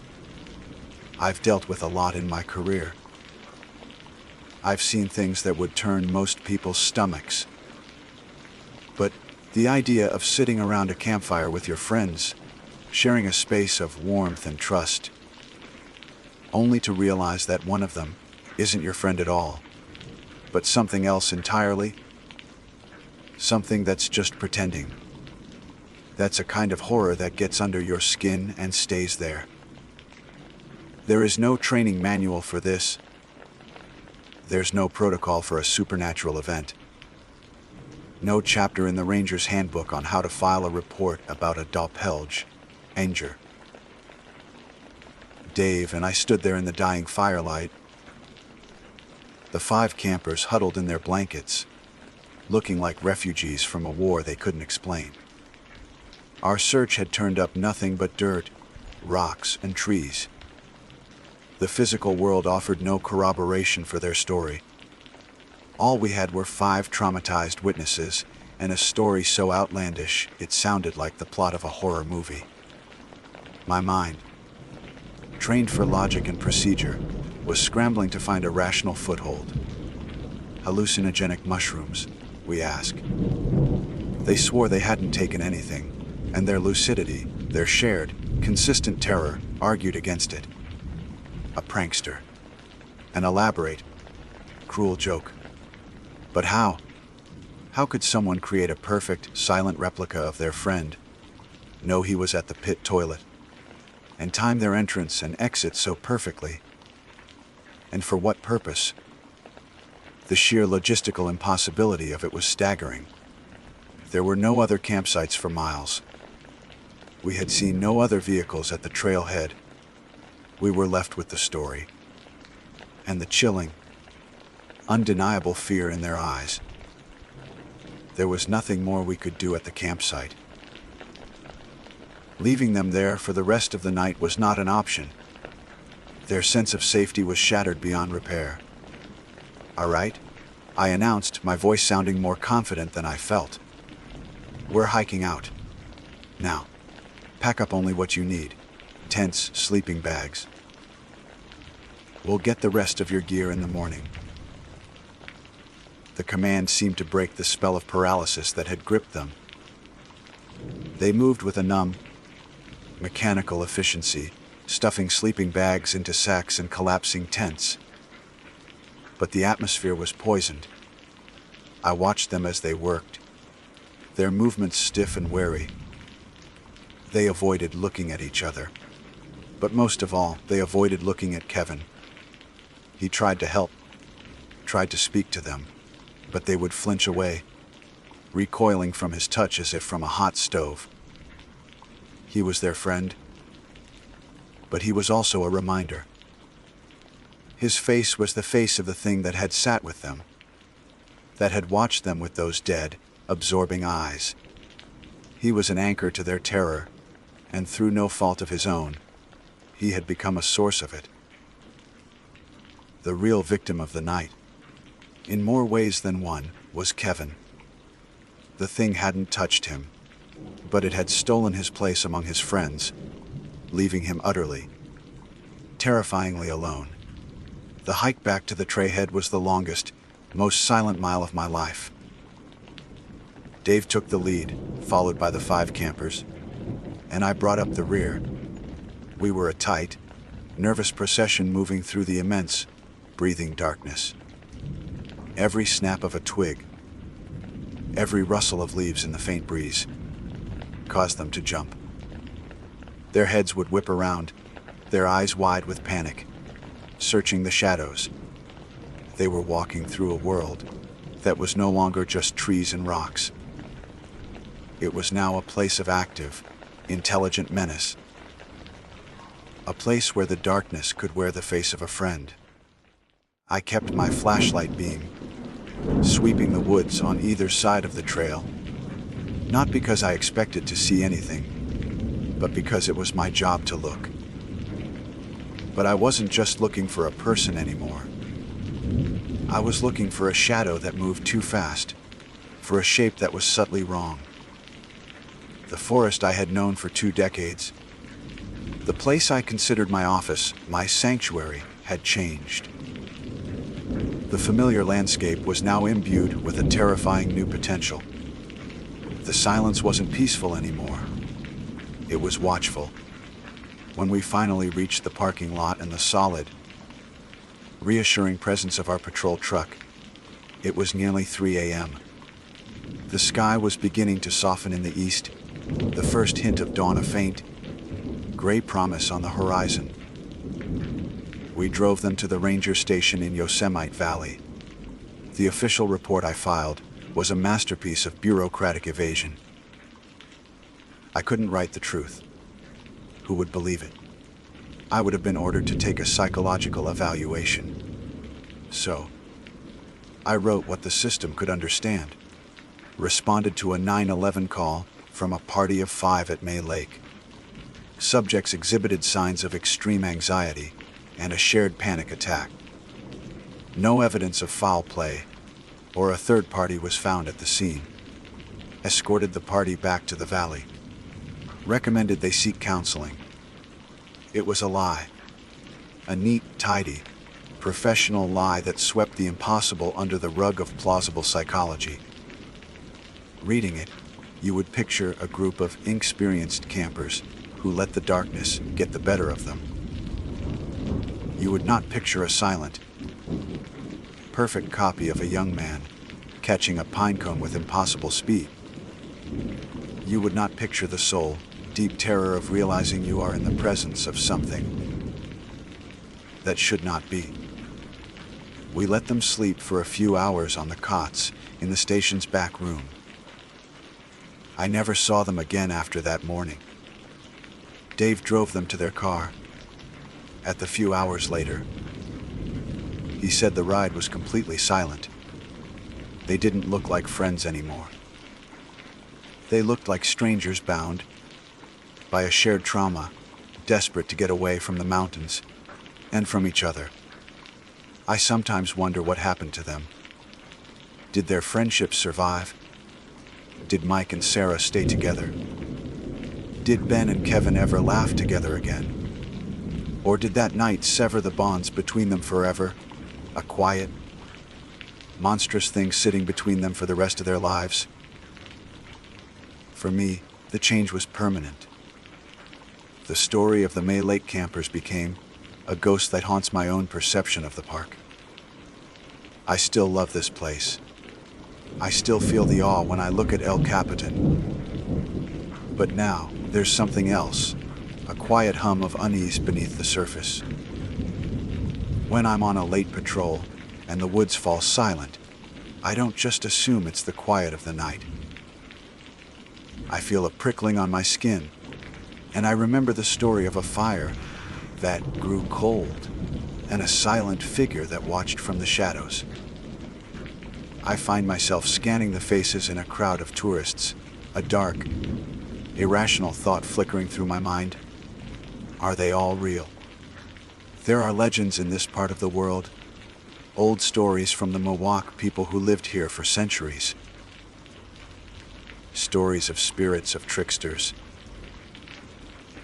Speaker 1: I've dealt with a lot in my career. I've seen things that would turn most people's stomachs. But the idea of sitting around a campfire with your friends, sharing a space of warmth and trust, only to realize that one of them isn't your friend at all, but something else entirely, something that's just pretending. That's a kind of horror that gets under your skin and stays there. There is no training manual for this. There's no protocol for a supernatural event. No chapter in the Ranger's Handbook on how to file a report about a doppelganger. Dave and I stood there in the dying firelight, the 5 campers huddled in their blankets, looking like refugees from a war they couldn't explain. Our search had turned up nothing but dirt, rocks, and trees. The physical world offered no corroboration for their story. All we had were 5 traumatized witnesses, and a story so outlandish it sounded like the plot of a horror movie. My mind, trained for logic and procedure, was scrambling to find a rational foothold. Hallucinogenic mushrooms, we asked. They swore they hadn't taken anything, and their lucidity, their shared, consistent terror, argued against it. A prankster. An elaborate, cruel joke. But how? How could someone create a perfect, silent replica of their friend, know he was at the pit toilet, and time their entrance and exit so perfectly? And for what purpose? The sheer logistical impossibility of it was staggering. There were no other campsites for miles. We had seen no other vehicles at the trailhead. We were left with the story, and the chilling, undeniable fear in their eyes. There was nothing more we could do at the campsite. Leaving them there for the rest of the night was not an option. Their sense of safety was shattered beyond repair. "All right," I announced, my voice sounding more confident than I felt. "We're hiking out. Now, pack up only what you need. Tents, sleeping bags. We'll get the rest of your gear in the morning." The command seemed to break the spell of paralysis that had gripped them. They moved with a numb, mechanical efficiency, stuffing sleeping bags into sacks and collapsing tents. But the atmosphere was poisoned. I watched them as they worked, their movements stiff and wary. They avoided looking at each other, but most of all, they avoided looking at Kevin. He tried to help, tried to speak to them, but they would flinch away, recoiling from his touch as if from a hot stove. He was their friend, but he was also a reminder. His face was the face of the thing that had sat with them, that had watched them with those dead, absorbing eyes. He was an anchor to their terror, and through no fault of his own, he had become a source of it. The real victim of the night, in more ways than one, was Kevin. The thing hadn't touched him, but it had stolen his place among his friends, leaving him utterly, terrifyingly alone. The hike back to the trailhead was the longest, most silent mile of my life. Dave took the lead, followed by the 5 campers, and I brought up the rear. We were a tight, nervous procession moving through the immense, breathing darkness. Every snap of a twig, every rustle of leaves in the faint breeze, caused them to jump. Their heads would whip around, their eyes wide with panic, searching the shadows. They were walking through a world that was no longer just trees and rocks. It was now a place of active, intelligent menace. A place where the darkness could wear the face of a friend. I kept my flashlight beam, sweeping the woods on either side of the trail, not because I expected to see anything, but because it was my job to look. But I wasn't just looking for a person anymore. I was looking for a shadow that moved too fast, for a shape that was subtly wrong. The forest I had known for 2 decades, the place I considered my office, my sanctuary, had changed. The familiar landscape was now imbued with a terrifying new potential. The silence wasn't peaceful anymore. It was watchful. When we finally reached the parking lot and the solid, reassuring presence of our patrol truck, it was nearly 3 a.m. The sky was beginning to soften in the east, the first hint of dawn, a faint, gray promise on the horizon. We drove them to the ranger station in Yosemite Valley. The official report I filed was a masterpiece of bureaucratic evasion. I couldn't write the truth. Who would believe it? I would have been ordered to take a psychological evaluation. So, I wrote what the system could understand. Responded to a 911 call from a party of 5 at May Lake. Subjects exhibited signs of extreme anxiety and a shared panic attack. No evidence of foul play or a third party was found at the scene. Escorted the party back to the valley. Recommended they seek counseling. It was a lie. A neat, tidy, professional lie that swept the impossible under the rug of plausible psychology. Reading it, you would picture a group of inexperienced campers who let the darkness get the better of them. You would not picture a silent, perfect copy of a young man catching a pine cone with impossible speed. You would not picture the soul, deep terror of realizing you are in the presence of something that should not be. We let them sleep for a few hours on the cots in the station's back room. I never saw them again after that morning. Dave drove them to their car. At the few hours later, he said the ride was completely silent. They didn't look like friends anymore. They looked like strangers bound by a shared trauma, desperate to get away from the mountains and from each other. I sometimes wonder what happened to them. Did their friendship survive? Did Mike and Sarah stay together? Did Ben and Kevin ever laugh together again? Or did that night sever the bonds between them forever? A quiet, monstrous thing sitting between them for the rest of their lives? For me, the change was permanent. The story of the May Lake campers became a ghost that haunts my own perception of the park. I still love this place. I still feel the awe when I look at El Capitan. But now, there's something else, a quiet hum of unease beneath the surface. When I'm on a late patrol and the woods fall silent, I don't just assume it's the quiet of the night. I feel a prickling on my skin, and I remember the story of a fire that grew cold and a silent figure that watched from the shadows. I find myself scanning the faces in a crowd of tourists, a dark, irrational thought flickering through my mind. Are they all real? There are legends in this part of the world, old stories from the Miwok people who lived here for centuries. Stories of spirits, of tricksters,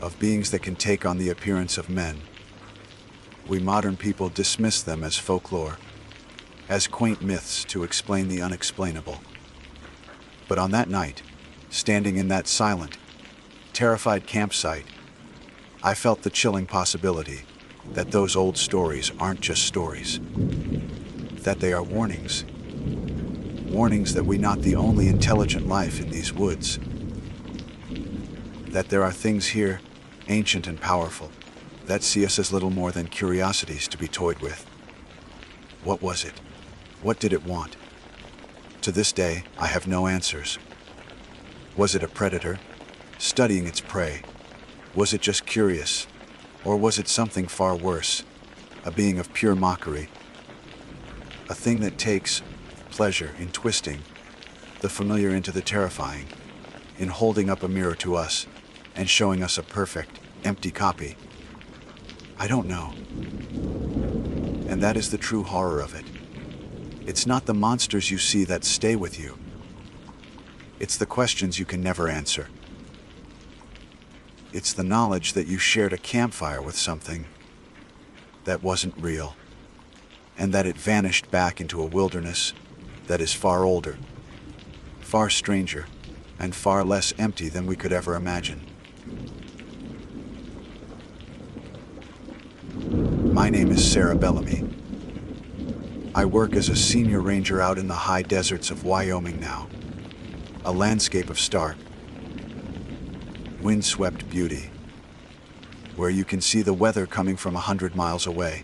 Speaker 1: of beings that can take on the appearance of men. We modern people dismiss them as folklore, as quaint myths to explain the unexplainable. But on that night, standing in that silent, terrified campsite, I felt the chilling possibility that those old stories aren't just stories, that they are warnings. Warnings that we're not the only intelligent life in these woods. That there are things here, ancient and powerful, that see us as little more than curiosities to be toyed with. What was it? What did it want? To this day, I have no answers. Was it a predator, studying its prey? Was it just curious? Or was it something far worse, a being of pure mockery? A thing that takes pleasure in twisting the familiar into the terrifying, in holding up a mirror to us and showing us a perfect, empty copy. I don't know. And that is the true horror of it. It's not the monsters you see that stay with you. It's the questions you can never answer. It's the knowledge that you shared a campfire with something that wasn't real, and that it vanished back into a wilderness that is far older, far stranger, and far less empty than we could ever imagine. My name is Sarah Bellamy. I work as a senior ranger out in the high deserts of Wyoming now. A landscape of stark, windswept beauty, where you can see the weather coming from 100 miles away.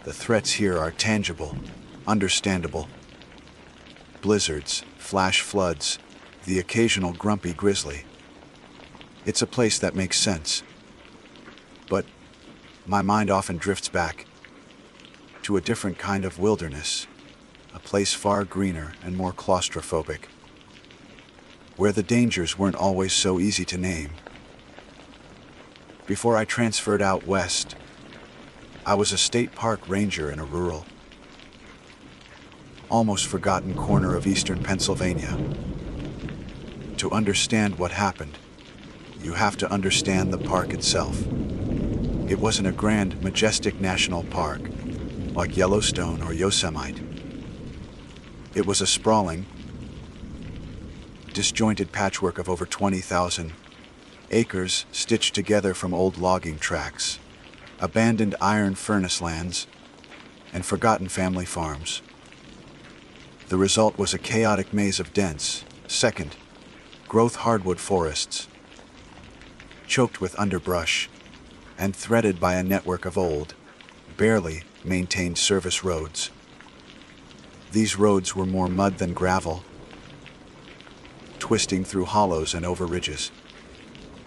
Speaker 1: The threats here are tangible, understandable. Blizzards, flash floods, the occasional grumpy grizzly. It's a place that makes sense. But my mind often drifts back to a different kind of wilderness, a place far greener and more claustrophobic, where the dangers weren't always so easy to name. Before I transferred out west, I was a state park ranger in a rural, almost forgotten corner of eastern Pennsylvania. To understand what happened, you have to understand the park itself. It wasn't a grand, majestic national park like Yellowstone or Yosemite. It was a sprawling, disjointed patchwork of over 20,000 acres stitched together from old logging tracks, abandoned iron furnace lands, and forgotten family farms. The result was a chaotic maze of dense, second-growth hardwood forests, choked with underbrush and threaded by a network of old, barely maintained service roads. These roads were more mud than gravel, twisting through hollows and over ridges,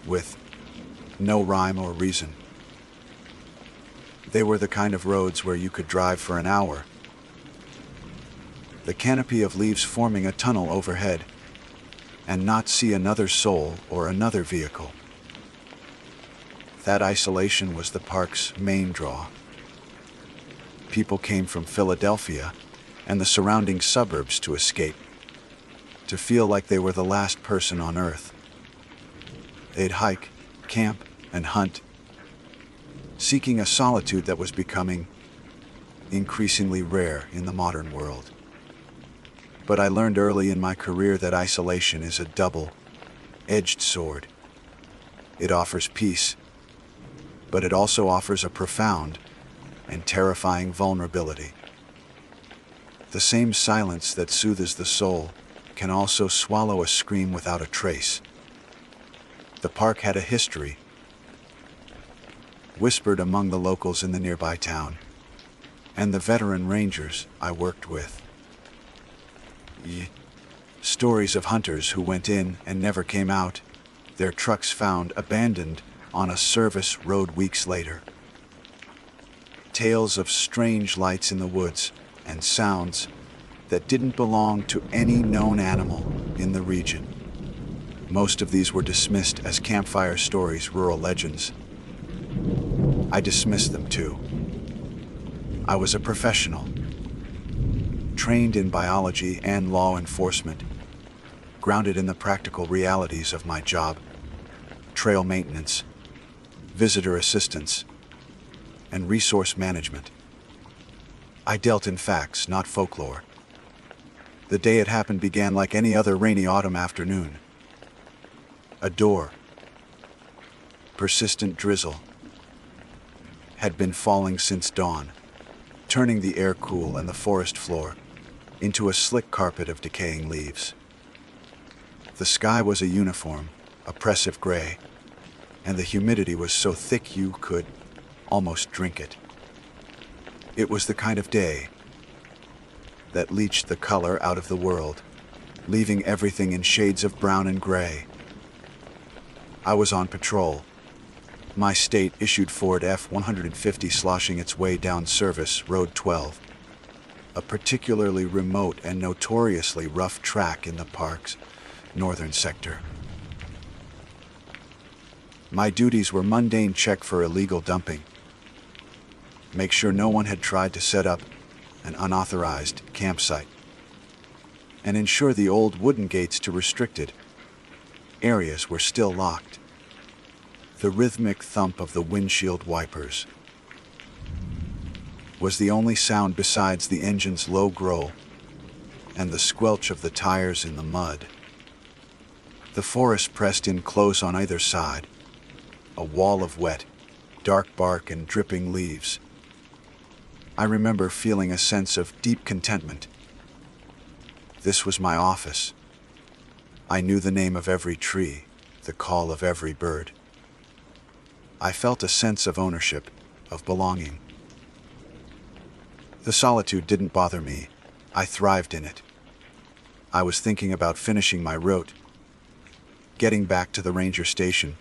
Speaker 1: with no rhyme or reason. They were the kind of roads where you could drive for an hour, the canopy of leaves forming a tunnel overhead, and not see another soul or another vehicle. That isolation was the park's main draw. People came from Philadelphia and the surrounding suburbs to escape, to feel like they were the last person on Earth. They'd hike, camp, and hunt, seeking a solitude that was becoming increasingly rare in the modern world. But I learned early in my career that isolation is a double-edged sword. It offers peace, but it also offers a profound and terrifying vulnerability. The same silence that soothes the soul can also swallow a scream without a trace. The park had a history, whispered among the locals in the nearby town, and the veteran rangers I worked with. Stories of hunters who went in and never came out, their trucks found abandoned on a service road weeks later. Tales of strange lights in the woods and sounds that didn't belong to any known animal in the region. Most of these were dismissed as campfire stories, rural legends. I dismissed them too. I was a professional, trained in biology and law enforcement, grounded in the practical realities of my job: trail maintenance, visitor assistance, and resource management. I dealt in facts, not folklore. The day it happened began like any other rainy autumn afternoon. A door, persistent drizzle, had been falling since dawn, turning the air cool and the forest floor into a slick carpet of decaying leaves. The sky was a uniform, oppressive gray, and the humidity was so thick you could almost drink it. It was the kind of day that leached the color out of the world, leaving everything in shades of brown and gray. I was on patrol, my state-issued Ford F-150 sloshing its way down Service Road 12, a particularly remote and notoriously rough track in the park's northern sector. My duties were mundane: check for illegal dumping, make sure no one had tried to set up an unauthorized campsite, and ensure the old wooden gates to restricted areas were still locked. The rhythmic thump of the windshield wipers was the only sound besides the engine's low growl and the squelch of the tires in the mud. The forest pressed in close on either side, a wall of wet, dark bark and dripping leaves. I remember feeling a sense of deep contentment. This was my office. I knew the name of every tree, the call of every bird. I felt a sense of ownership, of belonging. The solitude didn't bother me. I thrived in it. I was thinking about finishing my route, getting back to the ranger station,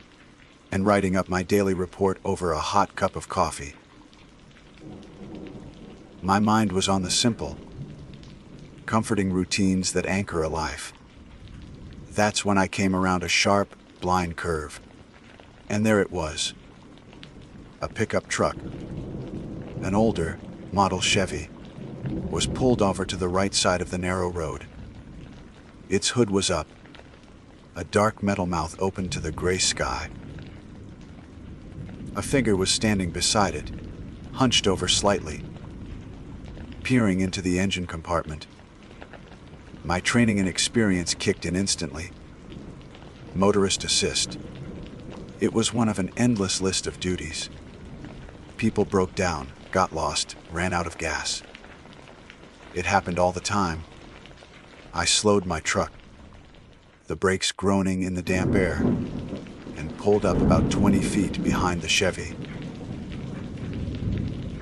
Speaker 1: and writing up my daily report over a hot cup of coffee. My mind was on the simple, comforting routines that anchor a life. That's when I came around a sharp, blind curve. And there it was. A pickup truck, an older model Chevy, was pulled over to the right side of the narrow road. Its hood was up, a dark metal mouth open to the gray sky. A figure was standing beside it, hunched over slightly, peering into the engine compartment. My training and experience kicked in instantly. Motorist assist. It was one of an endless list of duties. People broke down, got lost, ran out of gas. It happened all the time. I slowed my truck, the brakes groaning in the damp air, and pulled up about 20 feet behind the Chevy.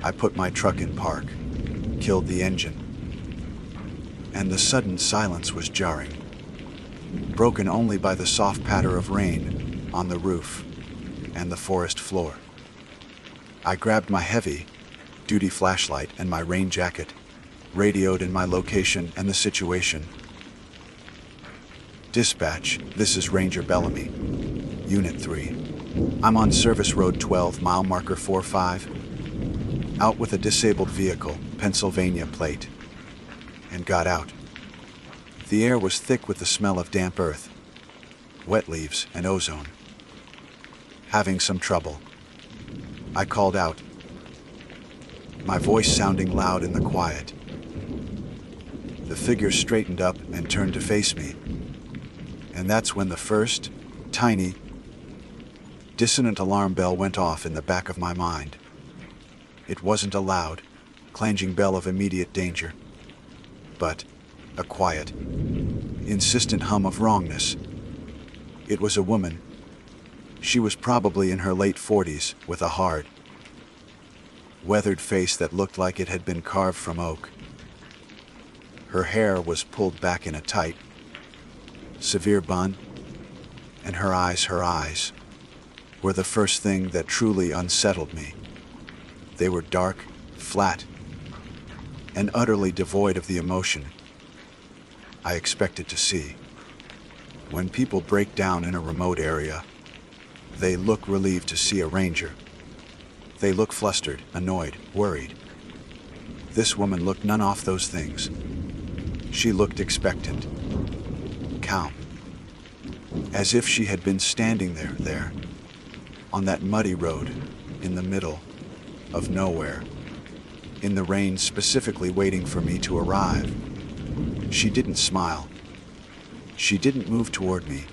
Speaker 1: I put my truck in park, killed the engine, and the sudden silence was jarring, broken only by the soft patter of rain on the roof and the forest floor. I grabbed my heavy-duty flashlight and my rain jacket, radioed in my location and the situation. Dispatch, this is Ranger Bellamy, Unit 3. I'm on Service Road 12, mile marker 45, out with a disabled vehicle, Pennsylvania plate, and got out. The air was thick with the smell of damp earth, wet leaves, and ozone. Having some trouble. I called out, my voice sounding loud in the quiet. The figure straightened up and turned to face me. And that's when the first, tiny, dissonant alarm bell went off in the back of my mind. It wasn't a loud, clanging bell of immediate danger, but a quiet, insistent hum of wrongness. It was a woman. She was probably in her late 40s, with a hard, weathered face that looked like it had been carved from oak. Her hair was pulled back in a tight, severe bun, and her eyes were the first thing that truly unsettled me. They were dark, flat, and utterly devoid of the emotion I expected to see. When people break down in a remote area, they look relieved to see a ranger. They look flustered, annoyed, worried. This woman looked none of those things. She looked expectant, calm, as if she had been standing there, on that muddy road, in the middle of nowhere, in the rain, specifically waiting for me to arrive. She didn't smile. She didn't move toward me.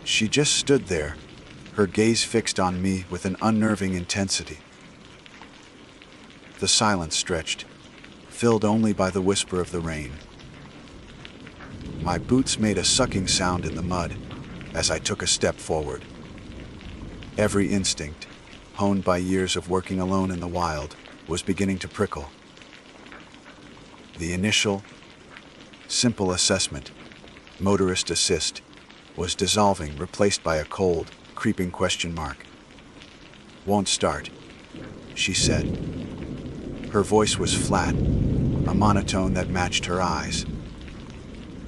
Speaker 1: She just stood there, her gaze fixed on me with an unnerving intensity. The silence stretched, filled only by the whisper of the rain. My boots made a sucking sound in the mud as I took a step forward. Every instinct, honed by years of working alone in the wild, was beginning to prickle. The initial, simple assessment, motorist assist, was dissolving, replaced by a cold, creeping question mark. "Won't start," she said. Her voice was flat, a monotone that matched her eyes.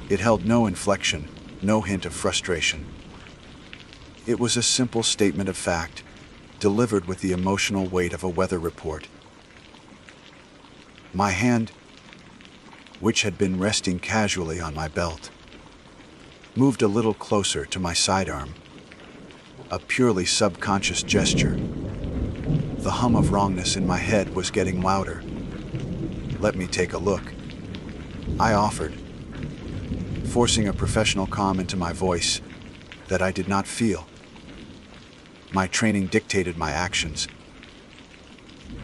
Speaker 1: It held no inflection, no hint of frustration. It was a simple statement of fact, delivered with the emotional weight of a weather report. My hand, which had been resting casually on my belt, moved a little closer to my sidearm, a purely subconscious gesture. The hum of wrongness in my head was getting louder. "Let me take a look," I offered, forcing a professional calm into my voice that I did not feel. My training dictated my actions,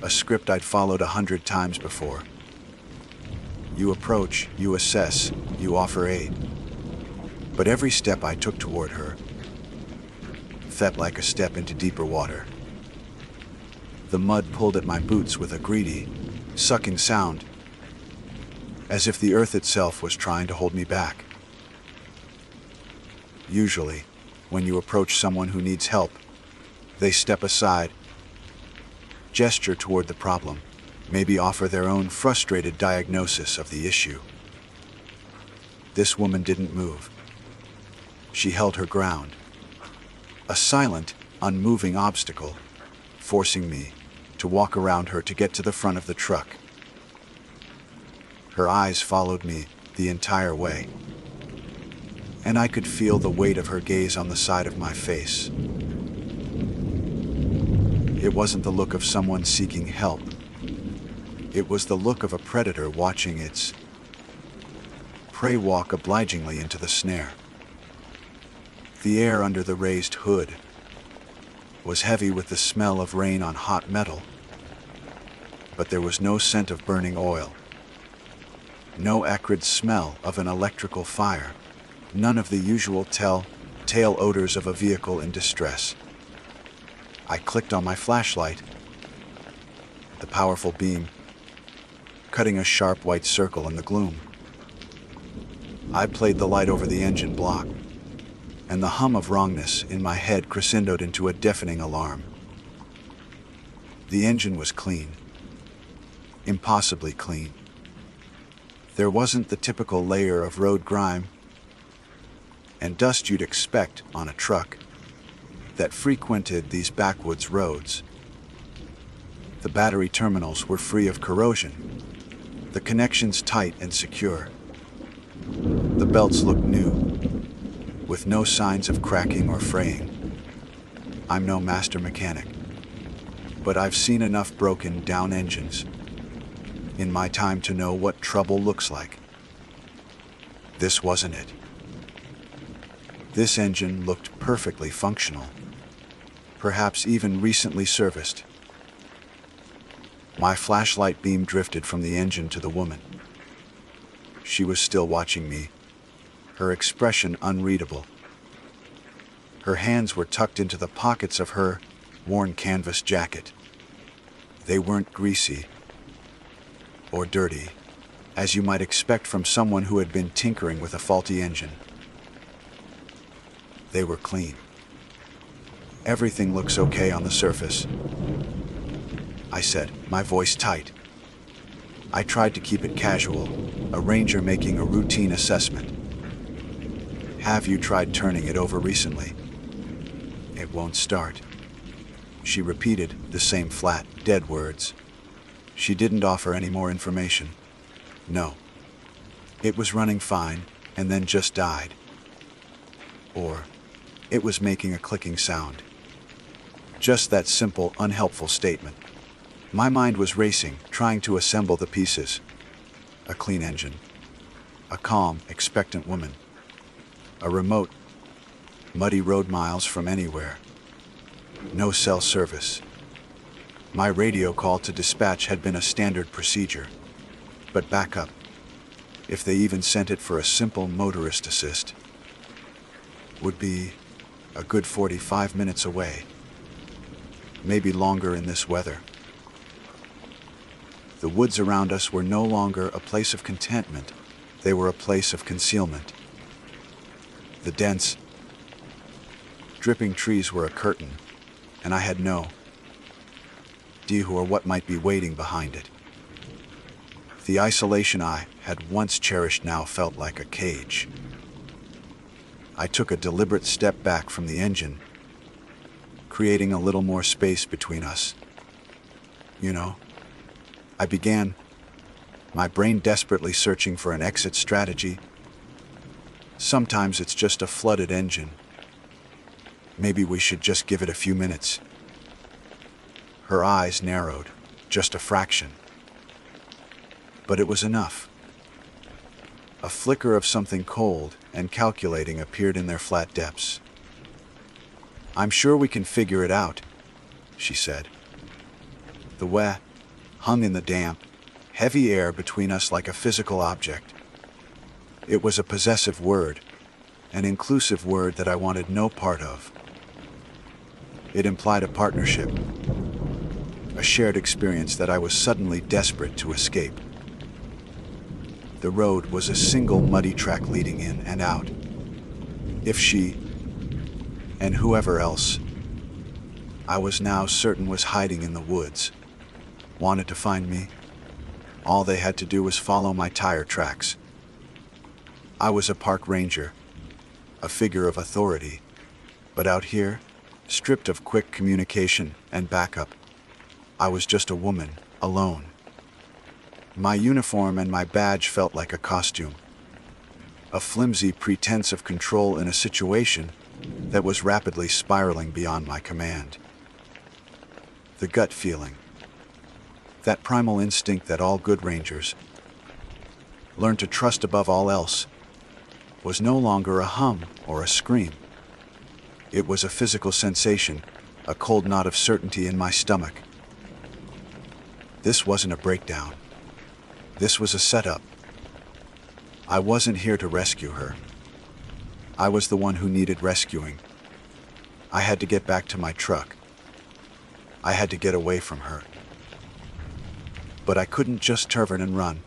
Speaker 1: a script I'd followed 100 times before. You approach, you assess, you offer aid. But every step I took toward her felt like a step into deeper water. The mud pulled at my boots with a greedy, sucking sound, as if the earth itself was trying to hold me back. Usually, when you approach someone who needs help, they step aside, gesture toward the problem, maybe offer their own frustrated diagnosis of the issue. This woman didn't move. She held her ground, a silent, unmoving obstacle, forcing me to walk around her to get to the front of the truck. Her eyes followed me the entire way, and I could feel the weight of her gaze on the side of my face. It wasn't the look of someone seeking help. It was the look of a predator watching its prey walk obligingly into the snare. The air under the raised hood was heavy with the smell of rain on hot metal, but there was no scent of burning oil, no acrid smell of an electrical fire, none of the usual telltale odors of a vehicle in distress. I clicked on my flashlight, the powerful beam cutting a sharp white circle in the gloom. I played the light over the engine block, and the hum of wrongness in my head crescendoed into a deafening alarm. The engine was clean, impossibly clean. There wasn't the typical layer of road grime and dust you'd expect on a truck that frequented these backwoods roads. The battery terminals were free of corrosion, the connections tight and secure. The belts looked new, with no signs of cracking or fraying. I'm no master mechanic, but I've seen enough broken down engines in my time to know what trouble looks like. This wasn't it. This engine looked perfectly functional, perhaps even recently serviced. My flashlight beam drifted from the engine to the woman. She was still watching me, her expression unreadable. Her hands were tucked into the pockets of her worn canvas jacket. They weren't greasy or dirty, as you might expect from someone who had been tinkering with a faulty engine. They were clean. Everything looks okay on the surface, I said, my voice tight. I tried to keep it casual, a ranger making a routine assessment. Have you tried turning it over recently? It won't start. She repeated the same flat, dead words. She didn't offer any more information. No. It was running fine, and then just died. Or it was making a clicking sound. Just that simple, unhelpful statement. My mind was racing, trying to assemble the pieces. A clean engine. A calm, expectant woman. A remote, muddy road miles from anywhere. No cell service. My radio call to dispatch had been a standard procedure. But backup, if they even sent it for a simple motorist assist, would be a good 45 minutes away. Maybe longer in this weather. The woods around us were no longer a place of contentment. They were a place of concealment. The dense, dripping trees were a curtain, and I had no idea or what might be waiting behind it. The isolation I had once cherished now felt like a cage. I took a deliberate step back from the engine, creating a little more space between us. I began, my brain desperately searching for an exit strategy. Sometimes it's just a flooded engine. Maybe we should just give it a few minutes. Her eyes narrowed, just a fraction. But it was enough. A flicker of something cold and calculating appeared in their flat depths. I'm sure we can figure it out, she said. The wet hung in the damp, heavy air between us like a physical object. It was a possessive word, an inclusive word that I wanted no part of. It implied a partnership, a shared experience that I was suddenly desperate to escape. The road was a single muddy track leading in and out. If she, and whoever else, I was now certain was hiding in the woods, wanted to find me, all they had to do was follow my tire tracks. I was a park ranger, a figure of authority, but out here, stripped of quick communication and backup, I was just a woman, alone. My uniform and my badge felt like a costume, a flimsy pretense of control in a situation that was rapidly spiraling beyond my command. The gut feeling, that primal instinct that all good rangers learn to trust above all else, was no longer a hum or a scream. It was a physical sensation, a cold knot of certainty in my stomach. This wasn't a breakdown. This was a setup. I wasn't here to rescue her. I was the one who needed rescuing. I had to get back to my truck. I had to get away from her. But I couldn't just turn and run.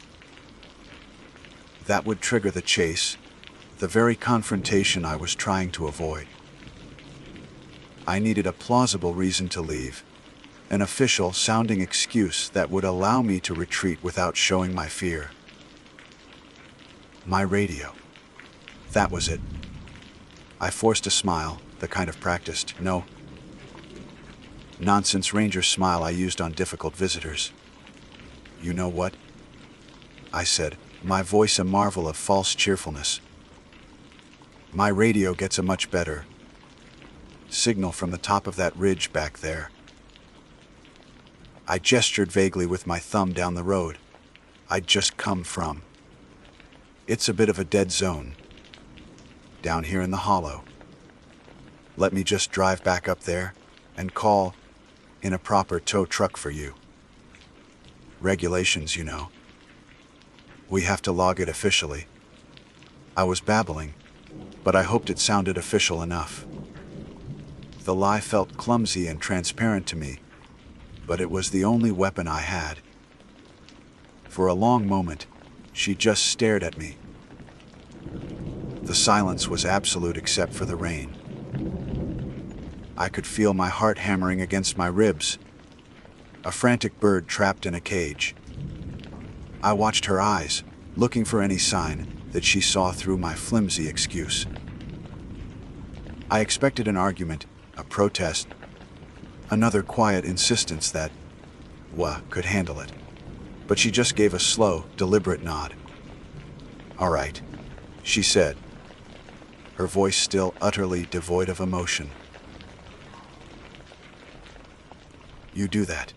Speaker 1: That would trigger the chase, the very confrontation I was trying to avoid. I needed a plausible reason to leave, an official-sounding excuse that would allow me to retreat without showing my fear. My radio. That was it. I forced a smile, the kind of practiced, no nonsense ranger smile I used on difficult visitors. You know what? I said, my voice a marvel of false cheerfulness. My radio gets a much better signal from the top of that ridge back there. I gestured vaguely with my thumb down the road I'd just come from. It's a bit of a dead zone, down here in the hollow. Let me just drive back up there and call in a proper tow truck for you. Regulations, you know. We have to log it officially. I was babbling, but I hoped it sounded official enough. The lie felt clumsy and transparent to me, but it was the only weapon I had. For a long moment, she just stared at me. The silence was absolute except for the rain. I could feel my heart hammering against my ribs, a frantic bird trapped in a cage. I watched her eyes, looking for any sign that she saw through my flimsy excuse. I expected an argument, a protest, another quiet insistence that, could handle it. But she just gave a slow, deliberate nod. All right, she said, her voice still utterly devoid of emotion. You do that.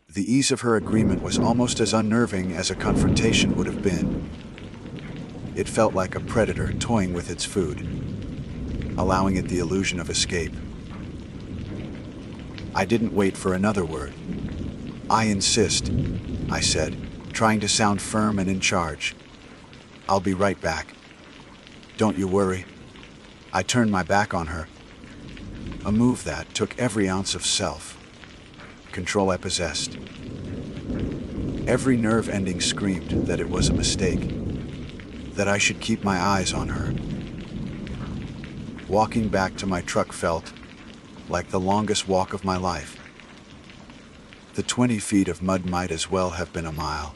Speaker 1: The ease of her agreement was almost as unnerving as a confrontation would have been. It felt like a predator toying with its food, allowing it the illusion of escape. I didn't wait for another word. I insist, I said, trying to sound firm and in charge. I'll be right back. Don't you worry. I turned my back on her, a move that took every ounce of self-control I possessed. Every nerve ending screamed that it was a mistake, that I should keep my eyes on her. Walking back to my truck felt like the longest walk of my life. The 20 feet of mud might as well have been a mile.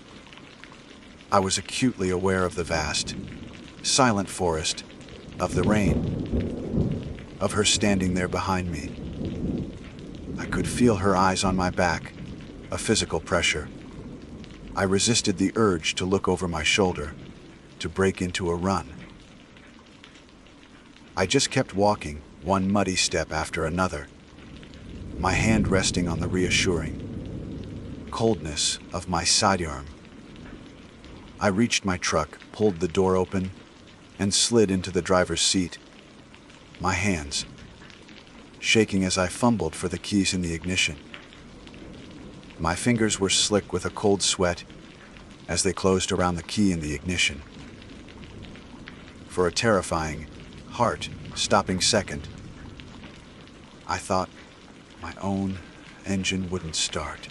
Speaker 1: I was acutely aware of the vast, silent forest, of the rain, of her standing there behind me. I could feel her eyes on my back, a physical pressure. I resisted the urge to look over my shoulder, to break into a run. I just kept walking, one muddy step after another, my hand resting on the reassuring coldness of my sidearm. I reached my truck, pulled the door open, and slid into the driver's seat. My hands, shaking as I fumbled for the keys in the ignition. My fingers were slick with a cold sweat as they closed around the key in the ignition. For a terrifying, heart-stopping second, I thought my own engine wouldn't start,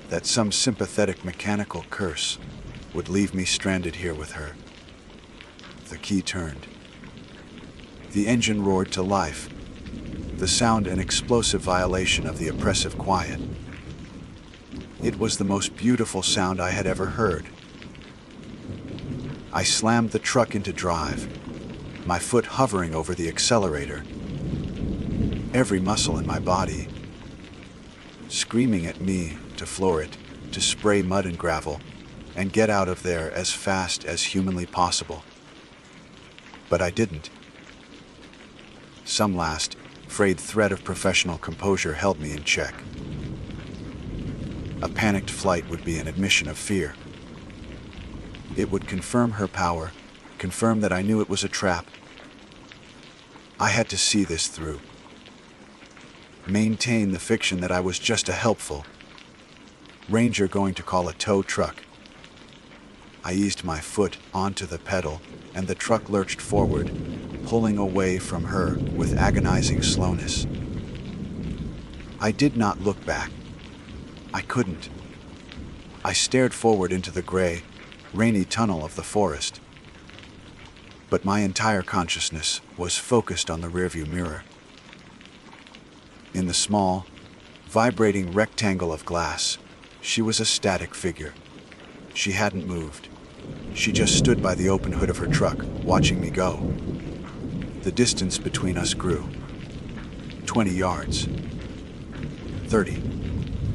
Speaker 1: that some sympathetic mechanical curse would leave me stranded here with her. The key turned. The engine roared to life, the sound an explosive violation of the oppressive quiet. It was the most beautiful sound I had ever heard. I slammed the truck into drive, my foot hovering over the accelerator, every muscle in my body screaming at me to floor it, to spray mud and gravel, and get out of there as fast as humanly possible. But I didn't. Some last, frayed thread of professional composure held me in check. A panicked flight would be an admission of fear. It would confirm her power, confirm that I knew it was a trap. I had to see this through. Maintain the fiction that I was just a helpful ranger going to call a tow truck. I eased my foot onto the pedal, and the truck lurched forward, pulling away from her with agonizing slowness. I did not look back. I couldn't. I stared forward into the gray, rainy tunnel of the forest. But my entire consciousness was focused on the rearview mirror. In the small, vibrating rectangle of glass, she was a static figure. She hadn't moved. She just stood by the open hood of her truck, watching me go. The distance between us grew. 20 yards. 30.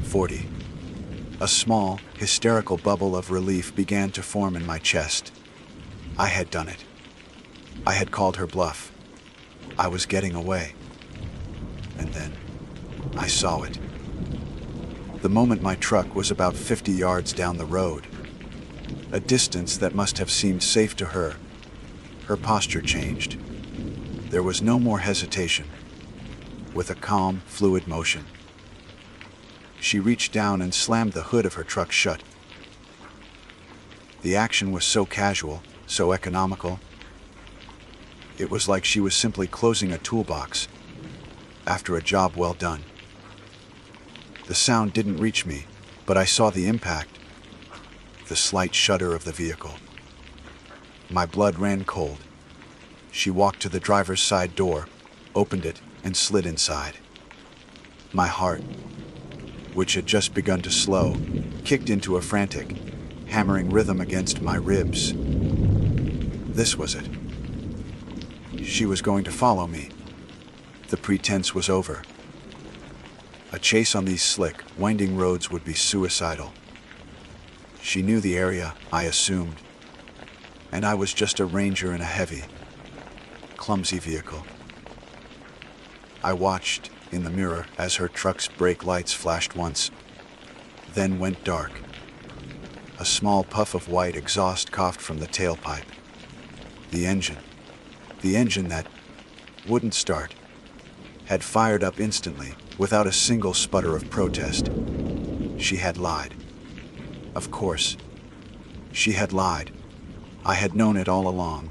Speaker 1: 40. A small, hysterical bubble of relief began to form in my chest. I had done it. I had called her bluff. I was getting away. And then I saw it. The moment my truck was about 50 yards down the road, a distance that must have seemed safe to her, her posture changed. There was no more hesitation. With a calm, fluid motion, she reached down and slammed the hood of her truck shut. The action was so casual, so economical. It was like she was simply closing a toolbox after a job well done. The sound didn't reach me, but I saw the impact, the slight shudder of the vehicle. My blood ran cold. She walked to the driver's side door, opened it, and slid inside. My heart, which had just begun to slow, kicked into a frantic, hammering rhythm against my ribs. This was it. She was going to follow me. The pretense was over. A chase on these slick, winding roads would be suicidal. She knew the area, I assumed, and I was just a ranger in a heavy, clumsy vehicle. I watched in the mirror as her truck's brake lights flashed once, then went dark. A small puff of white exhaust coughed from the tailpipe. The engine that wouldn't start, had fired up instantly, without a single sputter of protest. She had lied. Of course, she had lied. I had known it all along,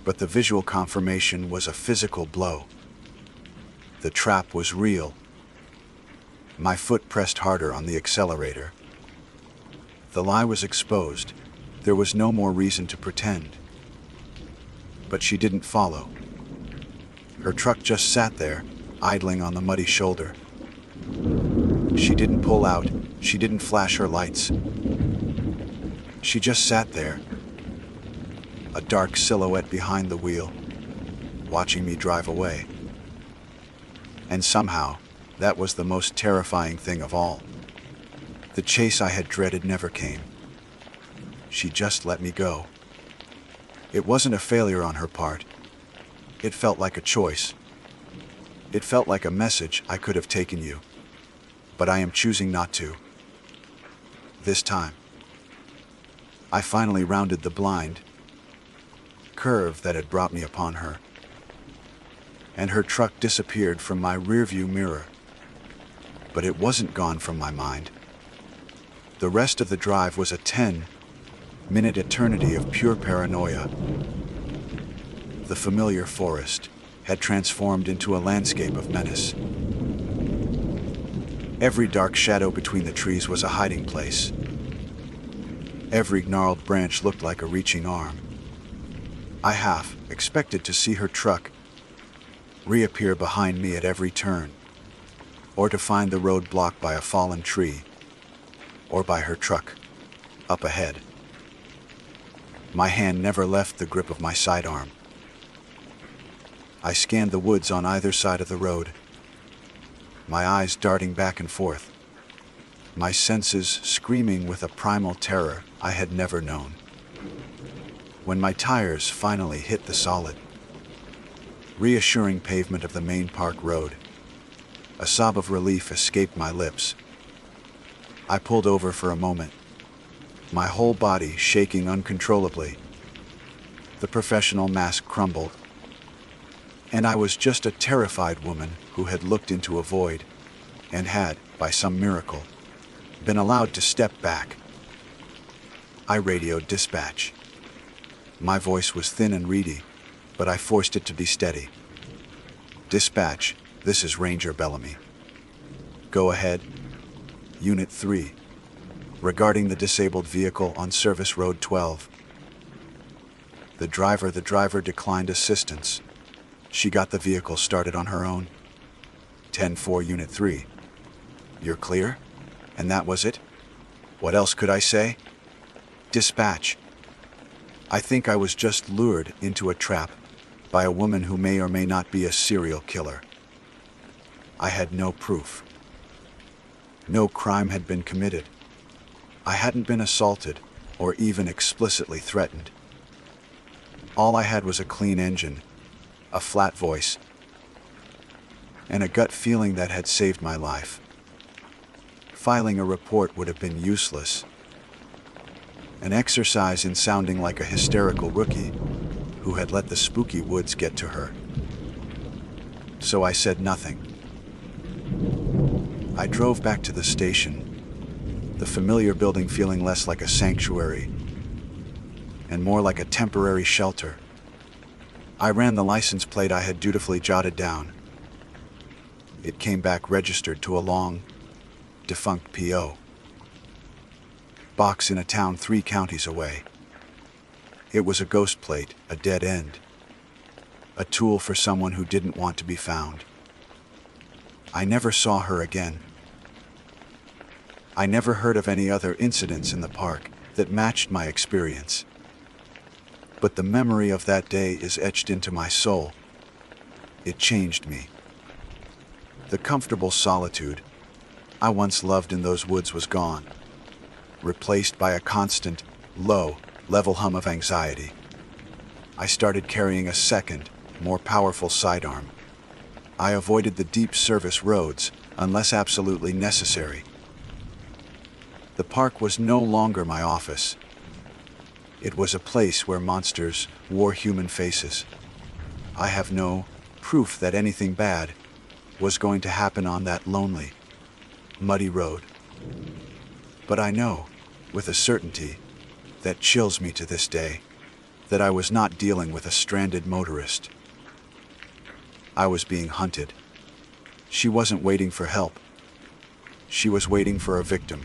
Speaker 1: but the visual confirmation was a physical blow. The trap was real. My foot pressed harder on the accelerator. The lie was exposed. There was no more reason to pretend. But she didn't follow. Her truck just sat there, idling on the muddy shoulder. She didn't pull out. She didn't flash her lights. She just sat there, a dark silhouette behind the wheel, watching me drive away. And somehow, that was the most terrifying thing of all. The chase I had dreaded never came. She just let me go. It wasn't a failure on her part. It felt like a choice. It felt like a message: I could have taken you, but I am choosing not to. This time. I finally rounded the blind curve that had brought me upon her. and her truck disappeared from my rearview mirror. But it wasn't gone from my mind. The rest of the drive was a 10-minute eternity of pure paranoia. The familiar forest had transformed into a landscape of menace. Every dark shadow between the trees was a hiding place. Every gnarled branch looked like a reaching arm. I half expected to see her truck reappear behind me at every turn, or to find the road blocked by a fallen tree, or by her truck up ahead. My hand never left the grip of my sidearm. I scanned the woods on either side of the road, my eyes darting back and forth, my senses screaming with a primal terror I had never known. When my tires finally hit the solid, reassuring pavement of the main park road, a sob of relief escaped my lips. I pulled over for a moment, my whole body shaking uncontrollably. The professional mask crumbled, and I was just a terrified woman who had looked into a void and had, by some miracle, been allowed to step back. I radioed dispatch. My voice was thin and reedy, but I forced it to be steady. Dispatch, this is Ranger Bellamy. Go ahead. Unit 3. Regarding the disabled vehicle on Service Road 12. The driver declined assistance. She got the vehicle started on her own. 10-4 Unit 3. You're clear? And that was it? What else could I say? Dispatch. I think I was just lured into a trap by a woman who may or may not be a serial killer. I had no proof. No crime had been committed. I hadn't been assaulted or even explicitly threatened. All I had was a clean engine, a flat voice, and a gut feeling that had saved my life. Filing a report would have been useless. An exercise in sounding like a hysterical rookie who had let the spooky woods get to her. So I said nothing. I drove back to the station, the familiar building feeling less like a sanctuary and more like a temporary shelter. I ran the license plate I had dutifully jotted down. It came back registered to a long, defunct P.O. box in a town 3 counties away. It was a ghost plate, a dead end, a tool for someone who didn't want to be found. I never saw her again. I never heard of any other incidents in the park that matched my experience. But the memory of that day is etched into my soul. It changed me. The comfortable solitude I once loved in those woods was gone, replaced by a constant, low-level hum of anxiety. I started carrying a second, more powerful sidearm. I avoided the deep service roads unless absolutely necessary. The park was no longer my office. It was a place where monsters wore human faces. I have no proof that anything bad was going to happen on that lonely, muddy road. But I know, with a certainty that chills me to this day, that I was not dealing with a stranded motorist. I was being hunted. She wasn't waiting for help. She was waiting for a victim.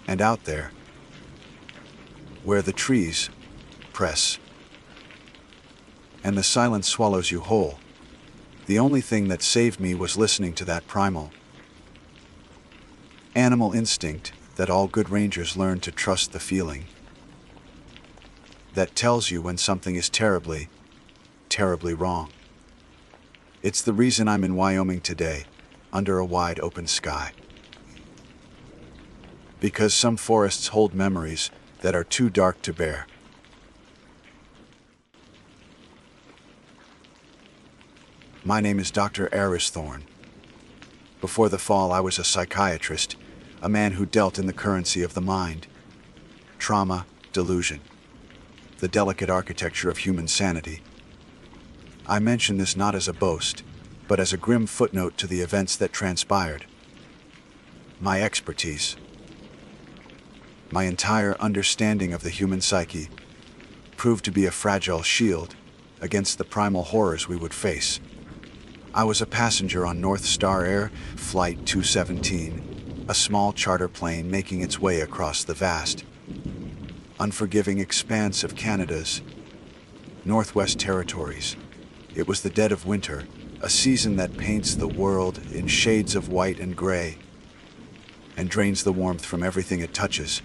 Speaker 1: And out there, where the trees press and the silence swallows you whole, the only thing that saved me was listening to that primal animal instinct that all good rangers learn to trust, the feeling that tells you when something is terribly, terribly wrong. It's the reason I'm in Wyoming today, under a wide open sky. Because some forests hold memories that are too dark to bear. My name is Dr. Aris Thorne. Before the fall, I was a psychiatrist, a man who dealt in the currency of the mind, trauma, delusion, the delicate architecture of human sanity. I mention this not as a boast, but as a grim footnote to the events that transpired. My expertise, my entire understanding of the human psyche, proved to be a fragile shield against the primal horrors we would face. I was a passenger on North Star Air Flight 217, a small charter plane making its way across the vast, unforgiving expanse of Canada's Northwest Territories. It was the dead of winter, a season that paints the world in shades of white and gray, and drains the warmth from everything it touches.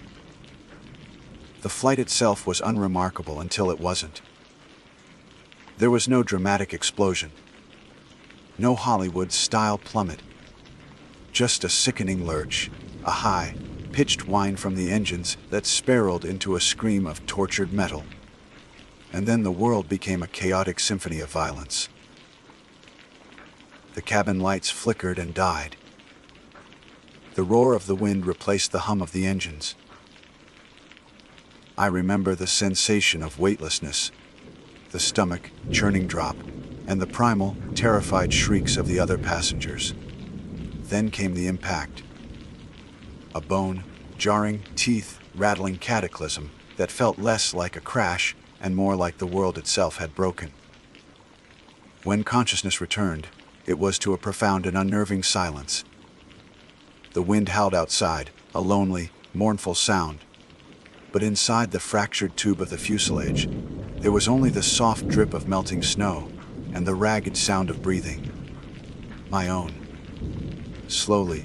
Speaker 1: The flight itself was unremarkable until it wasn't. There was no dramatic explosion, no Hollywood-style plummet, just a sickening lurch, a high-pitched whine from the engines that spiraled into a scream of tortured metal. And then the world became a chaotic symphony of violence. The cabin lights flickered and died. The roar of the wind replaced the hum of the engines. I remember the sensation of weightlessness, the stomach churning drop, and the primal, terrified shrieks of the other passengers. Then came the impact. A bone-jarring, teeth-rattling cataclysm that felt less like a crash and more like the world itself had broken. When consciousness returned, it was to a profound and unnerving silence. The wind howled outside, a lonely, mournful sound. But inside the fractured tube of the fuselage, there was only the soft drip of melting snow and the ragged sound of breathing. My own. Slowly,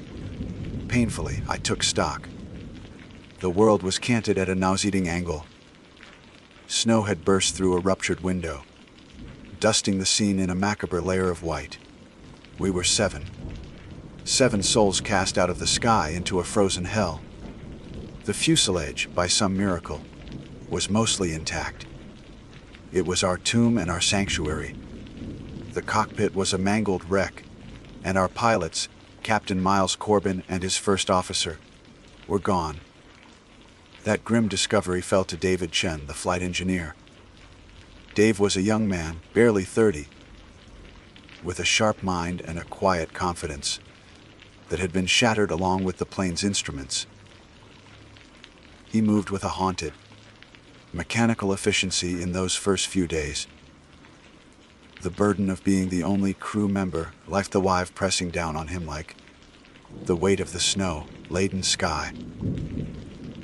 Speaker 1: painfully, I took stock. The world was canted at a nauseating angle. Snow had burst through a ruptured window, dusting the scene in a macabre layer of white. We were seven souls cast out of the sky into a frozen hell. The fuselage, by some miracle, was mostly intact. It was our tomb and our sanctuary. The cockpit was a mangled wreck, and our pilots, Captain Miles Corbin and his first officer, were gone. That grim discovery fell to David Chen, the flight engineer. Dave was a young man, barely 30, with a sharp mind and a quiet confidence that had been shattered along with the plane's instruments. He moved with a haunted, mechanical efficiency in those first few days. The burden of being the only crew member left the wive pressing down on him like the weight of the snow-laden sky.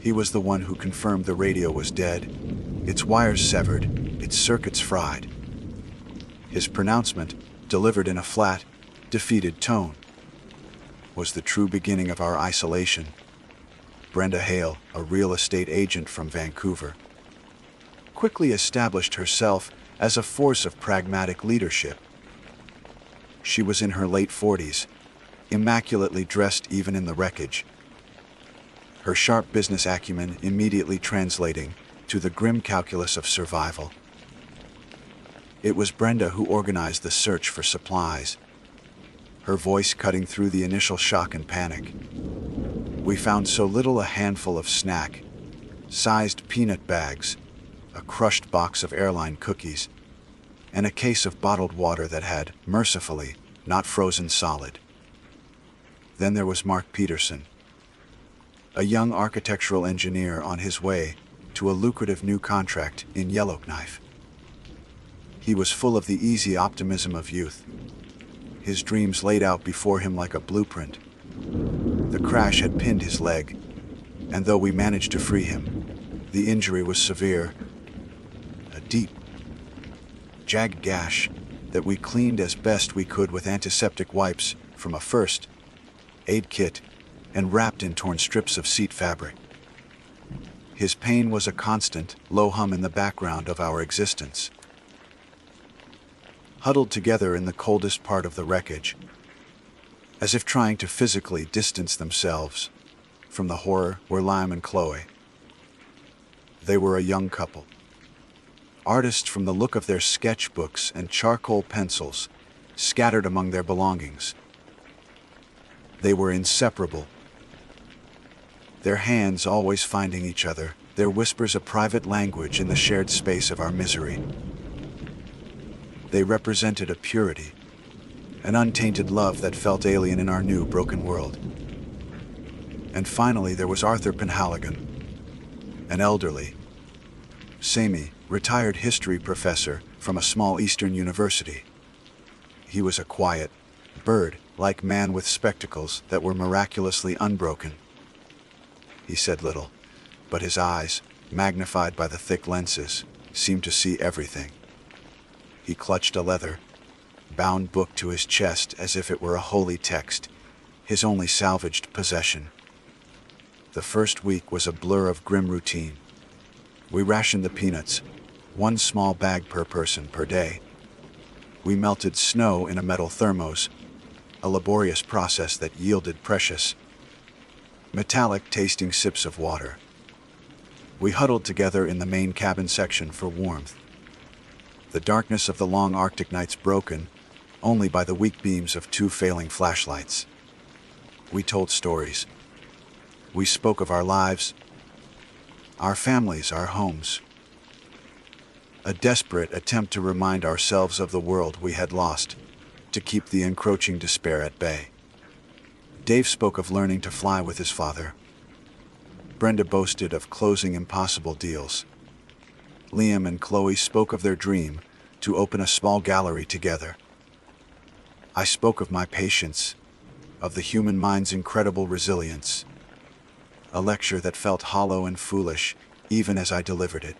Speaker 1: He was the one who confirmed the radio was dead, its wires severed, its circuits fried. His pronouncement, delivered in a flat, defeated tone, was the true beginning of our isolation. Brenda Hale, a real estate agent from Vancouver, quickly established herself as a force of pragmatic leadership. She was in her late 40s, immaculately dressed even in the wreckage, her sharp business acumen immediately translating to the grim calculus of survival. It was Brenda who organized the search for supplies, her voice cutting through the initial shock and panic. We found so little a handful of snack-sized peanut bags, a crushed box of airline cookies, and a case of bottled water that had, mercifully, not frozen solid. Then there was Mark Peterson, a young architectural engineer on his way to a lucrative new contract in Yellowknife. He was full of the easy optimism of youth, his dreams laid out before him like a blueprint. The crash had pinned his leg, and though we managed to free him, the injury was severe. A deep, jagged gash that we cleaned as best we could with antiseptic wipes from a first aid kit and wrapped in torn strips of seat fabric. His pain was a constant, low hum in the background of our existence. Huddled together in the coldest part of the wreckage, as if trying to physically distance themselves from the horror, were Lime and Chloe. They were a young couple, artists from the look of their sketchbooks and charcoal pencils scattered among their belongings. They were inseparable, their hands always finding each other, their whispers a private language in the shared space of our misery. They represented a purity, an untainted love that felt alien in our new, broken world. And finally, there was Arthur Penhaligon, an elderly, semi-retired history professor from a small eastern university. He was a quiet, bird-like man with spectacles that were miraculously unbroken. He said little, but his eyes, magnified by the thick lenses, seemed to see everything. He clutched a leather-bound book to his chest as if it were a holy text, his only salvaged possession. The first week was a blur of grim routine. We rationed the peanuts, one small bag per person per day. We melted snow in a metal thermos, a laborious process that yielded precious, metallic-tasting sips of water. We huddled together in the main cabin section for warmth. The darkness of the long Arctic nights broken only by the weak beams of 2 failing flashlights. We told stories. We spoke of our lives, our families, our homes. A desperate attempt to remind ourselves of the world we had lost, to keep the encroaching despair at bay. Dave spoke of learning to fly with his father. Brenda boasted of closing impossible deals. Liam and Chloe spoke of their dream to open a small gallery together. I spoke of my patience, of the human mind's incredible resilience. A lecture that felt hollow and foolish, even as I delivered it.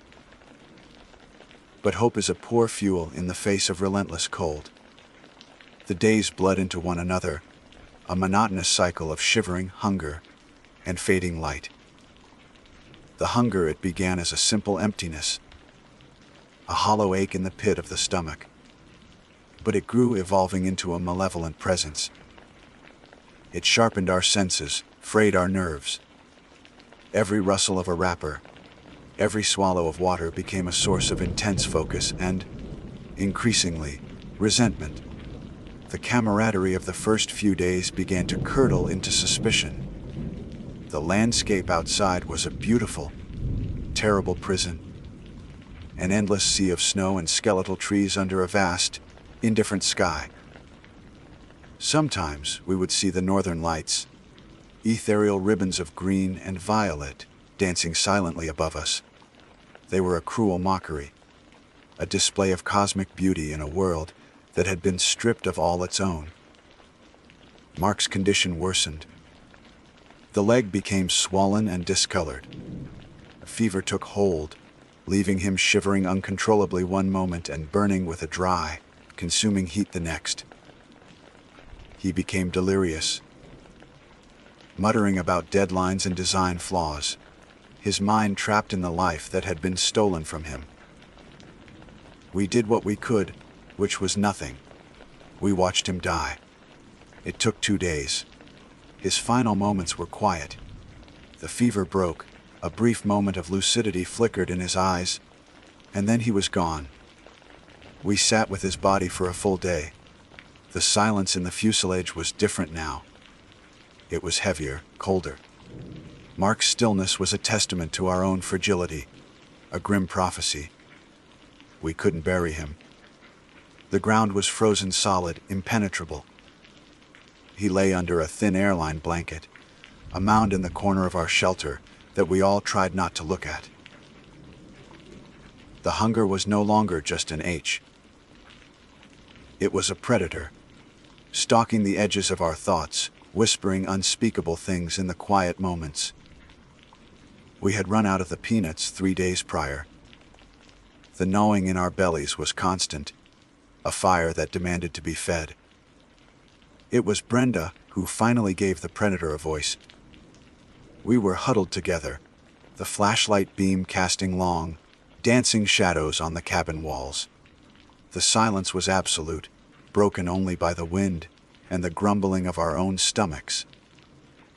Speaker 1: But hope is a poor fuel in the face of relentless cold. The days bled into one another, a monotonous cycle of shivering hunger and fading light. The hunger, it began as a simple emptiness, a hollow ache in the pit of the stomach. But it grew, evolving into a malevolent presence. It sharpened our senses, frayed our nerves. Every rustle of a wrapper, every swallow of water became a source of intense focus and, increasingly, resentment. The camaraderie of the first few days began to curdle into suspicion. The landscape outside was a beautiful, terrible prison. An endless sea of snow and skeletal trees under a vast, indifferent sky. Sometimes we would see the northern lights, ethereal ribbons of green and violet, dancing silently above us. They were a cruel mockery, a display of cosmic beauty in a world that had been stripped of all its own. Mark's condition worsened. The leg became swollen and discolored. A fever took hold, leaving him shivering uncontrollably one moment and burning with a dry, consuming heat the next. He became delirious, muttering about deadlines and design flaws, his mind trapped in the life that had been stolen from him. We did what we could, which was nothing. We watched him die. It took 2 days. His final moments were quiet. The fever broke, a brief moment of lucidity flickered in his eyes, and then he was gone. We sat with his body for a full day. The silence in the fuselage was different now. It was heavier, colder. Mark's stillness was a testament to our own fragility, a grim prophecy. We couldn't bury him. The ground was frozen solid, impenetrable. He lay under a thin airline blanket, a mound in the corner of our shelter that we all tried not to look at. The hunger was no longer just an H. It was a predator, stalking the edges of our thoughts, whispering unspeakable things in the quiet moments. We had run out of the peanuts 3 days prior. The gnawing in our bellies was constant, a fire that demanded to be fed. It was Brenda who finally gave the predator a voice. We were huddled together, the flashlight beam casting long, dancing shadows on the cabin walls. The silence was absolute, broken only by the wind and the grumbling of our own stomachs.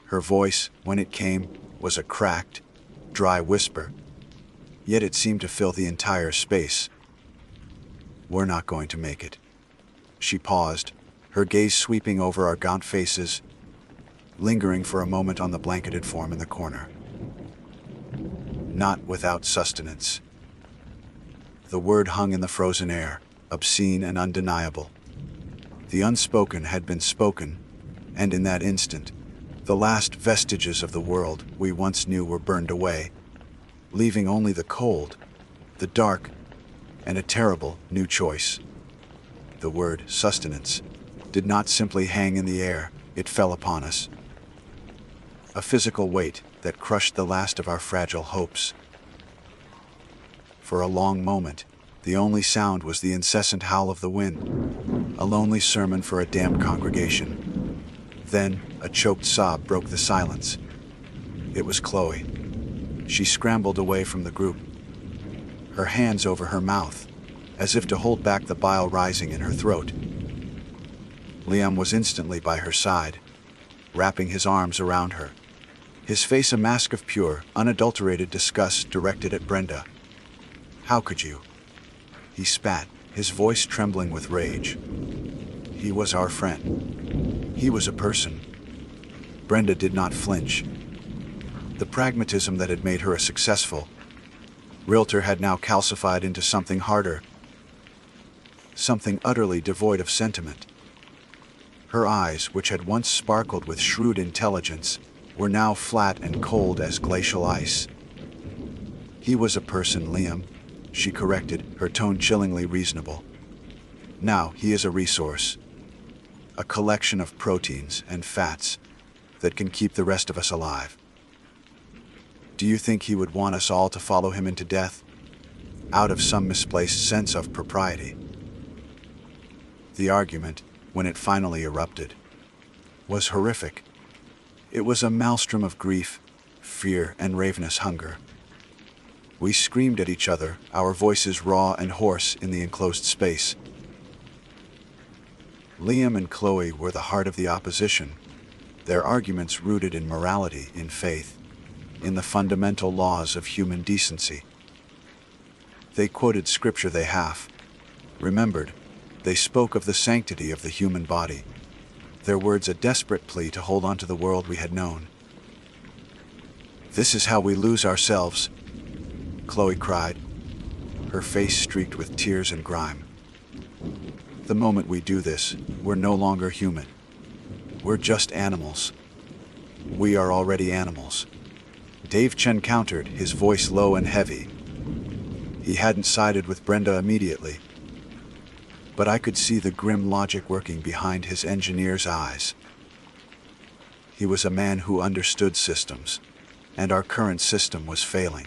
Speaker 1: Her voice, when it came, was a cracked, dry whisper, yet it seemed to fill the entire space. We're not going to make it. She paused, her gaze sweeping over our gaunt faces, lingering for a moment on the blanketed form in the corner. Not without sustenance. The word hung in the frozen air, obscene and undeniable. The unspoken had been spoken, and in that instant, the last vestiges of the world we once knew were burned away, leaving only the cold, the dark, and a terrible new choice. The word sustenance did not simply hang in the air, it fell upon us. A physical weight that crushed the last of our fragile hopes. For a long moment, the only sound was the incessant howl of the wind, a lonely sermon for a damned congregation. Then, a choked sob broke the silence. It was Chloe. She scrambled away from the group, her hands over her mouth, as if to hold back the bile rising in her throat. Liam was instantly by her side, wrapping his arms around her, his face a mask of pure, unadulterated disgust directed at Brenda. "How could you?" He spat, his voice trembling with rage. He was our friend. He was a person. Brenda did not flinch. The pragmatism that had made her a successful realtor had now calcified into something harder, something utterly devoid of sentiment. Her eyes, which had once sparkled with shrewd intelligence, were now flat and cold as glacial ice. "He was a person, Liam," she corrected, her tone chillingly reasonable. "Now he is a resource, a collection of proteins and fats that can keep the rest of us alive. Do you think he would want us all to follow him into death, out of some misplaced sense of propriety?" The argument, when it finally erupted, was horrific. It was a maelstrom of grief, fear, and ravenous hunger. We screamed at each other, our voices raw and hoarse in the enclosed space. Liam and Chloe were the heart of the opposition, their arguments rooted in morality, in faith, in the fundamental laws of human decency. They quoted scripture they half remembered. They spoke of the sanctity of the human body, their words a desperate plea to hold on to the world we had known. "This is how we lose ourselves," Chloe cried, her face streaked with tears and grime. "The moment we do this, we're no longer human. We're just animals. We are already animals." Dave Chen countered, his voice low and heavy. He hadn't sided with Brenda immediately, but I could see the grim logic working behind his engineer's eyes. He was a man who understood systems, and our current system was failing.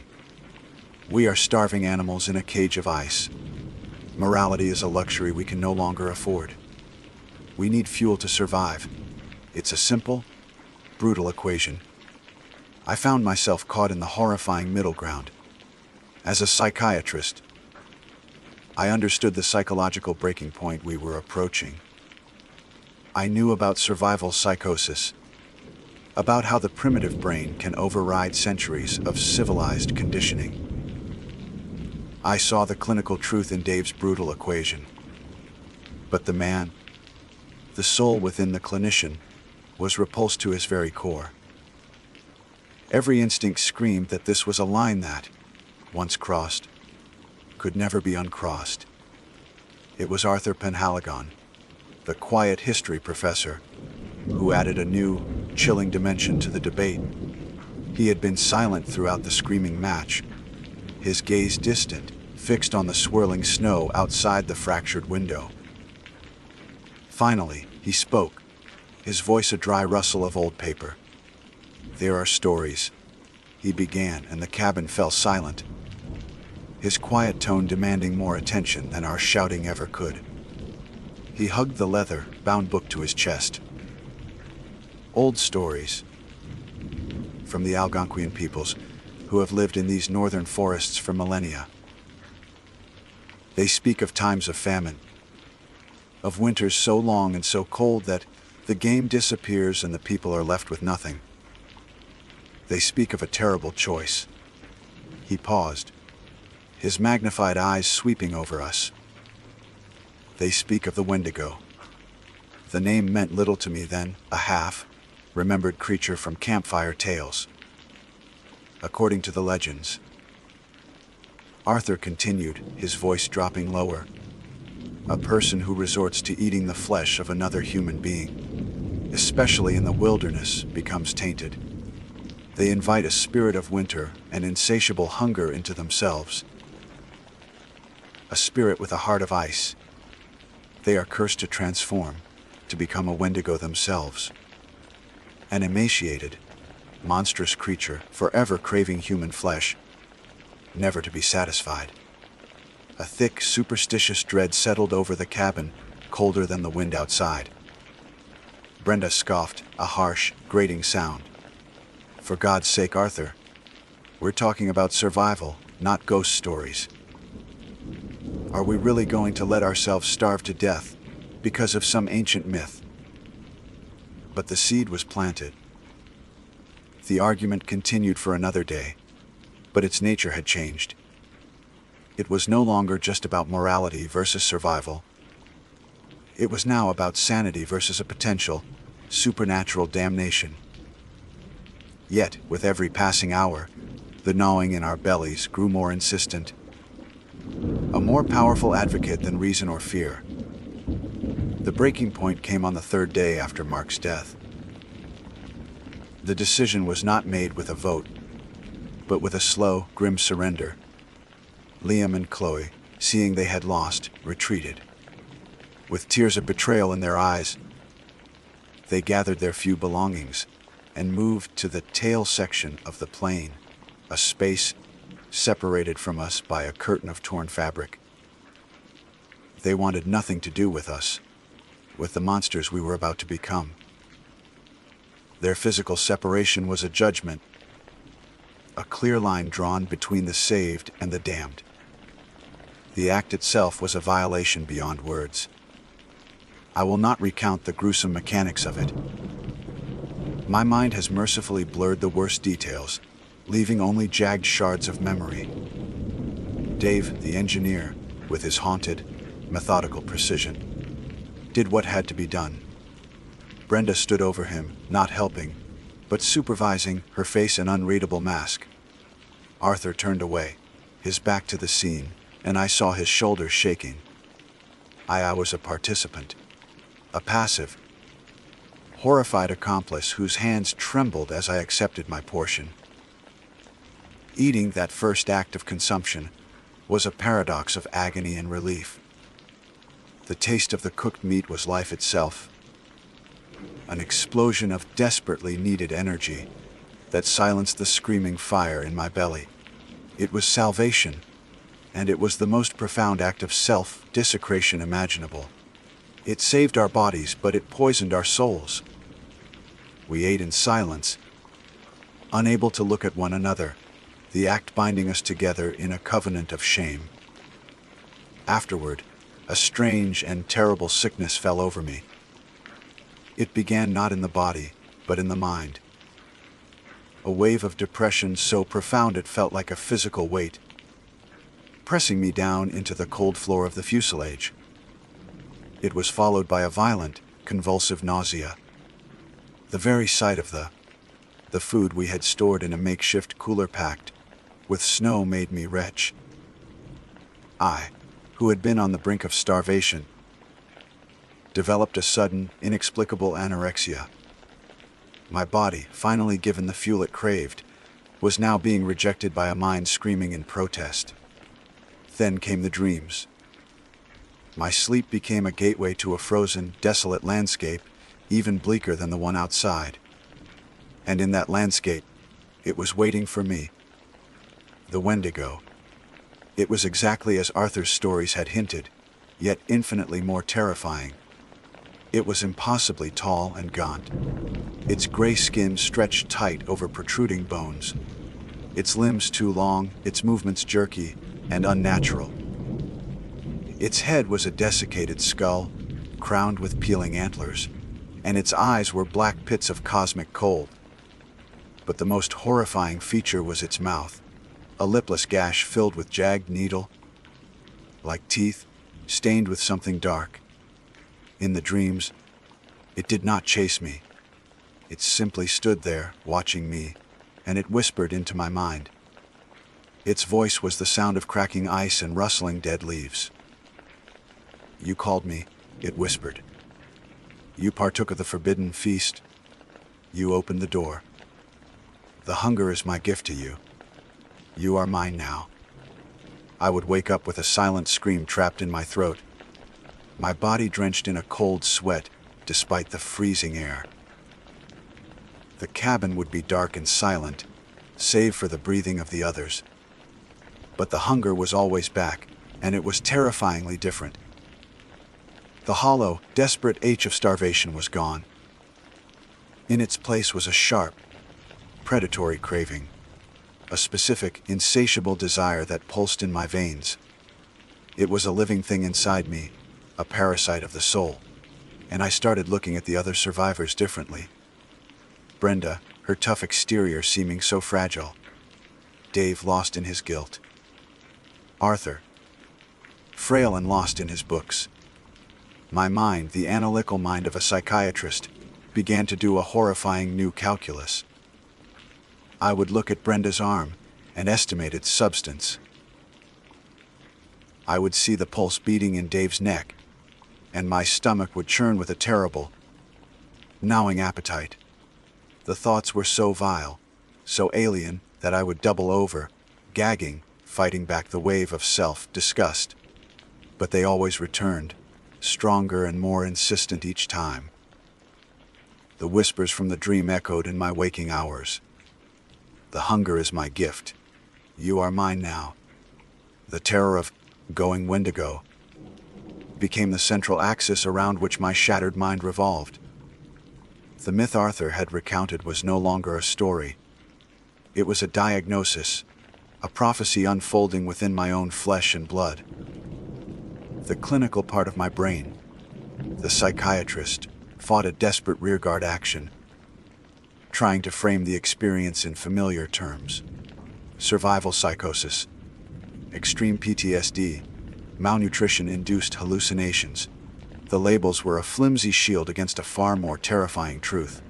Speaker 1: We are starving animals in a cage of ice. Morality is a luxury we can no longer afford. We need fuel to survive. It's a simple, brutal equation. I found myself caught in the horrifying middle ground. As a psychiatrist, I understood the psychological breaking point we were approaching. I knew about survival psychosis, about how the primitive brain can override centuries of civilized conditioning. I saw the clinical truth in Dave's brutal equation. But the man, the soul within the clinician, was repulsed to his very core. Every instinct screamed that this was a line that, once crossed, could never be uncrossed. It was Arthur Penhaligon, the quiet history professor, who added a new, chilling dimension to the debate. He had been silent throughout the screaming match, his gaze distant, fixed on the swirling snow outside the fractured window. Finally, he spoke, his voice a dry rustle of old paper. "There are stories," he began, and the cabin fell silent, his quiet tone demanding more attention than our shouting ever could. He hugged the leather-bound book to his chest. "Old stories from the Algonquian peoples who have lived in these northern forests for millennia. They speak of times of famine, of winters so long and so cold that the game disappears and the people are left with nothing. They speak of a terrible choice." He paused, his magnified eyes sweeping over us. "They speak of the Wendigo." The name meant little to me then, a half-remembered creature from campfire tales. According to the legends, Arthur continued, his voice dropping lower, a person who resorts to eating the flesh of another human being, especially in the wilderness, becomes tainted. They invite a spirit of winter and insatiable hunger into themselves. A spirit with a heart of ice. They are cursed to transform, to become a Wendigo themselves. An emaciated, monstrous creature forever craving human flesh, never to be satisfied. A thick, superstitious dread settled over the cabin, colder than the wind outside. Brenda scoffed, a harsh, grating sound. For God's sake, Arthur, we're talking about survival, not ghost stories. Are we really going to let ourselves starve to death because of some ancient myth? But the seed was planted. The argument continued for another day, but its nature had changed. It was no longer just about morality versus survival. It was now about sanity versus a potential, supernatural damnation. Yet, with every passing hour, the gnawing in our bellies grew more insistent. A more powerful advocate than reason or fear. The breaking point came on the third day after Mark's death. The decision was not made with a vote, but with a slow, grim surrender. Liam and Chloe, seeing they had lost, retreated. With tears of betrayal in their eyes, they gathered their few belongings and moved to the tail section of the plane, a space separated from us by a curtain of torn fabric. They wanted nothing to do with us, with the monsters we were about to become. Their physical separation was a judgment, a clear line drawn between the saved and the damned. The act itself was a violation beyond words. I will not recount the gruesome mechanics of it. My mind has mercifully blurred the worst details, leaving only jagged shards of memory. Dave, the engineer, with his haunted, methodical precision, did what had to be done. Brenda stood over him, not helping, but supervising, her face an unreadable mask. Arthur turned away, his back to the scene, and I saw his shoulders shaking. I was a participant, a passive, horrified accomplice whose hands trembled as I accepted my portion. Eating that first act of consumption was a paradox of agony and relief. The taste of the cooked meat was life itself, an explosion of desperately needed energy that silenced the screaming fire in my belly. It was salvation, and it was the most profound act of self-desecration imaginable. It saved our bodies, but it poisoned our souls. We ate in silence, unable to look at one another, the act binding us together in a covenant of shame. Afterward, a strange and terrible sickness fell over me. It began not in the body, but in the mind. A wave of depression so profound it felt like a physical weight, pressing me down into the cold floor of the fuselage. It was followed by a violent, convulsive nausea. The very sight of the food we had stored in a makeshift cooler packed with snow made me retch. I, who had been on the brink of starvation, developed a sudden, inexplicable anorexia. My body, finally given the fuel it craved, was now being rejected by a mind screaming in protest. Then came the dreams. My sleep became a gateway to a frozen, desolate landscape, even bleaker than the one outside. And in that landscape, it was waiting for me. The Wendigo. It was exactly as Arthur's stories had hinted, yet infinitely more terrifying. It was impossibly tall and gaunt. Its gray skin stretched tight over protruding bones. Its limbs too long, its movements jerky and unnatural. Its head was a desiccated skull, crowned with peeling antlers, and its eyes were black pits of cosmic cold. But the most horrifying feature was its mouth, a lipless gash filled with jagged needle, like teeth, stained with something dark. In the dreams, it did not chase me. It simply stood there, watching me, and it whispered into my mind. Its voice was the sound of cracking ice and rustling dead leaves. You called me, it whispered. You partook of the forbidden feast. You opened the door. The hunger is my gift to you. You are mine now. I would wake up with a silent scream trapped in my throat, my body drenched in a cold sweat despite the freezing air. The cabin would be dark and silent, save for the breathing of the others. But the hunger was always back, and it was terrifyingly different. The hollow, desperate ache of starvation was gone. In its place was a sharp, predatory craving, a specific, insatiable desire that pulsed in my veins. It was a living thing inside me, a parasite of the soul, and I started looking at the other survivors differently. Brenda, her tough exterior seeming so fragile. Dave, lost in his guilt. Arthur, frail and lost in his books. My mind, the analytical mind of a psychiatrist, began to do a horrifying new calculus. I would look at Brenda's arm and estimate its substance. I would see the pulse beating in Dave's neck, and my stomach would churn with a terrible, gnawing appetite. The thoughts were so vile, so alien, that I would double over, gagging, fighting back the wave of self-disgust. But they always returned, stronger and more insistent each time. The whispers from the dream echoed in my waking hours. The hunger is my gift. You are mine now. The terror of going Wendigo became the central axis around which my shattered mind revolved. The myth Arthur had recounted was no longer a story. It was a diagnosis, a prophecy unfolding within my own flesh and blood. The clinical part of my brain, the psychiatrist, fought a desperate rearguard action, trying to frame the experience in familiar terms. Survival psychosis, extreme PTSD, malnutrition-induced hallucinations. The labels were a flimsy shield against a far more terrifying truth.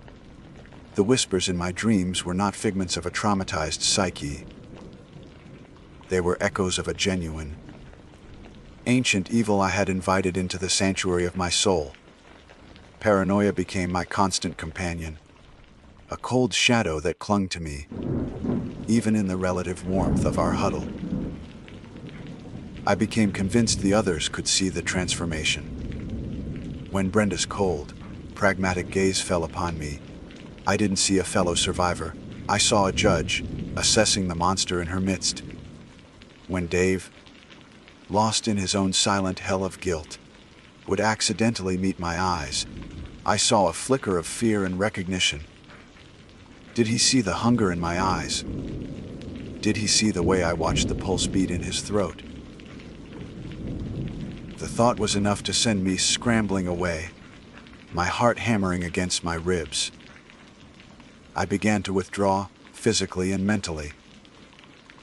Speaker 1: The whispers in my dreams were not figments of a traumatized psyche. They were echoes of a genuine, ancient evil I had invited into the sanctuary of my soul. Paranoia became my constant companion, a cold shadow that clung to me, even in the relative warmth of our huddle. I became convinced the others could see the transformation. When Brenda's cold, pragmatic gaze fell upon me, I didn't see a fellow survivor. I saw a judge, assessing the monster in her midst. When Dave, lost in his own silent hell of guilt, would accidentally meet my eyes, I saw a flicker of fear and recognition. Did he see the hunger in my eyes? Did he see the way I watched the pulse beat in his throat? The thought was enough to send me scrambling away, my heart hammering against my ribs. I began to withdraw, physically and mentally.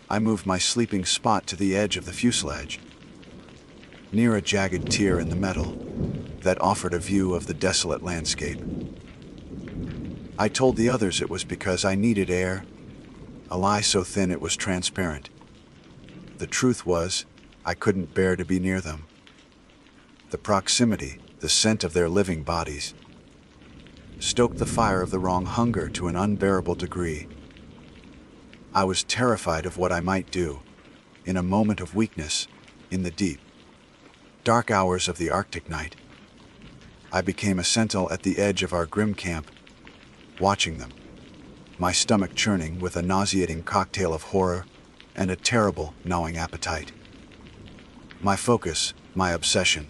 Speaker 1: I moved my sleeping spot to the edge of the fuselage, near a jagged tear in the metal that offered a view of the desolate landscape. I told the others it was because I needed air, a lie so thin it was transparent. The truth was, I couldn't bear to be near them. The proximity, the scent of their living bodies, stoked the fire of the wrong hunger to an unbearable degree. I was terrified of what I might do, in a moment of weakness, in the deep, dark hours of the Arctic night. I became a sentinel at the edge of our grim camp, watching them, my stomach churning with a nauseating cocktail of horror and a terrible, gnawing appetite. My focus, my obsession,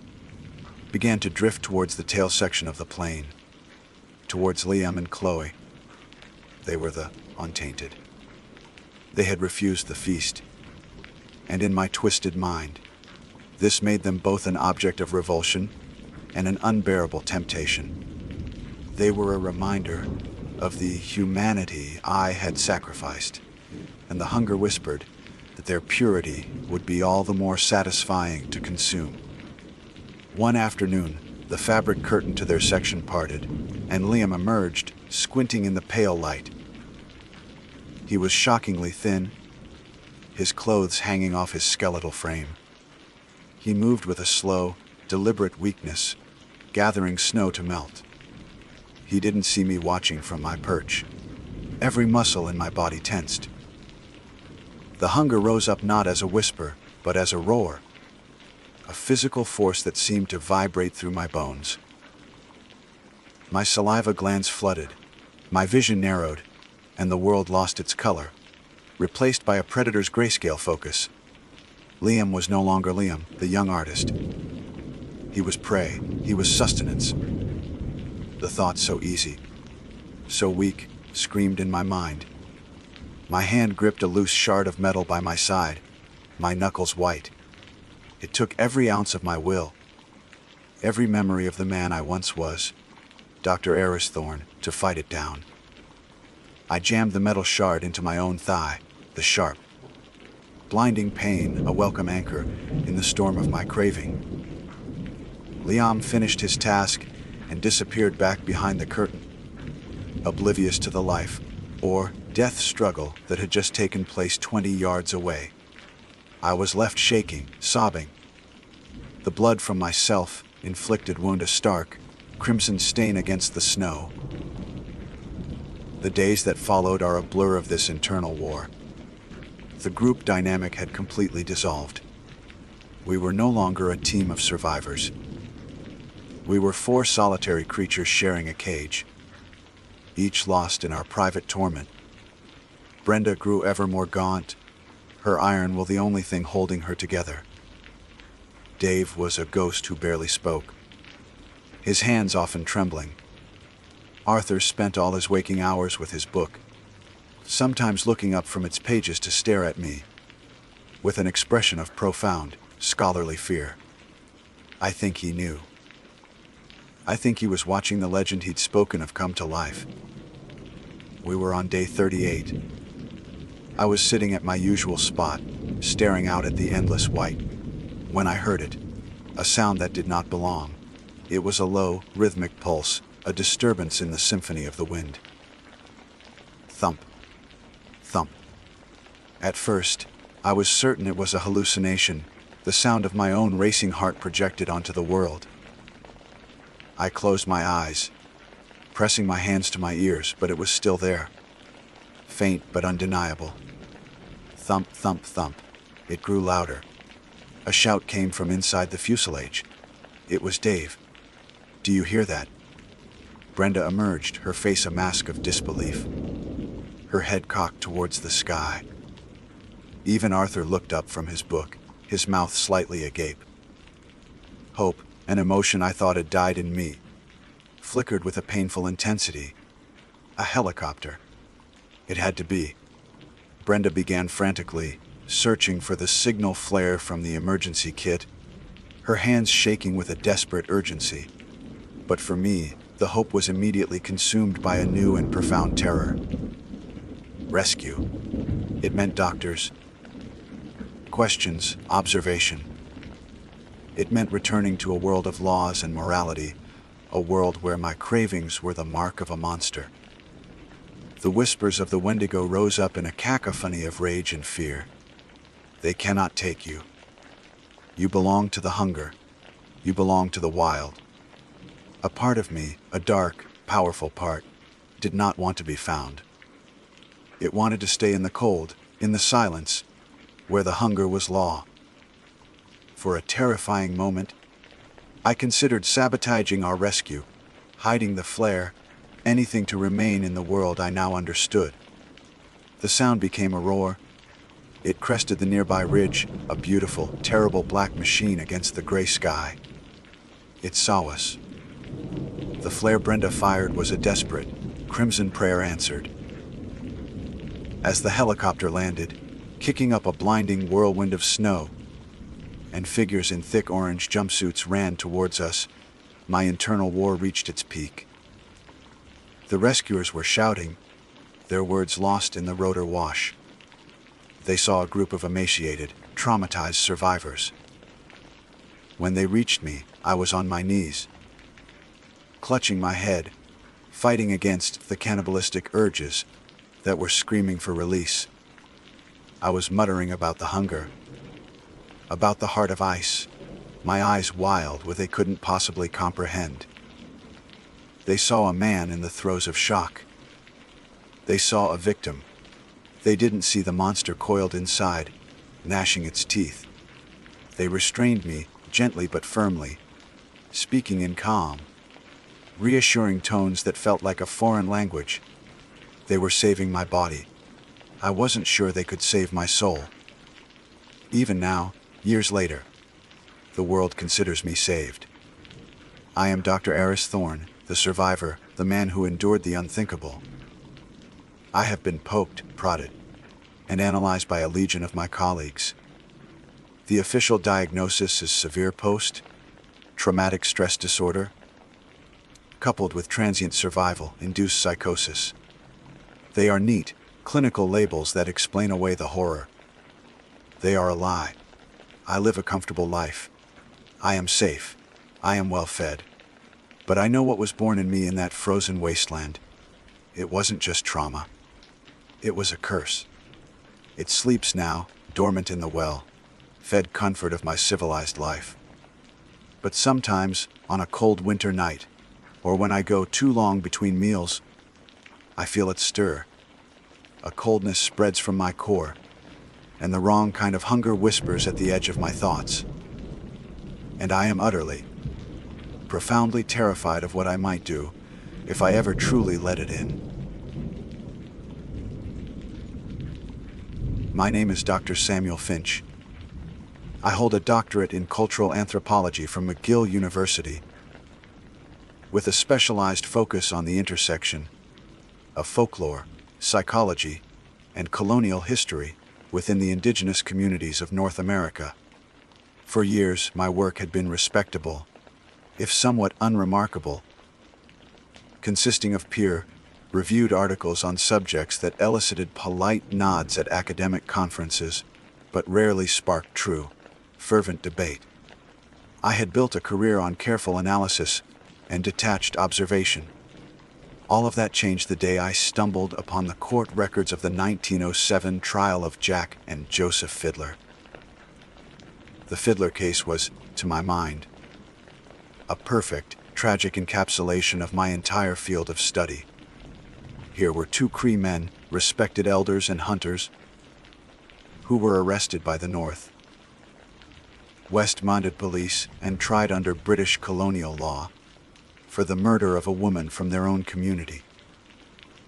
Speaker 1: began to drift towards the tail section of the plane, towards Liam and Chloe. They were the untainted. They had refused the feast, and in my twisted mind, this made them both an object of revulsion and an unbearable temptation. They were a reminder of the humanity I had sacrificed, and the hunger whispered that their purity would be all the more satisfying to consume. One afternoon, the fabric curtain to their section parted, and Liam emerged, squinting in the pale light. He was shockingly thin, his clothes hanging off his skeletal frame. He moved with a slow, deliberate weakness, gathering snow to melt. He didn't see me watching from my perch. Every muscle in my body tensed. The hunger rose up not as a whisper, but as a roar, a physical force that seemed to vibrate through my bones. My saliva glands flooded, my vision narrowed, and the world lost its color, replaced by a predator's grayscale focus. Liam was no longer Liam, the young artist. He was prey, he was sustenance. The thought so easy, so weak, screamed in my mind. My hand gripped a loose shard of metal by my side, my knuckles white. It took every ounce of my will, every memory of the man I once was, Dr. Eris Thorne, to fight it down. I jammed the metal shard into my own thigh, the sharp, blinding pain a welcome anchor in the storm of my craving. Liam finished his task and disappeared back behind the curtain, oblivious to the life, or death struggle that had just taken place 20 yards away. I was left shaking, sobbing. The blood from my self-inflicted wound a stark, crimson stain against the snow. The days that followed are a blur of this internal war. The group dynamic had completely dissolved. We were no longer a team of survivors. We were 4 solitary creatures sharing a cage, each lost in our private torment. Brenda grew ever more gaunt, her iron will the only thing holding her together. Dave was a ghost who barely spoke, his hands often trembling. Arthur spent all his waking hours with his book, sometimes looking up from its pages to stare at me, with an expression of profound, scholarly fear. I think he knew. I think he was watching the legend he'd spoken of come to life. We were on day 38. I was sitting at my usual spot, staring out at the endless white, when I heard it, a sound that did not belong. It was a low, rhythmic pulse, a disturbance in the symphony of the wind. Thump. Thump. At first, I was certain it was a hallucination, the sound of my own racing heart projected onto the world. I closed my eyes, pressing my hands to my ears, but it was still there. Faint but undeniable. Thump, thump, thump. It grew louder. A shout came from inside the fuselage. It was Dave. "Do you hear that?" Brenda emerged, her face a mask of disbelief, her head cocked towards the sky. Even Arthur looked up from his book, his mouth slightly agape. Hope, an emotion I thought had died in me, flickered with a painful intensity. A helicopter. It had to be. Brenda began frantically, searching for the signal flare from the emergency kit, her hands shaking with a desperate urgency. But for me, the hope was immediately consumed by a new and profound terror. Rescue. It meant doctors, questions, observation. It meant returning to a world of laws and morality, a world where my cravings were the mark of a monster. The whispers of the Wendigo rose up in a cacophony of rage and fear. They cannot take you. You belong to the hunger. You belong to the wild. A part of me, a dark, powerful part, did not want to be found. It wanted to stay in the cold, in the silence, where the hunger was law. For a terrifying moment, I considered sabotaging our rescue, hiding the flare, anything to remain in the world I now understood. The sound became a roar. It crested the nearby ridge, a beautiful, terrible black machine against the gray sky. It saw us. The flare Brenda fired was a desperate, crimson prayer answered. As the helicopter landed, kicking up a blinding whirlwind of snow, and figures in thick orange jumpsuits ran towards us, my internal war reached its peak. The rescuers were shouting, their words lost in the rotor wash. They saw a group of emaciated, traumatized survivors. When they reached me, I was on my knees, clutching my head, fighting against the cannibalistic urges that were screaming for release. I was muttering about the hunger, about the heart of ice, my eyes wild with they couldn't possibly comprehend. They saw a man in the throes of shock. They saw a victim. They didn't see the monster coiled inside, gnashing its teeth. They restrained me, gently but firmly, speaking in calm, reassuring tones that felt like a foreign language. They were saving my body. I wasn't sure they could save my soul. Even now, years later, the world considers me saved. I am Dr. Eris Thorne, the survivor, the man who endured the unthinkable. I have been poked, prodded, and analyzed by a legion of my colleagues. The official diagnosis is severe post-traumatic stress disorder, coupled with transient survival, induced psychosis. They are neat, clinical labels that explain away the horror. They are a lie. I live a comfortable life. I am safe. I am well fed. But I know what was born in me in that frozen wasteland. It wasn't just trauma. It was a curse. It sleeps now, dormant in the well, fed comfort of my civilized life. But sometimes, on a cold winter night, or when I go too long between meals, I feel it stir. A coldness spreads from my core, and the wrong kind of hunger whispers at the edge of my thoughts. And I am utterly, profoundly terrified of what I might do if I ever truly let it in. My name is Dr. Samuel Finch. I hold a doctorate in cultural anthropology from McGill University, with a specialized focus on the intersection of folklore, psychology, and colonial history within the indigenous communities of North America. For years, my work had been respectable, if somewhat unremarkable, consisting of peer-reviewed articles on subjects that elicited polite nods at academic conferences, but rarely sparked true, fervent debate. I had built a career on careful analysis and detached observation. All of that changed the day I stumbled upon the court records of the 1907 trial of Jack and Joseph Fiddler. The Fiddler case was, to my mind, a perfect, tragic encapsulation of my entire field of study. Here were two Cree men, respected elders and hunters, who were arrested by the North West-minded police and tried under British colonial law for the murder of a woman from their own community.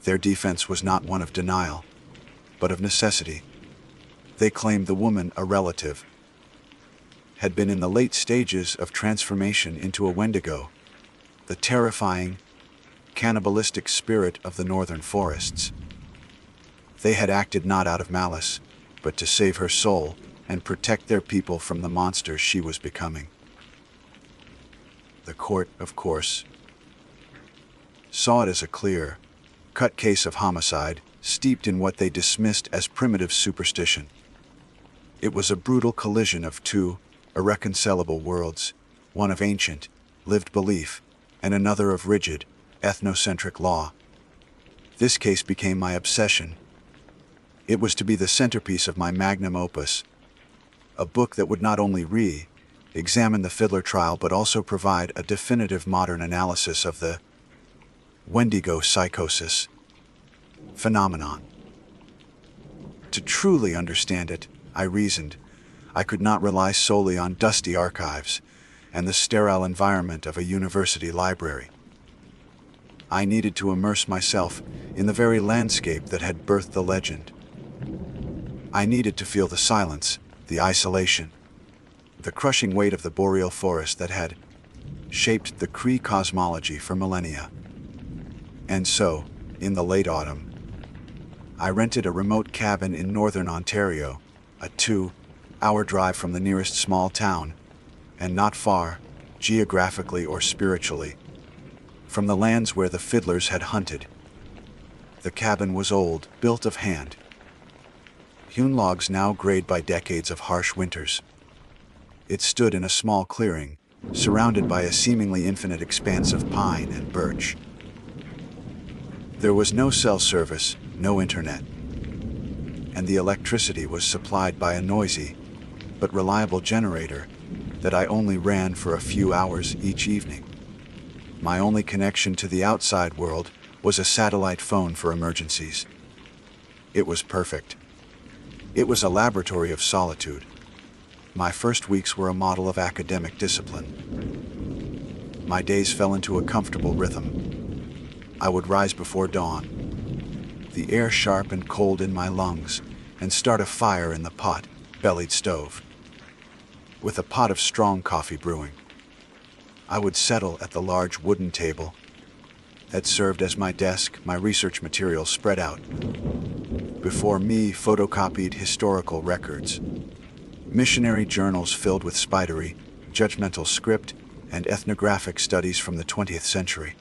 Speaker 1: Their defense was not one of denial, but of necessity. They claimed the woman, a relative, had been in the late stages of transformation into a Wendigo, the terrifying, cannibalistic spirit of the northern forests. They had acted not out of malice, but to save her soul and protect their people from the monster she was becoming. The court, of course, saw it as a clear-cut case of homicide, steeped in what they dismissed as primitive superstition. It was a brutal collision of two irreconcilable worlds, one of ancient, lived belief, and another of rigid, ethnocentric law. This case became my obsession. It was to be the centerpiece of my magnum opus, a book that would not only examine the Fiddler trial but also provide a definitive modern analysis of the Wendigo psychosis phenomenon. To truly understand it, I reasoned, I could not rely solely on dusty archives and the sterile environment of a university library. I needed to immerse myself in the very landscape that had birthed the legend. I needed to feel the silence, the isolation, the crushing weight of the boreal forest that had shaped the Cree cosmology for millennia. And so, in the late autumn, I rented a remote cabin in northern Ontario, a 2-hour drive from the nearest small town, and not far, geographically or spiritually, from the lands where the fiddlers had hunted. The cabin was old, built of hand, hewn logs now grayed by decades of harsh winters. It stood in a small clearing, surrounded by a seemingly infinite expanse of pine and birch. There was no cell service, no internet, and the electricity was supplied by a noisy but reliable generator that I only ran for a few hours each evening. My only connection to the outside world was a satellite phone for emergencies. It was perfect. It was a laboratory of solitude. My first weeks were a model of academic discipline. My days fell into a comfortable rhythm. I would rise before dawn, the air sharp and cold in my lungs, and start a fire in the pot-bellied stove, with a pot of strong coffee brewing. I would settle at the large wooden table that served as my desk, my research materials spread out. Before me, photocopied historical records, missionary journals filled with spidery, judgmental script, and ethnographic studies from the 20th century.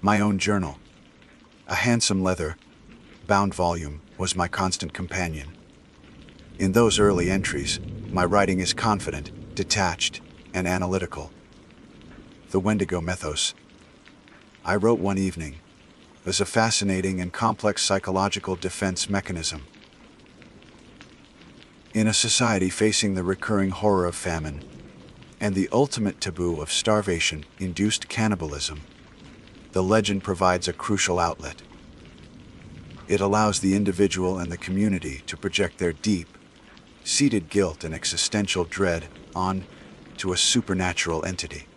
Speaker 1: My own journal, a handsome leather-bound volume, was my constant companion. In those early entries, my writing is confident, detached, and analytical. The Wendigo mythos. I wrote one evening, as a fascinating and complex psychological defense mechanism. In a society facing the recurring horror of famine and the ultimate taboo of starvation-induced cannibalism, the legend provides a crucial outlet. It allows the individual and the community to project their deep-seated guilt and existential dread on to a supernatural entity.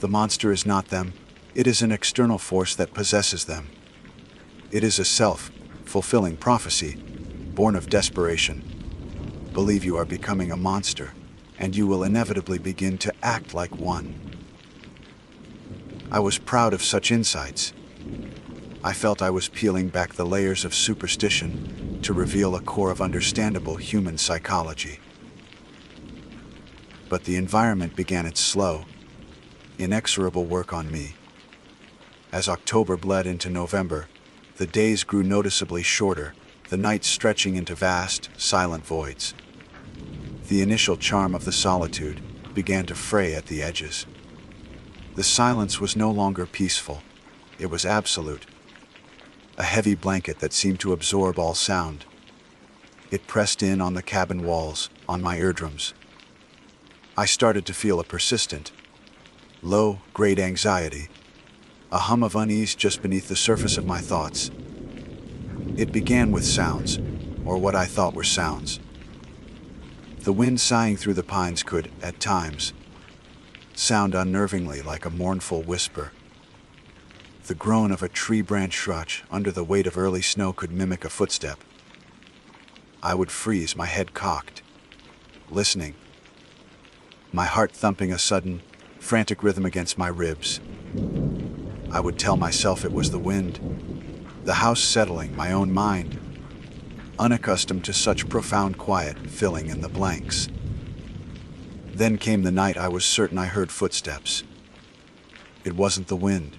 Speaker 1: The monster is not them. It is an external force that possesses them. It is a self-fulfilling prophecy, born of desperation. Believe you are becoming a monster, and you will inevitably begin to act like one. I was proud of such insights. I felt I was peeling back the layers of superstition to reveal a core of understandable human psychology. But the environment began its slow, inexorable work on me. As October bled into November, the days grew noticeably shorter, the nights stretching into vast, silent voids. The initial charm of the solitude began to fray at the edges. The silence was no longer peaceful. It was absolute. A heavy blanket that seemed to absorb all sound. It pressed in on the cabin walls, on my eardrums. I started to feel a persistent, low-grade anxiety, a hum of unease just beneath the surface of my thoughts. It began with sounds, or what I thought were sounds. The wind sighing through the pines could, at times, sound unnervingly like a mournful whisper. The groan of a tree branch crotch under the weight of early snow could mimic a footstep. I would freeze, my head cocked, listening, my heart thumping a sudden, frantic rhythm against my ribs. I would tell myself it was the wind, the house settling, my own mind, unaccustomed to such profound quiet, filling in the blanks. Then came the night I was certain I heard footsteps. It wasn't the wind.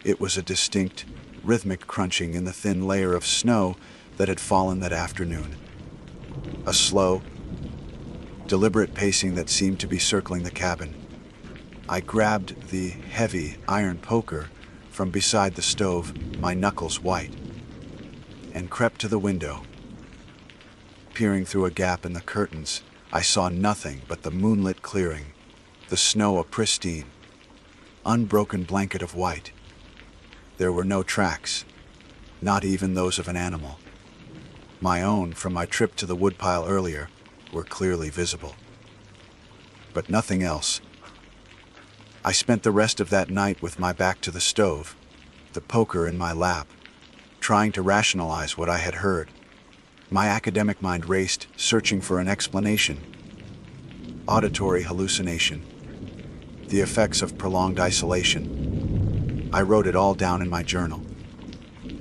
Speaker 1: It was a distinct, rhythmic crunching in the thin layer of snow that had fallen that afternoon. A slow, deliberate pacing that seemed to be circling the cabin. I grabbed the heavy iron poker from beside the stove, my knuckles white, and crept to the window. Peering through a gap in the curtains, I saw nothing but the moonlit clearing, the snow a pristine, unbroken blanket of white. There were no tracks, not even those of an animal. My own, from my trip to the woodpile earlier, were clearly visible. But nothing else. I spent the rest of that night with my back to the stove, the poker in my lap, trying to rationalize what I had heard. My academic mind raced, searching for an explanation. Auditory hallucination. The effects of prolonged isolation. I wrote it all down in my journal,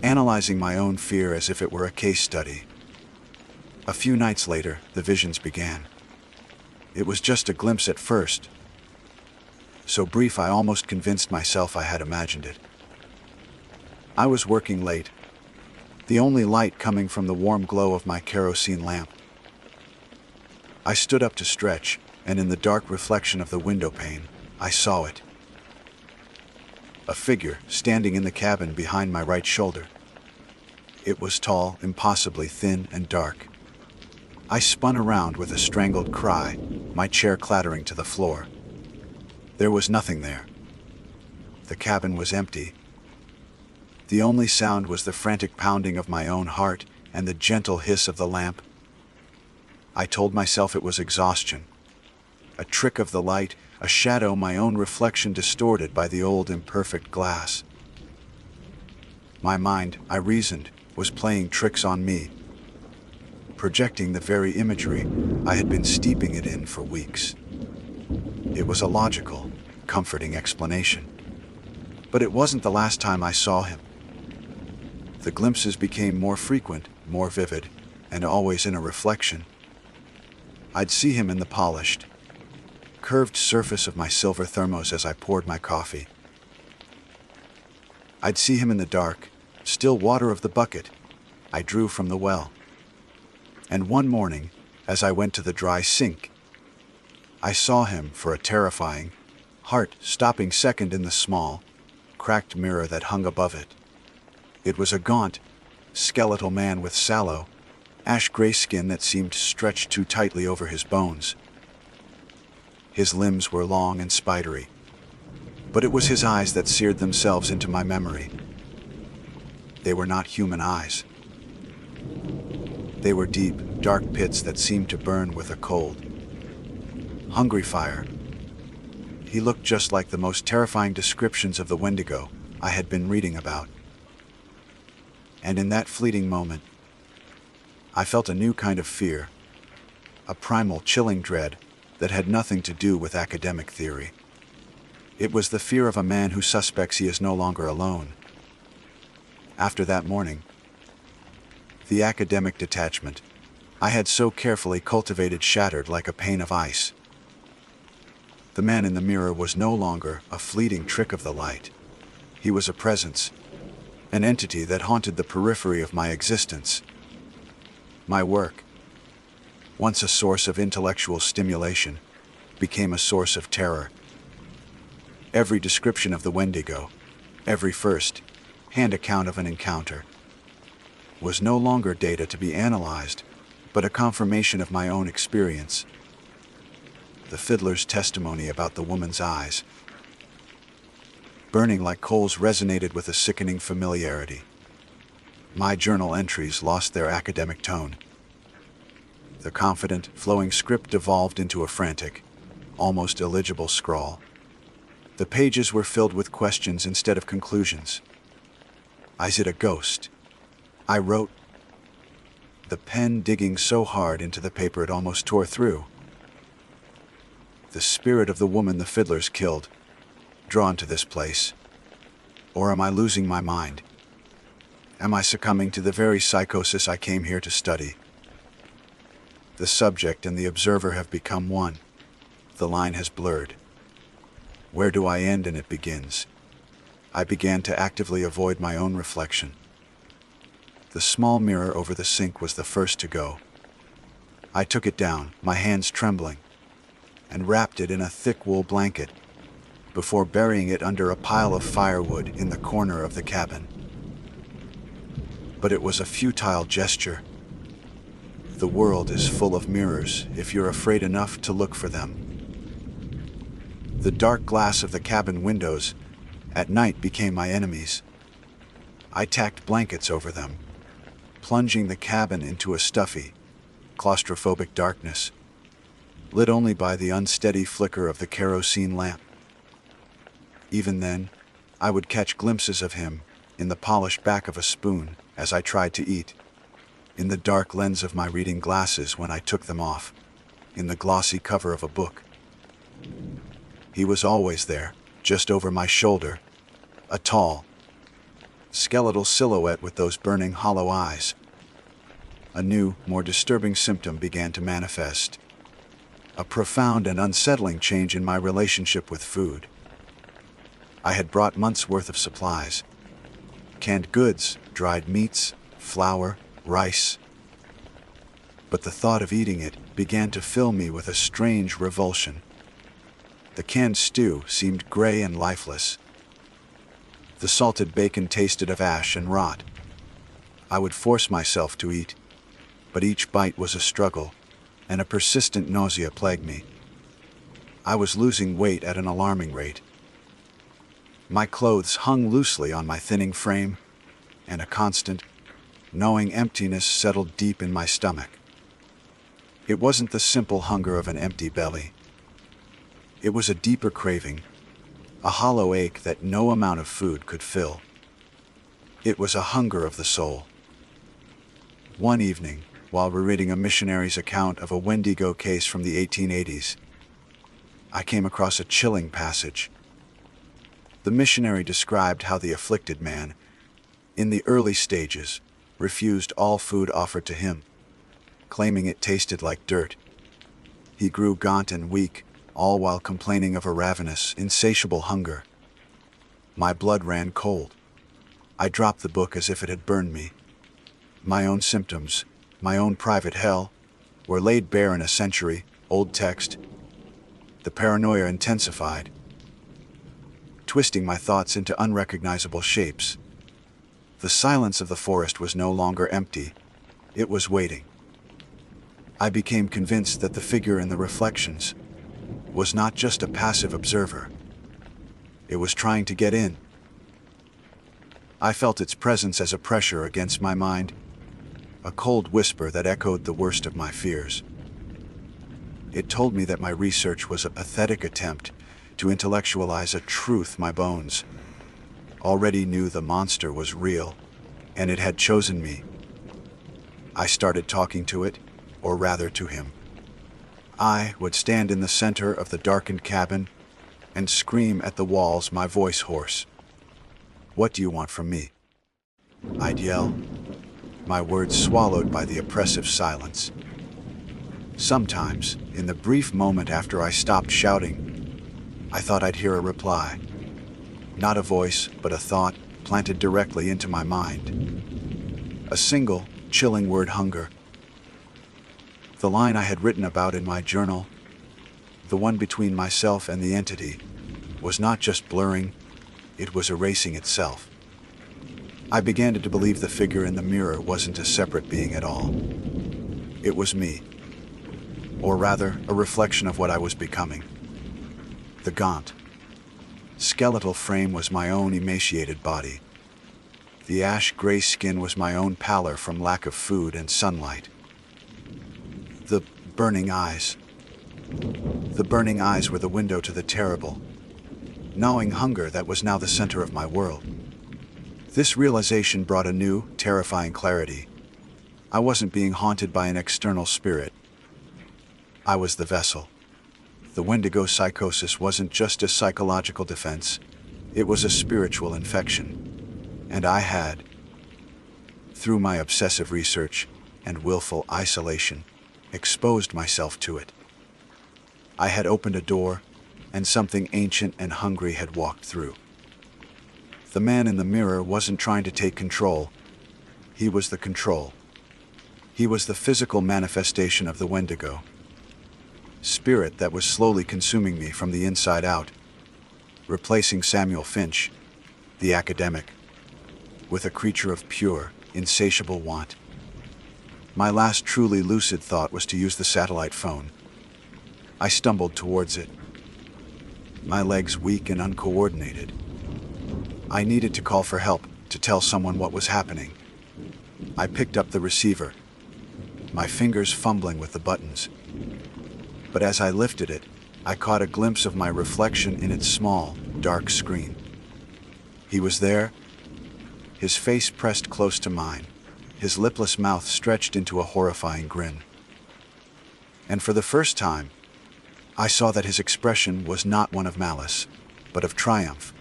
Speaker 1: analyzing my own fear as if it were a case study. A few nights later, the visions began. It was just a glimpse at first, so brief I almost convinced myself I had imagined it. I was working late, the only light coming from the warm glow of my kerosene lamp. I stood up to stretch, and in the dark reflection of the window pane, I saw it. A figure standing in the cabin behind my right shoulder. It was tall, impossibly thin and dark. I spun around with a strangled cry, my chair clattering to the floor. There was nothing there. The cabin was empty. The only sound was the frantic pounding of my own heart and the gentle hiss of the lamp. I told myself it was exhaustion, a trick of the light, a shadow my own reflection distorted by the old imperfect glass. My mind, I reasoned, was playing tricks on me, projecting the very imagery I had been steeping it in for weeks. It was a logical, comforting explanation. But it wasn't the last time I saw him. The glimpses became more frequent, more vivid, and always in a reflection. I'd see him in the polished, curved surface of my silver thermos as I poured my coffee. I'd see him in the dark, still water of the bucket I drew from the well. And one morning, as I went to the dry sink, I saw him for a terrifying, heart-stopping second in the small, cracked mirror that hung above it. It was a gaunt, skeletal man with sallow, ash-gray skin that seemed stretched too tightly over his bones. His limbs were long and spidery, but it was his eyes that seared themselves into my memory. They were not human eyes. They were deep, dark pits that seemed to burn with a cold, hungry fire. He looked just like the most terrifying descriptions of the Wendigo I had been reading about. And in that fleeting moment, I felt a new kind of fear, a primal, chilling dread that had nothing to do with academic theory. It was the fear of a man who suspects he is no longer alone. After that morning, the academic detachment I had so carefully cultivated shattered like a pane of ice. The man in the mirror was no longer a fleeting trick of the light. He was a presence, an entity that haunted the periphery of my existence. My work, once a source of intellectual stimulation, became a source of terror. Every description of the Wendigo, every first-hand account of an encounter, was no longer data to be analyzed, but a confirmation of my own experience. The fiddler's testimony about the woman's eyes, burning like coals, resonated with a sickening familiarity. My journal entries lost their academic tone. The confident, flowing script devolved into a frantic, almost illegible scrawl. The pages were filled with questions instead of conclusions. Is it a ghost? I wrote, the pen digging so hard into the paper it almost tore through. The spirit of the woman the fiddlers killed, drawn to this place. Or am I losing my mind? Am I succumbing to the very psychosis I came here to study? The subject and the observer have become one. The line has blurred. Where do I end and it begins? I began to actively avoid my own reflection. The small mirror over the sink was the first to go. I took it down, my hands trembling, and wrapped it in a thick wool blanket, before burying it under a pile of firewood in the corner of the cabin. But it was a futile gesture. The world is full of mirrors if you're afraid enough to look for them. The dark glass of the cabin windows at night became my enemies. I tacked blankets over them, plunging the cabin into a stuffy, claustrophobic darkness, lit only by the unsteady flicker of the kerosene lamp. Even then, I would catch glimpses of him in the polished back of a spoon as I tried to eat, in the dark lens of my reading glasses when I took them off, in the glossy cover of a book. He was always there, just over my shoulder, a tall, skeletal silhouette with those burning hollow eyes. A new, more disturbing symptom began to manifest. A profound and unsettling change in my relationship with food. I had brought months' worth of supplies. Canned goods, dried meats, flour, rice. But the thought of eating it began to fill me with a strange revulsion. The canned stew seemed gray and lifeless. The salted bacon tasted of ash and rot. I would force myself to eat, but each bite was a struggle, and a persistent nausea plagued me. I was losing weight at an alarming rate. My clothes hung loosely on my thinning frame, and a constant, gnawing emptiness settled deep in my stomach. It wasn't the simple hunger of an empty belly. It was a deeper craving, a hollow ache that no amount of food could fill. It was a hunger of the soul. One evening, while rereading a missionary's account of a Wendigo case from the 1880s, I came across a chilling passage. The missionary described how the afflicted man, in the early stages, refused all food offered to him, claiming it tasted like dirt. He grew gaunt and weak, all while complaining of a ravenous, insatiable hunger. My blood ran cold. I dropped the book as if it had burned me. My own symptoms, my own private hell, were laid bare in a century-old text. The paranoia intensified, twisting my thoughts into unrecognizable shapes. The silence of the forest was no longer empty. It was waiting. I became convinced that the figure in the reflections was not just a passive observer. It was trying to get in. I felt its presence as a pressure against my mind, a cold whisper that echoed the worst of my fears. It told me that my research was a pathetic attempt to intellectualize a truth my bones already knew. The monster was real, and it had chosen me. I started talking to it, or rather to him. I would stand in the center of the darkened cabin and scream at the walls, my voice hoarse. "What do you want from me?" I'd yell, my words swallowed by the oppressive silence. Sometimes, in the brief moment after I stopped shouting, I thought I'd hear a reply. Not a voice, but a thought planted directly into my mind. A single, chilling word: hunger. The line I had written about in my journal, the one between myself and the entity, was not just blurring, it was erasing itself. I began to believe the figure in the mirror wasn't a separate being at all. It was me. Or rather, a reflection of what I was becoming. The gaunt, skeletal frame was my own emaciated body. The ash-gray skin was my own pallor from lack of food and sunlight. The burning eyes. The burning eyes were the window to the terrible, gnawing hunger that was now the center of my world. This realization brought a new, terrifying clarity. I wasn't being haunted by an external spirit. I was the vessel. The Wendigo psychosis wasn't just a psychological defense, it was a spiritual infection. And I had, through my obsessive research and willful isolation, exposed myself to it. I had opened a door, and something ancient and hungry had walked through. The man in the mirror wasn't trying to take control. He was the control. He was the physical manifestation of the Wendigo. Spirit that was slowly consuming me from the inside out, replacing Samuel Finch, the academic, with a creature of pure, insatiable want. My last truly lucid thought was to use the satellite phone. I stumbled towards it, my legs weak and uncoordinated. I needed to call for help, to tell someone what was happening. I picked up the receiver, my fingers fumbling with the buttons. But as I lifted it, I caught a glimpse of my reflection in its small, dark screen. He was there, his face pressed close to mine, his lipless mouth stretched into a horrifying grin. And for the first time, I saw that his expression was not one of malice, but of triumph.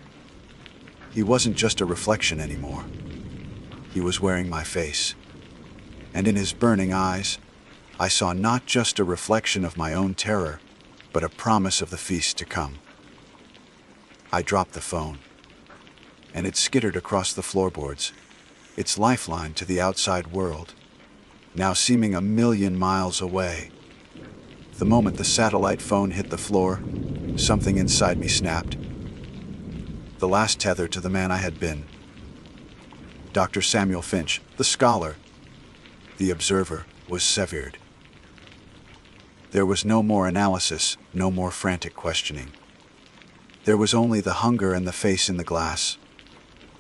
Speaker 1: He wasn't just a reflection anymore. He was wearing my face. And in his burning eyes, I saw not just a reflection of my own terror, but a promise of the feast to come. I dropped the phone, and it skittered across the floorboards, its lifeline to the outside world, now seeming a million miles away. The moment the satellite phone hit the floor, something inside me snapped. The last tether to the man I had been. Dr. Samuel Finch, the scholar, the observer, was severed. There was no more analysis, no more frantic questioning. There was only the hunger and the face in the glass.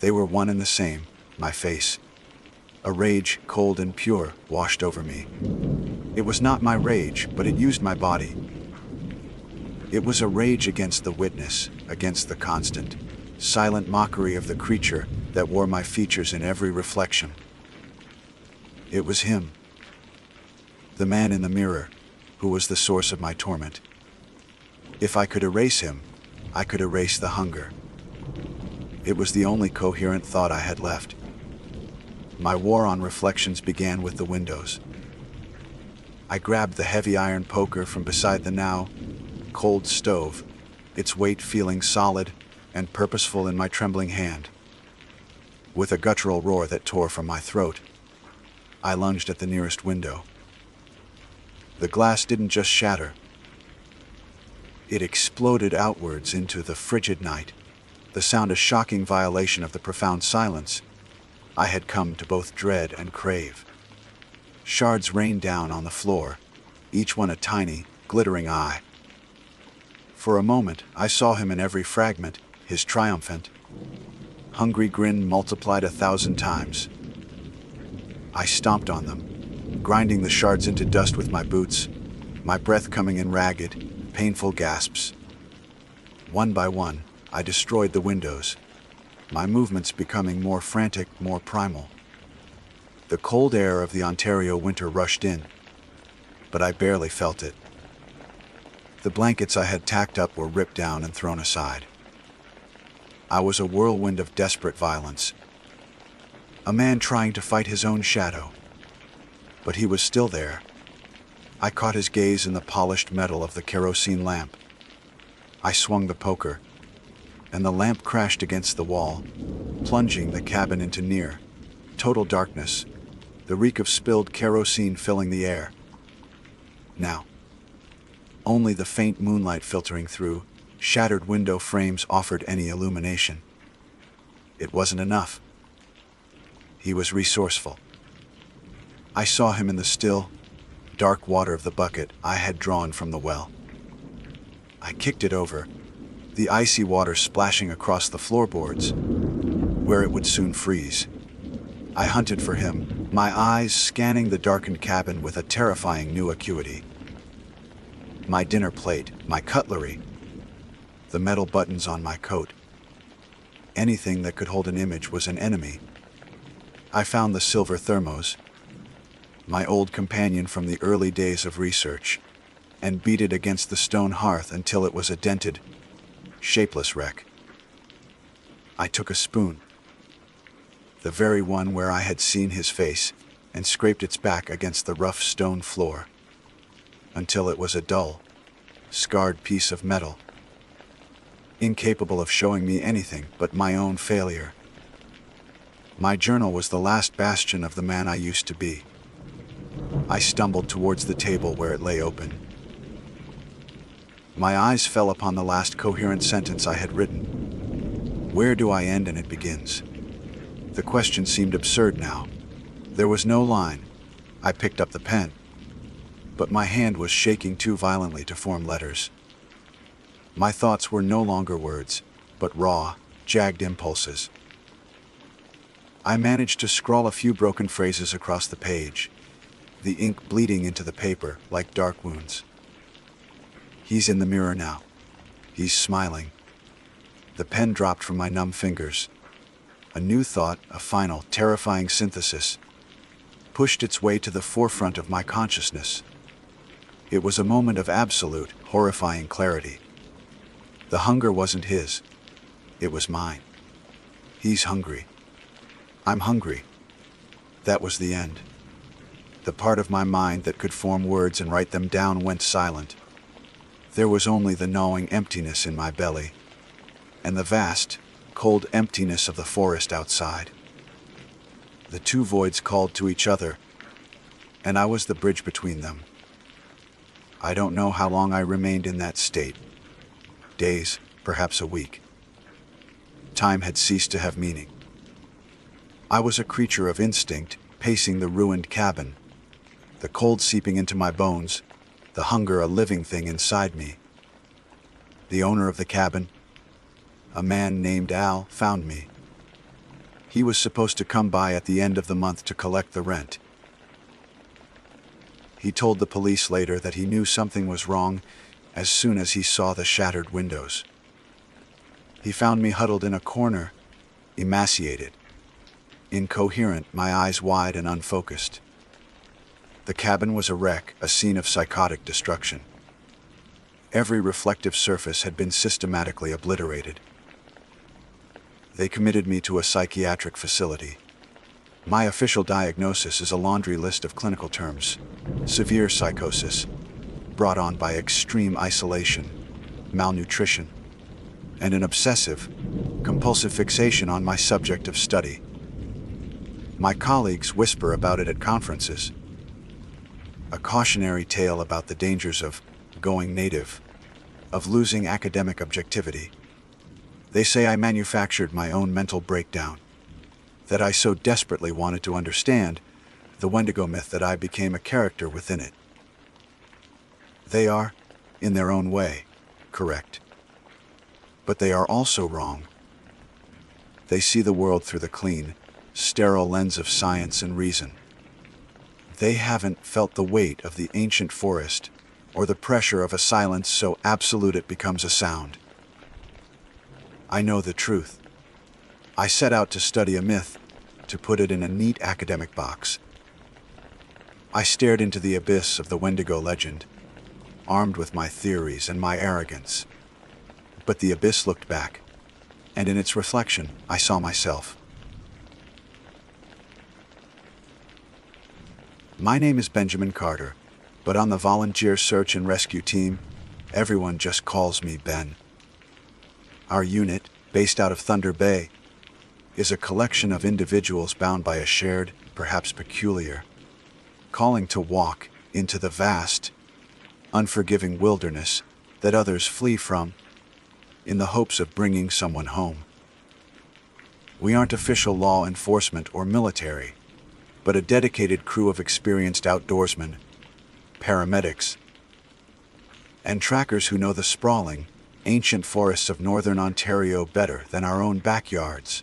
Speaker 1: They were one and the same, my face. A rage, cold and pure, washed over me. It was not my rage, but it used my body. It was a rage against the witness, against the constant, silent mockery of the creature that wore my features in every reflection. It was him, the man in the mirror, who was the source of my torment. If I could erase him, I could erase the hunger. It was the only coherent thought I had left. My war on reflections began with the windows. I grabbed the heavy iron poker from beside the now cold stove, its weight feeling solid and purposeful in my trembling hand. With a guttural roar that tore from my throat, I lunged at the nearest window. The glass didn't just shatter. It exploded outwards into the frigid night, the sound a shocking violation of the profound silence I had come to both dread and crave. Shards rained down on the floor, each one a tiny, glittering eye. For a moment, I saw him in every fragment, his triumphant, hungry grin multiplied 1,000 times. I stomped on them, grinding the shards into dust with my boots, my breath coming in ragged, painful gasps. One by one, I destroyed the windows, my movements becoming more frantic, more primal. The cold air of the Ontario winter rushed in, but I barely felt it. The blankets I had tacked up were ripped down and thrown aside. I was a whirlwind of desperate violence, a man trying to fight his own shadow. But he was still there. I caught his gaze in the polished metal of the kerosene lamp. I swung the poker, and the lamp crashed against the wall, plunging the cabin into near total darkness, the reek of spilled kerosene filling the air. Now, only the faint moonlight filtering through shattered window frames offered any illumination. It wasn't enough. He was resourceful. I saw him in the still, dark water of the bucket I had drawn from the well. I kicked it over, the icy water splashing across the floorboards, where it would soon freeze. I hunted for him, my eyes scanning the darkened cabin with a terrifying new acuity. My dinner plate, my cutlery, the metal buttons on my coat. Anything that could hold an image was an enemy. I found the silver thermos, my old companion from the early days of research, and beat it against the stone hearth until it was a dented, shapeless wreck. I took a spoon, the very one where I had seen his face, and scraped its back against the rough stone floor, until it was a dull, scarred piece of metal, incapable of showing me anything but my own failure. My journal was the last bastion of the man I used to be. I stumbled towards the table where it lay open. My eyes fell upon the last coherent sentence I had written. Where do I end and it begins? The question seemed absurd now. There was no line. I picked up the pen, but my hand was shaking too violently to form letters. My thoughts were no longer words, but raw, jagged impulses. I managed to scrawl a few broken phrases across the page, the ink bleeding into the paper like dark wounds. He's in the mirror now. He's smiling. The pen dropped from my numb fingers. A new thought, a final, terrifying synthesis, pushed its way to the forefront of my consciousness. It was a moment of absolute, horrifying clarity. The hunger wasn't his. It was mine. He's hungry. I'm hungry. That was the end. The part of my mind that could form words and write them down went silent. There was only the gnawing emptiness in my belly, and the vast, cold emptiness of the forest outside. The two voids called to each other, and I was the bridge between them. I don't know how long I remained in that state. Days, perhaps a week. Time had ceased to have meaning. I was a creature of instinct, pacing the ruined cabin, the cold seeping into my bones, the hunger a living thing inside me. The owner of the cabin, a man named Al, found me. He was supposed to come by at the end of the month to collect the rent. He told the police later that he knew something was wrong as soon as he saw the shattered windows. He found me huddled in a corner, emaciated, incoherent, my eyes wide and unfocused. The cabin was a wreck, a scene of psychotic destruction. Every reflective surface had been systematically obliterated. They committed me to a psychiatric facility. My official diagnosis is a laundry list of clinical terms: severe psychosis, brought on by extreme isolation, malnutrition, and an obsessive, compulsive fixation on my subject of study. My colleagues whisper about it at conferences. A cautionary tale about the dangers of going native, of losing academic objectivity. They say I manufactured my own mental breakdown, that I so desperately wanted to understand the Wendigo myth that I became a character within it. They are, in their own way, correct. But they are also wrong. They see the world through the clean, sterile lens of science and reason. They haven't felt the weight of the ancient forest or the pressure of a silence so absolute it becomes a sound. I know the truth. I set out to study a myth, to put it in a neat academic box. I stared into the abyss of the Wendigo legend, armed with my theories and my arrogance. But the abyss looked back, and in its reflection, I saw myself. My name is Benjamin Carter, but on the volunteer search and rescue team, everyone just calls me Ben. Our unit, based out of Thunder Bay, is a collection of individuals bound by a shared, perhaps peculiar, calling to walk into the vast, unforgiving wilderness that others flee from, in the hopes of bringing someone home. We aren't official law enforcement or military, but a dedicated crew of experienced outdoorsmen, paramedics, and trackers who know the sprawling, ancient forests of northern Ontario better than our own backyards.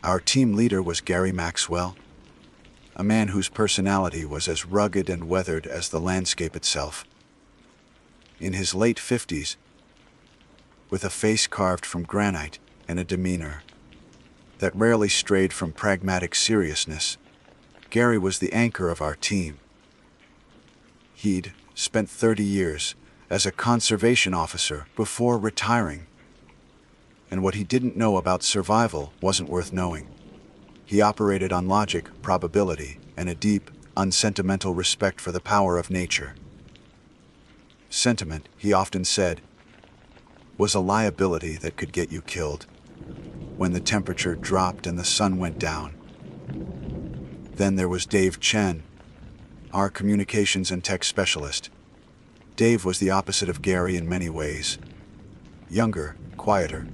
Speaker 1: Our team leader was Gary Maxwell, a man whose personality was as rugged and weathered as the landscape itself. In his late 50s, with a face carved from granite and a demeanor that rarely strayed from pragmatic seriousness, Gary was the anchor of our team. He'd spent 30 years as a conservation officer before retiring, and what he didn't know about survival wasn't worth knowing. He operated on logic, probability, and a deep, unsentimental respect for the power of nature. Sentiment, he often said, was a liability that could get you killed when the temperature dropped and the sun went down. Then there was Dave Chen, our communications and tech specialist. Dave was the opposite of Gary in many ways. Younger, quieter,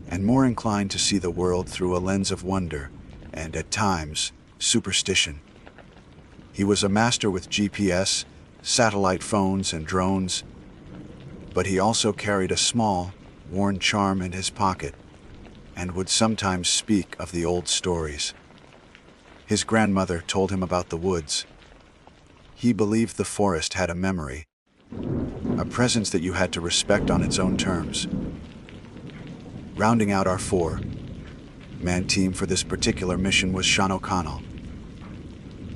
Speaker 1: and more inclined to see the world through a lens of wonder and, at times, superstition. He was a master with GPS, satellite phones, and drones, but he also carried a small, worn charm in his pocket and would sometimes speak of the old stories. His grandmother told him about the woods. He believed the forest had a memory, a presence that you had to respect on its own terms. Rounding out our four-man team for this particular mission was Sean O'Connell.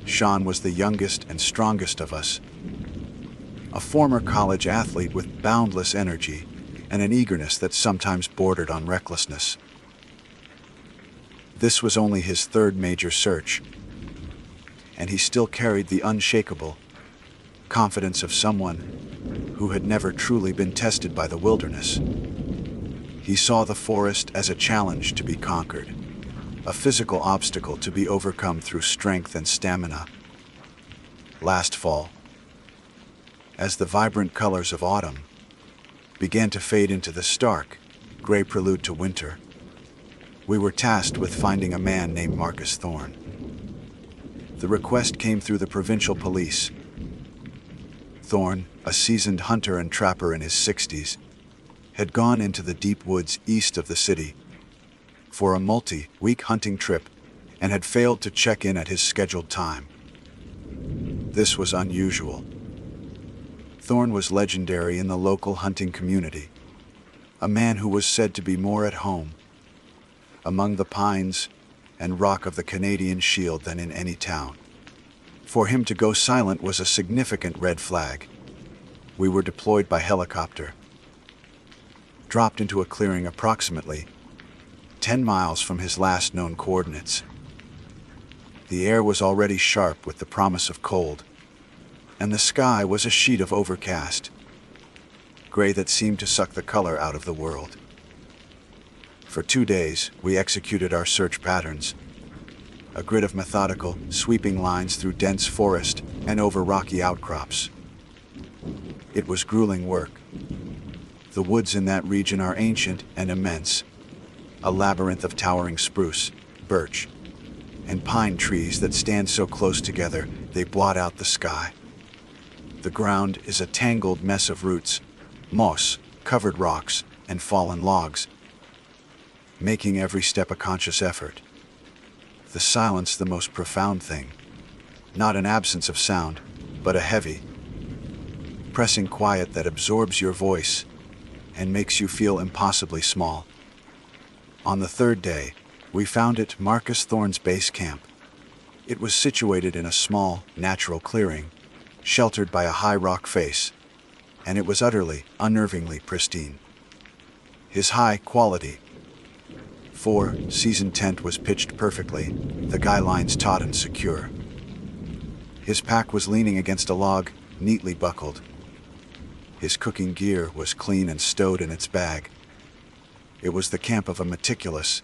Speaker 1: Sean was the youngest and strongest of us, a former college athlete with boundless energy and an eagerness that sometimes bordered on recklessness. This was only his third major search, and he still carried the unshakable confidence of someone who had never truly been tested by the wilderness. He saw the forest as a challenge to be conquered, a physical obstacle to be overcome through strength and stamina. Last fall, as the vibrant colors of autumn began to fade into the stark, gray prelude to winter, we were tasked with finding a man named Marcus Thorne. The request came through the provincial police, Thorne, a seasoned hunter and trapper in his 60s, had gone into the deep woods east of the city for a multi-week hunting trip and had failed to check in at his scheduled time. This was unusual. Thorne was legendary in the local hunting community, a man who was said to be more at home among the pines and rock of the Canadian Shield than in any town. For him to go silent was a significant red flag. We were deployed by helicopter, dropped into a clearing approximately 10 miles from his last known coordinates. The air was already sharp with the promise of cold, and the sky was a sheet of overcast gray that seemed to suck the color out of the world. For 2 days, we executed our search patterns, a grid of methodical, sweeping lines through dense forest and over rocky outcrops. It was grueling work. The woods in that region are ancient and immense, a labyrinth of towering spruce, birch, and pine trees that stand so close together they blot out the sky. The ground is a tangled mess of roots, moss, covered rocks, and fallen logs, making every step a conscious effort. The silence the most profound thing. Not an absence of sound, but a heavy, pressing quiet that absorbs your voice and makes you feel impossibly small. On the third day, we found it Marcus Thorne's base camp. It was situated in a small, natural clearing, sheltered by a high rock face, and it was utterly, unnervingly pristine. His high-quality, 4-season tent was pitched perfectly, the guy lines taut and secure. His pack was leaning against a log, neatly buckled. His cooking gear was clean and stowed in its bag. It was the camp of a meticulous,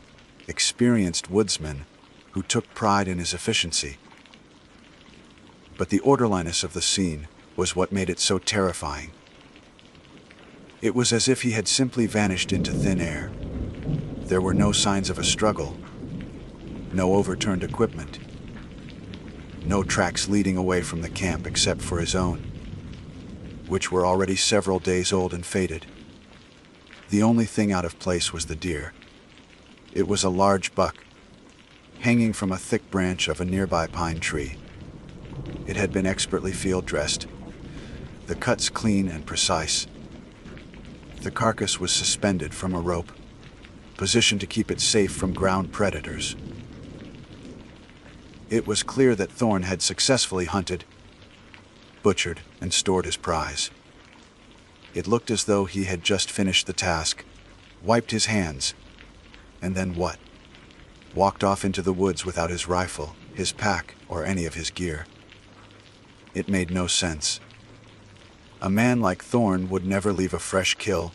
Speaker 1: experienced woodsman who took pride in his efficiency. But the orderliness of the scene was what made it so terrifying. It was as if he had simply vanished into thin air. There were no signs of a struggle, no overturned equipment, no tracks leading away from the camp except for his own, which were already several days old and faded. The only thing out of place was the deer. It was a large buck, hanging from a thick branch of a nearby pine tree. It had been expertly field-dressed, the cuts clean and precise. The carcass was suspended from a rope, positioned to keep it safe from ground predators. It was clear that Thorne had successfully hunted, butchered, and stored his prize. It looked as though he had just finished the task, wiped his hands, and then what? Walked off into the woods without his rifle, his pack, or any of his gear. It made no sense. A man like Thorne would never leave a fresh kill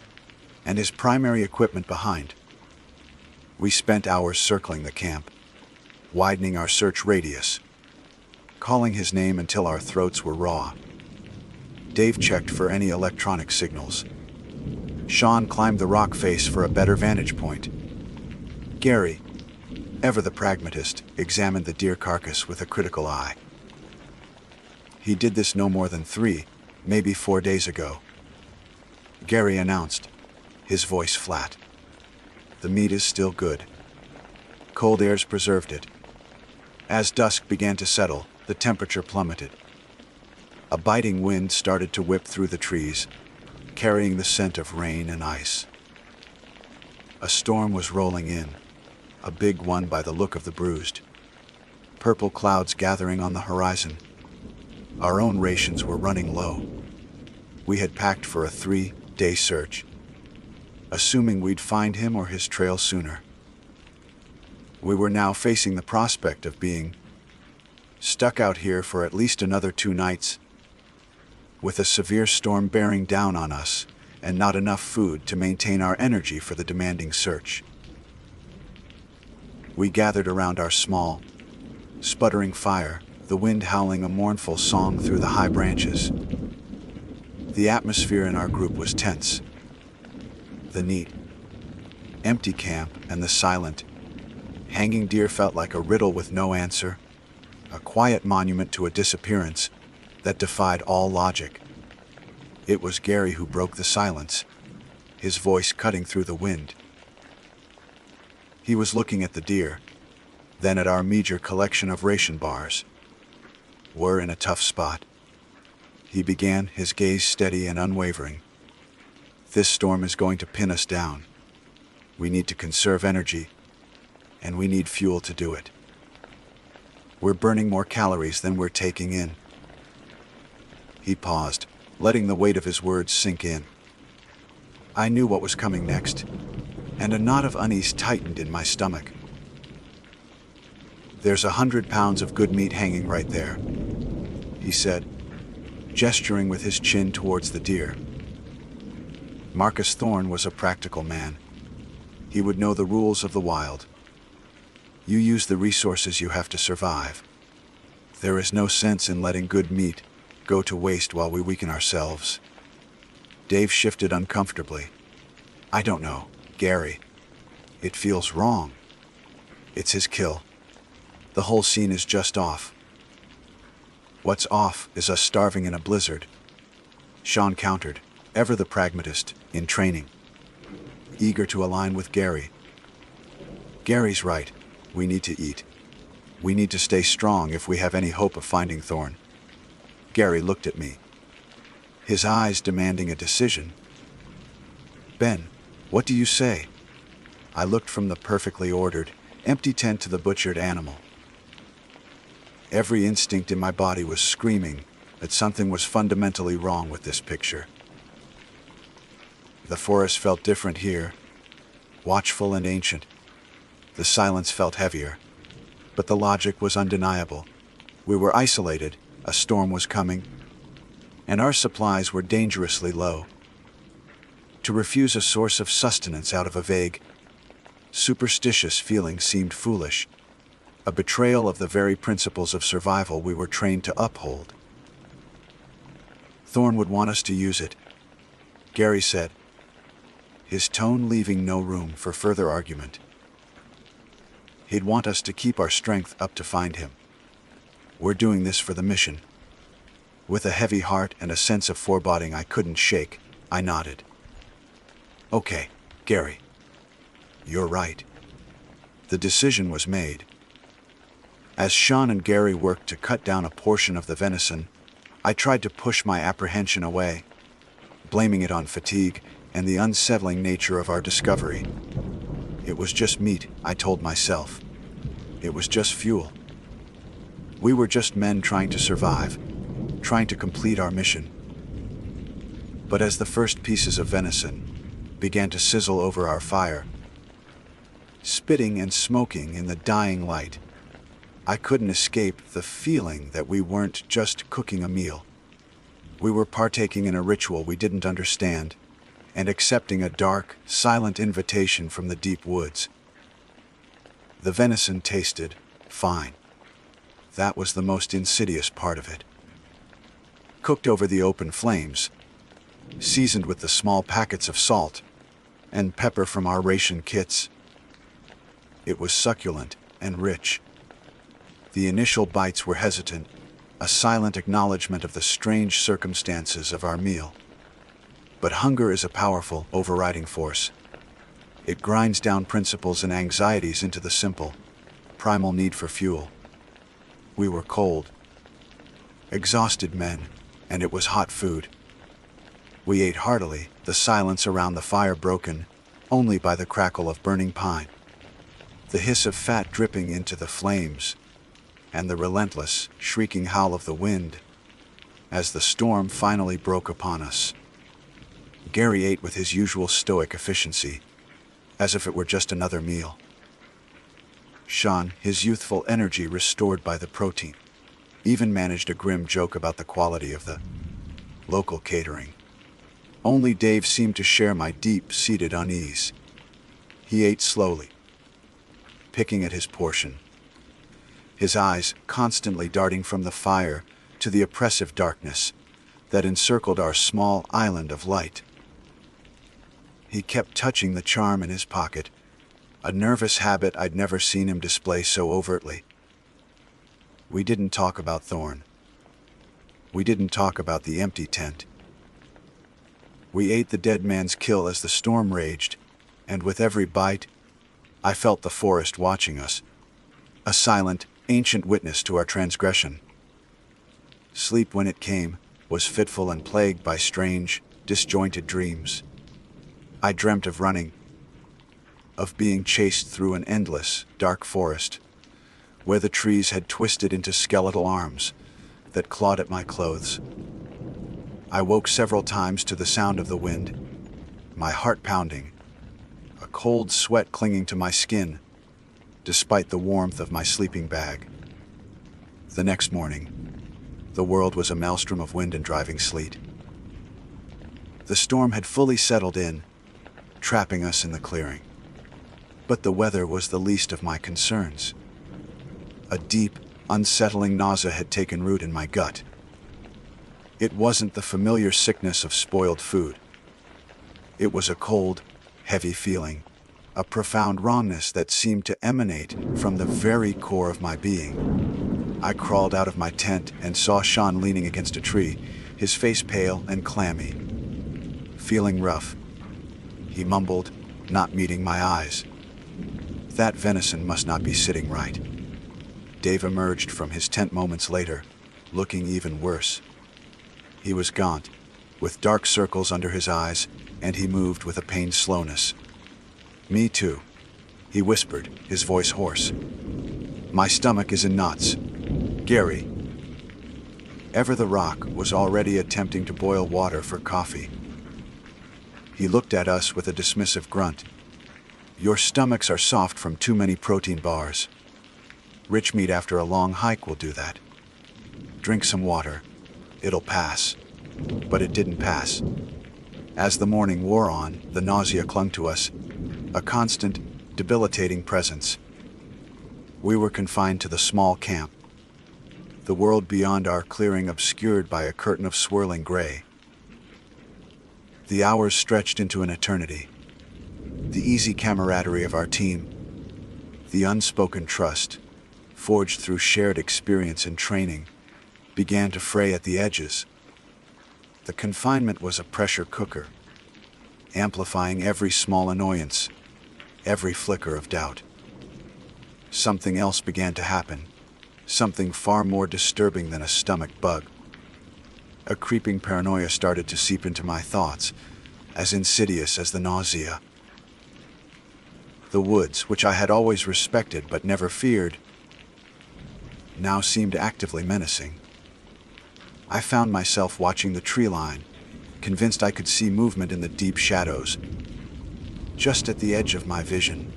Speaker 1: and his primary equipment behind. We spent hours circling the camp, widening our search radius, calling his name until our throats were raw. Dave checked for any electronic signals. Sean climbed the rock face for a better vantage point. Gary, ever the pragmatist, examined the deer carcass with a critical eye. He did this no more than 3, maybe 4 days ago. Gary announced, his voice flat. The meat is still good. Cold airs preserved it. As dusk began to settle, the temperature plummeted. A biting wind started to whip through the trees, carrying the scent of rain and ice. A storm was rolling in, a big one by the look of the bruised. Purple clouds gathering on the horizon. Our own rations were running low. We had packed for a 3-day search, assuming we'd find him or his trail sooner. We were now facing the prospect of being stuck out here for at least another 2 nights, with a severe storm bearing down on us and not enough food to maintain our energy for the demanding search. We gathered around our small, sputtering fire, the wind howling a mournful song through the high branches. The atmosphere in our group was tense. The neat, empty camp and the silent, hanging deer felt like a riddle with no answer, a quiet monument to a disappearance that defied all logic. It was Gary who broke the silence, his voice cutting through the wind. He was looking at the deer, then at our meager collection of ration bars. We're in a tough spot. He began, his gaze steady and unwavering. This storm is going to pin us down. We need to conserve energy, and we need fuel to do it. We're burning more calories than we're taking in. He paused, letting the weight of his words sink in. I knew what was coming next, and a knot of unease tightened in my stomach. There's 100 pounds of good meat hanging right there, he said, gesturing with his chin towards the deer. Marcus Thorne was a practical man. He would know the rules of the wild. You use the resources you have to survive. There is no sense in letting good meat go to waste while we weaken ourselves. Dave shifted uncomfortably. I don't know, Gary. It feels wrong. It's his kill. The whole scene is just off. What's off is us starving in a blizzard, Sean countered, ever the pragmatist in training, eager to align with Gary. Gary's right. We need to eat. We need to stay strong if we have any hope of finding Thorne. Gary looked at me, his eyes demanding a decision. Ben, what do you say? I looked from the perfectly ordered, empty tent to the butchered animal. Every instinct in my body was screaming that something was fundamentally wrong with this picture. The forest felt different here, watchful and ancient. The silence felt heavier, but the logic was undeniable. We were isolated, a storm was coming, and our supplies were dangerously low. To refuse a source of sustenance out of a vague, superstitious feeling seemed foolish, a betrayal of the very principles of survival we were trained to uphold. Thorne would want us to use it, Gary said, his tone leaving no room for further argument. He'd want us to keep our strength up to find him. We're doing this for the mission. With a heavy heart and a sense of foreboding I couldn't shake, I nodded. Okay, Gary. You're right. The decision was made. As Sean and Gary worked to cut down a portion of the venison, I tried to push my apprehension away, blaming it on fatigue and the unsettling nature of our discovery. It was just meat, I told myself. It was just fuel. We were just men trying to survive, trying to complete our mission. But as the first pieces of venison began to sizzle over our fire, spitting and smoking in the dying light, I couldn't escape the feeling that we weren't just cooking a meal. We were partaking in a ritual we didn't understand, and accepting a dark, silent invitation from the deep woods. The venison tasted fine. That was the most insidious part of it. Cooked over the open flames, seasoned with the small packets of salt and pepper from our ration kits, it was succulent and rich. The initial bites were hesitant, a silent acknowledgement of the strange circumstances of our meal. But hunger is a powerful, overriding force. It grinds down principles and anxieties into the simple, primal need for fuel. We were cold, exhausted men, and it was hot food. We ate heartily, the silence around the fire broken only by the crackle of burning pine, the hiss of fat dripping into the flames, and the relentless, shrieking howl of the wind as the storm finally broke upon us. Gary ate with his usual stoic efficiency, as if it were just another meal. Sean, his youthful energy restored by the protein, even managed a grim joke about the quality of the local catering. Only Dave seemed to share my deep-seated unease. He ate slowly, picking at his portion, his eyes constantly darting from the fire to the oppressive darkness that encircled our small island of light. He kept touching the charm in his pocket, a nervous habit I'd never seen him display so overtly. We didn't talk about Thorne. We didn't talk about the empty tent. We ate the dead man's kill as the storm raged, and with every bite, I felt the forest watching us, a silent, ancient witness to our transgression. Sleep, when it came, was fitful and plagued by strange, disjointed dreams. I dreamt of running, of being chased through an endless, dark forest, where the trees had twisted into skeletal arms that clawed at my clothes. I woke several times to the sound of the wind, my heart pounding, a cold sweat clinging to my skin, despite the warmth of my sleeping bag. The next morning, the world was a maelstrom of wind and driving sleet. The storm had fully settled in, trapping us in the clearing. But the weather was the least of my concerns. A deep, unsettling nausea had taken root in my gut. It wasn't the familiar sickness of spoiled food. It was a cold, heavy feeling, a profound rawness that seemed to emanate from the very core of my being. I crawled out of my tent and saw Sean leaning against a tree, his face pale and clammy. Feeling rough, he mumbled, not meeting my eyes. That venison must not be sitting right. Dave emerged from his tent moments later, looking even worse. He was gaunt, with dark circles under his eyes, and he moved with a pained slowness. "Me too," he whispered, his voice hoarse. "My stomach is in knots. Gary." Ever the Rock was already attempting to boil water for coffee. He looked at us with a dismissive grunt. "Your stomachs are soft from too many protein bars. Rich meat after a long hike will do that. Drink some water. It'll pass." But it didn't pass. As the morning wore on, the nausea clung to us, a constant, debilitating presence. We were confined to the small camp, the world beyond our clearing obscured by a curtain of swirling gray. The hours stretched into an eternity. The easy camaraderie of our team, the unspoken trust, forged through shared experience and training, began to fray at the edges. The confinement was a pressure cooker, amplifying every small annoyance, every flicker of doubt. Something else began to happen, something far more disturbing than a stomach bug. A creeping paranoia started to seep into my thoughts, as insidious as the nausea. The woods, which I had always respected but never feared, now seemed actively menacing. I found myself watching the tree line, convinced I could see movement in the deep shadows, just at the edge of my vision.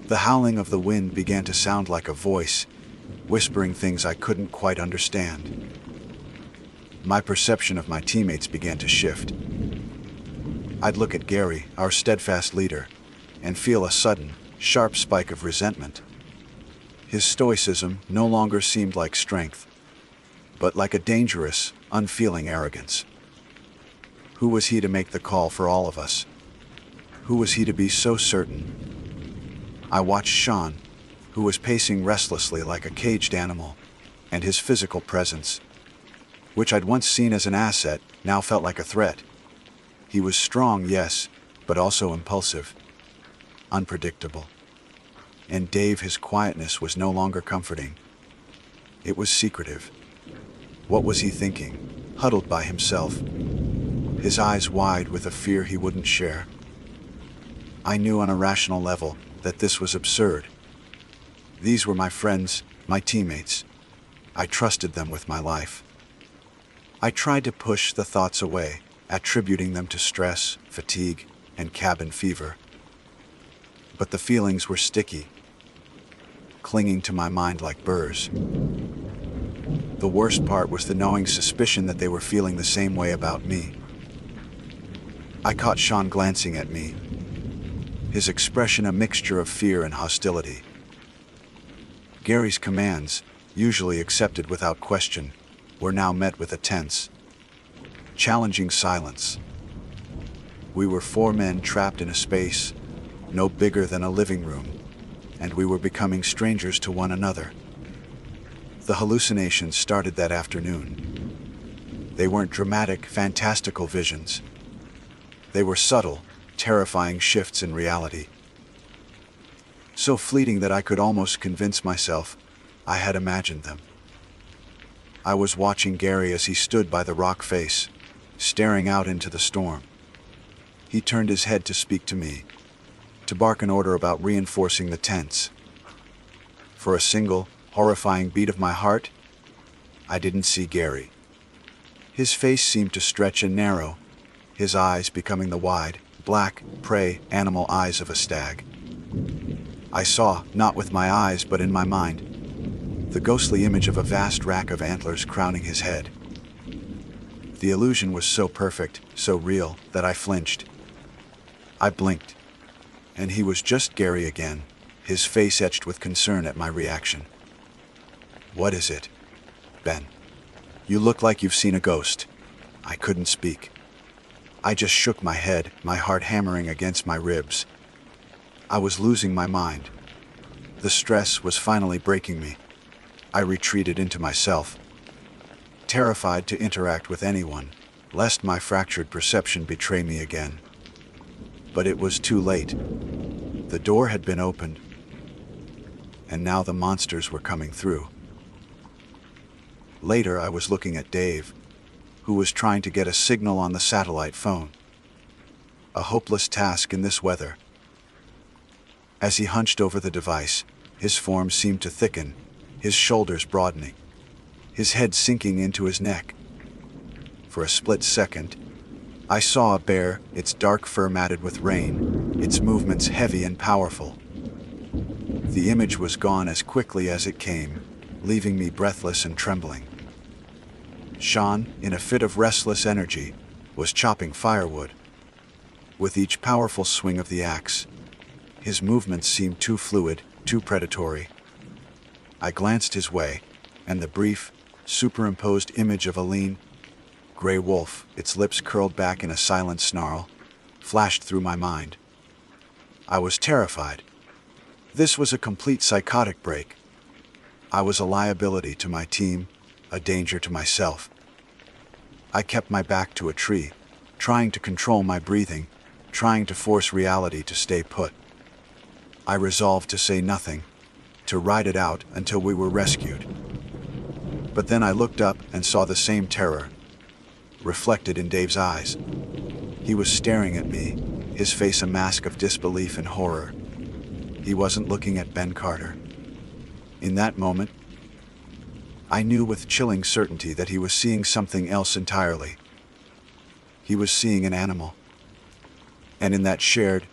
Speaker 1: The howling of the wind began to sound like a voice, whispering things I couldn't quite understand. My perception of my teammates began to shift. I'd look at Gary, our steadfast leader, and feel a sudden, sharp spike of resentment. His stoicism no longer seemed like strength, but like a dangerous, unfeeling arrogance. Who was he to make the call for all of us? Who was he to be so certain? I watched Sean, who was pacing restlessly like a caged animal, and his physical presence, which I'd once seen as an asset, now felt like a threat. He was strong, yes, but also impulsive, unpredictable. And Dave, his quietness was no longer comforting. It was secretive. What was he thinking, huddled by himself, his eyes wide with a fear he wouldn't share? I knew on a rational level that this was absurd. These were my friends, my teammates. I trusted them with my life. I tried to push the thoughts away, attributing them to stress, fatigue, and cabin fever. But the feelings were sticky, clinging to my mind like burrs. The worst part was the gnawing suspicion that they were feeling the same way about me. I caught Sean glancing at me, his expression a mixture of fear and hostility. Gary's commands, usually accepted without question, were now met with a tense, challenging silence. We were 4 men trapped in a space no bigger than a living room, and we were becoming strangers to one another. The hallucinations started that afternoon. They weren't dramatic, fantastical visions. They were subtle, terrifying shifts in reality. So fleeting that I could almost convince myself I had imagined them. I was watching Gary as he stood by the rock face, staring out into the storm. He turned his head to speak to me, to bark an order about reinforcing the tents. For a single, horrifying beat of my heart, I didn't see Gary. His face seemed to stretch and narrow, his eyes becoming the wide, black, prey, animal eyes of a stag. I saw, not with my eyes but in my mind, the ghostly image of a vast rack of antlers crowning his head. The illusion was so perfect, so real, that I flinched. I blinked, and he was just Gary again, his face etched with concern at my reaction. "What is it, Ben? You look like you've seen a ghost." I couldn't speak. I just shook my head, my heart hammering against my ribs. I was losing my mind. The stress was finally breaking me. I retreated into myself, terrified to interact with anyone, lest my fractured perception betray me again. But it was too late. The door had been opened, and now the monsters were coming through. Later, I was looking at Dave, who was trying to get a signal on the satellite phone. A hopeless task in this weather. As he hunched over the device, his form seemed to thicken, his shoulders broadening, his head sinking into his neck. For a split second, I saw a bear, its dark fur matted with rain, its movements heavy and powerful. The image was gone as quickly as it came, leaving me breathless and trembling. Sean, in a fit of restless energy, was chopping firewood. With each powerful swing of the axe, his movements seemed too fluid, too predatory. I glanced his way, and the brief, superimposed image of a lean, gray wolf, its lips curled back in a silent snarl, flashed through my mind. I was terrified. This was a complete psychotic break. I was a liability to my team, a danger to myself. I kept my back to a tree, trying to control my breathing, trying to force reality to stay put. I resolved to say nothing, to ride it out until we were rescued. But then I looked up and saw the same terror, reflected in Dave's eyes. He was staring at me, his face a mask of disbelief and horror. He wasn't looking at Ben Carter. In that moment, I knew with chilling certainty that he was seeing something else entirely. He was seeing an animal. And in that shared,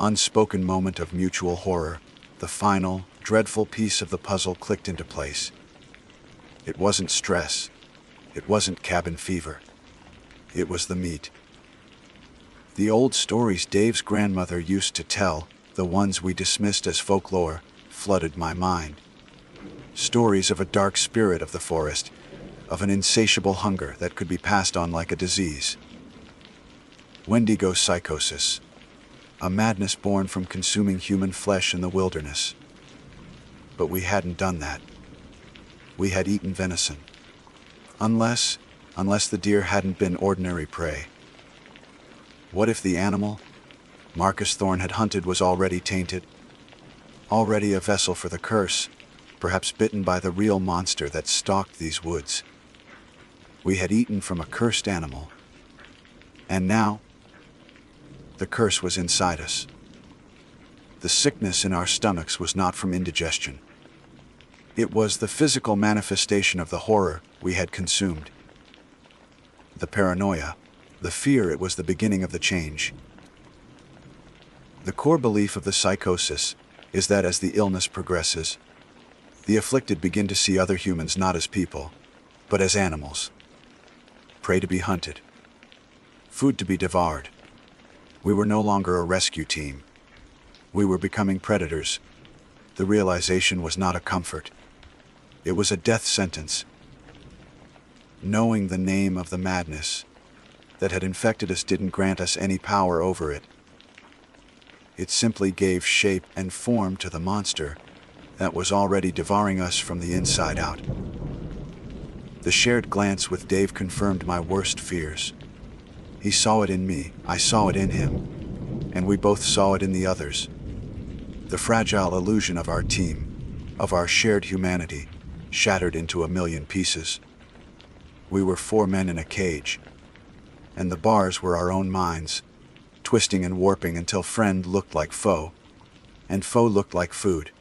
Speaker 1: unspoken moment of mutual horror, the final, dreadful piece of the puzzle clicked into place. It wasn't stress. It wasn't cabin fever. It was the meat. The old stories Dave's grandmother used to tell, the ones we dismissed as folklore, flooded my mind. Stories of a dark spirit of the forest, of an insatiable hunger that could be passed on like a disease. Wendigo psychosis, a madness born from consuming human flesh in the wilderness. But we hadn't done that. We had eaten venison. Unless the deer hadn't been ordinary prey. What if the animal Marcus Thorne had hunted was already tainted? Already a vessel for the curse, perhaps bitten by the real monster that stalked these woods. We had eaten from a cursed animal. And now, the curse was inside us. The sickness in our stomachs was not from indigestion. It was the physical manifestation of the horror we had consumed. The paranoia, the fear it was the beginning of the change. The core belief of the psychosis is that as the illness progresses, the afflicted begin to see other humans not as people, but as animals. Prey to be hunted. Food to be devoured. We were no longer a rescue team. We were becoming predators. The realization was not a comfort. It was a death sentence. Knowing the name of the madness that had infected us didn't grant us any power over it. It simply gave shape and form to the monster that was already devouring us from the inside out. The shared glance with Dave confirmed my worst fears. He saw it in me, I saw it in him, and we both saw it in the others. The fragile illusion of our team, of our shared humanity, shattered into a million pieces. We were 4 men in a cage, and the bars were our own minds, twisting and warping until friend looked like foe, and foe looked like food.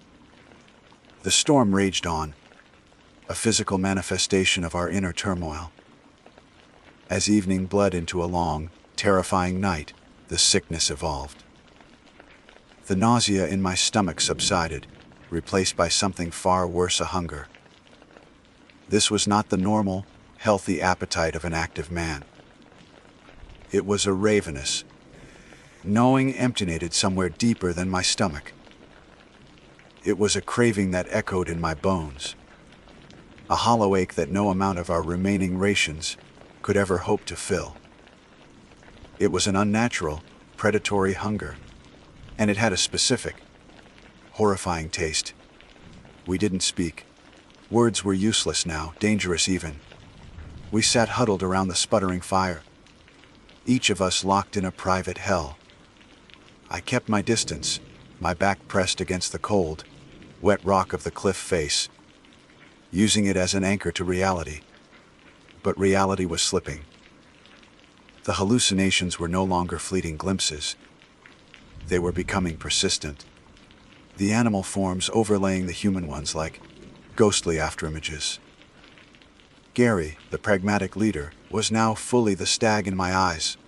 Speaker 1: The storm raged on, a physical manifestation of our inner turmoil. As evening bled into a long, terrifying night, the sickness evolved. The nausea in my stomach subsided, replaced by something far worse, a hunger. This was not the normal, healthy appetite of an active man. It was a ravenous, gnawing emanated somewhere deeper than my stomach. It was a craving that echoed in my bones, a hollow ache that no amount of our remaining rations could ever hope to fill. It was an unnatural, predatory hunger, and it had a specific, horrifying taste. We didn't speak. Words were useless now, dangerous even. We sat huddled around the sputtering fire, each of us locked in a private hell. I kept my distance, my back pressed against the cold, wet rock of the cliff face, using it as an anchor to reality. But reality was slipping. The hallucinations were no longer fleeting glimpses. They were becoming persistent, the animal forms overlaying the human ones like ghostly afterimages. Gary, the pragmatic leader, was now fully the stag in my eyes.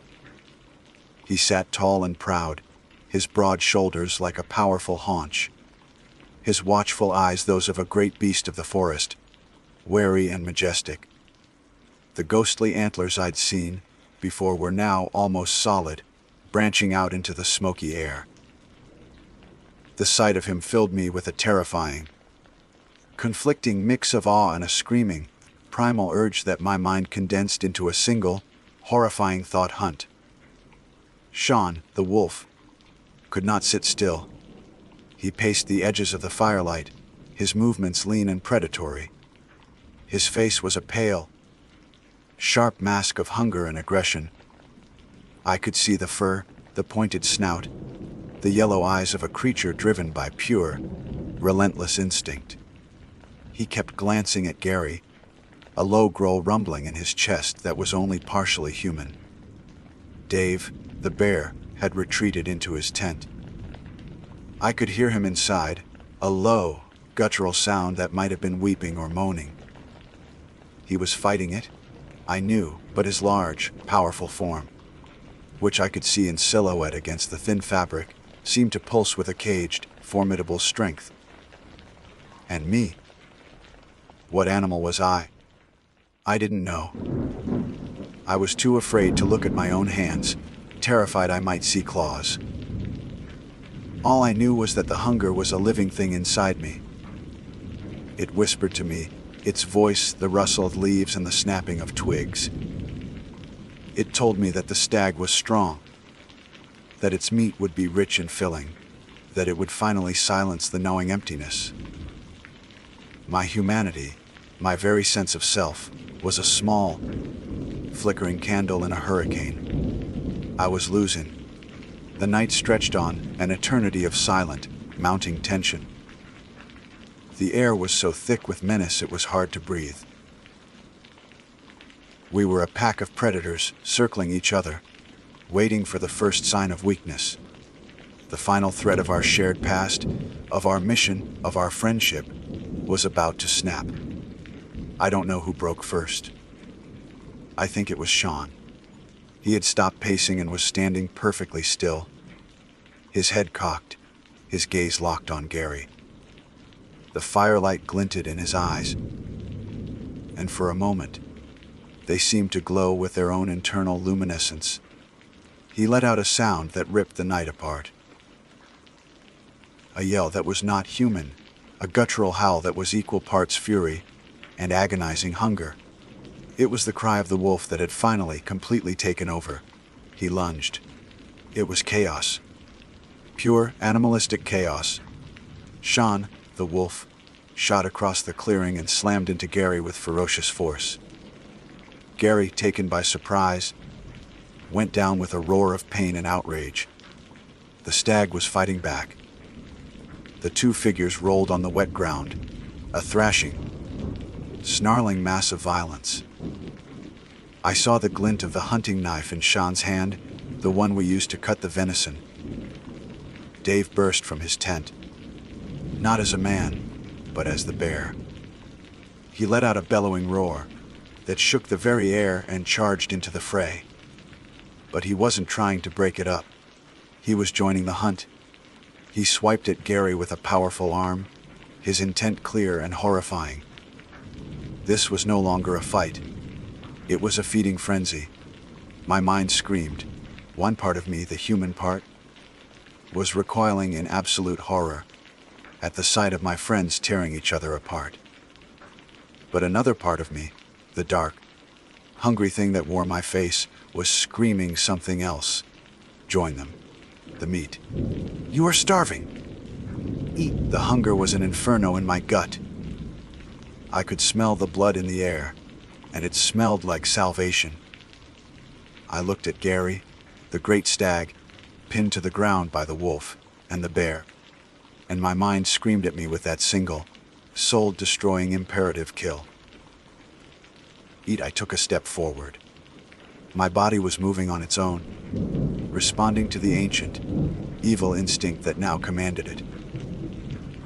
Speaker 1: He sat tall and proud, his broad shoulders like a powerful haunch, his watchful eyes those of a great beast of the forest, wary and majestic. The ghostly antlers I'd seen before were now almost solid, branching out into the smoky air. The sight of him filled me with a terrifying, conflicting mix of awe and a screaming, primal urge that my mind condensed into a single, horrifying thought hunt. Sean, the wolf, could not sit still. He paced the edges of the firelight, his movements lean and predatory. His face was a pale, sharp mask of hunger and aggression. I could see the fur, the pointed snout, the yellow eyes of a creature driven by pure, relentless instinct. He kept glancing at Gary, a low growl rumbling in his chest that was only partially human. Dave, the bear, had retreated into his tent. I could hear him inside, a low, guttural sound that might have been weeping or moaning. He was fighting it, I knew, but his large, powerful form, which I could see in silhouette against the thin fabric, seemed to pulse with a caged, formidable strength. And me? What animal was I? I didn't know. I was too afraid to look at my own hands, terrified I might see claws. All I knew was that the hunger was a living thing inside me. It whispered to me, its voice the rustle of leaves and the snapping of twigs. It told me that the stag was strong, that its meat would be rich and filling, that it would finally silence the gnawing emptiness. My humanity, my very sense of self, was a small, flickering candle in a hurricane. I was losing. The night stretched on, an eternity of silent, mounting tension. The air was so thick with menace it was hard to breathe. We were a pack of predators circling each other, waiting for the first sign of weakness. The final thread of our shared past, of our mission, of our friendship, was about to snap. I don't know who broke first. I think it was Sean. He had stopped pacing and was standing perfectly still, his head cocked, his gaze locked on Gary. The firelight glinted in his eyes, and for a moment, they seemed to glow with their own internal luminescence. He let out a sound that ripped the night apart. A yell that was not human, a guttural howl that was equal parts fury and agonizing hunger. It was the cry of the wolf that had finally completely taken over. He lunged. It was chaos. Pure, animalistic chaos. Sean, the wolf, shot across the clearing and slammed into Gary with ferocious force. Gary, taken by surprise, went down with a roar of pain and outrage. The stag was fighting back. The two figures rolled on the wet ground, a thrashing, snarling mass of violence. I saw the glint of the hunting knife in Sean's hand, the one we used to cut the venison. Dave burst from his tent, not as a man, but as the bear. He let out a bellowing roar that shook the very air and charged into the fray. But he wasn't trying to break it up. He was joining the hunt. He swiped at Gary with a powerful arm, his intent clear and horrifying. This was no longer a fight. It was a feeding frenzy. My mind screamed. One part of me, the human part, was recoiling in absolute horror at the sight of my friends tearing each other apart. But another part of me, the dark, hungry thing that wore my face, was screaming something else. Join them. The meat. You are starving. Eat. The hunger was an inferno in my gut. I could smell the blood in the air, and it smelled like salvation. I looked at Gary, the great stag, pinned to the ground by the wolf and the bear, and my mind screamed at me with that single, soul-destroying imperative: kill. Eat. I took a step forward. My body was moving on its own, responding to the ancient, evil instinct that now commanded it.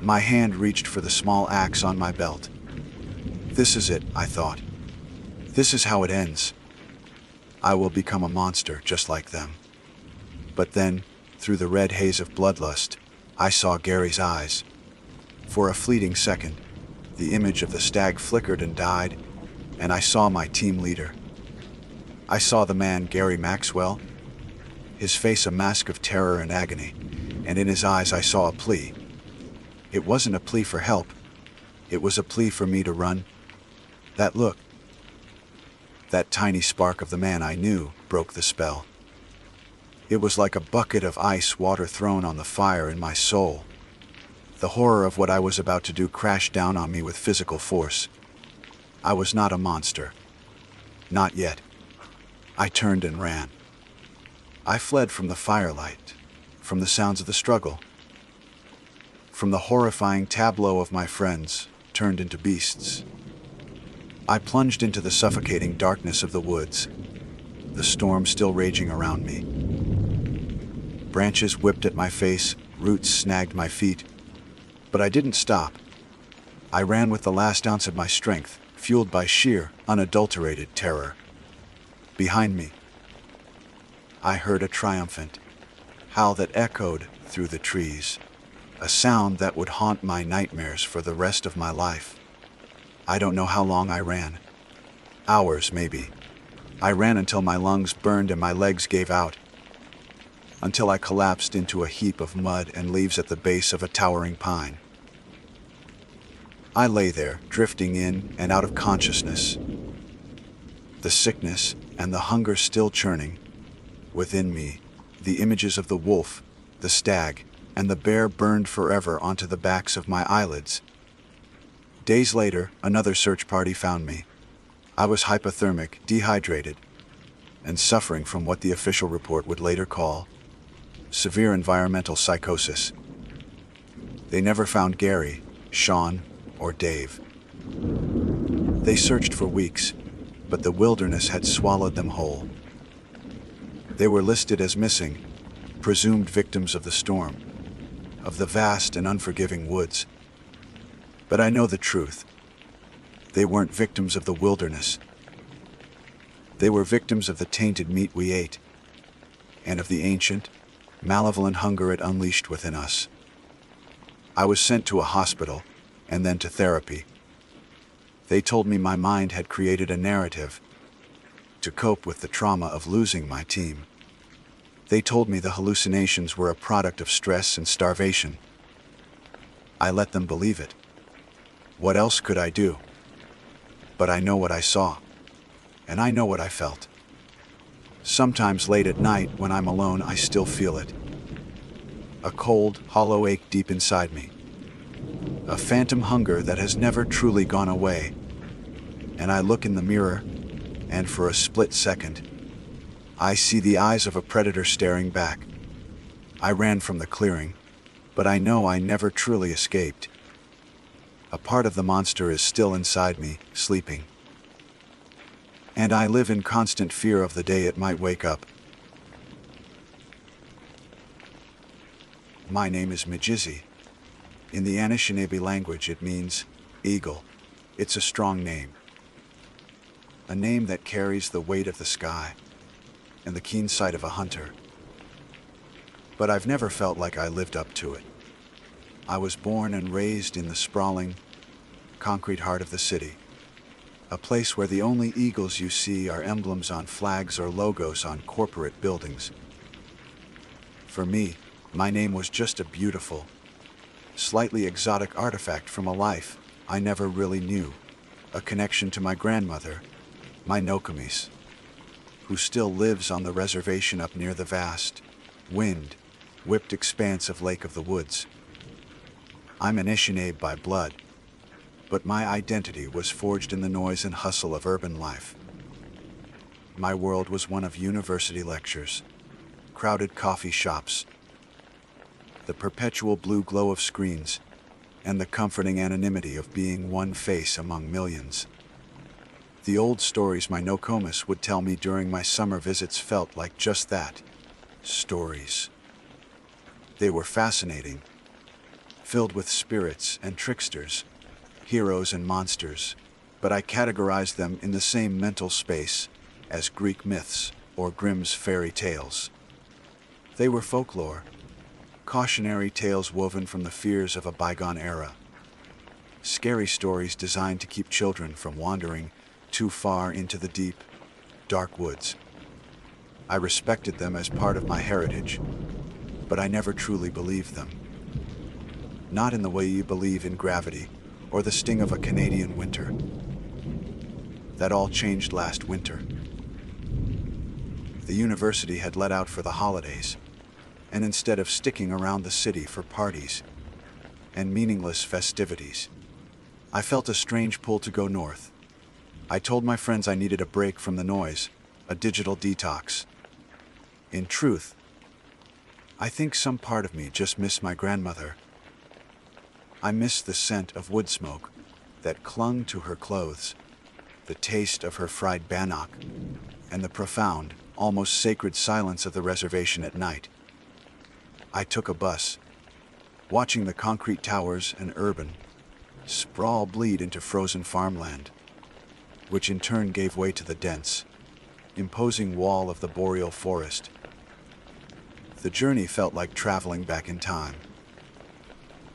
Speaker 1: My hand reached for the small axe on my belt. This is it, I thought. This is how it ends. I will become a monster just like them. But then, through the red haze of bloodlust, I saw Gary's eyes. For a fleeting second, the image of the stag flickered and died, and I saw my team leader. I saw the man, Gary Maxwell, his face a mask of terror and agony, and in his eyes I saw a plea. It wasn't a plea for help. It was a plea for me to run. That look, that tiny spark of the man I knew, broke the spell. It was like a bucket of ice water thrown on the fire in my soul. The horror of what I was about to do crashed down on me with physical force. I was not a monster. Not yet. I turned and ran. I fled from the firelight, from the sounds of the struggle, from the horrifying tableau of my friends turned into beasts. I plunged into the suffocating darkness of the woods, the storm still raging around me. Branches whipped at my face, roots snagged my feet, but I didn't stop. I ran with the last ounce of my strength, fueled by sheer, unadulterated terror. Behind me, I heard a triumphant howl that echoed through the trees, a sound that would haunt my nightmares for the rest of my life. I don't know how long I ran. Hours, maybe. I ran until my lungs burned and my legs gave out, until I collapsed into a heap of mud and leaves at the base of a towering pine. I lay there, drifting in and out of consciousness, the sickness and the hunger still churning. Within me, the images of the wolf, the stag, and the bear burned forever onto the backs of my eyelids. Days later, another search party found me. I was hypothermic, dehydrated, and suffering from what the official report would later call severe environmental psychosis. They never found Gary, Sean, or Dave. They searched for weeks, but the wilderness had swallowed them whole. They were listed as missing, presumed victims of the storm, of the vast and unforgiving woods. But I know the truth. They weren't victims of the wilderness. They were victims of the tainted meat we ate, and of the ancient, malevolent hunger it unleashed within us. I was sent to a hospital, and then to therapy. They told me my mind had created a narrative to cope with the trauma of losing my team. They told me the hallucinations were a product of stress and starvation. I let them believe it. What else could I do? But I know what I saw, and I know what I felt. Sometimes late at night, when I'm alone, I still feel it. A cold, hollow ache deep inside me. A phantom hunger that has never truly gone away. And I look in the mirror, and for a split second, I see the eyes of a predator staring back. I ran from the clearing, but I know I never truly escaped. A part of the monster is still inside me, sleeping. And I live in constant fear of the day it might wake up. My name is Mijizi. In the Anishinaabe language, it means eagle. It's a strong name. A name that carries the weight of the sky and the keen sight of a hunter. But I've never felt like I lived up to it. I was born and raised in the sprawling, concrete heart of the city, a place where the only eagles you see are emblems on flags or logos on corporate buildings. For me, my name was just a beautiful, slightly exotic artifact from a life I never really knew, a connection to my grandmother, my Nokomis, who still lives on the reservation up near the vast, wind-whipped expanse of Lake of the Woods. I'm Anishinaabe by blood, but my identity was forged in the noise and hustle of urban life. My world was one of university lectures, crowded coffee shops, the perpetual blue glow of screens, and the comforting anonymity of being one face among millions. The old stories my Nokomis would tell me during my summer visits felt like just that, stories. They were fascinating, filled with spirits and tricksters, heroes and monsters, but I categorized them in the same mental space as Greek myths or Grimm's fairy tales. They were folklore, cautionary tales woven from the fears of a bygone era. Scary stories designed to keep children from wandering too far into the deep, dark woods. I respected them as part of my heritage, but I never truly believed them. Not in the way you believe in gravity or the sting of a Canadian winter. That all changed last winter. The university had let out for the holidays, and instead of sticking around the city for parties and meaningless festivities, I felt a strange pull to go north. I told my friends I needed a break from the noise, a digital detox. In truth, I think some part of me just missed my grandmother. I missed the scent of wood smoke that clung to her clothes, the taste of her fried bannock, and the profound, almost sacred silence of the reservation at night. I took a bus, watching the concrete towers and urban sprawl bleed into frozen farmland, which in turn gave way to the dense, imposing wall of the boreal forest. The journey felt like traveling back in time.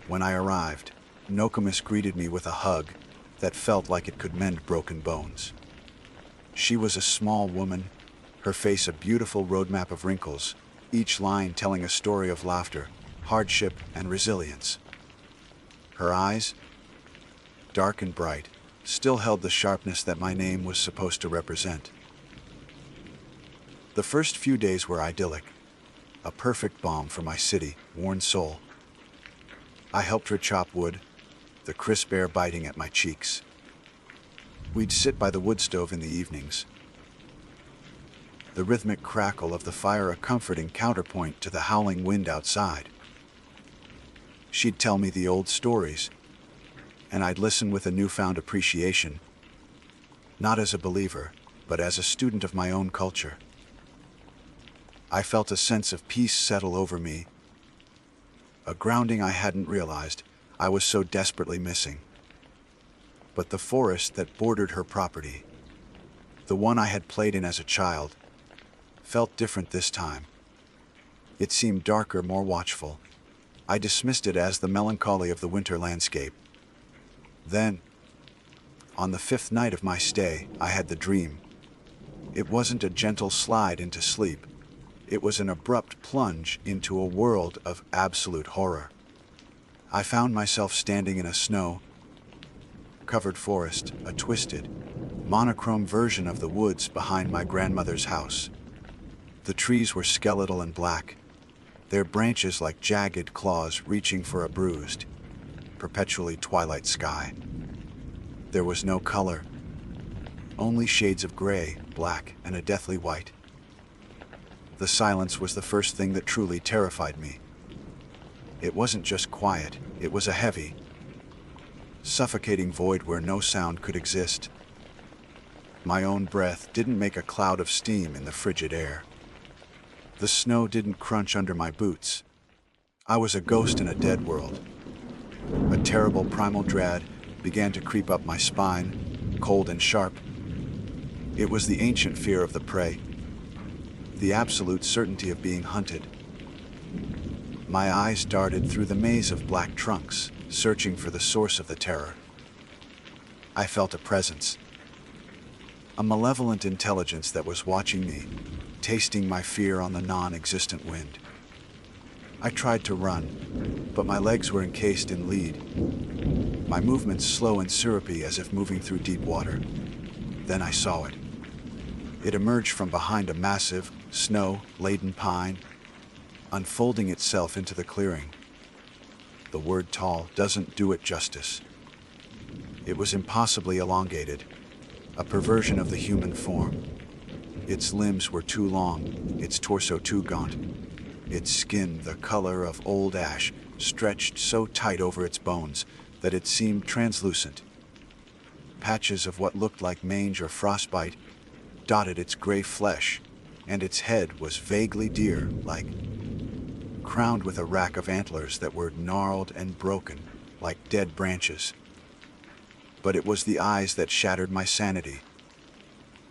Speaker 1: When I arrived, Nokomis greeted me with a hug that felt like it could mend broken bones. She was a small woman, her face a beautiful roadmap of wrinkles, each line telling a story of laughter, hardship, and resilience. Her eyes, dark and bright, still held the sharpness that my name was supposed to represent. The first few days were idyllic, a perfect balm for my city, worn soul. I helped her chop wood, the crisp air biting at my cheeks. We'd sit by the wood stove in the evenings, the rhythmic crackle of the fire a comforting counterpoint to the howling wind outside. She'd tell me the old stories, and I'd listen with a newfound appreciation, not as a believer, but as a student of my own culture. I felt a sense of peace settle over me, a grounding I hadn't realized I was so desperately missing. But the forest that bordered her property, the one I had played in as a child, felt different this time. It seemed darker, more watchful. I dismissed it as the melancholy of the winter landscape. Then, on the 5th night of my stay, I had the dream. It wasn't a gentle slide into sleep. It was an abrupt plunge into a world of absolute horror. I found myself standing in a snow-covered forest, a twisted, monochrome version of the woods behind my grandmother's house. The trees were skeletal and black, their branches like jagged claws reaching for a bruised, perpetually twilight sky. There was no color, Only shades of gray, black, and a deathly white. The silence was the first thing that truly terrified me. It wasn't just quiet, it was a heavy, suffocating void where no sound could exist. My own breath didn't make a cloud of steam in the frigid air. The snow didn't crunch under my boots. I was a ghost in a dead world. A terrible primal dread began to creep up my spine, cold and sharp. It was the ancient fear of the prey, the absolute certainty of being hunted. My eyes darted through the maze of black trunks, searching for the source of the terror. I felt a presence, a malevolent intelligence that was watching me, tasting my fear on the non-existent wind. I tried to run, but my legs were encased in lead, my movements slow and syrupy as if moving through deep water. Then I saw it. It emerged from behind a massive, snow-laden pine, unfolding itself into the clearing. The word tall doesn't do it justice. It was impossibly elongated, a perversion of the human form. Its limbs were too long, its torso too gaunt, its skin the color of old ash, stretched so tight over its bones that it seemed translucent. Patches of what looked like mange or frostbite dotted its gray flesh, and its head was vaguely deer-like, crowned with a rack of antlers that were gnarled and broken, like dead branches. But it was the eyes that shattered my sanity.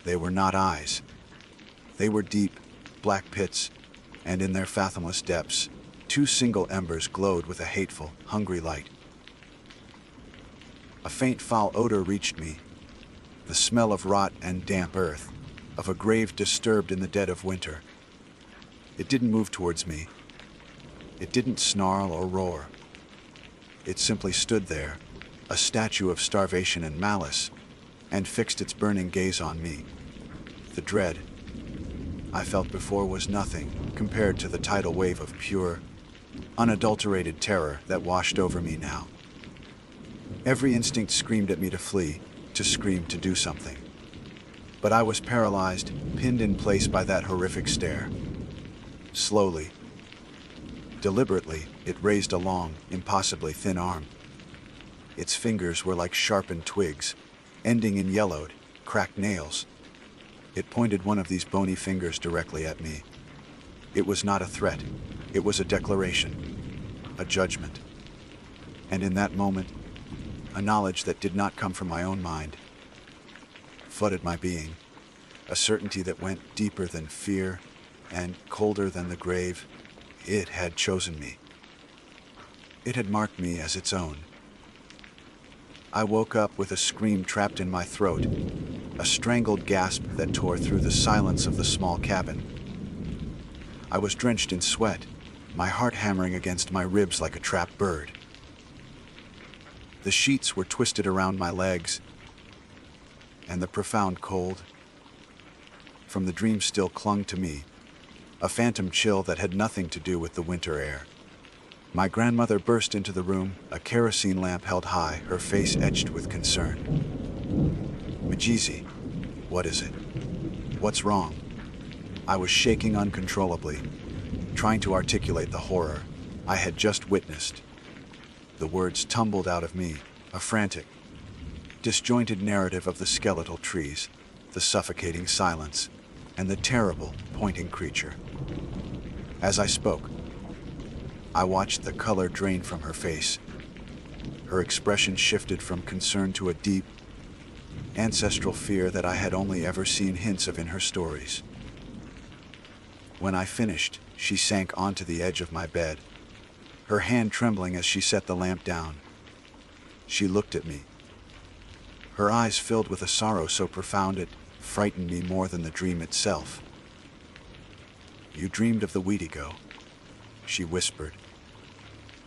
Speaker 1: They were not eyes. They were deep, black pits, and in their fathomless depths, two single embers glowed with a hateful, hungry light. A faint foul odor reached me, the smell of rot and damp earth, of a grave disturbed in the dead of winter. It didn't move towards me. It didn't snarl or roar. It simply stood there, a statue of starvation and malice, and fixed its burning gaze on me. The dread I felt before was nothing compared to the tidal wave of pure, unadulterated terror that washed over me now. Every instinct screamed at me to flee, to scream, to do something. But I was paralyzed, pinned in place by that horrific stare. Slowly, deliberately, it raised a long, impossibly thin arm. Its fingers were like sharpened twigs, ending in yellowed, cracked nails. It pointed one of these bony fingers directly at me. It was not a threat. It was a declaration, a judgment. And in that moment, a knowledge that did not come from my own mind flooded my being, a certainty that went deeper than fear and colder than the grave. It had chosen me. It had marked me as its own. I woke up with a scream trapped in my throat, a strangled gasp that tore through the silence of the small cabin. I was drenched in sweat, my heart hammering against my ribs like a trapped bird. The sheets were twisted around my legs, and the profound cold from the dream still clung to me, a phantom chill that had nothing to do with the winter air. My grandmother burst into the room, a kerosene lamp held high, her face etched with concern. "Majizi, what is it? What's wrong?" I was shaking uncontrollably, trying to articulate the horror I had just witnessed. The words tumbled out of me, a frantic, disjointed narrative of the skeletal trees, the suffocating silence, and the terrible, pointing creature. As I spoke, I watched the color drain from her face. Her expression shifted from concern to a deep, ancestral fear that I had only ever seen hints of in her stories. When I finished, she sank onto the edge of my bed, her hand trembling as she set the lamp down. She looked at me, her eyes filled with a sorrow so profound it frightened me more than the dream itself. "You dreamed of the Wendigo," she whispered,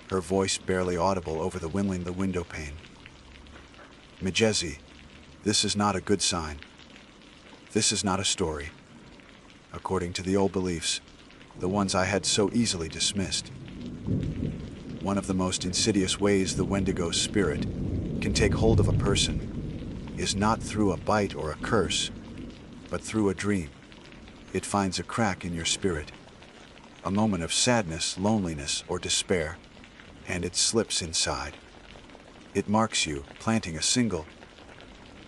Speaker 1: her voice barely audible over the window pane. "Majezi, this is not a good sign. This is not a story. According to the old beliefs, the ones I had so easily dismissed. One of the most insidious ways the Wendigo's spirit can take hold of a person is not through a bite or a curse, but through a dream. It finds a crack in your spirit, a moment of sadness, loneliness, or despair, and it slips inside. It marks you, planting a single,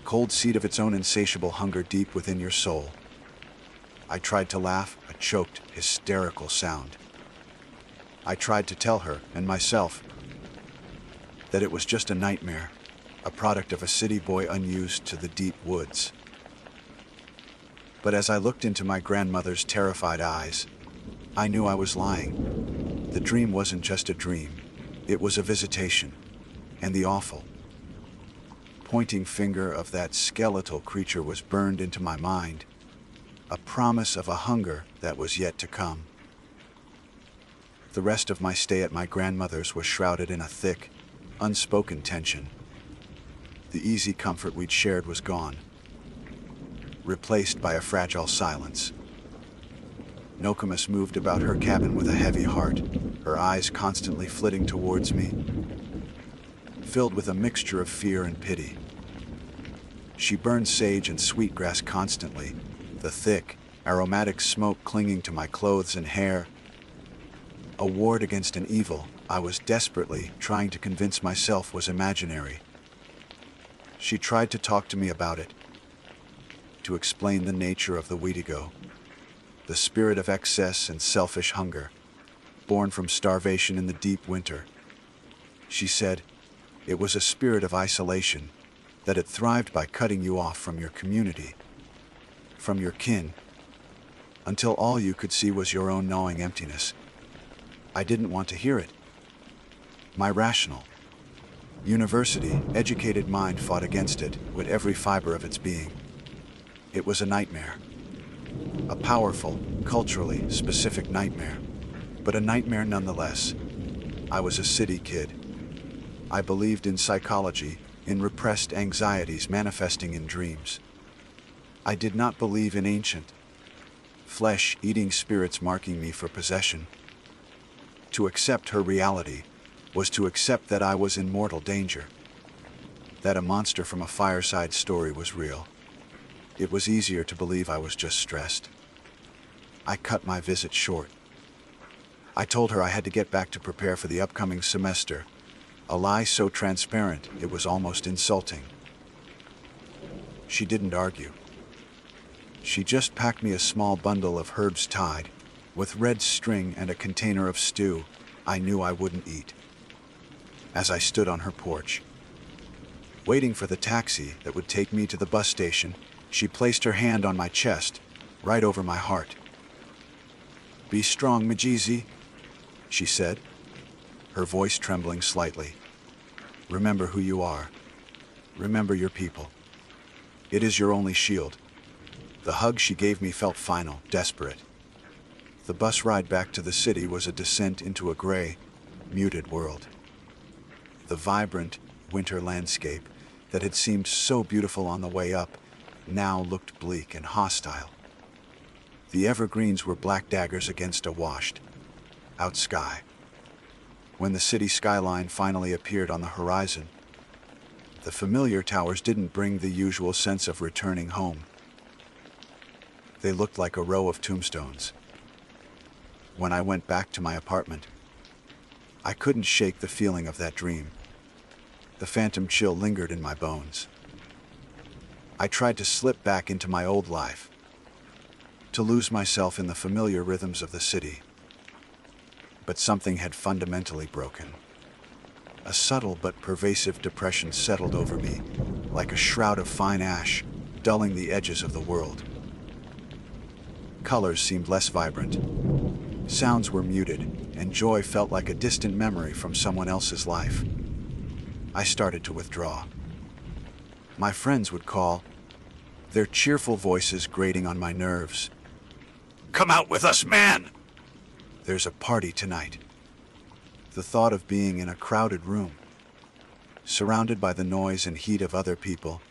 Speaker 1: cold seed of its own insatiable hunger deep within your soul. I tried to laugh, a choked, hysterical sound. I tried to tell her, and myself, that it was just a nightmare, a product of a city boy unused to the deep woods. But as I looked into my grandmother's terrified eyes, I knew I was lying. The dream wasn't just a dream, it was a visitation, and the awful, pointing finger of that skeletal creature was burned into my mind, a promise of a hunger that was yet to come. The rest of my stay at my grandmother's was shrouded in a thick, unspoken tension. The easy comfort we'd shared was gone, replaced by a fragile silence. Nokomis moved about her cabin with a heavy heart, her eyes constantly flitting towards me, filled with a mixture of fear and pity. She burned sage and sweetgrass constantly, the thick, aromatic smoke clinging to my clothes and hair, a ward against an evil I was desperately trying to convince myself was imaginary. She tried to talk to me about it, to explain the nature of the Wendigo, the spirit of excess and selfish hunger, born from starvation in the deep winter. She said it was a spirit of isolation, that it thrived by cutting you off from your community, from your kin, until all you could see was your own gnawing emptiness. I didn't want to hear it. My rational, university-educated mind fought against it with every fiber of its being. It was a nightmare. A powerful, culturally specific nightmare, but a nightmare nonetheless. I was a city kid. I believed in psychology, in repressed anxieties manifesting in dreams. I did not believe in ancient, flesh-eating spirits marking me for possession. To accept her reality was to accept that I was in mortal danger, that a monster from a fireside story was real. It was easier to believe I was just stressed. I cut my visit short. I told her I had to get back to prepare for the upcoming semester, a lie so transparent it was almost insulting. She didn't argue. She just packed me a small bundle of herbs tied, with red string and a container of stew I knew I wouldn't eat. As I stood on her porch, waiting for the taxi that would take me to the bus station, she placed her hand on my chest, right over my heart. "Be strong, Majizi," she said, her voice trembling slightly. "Remember who you are. Remember your people. It is your only shield." The hug she gave me felt final, desperate. The bus ride back to the city was a descent into a gray, muted world. The vibrant, winter landscape that had seemed so beautiful on the way up now looked bleak and hostile. The evergreens were black daggers against a washed-out sky. When the city skyline finally appeared on the horizon, the familiar towers didn't bring the usual sense of returning home. They looked like a row of tombstones. When I went back to my apartment, I couldn't shake the feeling of that dream. The phantom chill lingered in my bones. I tried to slip back into my old life, to lose myself in the familiar rhythms of the city. But something had fundamentally broken. A subtle but pervasive depression settled over me, like a shroud of fine ash, dulling the edges of the world. Colors seemed less vibrant. Sounds were muted, and joy felt like a distant memory from someone else's life. I started to withdraw. My friends would call, their cheerful voices grating on my nerves.
Speaker 2: "Come out with us, man!"
Speaker 1: "There's a party tonight." The thought of being in a crowded room, surrounded by the noise and heat of other people,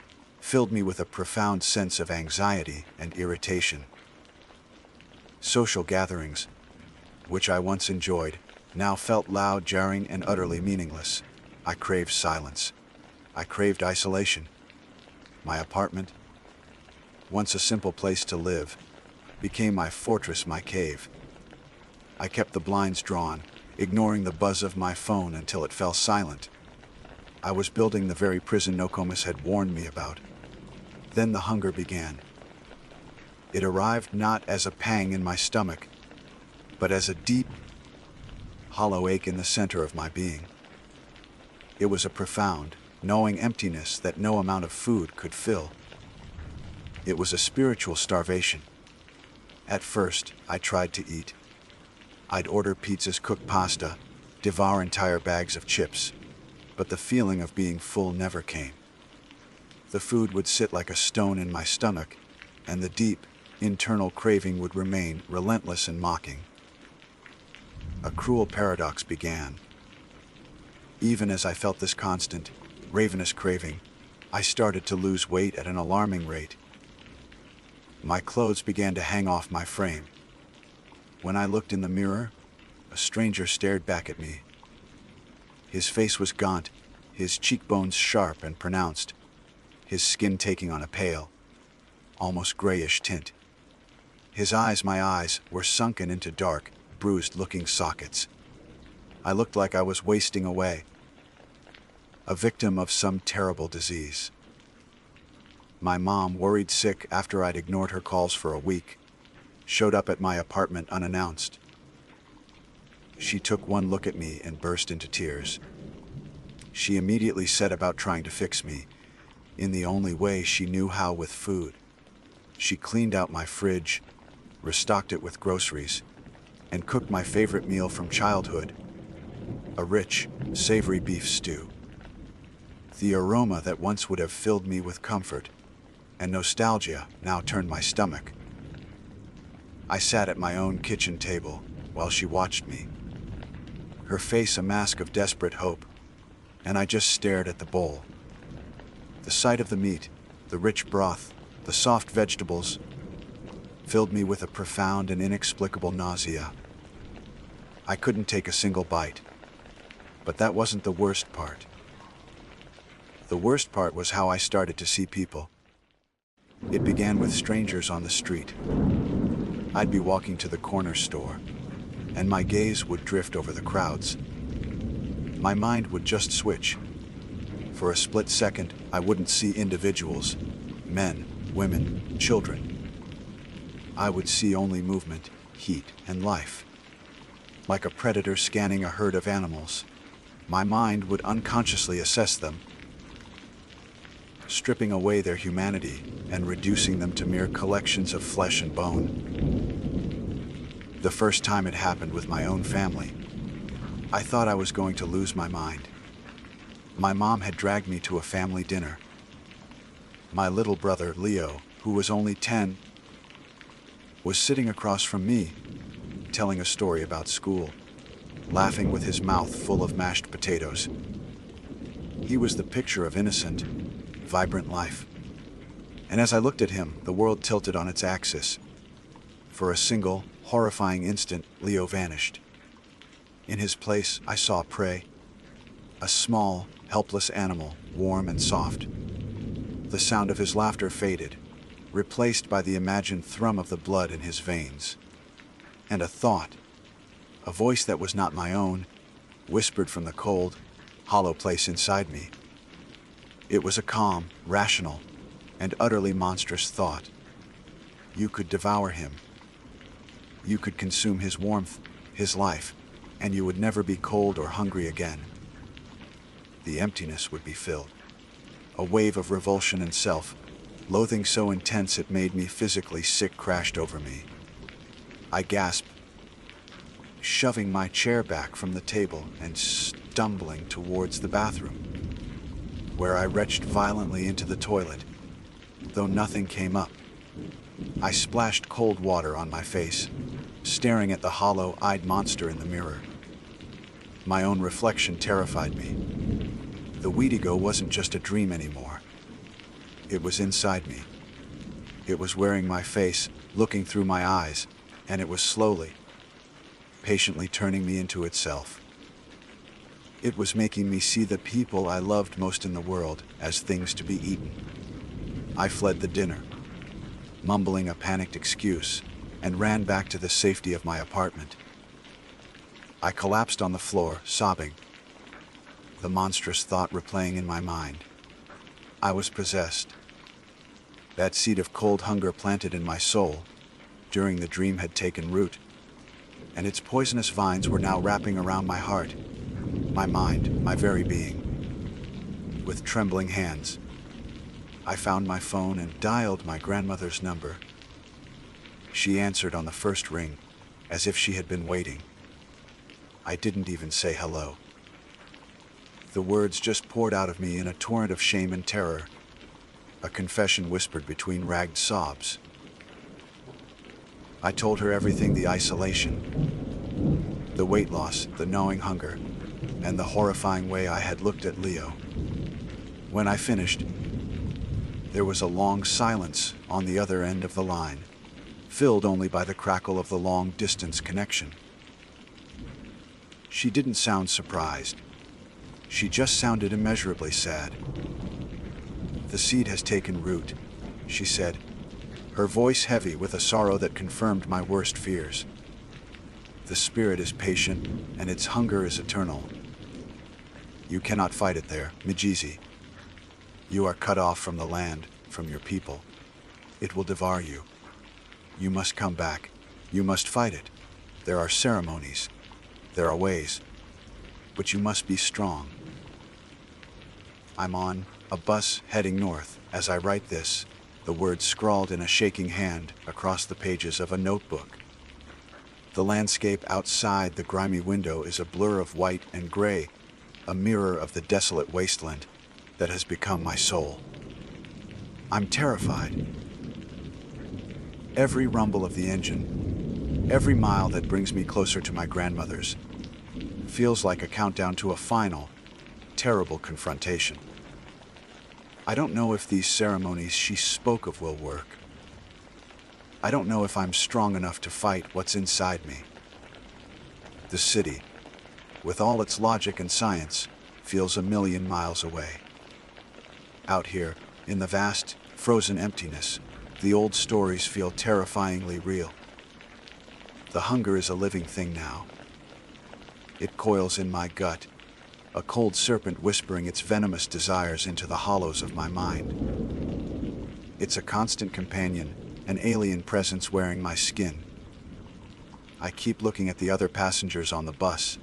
Speaker 1: filled me with a profound sense of anxiety and irritation. Social gatherings, which I once enjoyed, now felt loud, jarring, and utterly meaningless. I craved silence. I craved isolation. My apartment, once a simple place to live, became my fortress, my cave. I kept the blinds drawn, ignoring the buzz of my phone until it fell silent. I was building the very prison Nokomis had warned me about. Then the hunger began. It arrived not as a pang in my stomach, but as a deep, hollow ache in the center of my being. It was a profound, gnawing emptiness that no amount of food could fill. It was a spiritual starvation. At first, I tried to eat. I'd order pizzas, cook pasta, devour entire bags of chips, but the feeling of being full never came. The food would sit like a stone in my stomach, and the deep, internal craving would remain relentless and mocking. A cruel paradox began. Even as I felt this constant, ravenous craving, I started to lose weight at an alarming rate. My clothes began to hang off my frame. When I looked in the mirror, a stranger stared back at me. His face was gaunt, his cheekbones sharp and pronounced, his skin taking on a pale, almost grayish tint. His eyes, my eyes, were sunken into dark, bruised-looking sockets. I looked like I was wasting away, a victim of some terrible disease. My mom, worried sick after I'd ignored her calls for a week, showed up at my apartment unannounced. She took one look at me and burst into tears. She immediately set about trying to fix me, in the only way she knew how, with food. She cleaned out my fridge, restocked it with groceries, and cooked my favorite meal from childhood, a rich, savory beef stew. The aroma that once would have filled me with comfort and nostalgia now turned my stomach. I sat at my own kitchen table while she watched me, her face a mask of desperate hope, and I just stared at the bowl. The sight of the meat, the rich broth, the soft vegetables, filled me with a profound and inexplicable nausea. I couldn't take a single bite, but that wasn't the worst part. The worst part was how I started to see people. It began with strangers on the street. I'd be walking to the corner store, and my gaze would drift over the crowds. My mind would just switch. For a split second, I wouldn't see individuals, men, women, children. I would see only movement, heat, and life. Like a predator scanning a herd of animals, my mind would unconsciously assess them, stripping away their humanity and reducing them to mere collections of flesh and bone. The first time it happened with my own family, I thought I was going to lose my mind. My mom had dragged me to a family dinner. My little brother, Leo, who was only 10, was sitting across from me, telling a story about school, laughing with his mouth full of mashed potatoes. He was the picture of innocent, vibrant life. And as I looked at him, the world tilted on its axis. For a single, horrifying instant, Leo vanished. In his place, I saw prey, a small, helpless animal, warm and soft. The sound of his laughter faded, replaced by the imagined thrum of the blood in his veins. And a thought, a voice that was not my own, whispered from the cold, hollow place inside me. It was a calm, rational, and utterly monstrous thought. You could devour him. You could consume his warmth, his life, and you would never be cold or hungry again. The emptiness would be filled. A wave of revulsion and self-loathing so intense it made me physically sick crashed over me. I gasped, shoving my chair back from the table and stumbling towards the bathroom, where I retched violently into the toilet, though nothing came up. I splashed cold water on my face, staring at the hollow-eyed monster in the mirror. My own reflection terrified me. The Wendigo wasn't just a dream anymore. It was inside me. It was wearing my face, looking through my eyes, and it was slowly, patiently turning me into itself. It was making me see the people I loved most in the world as things to be eaten. I fled the dinner, mumbling a panicked excuse, and ran back to the safety of my apartment. I collapsed on the floor, sobbing, the monstrous thought replaying in my mind. I was possessed. That seed of cold hunger planted in my soul during the dream had taken root, and its poisonous vines were now wrapping around my heart, my mind, my very being. With trembling hands, I found my phone and dialed my grandmother's number. She answered on the first ring, as if she had been waiting. I didn't even say hello. The words just poured out of me in a torrent of shame and terror, a confession whispered between ragged sobs. I told her everything: the isolation, the weight loss, the gnawing hunger, and the horrifying way I had looked at Leo. When I finished, there was a long silence on the other end of the line, filled only by the crackle of the long-distance connection. She didn't sound surprised. She just sounded immeasurably sad. "The seed has taken root," she said, her voice heavy with a sorrow that confirmed my worst fears. "The spirit is patient, and its hunger is eternal. You cannot fight it there, Mijizi. You are cut off from the land, from your people. It will devour you. You must come back. You must fight it. There are ceremonies. There are ways. But you must be strong." I'm on a bus heading north as I write this, the words scrawled in a shaking hand across the pages of a notebook. The landscape outside the grimy window is a blur of white and gray, a mirror of the desolate wasteland that has become my soul. I'm terrified. Every rumble of the engine, every mile that brings me closer to my grandmother's, feels like a countdown to a final, terrible confrontation. I don't know if these ceremonies she spoke of will work. I don't know if I'm strong enough to fight what's inside me. The city, with all its logic and science, feels a million miles away. Out here, in the vast, frozen emptiness, the old stories feel terrifyingly real. The hunger is a living thing now. It coils in my gut, a cold serpent whispering its venomous desires into the hollows of my mind. It's a constant companion, an alien presence wearing my skin. I keep looking at the other passengers on the bus.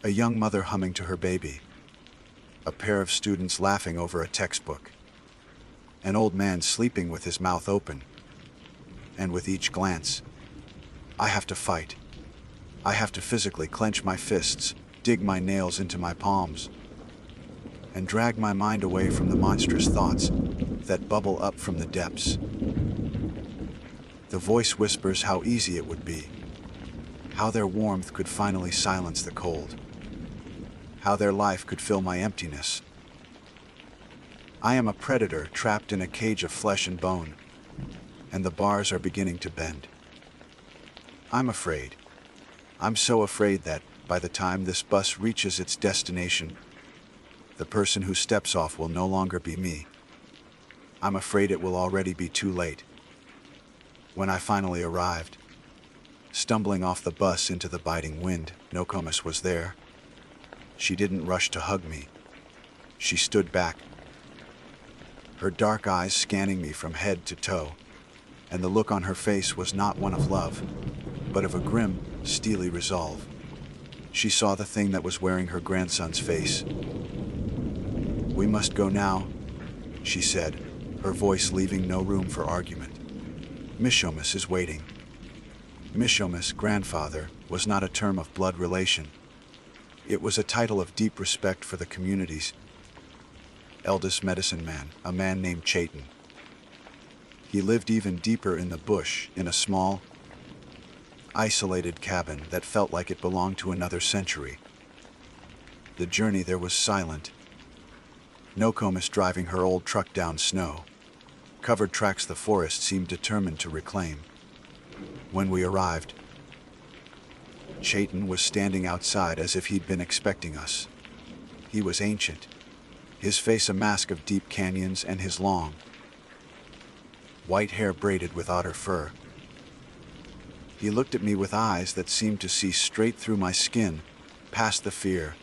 Speaker 1: A young mother humming to her baby. A pair of students laughing over a textbook. An old man sleeping with his mouth open. And with each glance, I have to fight. I have to physically clench my fists, dig my nails into my palms, and drag my mind away from the monstrous thoughts that bubble up from the depths. The voice whispers how easy it would be, how their warmth could finally silence the cold, how their life could fill my emptiness. I am a predator trapped in a cage of flesh and bone, and the bars are beginning to bend. I'm afraid. I'm so afraid that, by the time this bus reaches its destination, the person who steps off will no longer be me. I'm afraid it will already be too late. When I finally arrived, stumbling off the bus into the biting wind, Nokomis was there. She didn't rush to hug me. She stood back, her dark eyes scanning me from head to toe, and the look on her face was not one of love, but of a grim, steely resolve. She saw the thing that was wearing her grandson's face. "We must go now," she said, her voice leaving no room for argument. "Mishomis is waiting." Mishomis, grandfather, was not a term of blood relation. It was a title of deep respect for the community's eldest medicine man, a man named Chaitin. He lived even deeper in the bush, in a small, isolated cabin that felt like it belonged to another century. The journey there was silent. Nokomis driving her old truck down snow. Covered tracks the forest seemed determined to reclaim. When we arrived, Chaitin was standing outside as if he'd been expecting us. He was ancient, his face a mask of deep canyons and his long, white hair braided with otter fur. He looked at me with eyes that seemed to see straight through my skin, past the fear,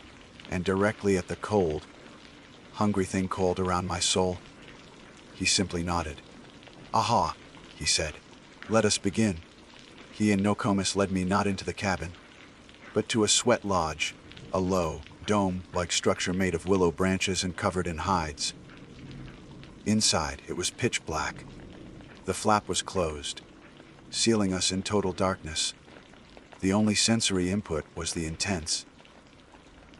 Speaker 1: and directly at the cold, hungry thing coiled around my soul. He simply nodded. "Aha," he said. "Let us begin." He and Nokomis led me not into the cabin, but to a sweat lodge, a low, dome-like structure made of willow branches and covered in hides. Inside, it was pitch black. The flap was closed, sealing us in total darkness. The only sensory input was the intense,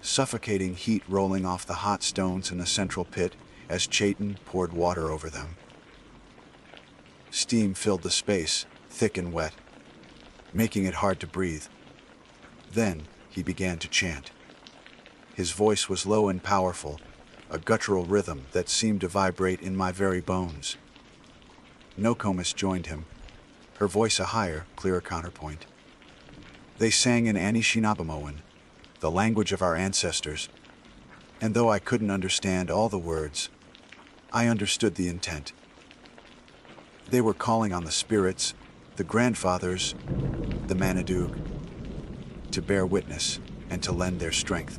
Speaker 1: suffocating heat rolling off the hot stones in the central pit as Chayton poured water over them. Steam filled the space, thick and wet, making it hard to breathe. Then he began to chant. His voice was low and powerful, a guttural rhythm that seemed to vibrate in my very bones. Nokomis joined him, her voice a higher, clearer counterpoint. They sang in Anishinaabemowin, the language of our ancestors, and though I couldn't understand all the words, I understood the intent. They were calling on the spirits, the grandfathers, the Manadug, to bear witness and to lend their strength.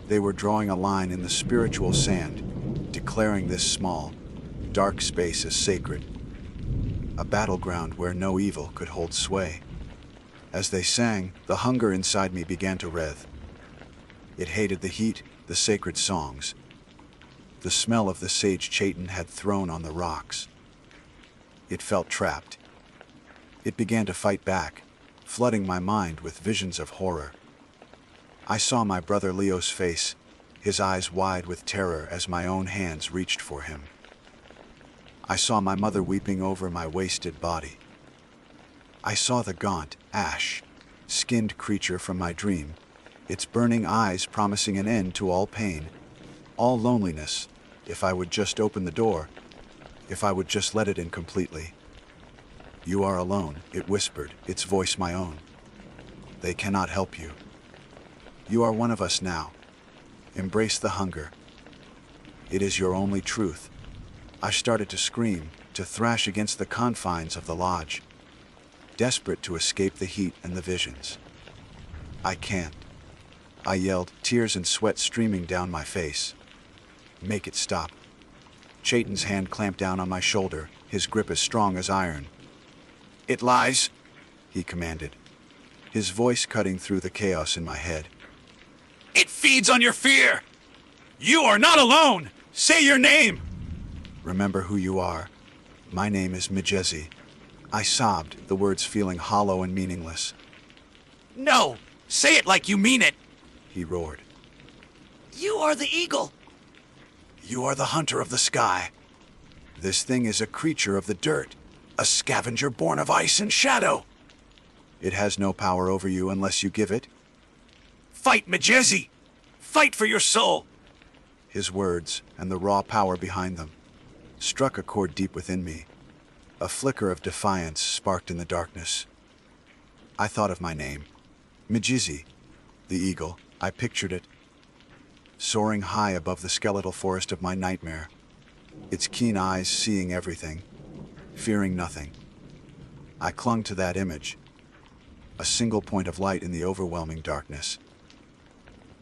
Speaker 1: They were drawing a line in the spiritual sand, declaring this small, dark space as sacred, a battleground where no evil could hold sway. As they sang, the hunger inside me began to writhe. It hated the heat, the sacred songs, the smell of the sage Chayton had thrown on the rocks. It felt trapped. It began to fight back, flooding my mind with visions of horror. I saw my brother Leo's face, his eyes wide with terror as my own hands reached for him. I saw my mother weeping over my wasted body. I saw the gaunt, ash-skinned creature from my dream, its burning eyes promising an end to all pain, all loneliness, if I would just open the door, if I would just let it in completely. "You are alone," it whispered, its voice my own. "They cannot help you. You are one of us now. Embrace the hunger. It is your only truth." I started to scream, to thrash against the confines of the lodge, desperate to escape the heat and the visions. "I can't," I yelled, tears and sweat streaming down my face. "Make it stop." Chayton's hand clamped down on my shoulder, his grip as strong as iron. "It lies," he commanded, his voice cutting through the chaos in my head.
Speaker 2: It feeds on your fear. You are not alone. Say your name.
Speaker 1: "Remember who you are. My name is Mijezi." I sobbed, the words feeling hollow and meaningless.
Speaker 2: No, say it like you mean it.
Speaker 1: He roared.
Speaker 2: You are the eagle.
Speaker 1: "You are the hunter of the sky. This thing is a creature of the dirt, a scavenger born of ice and shadow. It has no power over you unless you give it."
Speaker 2: Fight, Mijezi. Fight for your soul.
Speaker 1: His words, and the raw power behind them, struck a chord deep within me. A flicker of defiance sparked in the darkness. I thought of my name. Mijezi, the eagle. I pictured it, soaring high above the skeletal forest of my nightmare, its keen eyes seeing everything, fearing nothing. I clung to that image, a single point of light in the overwhelming darkness.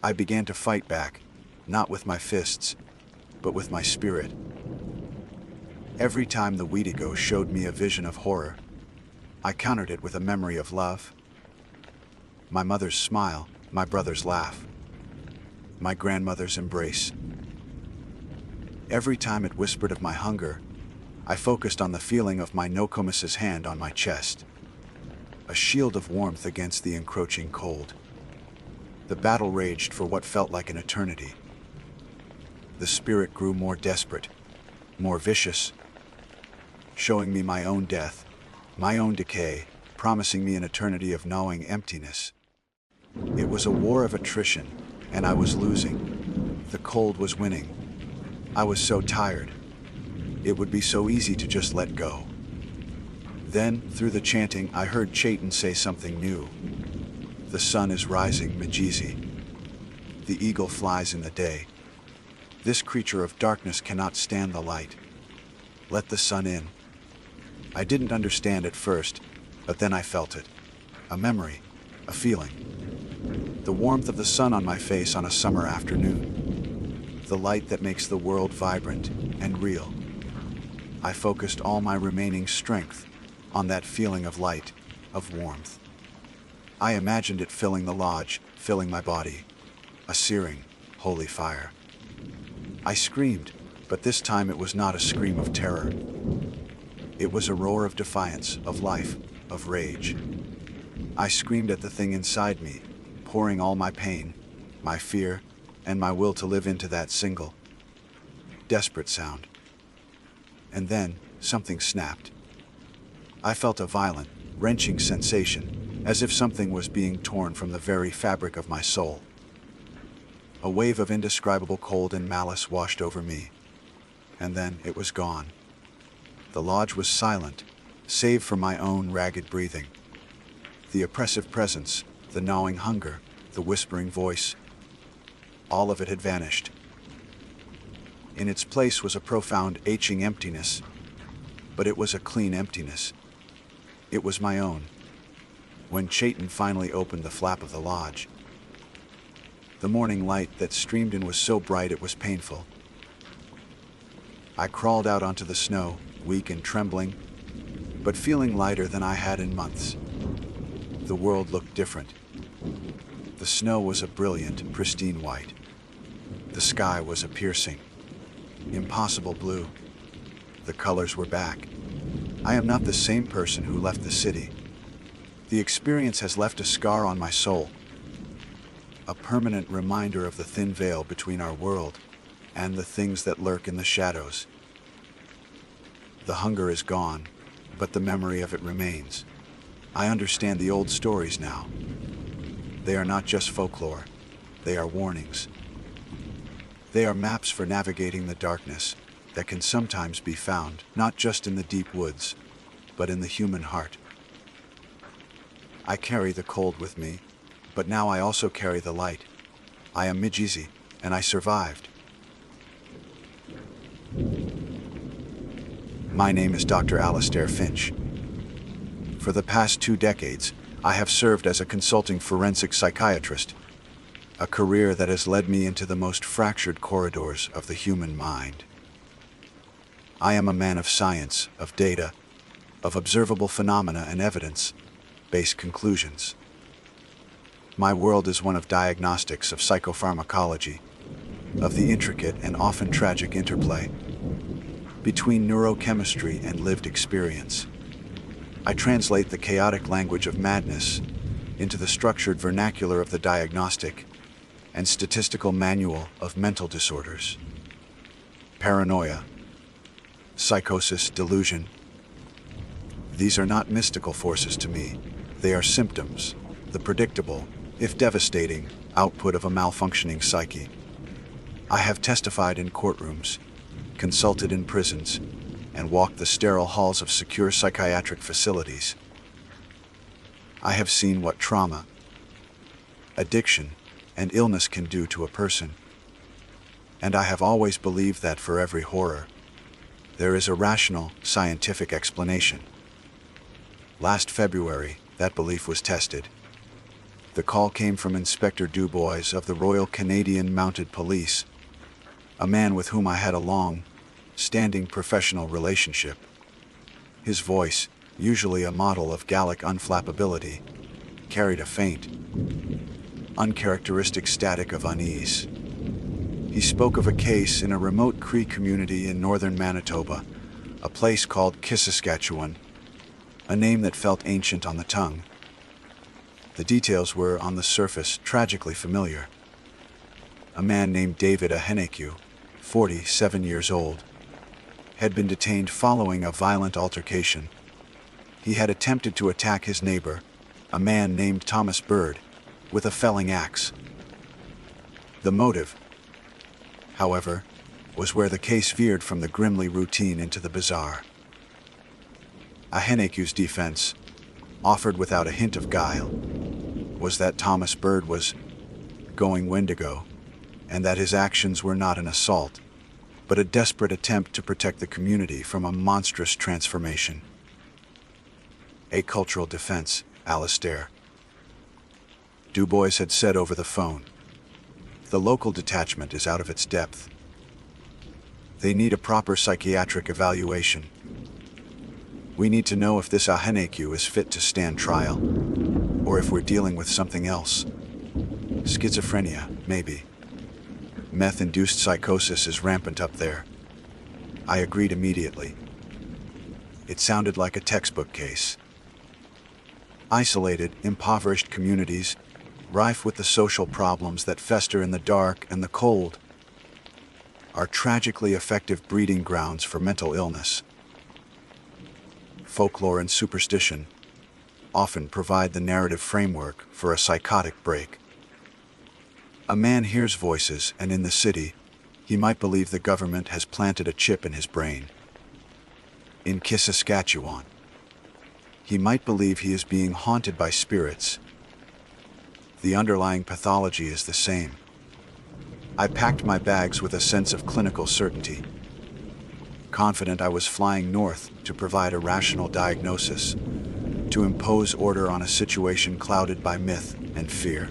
Speaker 1: I began to fight back, not with my fists, but with my spirit. Every time the Wendigo showed me a vision of horror, I countered it with a memory of love. My mother's smile, my brother's laugh, my grandmother's embrace. Every time it whispered of my hunger, I focused on the feeling of my Nokomis's hand on my chest, a shield of warmth against the encroaching cold. The battle raged for what felt like an eternity. The spirit grew more desperate, more vicious, showing me my own death, my own decay, promising me an eternity of gnawing emptiness. It was a war of attrition, and I was losing. The cold was winning. I was so tired. It would be so easy to just let go. Then, through the chanting, I heard Chayton say something new. "The sun is rising, Mijezi. The eagle flies in the day. This creature of darkness cannot stand the light. Let the sun in. I didn't understand at first, but then I felt it. A memory, a feeling. The warmth of the sun on my face on a summer afternoon. The light that makes the world vibrant and real. I focused all my remaining strength on that feeling of light, of warmth. I imagined it filling the lodge, filling my body. A searing, holy fire. I screamed, but this time it was not a scream of terror. It was a roar of defiance, of life, of rage. I screamed at the thing inside me, pouring all my pain, my fear, and my will to live into that single, desperate sound. And then, something snapped. I felt a violent, wrenching sensation, as if something was being torn from the very fabric of my soul. A wave of indescribable cold and malice washed over me, and then it was gone. The lodge was silent, save for my own ragged breathing. The oppressive presence, the gnawing hunger, the whispering voice, all of it had vanished. In its place was a profound, aching emptiness, but it was a clean emptiness. It was my own. When Chayton finally opened the flap of the lodge, the morning light that streamed in was so bright it was painful. I crawled out onto the snow, weak and trembling, but feeling lighter than I had in months. The world looked different. The snow was a brilliant, pristine white. The sky was a piercing, impossible blue. The colors were back. I am not the same person who left the city. The experience has left a scar on my soul, a permanent reminder of the thin veil between our world and the things that lurk in the shadows. The hunger is gone, but the memory of it remains. I understand the old stories now. They are not just folklore, they are warnings. They are maps for navigating the darkness that can sometimes be found not just in the deep woods, but in the human heart. I carry the cold with me, but now I also carry the light. I am Mijizi, and I survived. My name is Dr. Alastair Finch. For the past 2 decades, I have served as a consulting forensic psychiatrist, a career that has led me into the most fractured corridors of the human mind. I am a man of science, of data, of observable phenomena and evidence-based conclusions. My world is one of diagnostics, of psychopharmacology, of the intricate and often tragic interplay between neurochemistry and lived experience. I translate the chaotic language of madness into the structured vernacular of the diagnostic and statistical manual of mental disorders. Paranoia, psychosis, delusion. These are not mystical forces to me. They are symptoms, the predictable, if devastating, output of a malfunctioning psyche. I have testified in courtrooms, consulted in prisons, and walked the sterile halls of secure psychiatric facilities. I have seen what trauma, addiction, and illness can do to a person. And I have always believed that for every horror, there is a rational, scientific explanation. Last February, that belief was tested. The call came from Inspector Dubois of the Royal Canadian Mounted Police, a man with whom I had a long-standing professional relationship. His voice, usually a model of Gallic unflappability, carried a faint, uncharacteristic static of unease. He spoke of a case in a remote Cree community in northern Manitoba, a place called Kisaskatchewan, a name that felt ancient on the tongue. The details were, on the surface, tragically familiar. A man named David Aheneku, 47 years old, had been detained following a violent altercation. He had attempted to attack his neighbor, a man named Thomas Bird, with a felling axe. The motive, however, was where the case veered from the grimly routine into the bizarre. Aheneku's defense, offered without a hint of guile, was that Thomas Bird was going Wendigo, and that his actions were not an assault, but a desperate attempt to protect the community from a monstrous transformation. A cultural defense, Alistair. Du Bois had said over the phone. The local detachment is out of its depth. They need a proper psychiatric evaluation. We need to know if this Aheneku is fit to stand trial, or if we're dealing with something else. Schizophrenia, maybe. Meth-induced psychosis is rampant up there. I agreed immediately. It sounded like a textbook case. Isolated, impoverished communities, rife with the social problems that fester in the dark and the cold, are tragically effective breeding grounds for mental illness. Folklore and superstition often provide the narrative framework for a psychotic break. A man hears voices, and in the city, he might believe the government has planted a chip in his brain. In Saskatchewan, he might believe he is being haunted by spirits. The underlying pathology is the same. I packed my bags with a sense of clinical certainty, confident I was flying north to provide a rational diagnosis, to impose order on a situation clouded by myth and fear.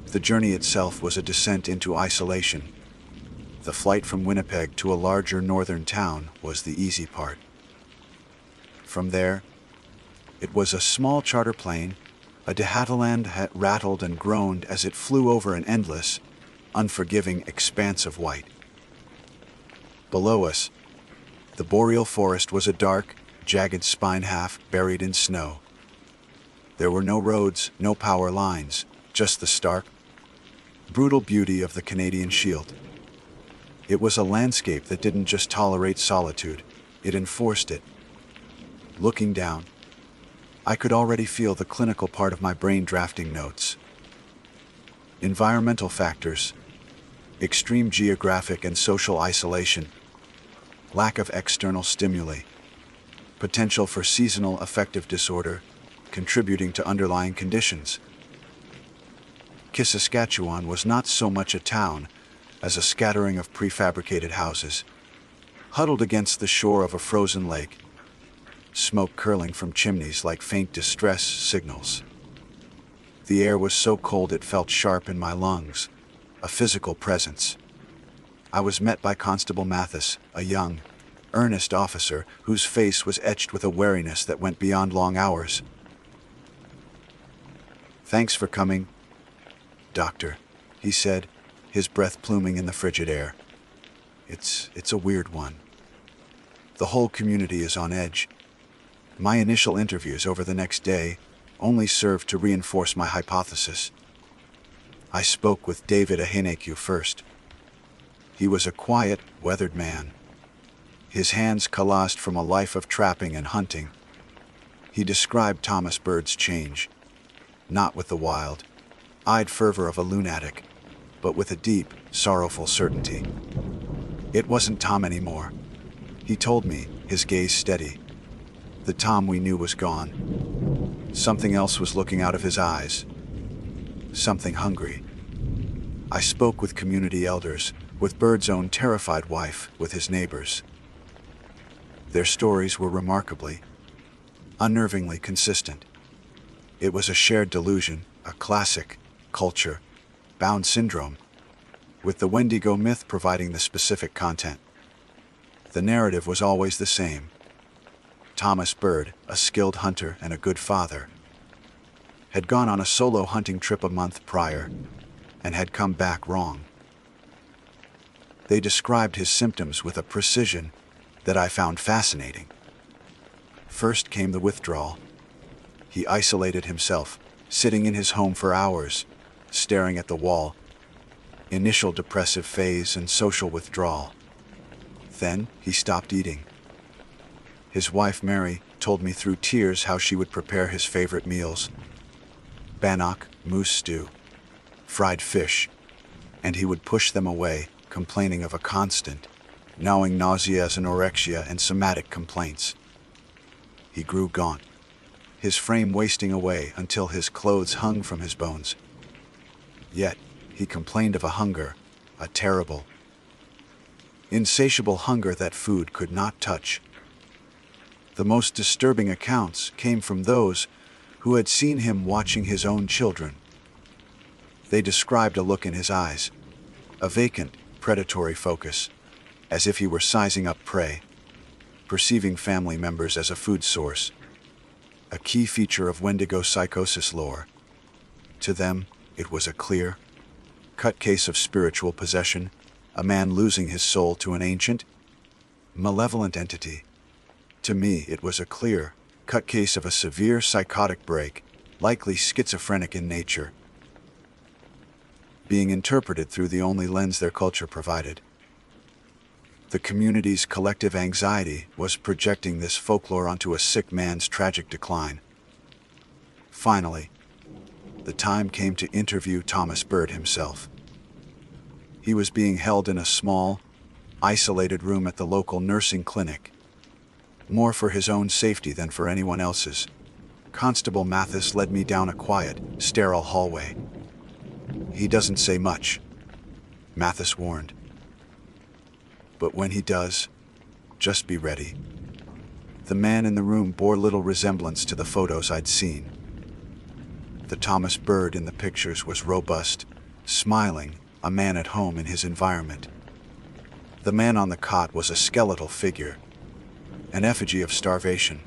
Speaker 1: The journey itself was a descent into isolation. The flight from Winnipeg to a larger northern town was the easy part. From there, it was a small charter plane. A de Havilland had rattled and groaned as it flew over an endless, unforgiving expanse of white. Below us, the boreal forest was a dark, jagged spine half buried in snow. There were no roads, no power lines, just the stark, brutal beauty of the Canadian Shield. It was a landscape that didn't just tolerate solitude, it enforced it. Looking down, I could already feel the clinical part of my brain drafting notes. Environmental factors, extreme geographic and social isolation, lack of external stimuli, potential for seasonal affective disorder, contributing to underlying conditions. Saskatchewan was not so much a town as a scattering of prefabricated houses, huddled against the shore of a frozen lake, smoke curling from chimneys like faint distress signals. The air was so cold it felt sharp in my lungs, a physical presence. I was met by Constable Mathis, a young, earnest officer whose face was etched with a wariness that went beyond long hours. "Thanks for coming, Doctor," he said, his breath pluming in the frigid air. It's a weird one. The whole community is on edge. My initial interviews over the next day only served to reinforce my hypothesis. I spoke with David Aheneku first. He was a quiet, weathered man, his hands calloused from a life of trapping and hunting. He described Thomas Bird's change, not with the wild-eyed fervor of a lunatic, but with a deep, sorrowful certainty. It wasn't Tom anymore, he told me, his gaze steady. The Tom we knew was gone. Something else was looking out of his eyes. Something hungry. I spoke with community elders, with Bird's own terrified wife, with his neighbors. Their stories were remarkably, unnervingly consistent. It was a shared delusion, a classic, culture-bound syndrome, with the Wendigo myth providing the specific content. The narrative was always the same. Thomas Bird, a skilled hunter and a good father, had gone on a solo hunting trip a month prior and had come back wrong. They described his symptoms with a precision that I found fascinating. First came the withdrawal. He isolated himself, sitting in his home for hours, staring at the wall. Initial depressive phase and social withdrawal. Then he stopped eating. His wife Mary told me through tears how she would prepare his favorite meals: bannock, moose stew, fried fish, and he would push them away, complaining of a constant, gnawing nauseas and anorexia and somatic complaints. He grew gaunt, his frame wasting away until his clothes hung from his bones. Yet he complained of a hunger, a terrible, insatiable hunger that food could not touch. The most disturbing accounts came from those who had seen him watching his own children. They described a look in his eyes, a vacant, predatory focus, as if he were sizing up prey, perceiving family members as a food source, a key feature of Wendigo psychosis lore. To them, it was a clear, cut case of spiritual possession, a man losing his soul to an ancient, malevolent entity. To me, it was a clear, cut case of a severe psychotic break, likely schizophrenic in nature, being interpreted through the only lens their culture provided. The community's collective anxiety was projecting this folklore onto a sick man's tragic decline. Finally, the time came to interview Thomas Bird himself. He was being held in a small, isolated room at the local nursing clinic, more for his own safety than for anyone else's. Constable Mathis led me down a quiet, sterile hallway. "He doesn't say much," Mathis warned. "But when he does, just be ready." The man in the room bore little resemblance to the photos I'd seen. The Thomas Bird in the pictures was robust, smiling, a man at home in his environment. The man on the cot was a skeletal figure, an effigy of starvation.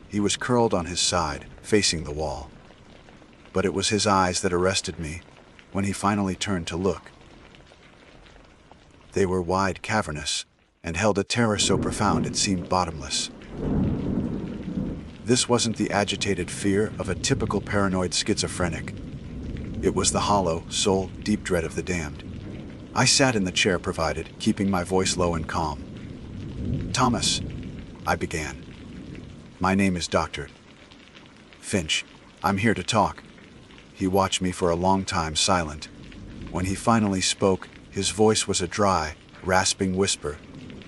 Speaker 1: He was curled on his side, facing the wall. But it was his eyes that arrested me when he finally turned to look. They were wide, cavernous, and held a terror so profound it seemed bottomless. This wasn't the agitated fear of a typical paranoid schizophrenic. It was the hollow, soul, deep dread of the damned. I sat in the chair provided, keeping my voice low and calm. "Thomas," I began. "My name is Dr. Finch. I'm here to talk." He watched me for a long time silent. When he finally spoke, his voice was a dry, rasping whisper,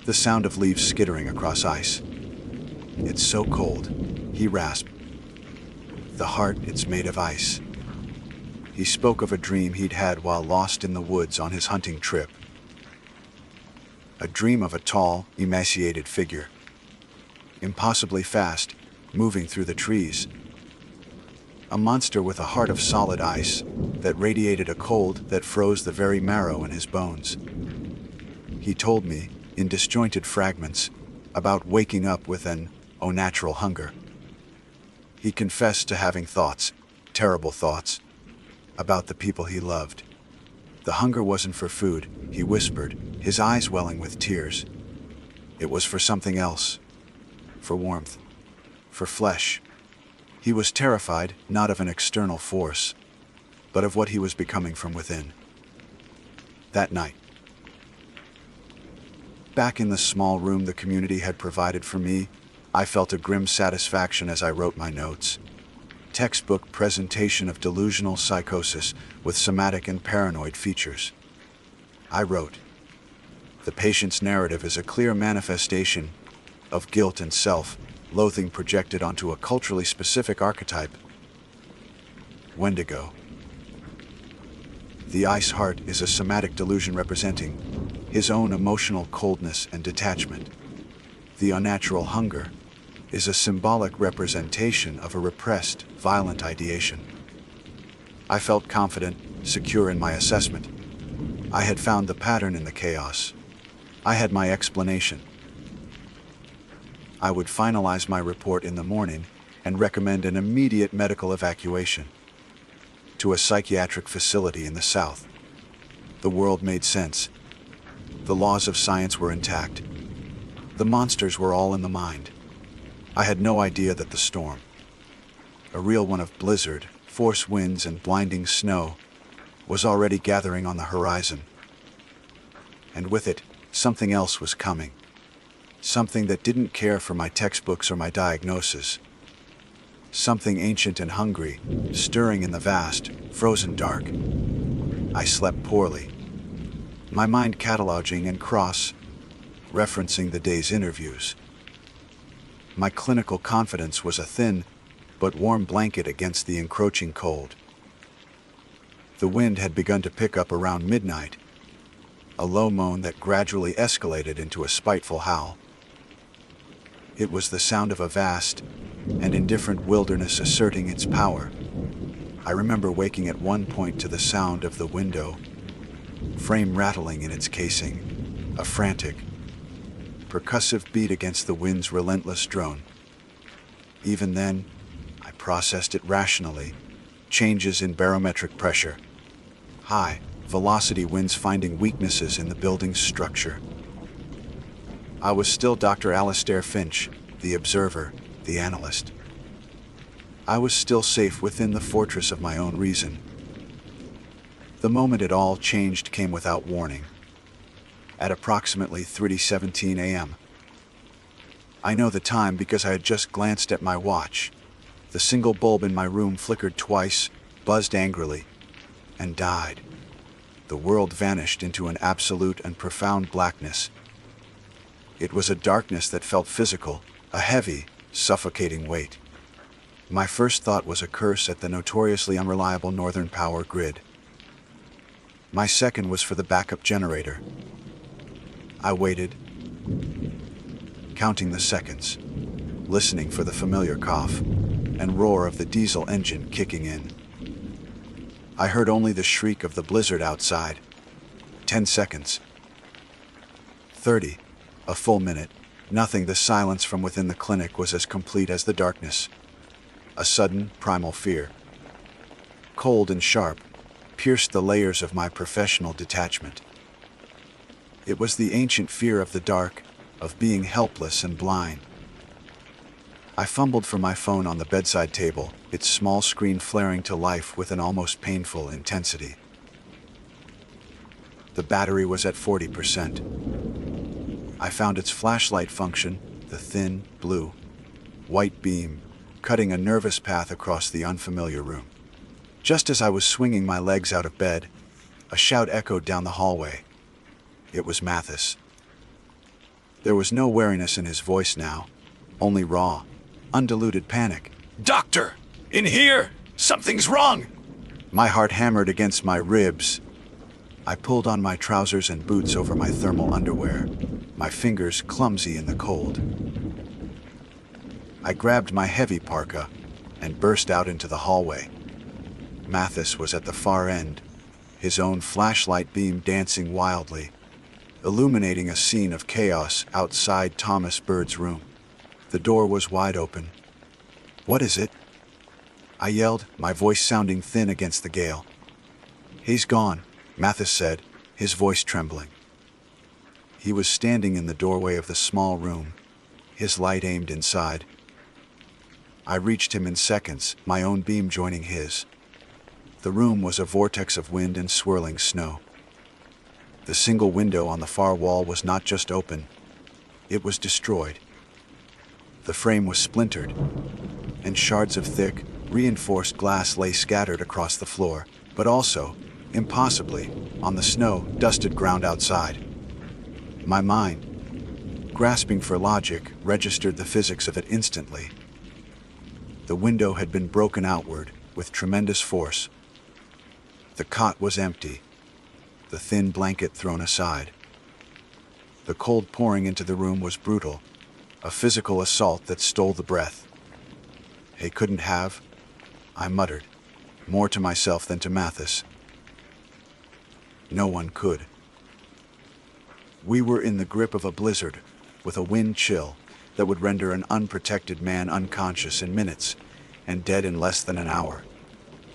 Speaker 1: the sound of leaves skittering across ice. "It's so cold," he rasped. "The heart, it's made of ice." He spoke of a dream he'd had while lost in the woods on his hunting trip. A dream of a tall, emaciated figure, impossibly fast, moving through the trees. A monster with a heart of solid ice that radiated a cold that froze the very marrow in his bones. He told me, in disjointed fragments, about waking up with an unnatural hunger. He confessed to having thoughts, terrible thoughts, about the people he loved. The hunger wasn't for food, he whispered, his eyes welling with tears. It was for something else. For warmth. For flesh. He was terrified, not of an external force, but of what he was becoming from within. That night, back in the small room the community had provided for me, I felt a grim satisfaction as I wrote my notes. Textbook presentation of delusional psychosis with somatic and paranoid features. I wrote, "The patient's narrative is a clear manifestation of guilt and self-loathing projected onto a culturally specific archetype. Wendigo. The ice heart is a somatic delusion representing his own emotional coldness and detachment. The unnatural hunger is a symbolic representation of a repressed, violent ideation." I felt confident, secure in my assessment. I had found the pattern in the chaos. I had my explanation. I would finalize my report in the morning and recommend an immediate medical evacuation to a psychiatric facility in the south. The world made sense. The laws of science were intact. The monsters were all in the mind. I had no idea that the storm, a real one of blizzard, force winds, and blinding snow, was already gathering on the horizon. And with it, something else was coming. Something that didn't care for my textbooks or my diagnosis. Something ancient and hungry, stirring in the vast, frozen dark. I slept poorly, my mind cataloging and cross-referencing the day's interviews. My clinical confidence was a thin but warm blanket against the encroaching cold. The wind had begun to pick up around midnight, a low moan that gradually escalated into a spiteful howl. It was the sound of a vast and indifferent wilderness asserting its power. I remember waking at one point to the sound of the window frame rattling in its casing, a frantic, percussive beat against the wind's relentless drone. Even then, I processed it rationally. Changes in barometric pressure. High velocity winds finding weaknesses in the building's structure. I was still Dr. Alastair Finch, the observer, the analyst. I was still safe within the fortress of my own reason. The moment it all changed came without warning. At approximately 3:17 a.m. I know the time because I had just glanced at my watch. The single bulb in my room flickered twice, buzzed angrily, and died. The world vanished into an absolute and profound blackness. It was a darkness that felt physical, a heavy, suffocating weight. My first thought was a curse at the notoriously unreliable Northern power grid. My second was for the backup generator. I waited, counting the seconds, listening for the familiar cough and roar of the diesel engine kicking in. I heard only the shriek of the blizzard outside. 10 seconds. 30. A full minute. Nothing. The silence from within the clinic was as complete as the darkness. A sudden, primal fear, cold and sharp, pierced the layers of my professional detachment. It was the ancient fear of the dark, of being helpless and blind. I fumbled for my phone on the bedside table, its small screen flaring to life with an almost painful intensity. The battery was at 40%. I found its flashlight function, the thin, blue, white beam, cutting a nervous path across the unfamiliar room. Just as I was swinging my legs out of bed, a shout echoed down the hallway. It was Mathis. There was no wariness in his voice now, only raw, undiluted panic.
Speaker 2: Doctor! In here! Something's wrong!
Speaker 1: My heart hammered against my ribs. I pulled on my trousers and boots over my thermal underwear, my fingers clumsy in the cold. I grabbed my heavy parka and burst out into the hallway. Mathis was at the far end, his own flashlight beam dancing wildly, illuminating a scene of chaos outside Thomas Bird's room. The door was wide open. "What is it?" I yelled, my voice sounding thin against the gale. "He's gone," Mathis said, his voice trembling. He was standing in the doorway of the small room, his light aimed inside. I reached him in seconds, my own beam joining his. The room was a vortex of wind and swirling snow. The single window on the far wall was not just open, it was destroyed. The frame was splintered, and shards of thick, reinforced glass lay scattered across the floor, but also, impossibly, on the snow-dusted ground outside. My mind, grasping for logic, registered the physics of it instantly. The window had been broken outward with tremendous force. The cot was empty, the thin blanket thrown aside. The cold pouring into the room was brutal, a physical assault that stole the breath. "He couldn't have," I muttered, more to myself than to Mathis. No one could. We were in the grip of a blizzard, with a wind chill that would render an unprotected man unconscious in minutes and dead in less than an hour.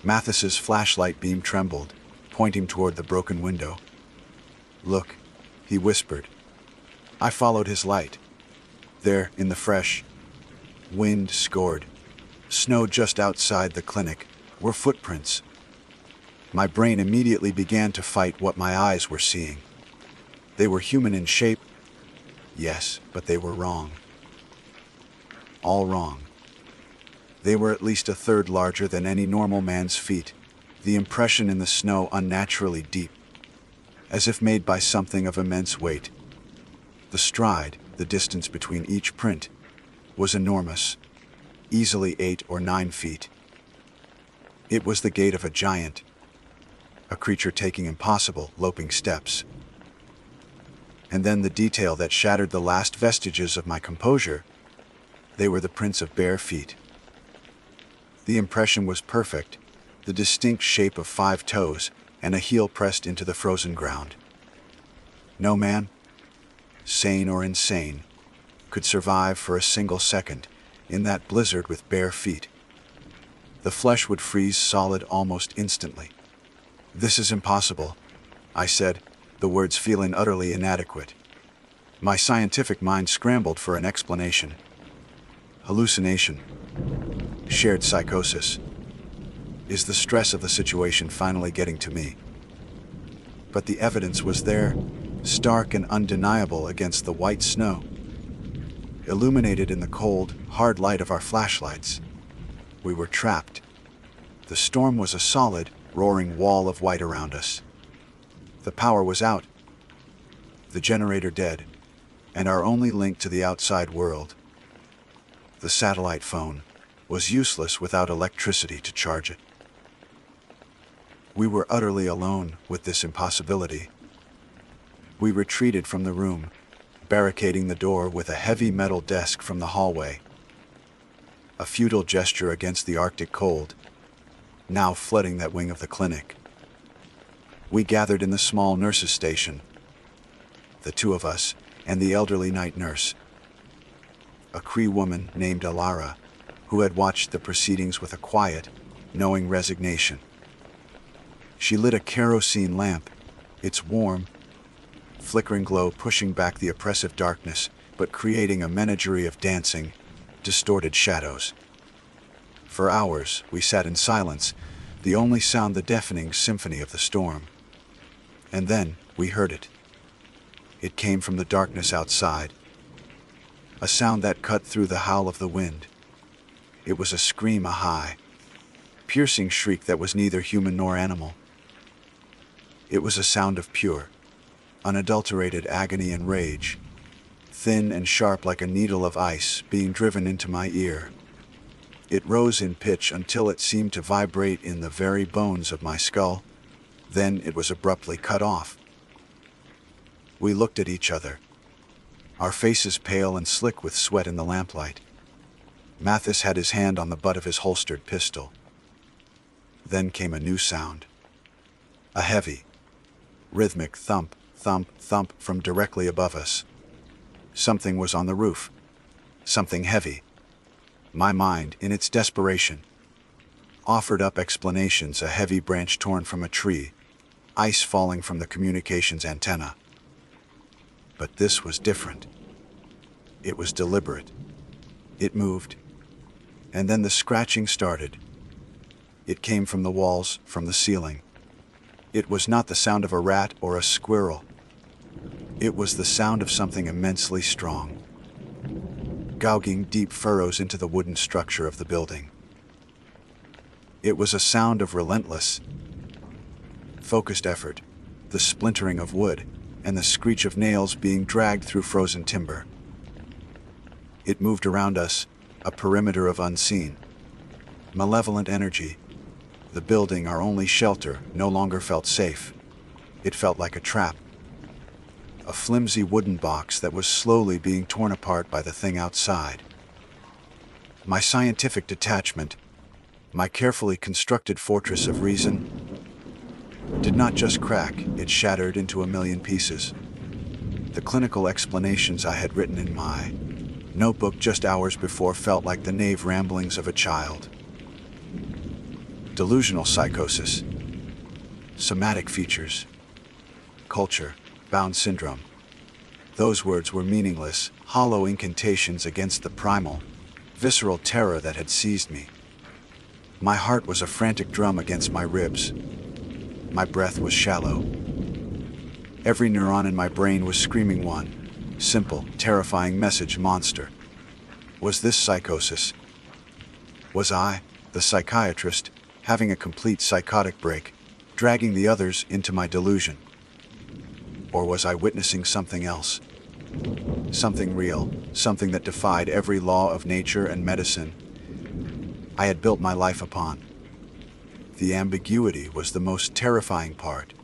Speaker 1: Mathis's flashlight beam trembled, pointing toward the broken window. "Look," he whispered. I followed his light. There, in the fresh, wind-scored snow just outside the clinic, were footprints. My brain immediately began to fight what my eyes were seeing. They were human in shape, yes, but they were wrong. All wrong. They were at least a third larger than any normal man's feet, the impression in the snow unnaturally deep, as if made by something of immense weight. The stride, the distance between each print, was enormous, easily 8 or 9 feet. It was the gait of a giant, a creature taking impossible, loping steps. And then the detail that shattered the last vestiges of my composure, They were the prints of bare feet. The impression was perfect, the distinct shape of 5 toes and a heel pressed into the frozen ground. No man, sane or insane, could survive for a single second in that blizzard with bare feet. The flesh would freeze solid almost instantly. "This is impossible," I said, the words feeling utterly inadequate. My scientific mind scrambled for an explanation. Hallucination. Shared psychosis. Is the stress of the situation finally getting to me? But the evidence was there, stark and undeniable against the white snow, illuminated in the cold, hard light of our flashlights. We were trapped. The storm was a solid, roaring wall of white around us. The power was out, the generator dead, and our only link to the outside world, the satellite phone, was useless without electricity to charge it. We were utterly alone with this impossibility. We retreated from the room, barricading the door with a heavy metal desk from the hallway. A futile gesture against the Arctic cold, now flooding that wing of the clinic. We gathered in the small nurse's station, the 2 of us and the elderly night nurse, a Cree woman named Alara, who had watched the proceedings with a quiet, knowing resignation. She lit a kerosene lamp, its warm, flickering glow pushing back the oppressive darkness, but creating a menagerie of dancing, distorted shadows. For hours, we sat in silence, the only sound the deafening symphony of the storm. And then we heard it. It came from the darkness outside, a sound that cut through the howl of the wind. It was a scream, a high, piercing shriek that was neither human nor animal. It was a sound of pure, unadulterated agony and rage, thin and sharp like a needle of ice being driven into my ear. It rose in pitch until it seemed to vibrate in the very bones of my skull. Then it was abruptly cut off. We looked at each other, our faces pale and slick with sweat in the lamplight. Mathis had his hand on the butt of his holstered pistol. Then came a new sound. A heavy, rhythmic thump, thump, thump from directly above us. Something was on the roof. Something heavy. My mind, in its desperation, offered up explanations: a heavy branch torn from a tree, ice falling from the communications antenna. But this was different. It was deliberate. It moved. And then the scratching started. It came from the walls, from the ceiling. It was not the sound of a rat or a squirrel. It was the sound of something immensely strong, gouging deep furrows into the wooden structure of the building. It was a sound of relentless, focused effort, the splintering of wood, and the screech of nails being dragged through frozen timber. It moved around us, a perimeter of unseen, malevolent energy. The building, our only shelter, no longer felt safe. It felt like a trap. A flimsy wooden box that was slowly being torn apart by the thing outside. My scientific detachment, my carefully constructed fortress of reason, did not just crack, it shattered into a million pieces. The clinical explanations I had written in my notebook just hours before felt like the naive ramblings of a child. Delusional psychosis, somatic features, culture, bound syndrome. Those words were meaningless, hollow incantations against the primal, visceral terror that had seized me. My heart was a frantic drum against my ribs. My breath was shallow. Every neuron in my brain was screaming one simple, terrifying message: monster. Was this psychosis? Was I, the psychiatrist, having a complete psychotic break, dragging the others into my delusion? Or was I witnessing something else? Something real, something that defied every law of nature and medicine I had built my life upon. The ambiguity was the most terrifying part.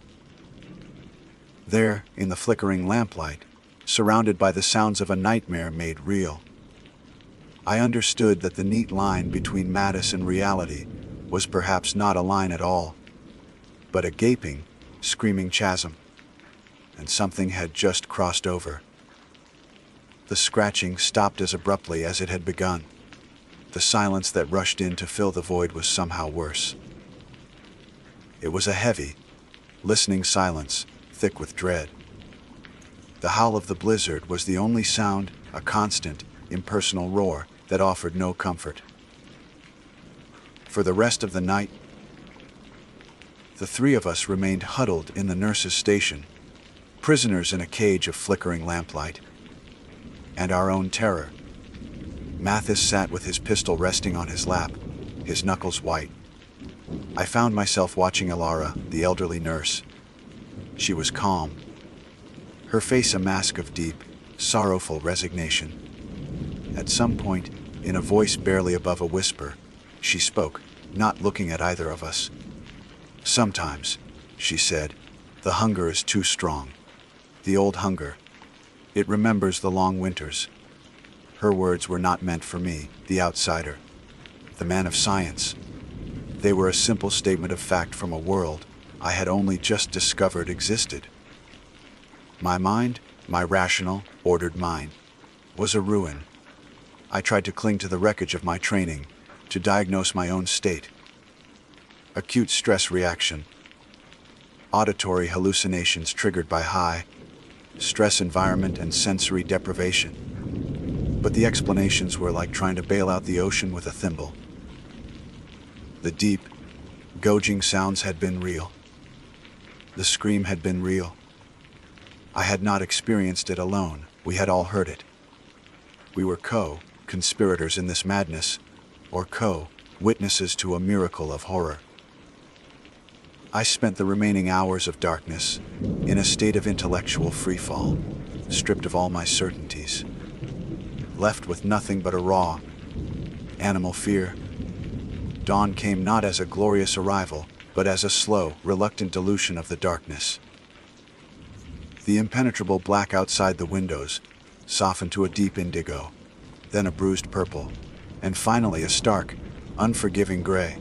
Speaker 1: There, in the flickering lamplight, surrounded by the sounds of a nightmare made real, I understood that the neat line between madness and reality was perhaps not a line at all, but a gaping, screaming chasm, and something had just crossed over. The scratching stopped as abruptly as it had begun. The silence that rushed in to fill the void was somehow worse. It was a heavy, listening silence, thick with dread. The howl of the blizzard was the only sound, a constant, impersonal roar that offered no comfort. For the rest of the night, the three of us remained huddled in the nurse's station, prisoners in a cage of flickering lamplight, and our own terror. Mathis sat with his pistol resting on his lap, his knuckles white. I found myself watching Elara, the elderly nurse. She was calm, her face a mask of deep, sorrowful resignation. At some point, in a voice barely above a whisper, she spoke, not looking at either of us. "Sometimes," she said, "the hunger is too strong. The old hunger. It remembers the long winters." Her words were not meant for me, the outsider, the man of science. They were a simple statement of fact from a world I had only just discovered existed. My mind, my rational, ordered mind, was a ruin. I tried to cling to the wreckage of my training, to diagnose my own state. Acute stress reaction. Auditory hallucinations triggered by high stress environment and sensory deprivation. But the explanations were like trying to bail out the ocean with a thimble. The deep, gouging sounds had been real. The scream had been real. I had not experienced it alone. We had all heard it. We were co-conspirators in this madness, or co-witnesses to a miracle of horror. I spent the remaining hours of darkness in a state of intellectual freefall, stripped of all my certainties, left with nothing but a raw, animal fear. Dawn came not as a glorious arrival, but as a slow, reluctant dilution of the darkness. The impenetrable black outside the windows softened to a deep indigo, then a bruised purple, and finally a stark, unforgiving gray.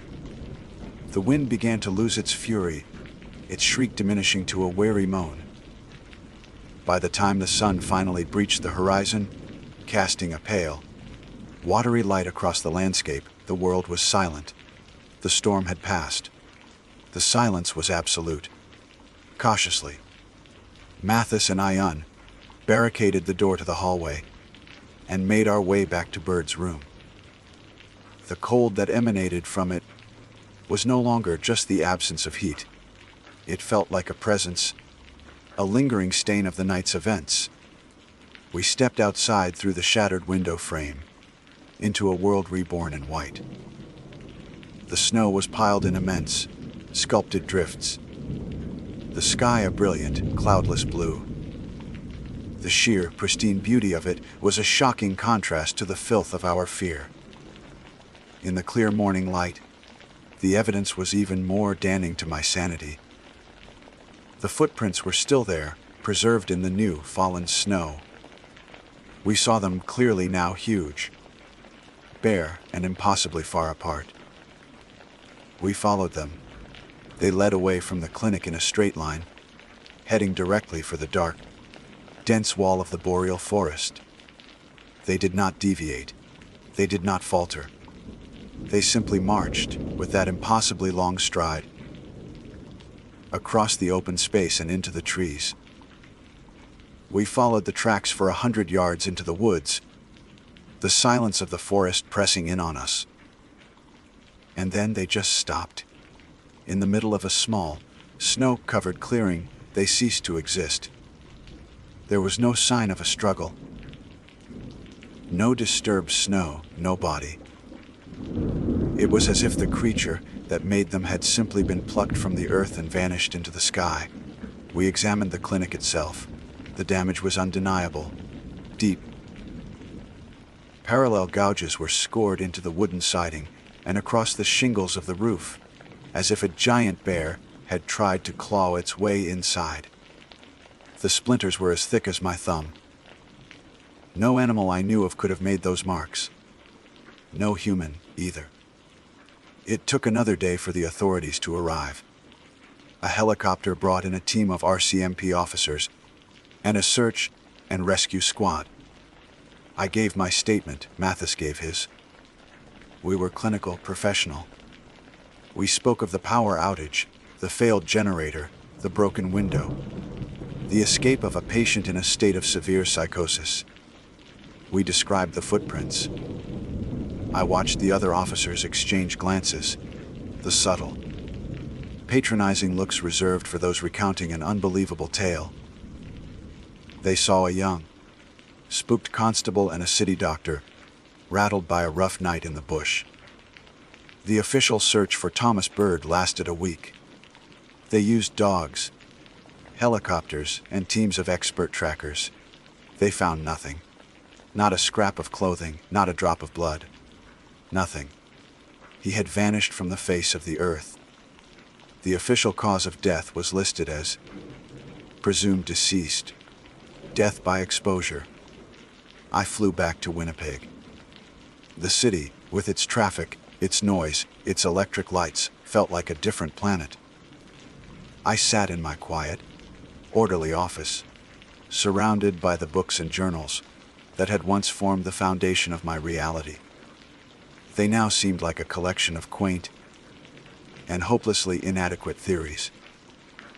Speaker 1: The wind began to lose its fury, its shriek diminishing to a weary moan. By the time the sun finally breached the horizon, casting a pale, watery light across the landscape, the world was silent. The storm had passed. The silence was absolute. Cautiously, Mathis and Ion barricaded the door to the hallway and made our way back to Bird's room. The cold that emanated from it was no longer just the absence of heat. It felt like a presence, a lingering stain of the night's events. We stepped outside through the shattered window frame, into a world reborn in white. The snow was piled in immense, sculpted drifts. The sky a brilliant, cloudless blue. The sheer, pristine beauty of it was a shocking contrast to the filth of our fear. In the clear morning light, the evidence was even more damning to my sanity. The footprints were still there, preserved in the new, fallen snow. We saw them clearly now, huge, bare, and impossibly far apart. We followed them. They led away from the clinic in a straight line, heading directly for the dark, dense wall of the boreal forest. They did not deviate. They did not falter. They simply marched, with that impossibly long stride, across the open space and into the trees. We followed the tracks for 100 yards into the woods, the silence of the forest pressing in on us. And then they just stopped. In the middle of a small, snow-covered clearing, they ceased to exist. There was no sign of a struggle. No disturbed snow, no body. It was as if the creature that made them had simply been plucked from the earth and vanished into the sky. We examined the clinic itself. The damage was undeniable. Deep. Parallel gouges were scored into the wooden siding and across the shingles of the roof, as if a giant bear had tried to claw its way inside. The splinters were as thick as my thumb. No animal I knew of could have made those marks. No human, either. It took another day for the authorities to arrive. A helicopter brought in a team of RCMP officers and a search and rescue squad. I gave my statement, Mathis gave his. We were clinical, professional. We spoke of the power outage, the failed generator, the broken window, the escape of a patient in a state of severe psychosis. We described the footprints. I watched the other officers exchange glances, the subtle, patronizing looks reserved for those recounting an unbelievable tale. They saw a young, spooked constable and a city doctor, rattled by a rough night in the bush. The official search for Thomas Bird lasted a week. They used dogs, helicopters, and teams of expert trackers. They found nothing. Not a scrap of clothing, not a drop of blood. Nothing. He had vanished from the face of the earth. The official cause of death was listed as presumed deceased, death by exposure. I flew back to Winnipeg. The city, with its traffic, its noise, its electric lights, felt like a different planet. I sat in my quiet, orderly office, surrounded by the books and journals that had once formed the foundation of my reality. They now seemed like a collection of quaint and hopelessly inadequate theories.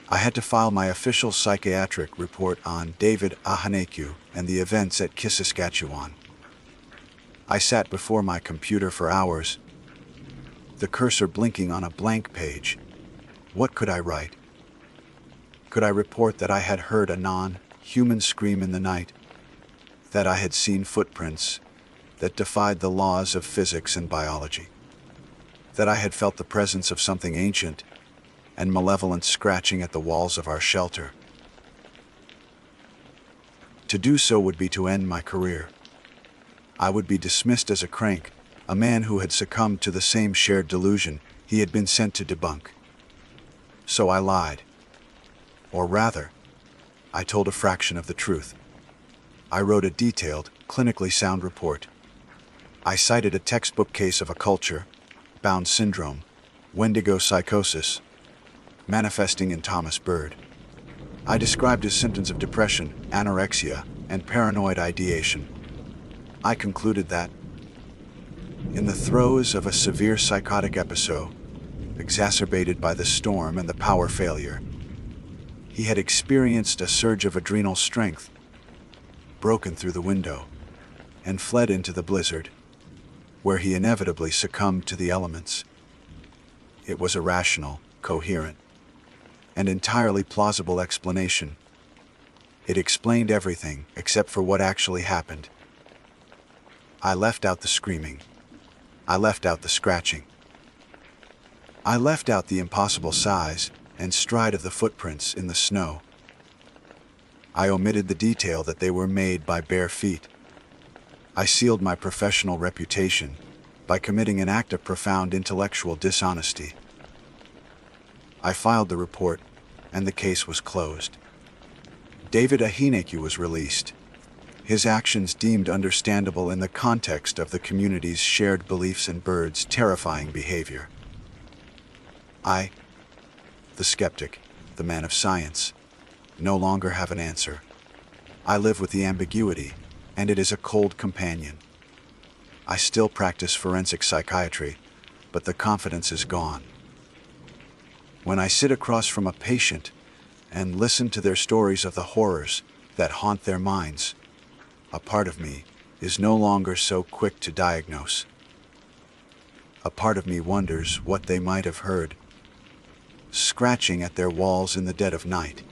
Speaker 1: I had to file my official psychiatric report on David Ahaneku and the events at Saskatchewan. I sat before my computer for hours, the cursor blinking on a blank page. What could I write? Could I report that I had heard a non-human scream in the night, that I had seen footprints that defied the laws of physics and biology, that I had felt the presence of something ancient and malevolent scratching at the walls of our shelter? To do so would be to end my career. I would be dismissed as a crank, a man who had succumbed to the same shared delusion he had been sent to debunk. So I lied. Or rather, I told a fraction of the truth. I wrote a detailed, clinically sound report. I cited a textbook case of a culture-bound syndrome, Wendigo psychosis, manifesting in Thomas Bird. I described his symptoms of depression, anorexia, and paranoid ideation. I concluded that, in the throes of a severe psychotic episode, exacerbated by the storm and the power failure, he had experienced a surge of adrenal strength, broken through the window, and fled into the blizzard, where he inevitably succumbed to the elements. It was a rational, coherent, and entirely plausible explanation. It explained everything except for what actually happened. I left out the screaming. I left out the scratching. I left out the impossible size and stride of the footprints in the snow. I omitted the detail that they were made by bare feet. I sealed my professional reputation by committing an act of profound intellectual dishonesty. I filed the report, and the case was closed. David Ahineku was released, his actions deemed understandable in the context of the community's shared beliefs and Bird's terrifying behavior. I, the skeptic, the man of science, no longer have an answer. I live with the ambiguity, and it is a cold companion. I still practice forensic psychiatry, but the confidence is gone. When I sit across from a patient and listen to their stories of the horrors that haunt their minds, a part of me is no longer so quick to diagnose. A part of me wonders what they might have heard, scratching at their walls in the dead of night.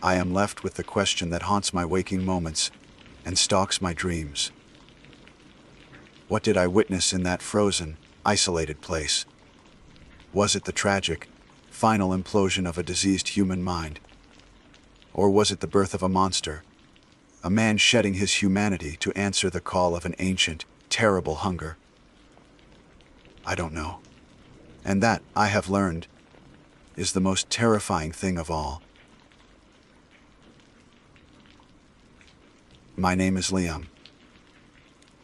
Speaker 1: I am left with the question that haunts my waking moments and stalks my dreams. What did I witness in that frozen, isolated place? Was it the tragic, final implosion of a diseased human mind? Or was it the birth of a monster, a man shedding his humanity to answer the call of an ancient, terrible hunger? I don't know. And that, I have learned, is the most terrifying thing of all. My name is Liam.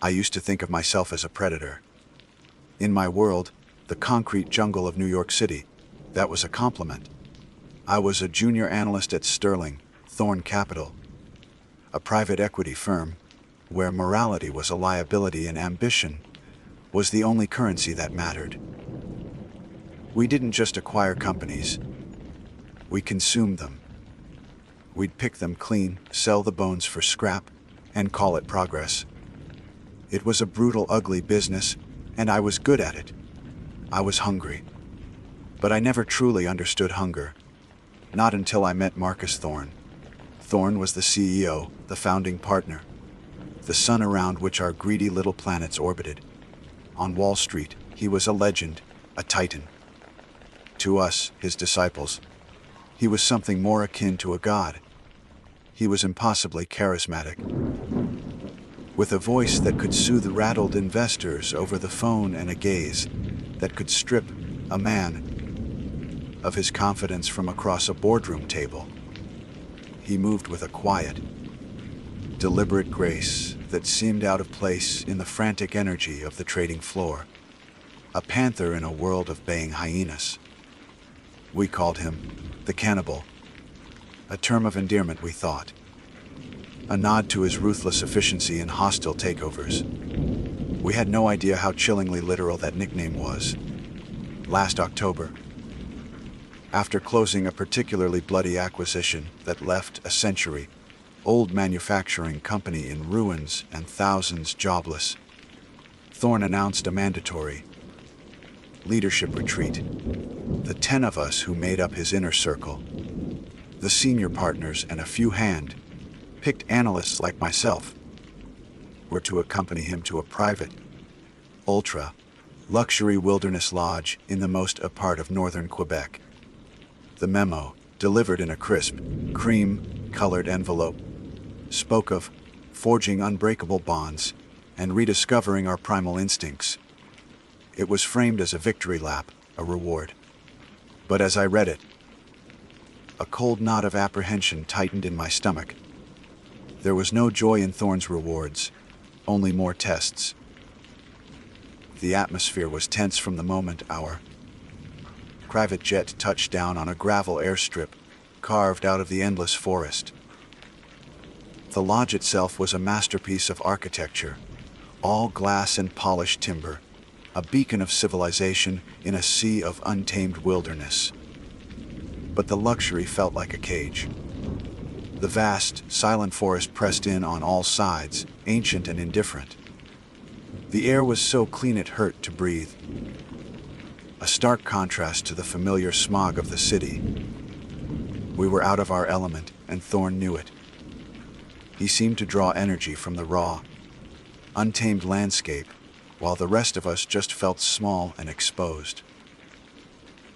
Speaker 1: I used to think of myself as a predator. In my world, the concrete jungle of New York City, that was a compliment. I was a junior analyst at Sterling, Thorne Capital, a private equity firm where morality was a liability and ambition was the only currency that mattered. We didn't just acquire companies. We consumed them. We'd pick them clean, sell the bones for scrap, and call it progress. It was a brutal, ugly business, and I was good at it. I was hungry. But I never truly understood hunger. Not until I met Marcus Thorne. Thorne was the CEO, the founding partner, the sun around which our greedy little planets orbited. On Wall Street, he was a legend, a titan. To us, his disciples, he was something more akin to a god. He was impossibly charismatic, with a voice that could soothe rattled investors over the phone and a gaze that could strip a man of his confidence from across a boardroom table. He moved with a quiet, deliberate grace that seemed out of place in the frantic energy of the trading floor. A panther in a world of baying hyenas. We called him the cannibal, a term of endearment, we thought. A nod to his ruthless efficiency in hostile takeovers. We had no idea how chillingly literal that nickname was. Last October, after closing a particularly bloody acquisition that left a century-old manufacturing company in ruins and thousands jobless, Thorne announced a mandatory leadership retreat. The 10 of us who made up his inner circle, the senior partners and a few hand-picked analysts like myself, were to accompany him to a private, ultra-luxury wilderness lodge in the most apart of northern Quebec. The memo, delivered in a crisp, cream-colored envelope, spoke of forging unbreakable bonds and rediscovering our primal instincts. It was framed as a victory lap, a reward. But as I read it, a cold knot of apprehension tightened in my stomach. There was no joy in Thorne's rewards, only more tests. The atmosphere was tense from the moment our private jet touched down on a gravel airstrip carved out of the endless forest. The lodge itself was a masterpiece of architecture, all glass and polished timber, a beacon of civilization in a sea of untamed wilderness. But the luxury felt like a cage. The vast, silent forest pressed in on all sides, ancient and indifferent. The air was so clean it hurt to breathe, a stark contrast to the familiar smog of the city. We were out of our element, and Thorne knew it. He seemed to draw energy from the raw, untamed landscape, while the rest of us just felt small and exposed.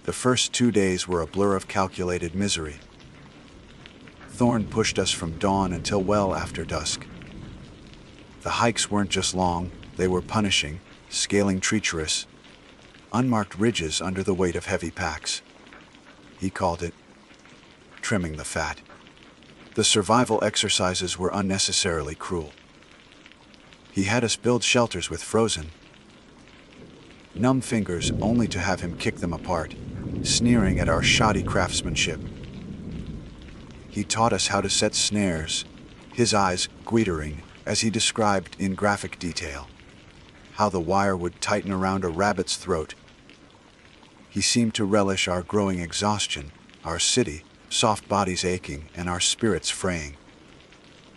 Speaker 1: The first 2 days were a blur of calculated misery. Thorne pushed us from dawn until well after dusk. The hikes weren't just long, they were punishing, scaling treacherous, unmarked ridges under the weight of heavy packs. He called it trimming the fat. The survival exercises were unnecessarily cruel. He had us build shelters with frozen, numb fingers only to have him kick them apart, sneering at our shoddy craftsmanship. He taught us how to set snares, his eyes glittering as he described in graphic detail how the wire would tighten around a rabbit's throat. He seemed to relish our growing exhaustion, our city, soft bodies aching, and our spirits fraying.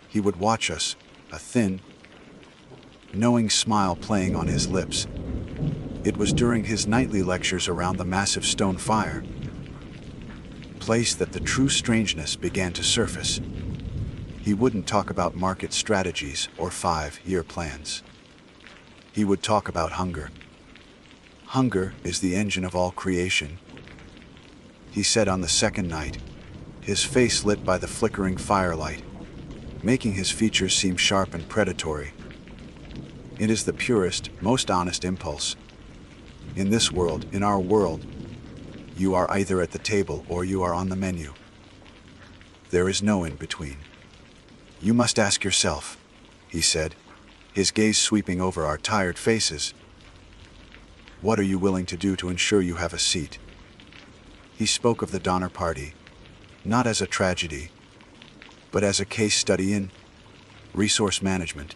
Speaker 1: He would watch us, a thin, knowing smile playing on his lips. It was during his nightly lectures around the massive stone fire place that the true strangeness began to surface. He wouldn't talk about market strategies or 5-year plans. He would talk about hunger. Hunger is the engine of all creation, he said on the second night, his face lit by the flickering firelight, making his features seem sharp and predatory. It is the purest, most honest impulse. In this world, in our world, you are either at the table or you are on the menu. There is no in between. You must ask yourself, he said, his gaze sweeping over our tired faces. "What are you willing to do to ensure you have a seat?" He spoke of the Donner Party, not as a tragedy, but as a case study in resource management.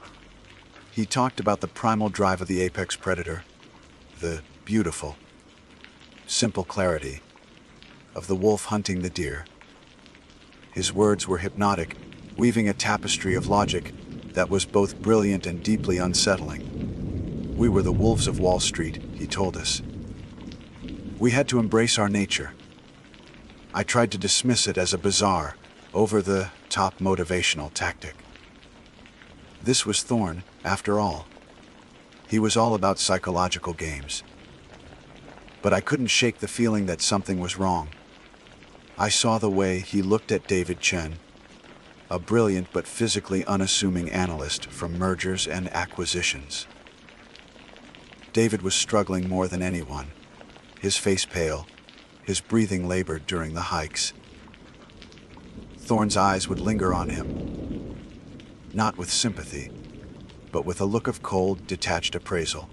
Speaker 1: He talked about the primal drive of the apex predator, the beautiful, simple clarity of the wolf hunting the deer. His words were hypnotic, weaving a tapestry of logic that was both brilliant and deeply unsettling. We were the wolves of Wall Street, he told us. We had to embrace our nature. I tried to dismiss it as a bizarre, over-the-top motivational tactic. This was Thorne, after all. He was all about psychological games. But I couldn't shake the feeling that something was wrong. I saw the way he looked at David Chen, a brilliant but physically unassuming analyst from mergers and acquisitions. David was struggling more than anyone, his face pale, his breathing labored during the hikes. Thorne's eyes would linger on him, not with sympathy, but with a look of cold, detached appraisal.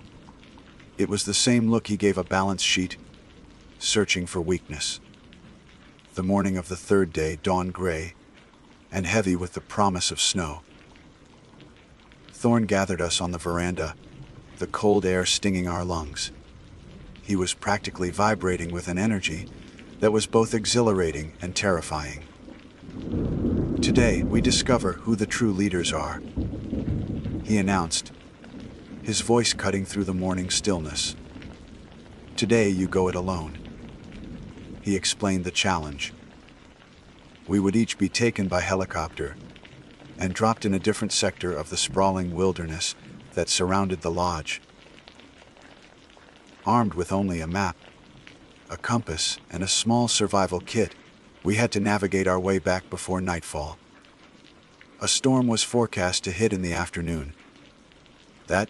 Speaker 1: It was the same look he gave a balance sheet, searching for weakness. The morning of the third day dawned gray and heavy with the promise of snow. Thorne gathered us on the veranda, the cold air stinging our lungs. He was practically vibrating with an energy that was both exhilarating and terrifying. "Today, we discover who the true leaders are," he announced, his voice cutting through the morning stillness. "Today, you go it alone." He explained the challenge. We would each be taken by helicopter and dropped in a different sector of the sprawling wilderness that surrounded the lodge. Armed with only a map, a compass, and a small survival kit, we had to navigate our way back before nightfall. A storm was forecast to hit in the afternoon. That,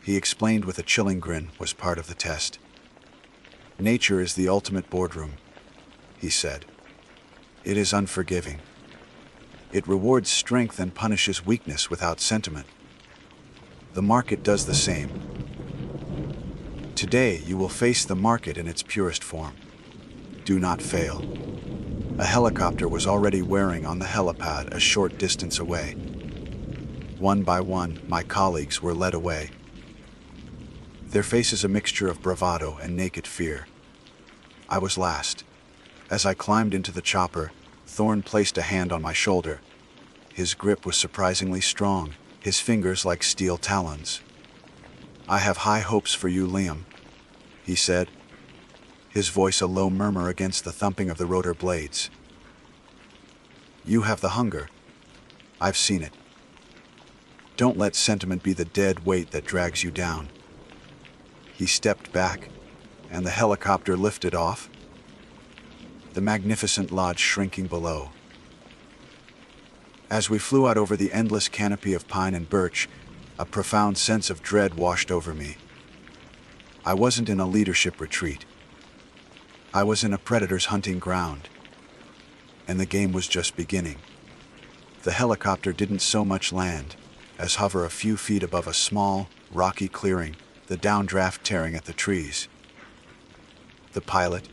Speaker 1: he explained with a chilling grin, was part of the test. "Nature is the ultimate boardroom," he said. "It is unforgiving. It rewards strength and punishes weakness without sentiment. The market does the same. Today, you will face the market in its purest form. Do not fail." A helicopter was already wearing on the helipad a short distance away. One by one, my colleagues were led away, their faces a mixture of bravado and naked fear. I was last. As I climbed into the chopper, Thorne placed a hand on my shoulder. His grip was surprisingly strong, his fingers like steel talons. "I have high hopes for you, Liam," he said, his voice a low murmur against the thumping of the rotor blades. "You have the hunger. I've seen it. Don't let sentiment be the dead weight that drags you down." He stepped back, and the helicopter lifted off, the magnificent lodge shrinking below. As we flew out over the endless canopy of pine and birch, a profound sense of dread washed over me. I wasn't in a leadership retreat. I was in a predator's hunting ground, and the game was just beginning. The helicopter didn't so much land as hover a few feet above a small, rocky clearing, the downdraft tearing at the trees. The pilot,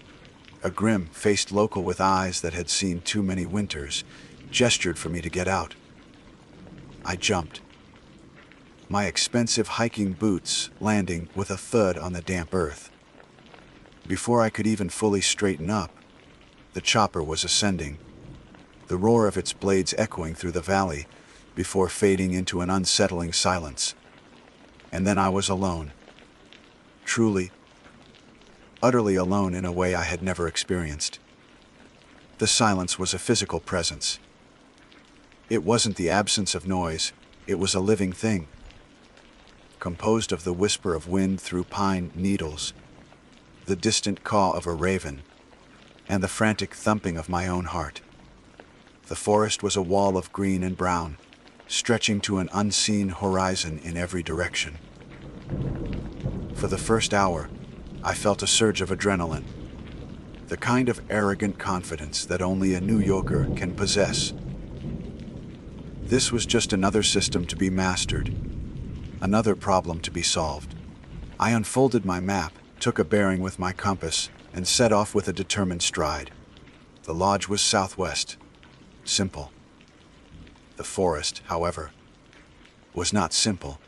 Speaker 1: a grim-faced local with eyes that had seen too many winters, gestured for me to get out. I jumped, my expensive hiking boots landing with a thud on the damp earth. Before I could even fully straighten up, the chopper was ascending, the roar of its blades echoing through the valley before fading into an unsettling silence. And then I was alone. Truly, utterly alone in a way I had never experienced. The silence was a physical presence. It wasn't the absence of noise, it was a living thing, composed of the whisper of wind through pine needles, the distant caw of a raven, and the frantic thumping of my own heart. The forest was a wall of green and brown, stretching to an unseen horizon in every direction. For the first hour, I felt a surge of adrenaline, the kind of arrogant confidence that only a New Yorker can possess. This was just another system to be mastered, Another problem to be solved. I unfolded my map, took a bearing with my compass, and set off with a determined stride. The lodge was southwest. Simple. The forest, however, was not simple.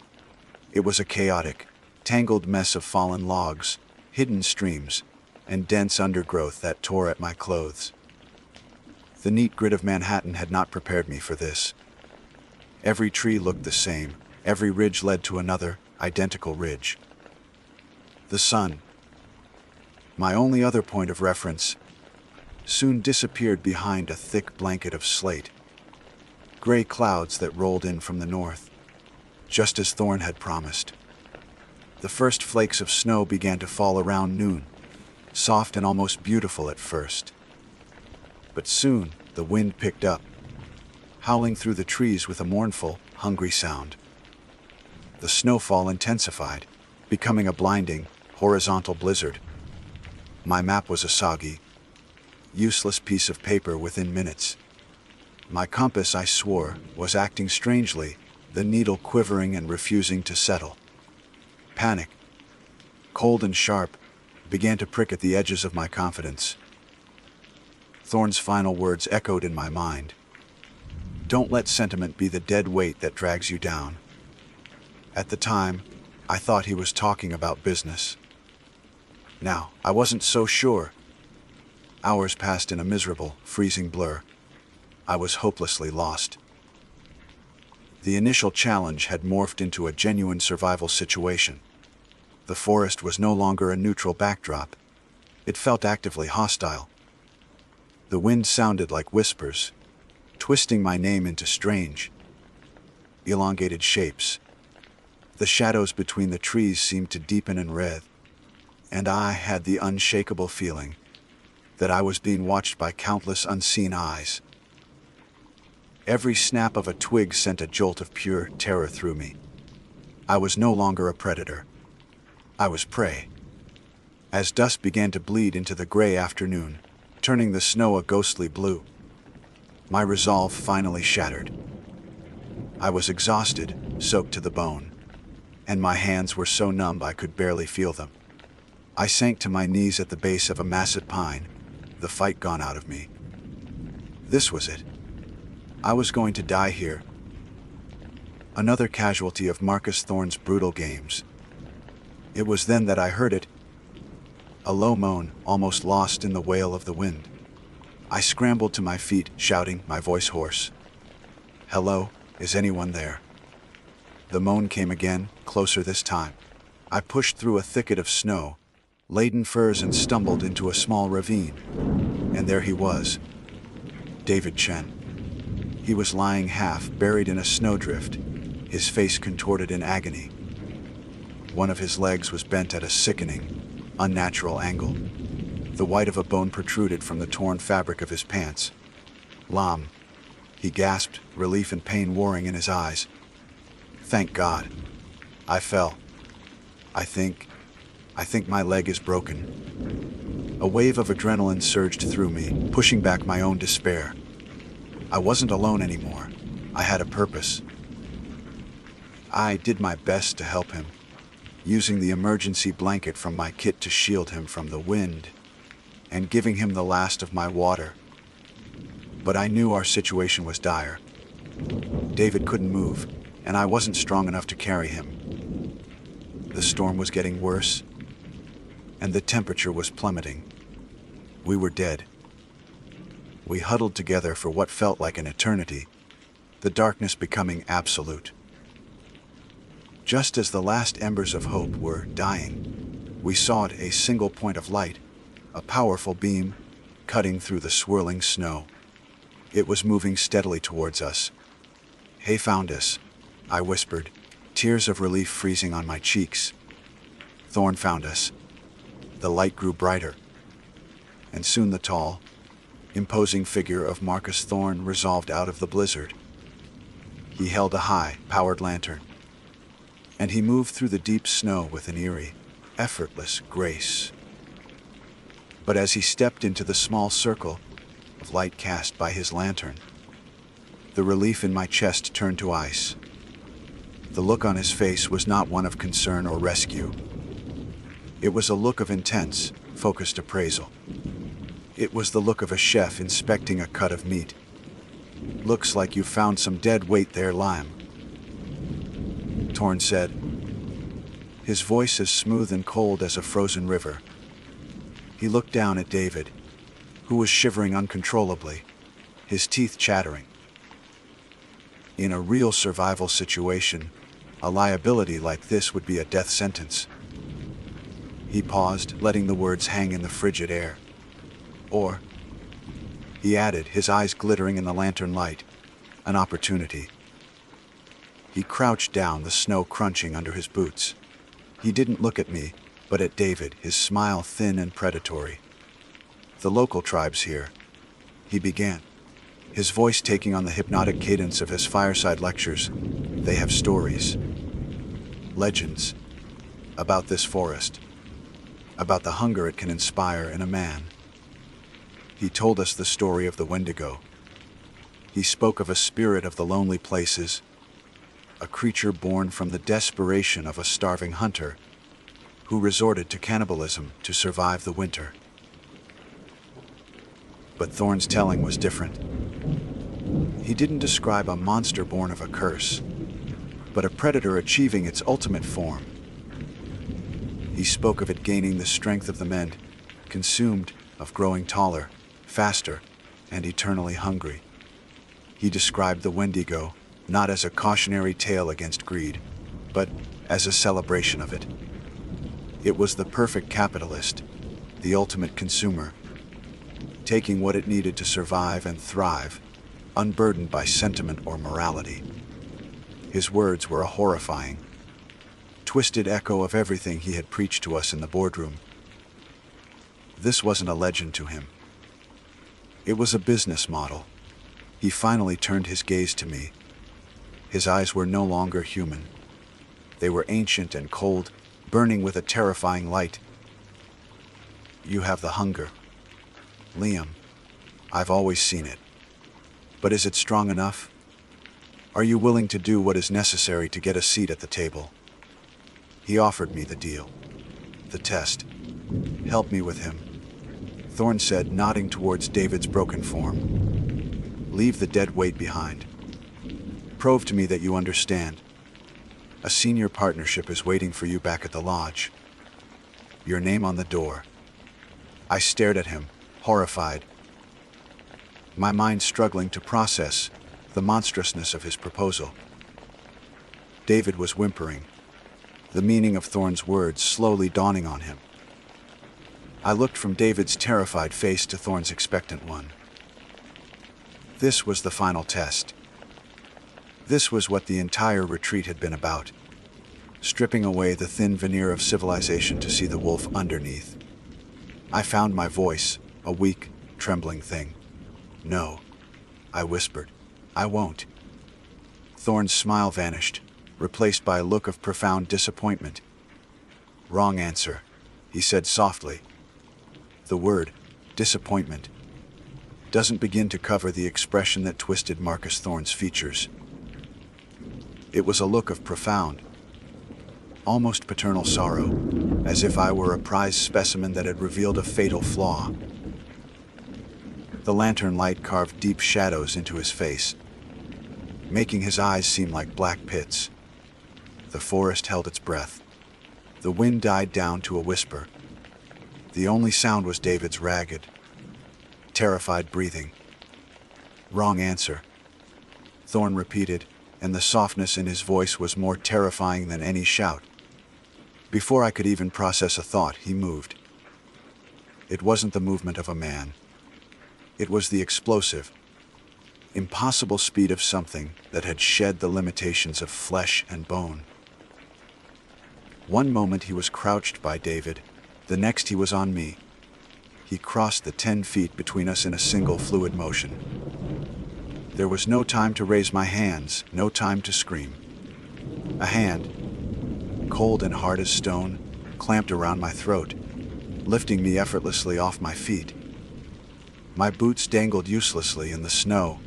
Speaker 1: It was a chaotic, tangled mess of fallen logs, hidden streams, and dense undergrowth that tore at my clothes. The neat grid of Manhattan had not prepared me for this. Every tree looked the same. Every ridge led to another, identical ridge. The sun, my only other point of reference, soon disappeared behind a thick blanket of slate. Gray clouds that rolled in from the north, just as Thorne had promised. The first flakes of snow began to fall around noon, soft and almost beautiful at first. But soon the wind picked up, howling through the trees with a mournful, hungry sound. The snowfall intensified, becoming a blinding, horizontal blizzard. My map was a soggy, useless piece of paper within minutes. My compass, I swore, was acting strangely, the needle quivering and refusing to settle. Panic, cold and sharp, began to prick at the edges of my confidence. Thorne's final words echoed in my mind. Don't let sentiment be the dead weight that drags you down. At the time, I thought he was talking about business. Now, I wasn't so sure. Hours passed in a miserable, freezing blur. I was hopelessly lost. The initial challenge had morphed into a genuine survival situation. The forest was no longer a neutral backdrop. It felt actively hostile. The wind sounded like whispers, twisting my name into strange, elongated shapes. The shadows between the trees seemed to deepen and writhe, and I had the unshakable feeling that I was being watched by countless unseen eyes. Every snap of a twig sent a jolt of pure terror through me. I was no longer a predator. I was prey. As dusk began to bleed into the gray afternoon, turning the snow a ghostly blue, my resolve finally shattered. I was exhausted, soaked to the bone, and my hands were so numb I could barely feel them. I sank to my knees at the base of a massive pine, the fight gone out of me. This was it. I was going to die here. Another casualty of Marcus Thorne's brutal games. It was then that I heard it. A low moan, almost lost in the wail of the wind. I scrambled to my feet, shouting, my voice hoarse. Hello, is anyone there? The moan came again, closer this time. I pushed through a thicket of snow, laden furs, and stumbled into a small ravine. And there he was, David Chen. He was lying half buried in a snowdrift, his face contorted in agony. One of his legs was bent at a sickening, unnatural angle. The white of a bone protruded from the torn fabric of his pants. Lam, he gasped, relief and pain warring in his eyes. Thank God. I fell. I think my leg is broken. A wave of adrenaline surged through me, pushing back my own despair. I wasn't alone anymore. I had a purpose. I did my best to help him, using the emergency blanket from my kit to shield him from the wind, and giving him the last of my water. But I knew our situation was dire. David couldn't move, and I wasn't strong enough to carry him. The storm was getting worse, and the temperature was plummeting. We were dead. We huddled together for what felt like an eternity, the darkness becoming absolute. Just as the last embers of hope were dying, we saw a single point of light, a powerful beam, cutting through the swirling snow. It was moving steadily towards us. He found us, I whispered, tears of relief freezing on my cheeks. Thorne found us. The light grew brighter, and soon the tall, imposing figure of Marcus Thorne resolved out of the blizzard. He held a high, powered lantern, and he moved through the deep snow with an eerie, effortless grace. But as he stepped into the small circle of light cast by his lantern, the relief in my chest turned to ice. The look on his face was not one of concern or rescue. It was a look of intense, focused appraisal. It was the look of a chef inspecting a cut of meat. "Looks like you found some dead weight there, Lime," Thorne said, his voice as smooth and cold as a frozen river. He looked down at David, who was shivering uncontrollably, his teeth chattering. In a real survival situation, a liability like this would be a death sentence. He paused, letting the words hang in the frigid air. Or, he added, his eyes glittering in the lantern light, an opportunity. He crouched down, the snow crunching under his boots. He didn't look at me, but at David, his smile thin and predatory. "The local tribes here," he began, his voice taking on the hypnotic cadence of his fireside lectures. "They have stories, legends, about this forest, about the hunger it can inspire in a man." He told us the story of the Wendigo. He spoke of a spirit of the lonely places, a creature born from the desperation of a starving hunter who resorted to cannibalism to survive the winter. But Thorne's telling was different. He didn't describe a monster born of a curse, but a predator achieving its ultimate form. He spoke of it gaining the strength of the men, consumed, of growing taller, faster, and eternally hungry. He described the Wendigo not as a cautionary tale against greed, but as a celebration of it. It was the perfect capitalist, the ultimate consumer, taking what it needed to survive and thrive, unburdened by sentiment or morality. His words were a horrifying, twisted echo of everything he had preached to us in the boardroom. This wasn't a legend to him. It was a business model. He finally turned his gaze to me. His eyes were no longer human. They were ancient and cold, burning with a terrifying light. "You have the hunger, Liam. I've always seen it. But is it strong enough? Are you willing to do what is necessary to get a seat at the table?" He offered me the deal, the test. "Help me with him," Thorne said, nodding towards David's broken form. "Leave the dead weight behind. Prove to me that you understand. A senior partnership is waiting for you back at the lodge. Your name on the door." I stared at him, horrified, my mind struggling to process the monstrousness of his proposal. David was whimpering, the meaning of Thorne's words slowly dawning on him. I looked from David's terrified face to Thorne's expectant one. This was the final test. This was what the entire retreat had been about, stripping away the thin veneer of civilization to see the wolf underneath. I found my voice, a weak, trembling thing. "No," I whispered. "I won't." Thorne's smile vanished, replaced by a look of profound disappointment. "Wrong answer," he said softly. The word, disappointment, doesn't begin to cover the expression that twisted Marcus Thorne's features. It was a look of profound, almost paternal sorrow, as if I were a prized specimen that had revealed a fatal flaw. The lantern light carved deep shadows into his face, making his eyes seem like black pits. The forest held its breath. The wind died down to a whisper. The only sound was David's ragged, terrified breathing. "Wrong answer," Thorne repeated, and the softness in his voice was more terrifying than any shout. Before I could even process a thought, he moved. It wasn't the movement of a man. It was the explosive, impossible speed of something that had shed the limitations of flesh and bone. One moment he was crouched by David, the next he was on me. He crossed the 10 feet between us in a single fluid motion. There was no time to raise my hands, no time to scream. A hand, cold and hard as stone, clamped around my throat, lifting me effortlessly off my feet. My boots dangled uselessly in the snow.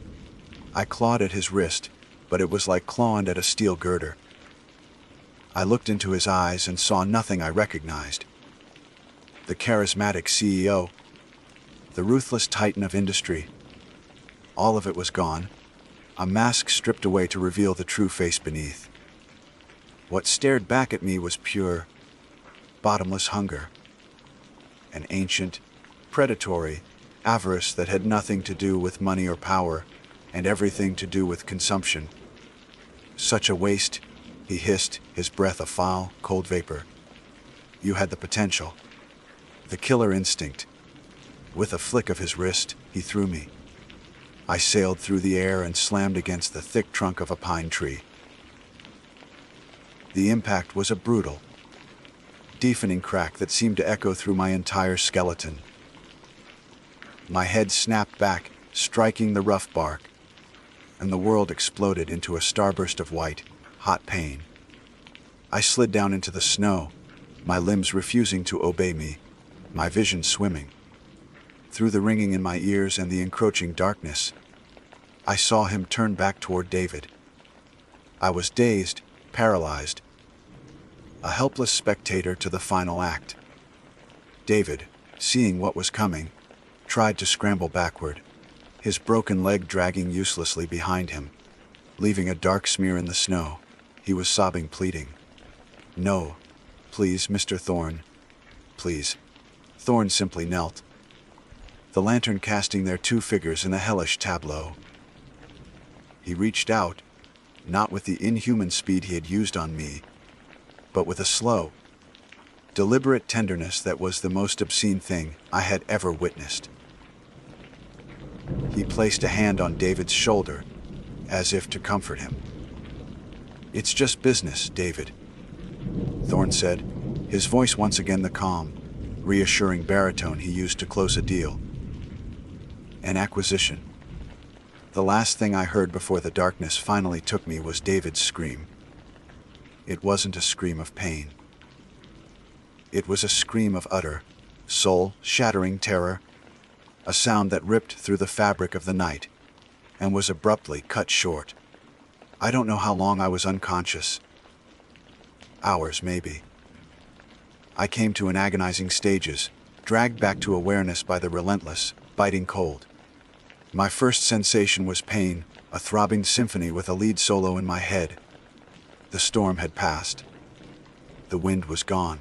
Speaker 1: I clawed at his wrist, but it was like clawing at a steel girder. I looked into his eyes and saw nothing I recognized. The charismatic CEO, the ruthless titan of industry. All of it was gone, a mask stripped away to reveal the true face beneath. What stared back at me was pure, bottomless hunger. An ancient, predatory avarice that had nothing to do with money or power, and everything to do with consumption. Such a waste, he hissed, his breath a foul, cold vapor. You had the potential, the killer instinct. With a flick of his wrist, he threw me. I sailed through the air and slammed against the thick trunk of a pine tree. The impact was a brutal, deafening crack that seemed to echo through my entire skeleton. My head snapped back, striking the rough bark, and the world exploded into a starburst of white, hot pain. I slid down into the snow, my limbs refusing to obey me, my vision swimming. Through the ringing in my ears and the encroaching darkness, I saw him turn back toward David. I was dazed, paralyzed, a helpless spectator to the final act. David, seeing what was coming, tried to scramble backward, his broken leg dragging uselessly behind him, leaving a dark smear in the snow. He was sobbing, pleading. No, please, Mr. Thorne, please. Thorne simply knelt, the lantern casting their two figures in a hellish tableau. He reached out, not with the inhuman speed he had used on me, but with a slow, deliberate tenderness that was the most obscene thing I had ever witnessed. He placed a hand on David's shoulder, as if to comfort him. It's just business, David, Thorne said, his voice once again the calm, reassuring baritone he used to close a deal. An acquisition. The last thing I heard before the darkness finally took me was David's scream. It wasn't a scream of pain. It was a scream of utter, soul-shattering terror, a sound that ripped through the fabric of the night and was abruptly cut short. I don't know how long I was unconscious. Hours, maybe. I came to in agonizing stages, dragged back to awareness by the relentless, biting cold. My first sensation was pain, a throbbing symphony with a lead solo in my head. The storm had passed. The wind was gone.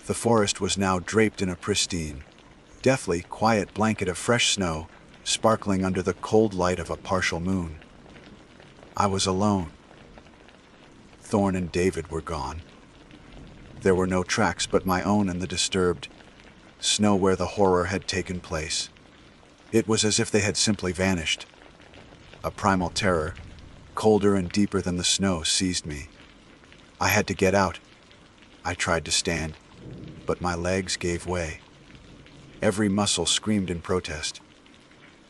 Speaker 1: The forest was now draped in a pristine, deathly quiet blanket of fresh snow, sparkling under the cold light of a partial moon. I was alone. Thorne and David were gone. There were no tracks but my own in the disturbed snow where the horror had taken place. It was as if they had simply vanished. A primal terror, colder and deeper than the snow, seized me. I had to get out. I tried to stand, but my legs gave way. Every muscle screamed in protest.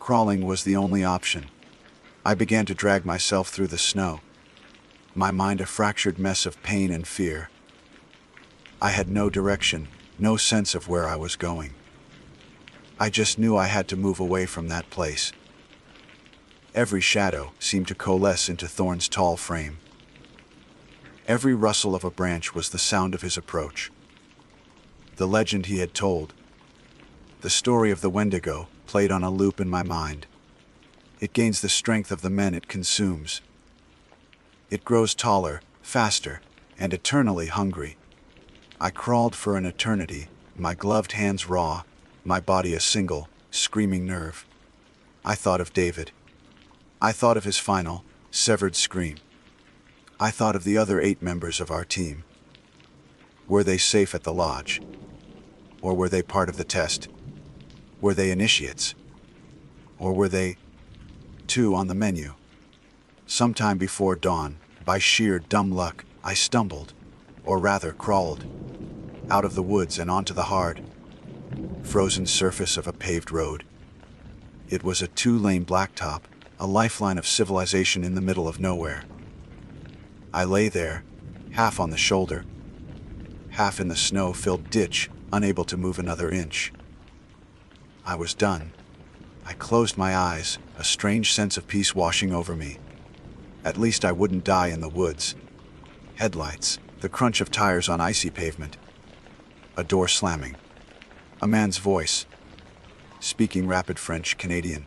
Speaker 1: Crawling was the only option. I began to drag myself through the snow, my mind a fractured mess of pain and fear. I had no direction, no sense of where I was going. I just knew I had to move away from that place. Every shadow seemed to coalesce into Thorne's tall frame. Every rustle of a branch was the sound of his approach. The legend he had told, the story of the Wendigo, played on a loop in my mind. It gains the strength of the men it consumes. It grows taller, faster, and eternally hungry. I crawled for an eternity, my gloved hands raw, my body a single, screaming nerve. I thought of David. I thought of his final, severed scream. I thought of the other 8 members of our team. Were they safe at the lodge? Or were they part of the test? Were they initiates? Or were they, too, on the menu? Sometime before dawn, by sheer dumb luck, I stumbled, or rather crawled, out of the woods and onto the hard, frozen surface of a paved road. It was a 2-lane blacktop, a lifeline of civilization in the middle of nowhere. I lay there, half on the shoulder, half in the snow-filled ditch, unable to move another inch. I was done. I closed my eyes, a strange sense of peace washing over me. At least I wouldn't die in the woods. Headlights, the crunch of tires on icy pavement, a door slamming, a man's voice, speaking rapid French Canadian.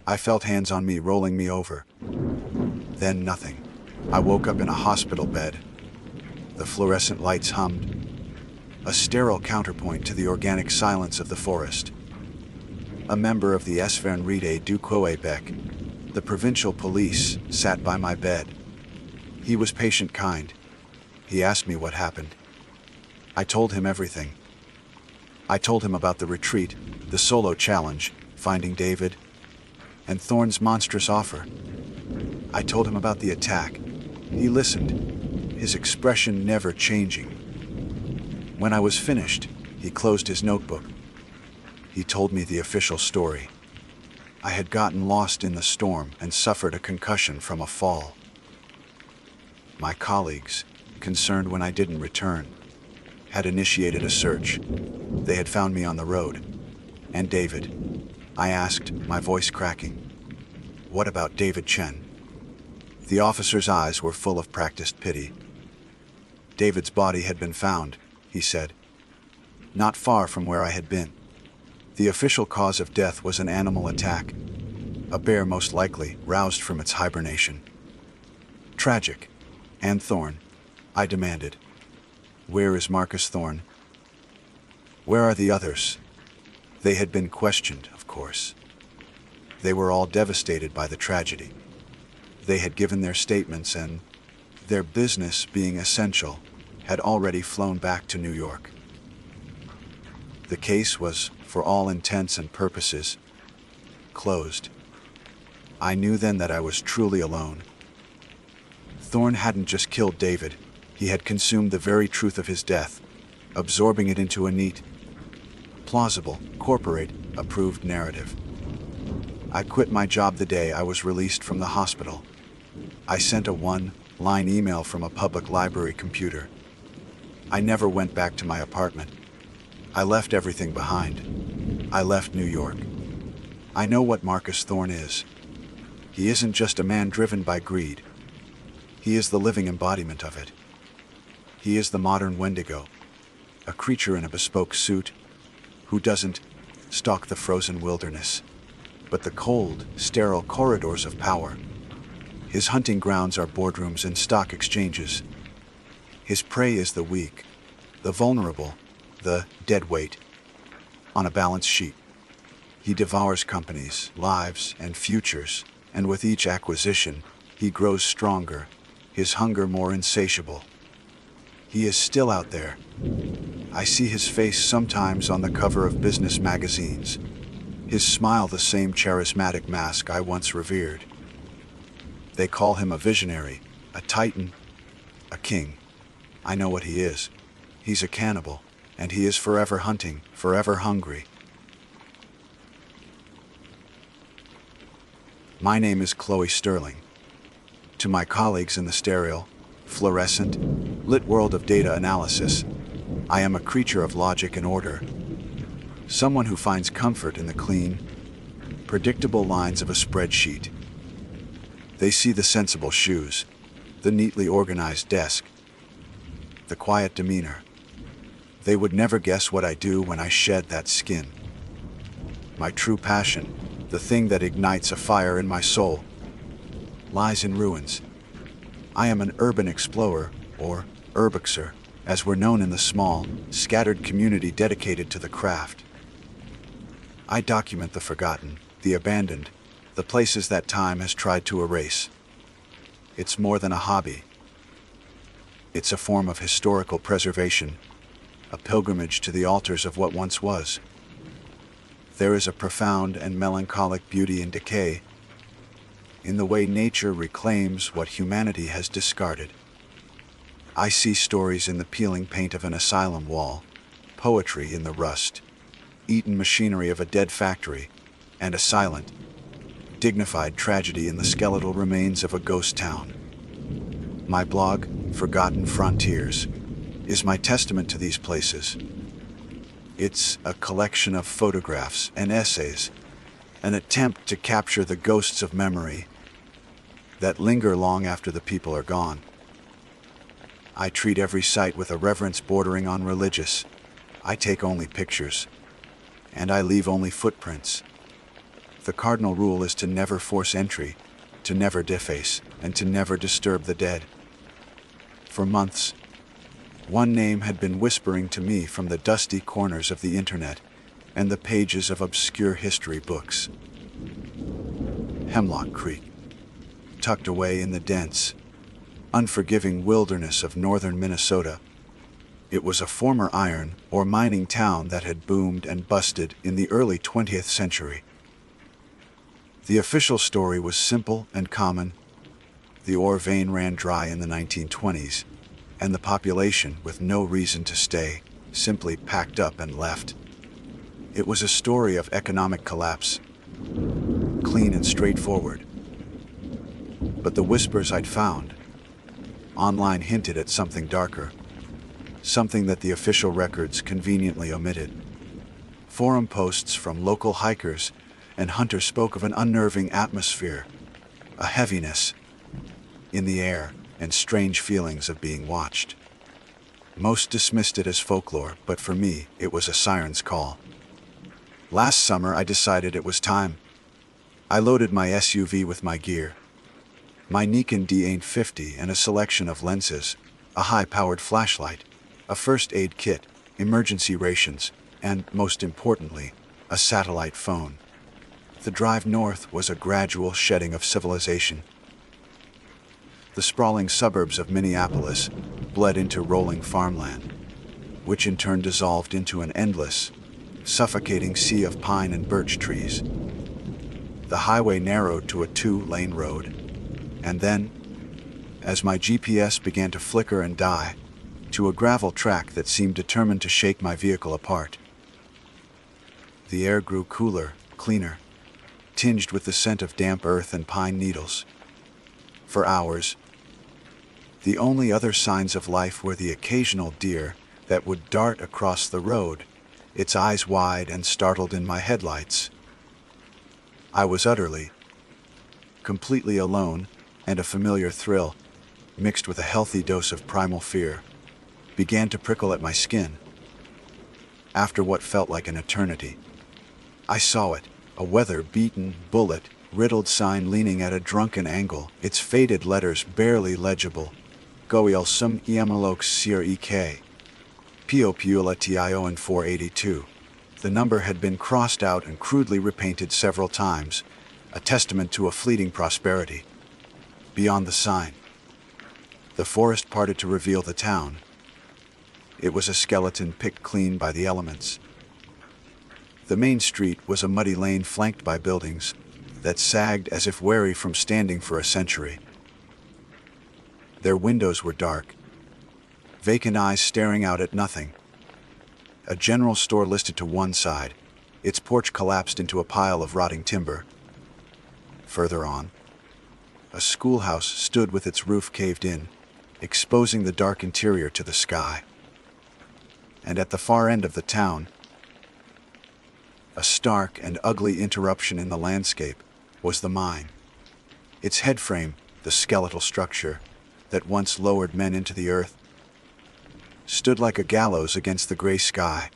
Speaker 1: I felt hands on me rolling me over. Then nothing. I woke up in a hospital bed. The fluorescent lights hummed, a sterile counterpoint to the organic silence of the forest. A member of the Svernride du Quebec, the provincial police, sat by my bed. He was patient kind. He asked me what happened. I told him everything. I told him about the retreat, the solo challenge, finding David, and Thorne's monstrous offer. I told him about the attack. He listened, his expression never changing. When I was finished, he closed his notebook. He told me the official story. I had gotten lost in the storm and suffered a concussion from a fall. My colleagues, concerned when I didn't return, had initiated a search. They had found me on the road. And David? I asked, my voice cracking. What about David Chen? The officer's eyes were full of practiced pity. David's body had been found, he said, not far from where I had been. The official cause of death was an animal attack, a bear most likely, roused from its hibernation. Tragic. And Thorne, I demanded. Where is Marcus Thorne? Where are the others? They had been questioned, of course. They were all devastated by the tragedy. They had given their statements and, their business being essential, had already flown back to New York. The case was, for all intents and purposes, closed. I knew then that I was truly alone. Thorne hadn't just killed David, he had consumed the very truth of his death, absorbing it into a neat, plausible, corporate, approved narrative. I quit my job the day I was released from the hospital. I sent a one-line email from a public library computer. I never went back to my apartment. I left everything behind. I left New York. I know what Marcus Thorne is. He isn't just a man driven by greed. He is the living embodiment of it. He is the modern Wendigo, a creature in a bespoke suit who doesn't stalk the frozen wilderness, but the cold, sterile corridors of power. His hunting grounds are boardrooms and stock exchanges. His prey is the weak, the vulnerable, the deadweight, on a balance sheet. He devours companies, lives, and futures, and with each acquisition, he grows stronger, his hunger more insatiable. He is still out there. I see his face sometimes on the cover of business magazines, his smile the same charismatic mask I once revered. They call him a visionary, a titan, a king. I know what he is. He's a cannibal, and he is forever hunting, forever hungry. My name is Chloe Sterling. To my colleagues in the sterile, fluorescent, lit world of data analysis, I am a creature of logic and order. Someone who finds comfort in the clean, predictable lines of a spreadsheet. They see the sensible shoes, the neatly organized desk, the quiet demeanor. They would never guess what I do when I shed that skin. My true passion, the thing that ignites a fire in my soul, lies in ruins. I am an urban explorer, or urbexer, as we're known in the small, scattered community dedicated to the craft. I document the forgotten, the abandoned, the places that time has tried to erase. It's more than a hobby. It's a form of historical preservation, a pilgrimage to the altars of what once was. There is a profound and melancholic beauty in decay, in the way nature reclaims what humanity has discarded. I see stories in the peeling paint of an asylum wall, poetry in the rust-eaten machinery of a dead factory, and a silent, dignified tragedy in the skeletal remains of a ghost town. My blog, Forgotten Frontiers, is my testament to these places. It's a collection of photographs and essays, an attempt to capture the ghosts of memory that linger long after the people are gone. I treat every site with a reverence bordering on religious. I take only pictures, and I leave only footprints. The cardinal rule is to never force entry, to never deface, and to never disturb the dead. For months, one name had been whispering to me from the dusty corners of the internet and the pages of obscure history books. Hemlock Creek, tucked away in the dense, unforgiving wilderness of northern Minnesota. It was a former iron or mining town that had boomed and busted in the early 20th century. The official story was simple and common. The ore vein ran dry in the 1920s, and the population, with no reason to stay, simply packed up and left. It was a story of economic collapse, clean and straightforward. But the whispers I'd found online hinted at something darker, something that the official records conveniently omitted. Forum posts from local hikers and hunters spoke of an unnerving atmosphere, a heaviness in the air, and strange feelings of being watched. Most dismissed it as folklore, but for me, it was a siren's call. Last summer, I decided it was time. I loaded my SUV with my gear, my Nikon D850 and a selection of lenses, a high-powered flashlight, a first aid kit, emergency rations, and, most importantly, a satellite phone. The drive north was a gradual shedding of civilization. The sprawling suburbs of Minneapolis bled into rolling farmland, which in turn dissolved into an endless, suffocating sea of pine and birch trees. The highway narrowed to a 2-lane road, and then, as my GPS began to flicker and die, to a gravel track that seemed determined to shake my vehicle apart. The air grew cooler, cleaner, tinged with the scent of damp earth and pine needles. For hours, the only other signs of life were the occasional deer that would dart across the road, its eyes wide and startled in my headlights. I was utterly, completely alone, and a familiar thrill, mixed with a healthy dose of primal fear, began to prickle at my skin. After what felt like an eternity, I saw it, a weather-beaten, bullet-riddled sign leaning at a drunken angle, its faded letters barely legible. Goiel sum eamalox sir ek. Pio piula tio and 482. The number had been crossed out and crudely repainted several times, a testament to a fleeting prosperity. Beyond the sign, the forest parted to reveal the town. It was a skeleton picked clean by the elements. The main street was a muddy lane flanked by buildings that sagged as if weary from standing for a century. Their windows were dark, vacant eyes staring out at nothing. A general store listed to one side, its porch collapsed into a pile of rotting timber. Further on, a schoolhouse stood with its roof caved in, exposing the dark interior to the sky. And at the far end of the town, a stark and ugly interruption in the landscape, was the mine. Its headframe, the skeletal structure that once lowered men into the earth, stood like a gallows against the gray sky.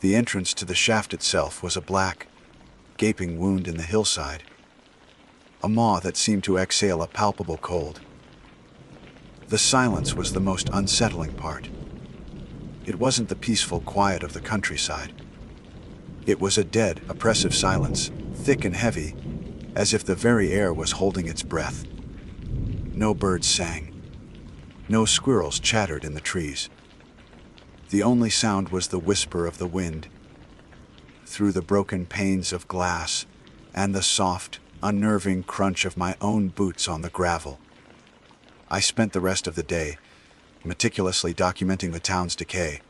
Speaker 1: The entrance to the shaft itself was a black, gaping wound in the hillside, a maw that seemed to exhale a palpable cold. The silence was the most unsettling part. It wasn't the peaceful quiet of the countryside. It was a dead, oppressive silence, thick and heavy, as if the very air was holding its breath. No birds sang. No squirrels chattered in the trees. The only sound was the whisper of the wind through the broken panes of glass and the soft, unnerving crunch of my own boots on the gravel. I spent the rest of the day meticulously documenting the town's decay.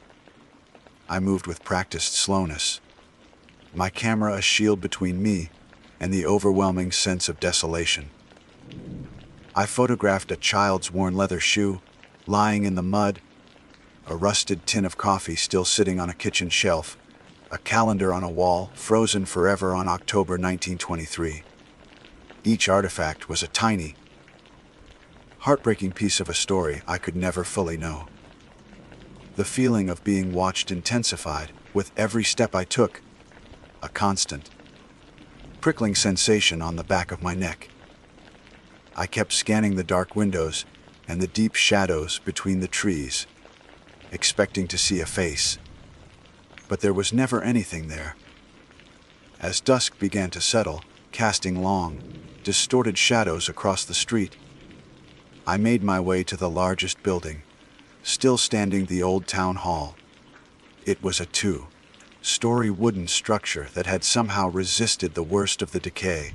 Speaker 1: I moved with practiced slowness, my camera a shield between me and the overwhelming sense of desolation. I photographed a child's worn leather shoe lying in the mud, a rusted tin of coffee still sitting on a kitchen shelf, a calendar on a wall frozen forever on October 1923. Each artifact was a tiny, Heartbreaking piece of a story I could never fully know. The feeling of being watched intensified with every step I took, a constant, prickling sensation on the back of my neck. I kept scanning the dark windows and the deep shadows between the trees, expecting to see a face, but there was never anything there. As dusk began to settle, casting long, distorted shadows across the street, I made my way to the largest building, still standing, the old town hall. It was a 2-story wooden structure that had somehow resisted the worst of the decay.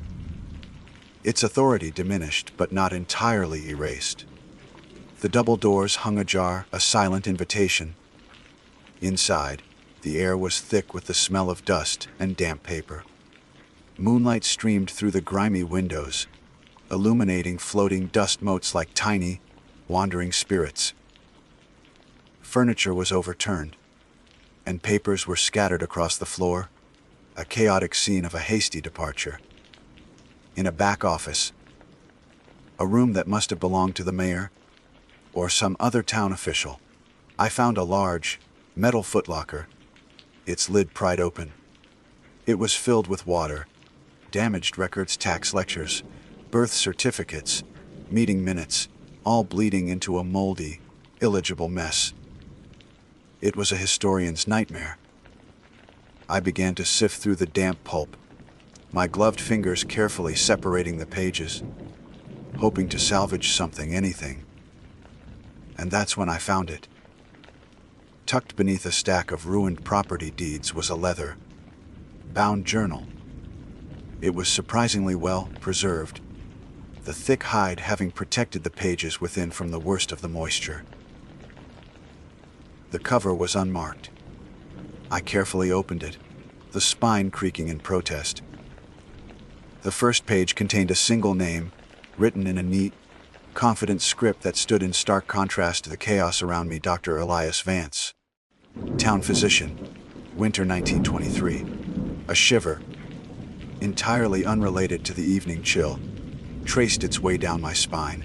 Speaker 1: Its authority diminished, but not entirely erased. The double doors hung ajar, a silent invitation. Inside, the air was thick with the smell of dust and damp paper. Moonlight streamed through the grimy windows, illuminating floating dust motes like tiny, wandering spirits. Furniture was overturned, and papers were scattered across the floor, a chaotic scene of a hasty departure. In a back office, a room that must have belonged to the mayor or some other town official, I found a large, metal footlocker, its lid pried open. It was filled with water, damaged records, tax lectures, birth certificates, meeting minutes, all bleeding into a moldy, illegible mess. It was a historian's nightmare. I began to sift through the damp pulp, my gloved fingers carefully separating the pages, hoping to salvage something, anything. And that's when I found it. Tucked beneath a stack of ruined property deeds was a leather-bound journal. It was surprisingly well preserved, the thick hide having protected the pages within from the worst of the moisture. The cover was unmarked. I carefully opened it, the spine creaking in protest. The first page contained a single name, written in a neat, confident script that stood in stark contrast to the chaos around me: Dr. Elias Vance, town physician, winter 1923. A shiver, entirely unrelated to the evening chill, traced its way down my spine.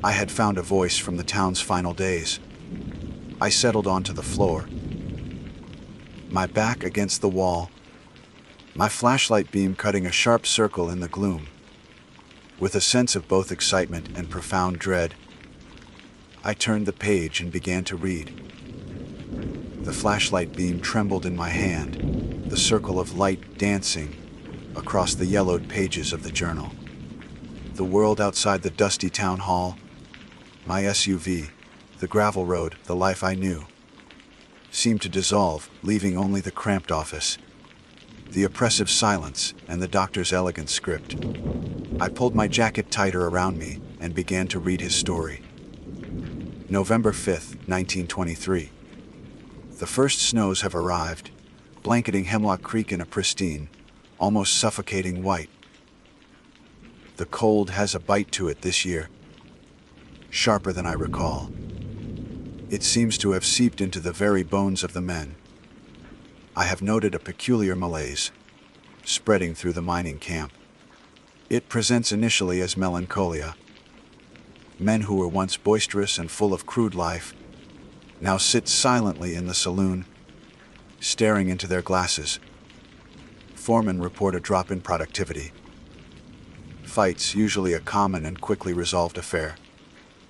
Speaker 1: I had found a voice from the town's final days. I settled onto the floor, my back against the wall, my flashlight beam cutting a sharp circle in the gloom. With a sense of both excitement and profound dread, I turned the page and began to read. The flashlight beam trembled in my hand, the circle of light dancing across the yellowed pages of the journal. The world outside the dusty town hall, my SUV, the gravel road, the life I knew, seemed to dissolve, leaving only the cramped office, the oppressive silence, and the doctor's elegant script. I pulled my jacket tighter around me and began to read his story. November 5th, 1923. The first snows have arrived, blanketing Hemlock Creek in a pristine, almost suffocating white. The cold has a bite to it this year, sharper than I recall. It seems to have seeped into the very bones of the men. I have noted a peculiar malaise spreading through the mining camp. It presents initially as melancholia. Men who were once boisterous and full of crude life now sit silently in the saloon, staring into their glasses. Foremen report a drop in productivity. Fights, usually a common and quickly resolved affair,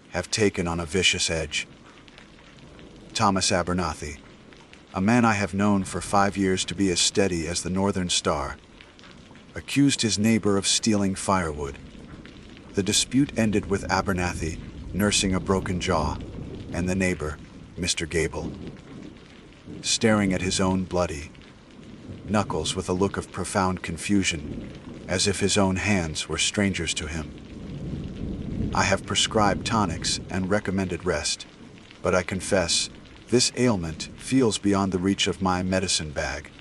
Speaker 1: have taken on a vicious edge. Thomas Abernathy, a man I have known for 5 years to be as steady as the Northern Star, accused his neighbor of stealing firewood. The dispute ended with Abernathy nursing a broken jaw, and the neighbor, Mr. Gable, staring at his own bloody knuckles with a look of profound confusion, as if his own hands were strangers to him. I have prescribed tonics and recommended rest, but I confess, this ailment feels beyond the reach of my medicine bag.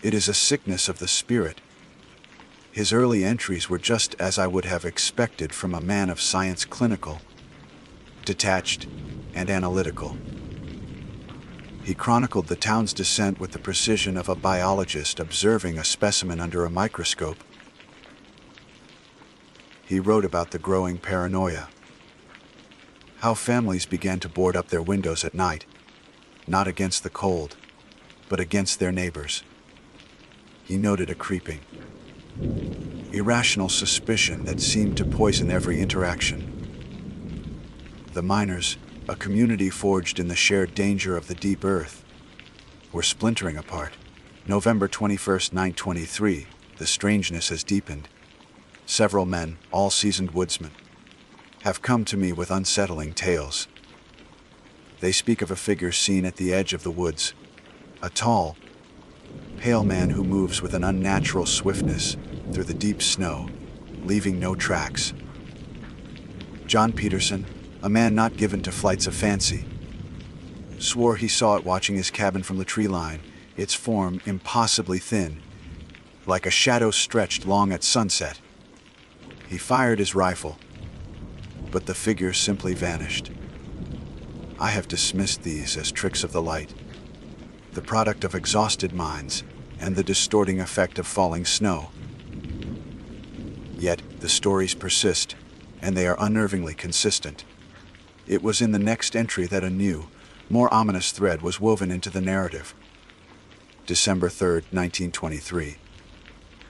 Speaker 1: It is a sickness of the spirit. His early entries were just as I would have expected from a man of science: clinical, detached, and analytical. He chronicled the town's descent with the precision of a biologist observing a specimen under a microscope. He wrote about the growing paranoia. How families began to board up their windows at night, not against the cold, but against their neighbors. He noted a creeping, irrational suspicion that seemed to poison every interaction. The miners, a community forged in the shared danger of the deep earth, were splintering apart. November 21st, 923, the strangeness has deepened. Several men, all seasoned woodsmen, have come to me with unsettling tales. They speak of a figure seen at the edge of the woods, a tall, pale man who moves with an unnatural swiftness through the deep snow, leaving no tracks. John Peterson, a man not given to flights of fancy, swore he saw it watching his cabin from the tree line, its form impossibly thin, like a shadow stretched long at sunset. He fired his rifle, but the figure simply vanished. I have dismissed these as tricks of the light, the product of exhausted minds and the distorting effect of falling snow. Yet the stories persist, and they are unnervingly consistent. It was in the next entry that a new, more ominous thread was woven into the narrative. December 3rd, 1923.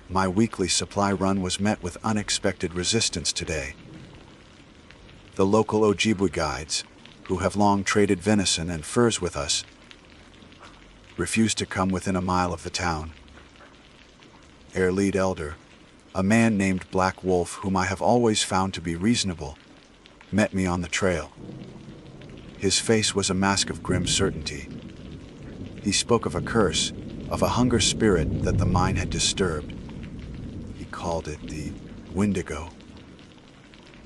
Speaker 1: My weekly supply run was met with unexpected resistance today. The local Ojibwe guides, who have long traded venison and furs with us, refused to come within a mile of the town. Our lead elder, a man named Black Wolf, whom I have always found to be reasonable, met me on the trail. His face was a mask of grim certainty. He spoke of a curse, of a hunger spirit that the mine had disturbed. He called it the Wendigo.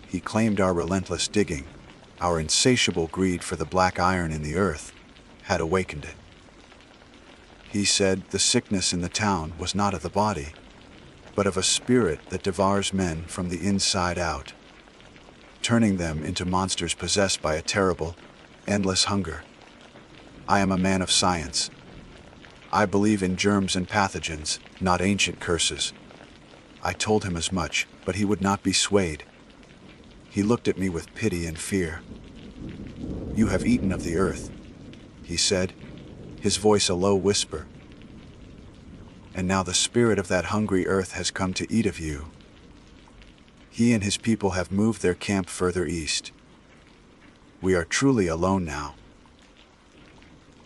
Speaker 1: He claimed our relentless digging, our insatiable greed for the black iron in the earth, had awakened it. He said the sickness in the town was not of the body, but of a spirit that devours men from the inside out, turning them into monsters possessed by a terrible, endless hunger. I am a man of science. I believe in germs and pathogens, not ancient curses. I told him as much, but he would not be swayed. He looked at me with pity and fear. "You have eaten of the earth," he said, his voice a low whisper. "And now the spirit of that hungry earth has come to eat of you." He and his people have moved their camp further east. We are truly alone now.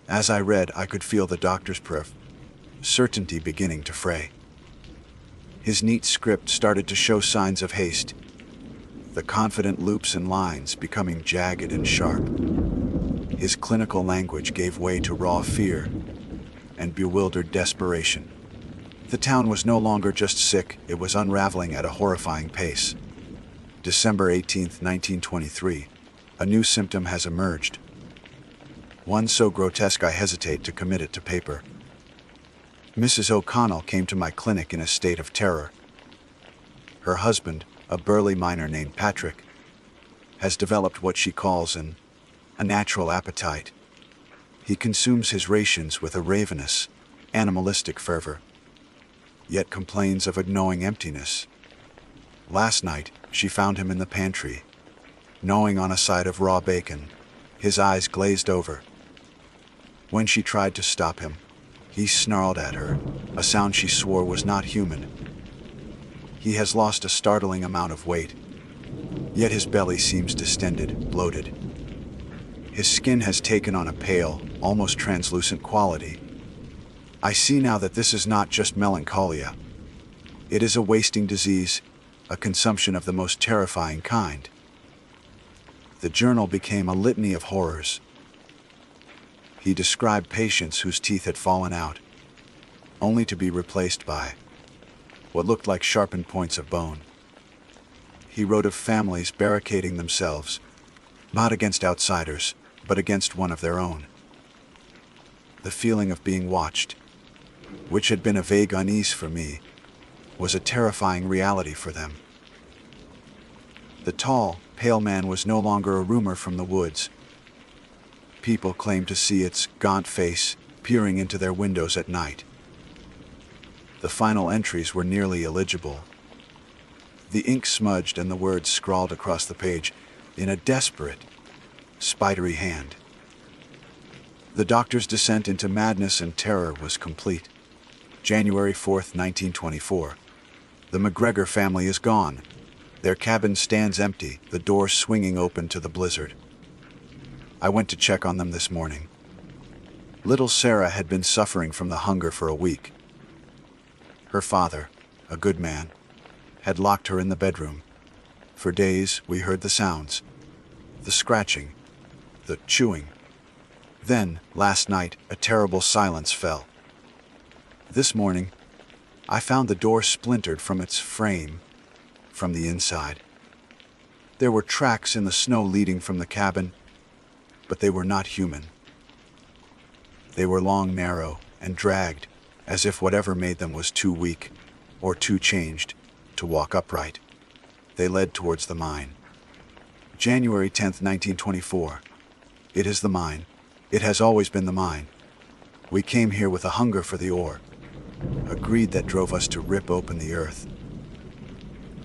Speaker 1: As I read, I could feel the doctor's certainty beginning to fray. His neat script started to show signs of haste, the confident loops and lines becoming jagged and sharp. His clinical language gave way to raw fear and bewildered desperation. The town was no longer just sick, it was unraveling at a horrifying pace. December 18th, 1923. A new symptom has emerged. One so grotesque I hesitate to commit it to paper. Mrs. O'Connell came to my clinic in a state of terror. Her husband, a burly miner named Patrick, has developed what she calls a natural appetite. He consumes his rations with a ravenous, animalistic fervor, yet complains of a gnawing emptiness. Last night, she found him in the pantry, gnawing on a side of raw bacon, his eyes glazed over. When she tried to stop him, he snarled at her, a sound she swore was not human. He has lost a startling amount of weight, yet his belly seems distended, bloated. His skin has taken on a pale, almost translucent quality. I see now that this is not just melancholia. It is a wasting disease, a consumption of the most terrifying kind. The journal became a litany of horrors. He described patients whose teeth had fallen out, only to be replaced by what looked like sharpened points of bone. He wrote of families barricading themselves, not against outsiders, but against one of their own. The feeling of being watched, which had been a vague unease for me, was a terrifying reality for them. The tall, pale man was no longer a rumor from the woods. People claimed to see its gaunt face peering into their windows at night. The final entries were nearly illegible. The ink smudged and the words scrawled across the page in a desperate, spidery hand. The doctor's descent into madness and terror was complete. January 4th, 1924. The McGregor family is gone. Their cabin stands empty, the door swinging open to the blizzard. I went to check on them this morning. Little Sarah had been suffering from the hunger for a week. Her father, a good man, had locked her in the bedroom. For days, we heard the sounds, the scratching, the chewing. Then, last night, a terrible silence fell. This morning, I found the door splintered from its frame from the inside. There were tracks in the snow leading from the cabin, but they were not human. They were long, narrow, and dragged, as if whatever made them was too weak, or too changed, to walk upright. They led towards the mine. January 10th, 1924. It is the mine. It has always been the mine. We came here with a hunger for the ore, a greed that drove us to rip open the earth.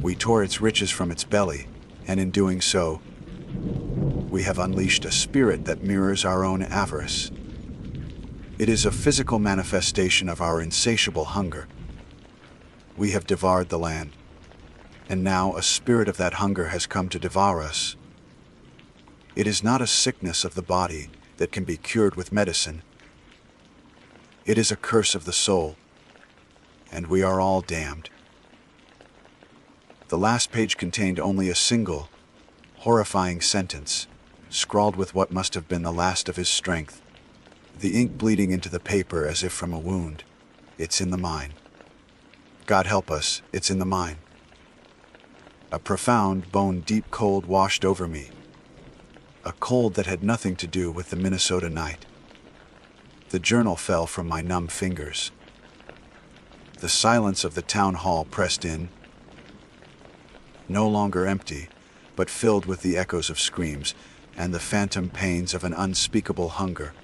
Speaker 1: We tore its riches from its belly, and in doing so, we have unleashed a spirit that mirrors our own avarice. It is a physical manifestation of our insatiable hunger. We have devoured the land, and now a spirit of that hunger has come to devour us. It is not a sickness of the body that can be cured with medicine. It is a curse of the soul, and we are all damned. The last page contained only a single, horrifying sentence, scrawled with what must have been the last of his strength. The ink bleeding into the paper as if from a wound. It's in the mine. God help us, it's in the mine. A profound, bone-deep cold washed over me. A cold that had nothing to do with the Minnesota night. The journal fell from my numb fingers. The silence of the town hall pressed in, no longer empty, but filled with the echoes of screams and the phantom pains of an unspeakable hunger.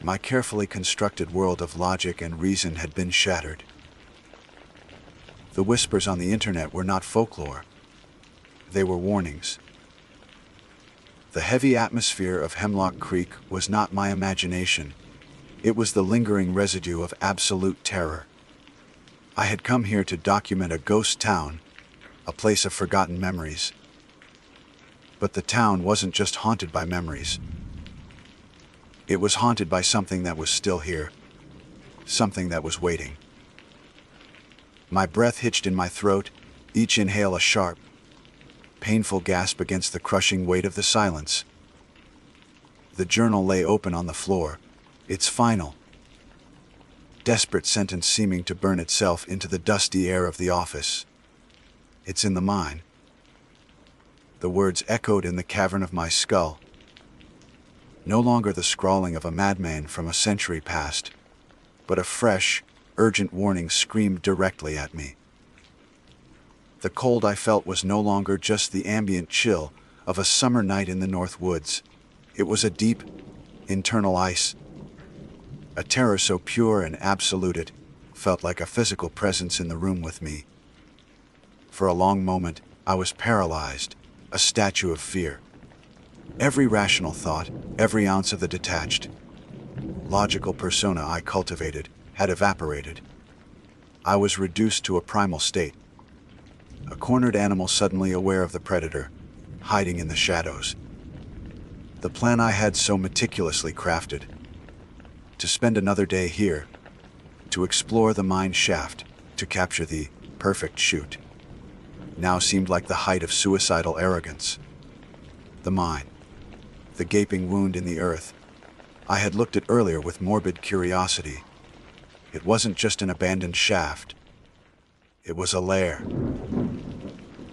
Speaker 1: My carefully constructed world of logic and reason had been shattered. The whispers on the internet were not folklore. They were warnings. The heavy atmosphere of Hemlock Creek was not my imagination. It was the lingering residue of absolute terror. I had come here to document a ghost town, a place of forgotten memories. But the town wasn't just haunted by memories. It was haunted by something that was still here, something that was waiting. My breath hitched in my throat, each inhale a sharp, painful gasp against the crushing weight of the silence. The journal lay open on the floor, its final, desperate sentence seeming to burn itself into the dusty air of the office. It's in the mine. The words echoed in the cavern of my skull. No longer the scrawling of a madman from a century past, but a fresh, urgent warning screamed directly at me. The cold I felt was no longer just the ambient chill of a summer night in the North Woods. It was a deep, internal ice. A terror so pure and absolute it felt like a physical presence in the room with me. For a long moment, I was paralyzed, a statue of fear. Every rational thought, every ounce of the detached, logical persona I cultivated had evaporated. I was reduced to a primal state, a cornered animal suddenly aware of the predator, hiding in the shadows. The plan I had so meticulously crafted, to spend another day here, to explore the mine shaft, to capture the perfect shoot, now seemed like the height of suicidal arrogance. The mine, the gaping wound in the earth, I had looked at earlier with morbid curiosity. It wasn't just an abandoned shaft. It was a lair.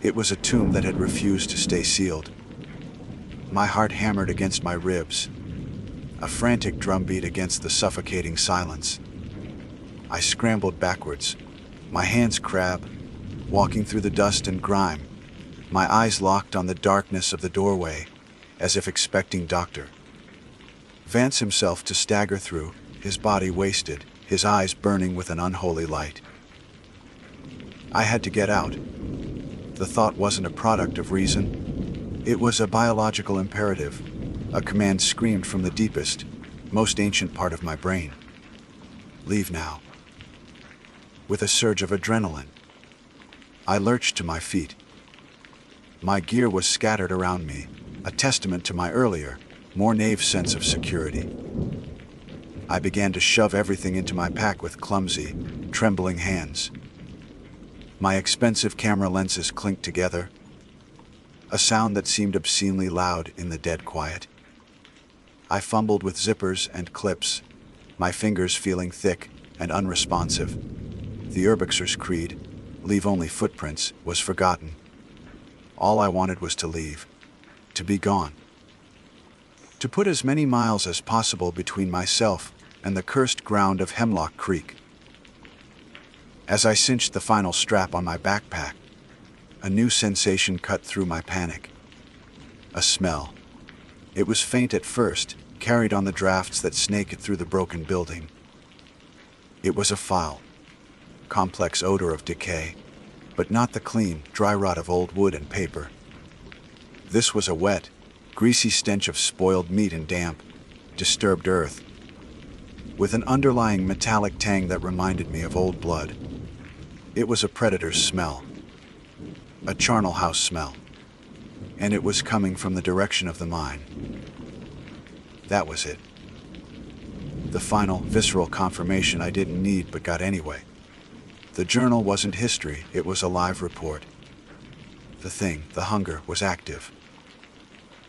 Speaker 1: It was a tomb that had refused to stay sealed. My heart hammered against my ribs, a frantic drumbeat against the suffocating silence. I scrambled backwards, my hands crab, walking through the dust and grime, my eyes locked on the darkness of the doorway, as if expecting Dr. Vance himself to stagger through, his body wasted, his eyes burning with an unholy light. I had to get out. The thought wasn't a product of reason. It was a biological imperative. A command screamed from the deepest, most ancient part of my brain. Leave now. With a surge of adrenaline, I lurched to my feet. My gear was scattered around me, a testament to my earlier, more naive sense of security. I began to shove everything into my pack with clumsy, trembling hands. My expensive camera lenses clinked together, a sound that seemed obscenely loud in the dead quiet. I fumbled with zippers and clips, my fingers feeling thick and unresponsive. The urbexer's creed, leave only footprints, was forgotten. All I wanted was to leave, to be gone. To put as many miles as possible between myself and the cursed ground of Hemlock Creek. As I cinched the final strap on my backpack, a new sensation cut through my panic. A smell. It was faint at first, carried on the drafts that snaked through the broken building. It was a foul, complex odor of decay, but not the clean, dry rot of old wood and paper. This was a wet, greasy stench of spoiled meat and damp, disturbed earth, with an underlying metallic tang that reminded me of old blood. It was a predator's smell, a charnel house smell, and it was coming from the direction of the mine. That was it. The final, visceral confirmation I didn't need but got anyway. The journal wasn't history, it was a live report. The thing, the hunger, was active.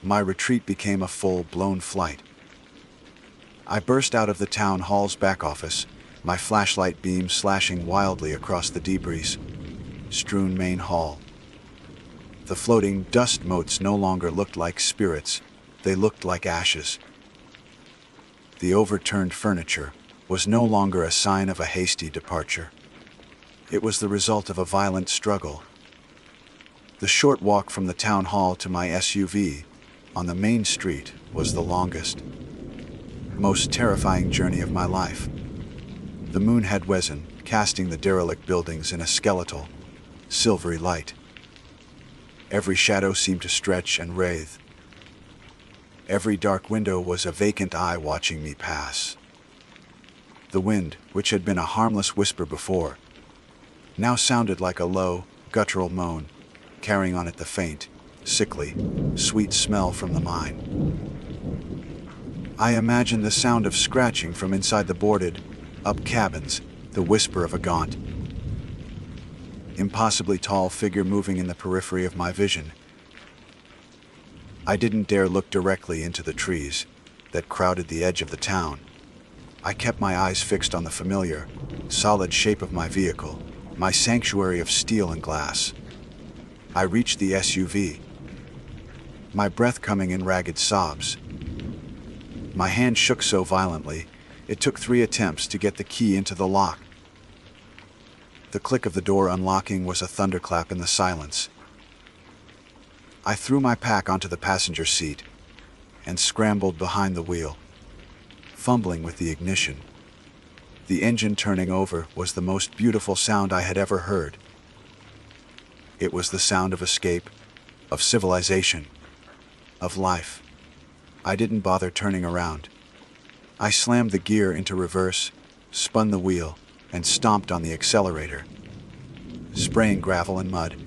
Speaker 1: My retreat became a full-blown flight. I burst out of the town hall's back office, my flashlight beam slashing wildly across the debris-strewn main hall. The floating dust motes no longer looked like spirits, they looked like ashes. The overturned furniture was no longer a sign of a hasty departure. It was the result of a violent struggle. The short walk from the town hall to my SUV on the main street was the longest, most terrifying journey of my life. The moon had risen, casting the derelict buildings in a skeletal, silvery light. Every shadow seemed to stretch and writhe. Every dark window was a vacant eye watching me pass. The wind, which had been a harmless whisper before, now sounded like a low, guttural moan, carrying on it the faint, sickly, sweet smell from the mine. I imagined the sound of scratching from inside the boarded up cabins, the whisper of a gaunt, impossibly tall figure moving in the periphery of my vision. I didn't dare look directly into the trees that crowded the edge of the town. I kept my eyes fixed on the familiar, solid shape of my vehicle, my sanctuary of steel and glass. I reached the SUV, my breath coming in ragged sobs. My hand shook so violently, it took 3 attempts to get the key into the lock. The click of the door unlocking was a thunderclap in the silence. I threw my pack onto the passenger seat and scrambled behind the wheel, fumbling with the ignition. The engine turning over was the most beautiful sound I had ever heard. It was the sound of escape, of civilization, of life. I didn't bother turning around. I slammed the gear into reverse, spun the wheel, and stomped on the accelerator, spraying gravel and mud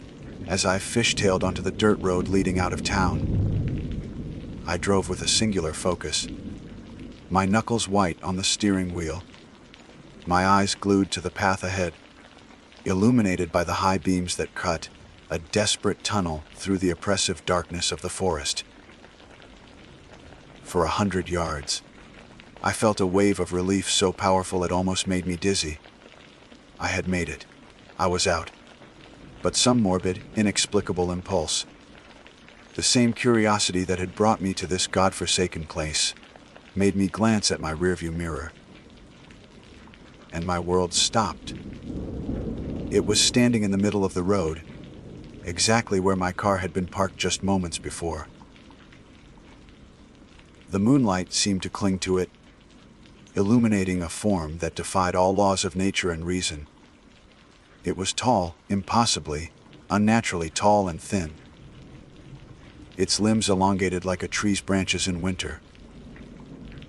Speaker 1: as I fishtailed onto the dirt road leading out of town. I drove with a singular focus, my knuckles white on the steering wheel, my eyes glued to the path ahead, illuminated by the high beams that cut a desperate tunnel through the oppressive darkness of the forest. For 100 yards, I felt a wave of relief so powerful it almost made me dizzy. I had made it. I was out. But some morbid, inexplicable impulse, the same curiosity that had brought me to this godforsaken place, made me glance at my rearview mirror. And my world stopped. It was standing in the middle of the road, exactly where my car had been parked just moments before. The moonlight seemed to cling to it, illuminating a form that defied all laws of nature and reason. It was tall, impossibly, unnaturally tall and thin. Its limbs elongated like a tree's branches in winter.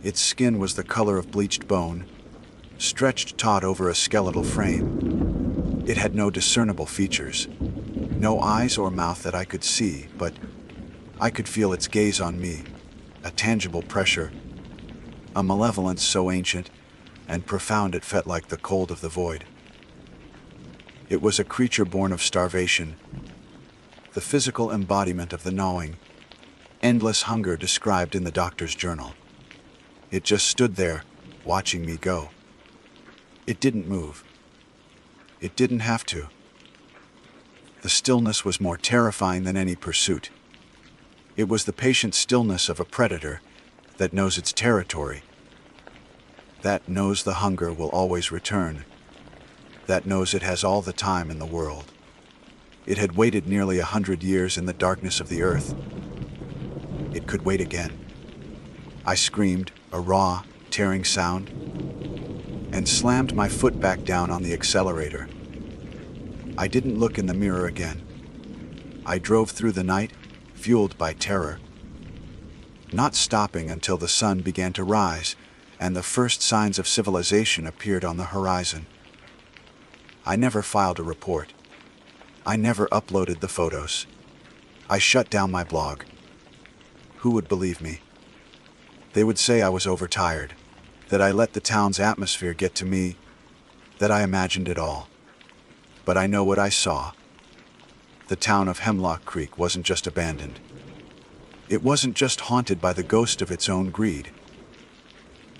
Speaker 1: Its skin was the color of bleached bone, stretched taut over a skeletal frame. It had no discernible features, no eyes or mouth that I could see, but I could feel its gaze on me, a tangible pressure, a malevolence so ancient and profound it felt like the cold of the void. It was a creature born of starvation, the physical embodiment of the gnawing, endless hunger described in the doctor's journal. It just stood there, watching me go. It didn't move. It didn't have to. The stillness was more terrifying than any pursuit. It was the patient stillness of a predator that knows its territory, that knows the hunger will always return, that knows it has all the time in the world. It had waited nearly 100 years in the darkness of the earth. It could wait again. I screamed, a raw, tearing sound, and slammed my foot back down on the accelerator. I didn't look in the mirror again. I drove through the night, fueled by terror, not stopping until the sun began to rise and the first signs of civilization appeared on the horizon. I never filed a report. I never uploaded the photos. I shut down my blog. Who would believe me? They would say I was overtired, that I let the town's atmosphere get to me, that I imagined it all. But I know what I saw. The town of Hemlock Creek wasn't just abandoned. It wasn't just haunted by the ghost of its own greed.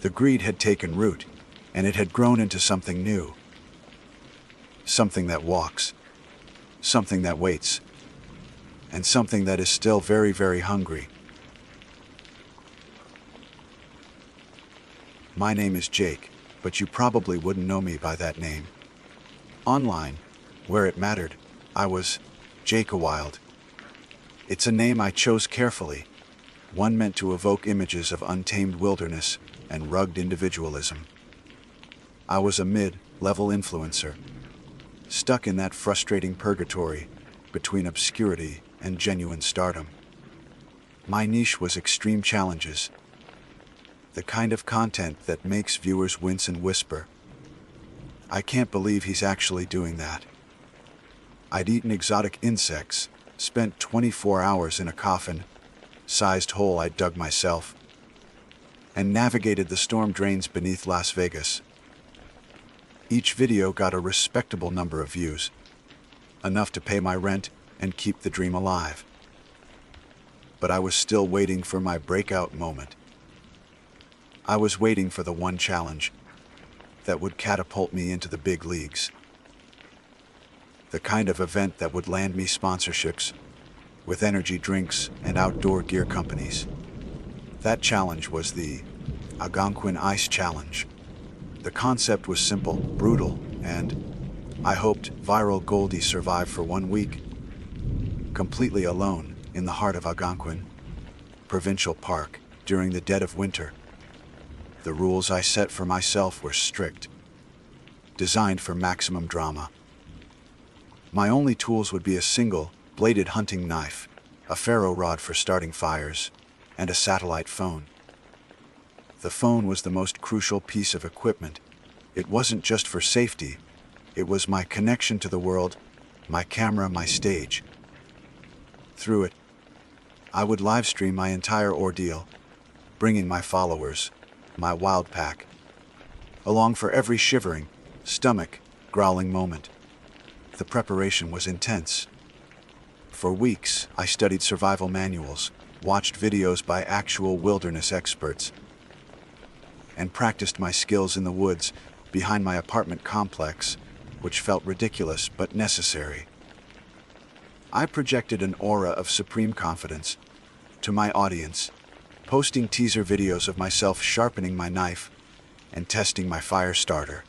Speaker 1: The greed had taken root, and it had grown into something new. Something that walks, something that waits, and something that is still very, very hungry. My name is Jake, but you probably wouldn't know me by that name. Online, where it mattered, I was Jake a Wild. It's a name I chose carefully, one meant to evoke images of untamed wilderness and rugged individualism. I was a mid-level influencer, stuck in that frustrating purgatory between obscurity and genuine stardom. My niche was extreme challenges, the kind of content that makes viewers wince and whisper, "I can't believe he's actually doing that." I'd eaten exotic insects, spent 24 hours in a coffin-sized hole I'd dug myself, and navigated the storm drains beneath Las Vegas. Each video got a respectable number of views, enough to pay my rent and keep the dream alive. But I was still waiting for my breakout moment. I was waiting for the one challenge that would catapult me into the big leagues. The kind of event that would land me sponsorships with energy drinks and outdoor gear companies. That challenge was the Algonquin Ice Challenge. The concept was simple, brutal, and, I hoped, viral. Goldie survived for 1 week, completely alone in the heart of Algonquin Provincial Park during the dead of winter. The rules I set for myself were strict, designed for maximum drama. My only tools would be a single-bladed hunting knife, a ferro rod for starting fires, and a satellite phone. The phone was the most crucial piece of equipment. It wasn't just for safety. It was my connection to the world, my camera, my stage. Through it, I would live stream my entire ordeal, bringing my followers, my wild pack, along for every shivering, stomach-growling moment. The preparation was intense. For weeks, I studied survival manuals, watched videos by actual wilderness experts, and practiced my skills in the woods behind my apartment complex, which felt ridiculous but necessary. I projected an aura of supreme confidence to my audience, posting teaser videos of myself sharpening my knife and testing my fire starter.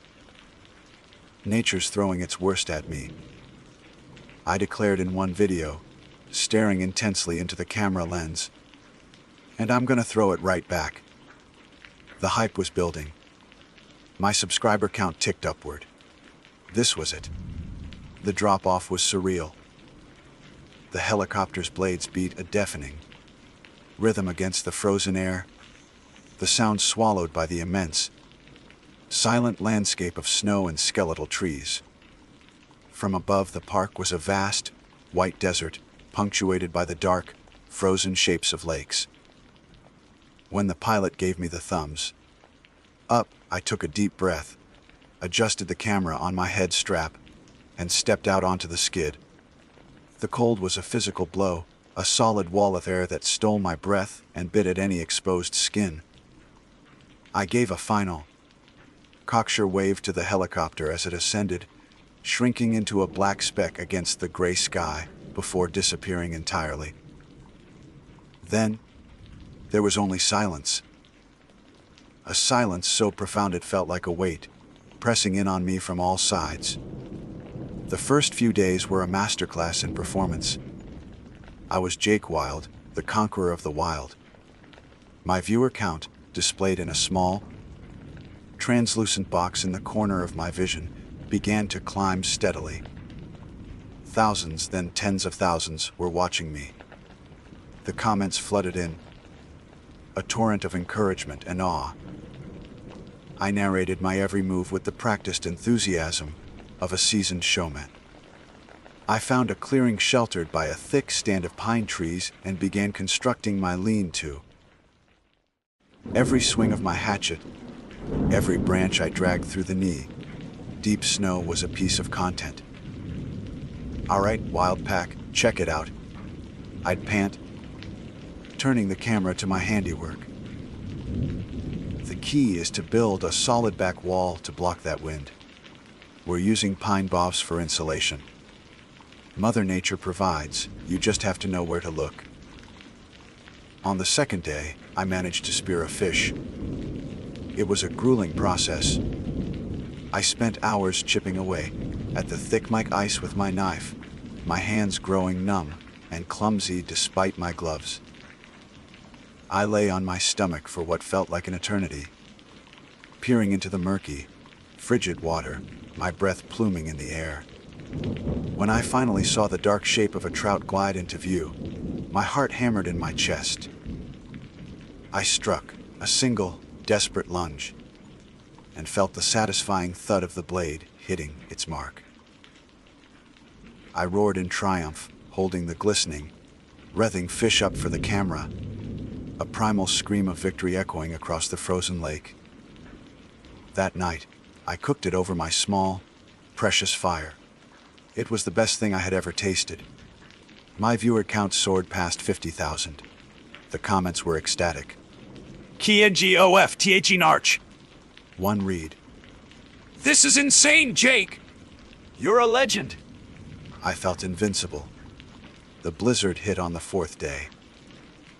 Speaker 1: Nature's throwing its worst at me, I declared in one video, staring intensely into the camera lens. And I'm gonna throw it right back. The hype was building. My subscriber count ticked upward. This was it. The drop-off was surreal. The helicopter's blades beat a deafening rhythm against the frozen air, the sound swallowed by the immense, silent landscape of snow and skeletal trees. From above, the park was a vast, white desert, punctuated by the dark, frozen shapes of lakes. When the pilot gave me the thumbs up, I took a deep breath, adjusted the camera on my head strap, and stepped out onto the skid. The cold was a physical blow, a solid wall of air that stole my breath and bit at any exposed skin. I gave a final, cocksure wave to the helicopter as it ascended, shrinking into a black speck against the gray sky before disappearing entirely. Then, there was only silence. A silence so profound it felt like a weight, pressing in on me from all sides. The first few days were a masterclass in performance. I was Jake Wild, the conqueror of the wild. My viewer count, displayed in a small, translucent box in the corner of my vision, began to climb steadily. Thousands, then tens of thousands, were watching me. The comments flooded in, a torrent of encouragement and awe. I narrated my every move with the practiced enthusiasm of a seasoned showman. I found a clearing sheltered by a thick stand of pine trees and began constructing my lean-to. Every swing of my hatchet, every branch I dragged through the knee, deep snow was a piece of content. "All right, Wild Pack, check it out," I'd pant, turning the camera to my handiwork. The key is to build a solid back wall to block that wind. We're using pine boughs for insulation. Mother Nature provides, you just have to know where to look. On the second day, I managed to spear a fish. It was a grueling process. I spent hours chipping away at the thick mic ice with my knife, my hands growing numb and clumsy despite my gloves. I lay on my stomach for what felt like an eternity, peering into the murky, frigid water, my breath pluming in the air. When I finally saw the dark shape of a trout glide into view, my heart hammered in my chest. I struck a single, desperate lunge and felt the satisfying thud of the blade hitting its mark. I roared in triumph, holding the glistening, writhing fish up for the camera, a primal scream of victory echoing across the frozen lake. That night, I cooked it over my small, precious fire. It was the best thing I had ever tasted. My viewer count soared past 50,000. The comments were ecstatic.
Speaker 2: KNGOF Narch.
Speaker 1: One read,
Speaker 2: "This is insane, Jake! You're a legend!"
Speaker 1: I felt invincible. The blizzard hit on the fourth day.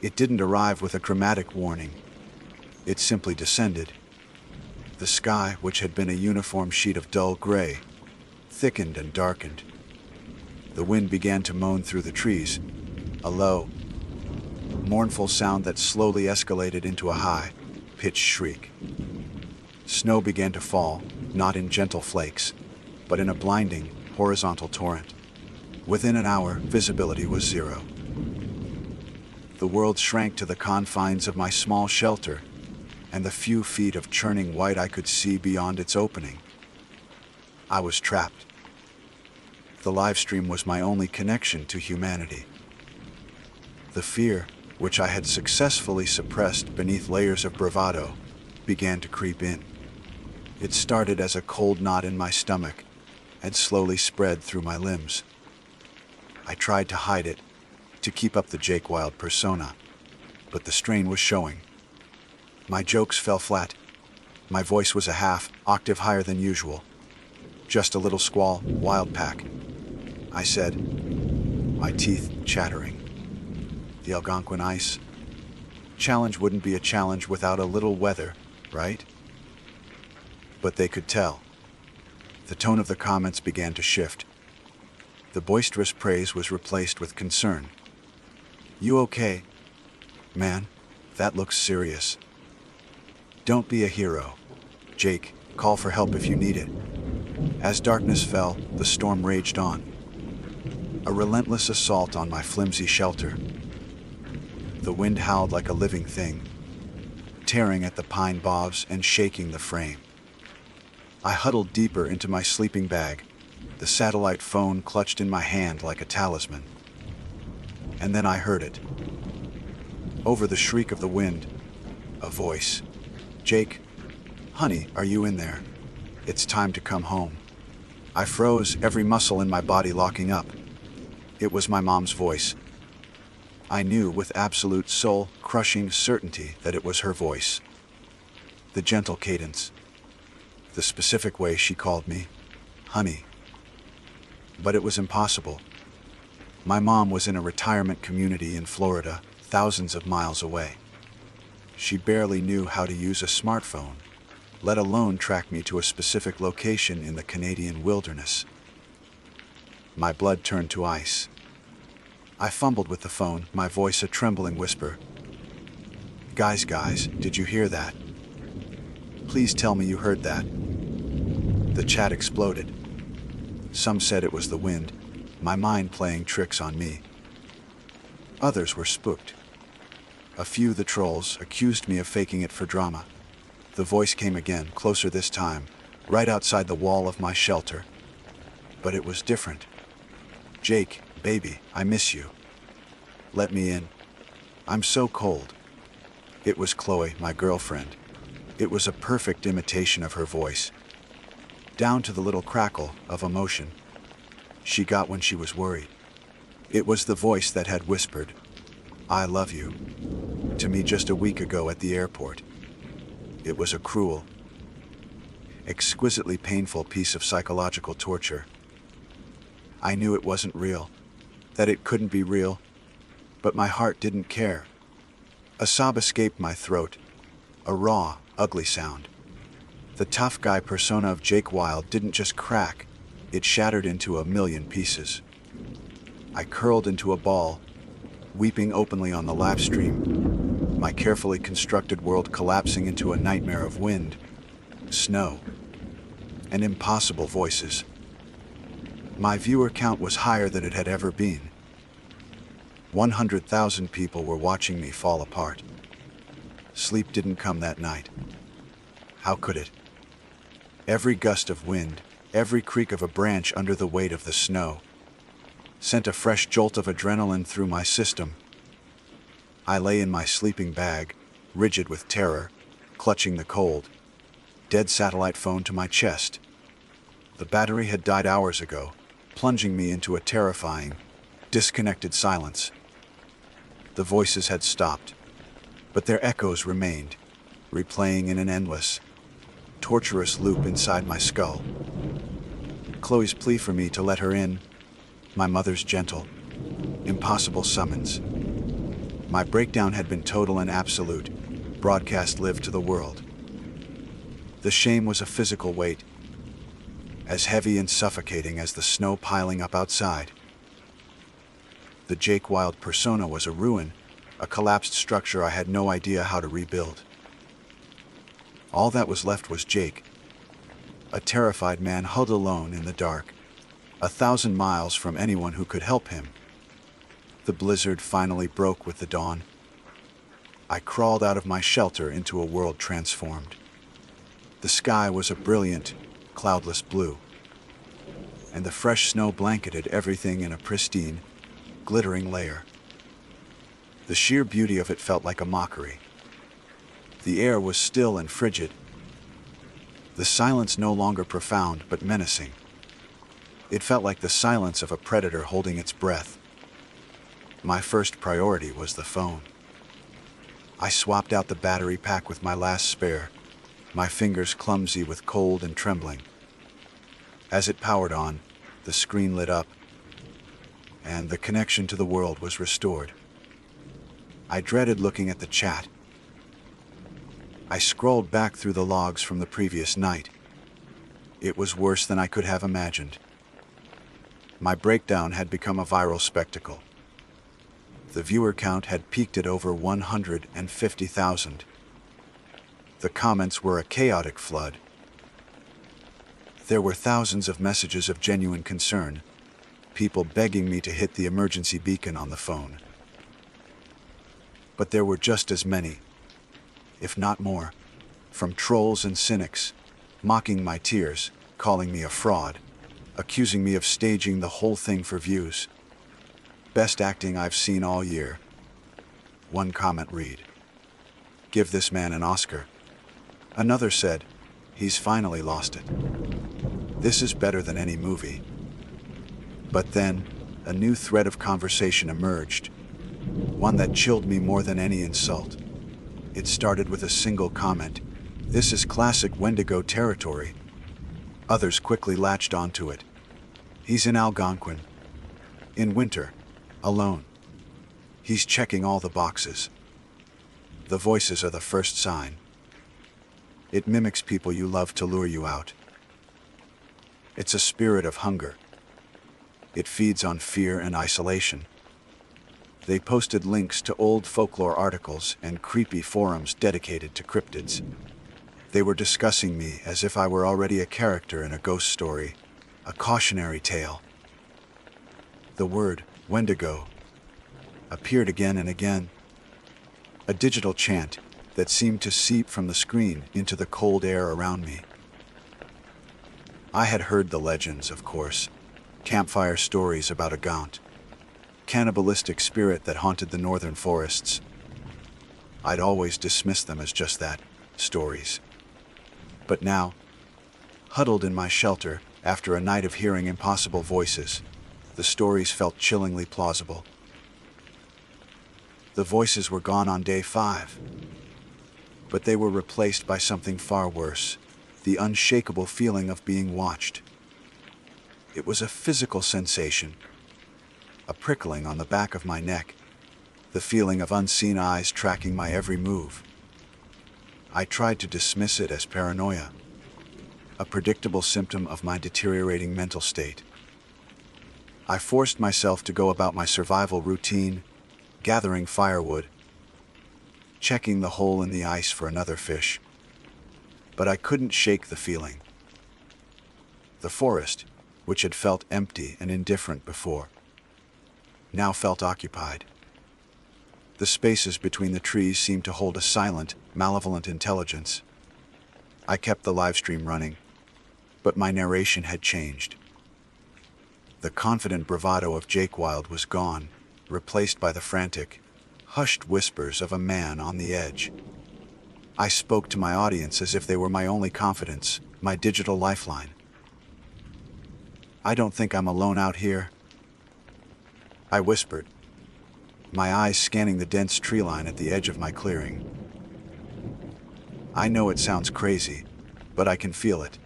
Speaker 1: It didn't arrive with a dramatic warning. It simply descended. The sky, which had been a uniform sheet of dull gray, thickened and darkened. The wind began to moan through the trees, a low, mournful sound that slowly escalated into a high-pitched shriek. Snow began to fall, not in gentle flakes, but in a blinding, horizontal torrent. Within an hour, visibility was zero. The world shrank to the confines of my small shelter, and the few feet of churning white I could see beyond its opening. I was trapped. The live stream was my only connection to humanity. The fear, which I had successfully suppressed beneath layers of bravado, began to creep in. It started as a cold knot in my stomach and slowly spread through my limbs. I tried to hide it, to keep up the Jake Wild persona, but the strain was showing. My jokes fell flat. My voice was a half octave higher than usual. "Just a little squall, Wild Pack," I said, my teeth chattering. The Algonquin ice. Challenge wouldn't be a challenge without a little weather, right? But they could tell. The tone of the comments began to shift. The boisterous praise was replaced with concern. "You okay? Man, that looks serious. Don't be a hero. Jake, call for help if you need it." As darkness fell, the storm raged on. A relentless assault on my flimsy shelter. The wind howled like a living thing, tearing at the pine boughs and shaking the frame. I huddled deeper into my sleeping bag, the satellite phone clutched in my hand like a talisman. And then I heard it. Over the shriek of the wind, a voice. "Jake, honey, are you in there? It's time to come home." I froze, every muscle in my body locking up. It was my mom's voice. I knew with absolute soul-crushing certainty that it was her voice. The gentle cadence. The specific way she called me, honey. But it was impossible. My mom was in a retirement community in Florida, thousands of miles away. She barely knew how to use a smartphone, let alone track me to a specific location in the Canadian wilderness. My blood turned to ice. I fumbled with the phone, my voice a trembling whisper. Guys, did you hear that? Please tell me you heard that." The chat exploded. Some said it was the wind, my mind playing tricks on me. Others were spooked. A few, the trolls, accused me of faking it for drama. The voice came again, closer this time, right outside the wall of my shelter. But it was different. "Jake, baby, I miss you. Let me in. I'm so cold." It was Chloe, my girlfriend. It was a perfect imitation of her voice, down to the little crackle of emotion she got when she was worried. It was the voice that had whispered, "I love you," to me just a week ago at the airport. It was a cruel, exquisitely painful piece of psychological torture. I knew it wasn't real, that it couldn't be real, but my heart didn't care. A sob escaped my throat, a raw, ugly sound. The tough guy persona of Jake Wilde didn't just crack, it shattered into a million pieces. I curled into a ball, weeping openly on the live stream, my carefully constructed world collapsing into a nightmare of wind, snow, and impossible voices. My viewer count was higher than it had ever been. 100,000 people were watching me fall apart. Sleep didn't come that night. How could it? Every gust of wind, every creak of a branch under the weight of the snow, sent a fresh jolt of adrenaline through my system. I lay in my sleeping bag, rigid with terror, clutching the cold, dead satellite phone to my chest. The battery had died hours ago, plunging me into a terrifying, disconnected silence. The voices had stopped, but their echoes remained, replaying in an endless, torturous loop inside my skull. Chloe's plea for me to let her in, my mother's gentle, impossible summons. My breakdown had been total and absolute, broadcast live to the world. The shame was a physical weight, as heavy and suffocating as the snow piling up outside. The Jake Wilde persona was a ruin, a collapsed structure I had no idea how to rebuild. All that was left was Jake, a terrified man huddled alone in the dark, 1,000 miles from anyone who could help him. The blizzard finally broke with the dawn. I crawled out of my shelter into a world transformed. The sky was a brilliant, cloudless blue, and the fresh snow blanketed everything in a pristine, glittering layer. The sheer beauty of it felt like a mockery. The air was still and frigid. The silence no longer profound but menacing. It felt like the silence of a predator holding its breath. My first priority was the phone. I swapped out the battery pack with my last spare, my fingers clumsy with cold and trembling. As it powered on, the screen lit up, and the connection to the world was restored. I dreaded looking at the chat. I scrolled back through the logs from the previous night. It was worse than I could have imagined. My breakdown had become a viral spectacle. The viewer count had peaked at over 150,000. The comments were a chaotic flood. There were thousands of messages of genuine concern, people begging me to hit the emergency beacon on the phone. But there were just as many, if not more, from trolls and cynics, mocking my tears, calling me a fraud, accusing me of staging the whole thing for views. Best acting I've seen all year. One comment read, "Give this man an Oscar." Another said, "He's finally lost it. This is better than any movie." But then, a new thread of conversation emerged, one that chilled me more than any insult. It started with a single comment, "This is classic Wendigo territory." Others quickly latched onto it. "He's in Algonquin. In winter. Alone. He's checking all the boxes." The voices are the first sign. It mimics people you love to lure you out. It's a spirit of hunger. It feeds on fear and isolation. They posted links to old folklore articles and creepy forums dedicated to cryptids. They were discussing me as if I were already a character in a ghost story, a cautionary tale. The word Wendigo appeared again and again, a digital chant that seemed to seep from the screen into the cold air around me. I had heard the legends, of course, campfire stories about a gaunt, cannibalistic spirit that haunted the northern forests. I'd always dismissed them as just that, stories. But now, huddled in my shelter after a night of hearing impossible voices, the stories felt chillingly plausible. The voices were gone on day 5, but they were replaced by something far worse, the unshakable feeling of being watched. It was a physical sensation, a prickling on the back of my neck, the feeling of unseen eyes tracking my every move. I tried to dismiss it as paranoia, a predictable symptom of my deteriorating mental state. I forced myself to go about my survival routine, gathering firewood, checking the hole in the ice for another fish. But I couldn't shake the feeling. The forest, which had felt empty and indifferent before, now felt occupied. The spaces between the trees seemed to hold a silent, malevolent intelligence. I kept the livestream running, but my narration had changed. The confident bravado of Jake Wild was gone, replaced by the frantic, hushed whispers of a man on the edge. I spoke to my audience as if they were my only confidence, my digital lifeline. "I don't think I'm alone out here," I whispered, my eyes scanning the dense tree line at the edge of my clearing. "I know it sounds crazy, but I can feel it.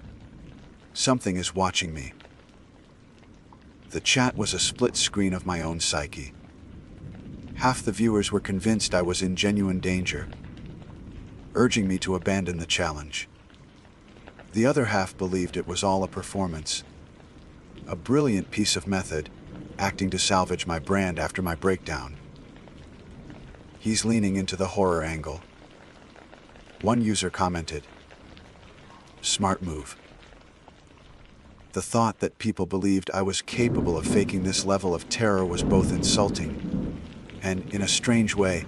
Speaker 1: Something is watching me." The chat was a split screen of my own psyche. Half the viewers were convinced I was in genuine danger, urging me to abandon the challenge. The other half believed it was all a performance, a brilliant piece of method, acting to salvage my brand after my breakdown. "He's leaning into the horror angle." One user commented, "Smart move." The thought that people believed I was capable of faking this level of terror was both insulting and, in a strange way,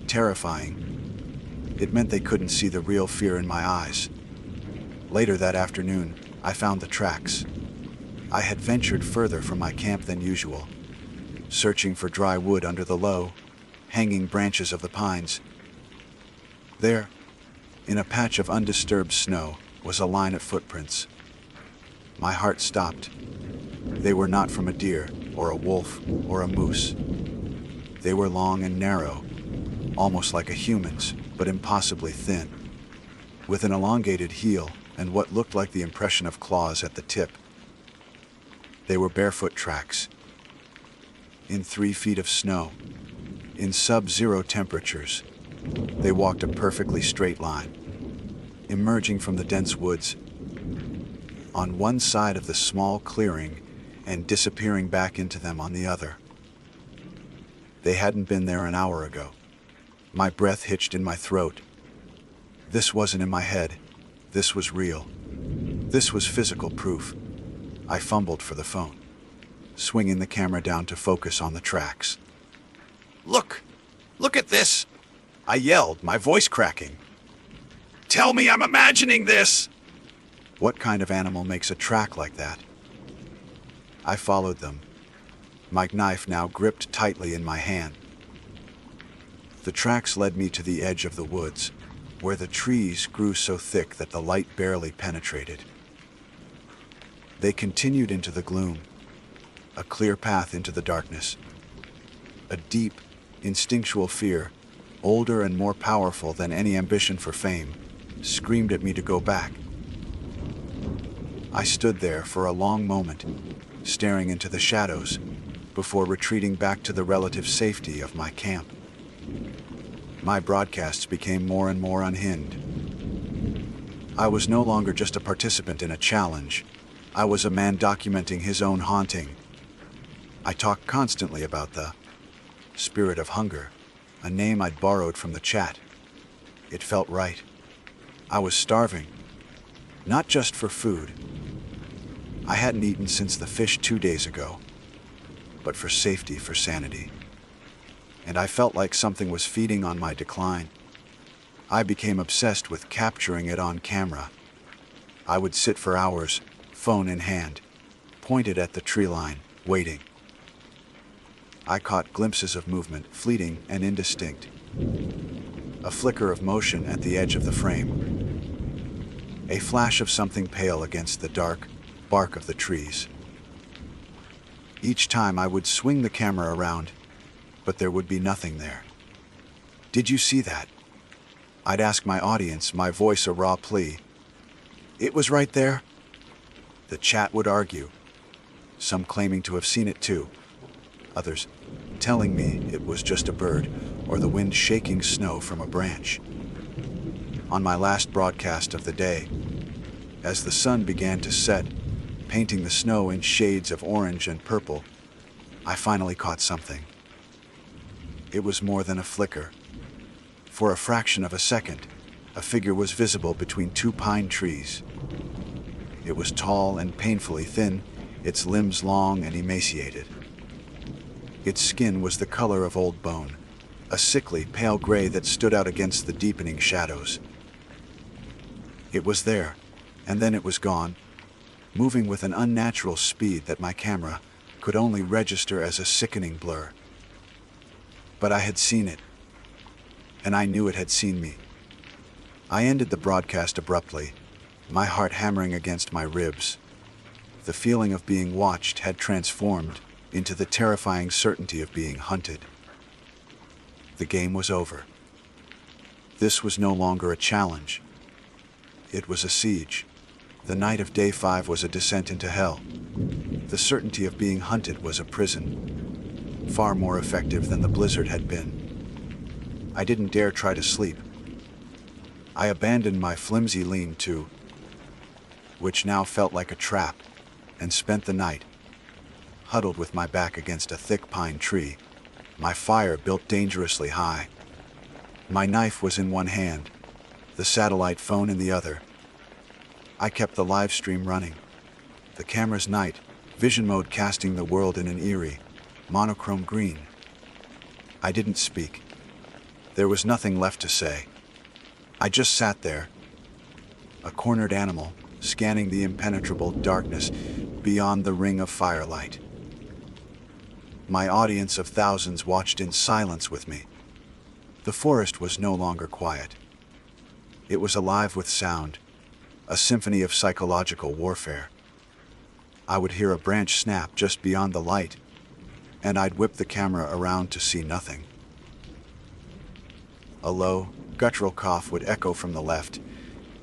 Speaker 1: terrifying. It meant they couldn't see the real fear in my eyes. Later that afternoon, I found the tracks. I had ventured further from my camp than usual, searching for dry wood under the low, hanging branches of the pines. There, in a patch of undisturbed snow, was a line of footprints. My heart stopped. They were not from a deer, or a wolf, or a moose. They were long and narrow, almost like a human's, but impossibly thin, with an elongated heel and what looked like the impression of claws at the tip. They were barefoot tracks, in 3 feet of snow, in sub-zero temperatures. They walked a perfectly straight line, emerging from the dense woods, on one side of the small clearing and disappearing back into them on the other. They hadn't been there an hour ago. My breath hitched in my throat. This wasn't in my head. This was real. This was physical proof. I fumbled for the phone. swinging the camera down to focus on the tracks.
Speaker 2: Look! Look at this!
Speaker 1: I yelled, my voice cracking.
Speaker 2: Tell me I'm imagining this!
Speaker 1: What kind of animal makes a track like that? I followed them, my knife now gripped tightly in my hand. The tracks led me to the edge of the woods, where the trees grew so thick that the light barely penetrated. They continued into the gloom, a clear path into the darkness. A deep, instinctual fear, older and more powerful than any ambition for fame, screamed at me to go back. I stood there for a long moment, staring into the shadows, before retreating back to the relative safety of my camp. My broadcasts became more and more unhinged. I was no longer just a participant in a challenge. I was a man documenting his own haunting. I talked constantly about the spirit of hunger, a name I'd borrowed from the chat. It felt right. I was starving, not just for food. I hadn't eaten since the fish 2 days ago, but for safety, for sanity. And I felt like something was feeding on my decline. I became obsessed with capturing it on camera. I would sit for hours, phone in hand, pointed at the tree line, waiting. I caught glimpses of movement, fleeting and indistinct. A flicker of motion at the edge of the frame. A flash of something pale against the dark bark of the trees. Each time I would swing the camera around, but there would be nothing there. Did you see that? I'd ask my audience, my voice a raw plea. It was right there. The chat would argue, some claiming to have seen it too, others telling me it was just a bird or the wind shaking snow from a branch. On my last broadcast of the day, as the sun began to set, painting the snow in shades of orange and purple, I finally caught something. It was more than a flicker. For a fraction of a second, a figure was visible between 2 pine trees. It was tall and painfully thin, its limbs long and emaciated. Its skin was the color of old bone, a sickly, pale gray that stood out against the deepening shadows. It was there, and then it was gone, moving with an unnatural speed that my camera could only register as a sickening blur. But I had seen it, and I knew it had seen me. I ended the broadcast abruptly, my heart hammering against my ribs. The feeling of being watched had transformed into the terrifying certainty of being hunted. The game was over. This was no longer a challenge. It was a siege. The night of day 5 was a descent into hell. The certainty of being hunted was a prison, far more effective than the blizzard had been. I didn't dare try to sleep. I abandoned my flimsy lean-to, which now felt like a trap, and spent the night, huddled with my back against a thick pine tree, my fire built dangerously high. My knife was in one hand, the satellite phone in the other. I kept the live stream running, the camera's night vision mode casting the world in an eerie, monochrome green. I didn't speak. There was nothing left to say. I just sat there, a cornered animal, scanning the impenetrable darkness beyond the ring of firelight. My audience of thousands watched in silence with me. The forest was no longer quiet. It was alive with sound, a symphony of psychological warfare. I would hear a branch snap just beyond the light, and I'd whip the camera around to see nothing. A low, guttural cough would echo from the left,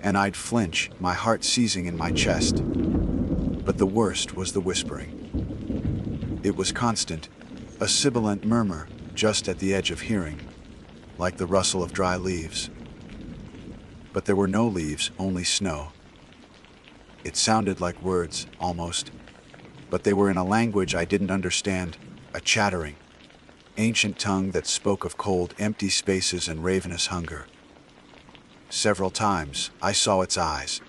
Speaker 1: and I'd flinch, my heart seizing in my chest. But the worst was the whispering. It was constant, a sibilant murmur just at the edge of hearing, like the rustle of dry leaves. But there were no leaves, only snow. It sounded like words, almost, but they were in a language I didn't understand, a chattering, ancient tongue that spoke of cold, empty spaces and ravenous hunger. Several times, I saw its eyes,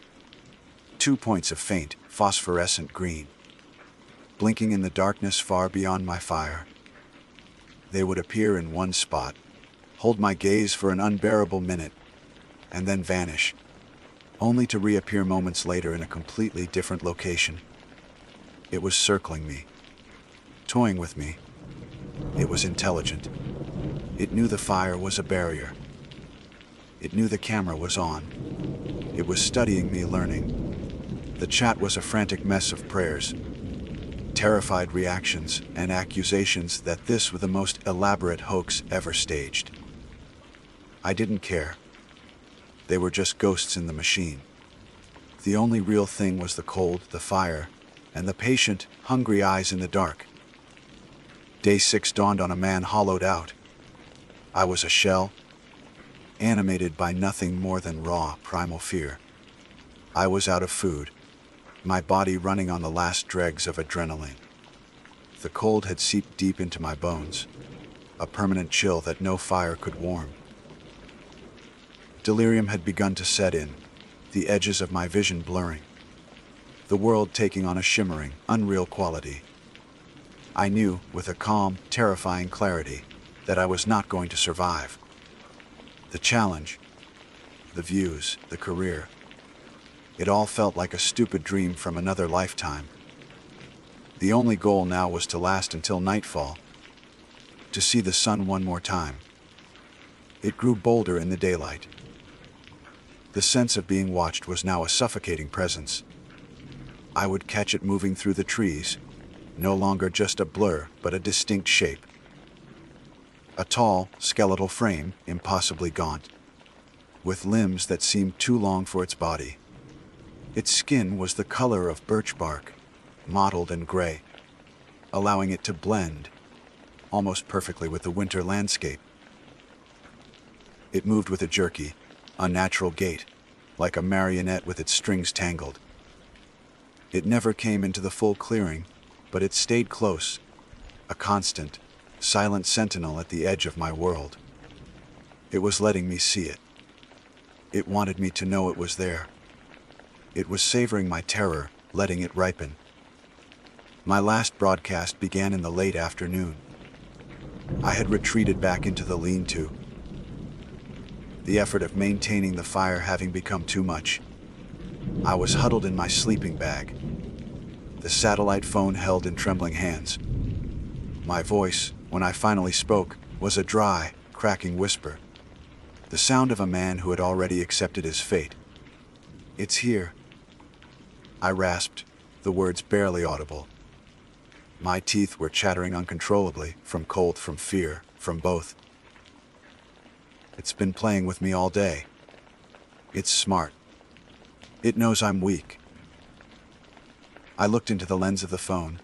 Speaker 1: 2 points of faint, phosphorescent green. blinking in the darkness far beyond my fire. They would appear in one spot, hold my gaze for an unbearable minute, and then vanish, only to reappear moments later in a completely different location. It was circling me, toying with me. It was intelligent. It knew the fire was a barrier. It knew the camera was on. It was studying me, learning. The chat was a frantic mess of prayers, terrified reactions, and accusations that this was the most elaborate hoax ever staged. I didn't care. They were just ghosts in the machine. The only real thing was the cold, the fire, and the patient, hungry eyes in the dark. Day 6 dawned on a man hollowed out. I was a shell, animated by nothing more than raw, primal fear. I was out of food, my body running on the last dregs of adrenaline. The cold had seeped deep into my bones, a permanent chill that no fire could warm. Delirium had begun to set in, the edges of my vision blurring, the world taking on a shimmering, unreal quality. I knew, with a calm, terrifying clarity, that I was not going to survive. The challenge, the views, the career, it all felt like a stupid dream from another lifetime. The only goal now was to last until nightfall, to see the sun one more time. It grew bolder in the daylight. The sense of being watched was now a suffocating presence. I would catch it moving through the trees, no longer just a blur, but a distinct shape. A tall, skeletal frame, impossibly gaunt, with limbs that seemed too long for its body. Its skin was the color of birch bark, mottled and gray, allowing it to blend almost perfectly with the winter landscape. It moved with a jerky, unnatural gait, like a marionette with its strings tangled. It never came into the full clearing, but it stayed close, a constant, silent sentinel at the edge of my world. It was letting me see it. It wanted me to know it was there. It was savoring my terror, letting it ripen. My last broadcast began in the late afternoon. I had retreated back into the lean-to, the effort of maintaining the fire having become too much. I was huddled in my sleeping bag, the satellite phone held in trembling hands. My voice, when I finally spoke, was a dry, cracking whisper, the sound of a man who had already accepted his fate. "It's here," I rasped, the words barely audible. My teeth were chattering uncontrollably, from cold, from fear, from both. It's been playing with me all day. It's smart. It knows I'm weak. I looked into the lens of the phone,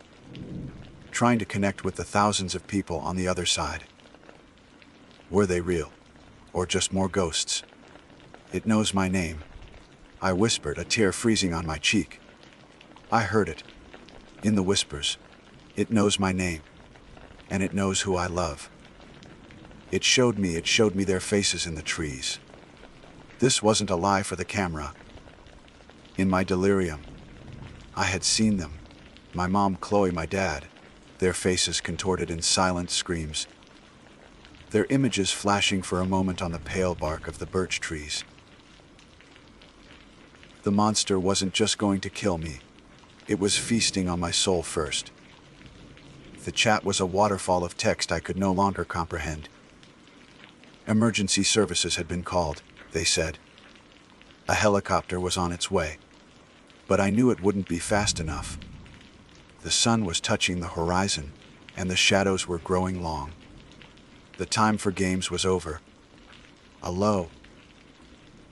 Speaker 1: trying to connect with the thousands of people on the other side. Were they real, or just more ghosts? "It knows my name," I whispered, a tear freezing on my cheek. I heard it, in the whispers. It knows my name, and it knows who I love. It showed me their faces in the trees. This wasn't a lie for the camera. In my delirium, I had seen them. My mom, Chloe, my dad, their faces contorted in silent screams, their images flashing for a moment on the pale bark of the birch trees. The monster wasn't just going to kill me. It was feasting on my soul first. The chat was a waterfall of text I could no longer comprehend. Emergency services had been called, they said. A helicopter was on its way. But I knew it wouldn't be fast enough. The sun was touching the horizon, and the shadows were growing long. The time for games was over. A low,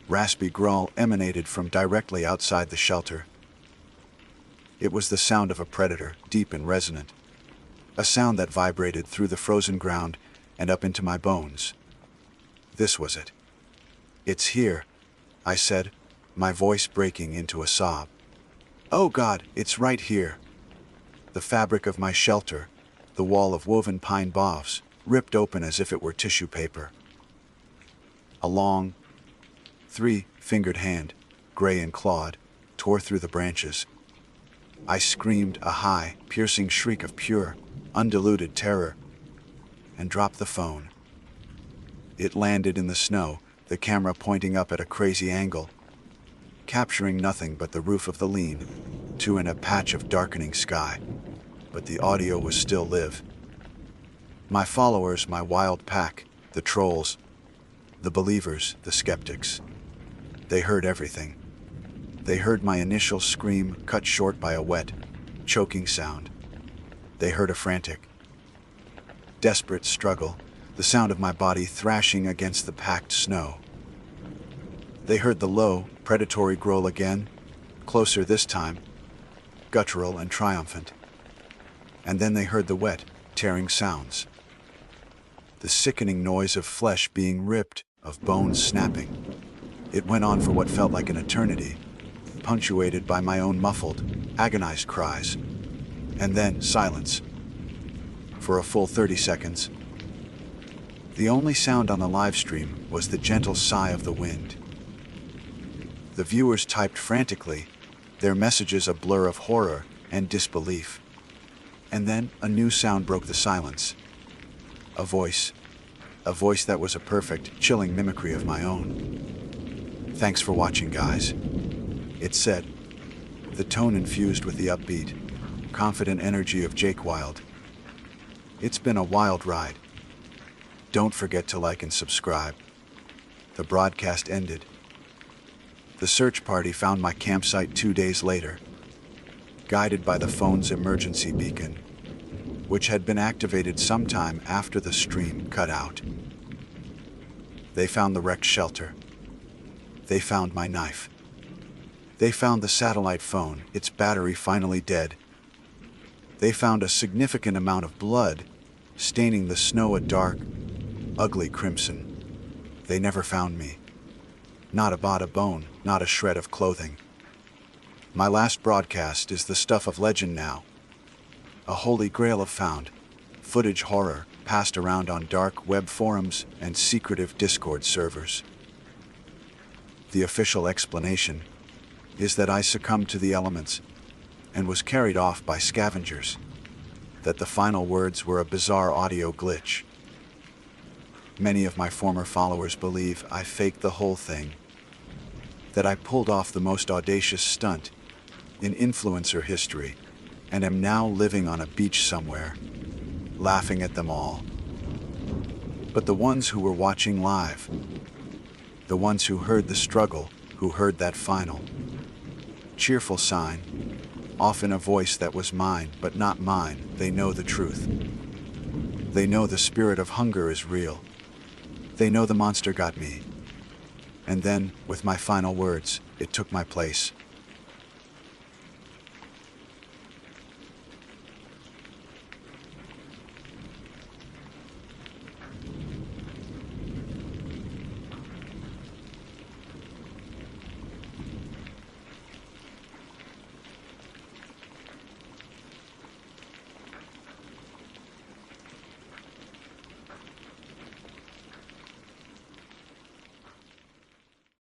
Speaker 1: raspy growl emanated from directly outside the shelter. It was the sound of a predator, deep and resonant. A sound that vibrated through the frozen ground and up into my bones. This was it. "It's here," I said, my voice breaking into a sob. "Oh God, it's right here." The fabric of my shelter, the wall of woven pine boughs, ripped open as if it were tissue paper. A long, three-fingered hand, gray and clawed, tore through the branches. I screamed a high, piercing shriek of pure, undiluted terror, and dropped the phone. It landed in the snow, the camera pointing up at a crazy angle, capturing nothing but the roof of the lean-to in a patch of darkening sky. But the audio was still live. My followers, my wild pack, the trolls, the believers, the skeptics. They heard everything. They heard my initial scream cut short by a wet, choking sound. They heard a frantic, desperate struggle, the sound of my body thrashing against the packed snow. They heard the low, predatory growl again, closer this time, guttural and triumphant. And then they heard the wet, tearing sounds. The sickening noise of flesh being ripped, of bones snapping. It went on for what felt like an eternity, punctuated by my own muffled, agonized cries. And then silence. For a full 30 seconds. The only sound on the live stream was the gentle sigh of the wind. The viewers typed frantically, their messages a blur of horror and disbelief. And then a new sound broke the silence. A voice that was a perfect, chilling mimicry of my own. "Thanks for watching, guys," it said, the tone infused with the upbeat, confident energy of Jake Wild. "It's been a wild ride. Don't forget to like and subscribe." The broadcast ended. The search party found my campsite 2 days later, guided by the phone's emergency beacon, which had been activated sometime after the stream cut out. They found the wrecked shelter. They found my knife. They found the satellite phone, its battery finally dead. They found a significant amount of blood, staining the snow a dark, ugly crimson. They never found me. Not a bot of bone, not a shred of clothing. My last broadcast is the stuff of legend now. A holy grail of found footage horror passed around on dark web forums and secretive Discord servers. The official explanation is that I succumbed to the elements and was carried off by scavengers, that the final words were a bizarre audio glitch. Many of my former followers believe I faked the whole thing, that I pulled off the most audacious stunt in influencer history and am now living on a beach somewhere, laughing at them all. But the ones who were watching live, the ones who heard the struggle, who heard that final, cheerful sign, often a voice that was mine but not mine, they know the truth. They know the spirit of hunger is real. They know the monster got me. And then, with my final words, it took my place.